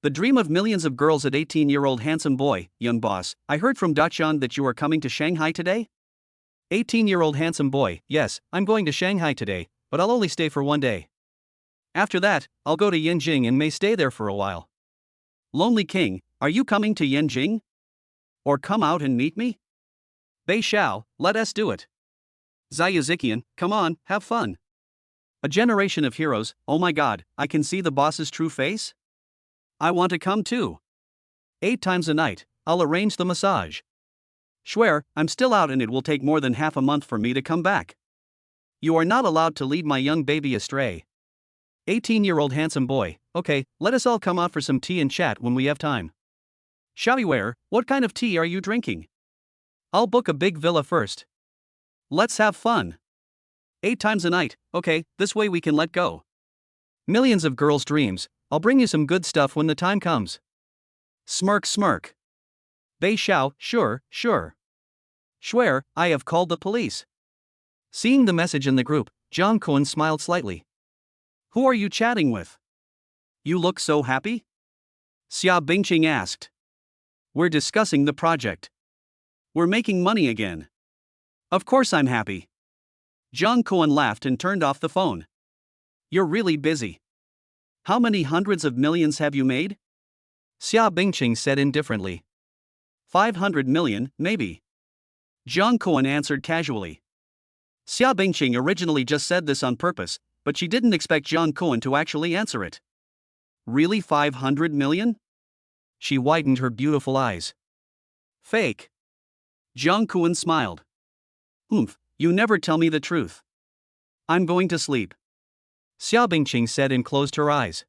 The dream of millions of girls at 18-year-old handsome boy, young boss, I heard from Dachan that you are coming to Shanghai today? 18-year-old handsome boy, yes, I'm going to Shanghai today, but I'll only stay for 1 day. After that, I'll go to Yanjing and may stay there for a while. Lonely King, are you coming to Yanjing? Or come out and meet me? Bei Shao, let us do it. Zayuzikian, come on, have fun. A generation of heroes, oh my god, I can see the boss's true face? I want to come too. 8 times a night, I'll arrange the massage. Swear, I'm still out and it will take more than half a month for me to come back. You are not allowed to lead my young baby astray. 18-year-old handsome boy, okay, let us all come out for some tea and chat when we have time. Shawiware, what kind of tea are you drinking? I'll book a big villa first. Let's have fun. 8 times a night, okay, this way we can let go. Millions of girls' dreams, I'll bring you some good stuff when the time comes. Smirk smirk. Bei Xiao, sure, sure. Schwer, I have called the police. Seeing the message in the group, Jiang Kun smiled slightly. Who are you chatting with? You look so happy? Xia Bingqing asked. We're discussing the project. We're making money again. Of course I'm happy. Jiang Kun laughed and turned off the phone. You're really busy. How many hundreds of millions have you made? Xia Bingqing said indifferently. 500 million, maybe. Jiang Kun answered casually. Xia Bingqing originally just said this on purpose, but she didn't expect Jiang Kun to actually answer it. Really 500 million? She widened her beautiful eyes. Fake. Jiang Kun smiled. You never tell me the truth. I'm going to sleep. Xia Bingqing said and closed her eyes.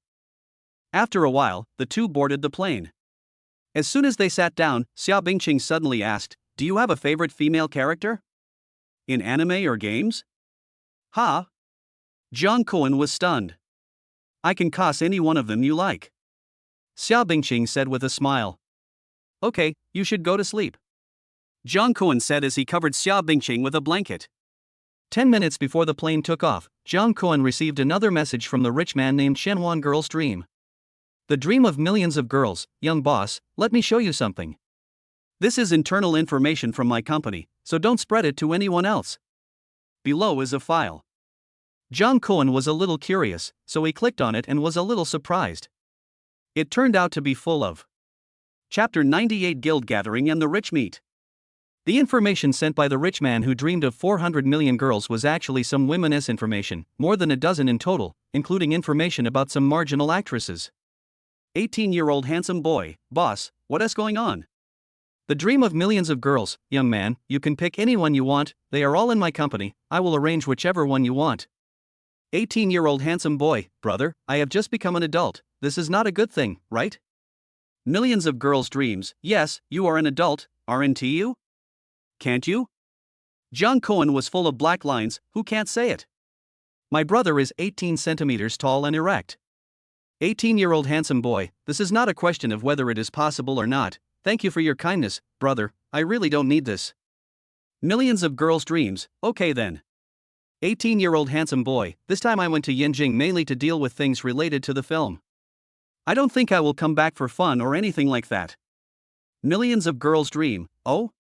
After a while, the two boarded the plane. As soon as they sat down, Xia Bingqing suddenly asked, Do you have a favorite female character? In anime or games? Ha! Jiang Kun was stunned. I can cast any one of them you like. Xia Bingqing said with a smile. Okay, you should go to sleep. Jiang Kun said as he covered Xia Bingqing with a blanket. 10 minutes before the plane took off, Jiang Kun received another message from the rich man named Shenwan Girl's Dream. The dream of millions of girls, young boss, let me show you something. This is internal information from my company, so don't spread it to anyone else. Below is a file. Jiang Kun was a little curious, so he clicked on it and was a little surprised. It turned out to be full of Chapter 98 Guild Gathering and the Rich Meet. The information sent by the rich man who dreamed of 400 million girls was actually some women's information, more than a dozen in total, including information about some marginal actresses. 18-year-old handsome boy, boss, what is going on? The dream of millions of girls, young man, you can pick anyone you want, they are all in my company, I will arrange whichever one you want. 18-year-old handsome boy, brother, I have just become an adult, this is not a good thing, right? Millions of girls' dreams, yes, you are an adult, aren't you? Can't you? Jiang Kun was full of black lines, who can't say it? My brother is 18 centimeters tall and erect. 18-year-old handsome boy, this is not a question of whether it is possible or not, thank you for your kindness, brother, I really don't need this. Millions of girls' dreams, okay then. 18-year-old handsome boy, this time I went to Yinjing mainly to deal with things related to the film. I don't think I will come back for fun or anything like that. Millions of girls' dream, oh?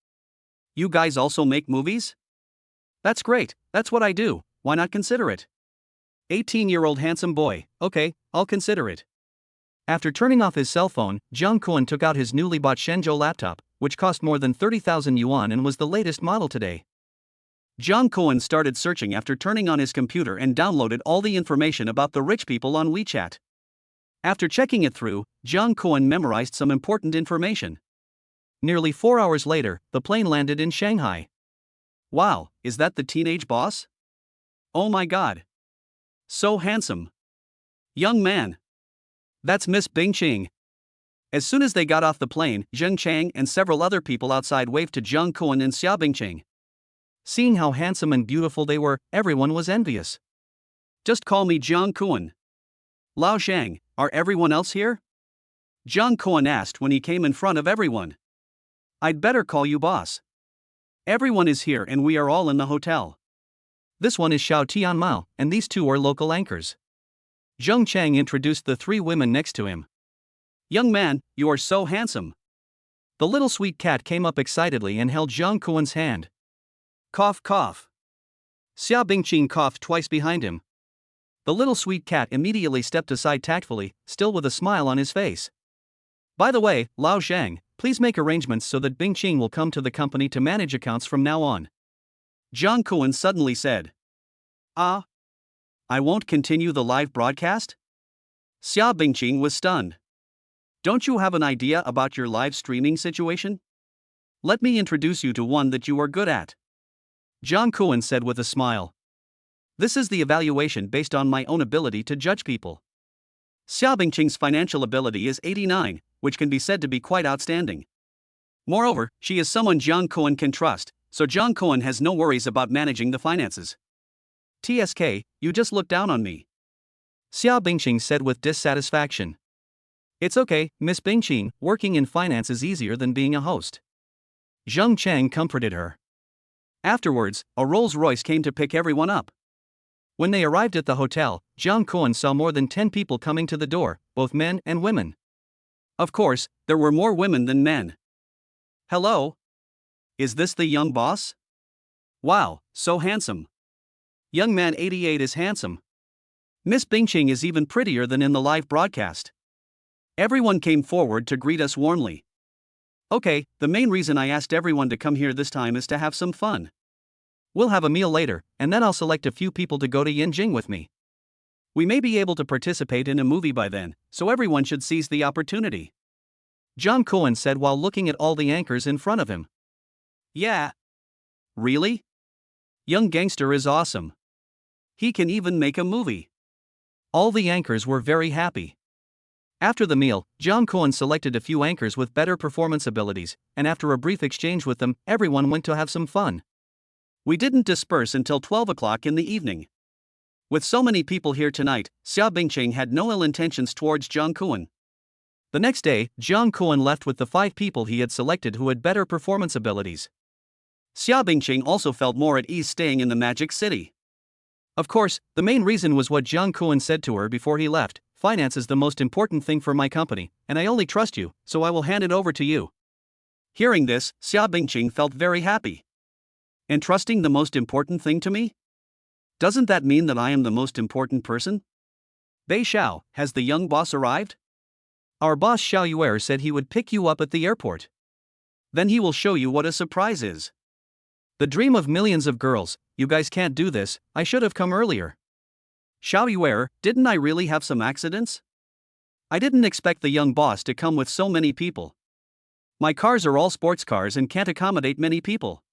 You guys also make movies? That's great, that's what I do, why not consider it? 18-year-old handsome boy, okay, I'll consider it. After turning off his cell phone, Jiang Kun took out his newly bought Shenzhou laptop, which cost more than 30,000 yuan and was the latest model today. Jiang Kun started searching after turning on his computer and downloaded all the information about the rich people on WeChat. After checking it through, Jiang Kun memorized some important information. Nearly 4 hours later, the plane landed in Shanghai. Wow, is that the teenage boss? Oh my god. So handsome. Young man. That's Miss Bingqing. As soon as they got off the plane, Zheng Chang and several other people outside waved to Jiang Kun and Xia Bingqing. Seeing how handsome and beautiful they were, everyone was envious. Just call me Jiang Kun. Lao Shang, are everyone else here? Jiang Kun asked when he came in front of everyone. I'd better call you boss. Everyone is here and we are all in the hotel. This one is Xiao Tianmao, and these two are local anchors. Zheng Chang introduced the 3 women next to him. Young man, you are so handsome. The little sweet cat came up excitedly and held Jiang Kun's hand. Cough cough. Xia Bingqing coughed twice behind him. The little sweet cat immediately stepped aside tactfully, still with a smile on his face. By the way, Lao Shang, please make arrangements so that Bingqing will come to the company to manage accounts from now on. Jiang Kun suddenly said. I won't continue the live broadcast? Xia Bingqing was stunned. Don't you have an idea about your live streaming situation? Let me introduce you to one that you are good at. Jiang Kun said with a smile. This is the evaluation based on my own ability to judge people. Xia Bingqing's financial ability is 89, which can be said to be quite outstanding. Moreover, she is someone Jiang Kuan can trust, so Jiang Kuan has no worries about managing the finances. TSK, you just look down on me, Xia Bingqing said with dissatisfaction. It's okay, Miss Bingqing, working in finance is easier than being a host. Zheng Chang comforted her. Afterwards, a Rolls-Royce came to pick everyone up. When they arrived at the hotel, Jiang Kuan saw more than 10 people coming to the door, both men and women. Of course, there were more women than men. Hello? Is this the young boss? Wow, so handsome. Young man 88 is handsome. Miss Bingqing is even prettier than in the live broadcast. Everyone came forward to greet us warmly. Okay, the main reason I asked everyone to come here this time is to have some fun. We'll have a meal later, and then I'll select a few people to go to Yinjing with me. We may be able to participate in a movie by then, so everyone should seize the opportunity, Jiang Kuan said while looking at all the anchors in front of him. Yeah. Really? Young gangster is awesome. He can even make a movie. All the anchors were very happy. After the meal, Jiang Kuan selected a few anchors with better performance abilities, and after a brief exchange with them, everyone went to have some fun. We didn't disperse until 12 o'clock in the evening. With so many people here tonight, Xia Bingqing had no ill intentions towards Jiang Kuan. The next day, Jiang Kuan left with the 5 people he had selected who had better performance abilities. Xia Bingqing also felt more at ease staying in the Magic City. Of course, the main reason was what Jiang Kuan said to her before he left: finance is the most important thing for my company, and I only trust you, so I will hand it over to you. Hearing this, Xia Bingqing felt very happy. Entrusting the most important thing to me? Doesn't that mean that I am the most important person? Bei Xiao, has the young boss arrived? Our boss Xiao Yuer said he would pick you up at the airport. Then he will show you what a surprise is. The dream of millions of girls. You guys can't do this, I should have come earlier. Xiao Yuer, didn't I really have some accidents? I didn't expect the young boss to come with so many people. My cars are all sports cars and can't accommodate many people.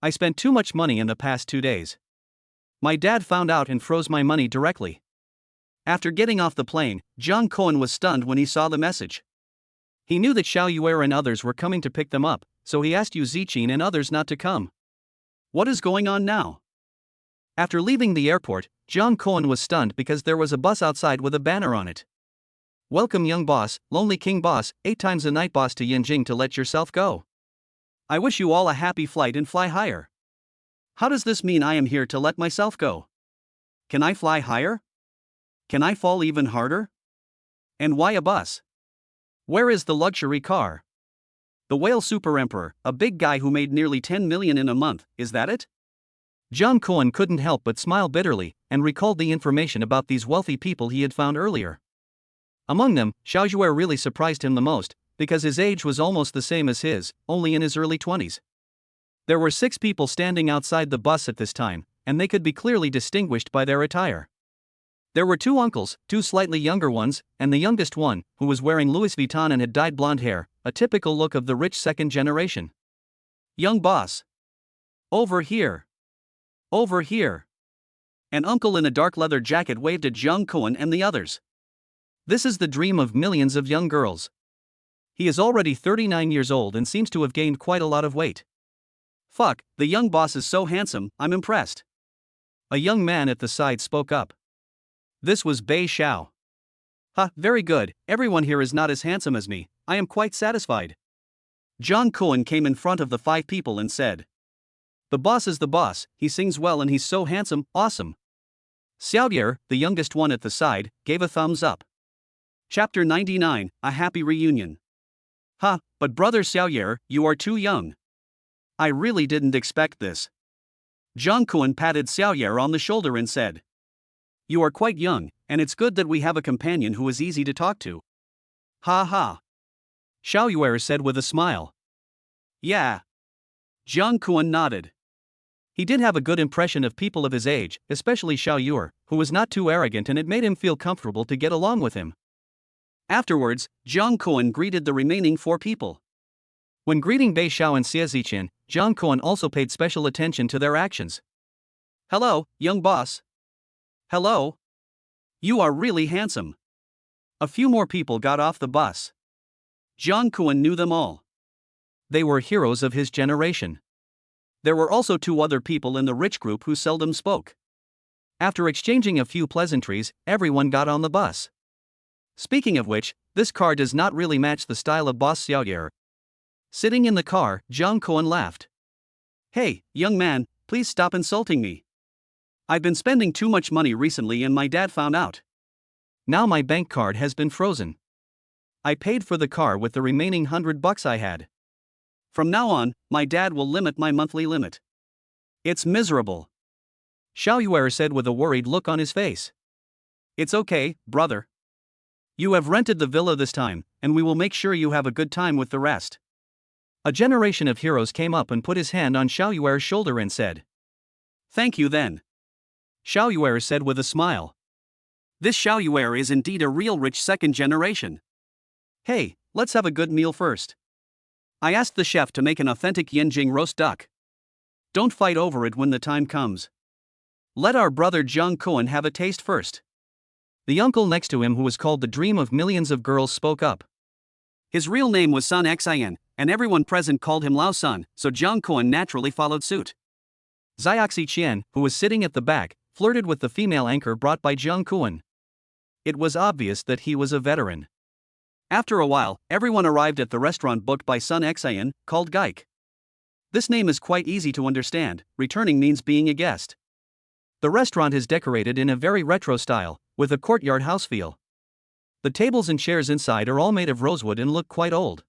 I spent too much money in the past 2 days. My dad found out and froze my money directly. After getting off the plane, Jiang Kuan was stunned when he saw the message. He knew that Xiao Yuer and others were coming to pick them up, so he asked Yu Ziqin and others not to come. What is going on now? After leaving the airport, Jiang Kuan was stunned because there was a bus outside with a banner on it. Welcome young boss, lonely king boss, 8 times a night boss to Yinjing to let yourself go. I wish you all a happy flight and fly higher. How does this mean I am here to let myself go? Can I fly higher? Can I fall even harder? And why a bus? Where is the luxury car? The whale super emperor, a big guy who made nearly 10 million in a month, is that it? Jiang Kuan couldn't help but smile bitterly, and recalled the information about these wealthy people he had found earlier. Among them, Xiao Yuer really surprised him the most, because his age was almost the same as his, only in his early 20s. There were 6 people standing outside the bus at this time, and they could be clearly distinguished by their attire. There were 2 uncles, 2 slightly younger ones, and the youngest one, who was wearing Louis Vuitton and had dyed blonde hair, a typical look of the rich second generation. Young boss. Over here. Over here. An uncle in a dark leather jacket waved at Jiang Kuan and the others. This is the dream of millions of young girls. He is already 39 years old and seems to have gained quite a lot of weight. Fuck, the young boss is so handsome, I'm impressed. A young man at the side spoke up. This was Bei Xiao. Very good, everyone here is not as handsome as me, I am quite satisfied. Jiang Kuan came in front of the 5 people and said. The boss is the boss, he sings well and he's so handsome, awesome. Xiao Yuer, the youngest one at the side, gave a thumbs up. Chapter 99, A Happy Reunion. But brother Xiao Yuer, you are too young. I really didn't expect this. Jiang Kuan patted Xiao Yuer on the shoulder and said. You are quite young, and it's good that we have a companion who is easy to talk to. Ha ha. Xiao Yuer said with a smile. Yeah. Jiang Kuan nodded. He did have a good impression of people of his age, especially Xiao Yuer, who was not too arrogant, and it made him feel comfortable to get along with him. Afterwards, Jiang Kuan greeted the remaining 4 people. When greeting Bei Xiao and Xie Ziqin, Jiang Kuan also paid special attention to their actions. Hello, young boss. Hello. You are really handsome. A few more people got off the bus. Jang Kuan knew them all. They were heroes of his generation. There were also two other people in the rich group who seldom spoke. After exchanging a few pleasantries, everyone got on the bus. Speaking of which, this car does not really match the style of Boss Xiaoyer. Sitting in the car, Jang Kuan laughed. Hey, young man, please stop insulting me. I've been spending too much money recently and my dad found out. Now my bank card has been frozen. I paid for the car with the remaining $100 I had. From now on, my dad will limit my monthly limit. It's miserable. Xiaoyer said with a worried look on his face. It's okay, brother. You have rented the villa this time, and we will make sure you have a good time with the rest. A generation of heroes came up and put his hand on Xiaoyer's shoulder and said. Thank you then. Xiaoyer said with a smile. This Xiaoyer is indeed a real rich second generation. Hey, let's have a good meal first. I asked the chef to make an authentic Yanjing roast duck. Don't fight over it when the time comes. Let our brother Jang Kuan have a taste first. The uncle next to him, who was called the dream of millions of girls, spoke up. His real name was Sun Xian, and everyone present called him Lao Sun, so Jang Kuan naturally followed suit. Xiaoxi Qian, who was sitting at the back, flirted with the female anchor brought by Jang Kuan. It was obvious that he was a veteran. After a while, everyone arrived at the restaurant booked by Sun Xian, called Gaik. This name is quite easy to understand. Returning means being a guest. The restaurant is decorated in a very retro style, with a courtyard house feel. The tables and chairs inside are all made of rosewood and look quite old.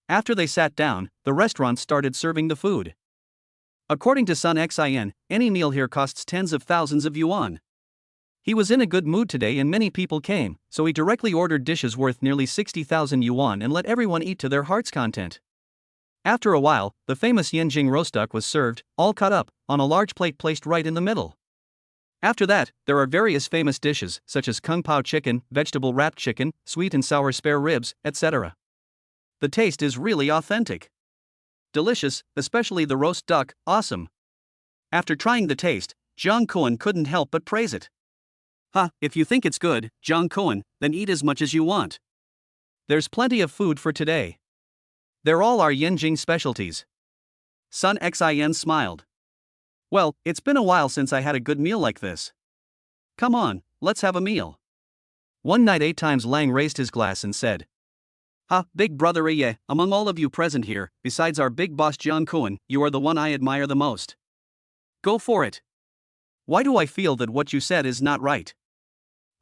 After they sat down, the restaurant started serving the food. According to Sun Xian, any meal here costs tens of thousands of yuan. He was in a good mood today and many people came, so he directly ordered dishes worth nearly 60,000 yuan and let everyone eat to their heart's content. After a while, the famous Yanjing roast duck was served, all cut up, on a large plate placed right in the middle. After that, there are various famous dishes, such as kung pao chicken, vegetable wrapped chicken, sweet and sour spare ribs, etc. The taste is really authentic. Delicious, especially the roast duck, awesome. After trying the taste, Jang Kuan couldn't help but praise it. If you think it's good, Jang Kuan, then eat as much as you want. There's plenty of food for today. They're all our Yanjing specialties. Sun Xian smiled. Well, it's been a while since I had a good meal like this. Come on, let's have a meal. One night 8 times Lang raised his glass and said. Big brother Ye, among all of you present here, besides our big boss Jang Kuan, you are the one I admire the most. Go for it. Why do I feel that what you said is not right?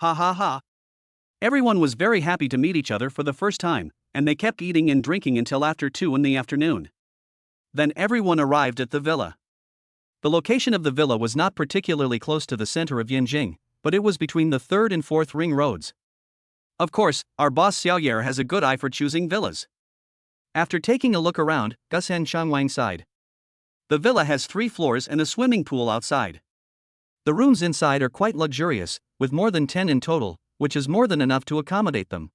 Ha ha ha. Everyone was very happy to meet each other for the first time, and they kept eating and drinking until after 2 in the afternoon. Then everyone arrived at the villa. The location of the villa was not particularly close to the center of Yanjing, but it was between the 3rd and 4th ring roads. Of course, our boss Xiaoyer has a good eye for choosing villas. After taking a look around, Gusen Changwang sighed. The villa has 3 floors and a swimming pool outside. The rooms inside are quite luxurious, with more than 10 in total, which is more than enough to accommodate them.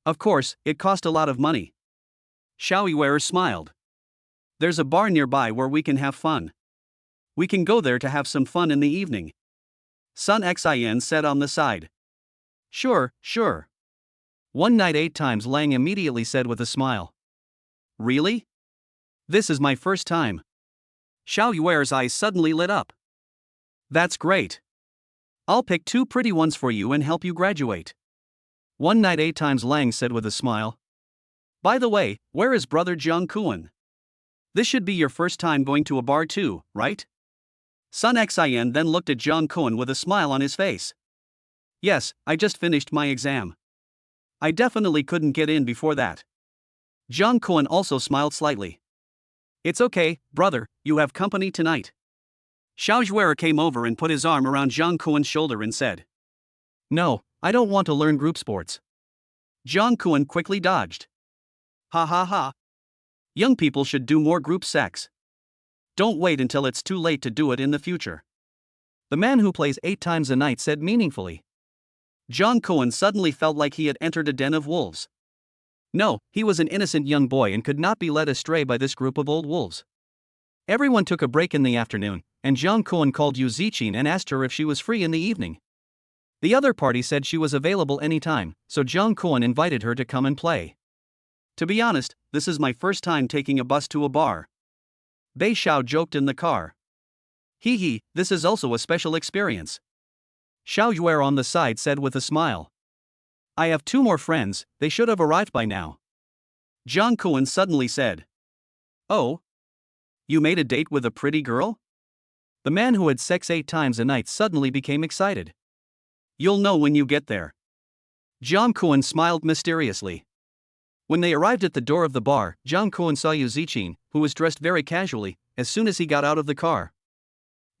Of course, it cost a lot of money. Xiaoyer smiled. There's a bar nearby where we can have fun. We can go there to have some fun in the evening. Sun Xian said on the side. Sure. One night 8 times Lang immediately said with a smile. Really? This is my first time. Xiaoyer's eyes suddenly lit up. That's great. I'll pick 2 pretty ones for you and help you graduate. One night 8 times Lang said with a smile. By the way, where is brother Jang Kuan? This should be your first time going to a bar too, right? Sun Xian then looked at Jang Kuan with a smile on his face. Yes, I just finished my exam. I definitely couldn't get in before that. Jang Kuan also smiled slightly. It's okay, brother, you have company tonight. Xiaoyer came over and put his arm around Jang Kuan's shoulder and said. No, I don't want to learn group sports. Jang Kuan quickly dodged. Ha ha ha. Young people should do more group sex. Don't wait until it's too late to do it in the future. The man who plays 8 times a night said meaningfully. Jang Kuan suddenly felt like he had entered a den of wolves. No, he was an innocent young boy and could not be led astray by this group of old wolves. Everyone took a break in the afternoon, and Jiang Kuan called Yu Ziqin and asked her if she was free in the evening. The other party said she was available anytime, so Jiang Kuan invited her to come and play. To be honest, this is my first time taking a bus to a bar. Bei Xiao joked in the car. Hee hee, this is also a special experience. Xiao Yuer on the side said with a smile. I have 2 more friends, they should have arrived by now. Jiang Kuan suddenly said. Oh? You made a date with a pretty girl? The man who had sex 8 times a night suddenly became excited. You'll know when you get there. Jiang Kuan smiled mysteriously. When they arrived at the door of the bar, Jiang Kuan saw Yu Ziqin, who was dressed very casually, as soon as he got out of the car.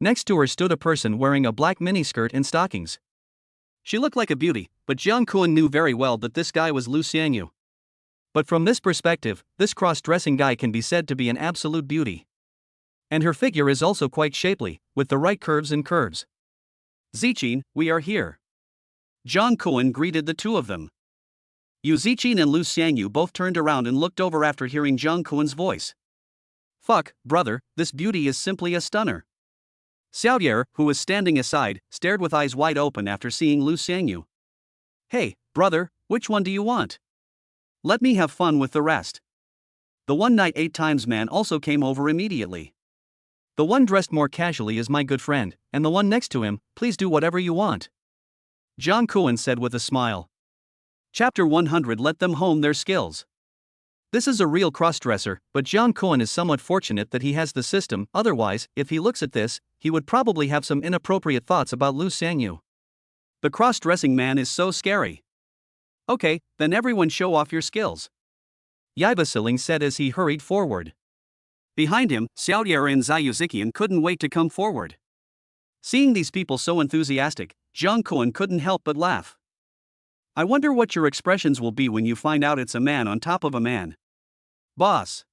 Next to her stood a person wearing a black miniskirt and stockings. She looked like a beauty, but Jiang Kuan knew very well that this guy was Lu Xiangyu. But from this perspective, this cross-dressing guy can be said to be an absolute beauty. And her figure is also quite shapely, with the right curves and curves. Ziqin, we are here. Jiang Kuan greeted the 2 of them. Yu Ziqin and Lu Xiangyu both turned around and looked over after hearing Jiang Kuan's voice. Fuck, brother, this beauty is simply a stunner. Xiaoyer, who was standing aside, stared with eyes wide open after seeing Lu Xiangyu. Hey, brother, which one do you want? Let me have fun with the rest. The one night 8 times man also came over immediately. The one dressed more casually is my good friend, and the one next to him, please do whatever you want. Jiang Kuan said with a smile. Chapter 100. Let them hone their skills. This is a real crossdresser, but Jiang Kuan is somewhat fortunate that he has the system, otherwise, if he looks at this, he would probably have some inappropriate thoughts about Lu Xiangyu. The cross-dressing man is so scary. Okay, then everyone show off your skills. Yibasiling said as he hurried forward. Behind him, Xiaoyer and Zai Ziqian couldn't wait to come forward. Seeing these people so enthusiastic, Jiang Kuan couldn't help but laugh. I wonder what your expressions will be when you find out it's a man on top of a man. Boss.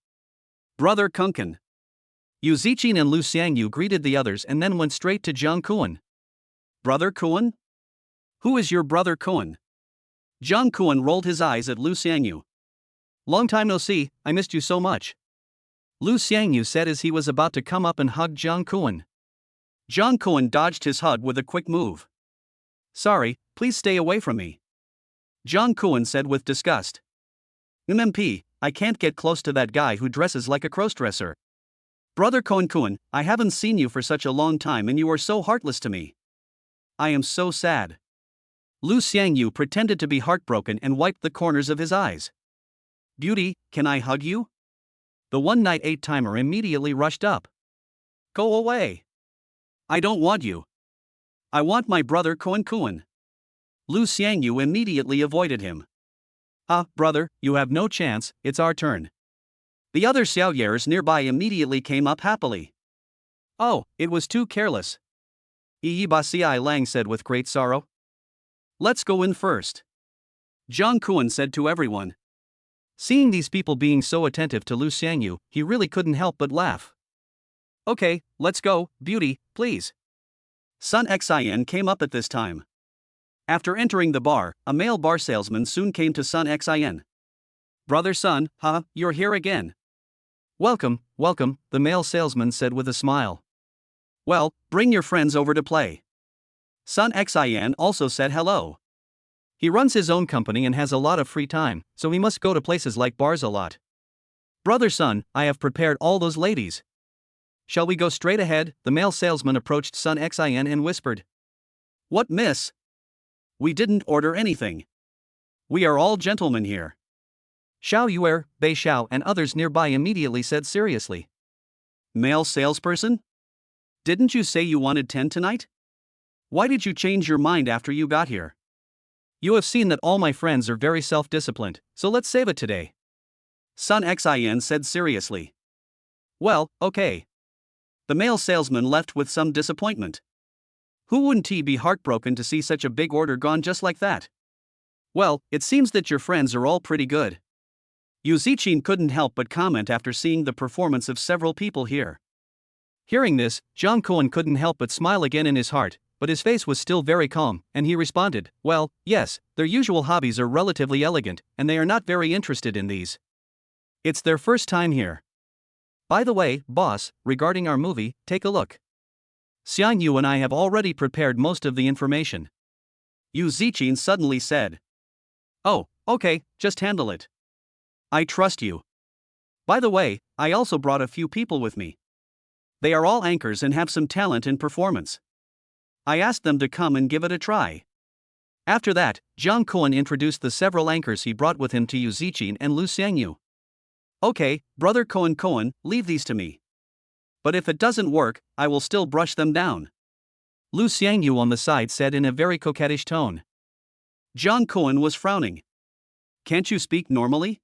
Brother Kunken. Yu Ziqin and Lu Xiangyu greeted the others and then went straight to Jiang Kuan. Brother Kuan? Who is your brother Kuan? Jiang Kuan rolled his eyes at Lu Xiangyu. Long time no see, I missed you so much. Lu Xiangyu said as he was about to come up and hug Jiang Kuan. Jiang Kuan dodged his hug with a quick move. Sorry, please stay away from me. Jiang Kuan said with disgust. MMP, I can't get close to that guy who dresses like a crossdresser. Brother Kuan, I haven't seen you for such a long time and you are so heartless to me. I am so sad. Lu Xiangyu pretended to be heartbroken and wiped the corners of his eyes. Beauty, can I hug you? The one night 8 timer immediately rushed up. Go away. I don't want you. I want my brother Kuan. Lu Xiangyu immediately avoided him. Brother, you have no chance, it's our turn. The other Xiaoyers nearby immediately came up happily. Oh, it was too careless. Yi Lang said with great sorrow. Let's go in first. Jiang Kuan said to everyone. Seeing these people being so attentive to Lu Xiangyu, he really couldn't help but laugh. Okay, let's go, beauty, please. Sun Xin came up at this time. After entering the bar, a male bar salesman soon came to Sun Xin. Brother Sun, you're here again. Welcome, the male salesman said with a smile. Well, bring your friends over to play. Sun Xin also said hello. He runs his own company and has a lot of free time, so he must go to places like bars a lot. Brother Sun, I have prepared all those ladies. Shall we go straight ahead? The male salesman approached Sun Xin and whispered. What, miss? We didn't order anything. We are all gentlemen here. Xiao Yuer, Bei Xiao and others nearby immediately said seriously. Male salesperson? Didn't you say you wanted 10 tonight? Why did you change your mind after you got here? You have seen that all my friends are very self-disciplined, so let's save it today. Sun Xin said seriously. Well, okay. The male salesman left with some disappointment. Who wouldn't he be heartbroken to see such a big order gone just like that? Well, it seems that your friends are all pretty good. Yu Ziqin couldn't help but comment after seeing the performance of several people here. Hearing this, Jiang Kuan couldn't help but smile again in his heart, but his face was still very calm, and he responded, well, yes, their usual hobbies are relatively elegant, and they are not very interested in these. It's their first time here. By the way, boss, regarding our movie, take a look. Xiang Yu and I have already prepared most of the information. Yu Ziqin suddenly said. Oh, okay, just handle it. I trust you. By the way, I also brought a few people with me. They are all anchors and have some talent in performance. I asked them to come and give it a try. After that, Jiang Kuan introduced the several anchors he brought with him to Yu Ziqin and Lu Xiangyu. Okay, brother Koan, leave these to me. But if it doesn't work, I will still brush them down. Lu Xiangyu on the side said in a very coquettish tone. Jiang Kuan was frowning. Can't you speak normally?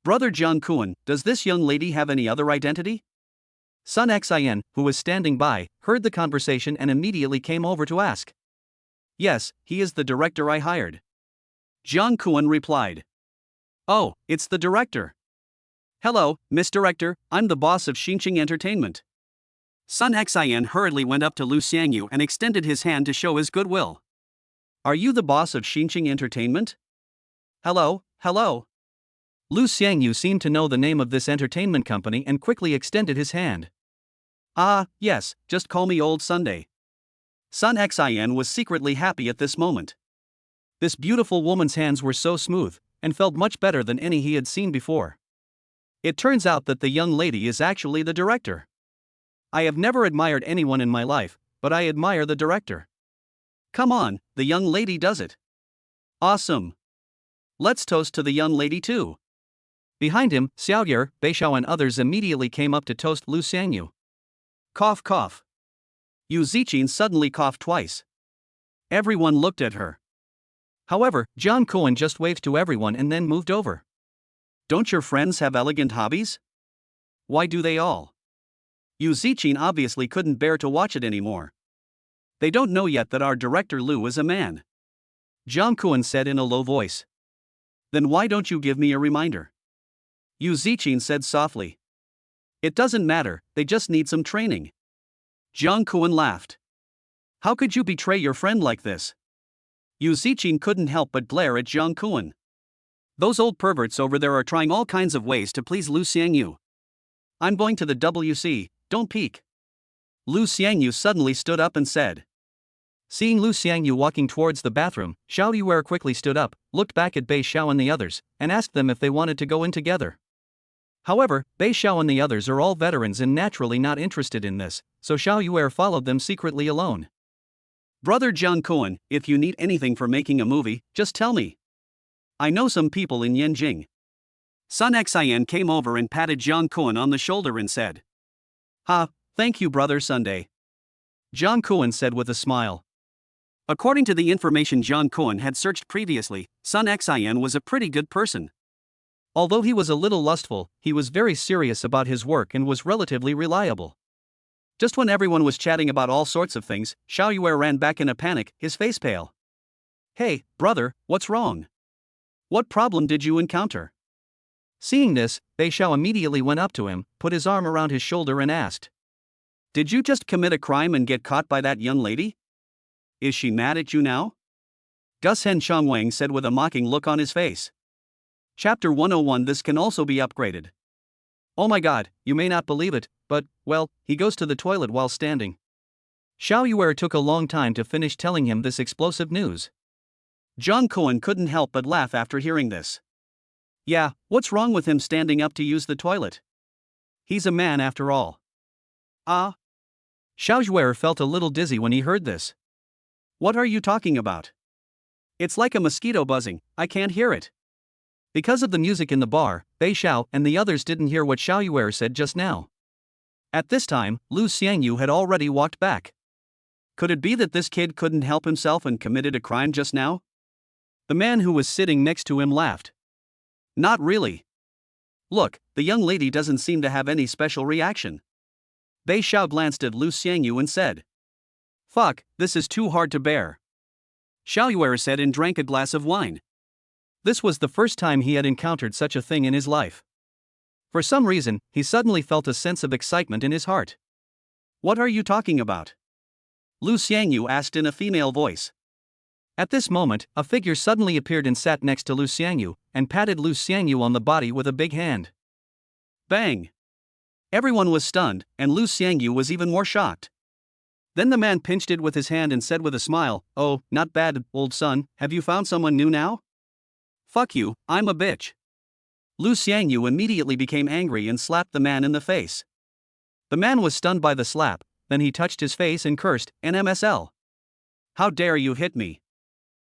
Brother Jiang Kuan, does this young lady have any other identity? Sun Xin, who was standing by, heard the conversation and immediately came over to ask. Yes, he is the director I hired. Jiang Kuan replied. Oh, it's the director. Hello, Miss Director, I'm the boss of Xingqing Entertainment. Sun Xin hurriedly went up to Lu Xiangyu and extended his hand to show his goodwill. Are you the boss of Xingqing Entertainment? Hello. Lu Xiangyu seemed to know the name of this entertainment company and quickly extended his hand. Ah, yes, just call me Old Sunday. Sun Xin was secretly happy at this moment. This beautiful woman's hands were so smooth, and felt much better than any he had seen before. It turns out that the young lady is actually the director. I have never admired anyone in my life, but I admire the director. Come on, the young lady does it. Awesome. Let's toast to the young lady too. Behind him, Xiaoyer, Beishao and others immediately came up to toast Lu Xiangyu. Cough cough. Yu Ziqin suddenly coughed twice. Everyone looked at her. However, Jiang Kuan just waved to everyone and then moved over. Don't your friends have elegant hobbies? Why do they all? Yu Ziqin obviously couldn't bear to watch it anymore. They don't know yet that our director Lu is a man. Jiang Kuan said in a low voice. Then why don't you give me a reminder? Yu Ziqin said softly. It doesn't matter, they just need some training. Jiang Kuan laughed. How could you betray your friend like this? Yu Ziqin couldn't help but glare at Jiang Kuan. Those old perverts over there are trying all kinds of ways to please Lu Xiangyu. I'm going to the WC, don't peek. Lu Xiangyu suddenly stood up and said. Seeing Lu Xiangyu walking towards the bathroom, Xiao Yuer quickly stood up, looked back at Bei Xiao and the others, and asked them if they wanted to go in together. However, Bei Xiao and the others are all veterans and naturally not interested in this, so Xiao Yuer followed them secretly alone. Brother Jiang Kuan, if you need anything for making a movie, just tell me. I know some people in Yanjing. Sun Xian came over and patted Jiang Kuan on the shoulder and said. Thank you Brother Sunday. Jiang Kuan said with a smile. According to the information Jiang Kuan had searched previously, Sun Xian was a pretty good person. Although he was a little lustful, he was very serious about his work and was relatively reliable. Just when everyone was chatting about all sorts of things, Xiao Yuer ran back in a panic, his face pale. Hey, brother, what's wrong? What problem did you encounter? Seeing this, Bei Xiao immediately went up to him, put his arm around his shoulder and asked. Did you just commit a crime and get caught by that young lady? Is she mad at you now? Gus Hen Chongwang said with a mocking look on his face. Chapter 101. This can also be upgraded. Oh my god, you may not believe it, but, well, he goes to the toilet while standing. Xiao Yuer took a long time to finish telling him this explosive news. Jiang Kuan couldn't help but laugh after hearing this. Yeah, what's wrong with him standing up to use the toilet? He's a man after all. Xiao Yuer felt a little dizzy when he heard this. What are you talking about? It's like a mosquito buzzing, I can't hear it. Because of the music in the bar, Bei Xiao and the others didn't hear what Xiao Yuer said just now. At this time, Lu Xiangyu had already walked back. Could it be that this kid couldn't help himself and committed a crime just now? The man who was sitting next to him laughed. Not really. Look, the young lady doesn't seem to have any special reaction. Bei Xiao glanced at Lu Xiangyu and said. Fuck, this is too hard to bear. Xiao Yuer said and drank a glass of wine. This was the first time he had encountered such a thing in his life. For some reason, he suddenly felt a sense of excitement in his heart. What are you talking about? Lu Xiangyu asked in a female voice. At this moment, a figure suddenly appeared and sat next to Lu Xiangyu, and patted Lu Xiangyu on the body with a big hand. Bang! Everyone was stunned, and Lu Xiangyu was even more shocked. Then the man pinched it with his hand and said with a smile, "Oh, not bad, old son, have you found someone new now?" "Fuck you, I'm a bitch." Lu Xiangyu immediately became angry and slapped the man in the face. The man was stunned by the slap, then he touched his face and cursed, "NMSL. How dare you hit me?"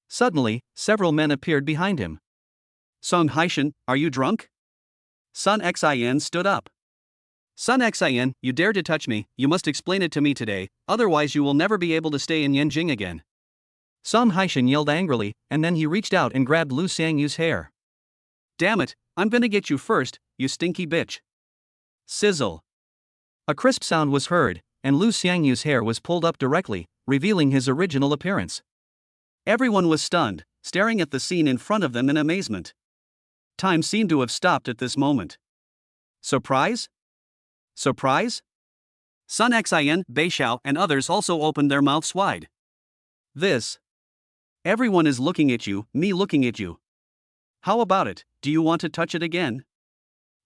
Suddenly, several men appeared behind him. "Song Haishan, are you drunk?" Sun Xin stood up. "Sun Xin, you dare to touch me, you must explain it to me today, otherwise you will never be able to stay in Yanjing again." Sun Haishan yelled angrily, and then he reached out and grabbed Lu Xiangyu's hair. "Damn it, I'm gonna get you first, you stinky bitch." Sizzle. A crisp sound was heard, and Lu Xiangyu's hair was pulled up directly, revealing his original appearance. Everyone was stunned, staring at the scene in front of them in amazement. Time seemed to have stopped at this moment. Surprise? Surprise? Sun Xin, Beishao, and others also opened their mouths wide. This. Everyone is looking at you, me looking at you. How about it, do you want to touch it again?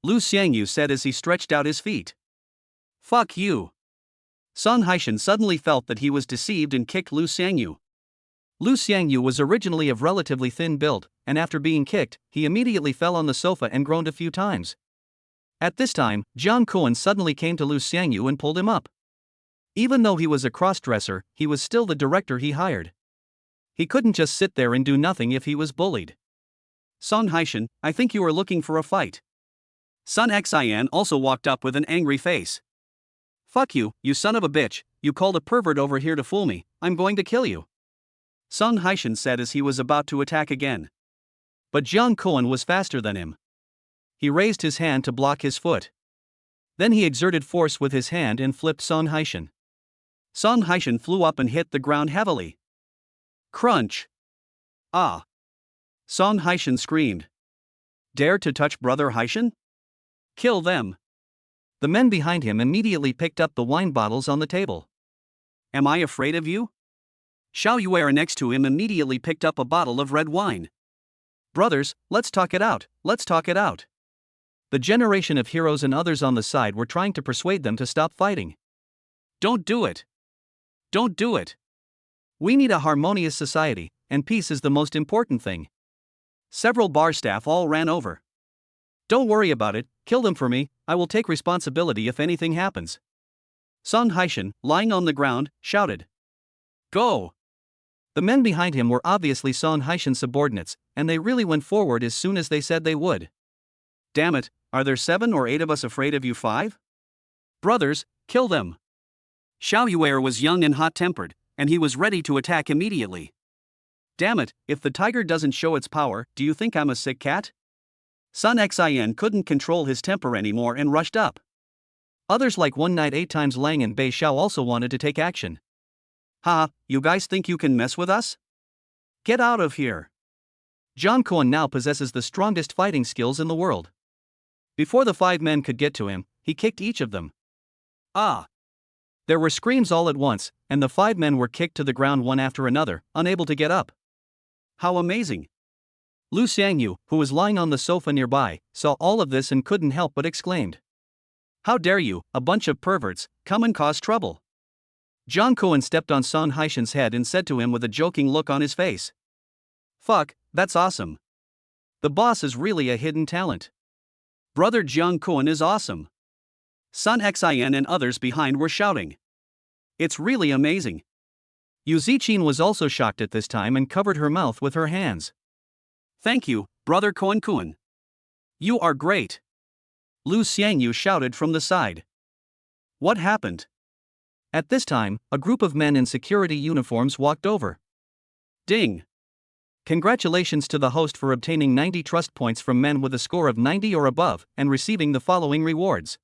Lu Xiangyu said as he stretched out his feet. Fuck you. Sun Haishan suddenly felt that he was deceived and kicked Lu Xiangyu. Lu Xiangyu was originally of relatively thin build, and after being kicked, he immediately fell on the sofa and groaned a few times. At this time, Jiang Kuan suddenly came to Lu Xiangyu and pulled him up. Even though he was a cross-dresser, he was still the director he hired. He couldn't just sit there and do nothing if he was bullied. Sun Haishan, I think you are looking for a fight. Sun Xian also walked up with an angry face. Fuck you, you son of a bitch, you called a pervert over here to fool me, I'm going to kill you. Sun Haishan said as he was about to attack again. But Jiang Kuan was faster than him. He raised his hand to block his foot. Then he exerted force with his hand and flipped Sun Haishan. Sun Haishan flew up and hit the ground heavily. Crunch! Ah! Sun Haishan screamed. Dare to touch brother Haishan? Kill them! The men behind him immediately picked up the wine bottles on the table. Am I afraid of you? Xiao Yuer next to him immediately picked up a bottle of red wine. Brothers, let's talk it out, let's talk it out. The generation of heroes and others on the side were trying to persuade them to stop fighting. Don't do it. Don't do it. We need a harmonious society, and peace is the most important thing. Several bar staff all ran over. Don't worry about it, kill them for me, I will take responsibility if anything happens. Sun Haishan, lying on the ground, shouted. Go! The men behind him were obviously Sun Haishan's subordinates, and they really went forward as soon as they said they would. Damn it, are there 7 or 8 of us afraid of you 5? Brothers, kill them! Xiao Yuer was young and hot-tempered, and he was ready to attack immediately. Damn it, if the tiger doesn't show its power, do you think I'm a sick cat? Sun Xin couldn't control his temper anymore and rushed up. Others like One Night 8 times Lang and Bei Xiao also wanted to take action. Ha, you guys think you can mess with us? Get out of here. Jiang Kuan now possesses the strongest fighting skills in the world. Before the 5 men could get to him, he kicked each of them. Ah! There were screams all at once, and the 5 men were kicked to the ground one after another, unable to get up. How amazing! Lu Xiangyu, who was lying on the sofa nearby, saw all of this and couldn't help but exclaimed. How dare you, a bunch of perverts, come and cause trouble. Jiang Kuan stepped on Sun Haishan's head and said to him with a joking look on his face. Fuck, that's awesome. The boss is really a hidden talent. Brother Jiang Kuan is awesome. Sun Xin and others behind were shouting. It's really amazing. Yu Zichin was also shocked at this time and covered her mouth with her hands. Thank you, Brother Kuan Kuan. You are great. Lu Xiangyu shouted from the side. What happened? At this time, a group of men in security uniforms walked over. Ding! Congratulations to the host for obtaining 90 trust points from men with a score of 90 or above and receiving the following rewards.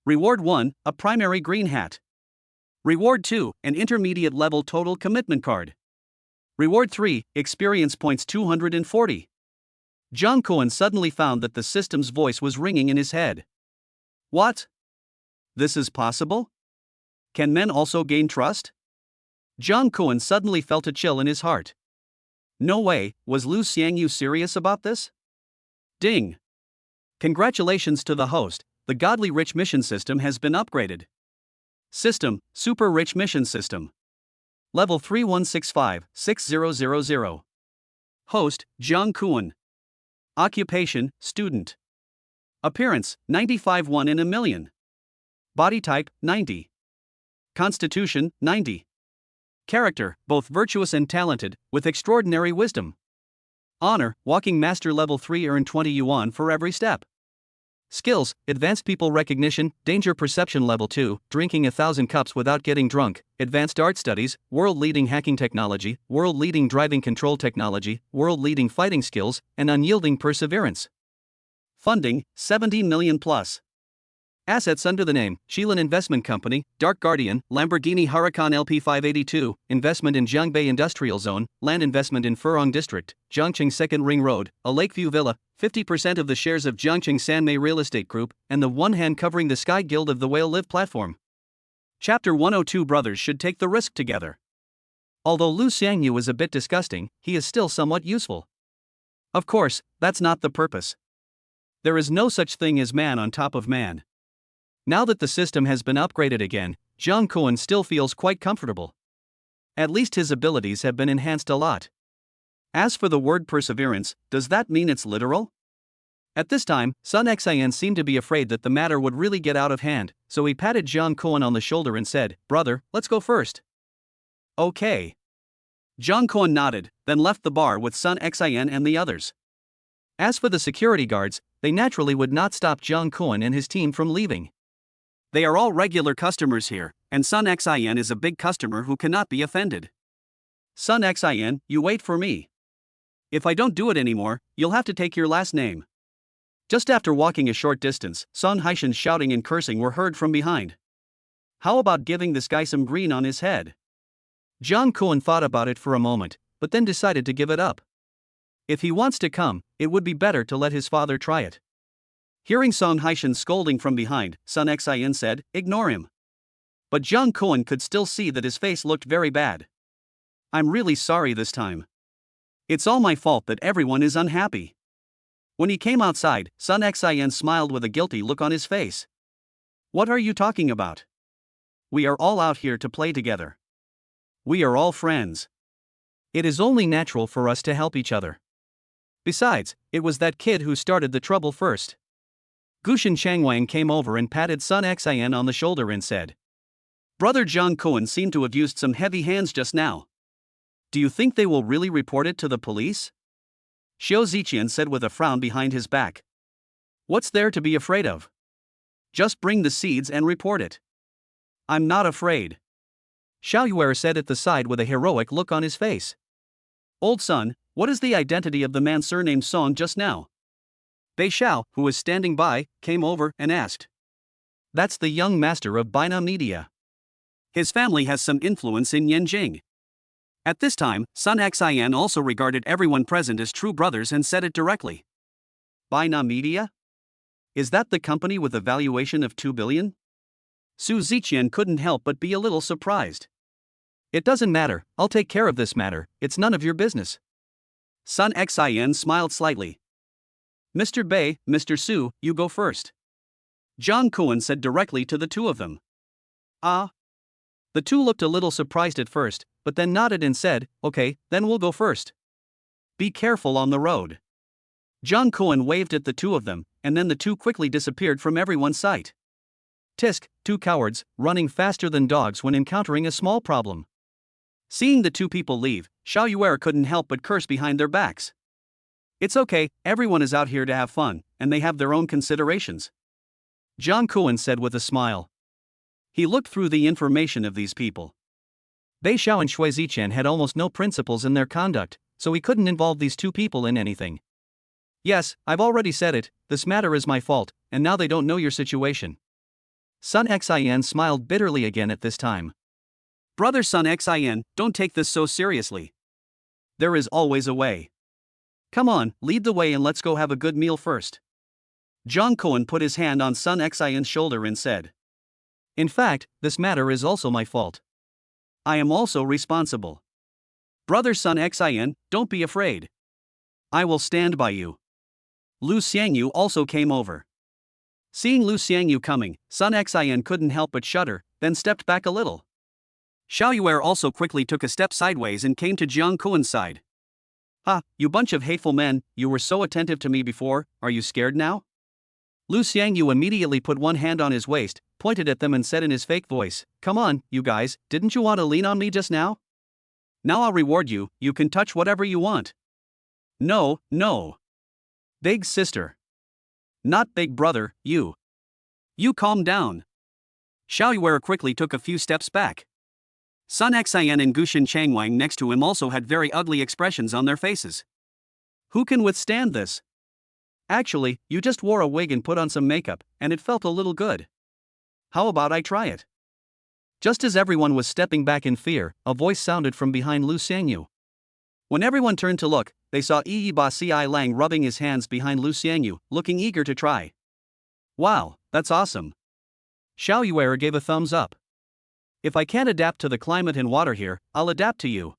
Reward 1, a primary green hat. Reward 2, an intermediate level total commitment card. Reward 3, experience points 240. Jiang Kuan suddenly found that the system's voice was ringing in his head. What? This is possible? Can men also gain trust? Jiang Kuan suddenly felt a chill in his heart. No way, was Lu Xiangyu serious about this? Ding! Congratulations to the host, the godly rich mission system has been upgraded. System, Super Rich Mission System. Level 3165-6000. Host, Jung Kwon. Occupation, Student. Appearance, 95 1 in a million. Body type, 90. Constitution, 90. Character, both virtuous and talented, with extraordinary wisdom. Honor, Walking Master Level 3, earn 20 yuan for every step. Skills, Advanced People Recognition, Danger Perception Level 2, drinking 1,000 cups without getting drunk, Advanced Art Studies, World-Leading Hacking Technology, World-Leading Driving Control Technology, World-Leading Fighting Skills, and Unyielding Perseverance. Funding, 70 million plus. Assets under the name, Shilin Investment Company, Dark Guardian, Lamborghini Huracan LP 582, investment in Jiangbei Industrial Zone, land investment in Furong District, Zhongqing Second Ring Road, a Lakeview Villa, 50% of the shares of Zhongqing Sanmei Real Estate Group, and the One Hand Covering the Sky Guild of the Whale Live platform. Chapter 102. Brothers should take the risk together. Although Lu Xiangyu is a bit disgusting, he is still somewhat useful. Of course, that's not the purpose. There is no such thing as man on top of man. Now that the system has been upgraded again, Jung Kwon still feels quite comfortable. At least his abilities have been enhanced a lot. As for the word perseverance, does that mean it's literal? At this time, Sun Xian seemed to be afraid that the matter would really get out of hand, so he patted Jung Kwon on the shoulder and said, "Brother, let's go first." Okay. Jung Kwon nodded, then left the bar with Sun Xian and the others. As for the security guards, they naturally would not stop Jung Kwon and his team from leaving. They are all regular customers here, and Sun Xian is a big customer who cannot be offended. Sun Xian, you wait for me. If I don't do it anymore, you'll have to take your last name. Just after walking a short distance, Sun Haishan's shouting and cursing were heard from behind. How about giving this guy some green on his head? Jung Kwon thought about it for a moment, but then decided to give it up. If he wants to come, it would be better to let his father try it. Hearing Sun Haishan scolding from behind, Sun Xian said, "Ignore him." But Jung Kwon could still see that his face looked very bad. "I'm really sorry this time. It's all my fault that everyone is unhappy." When he came outside, Sun Xian smiled with a guilty look on his face. "What are you talking about? We are all out here to play together. We are all friends. It is only natural for us to help each other. Besides, it was that kid who started the trouble first." Gushin Changwang came over and patted Sun Xian on the shoulder and said, "Brother Jung Kwon seemed to have used some heavy hands just now. Do you think they will really report it to the police?" Xiao Ziqian said with a frown behind his back. "What's there to be afraid of? Just bring the seeds and report it." "I'm not afraid," Xiao Yuer said at the side with a heroic look on his face. "Old son, what is the identity of the man surnamed Song just now?" Bei Xiao, who was standing by, came over and asked. "That's the young master of Bina Media. His family has some influence in Yanjing." At this time, Sun Xian also regarded everyone present as true brothers and said it directly. "Bina Media? Is that the company with a valuation of 2 billion? Su Ziqian couldn't help but be a little surprised. "It doesn't matter, I'll take care of this matter, it's none of your business." Sun Xian smiled slightly. "Mr. Bei, Mr. Su, you go first." Jung Kwon said directly to the two of them. "Ah." The two looked a little surprised at first, but then nodded and said, "Okay, then we'll go first. Be careful on the road." Jung Kwon waved at the two of them, and then the two quickly disappeared from everyone's sight. Tisk, two cowards, running faster than dogs when encountering a small problem. Seeing the two people leave, Xiao Yuer couldn't help but curse behind their backs. "It's okay, everyone is out here to have fun, and they have their own considerations," Jung Kwon said with a smile. He looked through the information of these people. Bei Xiao and Shui Ziqian had almost no principles in their conduct, so he couldn't involve these two people in anything. "Yes, I've already said it, this matter is my fault, and now they don't know your situation." Sun Xian smiled bitterly again at this time. "Brother Sun Xian, don't take this so seriously. There is always a way. Come on, lead the way and let's go have a good meal first." Jung Kwon put his hand on Sun Xian's shoulder and said, "In fact, this matter is also my fault. I am also responsible. Brother Sun Xian, don't be afraid. I will stand by you." Lu Xiangyu also came over. Seeing Lu Xiangyu coming, Sun Xian couldn't help but shudder, then stepped back a little. Xiao Yuer also quickly took a step sideways and came to Jiang Kuan's side. "Ha, you bunch of hateful men, you were so attentive to me before, are you scared now?" Lu Xiangyu immediately put one hand on his waist, pointed at them and said in his fake voice, "Come on, you guys, didn't you want to lean on me just now? Now I'll reward you, you can touch whatever you want." "No, no. Big sister. Not big brother, you. You calm down." Xiao Yuer quickly took a few steps back. Sun Xian and Gushin Changwang next to him also had very ugly expressions on their faces. Who can withstand this? Actually, you just wore a wig and put on some makeup, and it felt a little good. How about I try it? Just as everyone was stepping back in fear, a voice sounded from behind Lu Xiangyu. When everyone turned to look, they saw Yi Ba Si Lang rubbing his hands behind Lu Xiangyu, looking eager to try. Wow, that's awesome. Xiao Yuer gave a thumbs up. If I can't adapt to the climate and water here, I'll adapt to you.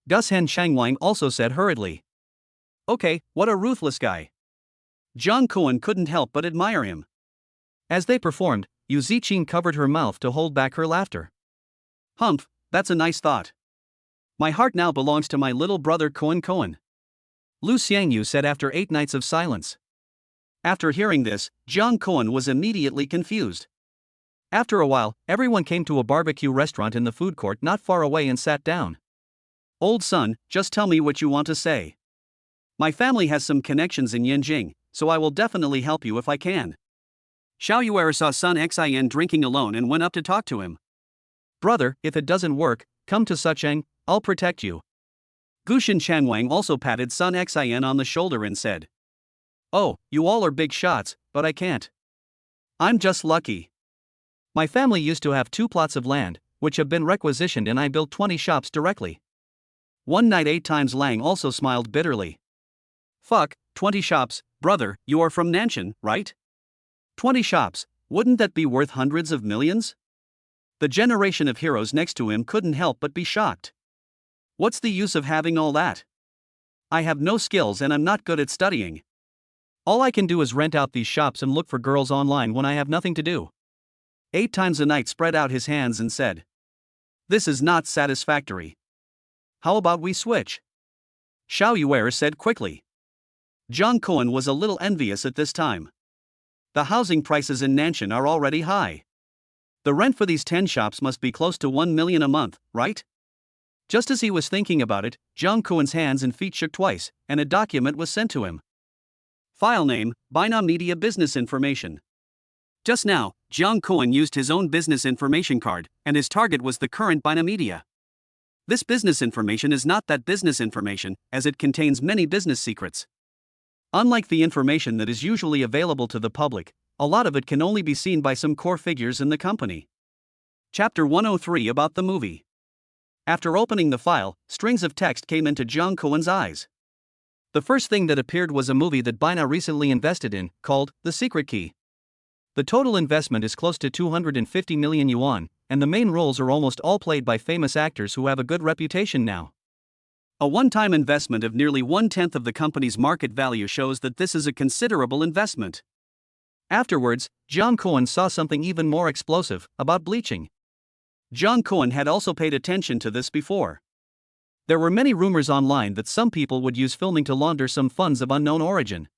Gus Hen Changwang also said hurriedly. Okay, what a ruthless guy. Jiang Kuan couldn't help but admire him. As they performed, Yu Ziqing covered her mouth to hold back her laughter. Humph, that's a nice thought. My heart now belongs to my little brother Kuan. Lu Xiangyu said after 8 nights of silence. After hearing this, Jiang Kuan was immediately confused. After a while, everyone came to a barbecue restaurant in the food court not far away and sat down. Old son, just tell me what you want to say. My family has some connections in Yanjing, so I will definitely help you if I can. Xiao Yuer saw Sun Xian drinking alone and went up to talk to him. Brother, if it doesn't work, come to Sucheng, I'll protect you. Gushin Chanwang also patted Sun Xian on the shoulder and said. Oh, you all are big shots, but I can't. I'm just lucky. My family used to have 2 plots of land, which have been requisitioned, and I built 20 shops directly. One night 8 times Lang also smiled bitterly. Fuck, 20 shops, brother, you are from Nanshan, right? 20 shops, wouldn't that be worth hundreds of millions? The generation of heroes next to him couldn't help but be shocked. What's the use of having all that? I have no skills and I'm not good at studying. All I can do is rent out these shops and look for girls online when I have nothing to do. 8 times a night spread out his hands and said. This is not satisfactory. How about we switch? Xiao Yuer said quickly. Jiang Kuan was a little envious at this time. The housing prices in Nanshan are already high. The rent for these 10 shops must be close to 1 million a month, right? Just as he was thinking about it, Jiang Kuan's hands and feet shook twice, and a document was sent to him. File name, Bina Media Business Information. Just now, Jiang Kuan used his own business information card, and his target was the current Bina Media. This business information is not that business information, as it contains many business secrets. Unlike the information that is usually available to the public, a lot of it can only be seen by some core figures in the company. Chapter 103 about the movie. After opening the file, strings of text came into Jiang Kuan's eyes. The first thing that appeared was a movie that Bina recently invested in, called The Secret Key. The total investment is close to 250 million yuan, and the main roles are almost all played by famous actors who have a good reputation now. A one-time investment of nearly 1/10 of the company's market value shows that this is a considerable investment. Afterwards, Jiang Kuan saw something even more explosive, about bleaching. Jiang Kuan had also paid attention to this before. There were many rumors online that some people would use filming to launder some funds of unknown origin.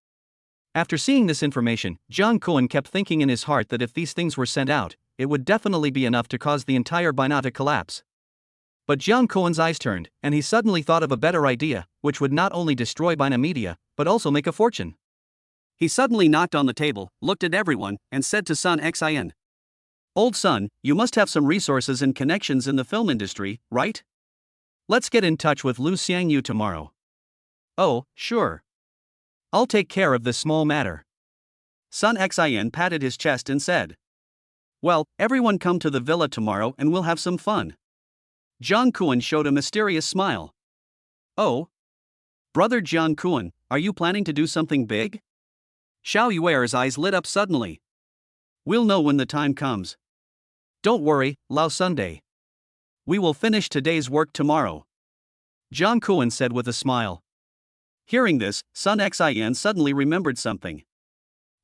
After seeing this information, Jiang Kuan kept thinking in his heart that if these things were sent out, it would definitely be enough to cause the entire Bina to collapse. But Jiang Kuan's eyes turned, and he suddenly thought of a better idea, which would not only destroy Bina Media, but also make a fortune. He suddenly knocked on the table, looked at everyone, and said to Sun Xian. Old son, you must have some resources and connections in the film industry, right? Let's get in touch with Lu Xiangyu tomorrow. Oh, sure. I'll take care of this small matter. Sun Xian patted his chest and said. Well, everyone come to the villa tomorrow and we'll have some fun. Jiang Kuan showed a mysterious smile. Oh? Brother Jiang Kuan, are you planning to do something big? Xiao Yuer's eyes lit up suddenly. We'll know when the time comes. Don't worry, Lao Sunday. We will finish today's work tomorrow. Jiang Kuan said with a smile. Hearing this, Sun Xian suddenly remembered something.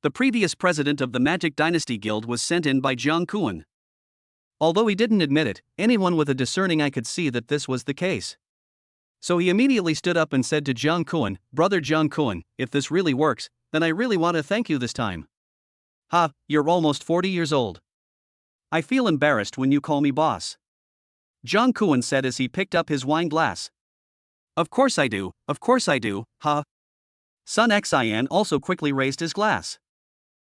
The previous president of the Magic Dynasty Guild was sent in by Jiang Kuan. Although he didn't admit it, anyone with a discerning eye could see that this was the case. So he immediately stood up and said to Jiang Kuan, "Brother Jiang Kuan, if this really works, then I really want to thank you this time." "Ha, you're almost 40 years old. I feel embarrassed when you call me boss," Jiang Kuan said as he picked up his wine glass. Of course I do, ha. Sun Xian also quickly raised his glass.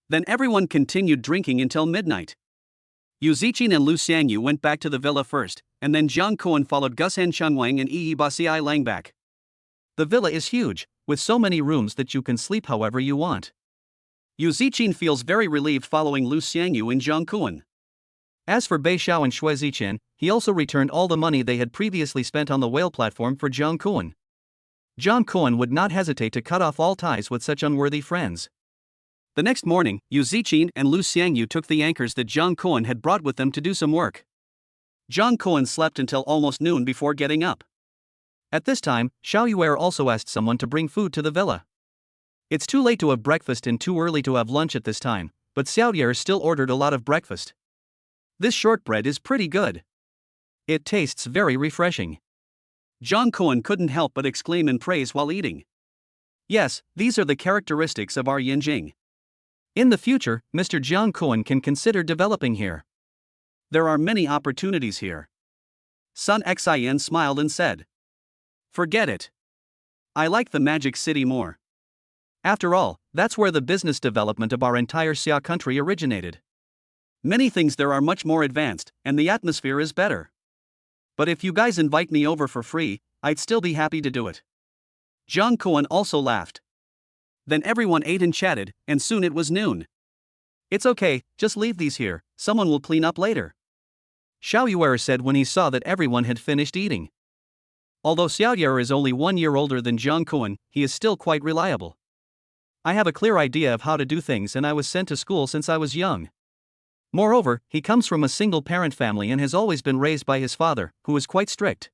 Then everyone continued drinking until midnight. Yu Ziqin and Lu Xiangyu went back to the villa first, and then Jiang Kuan followed Gushen Chengwang and Yi Basiai Lang back. The villa is huge, with so many rooms that you can sleep however you want. Yu Ziqin feels very relieved following Lu Xiangyu and Jiang Kuan. As for Bei Xiao and Xue Ziqian, he also returned all the money they had previously spent on the whale platform for Jiang Kuan. Jiang Kuan would not hesitate to cut off all ties with such unworthy friends. The next morning, Yu Ziqin and Lu Xiangyu took the anchors that Jiang Kuan had brought with them to do some work. Jiang Kuan slept until almost noon before getting up. At this time, Xiao Yuer also asked someone to bring food to the villa. It's too late to have breakfast and too early to have lunch at this time, but Xiao Yuer still ordered a lot of breakfast. This shortbread is pretty good. It tastes very refreshing. Jiang Kuan couldn't help but exclaim in praise while eating. Yes, these are the characteristics of our Yinjing. In the future, Mr. Jiang Kuan can consider developing here. There are many opportunities here. Sun Xian smiled and said, "Forget it. I like the Magic City more. After all, that's where the business development of our entire Xia country originated. Many things there are much more advanced, and the atmosphere is better. But if you guys invite me over for free, I'd still be happy to do it." Jiang Kuan also laughed. Then everyone ate and chatted, and soon it was noon. "It's okay, just leave these here, someone will clean up later," Xiao Yuer said when he saw that everyone had finished eating. Although Xiao Yuer is only 1 year older than Jiang Kuan, he is still quite reliable. "I have a clear idea of how to do things and I was sent to school since I was young." Moreover, he comes from a single-parent family and has always been raised by his father, who is quite strict.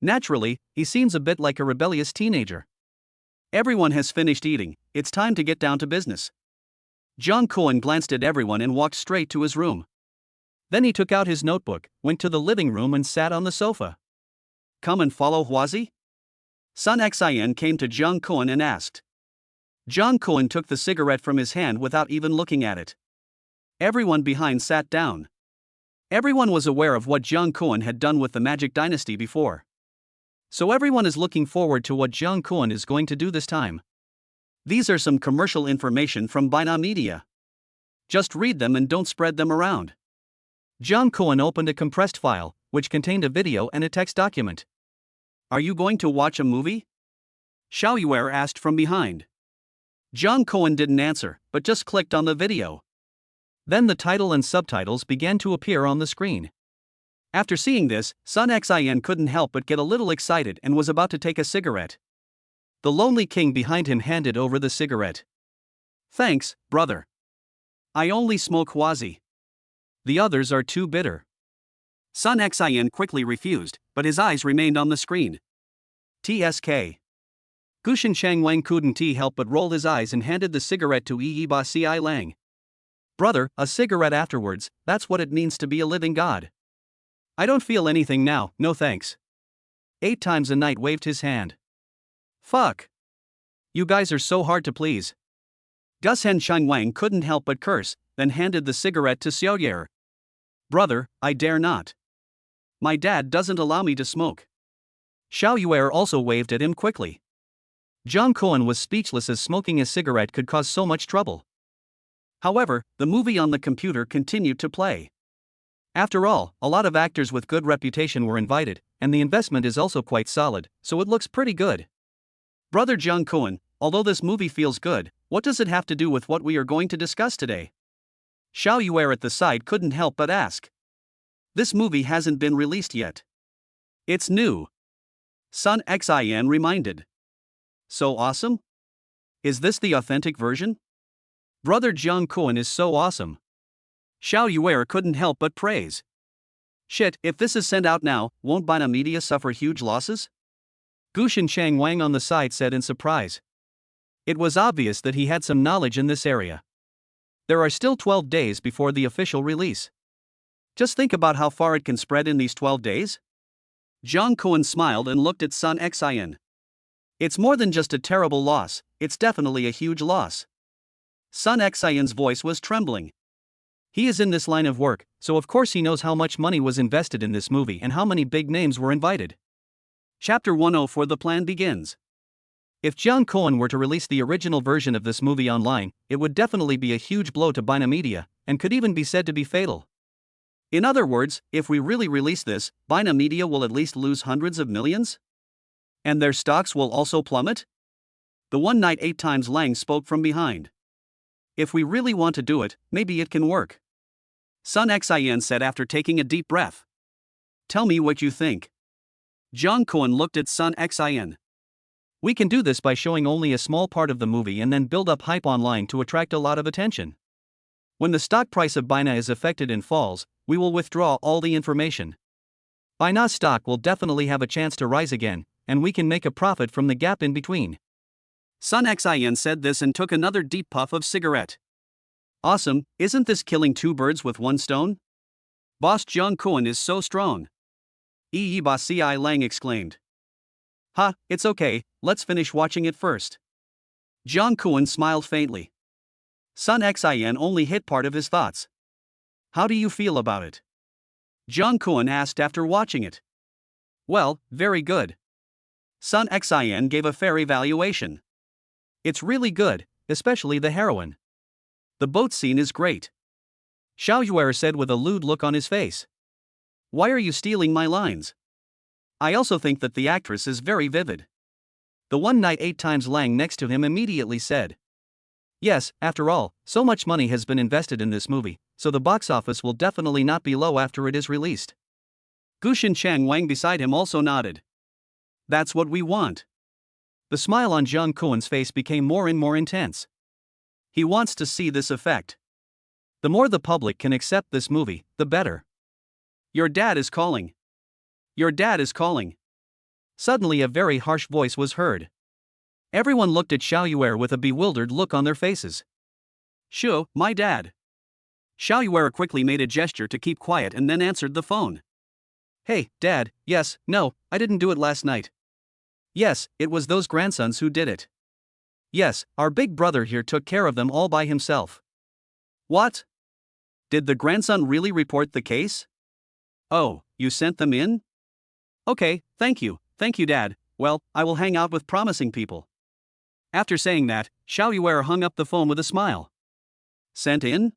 Naturally, he seems a bit like a rebellious teenager. Everyone has finished eating, it's time to get down to business. Jiang Kuan glanced at everyone and walked straight to his room. Then he took out his notebook, went to the living room and sat on the sofa. "Come and follow Huazi?" Sun Xian came to Jiang Kuan and asked. Jiang Kuan took the cigarette from his hand without even looking at it. Everyone behind sat down. Everyone was aware of what Jiang Kuan had done with the Magic Dynasty before. So everyone is looking forward to what Jiang Kuan is going to do this time. These are some commercial information from Bina Media. Just read them and don't spread them around. Jiang Kuan opened a compressed file, which contained a video and a text document. "Are you going to watch a movie?" Xiao Yuer asked from behind. Jiang Kuan didn't answer, but just clicked on the video. Then the title and subtitles began to appear on the screen. After seeing this, Sun Xian couldn't help but get a little excited and was about to take a cigarette. The lonely king behind him handed over the cigarette. "Thanks, brother. I only smoke Huazi. The others are too bitter." Sun Xian quickly refused, but his eyes remained on the screen. TSK. Gushen Changwang couldn't help but roll his eyes and handed the cigarette to Yi Basiai Lang. "Brother, a cigarette afterwards, that's what it means to be a living god." "I don't feel anything now, no thanks." 8 times a night waved his hand. "Fuck. You guys are so hard to please." Gushen Chengwang couldn't help but curse, then handed the cigarette to Xiao Yuer. "Brother, I dare not. My dad doesn't allow me to smoke." Xiao Yuer also waved at him quickly. Jiang Kuan was speechless as smoking a cigarette could cause so much trouble. However, the movie on the computer continued to play. After all, a lot of actors with good reputation were invited, and the investment is also quite solid, so it looks pretty good. "Brother Jiang Kuan, although this movie feels good, what does it have to do with what we are going to discuss today?" Xiao Yuer at the side couldn't help but ask. "This movie hasn't been released yet. It's new." Sun Xian reminded. "So awesome? Is this the authentic version?" "Brother Jiang Kuan is so awesome." Xiao Yuer couldn't help but praise. "Shit, if this is sent out now, won't Bina Media suffer huge losses?" Gushen Changwang on the side said in surprise. It was obvious that he had some knowledge in this area. There are still 12 days before the official release. Just think about how far it can spread in these 12 days. Jung Koen smiled and looked at Sun Xin. It's more than just a terrible loss, it's definitely a huge loss. Sun Xin's voice was trembling. He is in this line of work, so of course he knows how much money was invested in this movie and how many big names were invited. Chapter 104. The plan begins. If Jung Koen were to release the original version of this movie online, it would definitely be a huge blow to Bina Media, and could even be said to be fatal. In other words, if we really release this, Bina Media will at least lose hundreds of millions? And their stocks will also plummet? The one night 8 times Lang spoke from behind. If we really want to do it, maybe it can work. Sun Xin said after taking a deep breath. Tell me what you think. Jung Koen looked at Sun Xin. We can do this by showing only a small part of the movie and then build up hype online to attract a lot of attention. When the stock price of Bina is affected and falls, we will withdraw all the information. Bina's stock will definitely have a chance to rise again, and we can make a profit from the gap in between. Sun Xin said this and took another deep puff of cigarette. Awesome, isn't this killing 2 birds with 1 stone? Boss Jung Koen is so strong. Yi Ba Si Lang exclaimed. Ha, it's okay, let's finish watching it first. Jung Koen smiled faintly. Sun Xin only hit part of his thoughts. How do you feel about it? Jung Koen asked after watching it. Well, very good. Sun Xin gave a fair evaluation. It's really good, especially the heroine. The boat scene is great. Xiao Yuer said with a lewd look on his face. Why are you stealing my lines? I also think that the actress is very vivid. The one night 8 times Lang next to him immediately said. Yes, after all, so much money has been invested in this movie, so the box office will definitely not be low after it is released. Gushin Chang Wang beside him also nodded. That's what we want. The smile on Jung Koen's face became more and more intense. He wants to see this effect. The more the public can accept this movie, the better. Your dad is calling. Your dad is calling. Suddenly a very harsh voice was heard. Everyone looked at Xiao Yuer with a bewildered look on their faces. Shu, my dad. Xiao Yuer quickly made a gesture to keep quiet and then answered the phone. Hey, Dad, yes, no, I didn't do it last night. Yes, it was those grandsons who did it. Yes, our big brother here took care of them all by himself. What? Did the grandson really report the case? Oh, you sent them in? Okay, thank you, Dad. Well, I will hang out with promising people. After saying that, Xiao Yuer hung up the phone with a smile. Sent in?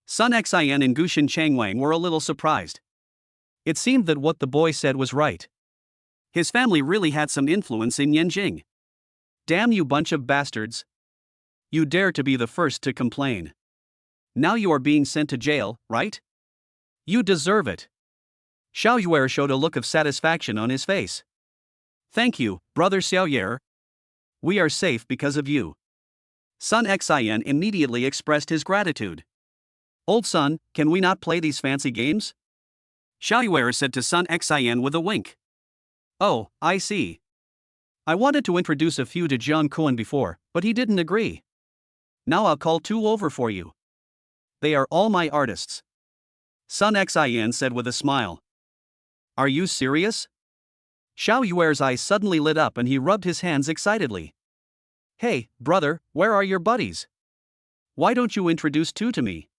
Sun Xin and Gushin Changwang were a little surprised. It seemed that what the boy said was right. His family really had some influence in Yanjing. Damn you bunch of bastards. You dare to be the first to complain. Now you are being sent to jail, right? You deserve it. Xiao Yuer showed a look of satisfaction on his face. Thank you, brother Xiao Yuer. We are safe because of you. Sun Xin immediately expressed his gratitude. Old son, can we not play these fancy games? Xiao Yuer said to Sun Xin with a wink. Oh, I see. I wanted to introduce a few to Jung Koen before, but he didn't agree. Now I'll call 2 over for you. They are all my artists. Sun Xin said with a smile. Are you serious? Xiao Yuer's eyes suddenly lit up and he rubbed his hands excitedly. Hey, brother, where are your buddies? Why don't you introduce 2 to me?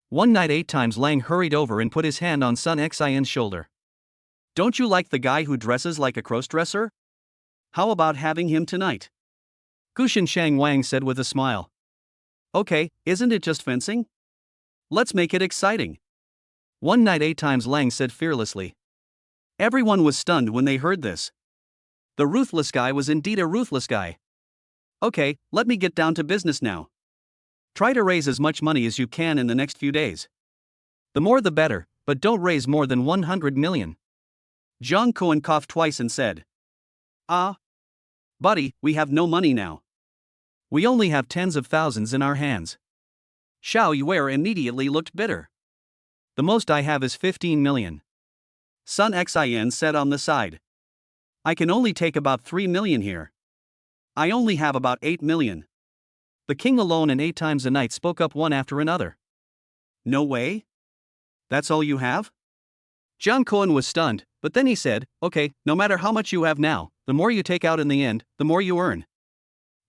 One night 8 times Lang hurried over and put his hand on Sun Xin's shoulder. Don't you like the guy who dresses like a crossdresser? How about having him tonight? Gushin Chang Wang said with a smile. Okay, isn't it just fencing? Let's make it exciting. One night 8 times Lang said fearlessly. Everyone was stunned when they heard this. The ruthless guy was indeed a ruthless guy. Okay, let me get down to business now. Try to raise as much money as you can in the next few days. The more the better, but don't raise more than 100 million. Jung Koen coughed twice and said. Buddy, we have no money now. We only have tens of thousands in our hands. Xiao Yuer immediately looked bitter. The most I have is 15 million. Sun Xin said on the side. I can only take about 3 million here. I only have about 8 million. The king alone and 8 times a night spoke up one after another. No way? That's all you have? Jung Koen was stunned, but then he said, okay, no matter how much you have now, the more you take out in the end, the more you earn.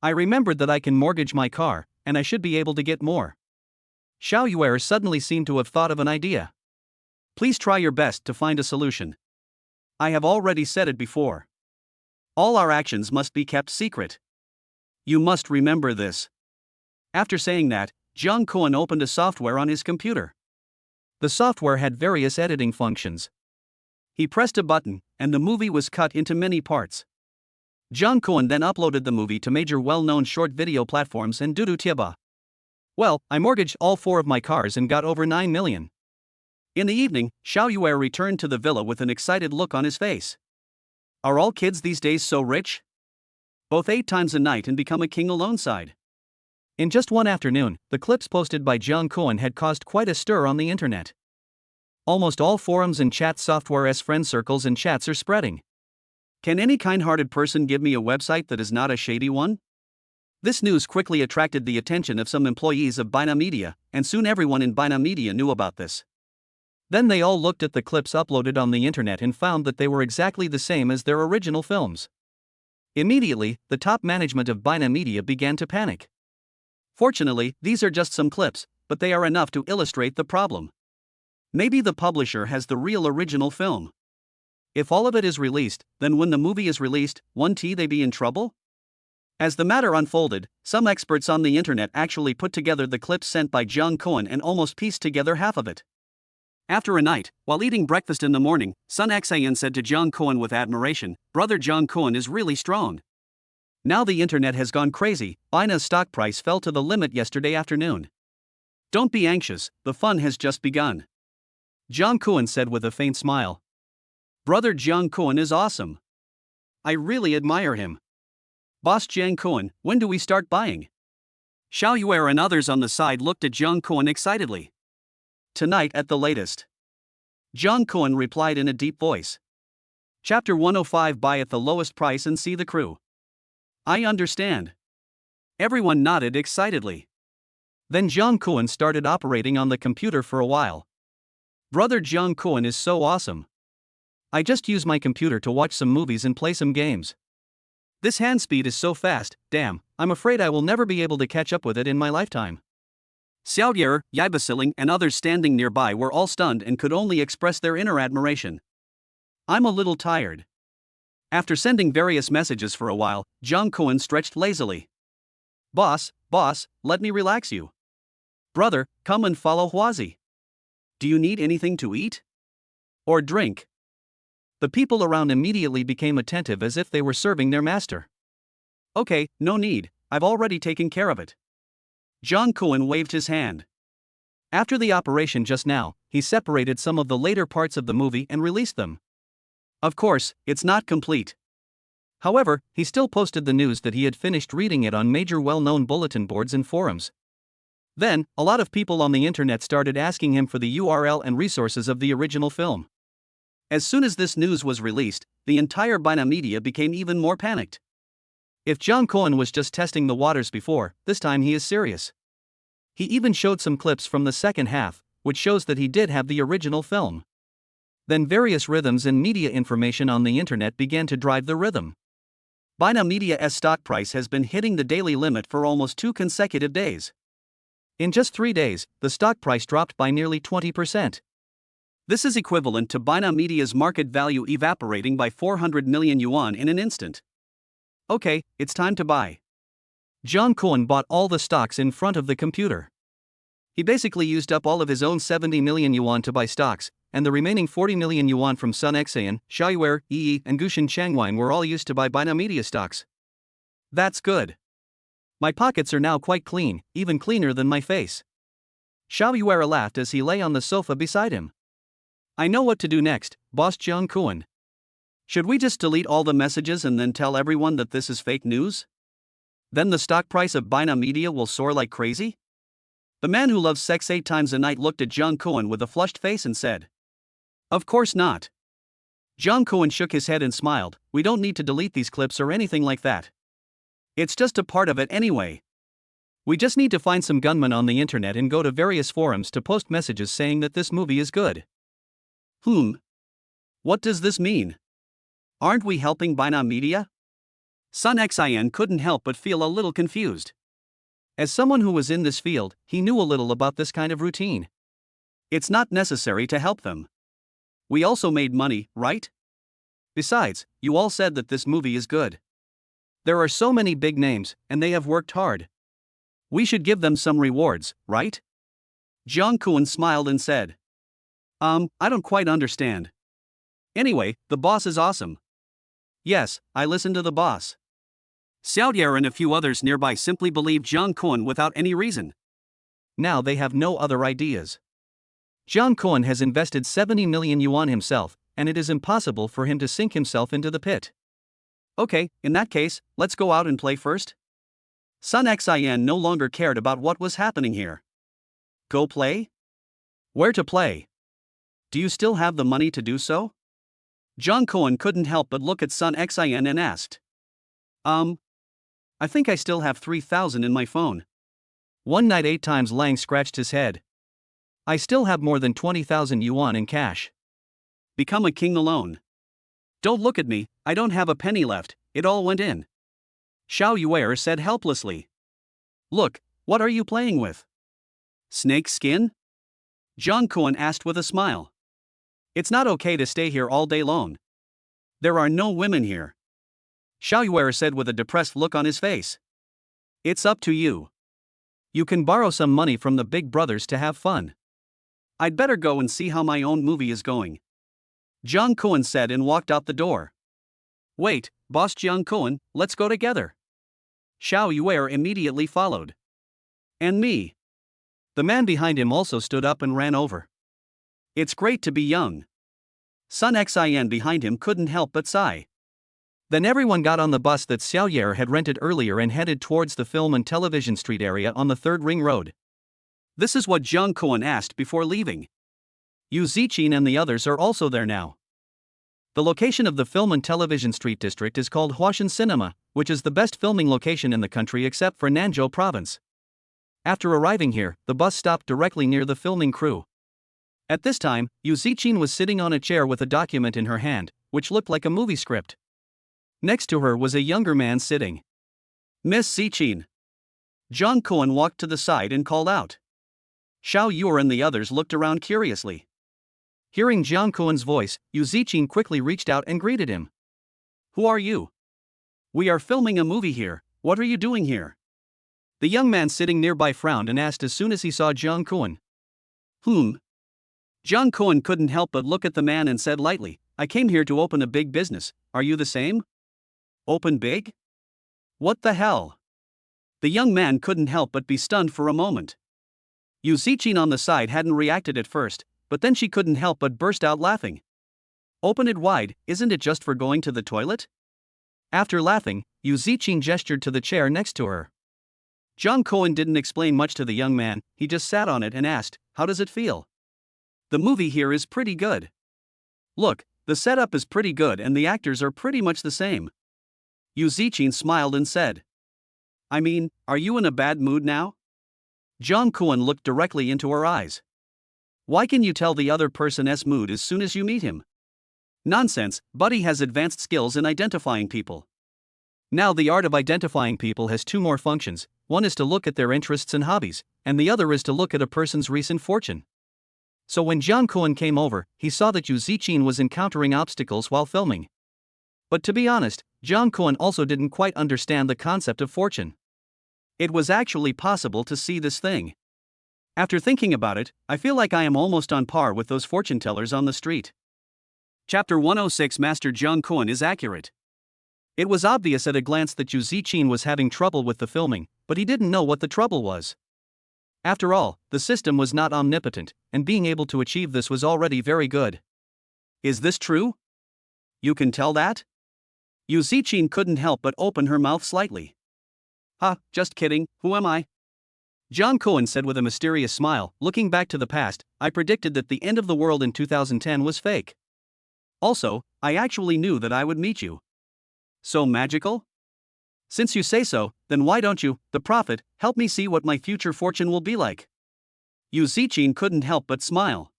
I remembered that I can mortgage my car, and I should be able to get more. Xiao Yuer suddenly seemed to have thought of an idea. Please try your best to find a solution. I have already said it before. All our actions must be kept secret. You must remember this. After saying that, Jung Koen opened a software on his computer. The software had various editing functions. He pressed a button, and the movie was cut into many parts. Jung Koen then uploaded the movie to major well-known short video platforms and Dudu Tieba. Well, I mortgaged all 4 of my cars and got over 9 million. In the evening, Xiao Yuer returned to the villa with an excited look on his face. Are all kids these days so rich? Both 8 times a night and become a king alone side. In just one afternoon, the clips posted by Jung Koen had caused quite a stir on the internet. Almost all forums and chat software's friend circles and chats are spreading. Can any kind-hearted person give me a website that is not a shady one? This news quickly attracted the attention of some employees of Bina Media, and soon everyone in Bina Media knew about this. Then they all looked at the clips uploaded on the internet and found that they were exactly the same as their original films. Immediately, the top management of Bina Media began to panic. Fortunately, these are just some clips, but they are enough to illustrate the problem. Maybe the publisher has the real original film. If all of it is released, then when the movie is released, won't they be in trouble? As the matter unfolded, some experts on the internet actually put together the clips sent by Jung Koen and almost pieced together half of it. After a night, while eating breakfast in the morning, Sun Xan said to Jung Koen with admiration, "Brother Jung Koen is really strong. Now the internet has gone crazy. Bina's stock price fell to the limit yesterday afternoon. Don't be anxious, the fun has just begun." Jung Koen said with a faint smile. Brother Jung Koen is awesome. I really admire him. Boss Jung Koen, when do we start buying? Xiao Yuer and others on the side looked at Jung Koen excitedly. Tonight at the latest. Jung Koen replied in a deep voice. Chapter 105. Buy at the lowest price and see the crew. I understand. Everyone nodded excitedly. Then Jung Koen started operating on the computer for a while. Brother Jung Koen is so awesome. I just use my computer to watch some movies and play some games. This hand speed is so fast, damn, I'm afraid I will never be able to catch up with it in my lifetime. Xiao Yer, Yibasiling, and others standing nearby were all stunned and could only express their inner admiration. I'm a little tired. After sending various messages for a while, Jung Koen stretched lazily. Boss, let me relax you. Brother, come and follow Huazi. Do you need anything to eat? Or drink? The people around immediately became attentive as if they were serving their master. Okay, no need, I've already taken care of it. Jung Koen waved his hand. After the operation just now, he separated some of the later parts of the movie and released them. Of course, it's not complete. However, he still posted the news that he had finished reading it on major well-known bulletin boards and forums. Then, a lot of people on the internet started asking him for the URL and resources of the original film. As soon as this news was released, the entire Bina Media became even more panicked. If Jung Koen was just testing the waters before, this time he is serious. He even showed some clips from the second half, which shows that he did have the original film. Then various rhythms and media information on the internet began to drive the rhythm. Bina Media's stock price has been hitting the daily limit for almost 2 consecutive days. In just 3 days, the stock price dropped by nearly 20%. This is equivalent to Bina Media's market value evaporating by 400 million yuan in an instant. Okay, it's time to buy. Jung Koen bought all the stocks in front of the computer. He basically used up all of his own 70 million yuan to buy stocks, and the remaining 40 million yuan from Sun Xan, Xiaoyuer, Yi, and Gushin Changwine were all used to buy Bina Media stocks. That's good. My pockets are now quite clean, even cleaner than my face. Xiaoyuer laughed as he lay on the sofa beside him. I know what to do next, Boss Jung Koen. Should we just delete all the messages and then tell everyone that this is fake news? Then the stock price of Bina Media will soar like crazy? The man who loves sex 8 times a night looked at Jung Koen with a flushed face and said, "Of course not." Jung Koen shook his head and smiled. "We don't need to delete these clips or anything like that. It's just a part of it anyway. We just need to find some gunmen on the internet and go to various forums to post messages saying that this movie is good. What does this mean? Aren't we helping Bina Media? Sun Xin couldn't help but feel a little confused. As someone who was in this field, he knew a little about this kind of routine. It's not necessary to help them. We also made money, right? Besides, you all said that this movie is good. There are so many big names, and they have worked hard. We should give them some rewards, right? Jiang Kuan smiled and said. I don't quite understand. Anyway, the boss is awesome. Yes, I listened to the boss. Xiaoyer and a few others nearby simply believed Jiang Kuan without any reason. Now they have no other ideas. Jiang Kuan has invested 70 million yuan himself, and it is impossible for him to sink himself into the pit. Okay, in that case, let's go out and play first. Sun Xin no longer cared about what was happening here. Go play? Where to play? Do you still have the money to do so? Jiang Kuan couldn't help but look at Sun Xin and asked. I think I still have 3,000 in my phone. One night 8 times Lang scratched his head. I still have more than 20,000 yuan in cash. Become a king alone. Don't look at me, I don't have a penny left, it all went in. Xiao Yuer said helplessly. Look, what are you playing with? Snake skin? Jiang Kuan asked with a smile. It's not okay to stay here all day long. There are no women here. Xiao Yuer said with a depressed look on his face. It's up to you. You can borrow some money from the big brothers to have fun. I'd better go and see how my own movie is going. Jiang Kuan said and walked out the door. Wait, boss Jiang Kuan, let's go together. Xiao Yuer immediately followed. And me. The man behind him also stood up and ran over. It's great to be young. Sun Xin behind him couldn't help but sigh. Then everyone got on the bus that Xiaoyer had rented earlier and headed towards the film and television street area on the 3rd Ring Road. This is what Jiang Kuan asked before leaving. Yu Ziqin and the others are also there now. The location of the film and television street district is called Huashan Cinema, which is the best filming location in the country except for Nanzhou province. After arriving here, the bus stopped directly near the filming crew. At this time, Yu Ziqin was sitting on a chair with a document in her hand, which looked like a movie script. Next to her was a younger man sitting. Miss Ziqin. Jiang Kuan walked to the side and called out. Xiao Yuer and the others looked around curiously. Hearing Jiang Kuan's voice, Yu Ziqin quickly reached out and greeted him. Who are you? We are filming a movie here, what are you doing here? The young man sitting nearby frowned and asked as soon as he saw Jiang Kuan. Jiang Kuan couldn't help but look at the man and said lightly, I came here to open a big business, are you the same? Open big? What the hell? The young man couldn't help but be stunned for a moment. Yu Ziqin on the side hadn't reacted at first, but then she couldn't help but burst out laughing. Open it wide, isn't it just for going to the toilet? After laughing, Yu Ziqin gestured to the chair next to her. Jiang Kuan didn't explain much to the young man, he just sat on it and asked, how does it feel? The movie here is pretty good. Look, the setup is pretty good and the actors are pretty much the same. Yu Ziqin smiled and said. I mean, are you in a bad mood now? Jiang Kuan looked directly into her eyes. Why can you tell the other person's mood as soon as you meet him? Nonsense, Buddy has advanced skills in identifying people. Now the art of identifying people has 2 more functions, one is to look at their interests and hobbies, and the other is to look at a person's recent fortune. So when Jiang Kuan came over, he saw that Yu Ziqin was encountering obstacles while filming. But to be honest, Jiang Kuan also didn't quite understand the concept of fortune. It was actually possible to see this thing. After thinking about it, I feel like I am almost on par with those fortune tellers on the street. Chapter 106 Master Jiang Kuan is accurate. It was obvious at a glance that Yu Ziqin was having trouble with the filming, but he didn't know what the trouble was. After all, the system was not omnipotent, and being able to achieve this was already very good. Is this true? You can tell that? Yu Ziqin couldn't help but open her mouth slightly. Just kidding, who am I? Jiang Kuan said with a mysterious smile, looking back to the past, I predicted that the end of the world in 2010 was fake. Also, I actually knew that I would meet you. So magical? Since you say so, then why don't you, the prophet, help me see what my future fortune will be like? Yu Ziqin couldn't help but smile.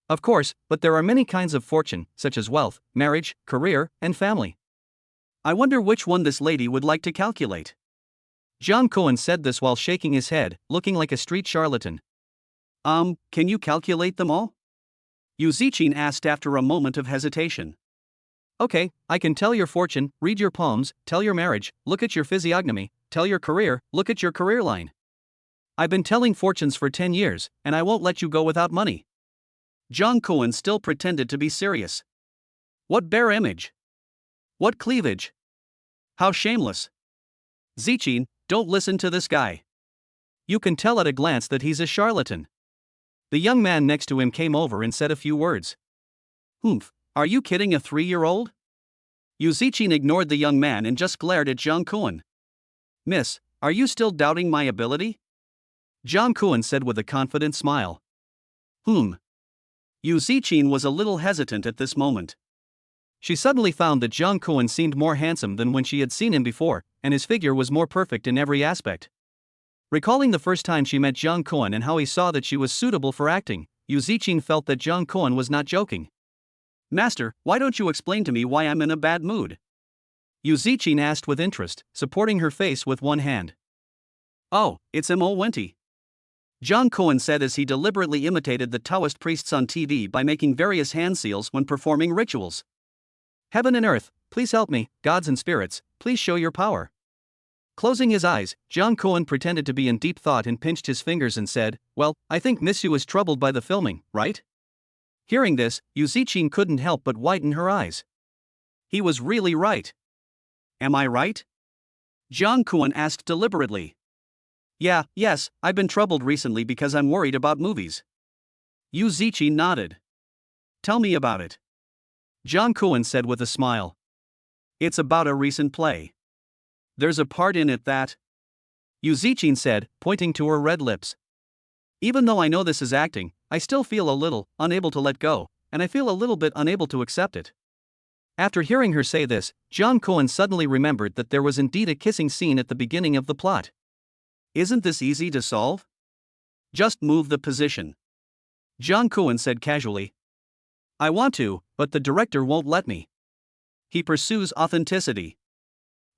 Of course, but there are many kinds of fortune, such as wealth, marriage, career, and family. I wonder which one this lady would like to calculate. Jiang Cohen said this while shaking his head, looking like a street charlatan. Can you calculate them all? Yu Ziqin asked after a moment of hesitation. Okay, I can tell your fortune, read your palms, tell your marriage, look at your physiognomy, tell your career, look at your career line. I've been telling fortunes for 10 years, and I won't let you go without money. Jiang Cohen still pretended to be serious. What bare image! What cleavage! How shameless! Ziqin, don't listen to this guy. You can tell at a glance that he's a charlatan. The young man next to him came over and said a few words. Humph, are you kidding a 3-year-old? Yu Ziqin ignored the young man and just glared at Jiang Cohen. Miss, are you still doubting my ability? Jiang Cohen said with a confident smile. Yu Ziqin was a little hesitant at this moment. She suddenly found that Jiang Cohen seemed more handsome than when she had seen him before, and his figure was more perfect in every aspect. Recalling the first time she met Jiang Cohen and how he saw that she was suitable for acting, Yu Ziqin felt that Jiang Cohen was not joking. Master, why don't you explain to me why I'm in a bad mood? Yu Ziqin asked with interest, supporting her face with one hand. Oh, it's Mo Wenti. Jiang Cohen said as he deliberately imitated the Taoist priests on TV by making various hand seals when performing rituals. Heaven and earth, please help me, gods and spirits, please show your power. Closing his eyes, Jiang Cohen pretended to be in deep thought and pinched his fingers and said, Well, I think Miss Yu is troubled by the filming, right? Hearing this, Yu Ziqin couldn't help but widen her eyes. He was really right. Am I right? Jiang Cohen asked deliberately. Yes, I've been troubled recently because I'm worried about movies. Yu Ziqin nodded. Tell me about it. Jiang Cohen said with a smile. It's about a recent play. There's a part in it that... Yu Ziqin said, pointing to her red lips. Even though I know this is acting, I still feel a little unable to let go, and I feel a little bit unable to accept it. After hearing her say this, Jiang Cohen suddenly remembered that there was indeed a kissing scene at the beginning of the plot. Isn't this easy to solve? Just move the position. Jiang Cohen said casually. I want to, but the director won't let me. He pursues authenticity.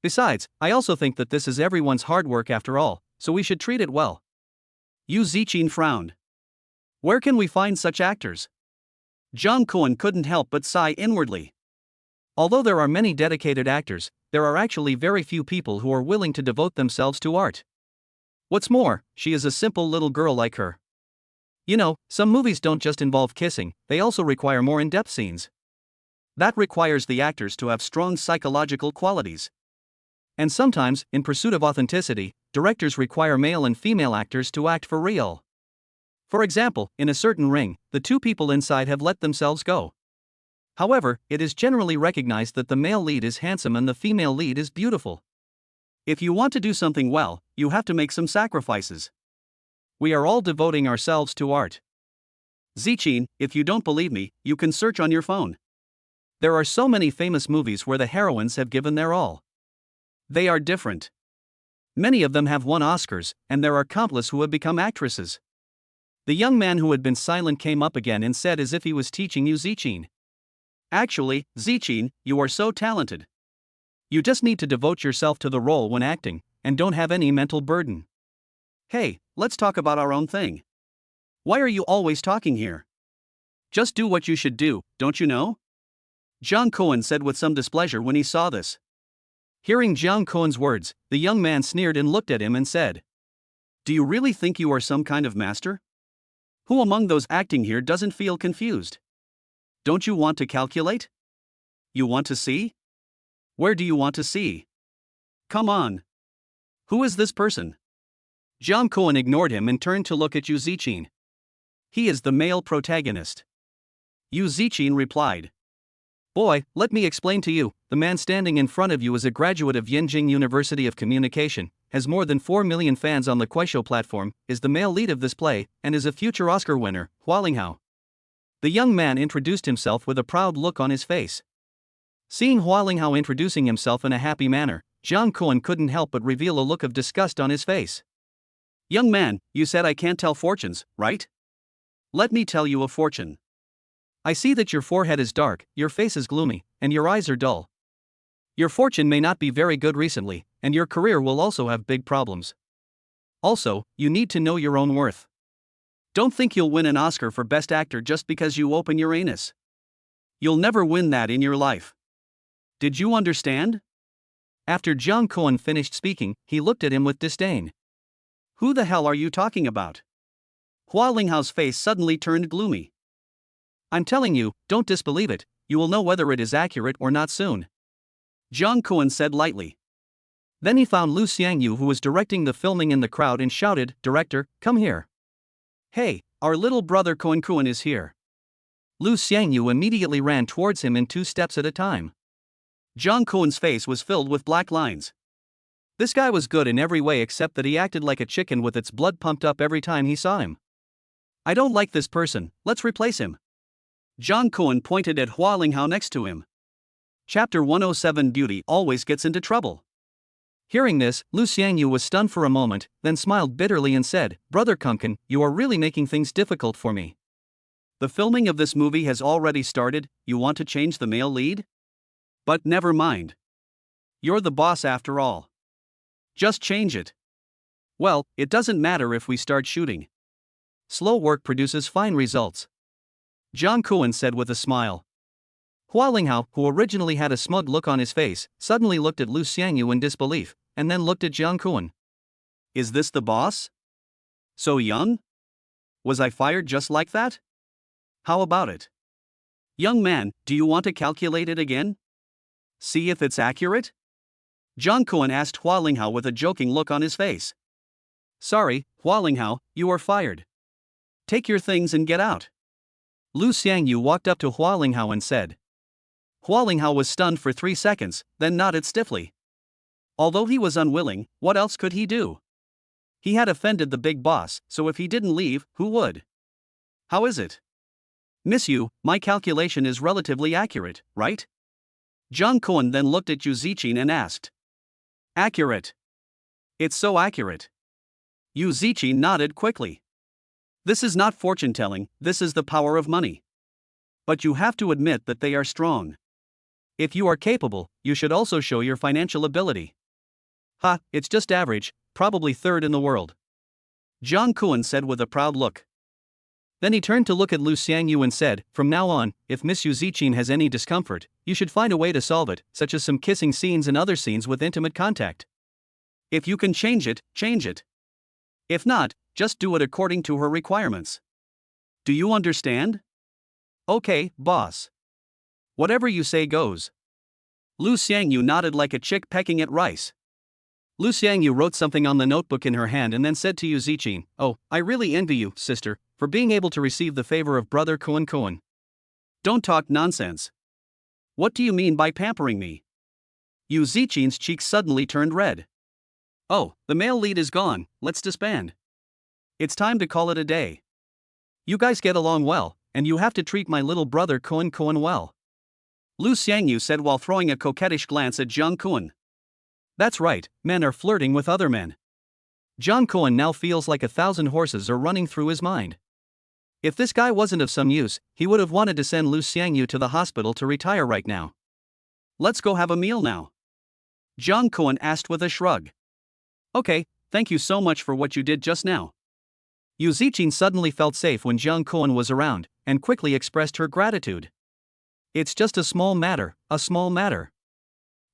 Besides, I also think that this is everyone's hard work after all, so we should treat it well. Yu Ziqin frowned. Where can we find such actors? Jiang Cohen couldn't help but sigh inwardly. Although there are many dedicated actors, there are actually very few people who are willing to devote themselves to art. What's more, she is a simple little girl like her. You know, some movies don't just involve kissing, they also require more in-depth scenes. That requires the actors to have strong psychological qualities. And sometimes, in pursuit of authenticity, directors require male and female actors to act for real. For example, in a certain ring, the two people inside have let themselves go. However, it is generally recognized that the male lead is handsome and the female lead is beautiful. If you want to do something well, you have to make some sacrifices. We are all devoting ourselves to art. Ziqin, if you don't believe me, you can search on your phone. There are so many famous movies where the heroines have given their all. They are different. Many of them have won Oscars, and there are countless who have become actresses. The young man who had been silent came up again and said as if he was teaching Yu Ziqin. Actually, Ziqin, you are so talented. You just need to devote yourself to the role when acting, and don't have any mental burden. Hey, let's talk about our own thing. Why are you always talking here? Just do what you should do, don't you know? Jiang Cohen said with some displeasure when he saw this. Hearing Jiang Cohen's words, the young man sneered and looked at him and said, Do you really think you are some kind of master? Who among those acting here doesn't feel confused? Don't you want to calculate? You want to see? Where do you want to see? Come on. Who is this person? Jiang Cohen ignored him and turned to look at Yu Ziqin. He is the male protagonist. Yu Ziqin replied. Boy, let me explain to you, the man standing in front of you is a graduate of Yenjing University of Communication, has more than 4 million fans on the Kuaishou platform, is the male lead of this play, and is a future Oscar winner, Hualinghao. The young man introduced himself with a proud look on his face. Seeing Hualinghao introducing himself in a happy manner, Jiang Kuan couldn't help but reveal a look of disgust on his face. Young man, you said I can't tell fortunes, right? Let me tell you a fortune. I see that your forehead is dark, your face is gloomy, and your eyes are dull. Your fortune may not be very good recently, and your career will also have big problems. Also, you need to know your own worth. Don't think you'll win an Oscar for Best Actor just because you open your anus. You'll never win that in your life. Did you understand? After Jiang Kuan finished speaking, he looked at him with disdain. Who the hell are you talking about? Hua Linghao's face suddenly turned gloomy. I'm telling you, don't disbelieve it, you will know whether it is accurate or not soon. Jiang Kuan said lightly. Then he found Lu Xiangyu, who was directing the filming, in the crowd and shouted, "Director, come here." Hey, our little brother Kuan is here. Lu Xiangyu immediately ran towards him in 2 steps at a time. Jiang Kuan's face was filled with black lines. This guy was good in every way except that he acted like a chicken with its blood pumped up every time he saw him. I don't like this person, let's replace him. Jiang Kuan pointed at Hua Linghao next to him. Chapter 107 Beauty always gets into trouble. Hearing this, Lu Xiangyu was stunned for a moment, then smiled bitterly and said, "Brother Kunken, you are really making things difficult for me." The filming of this movie has already started, you want to change the male lead? But never mind. You're the boss after all. Just change it. Well, it doesn't matter if we start shooting. Slow work produces fine results. Jiang Kuan said with a smile. Hua Linghao, who originally had a smug look on his face, suddenly looked at Lu Xiangyu in disbelief, and then looked at Jiang Kuan. Is this the boss? So young? Was I fired just like that? How about it? Young man, do you want to calculate it again? See if it's accurate? Jiang Kuan asked Hua Linghao with a joking look on his face. Sorry, Hua Linghao, you are fired. Take your things and get out. Lu Xiangyu walked up to Hua Linghao and said. Hua Linghao was stunned for 3 seconds, then nodded stiffly. Although he was unwilling, what else could he do? He had offended the big boss, so if he didn't leave, who would? How is it? Miss Yu, my calculation is relatively accurate, right? Jiang Kuan then looked at Yu Zichin and asked. Accurate. It's so accurate. Yu Zichin nodded quickly. This is not fortune-telling, this is the power of money. But you have to admit that they are strong. If you are capable, you should also show your financial ability. Ha, it's just average, probably third in the world. Jiang Kuan said with a proud look. Then he turned to look at Lu Xiangyu and said, "From now on, if Miss Yu Zichin has any discomfort, you should find a way to solve it, such as some kissing scenes and other scenes with intimate contact. If you can change it, change it. If not, just do it according to her requirements. Do you understand?" Okay, boss. Whatever you say goes. Lu Xiangyu nodded like a chick pecking at rice. Lu Xiangyu wrote something on the notebook in her hand and then said to Yu Zichin, "Oh, I really envy you, sister, for being able to receive the favor of brother Kuan. Don't talk nonsense. What do you mean by pampering me?" Yu Zichin's cheeks suddenly turned red. Oh, the male lead is gone, let's disband. It's time to call it a day. You guys get along well, and you have to treat my little brother Kuan well. Lu Xiangyu said while throwing a coquettish glance at Jiang Kuan. That's right, men are flirting with other men. Jiang Kuan now feels like 1,000 horses are running through his mind. If this guy wasn't of some use, he would have wanted to send Lu Xiangyu to the hospital to retire right now. Let's go have a meal now. Jiang Kuan asked with a shrug. Okay, thank you so much for what you did just now. Yu Zichin suddenly felt safe when Jiang Kuan was around, and quickly expressed her gratitude. It's just a small matter, a small matter.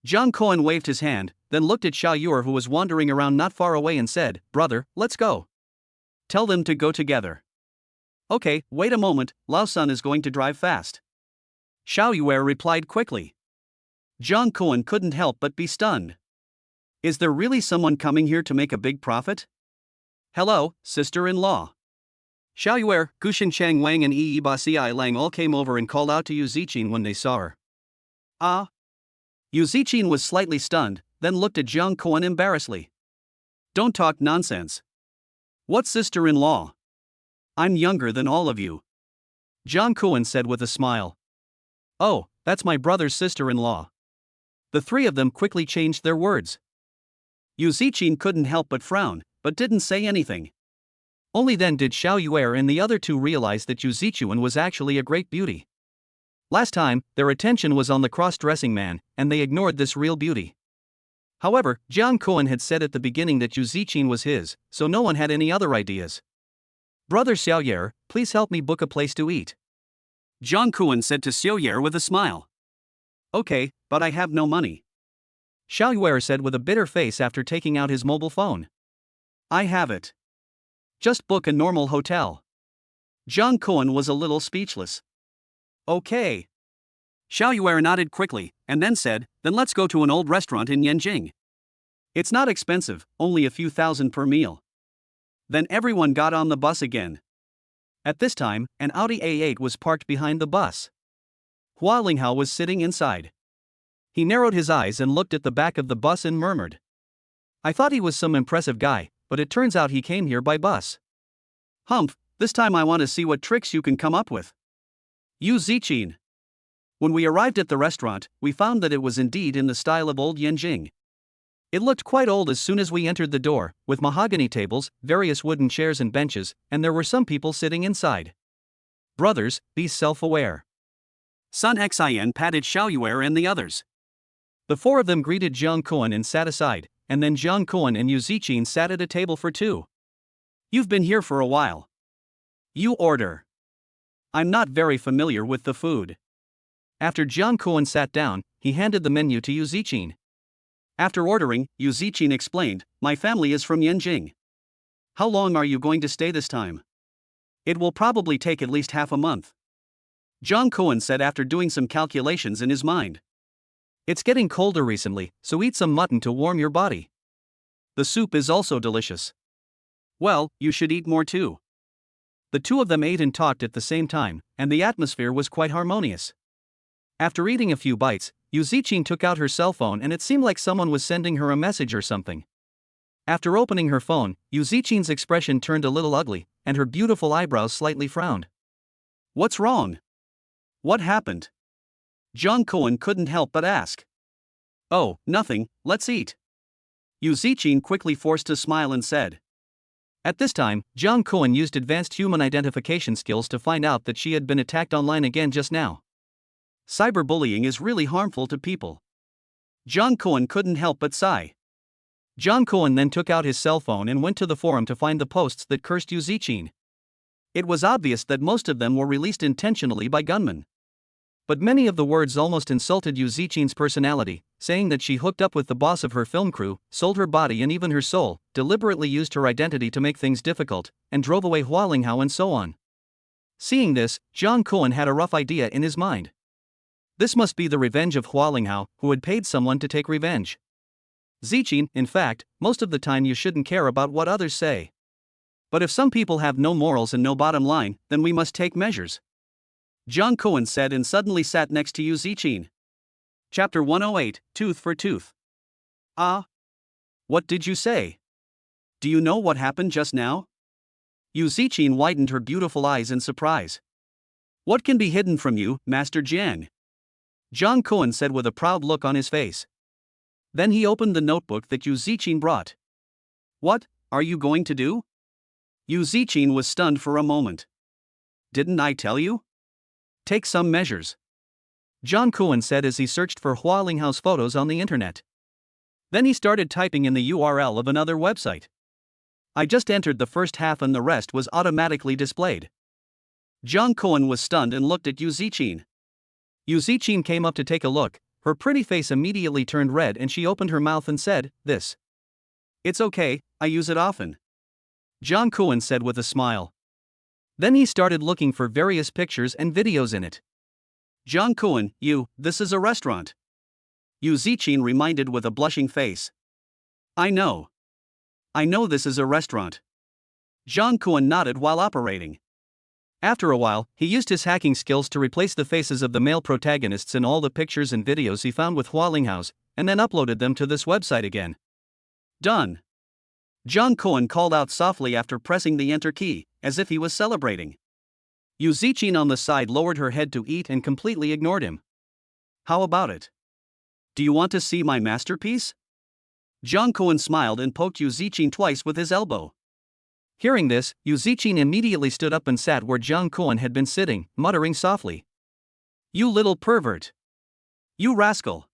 Jiang Kuan waved his hand, then looked at Xiao Yuer, who was wandering around not far away, and said, "Brother, let's go. Tell them to go together." Okay, wait a moment, Lao Sun is going to drive fast. Xiao Yuer replied quickly. Jiang Kuan couldn't help but be stunned. Is there really someone coming here to make a big profit? Hello, sister-in-law. Xiao Yuer, Gushin Chang Wang and Yi Ba Xi Lang all came over and called out to Yu Zichin when they saw her. Ah? Yu Zichin was slightly stunned, then looked at Jiang Kuan embarrassedly. Don't talk nonsense. What sister-in-law? I'm younger than all of you. Jiang Kuan said with a smile. Oh, that's my brother's sister-in-law. The 3 of them quickly changed their words. Yu Ziqin couldn't help but frown, but didn't say anything. Only then did Xiao Yuer and the other two realize that Yu Zichuan was actually a great beauty. Last time, their attention was on the cross-dressing man, and they ignored this real beauty. However, Jiang Kuan had said at the beginning that Yu Ziqin was his, so no one had any other ideas. "Brother Xiaoyer, please help me book a place to eat," Jiang Kuan said to Xiaoyer with a smile. "Okay, but I have no money," Xiaoyer said with a bitter face after taking out his mobile phone. "I have it. Just book a normal hotel." Jiang Kuan was a little speechless. "Okay." Xiaoyer nodded quickly, and then said, "Then let's go to an old restaurant in Yanjing. It's not expensive, only a few thousand per meal." Then everyone got on the bus again. At this time, an Audi A8 was parked behind the bus. Hua Linghao was sitting inside. He narrowed his eyes and looked at the back of the bus and murmured, "I thought he was some impressive guy, but it turns out he came here by bus. Humph, this time I want to see what tricks you can come up with." Yu Ziqin. When we arrived at the restaurant, we found that it was indeed in the style of old Yanjing. It looked quite old as soon as we entered the door, with mahogany tables, various wooden chairs and benches, and there were some people sitting inside. "Brothers, be self-aware." Sun Xian patted Xiaoyuer and the others. The four of them greeted Jiang Kuan and sat aside, and then Jiang Kuan and Yu Ziqin sat at a table for two. "You've been here for a while. You order." "I'm not very familiar with the food." After Jiang Kuan sat down, he handed the menu to Yu Ziqin. After ordering, Yu Ziqin explained, "My family is from Yanjing. How long are you going to stay this time?" "It will probably take at least half a month," Jiang Kuan said after doing some calculations in his mind. "It's getting colder recently, so eat some mutton to warm your body. The soup is also delicious." "Well, you should eat more too." The two of them ate and talked at the same time, and the atmosphere was quite harmonious. After eating a few bites, Yu Ziqin took out her cell phone and it seemed like someone was sending her a message or something. After opening her phone, Yu Ziqin's expression turned a little ugly, and her beautiful eyebrows slightly frowned. "What's wrong? What happened?" Jiang Kuan couldn't help but ask. "Oh, nothing, let's eat." Yu Ziqin quickly forced a smile and said. At this time, Jiang Kuan used advanced human identification skills to find out that she had been attacked online again just now. Cyberbullying is really harmful to people. Jiang Kuan couldn't help but sigh. Jiang Kuan then took out his cell phone and went to the forum to find the posts that cursed Yu Ziqin. It was obvious that most of them were released intentionally by gunmen. But many of the words almost insulted Yu Ziqin's personality, saying that she hooked up with the boss of her film crew, sold her body and even her soul, deliberately used her identity to make things difficult, and drove away Hua Linghao and so on. Seeing this, Jiang Kuan had a rough idea in his mind. This must be the revenge of Hua Linghao, who had paid someone to take revenge. Ziqin, in fact, most of the time you shouldn't care about what others say. But if some people have no morals and no bottom line, then we must take measures, Jiang Kuan said and suddenly sat next to Yu Ziqin. Chapter 108, Tooth for Tooth. "Ah? What did you say? Do you know what happened just now?" Yu Ziqin widened her beautiful eyes in surprise. "What can be hidden from you, Master Jiang?" Jiang Kuan said with a proud look on his face. Then he opened the notebook that Yu Ziqin brought. "What are you going to do?" Yu Ziqin was stunned for a moment. "Didn't I tell you? Take some measures," Jiang Kuan said as he searched for Hua Linghao's photos on the internet. Then he started typing in the URL of another website. "I just entered the first half and the rest was automatically displayed." Jiang Kuan was stunned and looked at Yu Ziqin. Yu Ziqin came up to take a look. Her pretty face immediately turned red and she opened her mouth and said, "This." "It's okay, I use it often," Jiang Kuan said with a smile. Then he started looking for various pictures and videos in it. "Jiang Kuan, this is a restaurant," Yu Ziqin reminded with a blushing face. I know this is a restaurant." Jiang Kuan nodded while operating. After a while, he used his hacking skills to replace the faces of the male protagonists in all the pictures and videos he found with Hua Linghao's, and then uploaded them to this website again. "Done," Jiang Kuan called out softly after pressing the enter key, as if he was celebrating. Yu Ziqin on the side lowered her head to eat and completely ignored him. "How about it? Do you want to see my masterpiece?" Jung Koen smiled and poked Yu Zichin twice with his elbow. Hearing this, Yu Zichin immediately stood up and sat where Jung Koen had been sitting, muttering softly. You little pervert. You rascal.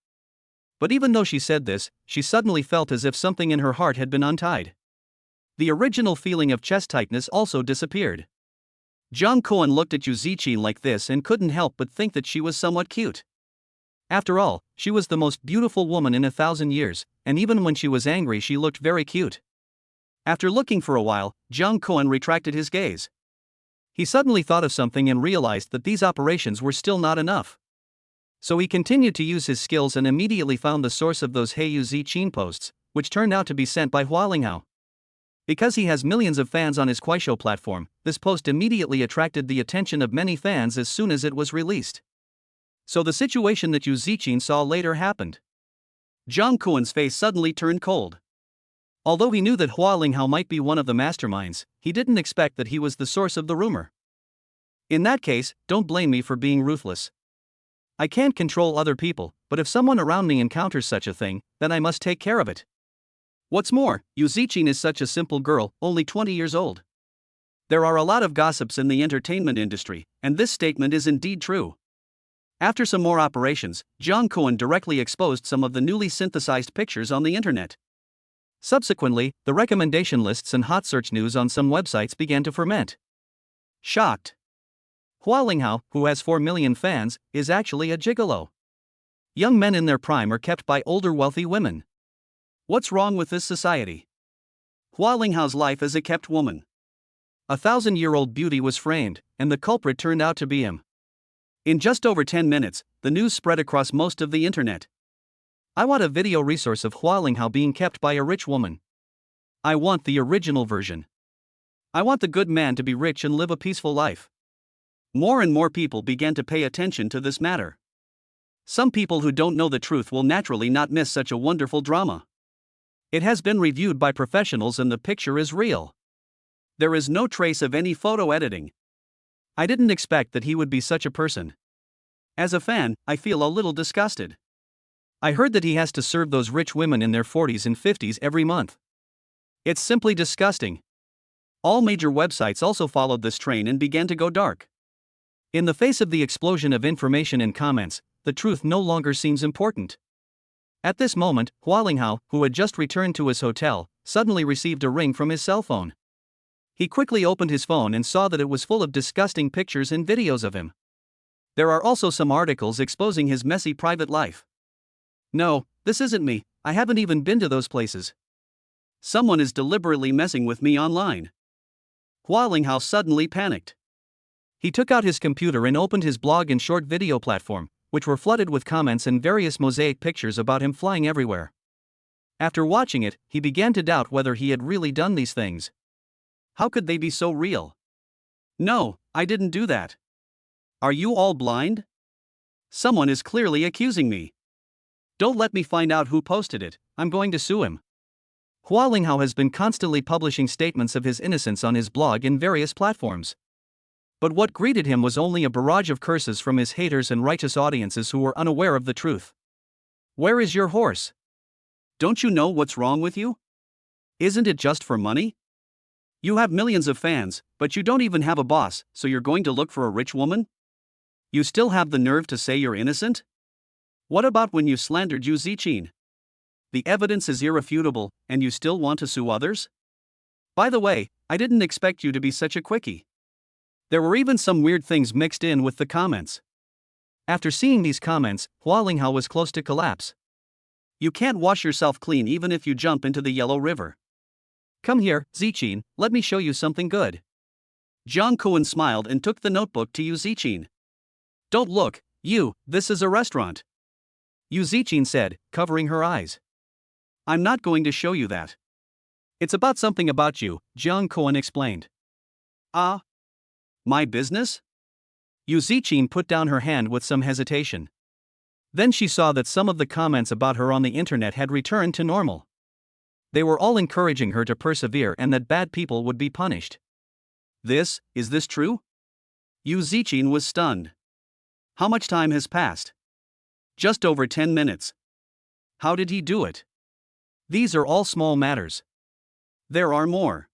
But even though she said this, she suddenly felt as if something in her heart had been untied. The original feeling of chest tightness also disappeared. Jung Koen looked at Yu Zichin like this and couldn't help but think that she was somewhat cute. After all, she was the most beautiful woman in 1,000 years, and even when she was angry she looked very cute. After looking for a while, Jung Koen retracted his gaze. He suddenly thought of something and realized that these operations were still not enough. So he continued to use his skills and immediately found the source of those Hey Yu Zichin posts, which turned out to be sent by Hualinghao. Because he has millions of fans on his Kuaishou platform, this post immediately attracted the attention of many fans as soon as it was released. So the situation that Yu Zichin saw later happened. Jung Koen's face suddenly turned cold. Although he knew that Hualinghao might be one of the masterminds, he didn't expect that he was the source of the rumor. In that case, don't blame me for being ruthless. I can't control other people, but if someone around me encounters such a thing, then I must take care of it. What's more, Yu Zichin is such a simple girl, only 20 years old. There are a lot of gossips in the entertainment industry, and this statement is indeed true. After some more operations, Jung Koen directly exposed some of the newly synthesized pictures on the internet. Subsequently, the recommendation lists and hot search news on some websites began to ferment. Shocked. Hualinghao, who has 4 million fans, is actually a gigolo. Young men in their prime are kept by older wealthy women. What's wrong with this society? Hualinghao's life as a kept woman. 1,000-year-old beauty was framed, and the culprit turned out to be him. In just over 10 minutes, the news spread across most of the internet. I want a video resource of Hualinghao being kept by a rich woman. I want the original version. I want the good man to be rich and live a peaceful life. More and more people began to pay attention to this matter. Some people who don't know the truth will naturally not miss such a wonderful drama. It has been reviewed by professionals and the picture is real. There is no trace of any photo editing. I didn't expect that he would be such a person. As a fan, I feel a little disgusted. I heard that he has to serve those rich women in their 40s and 50s every month. It's simply disgusting. All major websites also followed this train and began to go dark. In the face of the explosion of information and comments, the truth no longer seems important. At this moment, Hualinghao, who had just returned to his hotel, suddenly received a ring from his cell phone. He quickly opened his phone and saw that it was full of disgusting pictures and videos of him. There are also some articles exposing his messy private life. No, this isn't me, I haven't even been to those places. Someone is deliberately messing with me online. Hualinghao suddenly panicked. He took out his computer and opened his blog and short video platform, which were flooded with comments and various mosaic pictures about him flying everywhere. After watching it, he began to doubt whether he had really done these things. How could they be so real? No, I didn't do that. Are you all blind? Someone is clearly accusing me. Don't let me find out who posted it, I'm going to sue him. Hualinghao has been constantly publishing statements of his innocence on his blog and various platforms. But what greeted him was only a barrage of curses from his haters and righteous audiences who were unaware of the truth. Where is your horse? Don't you know what's wrong with you? Isn't it just for money? You have millions of fans, but you don't even have a boss, so you're going to look for a rich woman? You still have the nerve to say you're innocent? What about when you slandered Yu Zichin? The evidence is irrefutable, and you still want to sue others? By the way, I didn't expect you to be such a quickie. There were even some weird things mixed in with the comments. After seeing these comments, Hualinghao was close to collapse. You can't wash yourself clean even if you jump into the Yellow River. Come here, Zichin, let me show you something good. Jung Koen smiled and took the notebook to Yu Zichin. Don't look, this is a restaurant. Yu Zichin said, covering her eyes. I'm not going to show you that. It's about something about you, Jung Koen explained. Ah? My business? Yu Zichin put down her hand with some hesitation. Then she saw that some of the comments about her on the internet had returned to normal. They were all encouraging her to persevere and that bad people would be punished. Is this true? Yu Zichin was stunned. How much time has passed? Just over 10 minutes. How did he do it? These are all small matters. There are more.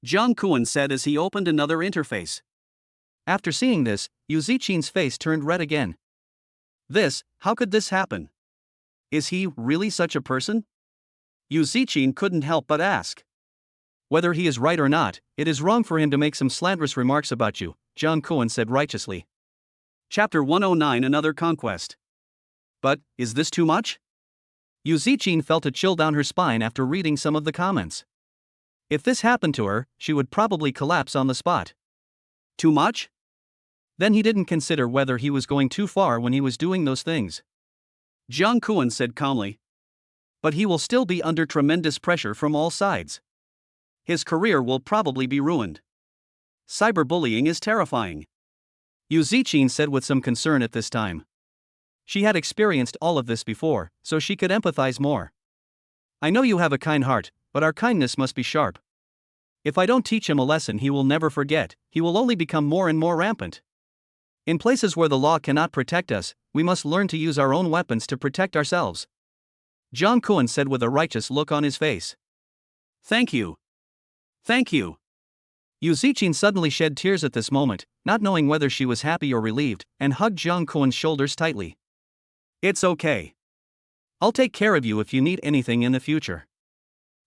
Jung Kwon said as he opened another interface. After seeing this, Yu Zichin's face turned red again. How could this happen? Is he really such a person? Yu Zichin couldn't help but ask. Whether he is right or not, it is wrong for him to make some slanderous remarks about you, Jung Kwon said righteously. Chapter 109 Another Conquest. But, is this too much? Yu Zichin felt a chill down her spine after reading some of the comments. If this happened to her, she would probably collapse on the spot. Too much? Then he didn't consider whether he was going too far when he was doing those things. Jung Kwon said calmly. But he will still be under tremendous pressure from all sides. His career will probably be ruined. Cyberbullying is terrifying. Yu Zichin said with some concern at this time. She had experienced all of this before, so she could empathize more. I know you have a kind heart, but our kindness must be sharp. If I don't teach him a lesson he will never forget, he will only become more and more rampant. In places where the law cannot protect us, we must learn to use our own weapons to protect ourselves. Jung Kwon said with a righteous look on his face. Thank you. Thank you. Yu Zichin suddenly shed tears at this moment, not knowing whether she was happy or relieved, and hugged Jung Kwon's shoulders tightly. It's okay. I'll take care of you if you need anything in the future.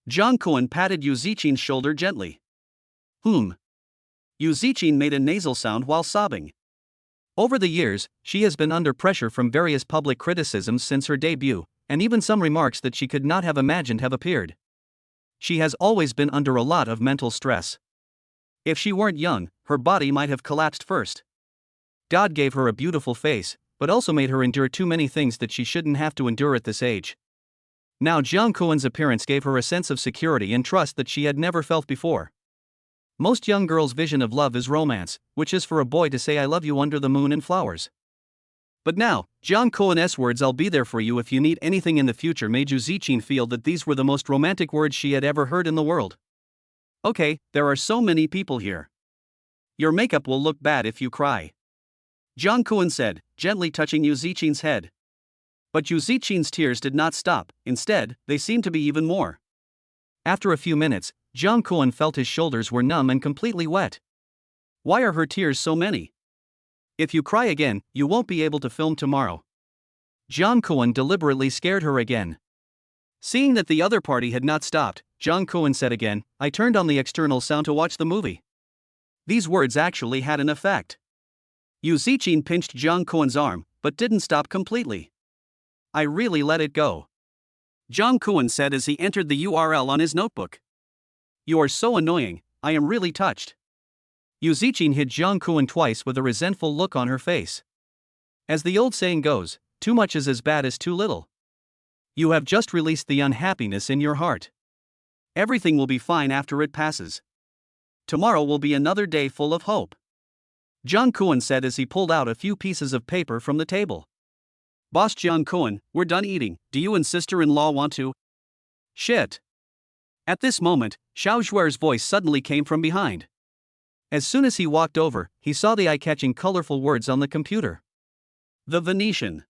Jung Kwon patted Yu Zichin's shoulder gently. Yu Zichin made a nasal sound while sobbing. Over the years, she has been under pressure from various public criticisms since her debut, and even some remarks that she could not have imagined have appeared. She has always been under a lot of mental stress. If she weren't young, her body might have collapsed first. God gave her a beautiful face, but also made her endure too many things that she shouldn't have to endure at this age. Now Jung Kwon's appearance gave her a sense of security and trust that she had never felt before. Most young girls' vision of love is romance, which is for a boy to say I love you under the moon and flowers. But now, Jung Kwon's words I'll be there for you if you need anything in the future made Yu Zichin feel that these were the most romantic words she had ever heard in the world. Okay, there are so many people here. Your makeup will look bad if you cry. Jung Kwon said, gently touching Yu Zichin's head. But Yu Zichin's tears did not stop, instead, they seemed to be even more. After a few minutes, Jung Kwon felt his shoulders were numb and completely wet. Why are her tears so many? If you cry again, you won't be able to film tomorrow. Jung Kwon deliberately scared her again. Seeing that the other party had not stopped, Jung Kwon said again, I turned on the external sound to watch the movie. These words actually had an effect. Yu Zichin pinched Jung Kwon's arm, but didn't stop completely. I really let it go. Jung Kwon said as he entered the URL on his notebook. You are so annoying, I am really touched. Yu Zichin hit Jung Kwon twice with a resentful look on her face. As the old saying goes, too much is as bad as too little. You have just released the unhappiness in your heart. Everything will be fine after it passes. Tomorrow will be another day full of hope. Jung Kwon said as he pulled out a few pieces of paper from the table. Boss Jung Kwon, we're done eating, do you and sister-in-law want to? Shit. At this moment, Xiao Zhuer's voice suddenly came from behind. As soon as he walked over, he saw the eye-catching colorful words on the computer. The Venetian.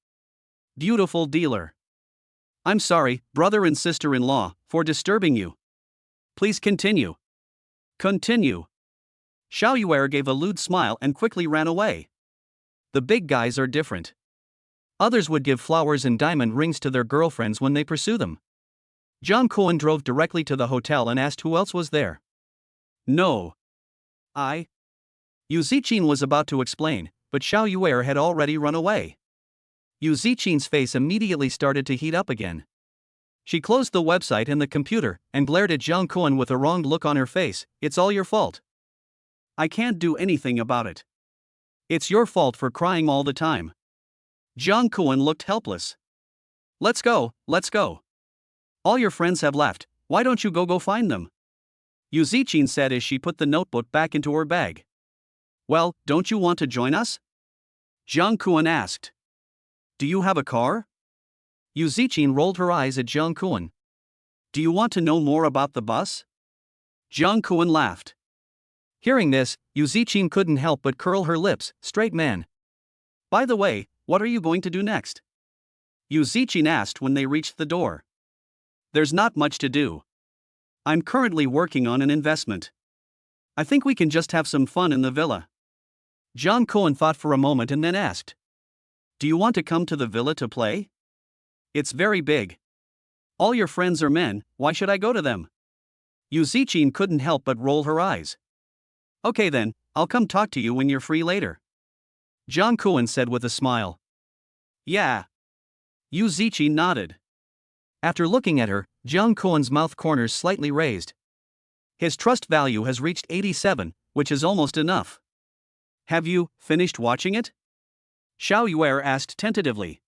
Beautiful dealer. I'm sorry, brother and sister-in-law, for disturbing you. Please continue. Continue. Xiao Yuer gave a lewd smile and quickly ran away. The big guys are different. Others would give flowers and diamond rings to their girlfriends when they pursue them. Jung Kwon drove directly to the hotel and asked who else was there. No. Yu Zichin was about to explain, but Xiao Yuer had already run away. Yu Zichin's face immediately started to heat up again. She closed the website and the computer, and glared at Jung Kwon with a wronged look on her face. It's all your fault. I can't do anything about it. It's your fault for crying all the time. Jung Kwon looked helpless. Let's go. All your friends have left, why don't you go find them? Yu Zichin said as she put the notebook back into her bag. Well, don't you want to join us? Jung Kwon asked. Do you have a car? Yu Zichin rolled her eyes at Jung Kwon. Do you want to know more about the bus? Jung Kwon laughed. Hearing this, Yu Zichin couldn't help but curl her lips. Straight man. By the way, what are you going to do next? Yu Zichin asked when they reached the door. There's not much to do. I'm currently working on an investment. I think we can just have some fun in the villa. Jung Koen thought for a moment and then asked, Do you want to come to the villa to play? It's very big. All your friends are men, why should I go to them? Yu Zichin couldn't help but roll her eyes. Okay then, I'll come talk to you when you're free later. Jung Koen said with a smile. Yeah. Yu Zichin nodded. After looking at her, Jung Koen's mouth corners slightly raised. His trust value has reached 87, which is almost enough. Have you finished watching it? Xiao Yuer asked tentatively.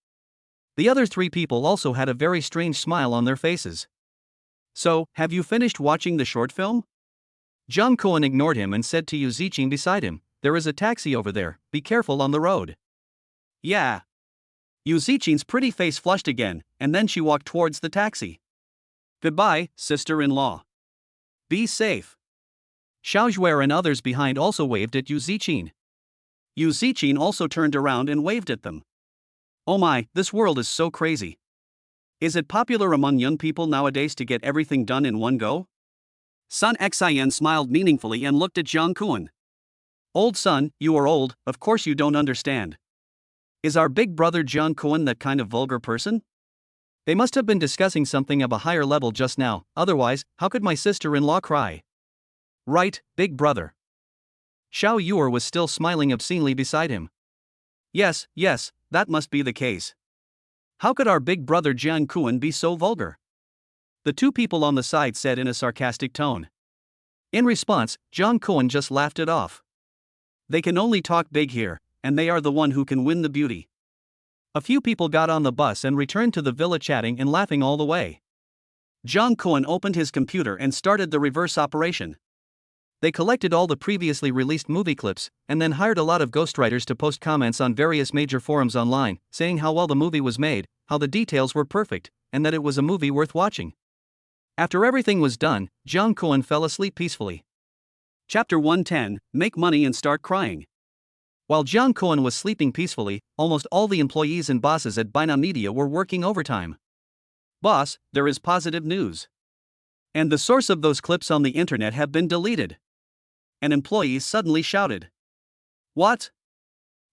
The other three people also had a very strange smile on their faces. So, have you finished watching the short film? Jung Koen ignored him and said to Yu Zichin beside him, There is a taxi over there, be careful on the road. Yeah. Yu Zichin's pretty face flushed again, and then she walked towards the taxi. Goodbye, sister-in-law. Be safe. Xiao Yuer and others behind also waved at Yu Zichin. Yu Zichin also turned around and waved at them. Oh my, this world is so crazy. Is it popular among young people nowadays to get everything done in one go? Sun Xian smiled meaningfully and looked at Jung Koen. Old son, you are old, of course you don't understand. Is our big brother Jung Koen that kind of vulgar person? They must have been discussing something of a higher level just now, otherwise, how could my sister-in-law cry? Right, big brother. Xiao Yuer was still smiling obscenely beside him. Yes, that must be the case. How could our big brother Jung Koen be so vulgar? The two people on the side said in a sarcastic tone. In response, Jung Koen just laughed it off. They can only talk big here, and they are the one who can win the beauty. A few people got on the bus and returned to the villa chatting and laughing all the way. Jung Koen opened his computer and started the reverse operation. They collected all the previously released movie clips, and then hired a lot of ghostwriters to post comments on various major forums online, saying how well the movie was made, how the details were perfect, and that it was a movie worth watching. After everything was done, Jung Koen fell asleep peacefully. Chapter 110, Make Money and Start Crying. While Jung Koen was sleeping peacefully, almost all the employees and bosses at Bina Media were working overtime. Boss, there is positive news. And the source of those clips on the internet have been deleted. An employee suddenly shouted. What?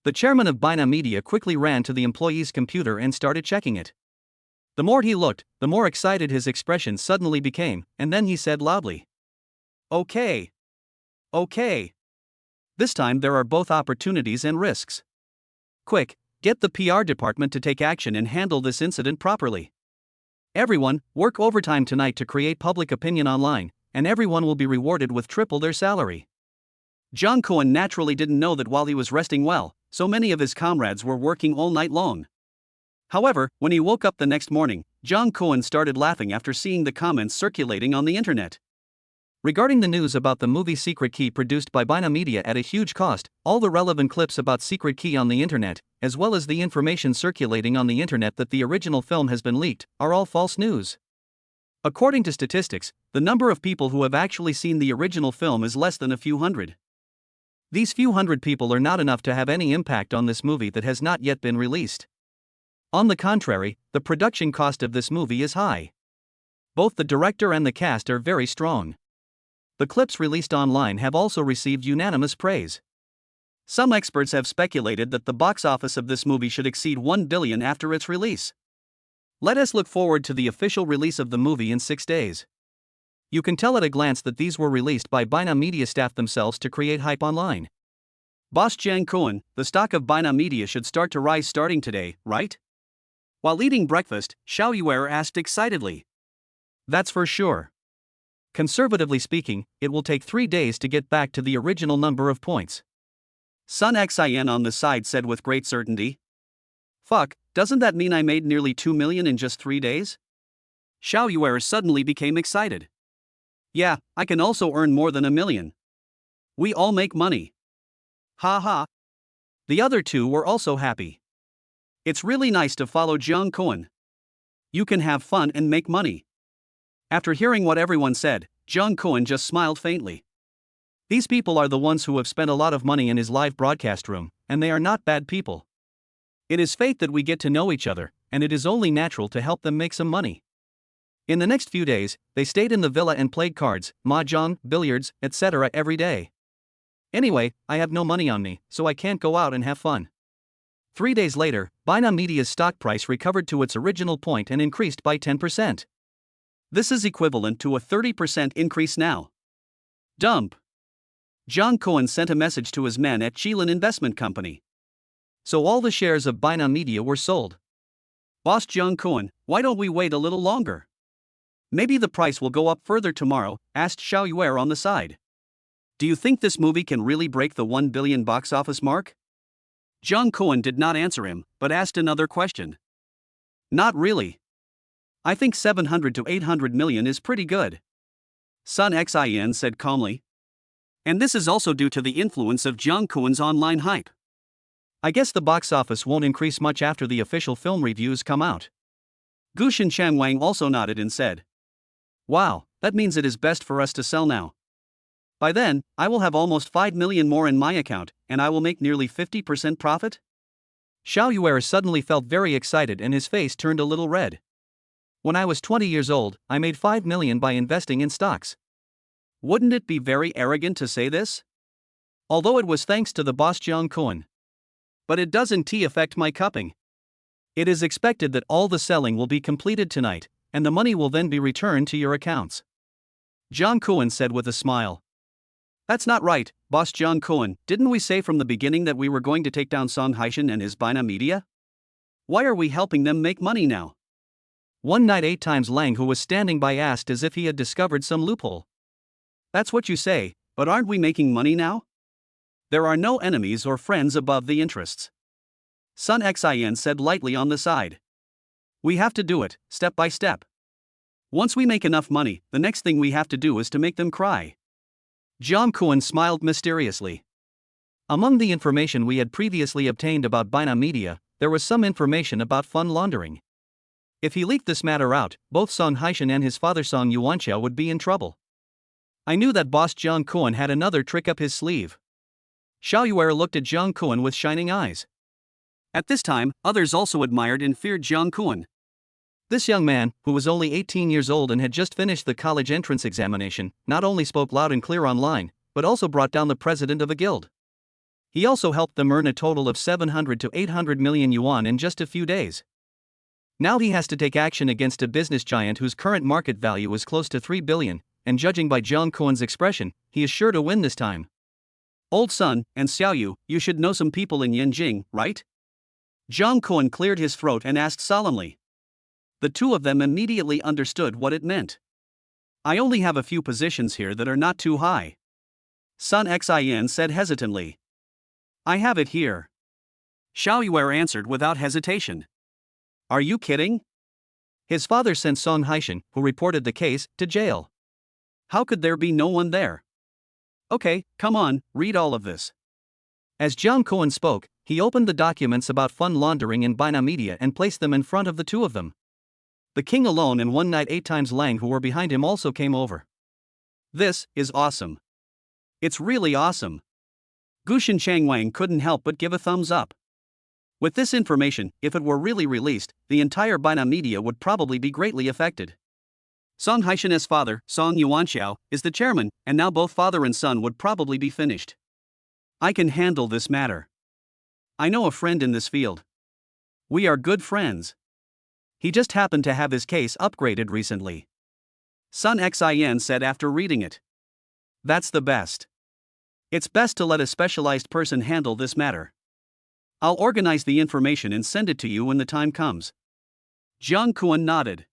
The chairman of Bina Media quickly ran to the employee's computer and started checking it. The more he looked, the more excited his expression suddenly became, and then he said loudly. Okay. This time there are both opportunities and risks. Quick, get the PR department to take action and handle this incident properly. Everyone, work overtime tonight to create public opinion online, and everyone will be rewarded with triple their salary. Jung Koen naturally didn't know that while he was resting well, so many of his comrades were working all night long. However, when he woke up the next morning, Jung Koen started laughing after seeing the comments circulating on the internet. Regarding the news about the movie Secret Key produced by Bina Media at a huge cost, all the relevant clips about Secret Key on the internet, as well as the information circulating on the internet that the original film has been leaked, are all false news. According to statistics, the number of people who have actually seen the original film is less than a few hundred. These few hundred people are not enough to have any impact on this movie that has not yet been released. On the contrary, the production cost of this movie is high. Both the director and the cast are very strong. The clips released online have also received unanimous praise. Some experts have speculated that the box office of this movie should exceed 1 billion after its release. Let us look forward to the official release of the movie in 6 days. You can tell at a glance that these were released by Bina Media staff themselves to create hype online. Boss Jung Koen, the stock of Bina Media should start to rise starting today, right? While eating breakfast, Xiao Yuer asked excitedly. That's for sure. Conservatively speaking, it will take 3 days to get back to the original number of points. Sun Xian on the side said with great certainty. Fuck, doesn't that mean I made nearly 2 million in just 3 days? Xiao Yuer suddenly became excited. Yeah, I can also earn more than 1 million. We all make money. Ha ha. The other two were also happy. It's really nice to follow Jung Koen. You can have fun and make money. After hearing what everyone said, Jung Koen just smiled faintly. These people are the ones who have spent a lot of money in his live broadcast room, and they are not bad people. It is fate that we get to know each other, and it is only natural to help them make some money. In the next few days, they stayed in the villa and played cards, mahjong, billiards, etc. every day. Anyway, I have no money on me, so I can't go out and have fun. 3 days later, Bina Media's stock price recovered to its original point and increased by 10%. This is equivalent to a 30% increase now. Dump. John Cohen sent a message to his men at Chilean Investment Company. So all the shares of Bina Media were sold. Boss John Cohen, why don't we wait a little longer? Maybe the price will go up further tomorrow, asked Xiao Yuer on the side. Do you think this movie can really break the 1 billion box office mark? John Cohen did not answer him, but asked another question. Not really. I think 700 to 800 million is pretty good. Sun Xin said calmly. And this is also due to the influence of John Cohen's online hype. I guess the box office won't increase much after the official film reviews come out. Gushin Changwang also nodded and said. Wow, that means it is best for us to sell now. By then, I will have almost 5 million more in my account, and I will make nearly 50% profit? Xiao Yuer suddenly felt very excited and his face turned a little red. When I was 20 years old, I made 5 million by investing in stocks. Wouldn't it be very arrogant to say this? Although it was thanks to the boss John Cohen. But it doesn't affect my cupping. It is expected that all the selling will be completed tonight, and the money will then be returned to your accounts. John Cohen said with a smile. That's not right, boss John Cohen. Didn't we say from the beginning that we were going to take down Song Haishan and his Bina Media? Why are we helping them make money now? One night 8 times Lang, who was standing by, asked as if he had discovered some loophole. That's what you say, but aren't we making money now? There are no enemies or friends above the interests. Sun Xin said lightly on the side. We have to do it, step by step. Once we make enough money, the next thing we have to do is to make them cry. John Cohen smiled mysteriously. Among the information we had previously obtained about Bina Media, there was some information about fund laundering. If he leaked this matter out, both Song Haishan and his father Song Yuanxiao would be in trouble. I knew that boss John Cohen had another trick up his sleeve. Xiao Yuer looked at John Cohen with shining eyes. At this time, others also admired and feared John Cohen. This young man, who was only 18 years old and had just finished the college entrance examination, not only spoke loud and clear online, but also brought down the president of a guild. He also helped them earn a total of 700 to 800 million yuan in just a few days. Now he has to take action against a business giant whose current market value is close to 3 billion, and judging by John Cohen's expression, he is sure to win this time. Old son, and Xiaoyu, you should know some people in Yanjing, right? John Cohen cleared his throat and asked solemnly. The two of them immediately understood what it meant. I only have a few positions here that are not too high. Sun Xin said hesitantly. I have it here. Xiao Yuer answered without hesitation. Are you kidding? His father sent Song Haishan, who reported the case, to jail. How could there be no one there? Okay, come on, read all of this. As John Cohen spoke, he opened the documents about fund laundering in Bina Media and placed them in front of the two of them. The king alone and one night 8 times Lang, who were behind him, also came over. This is awesome. It's really awesome. Gushin Changwang couldn't help but give a thumbs up. With this information, if it were really released, the entire Bina Media would probably be greatly affected. Song Haishan's father, Song Yuanxiao, is the chairman, and now both father and son would probably be finished. I can handle this matter. I know a friend in this field. We are good friends. He just happened to have his case upgraded recently. Sun Xin said after reading it. That's the best. It's best to let a specialized person handle this matter. I'll organize the information and send it to you when the time comes. Jiang Kuan nodded.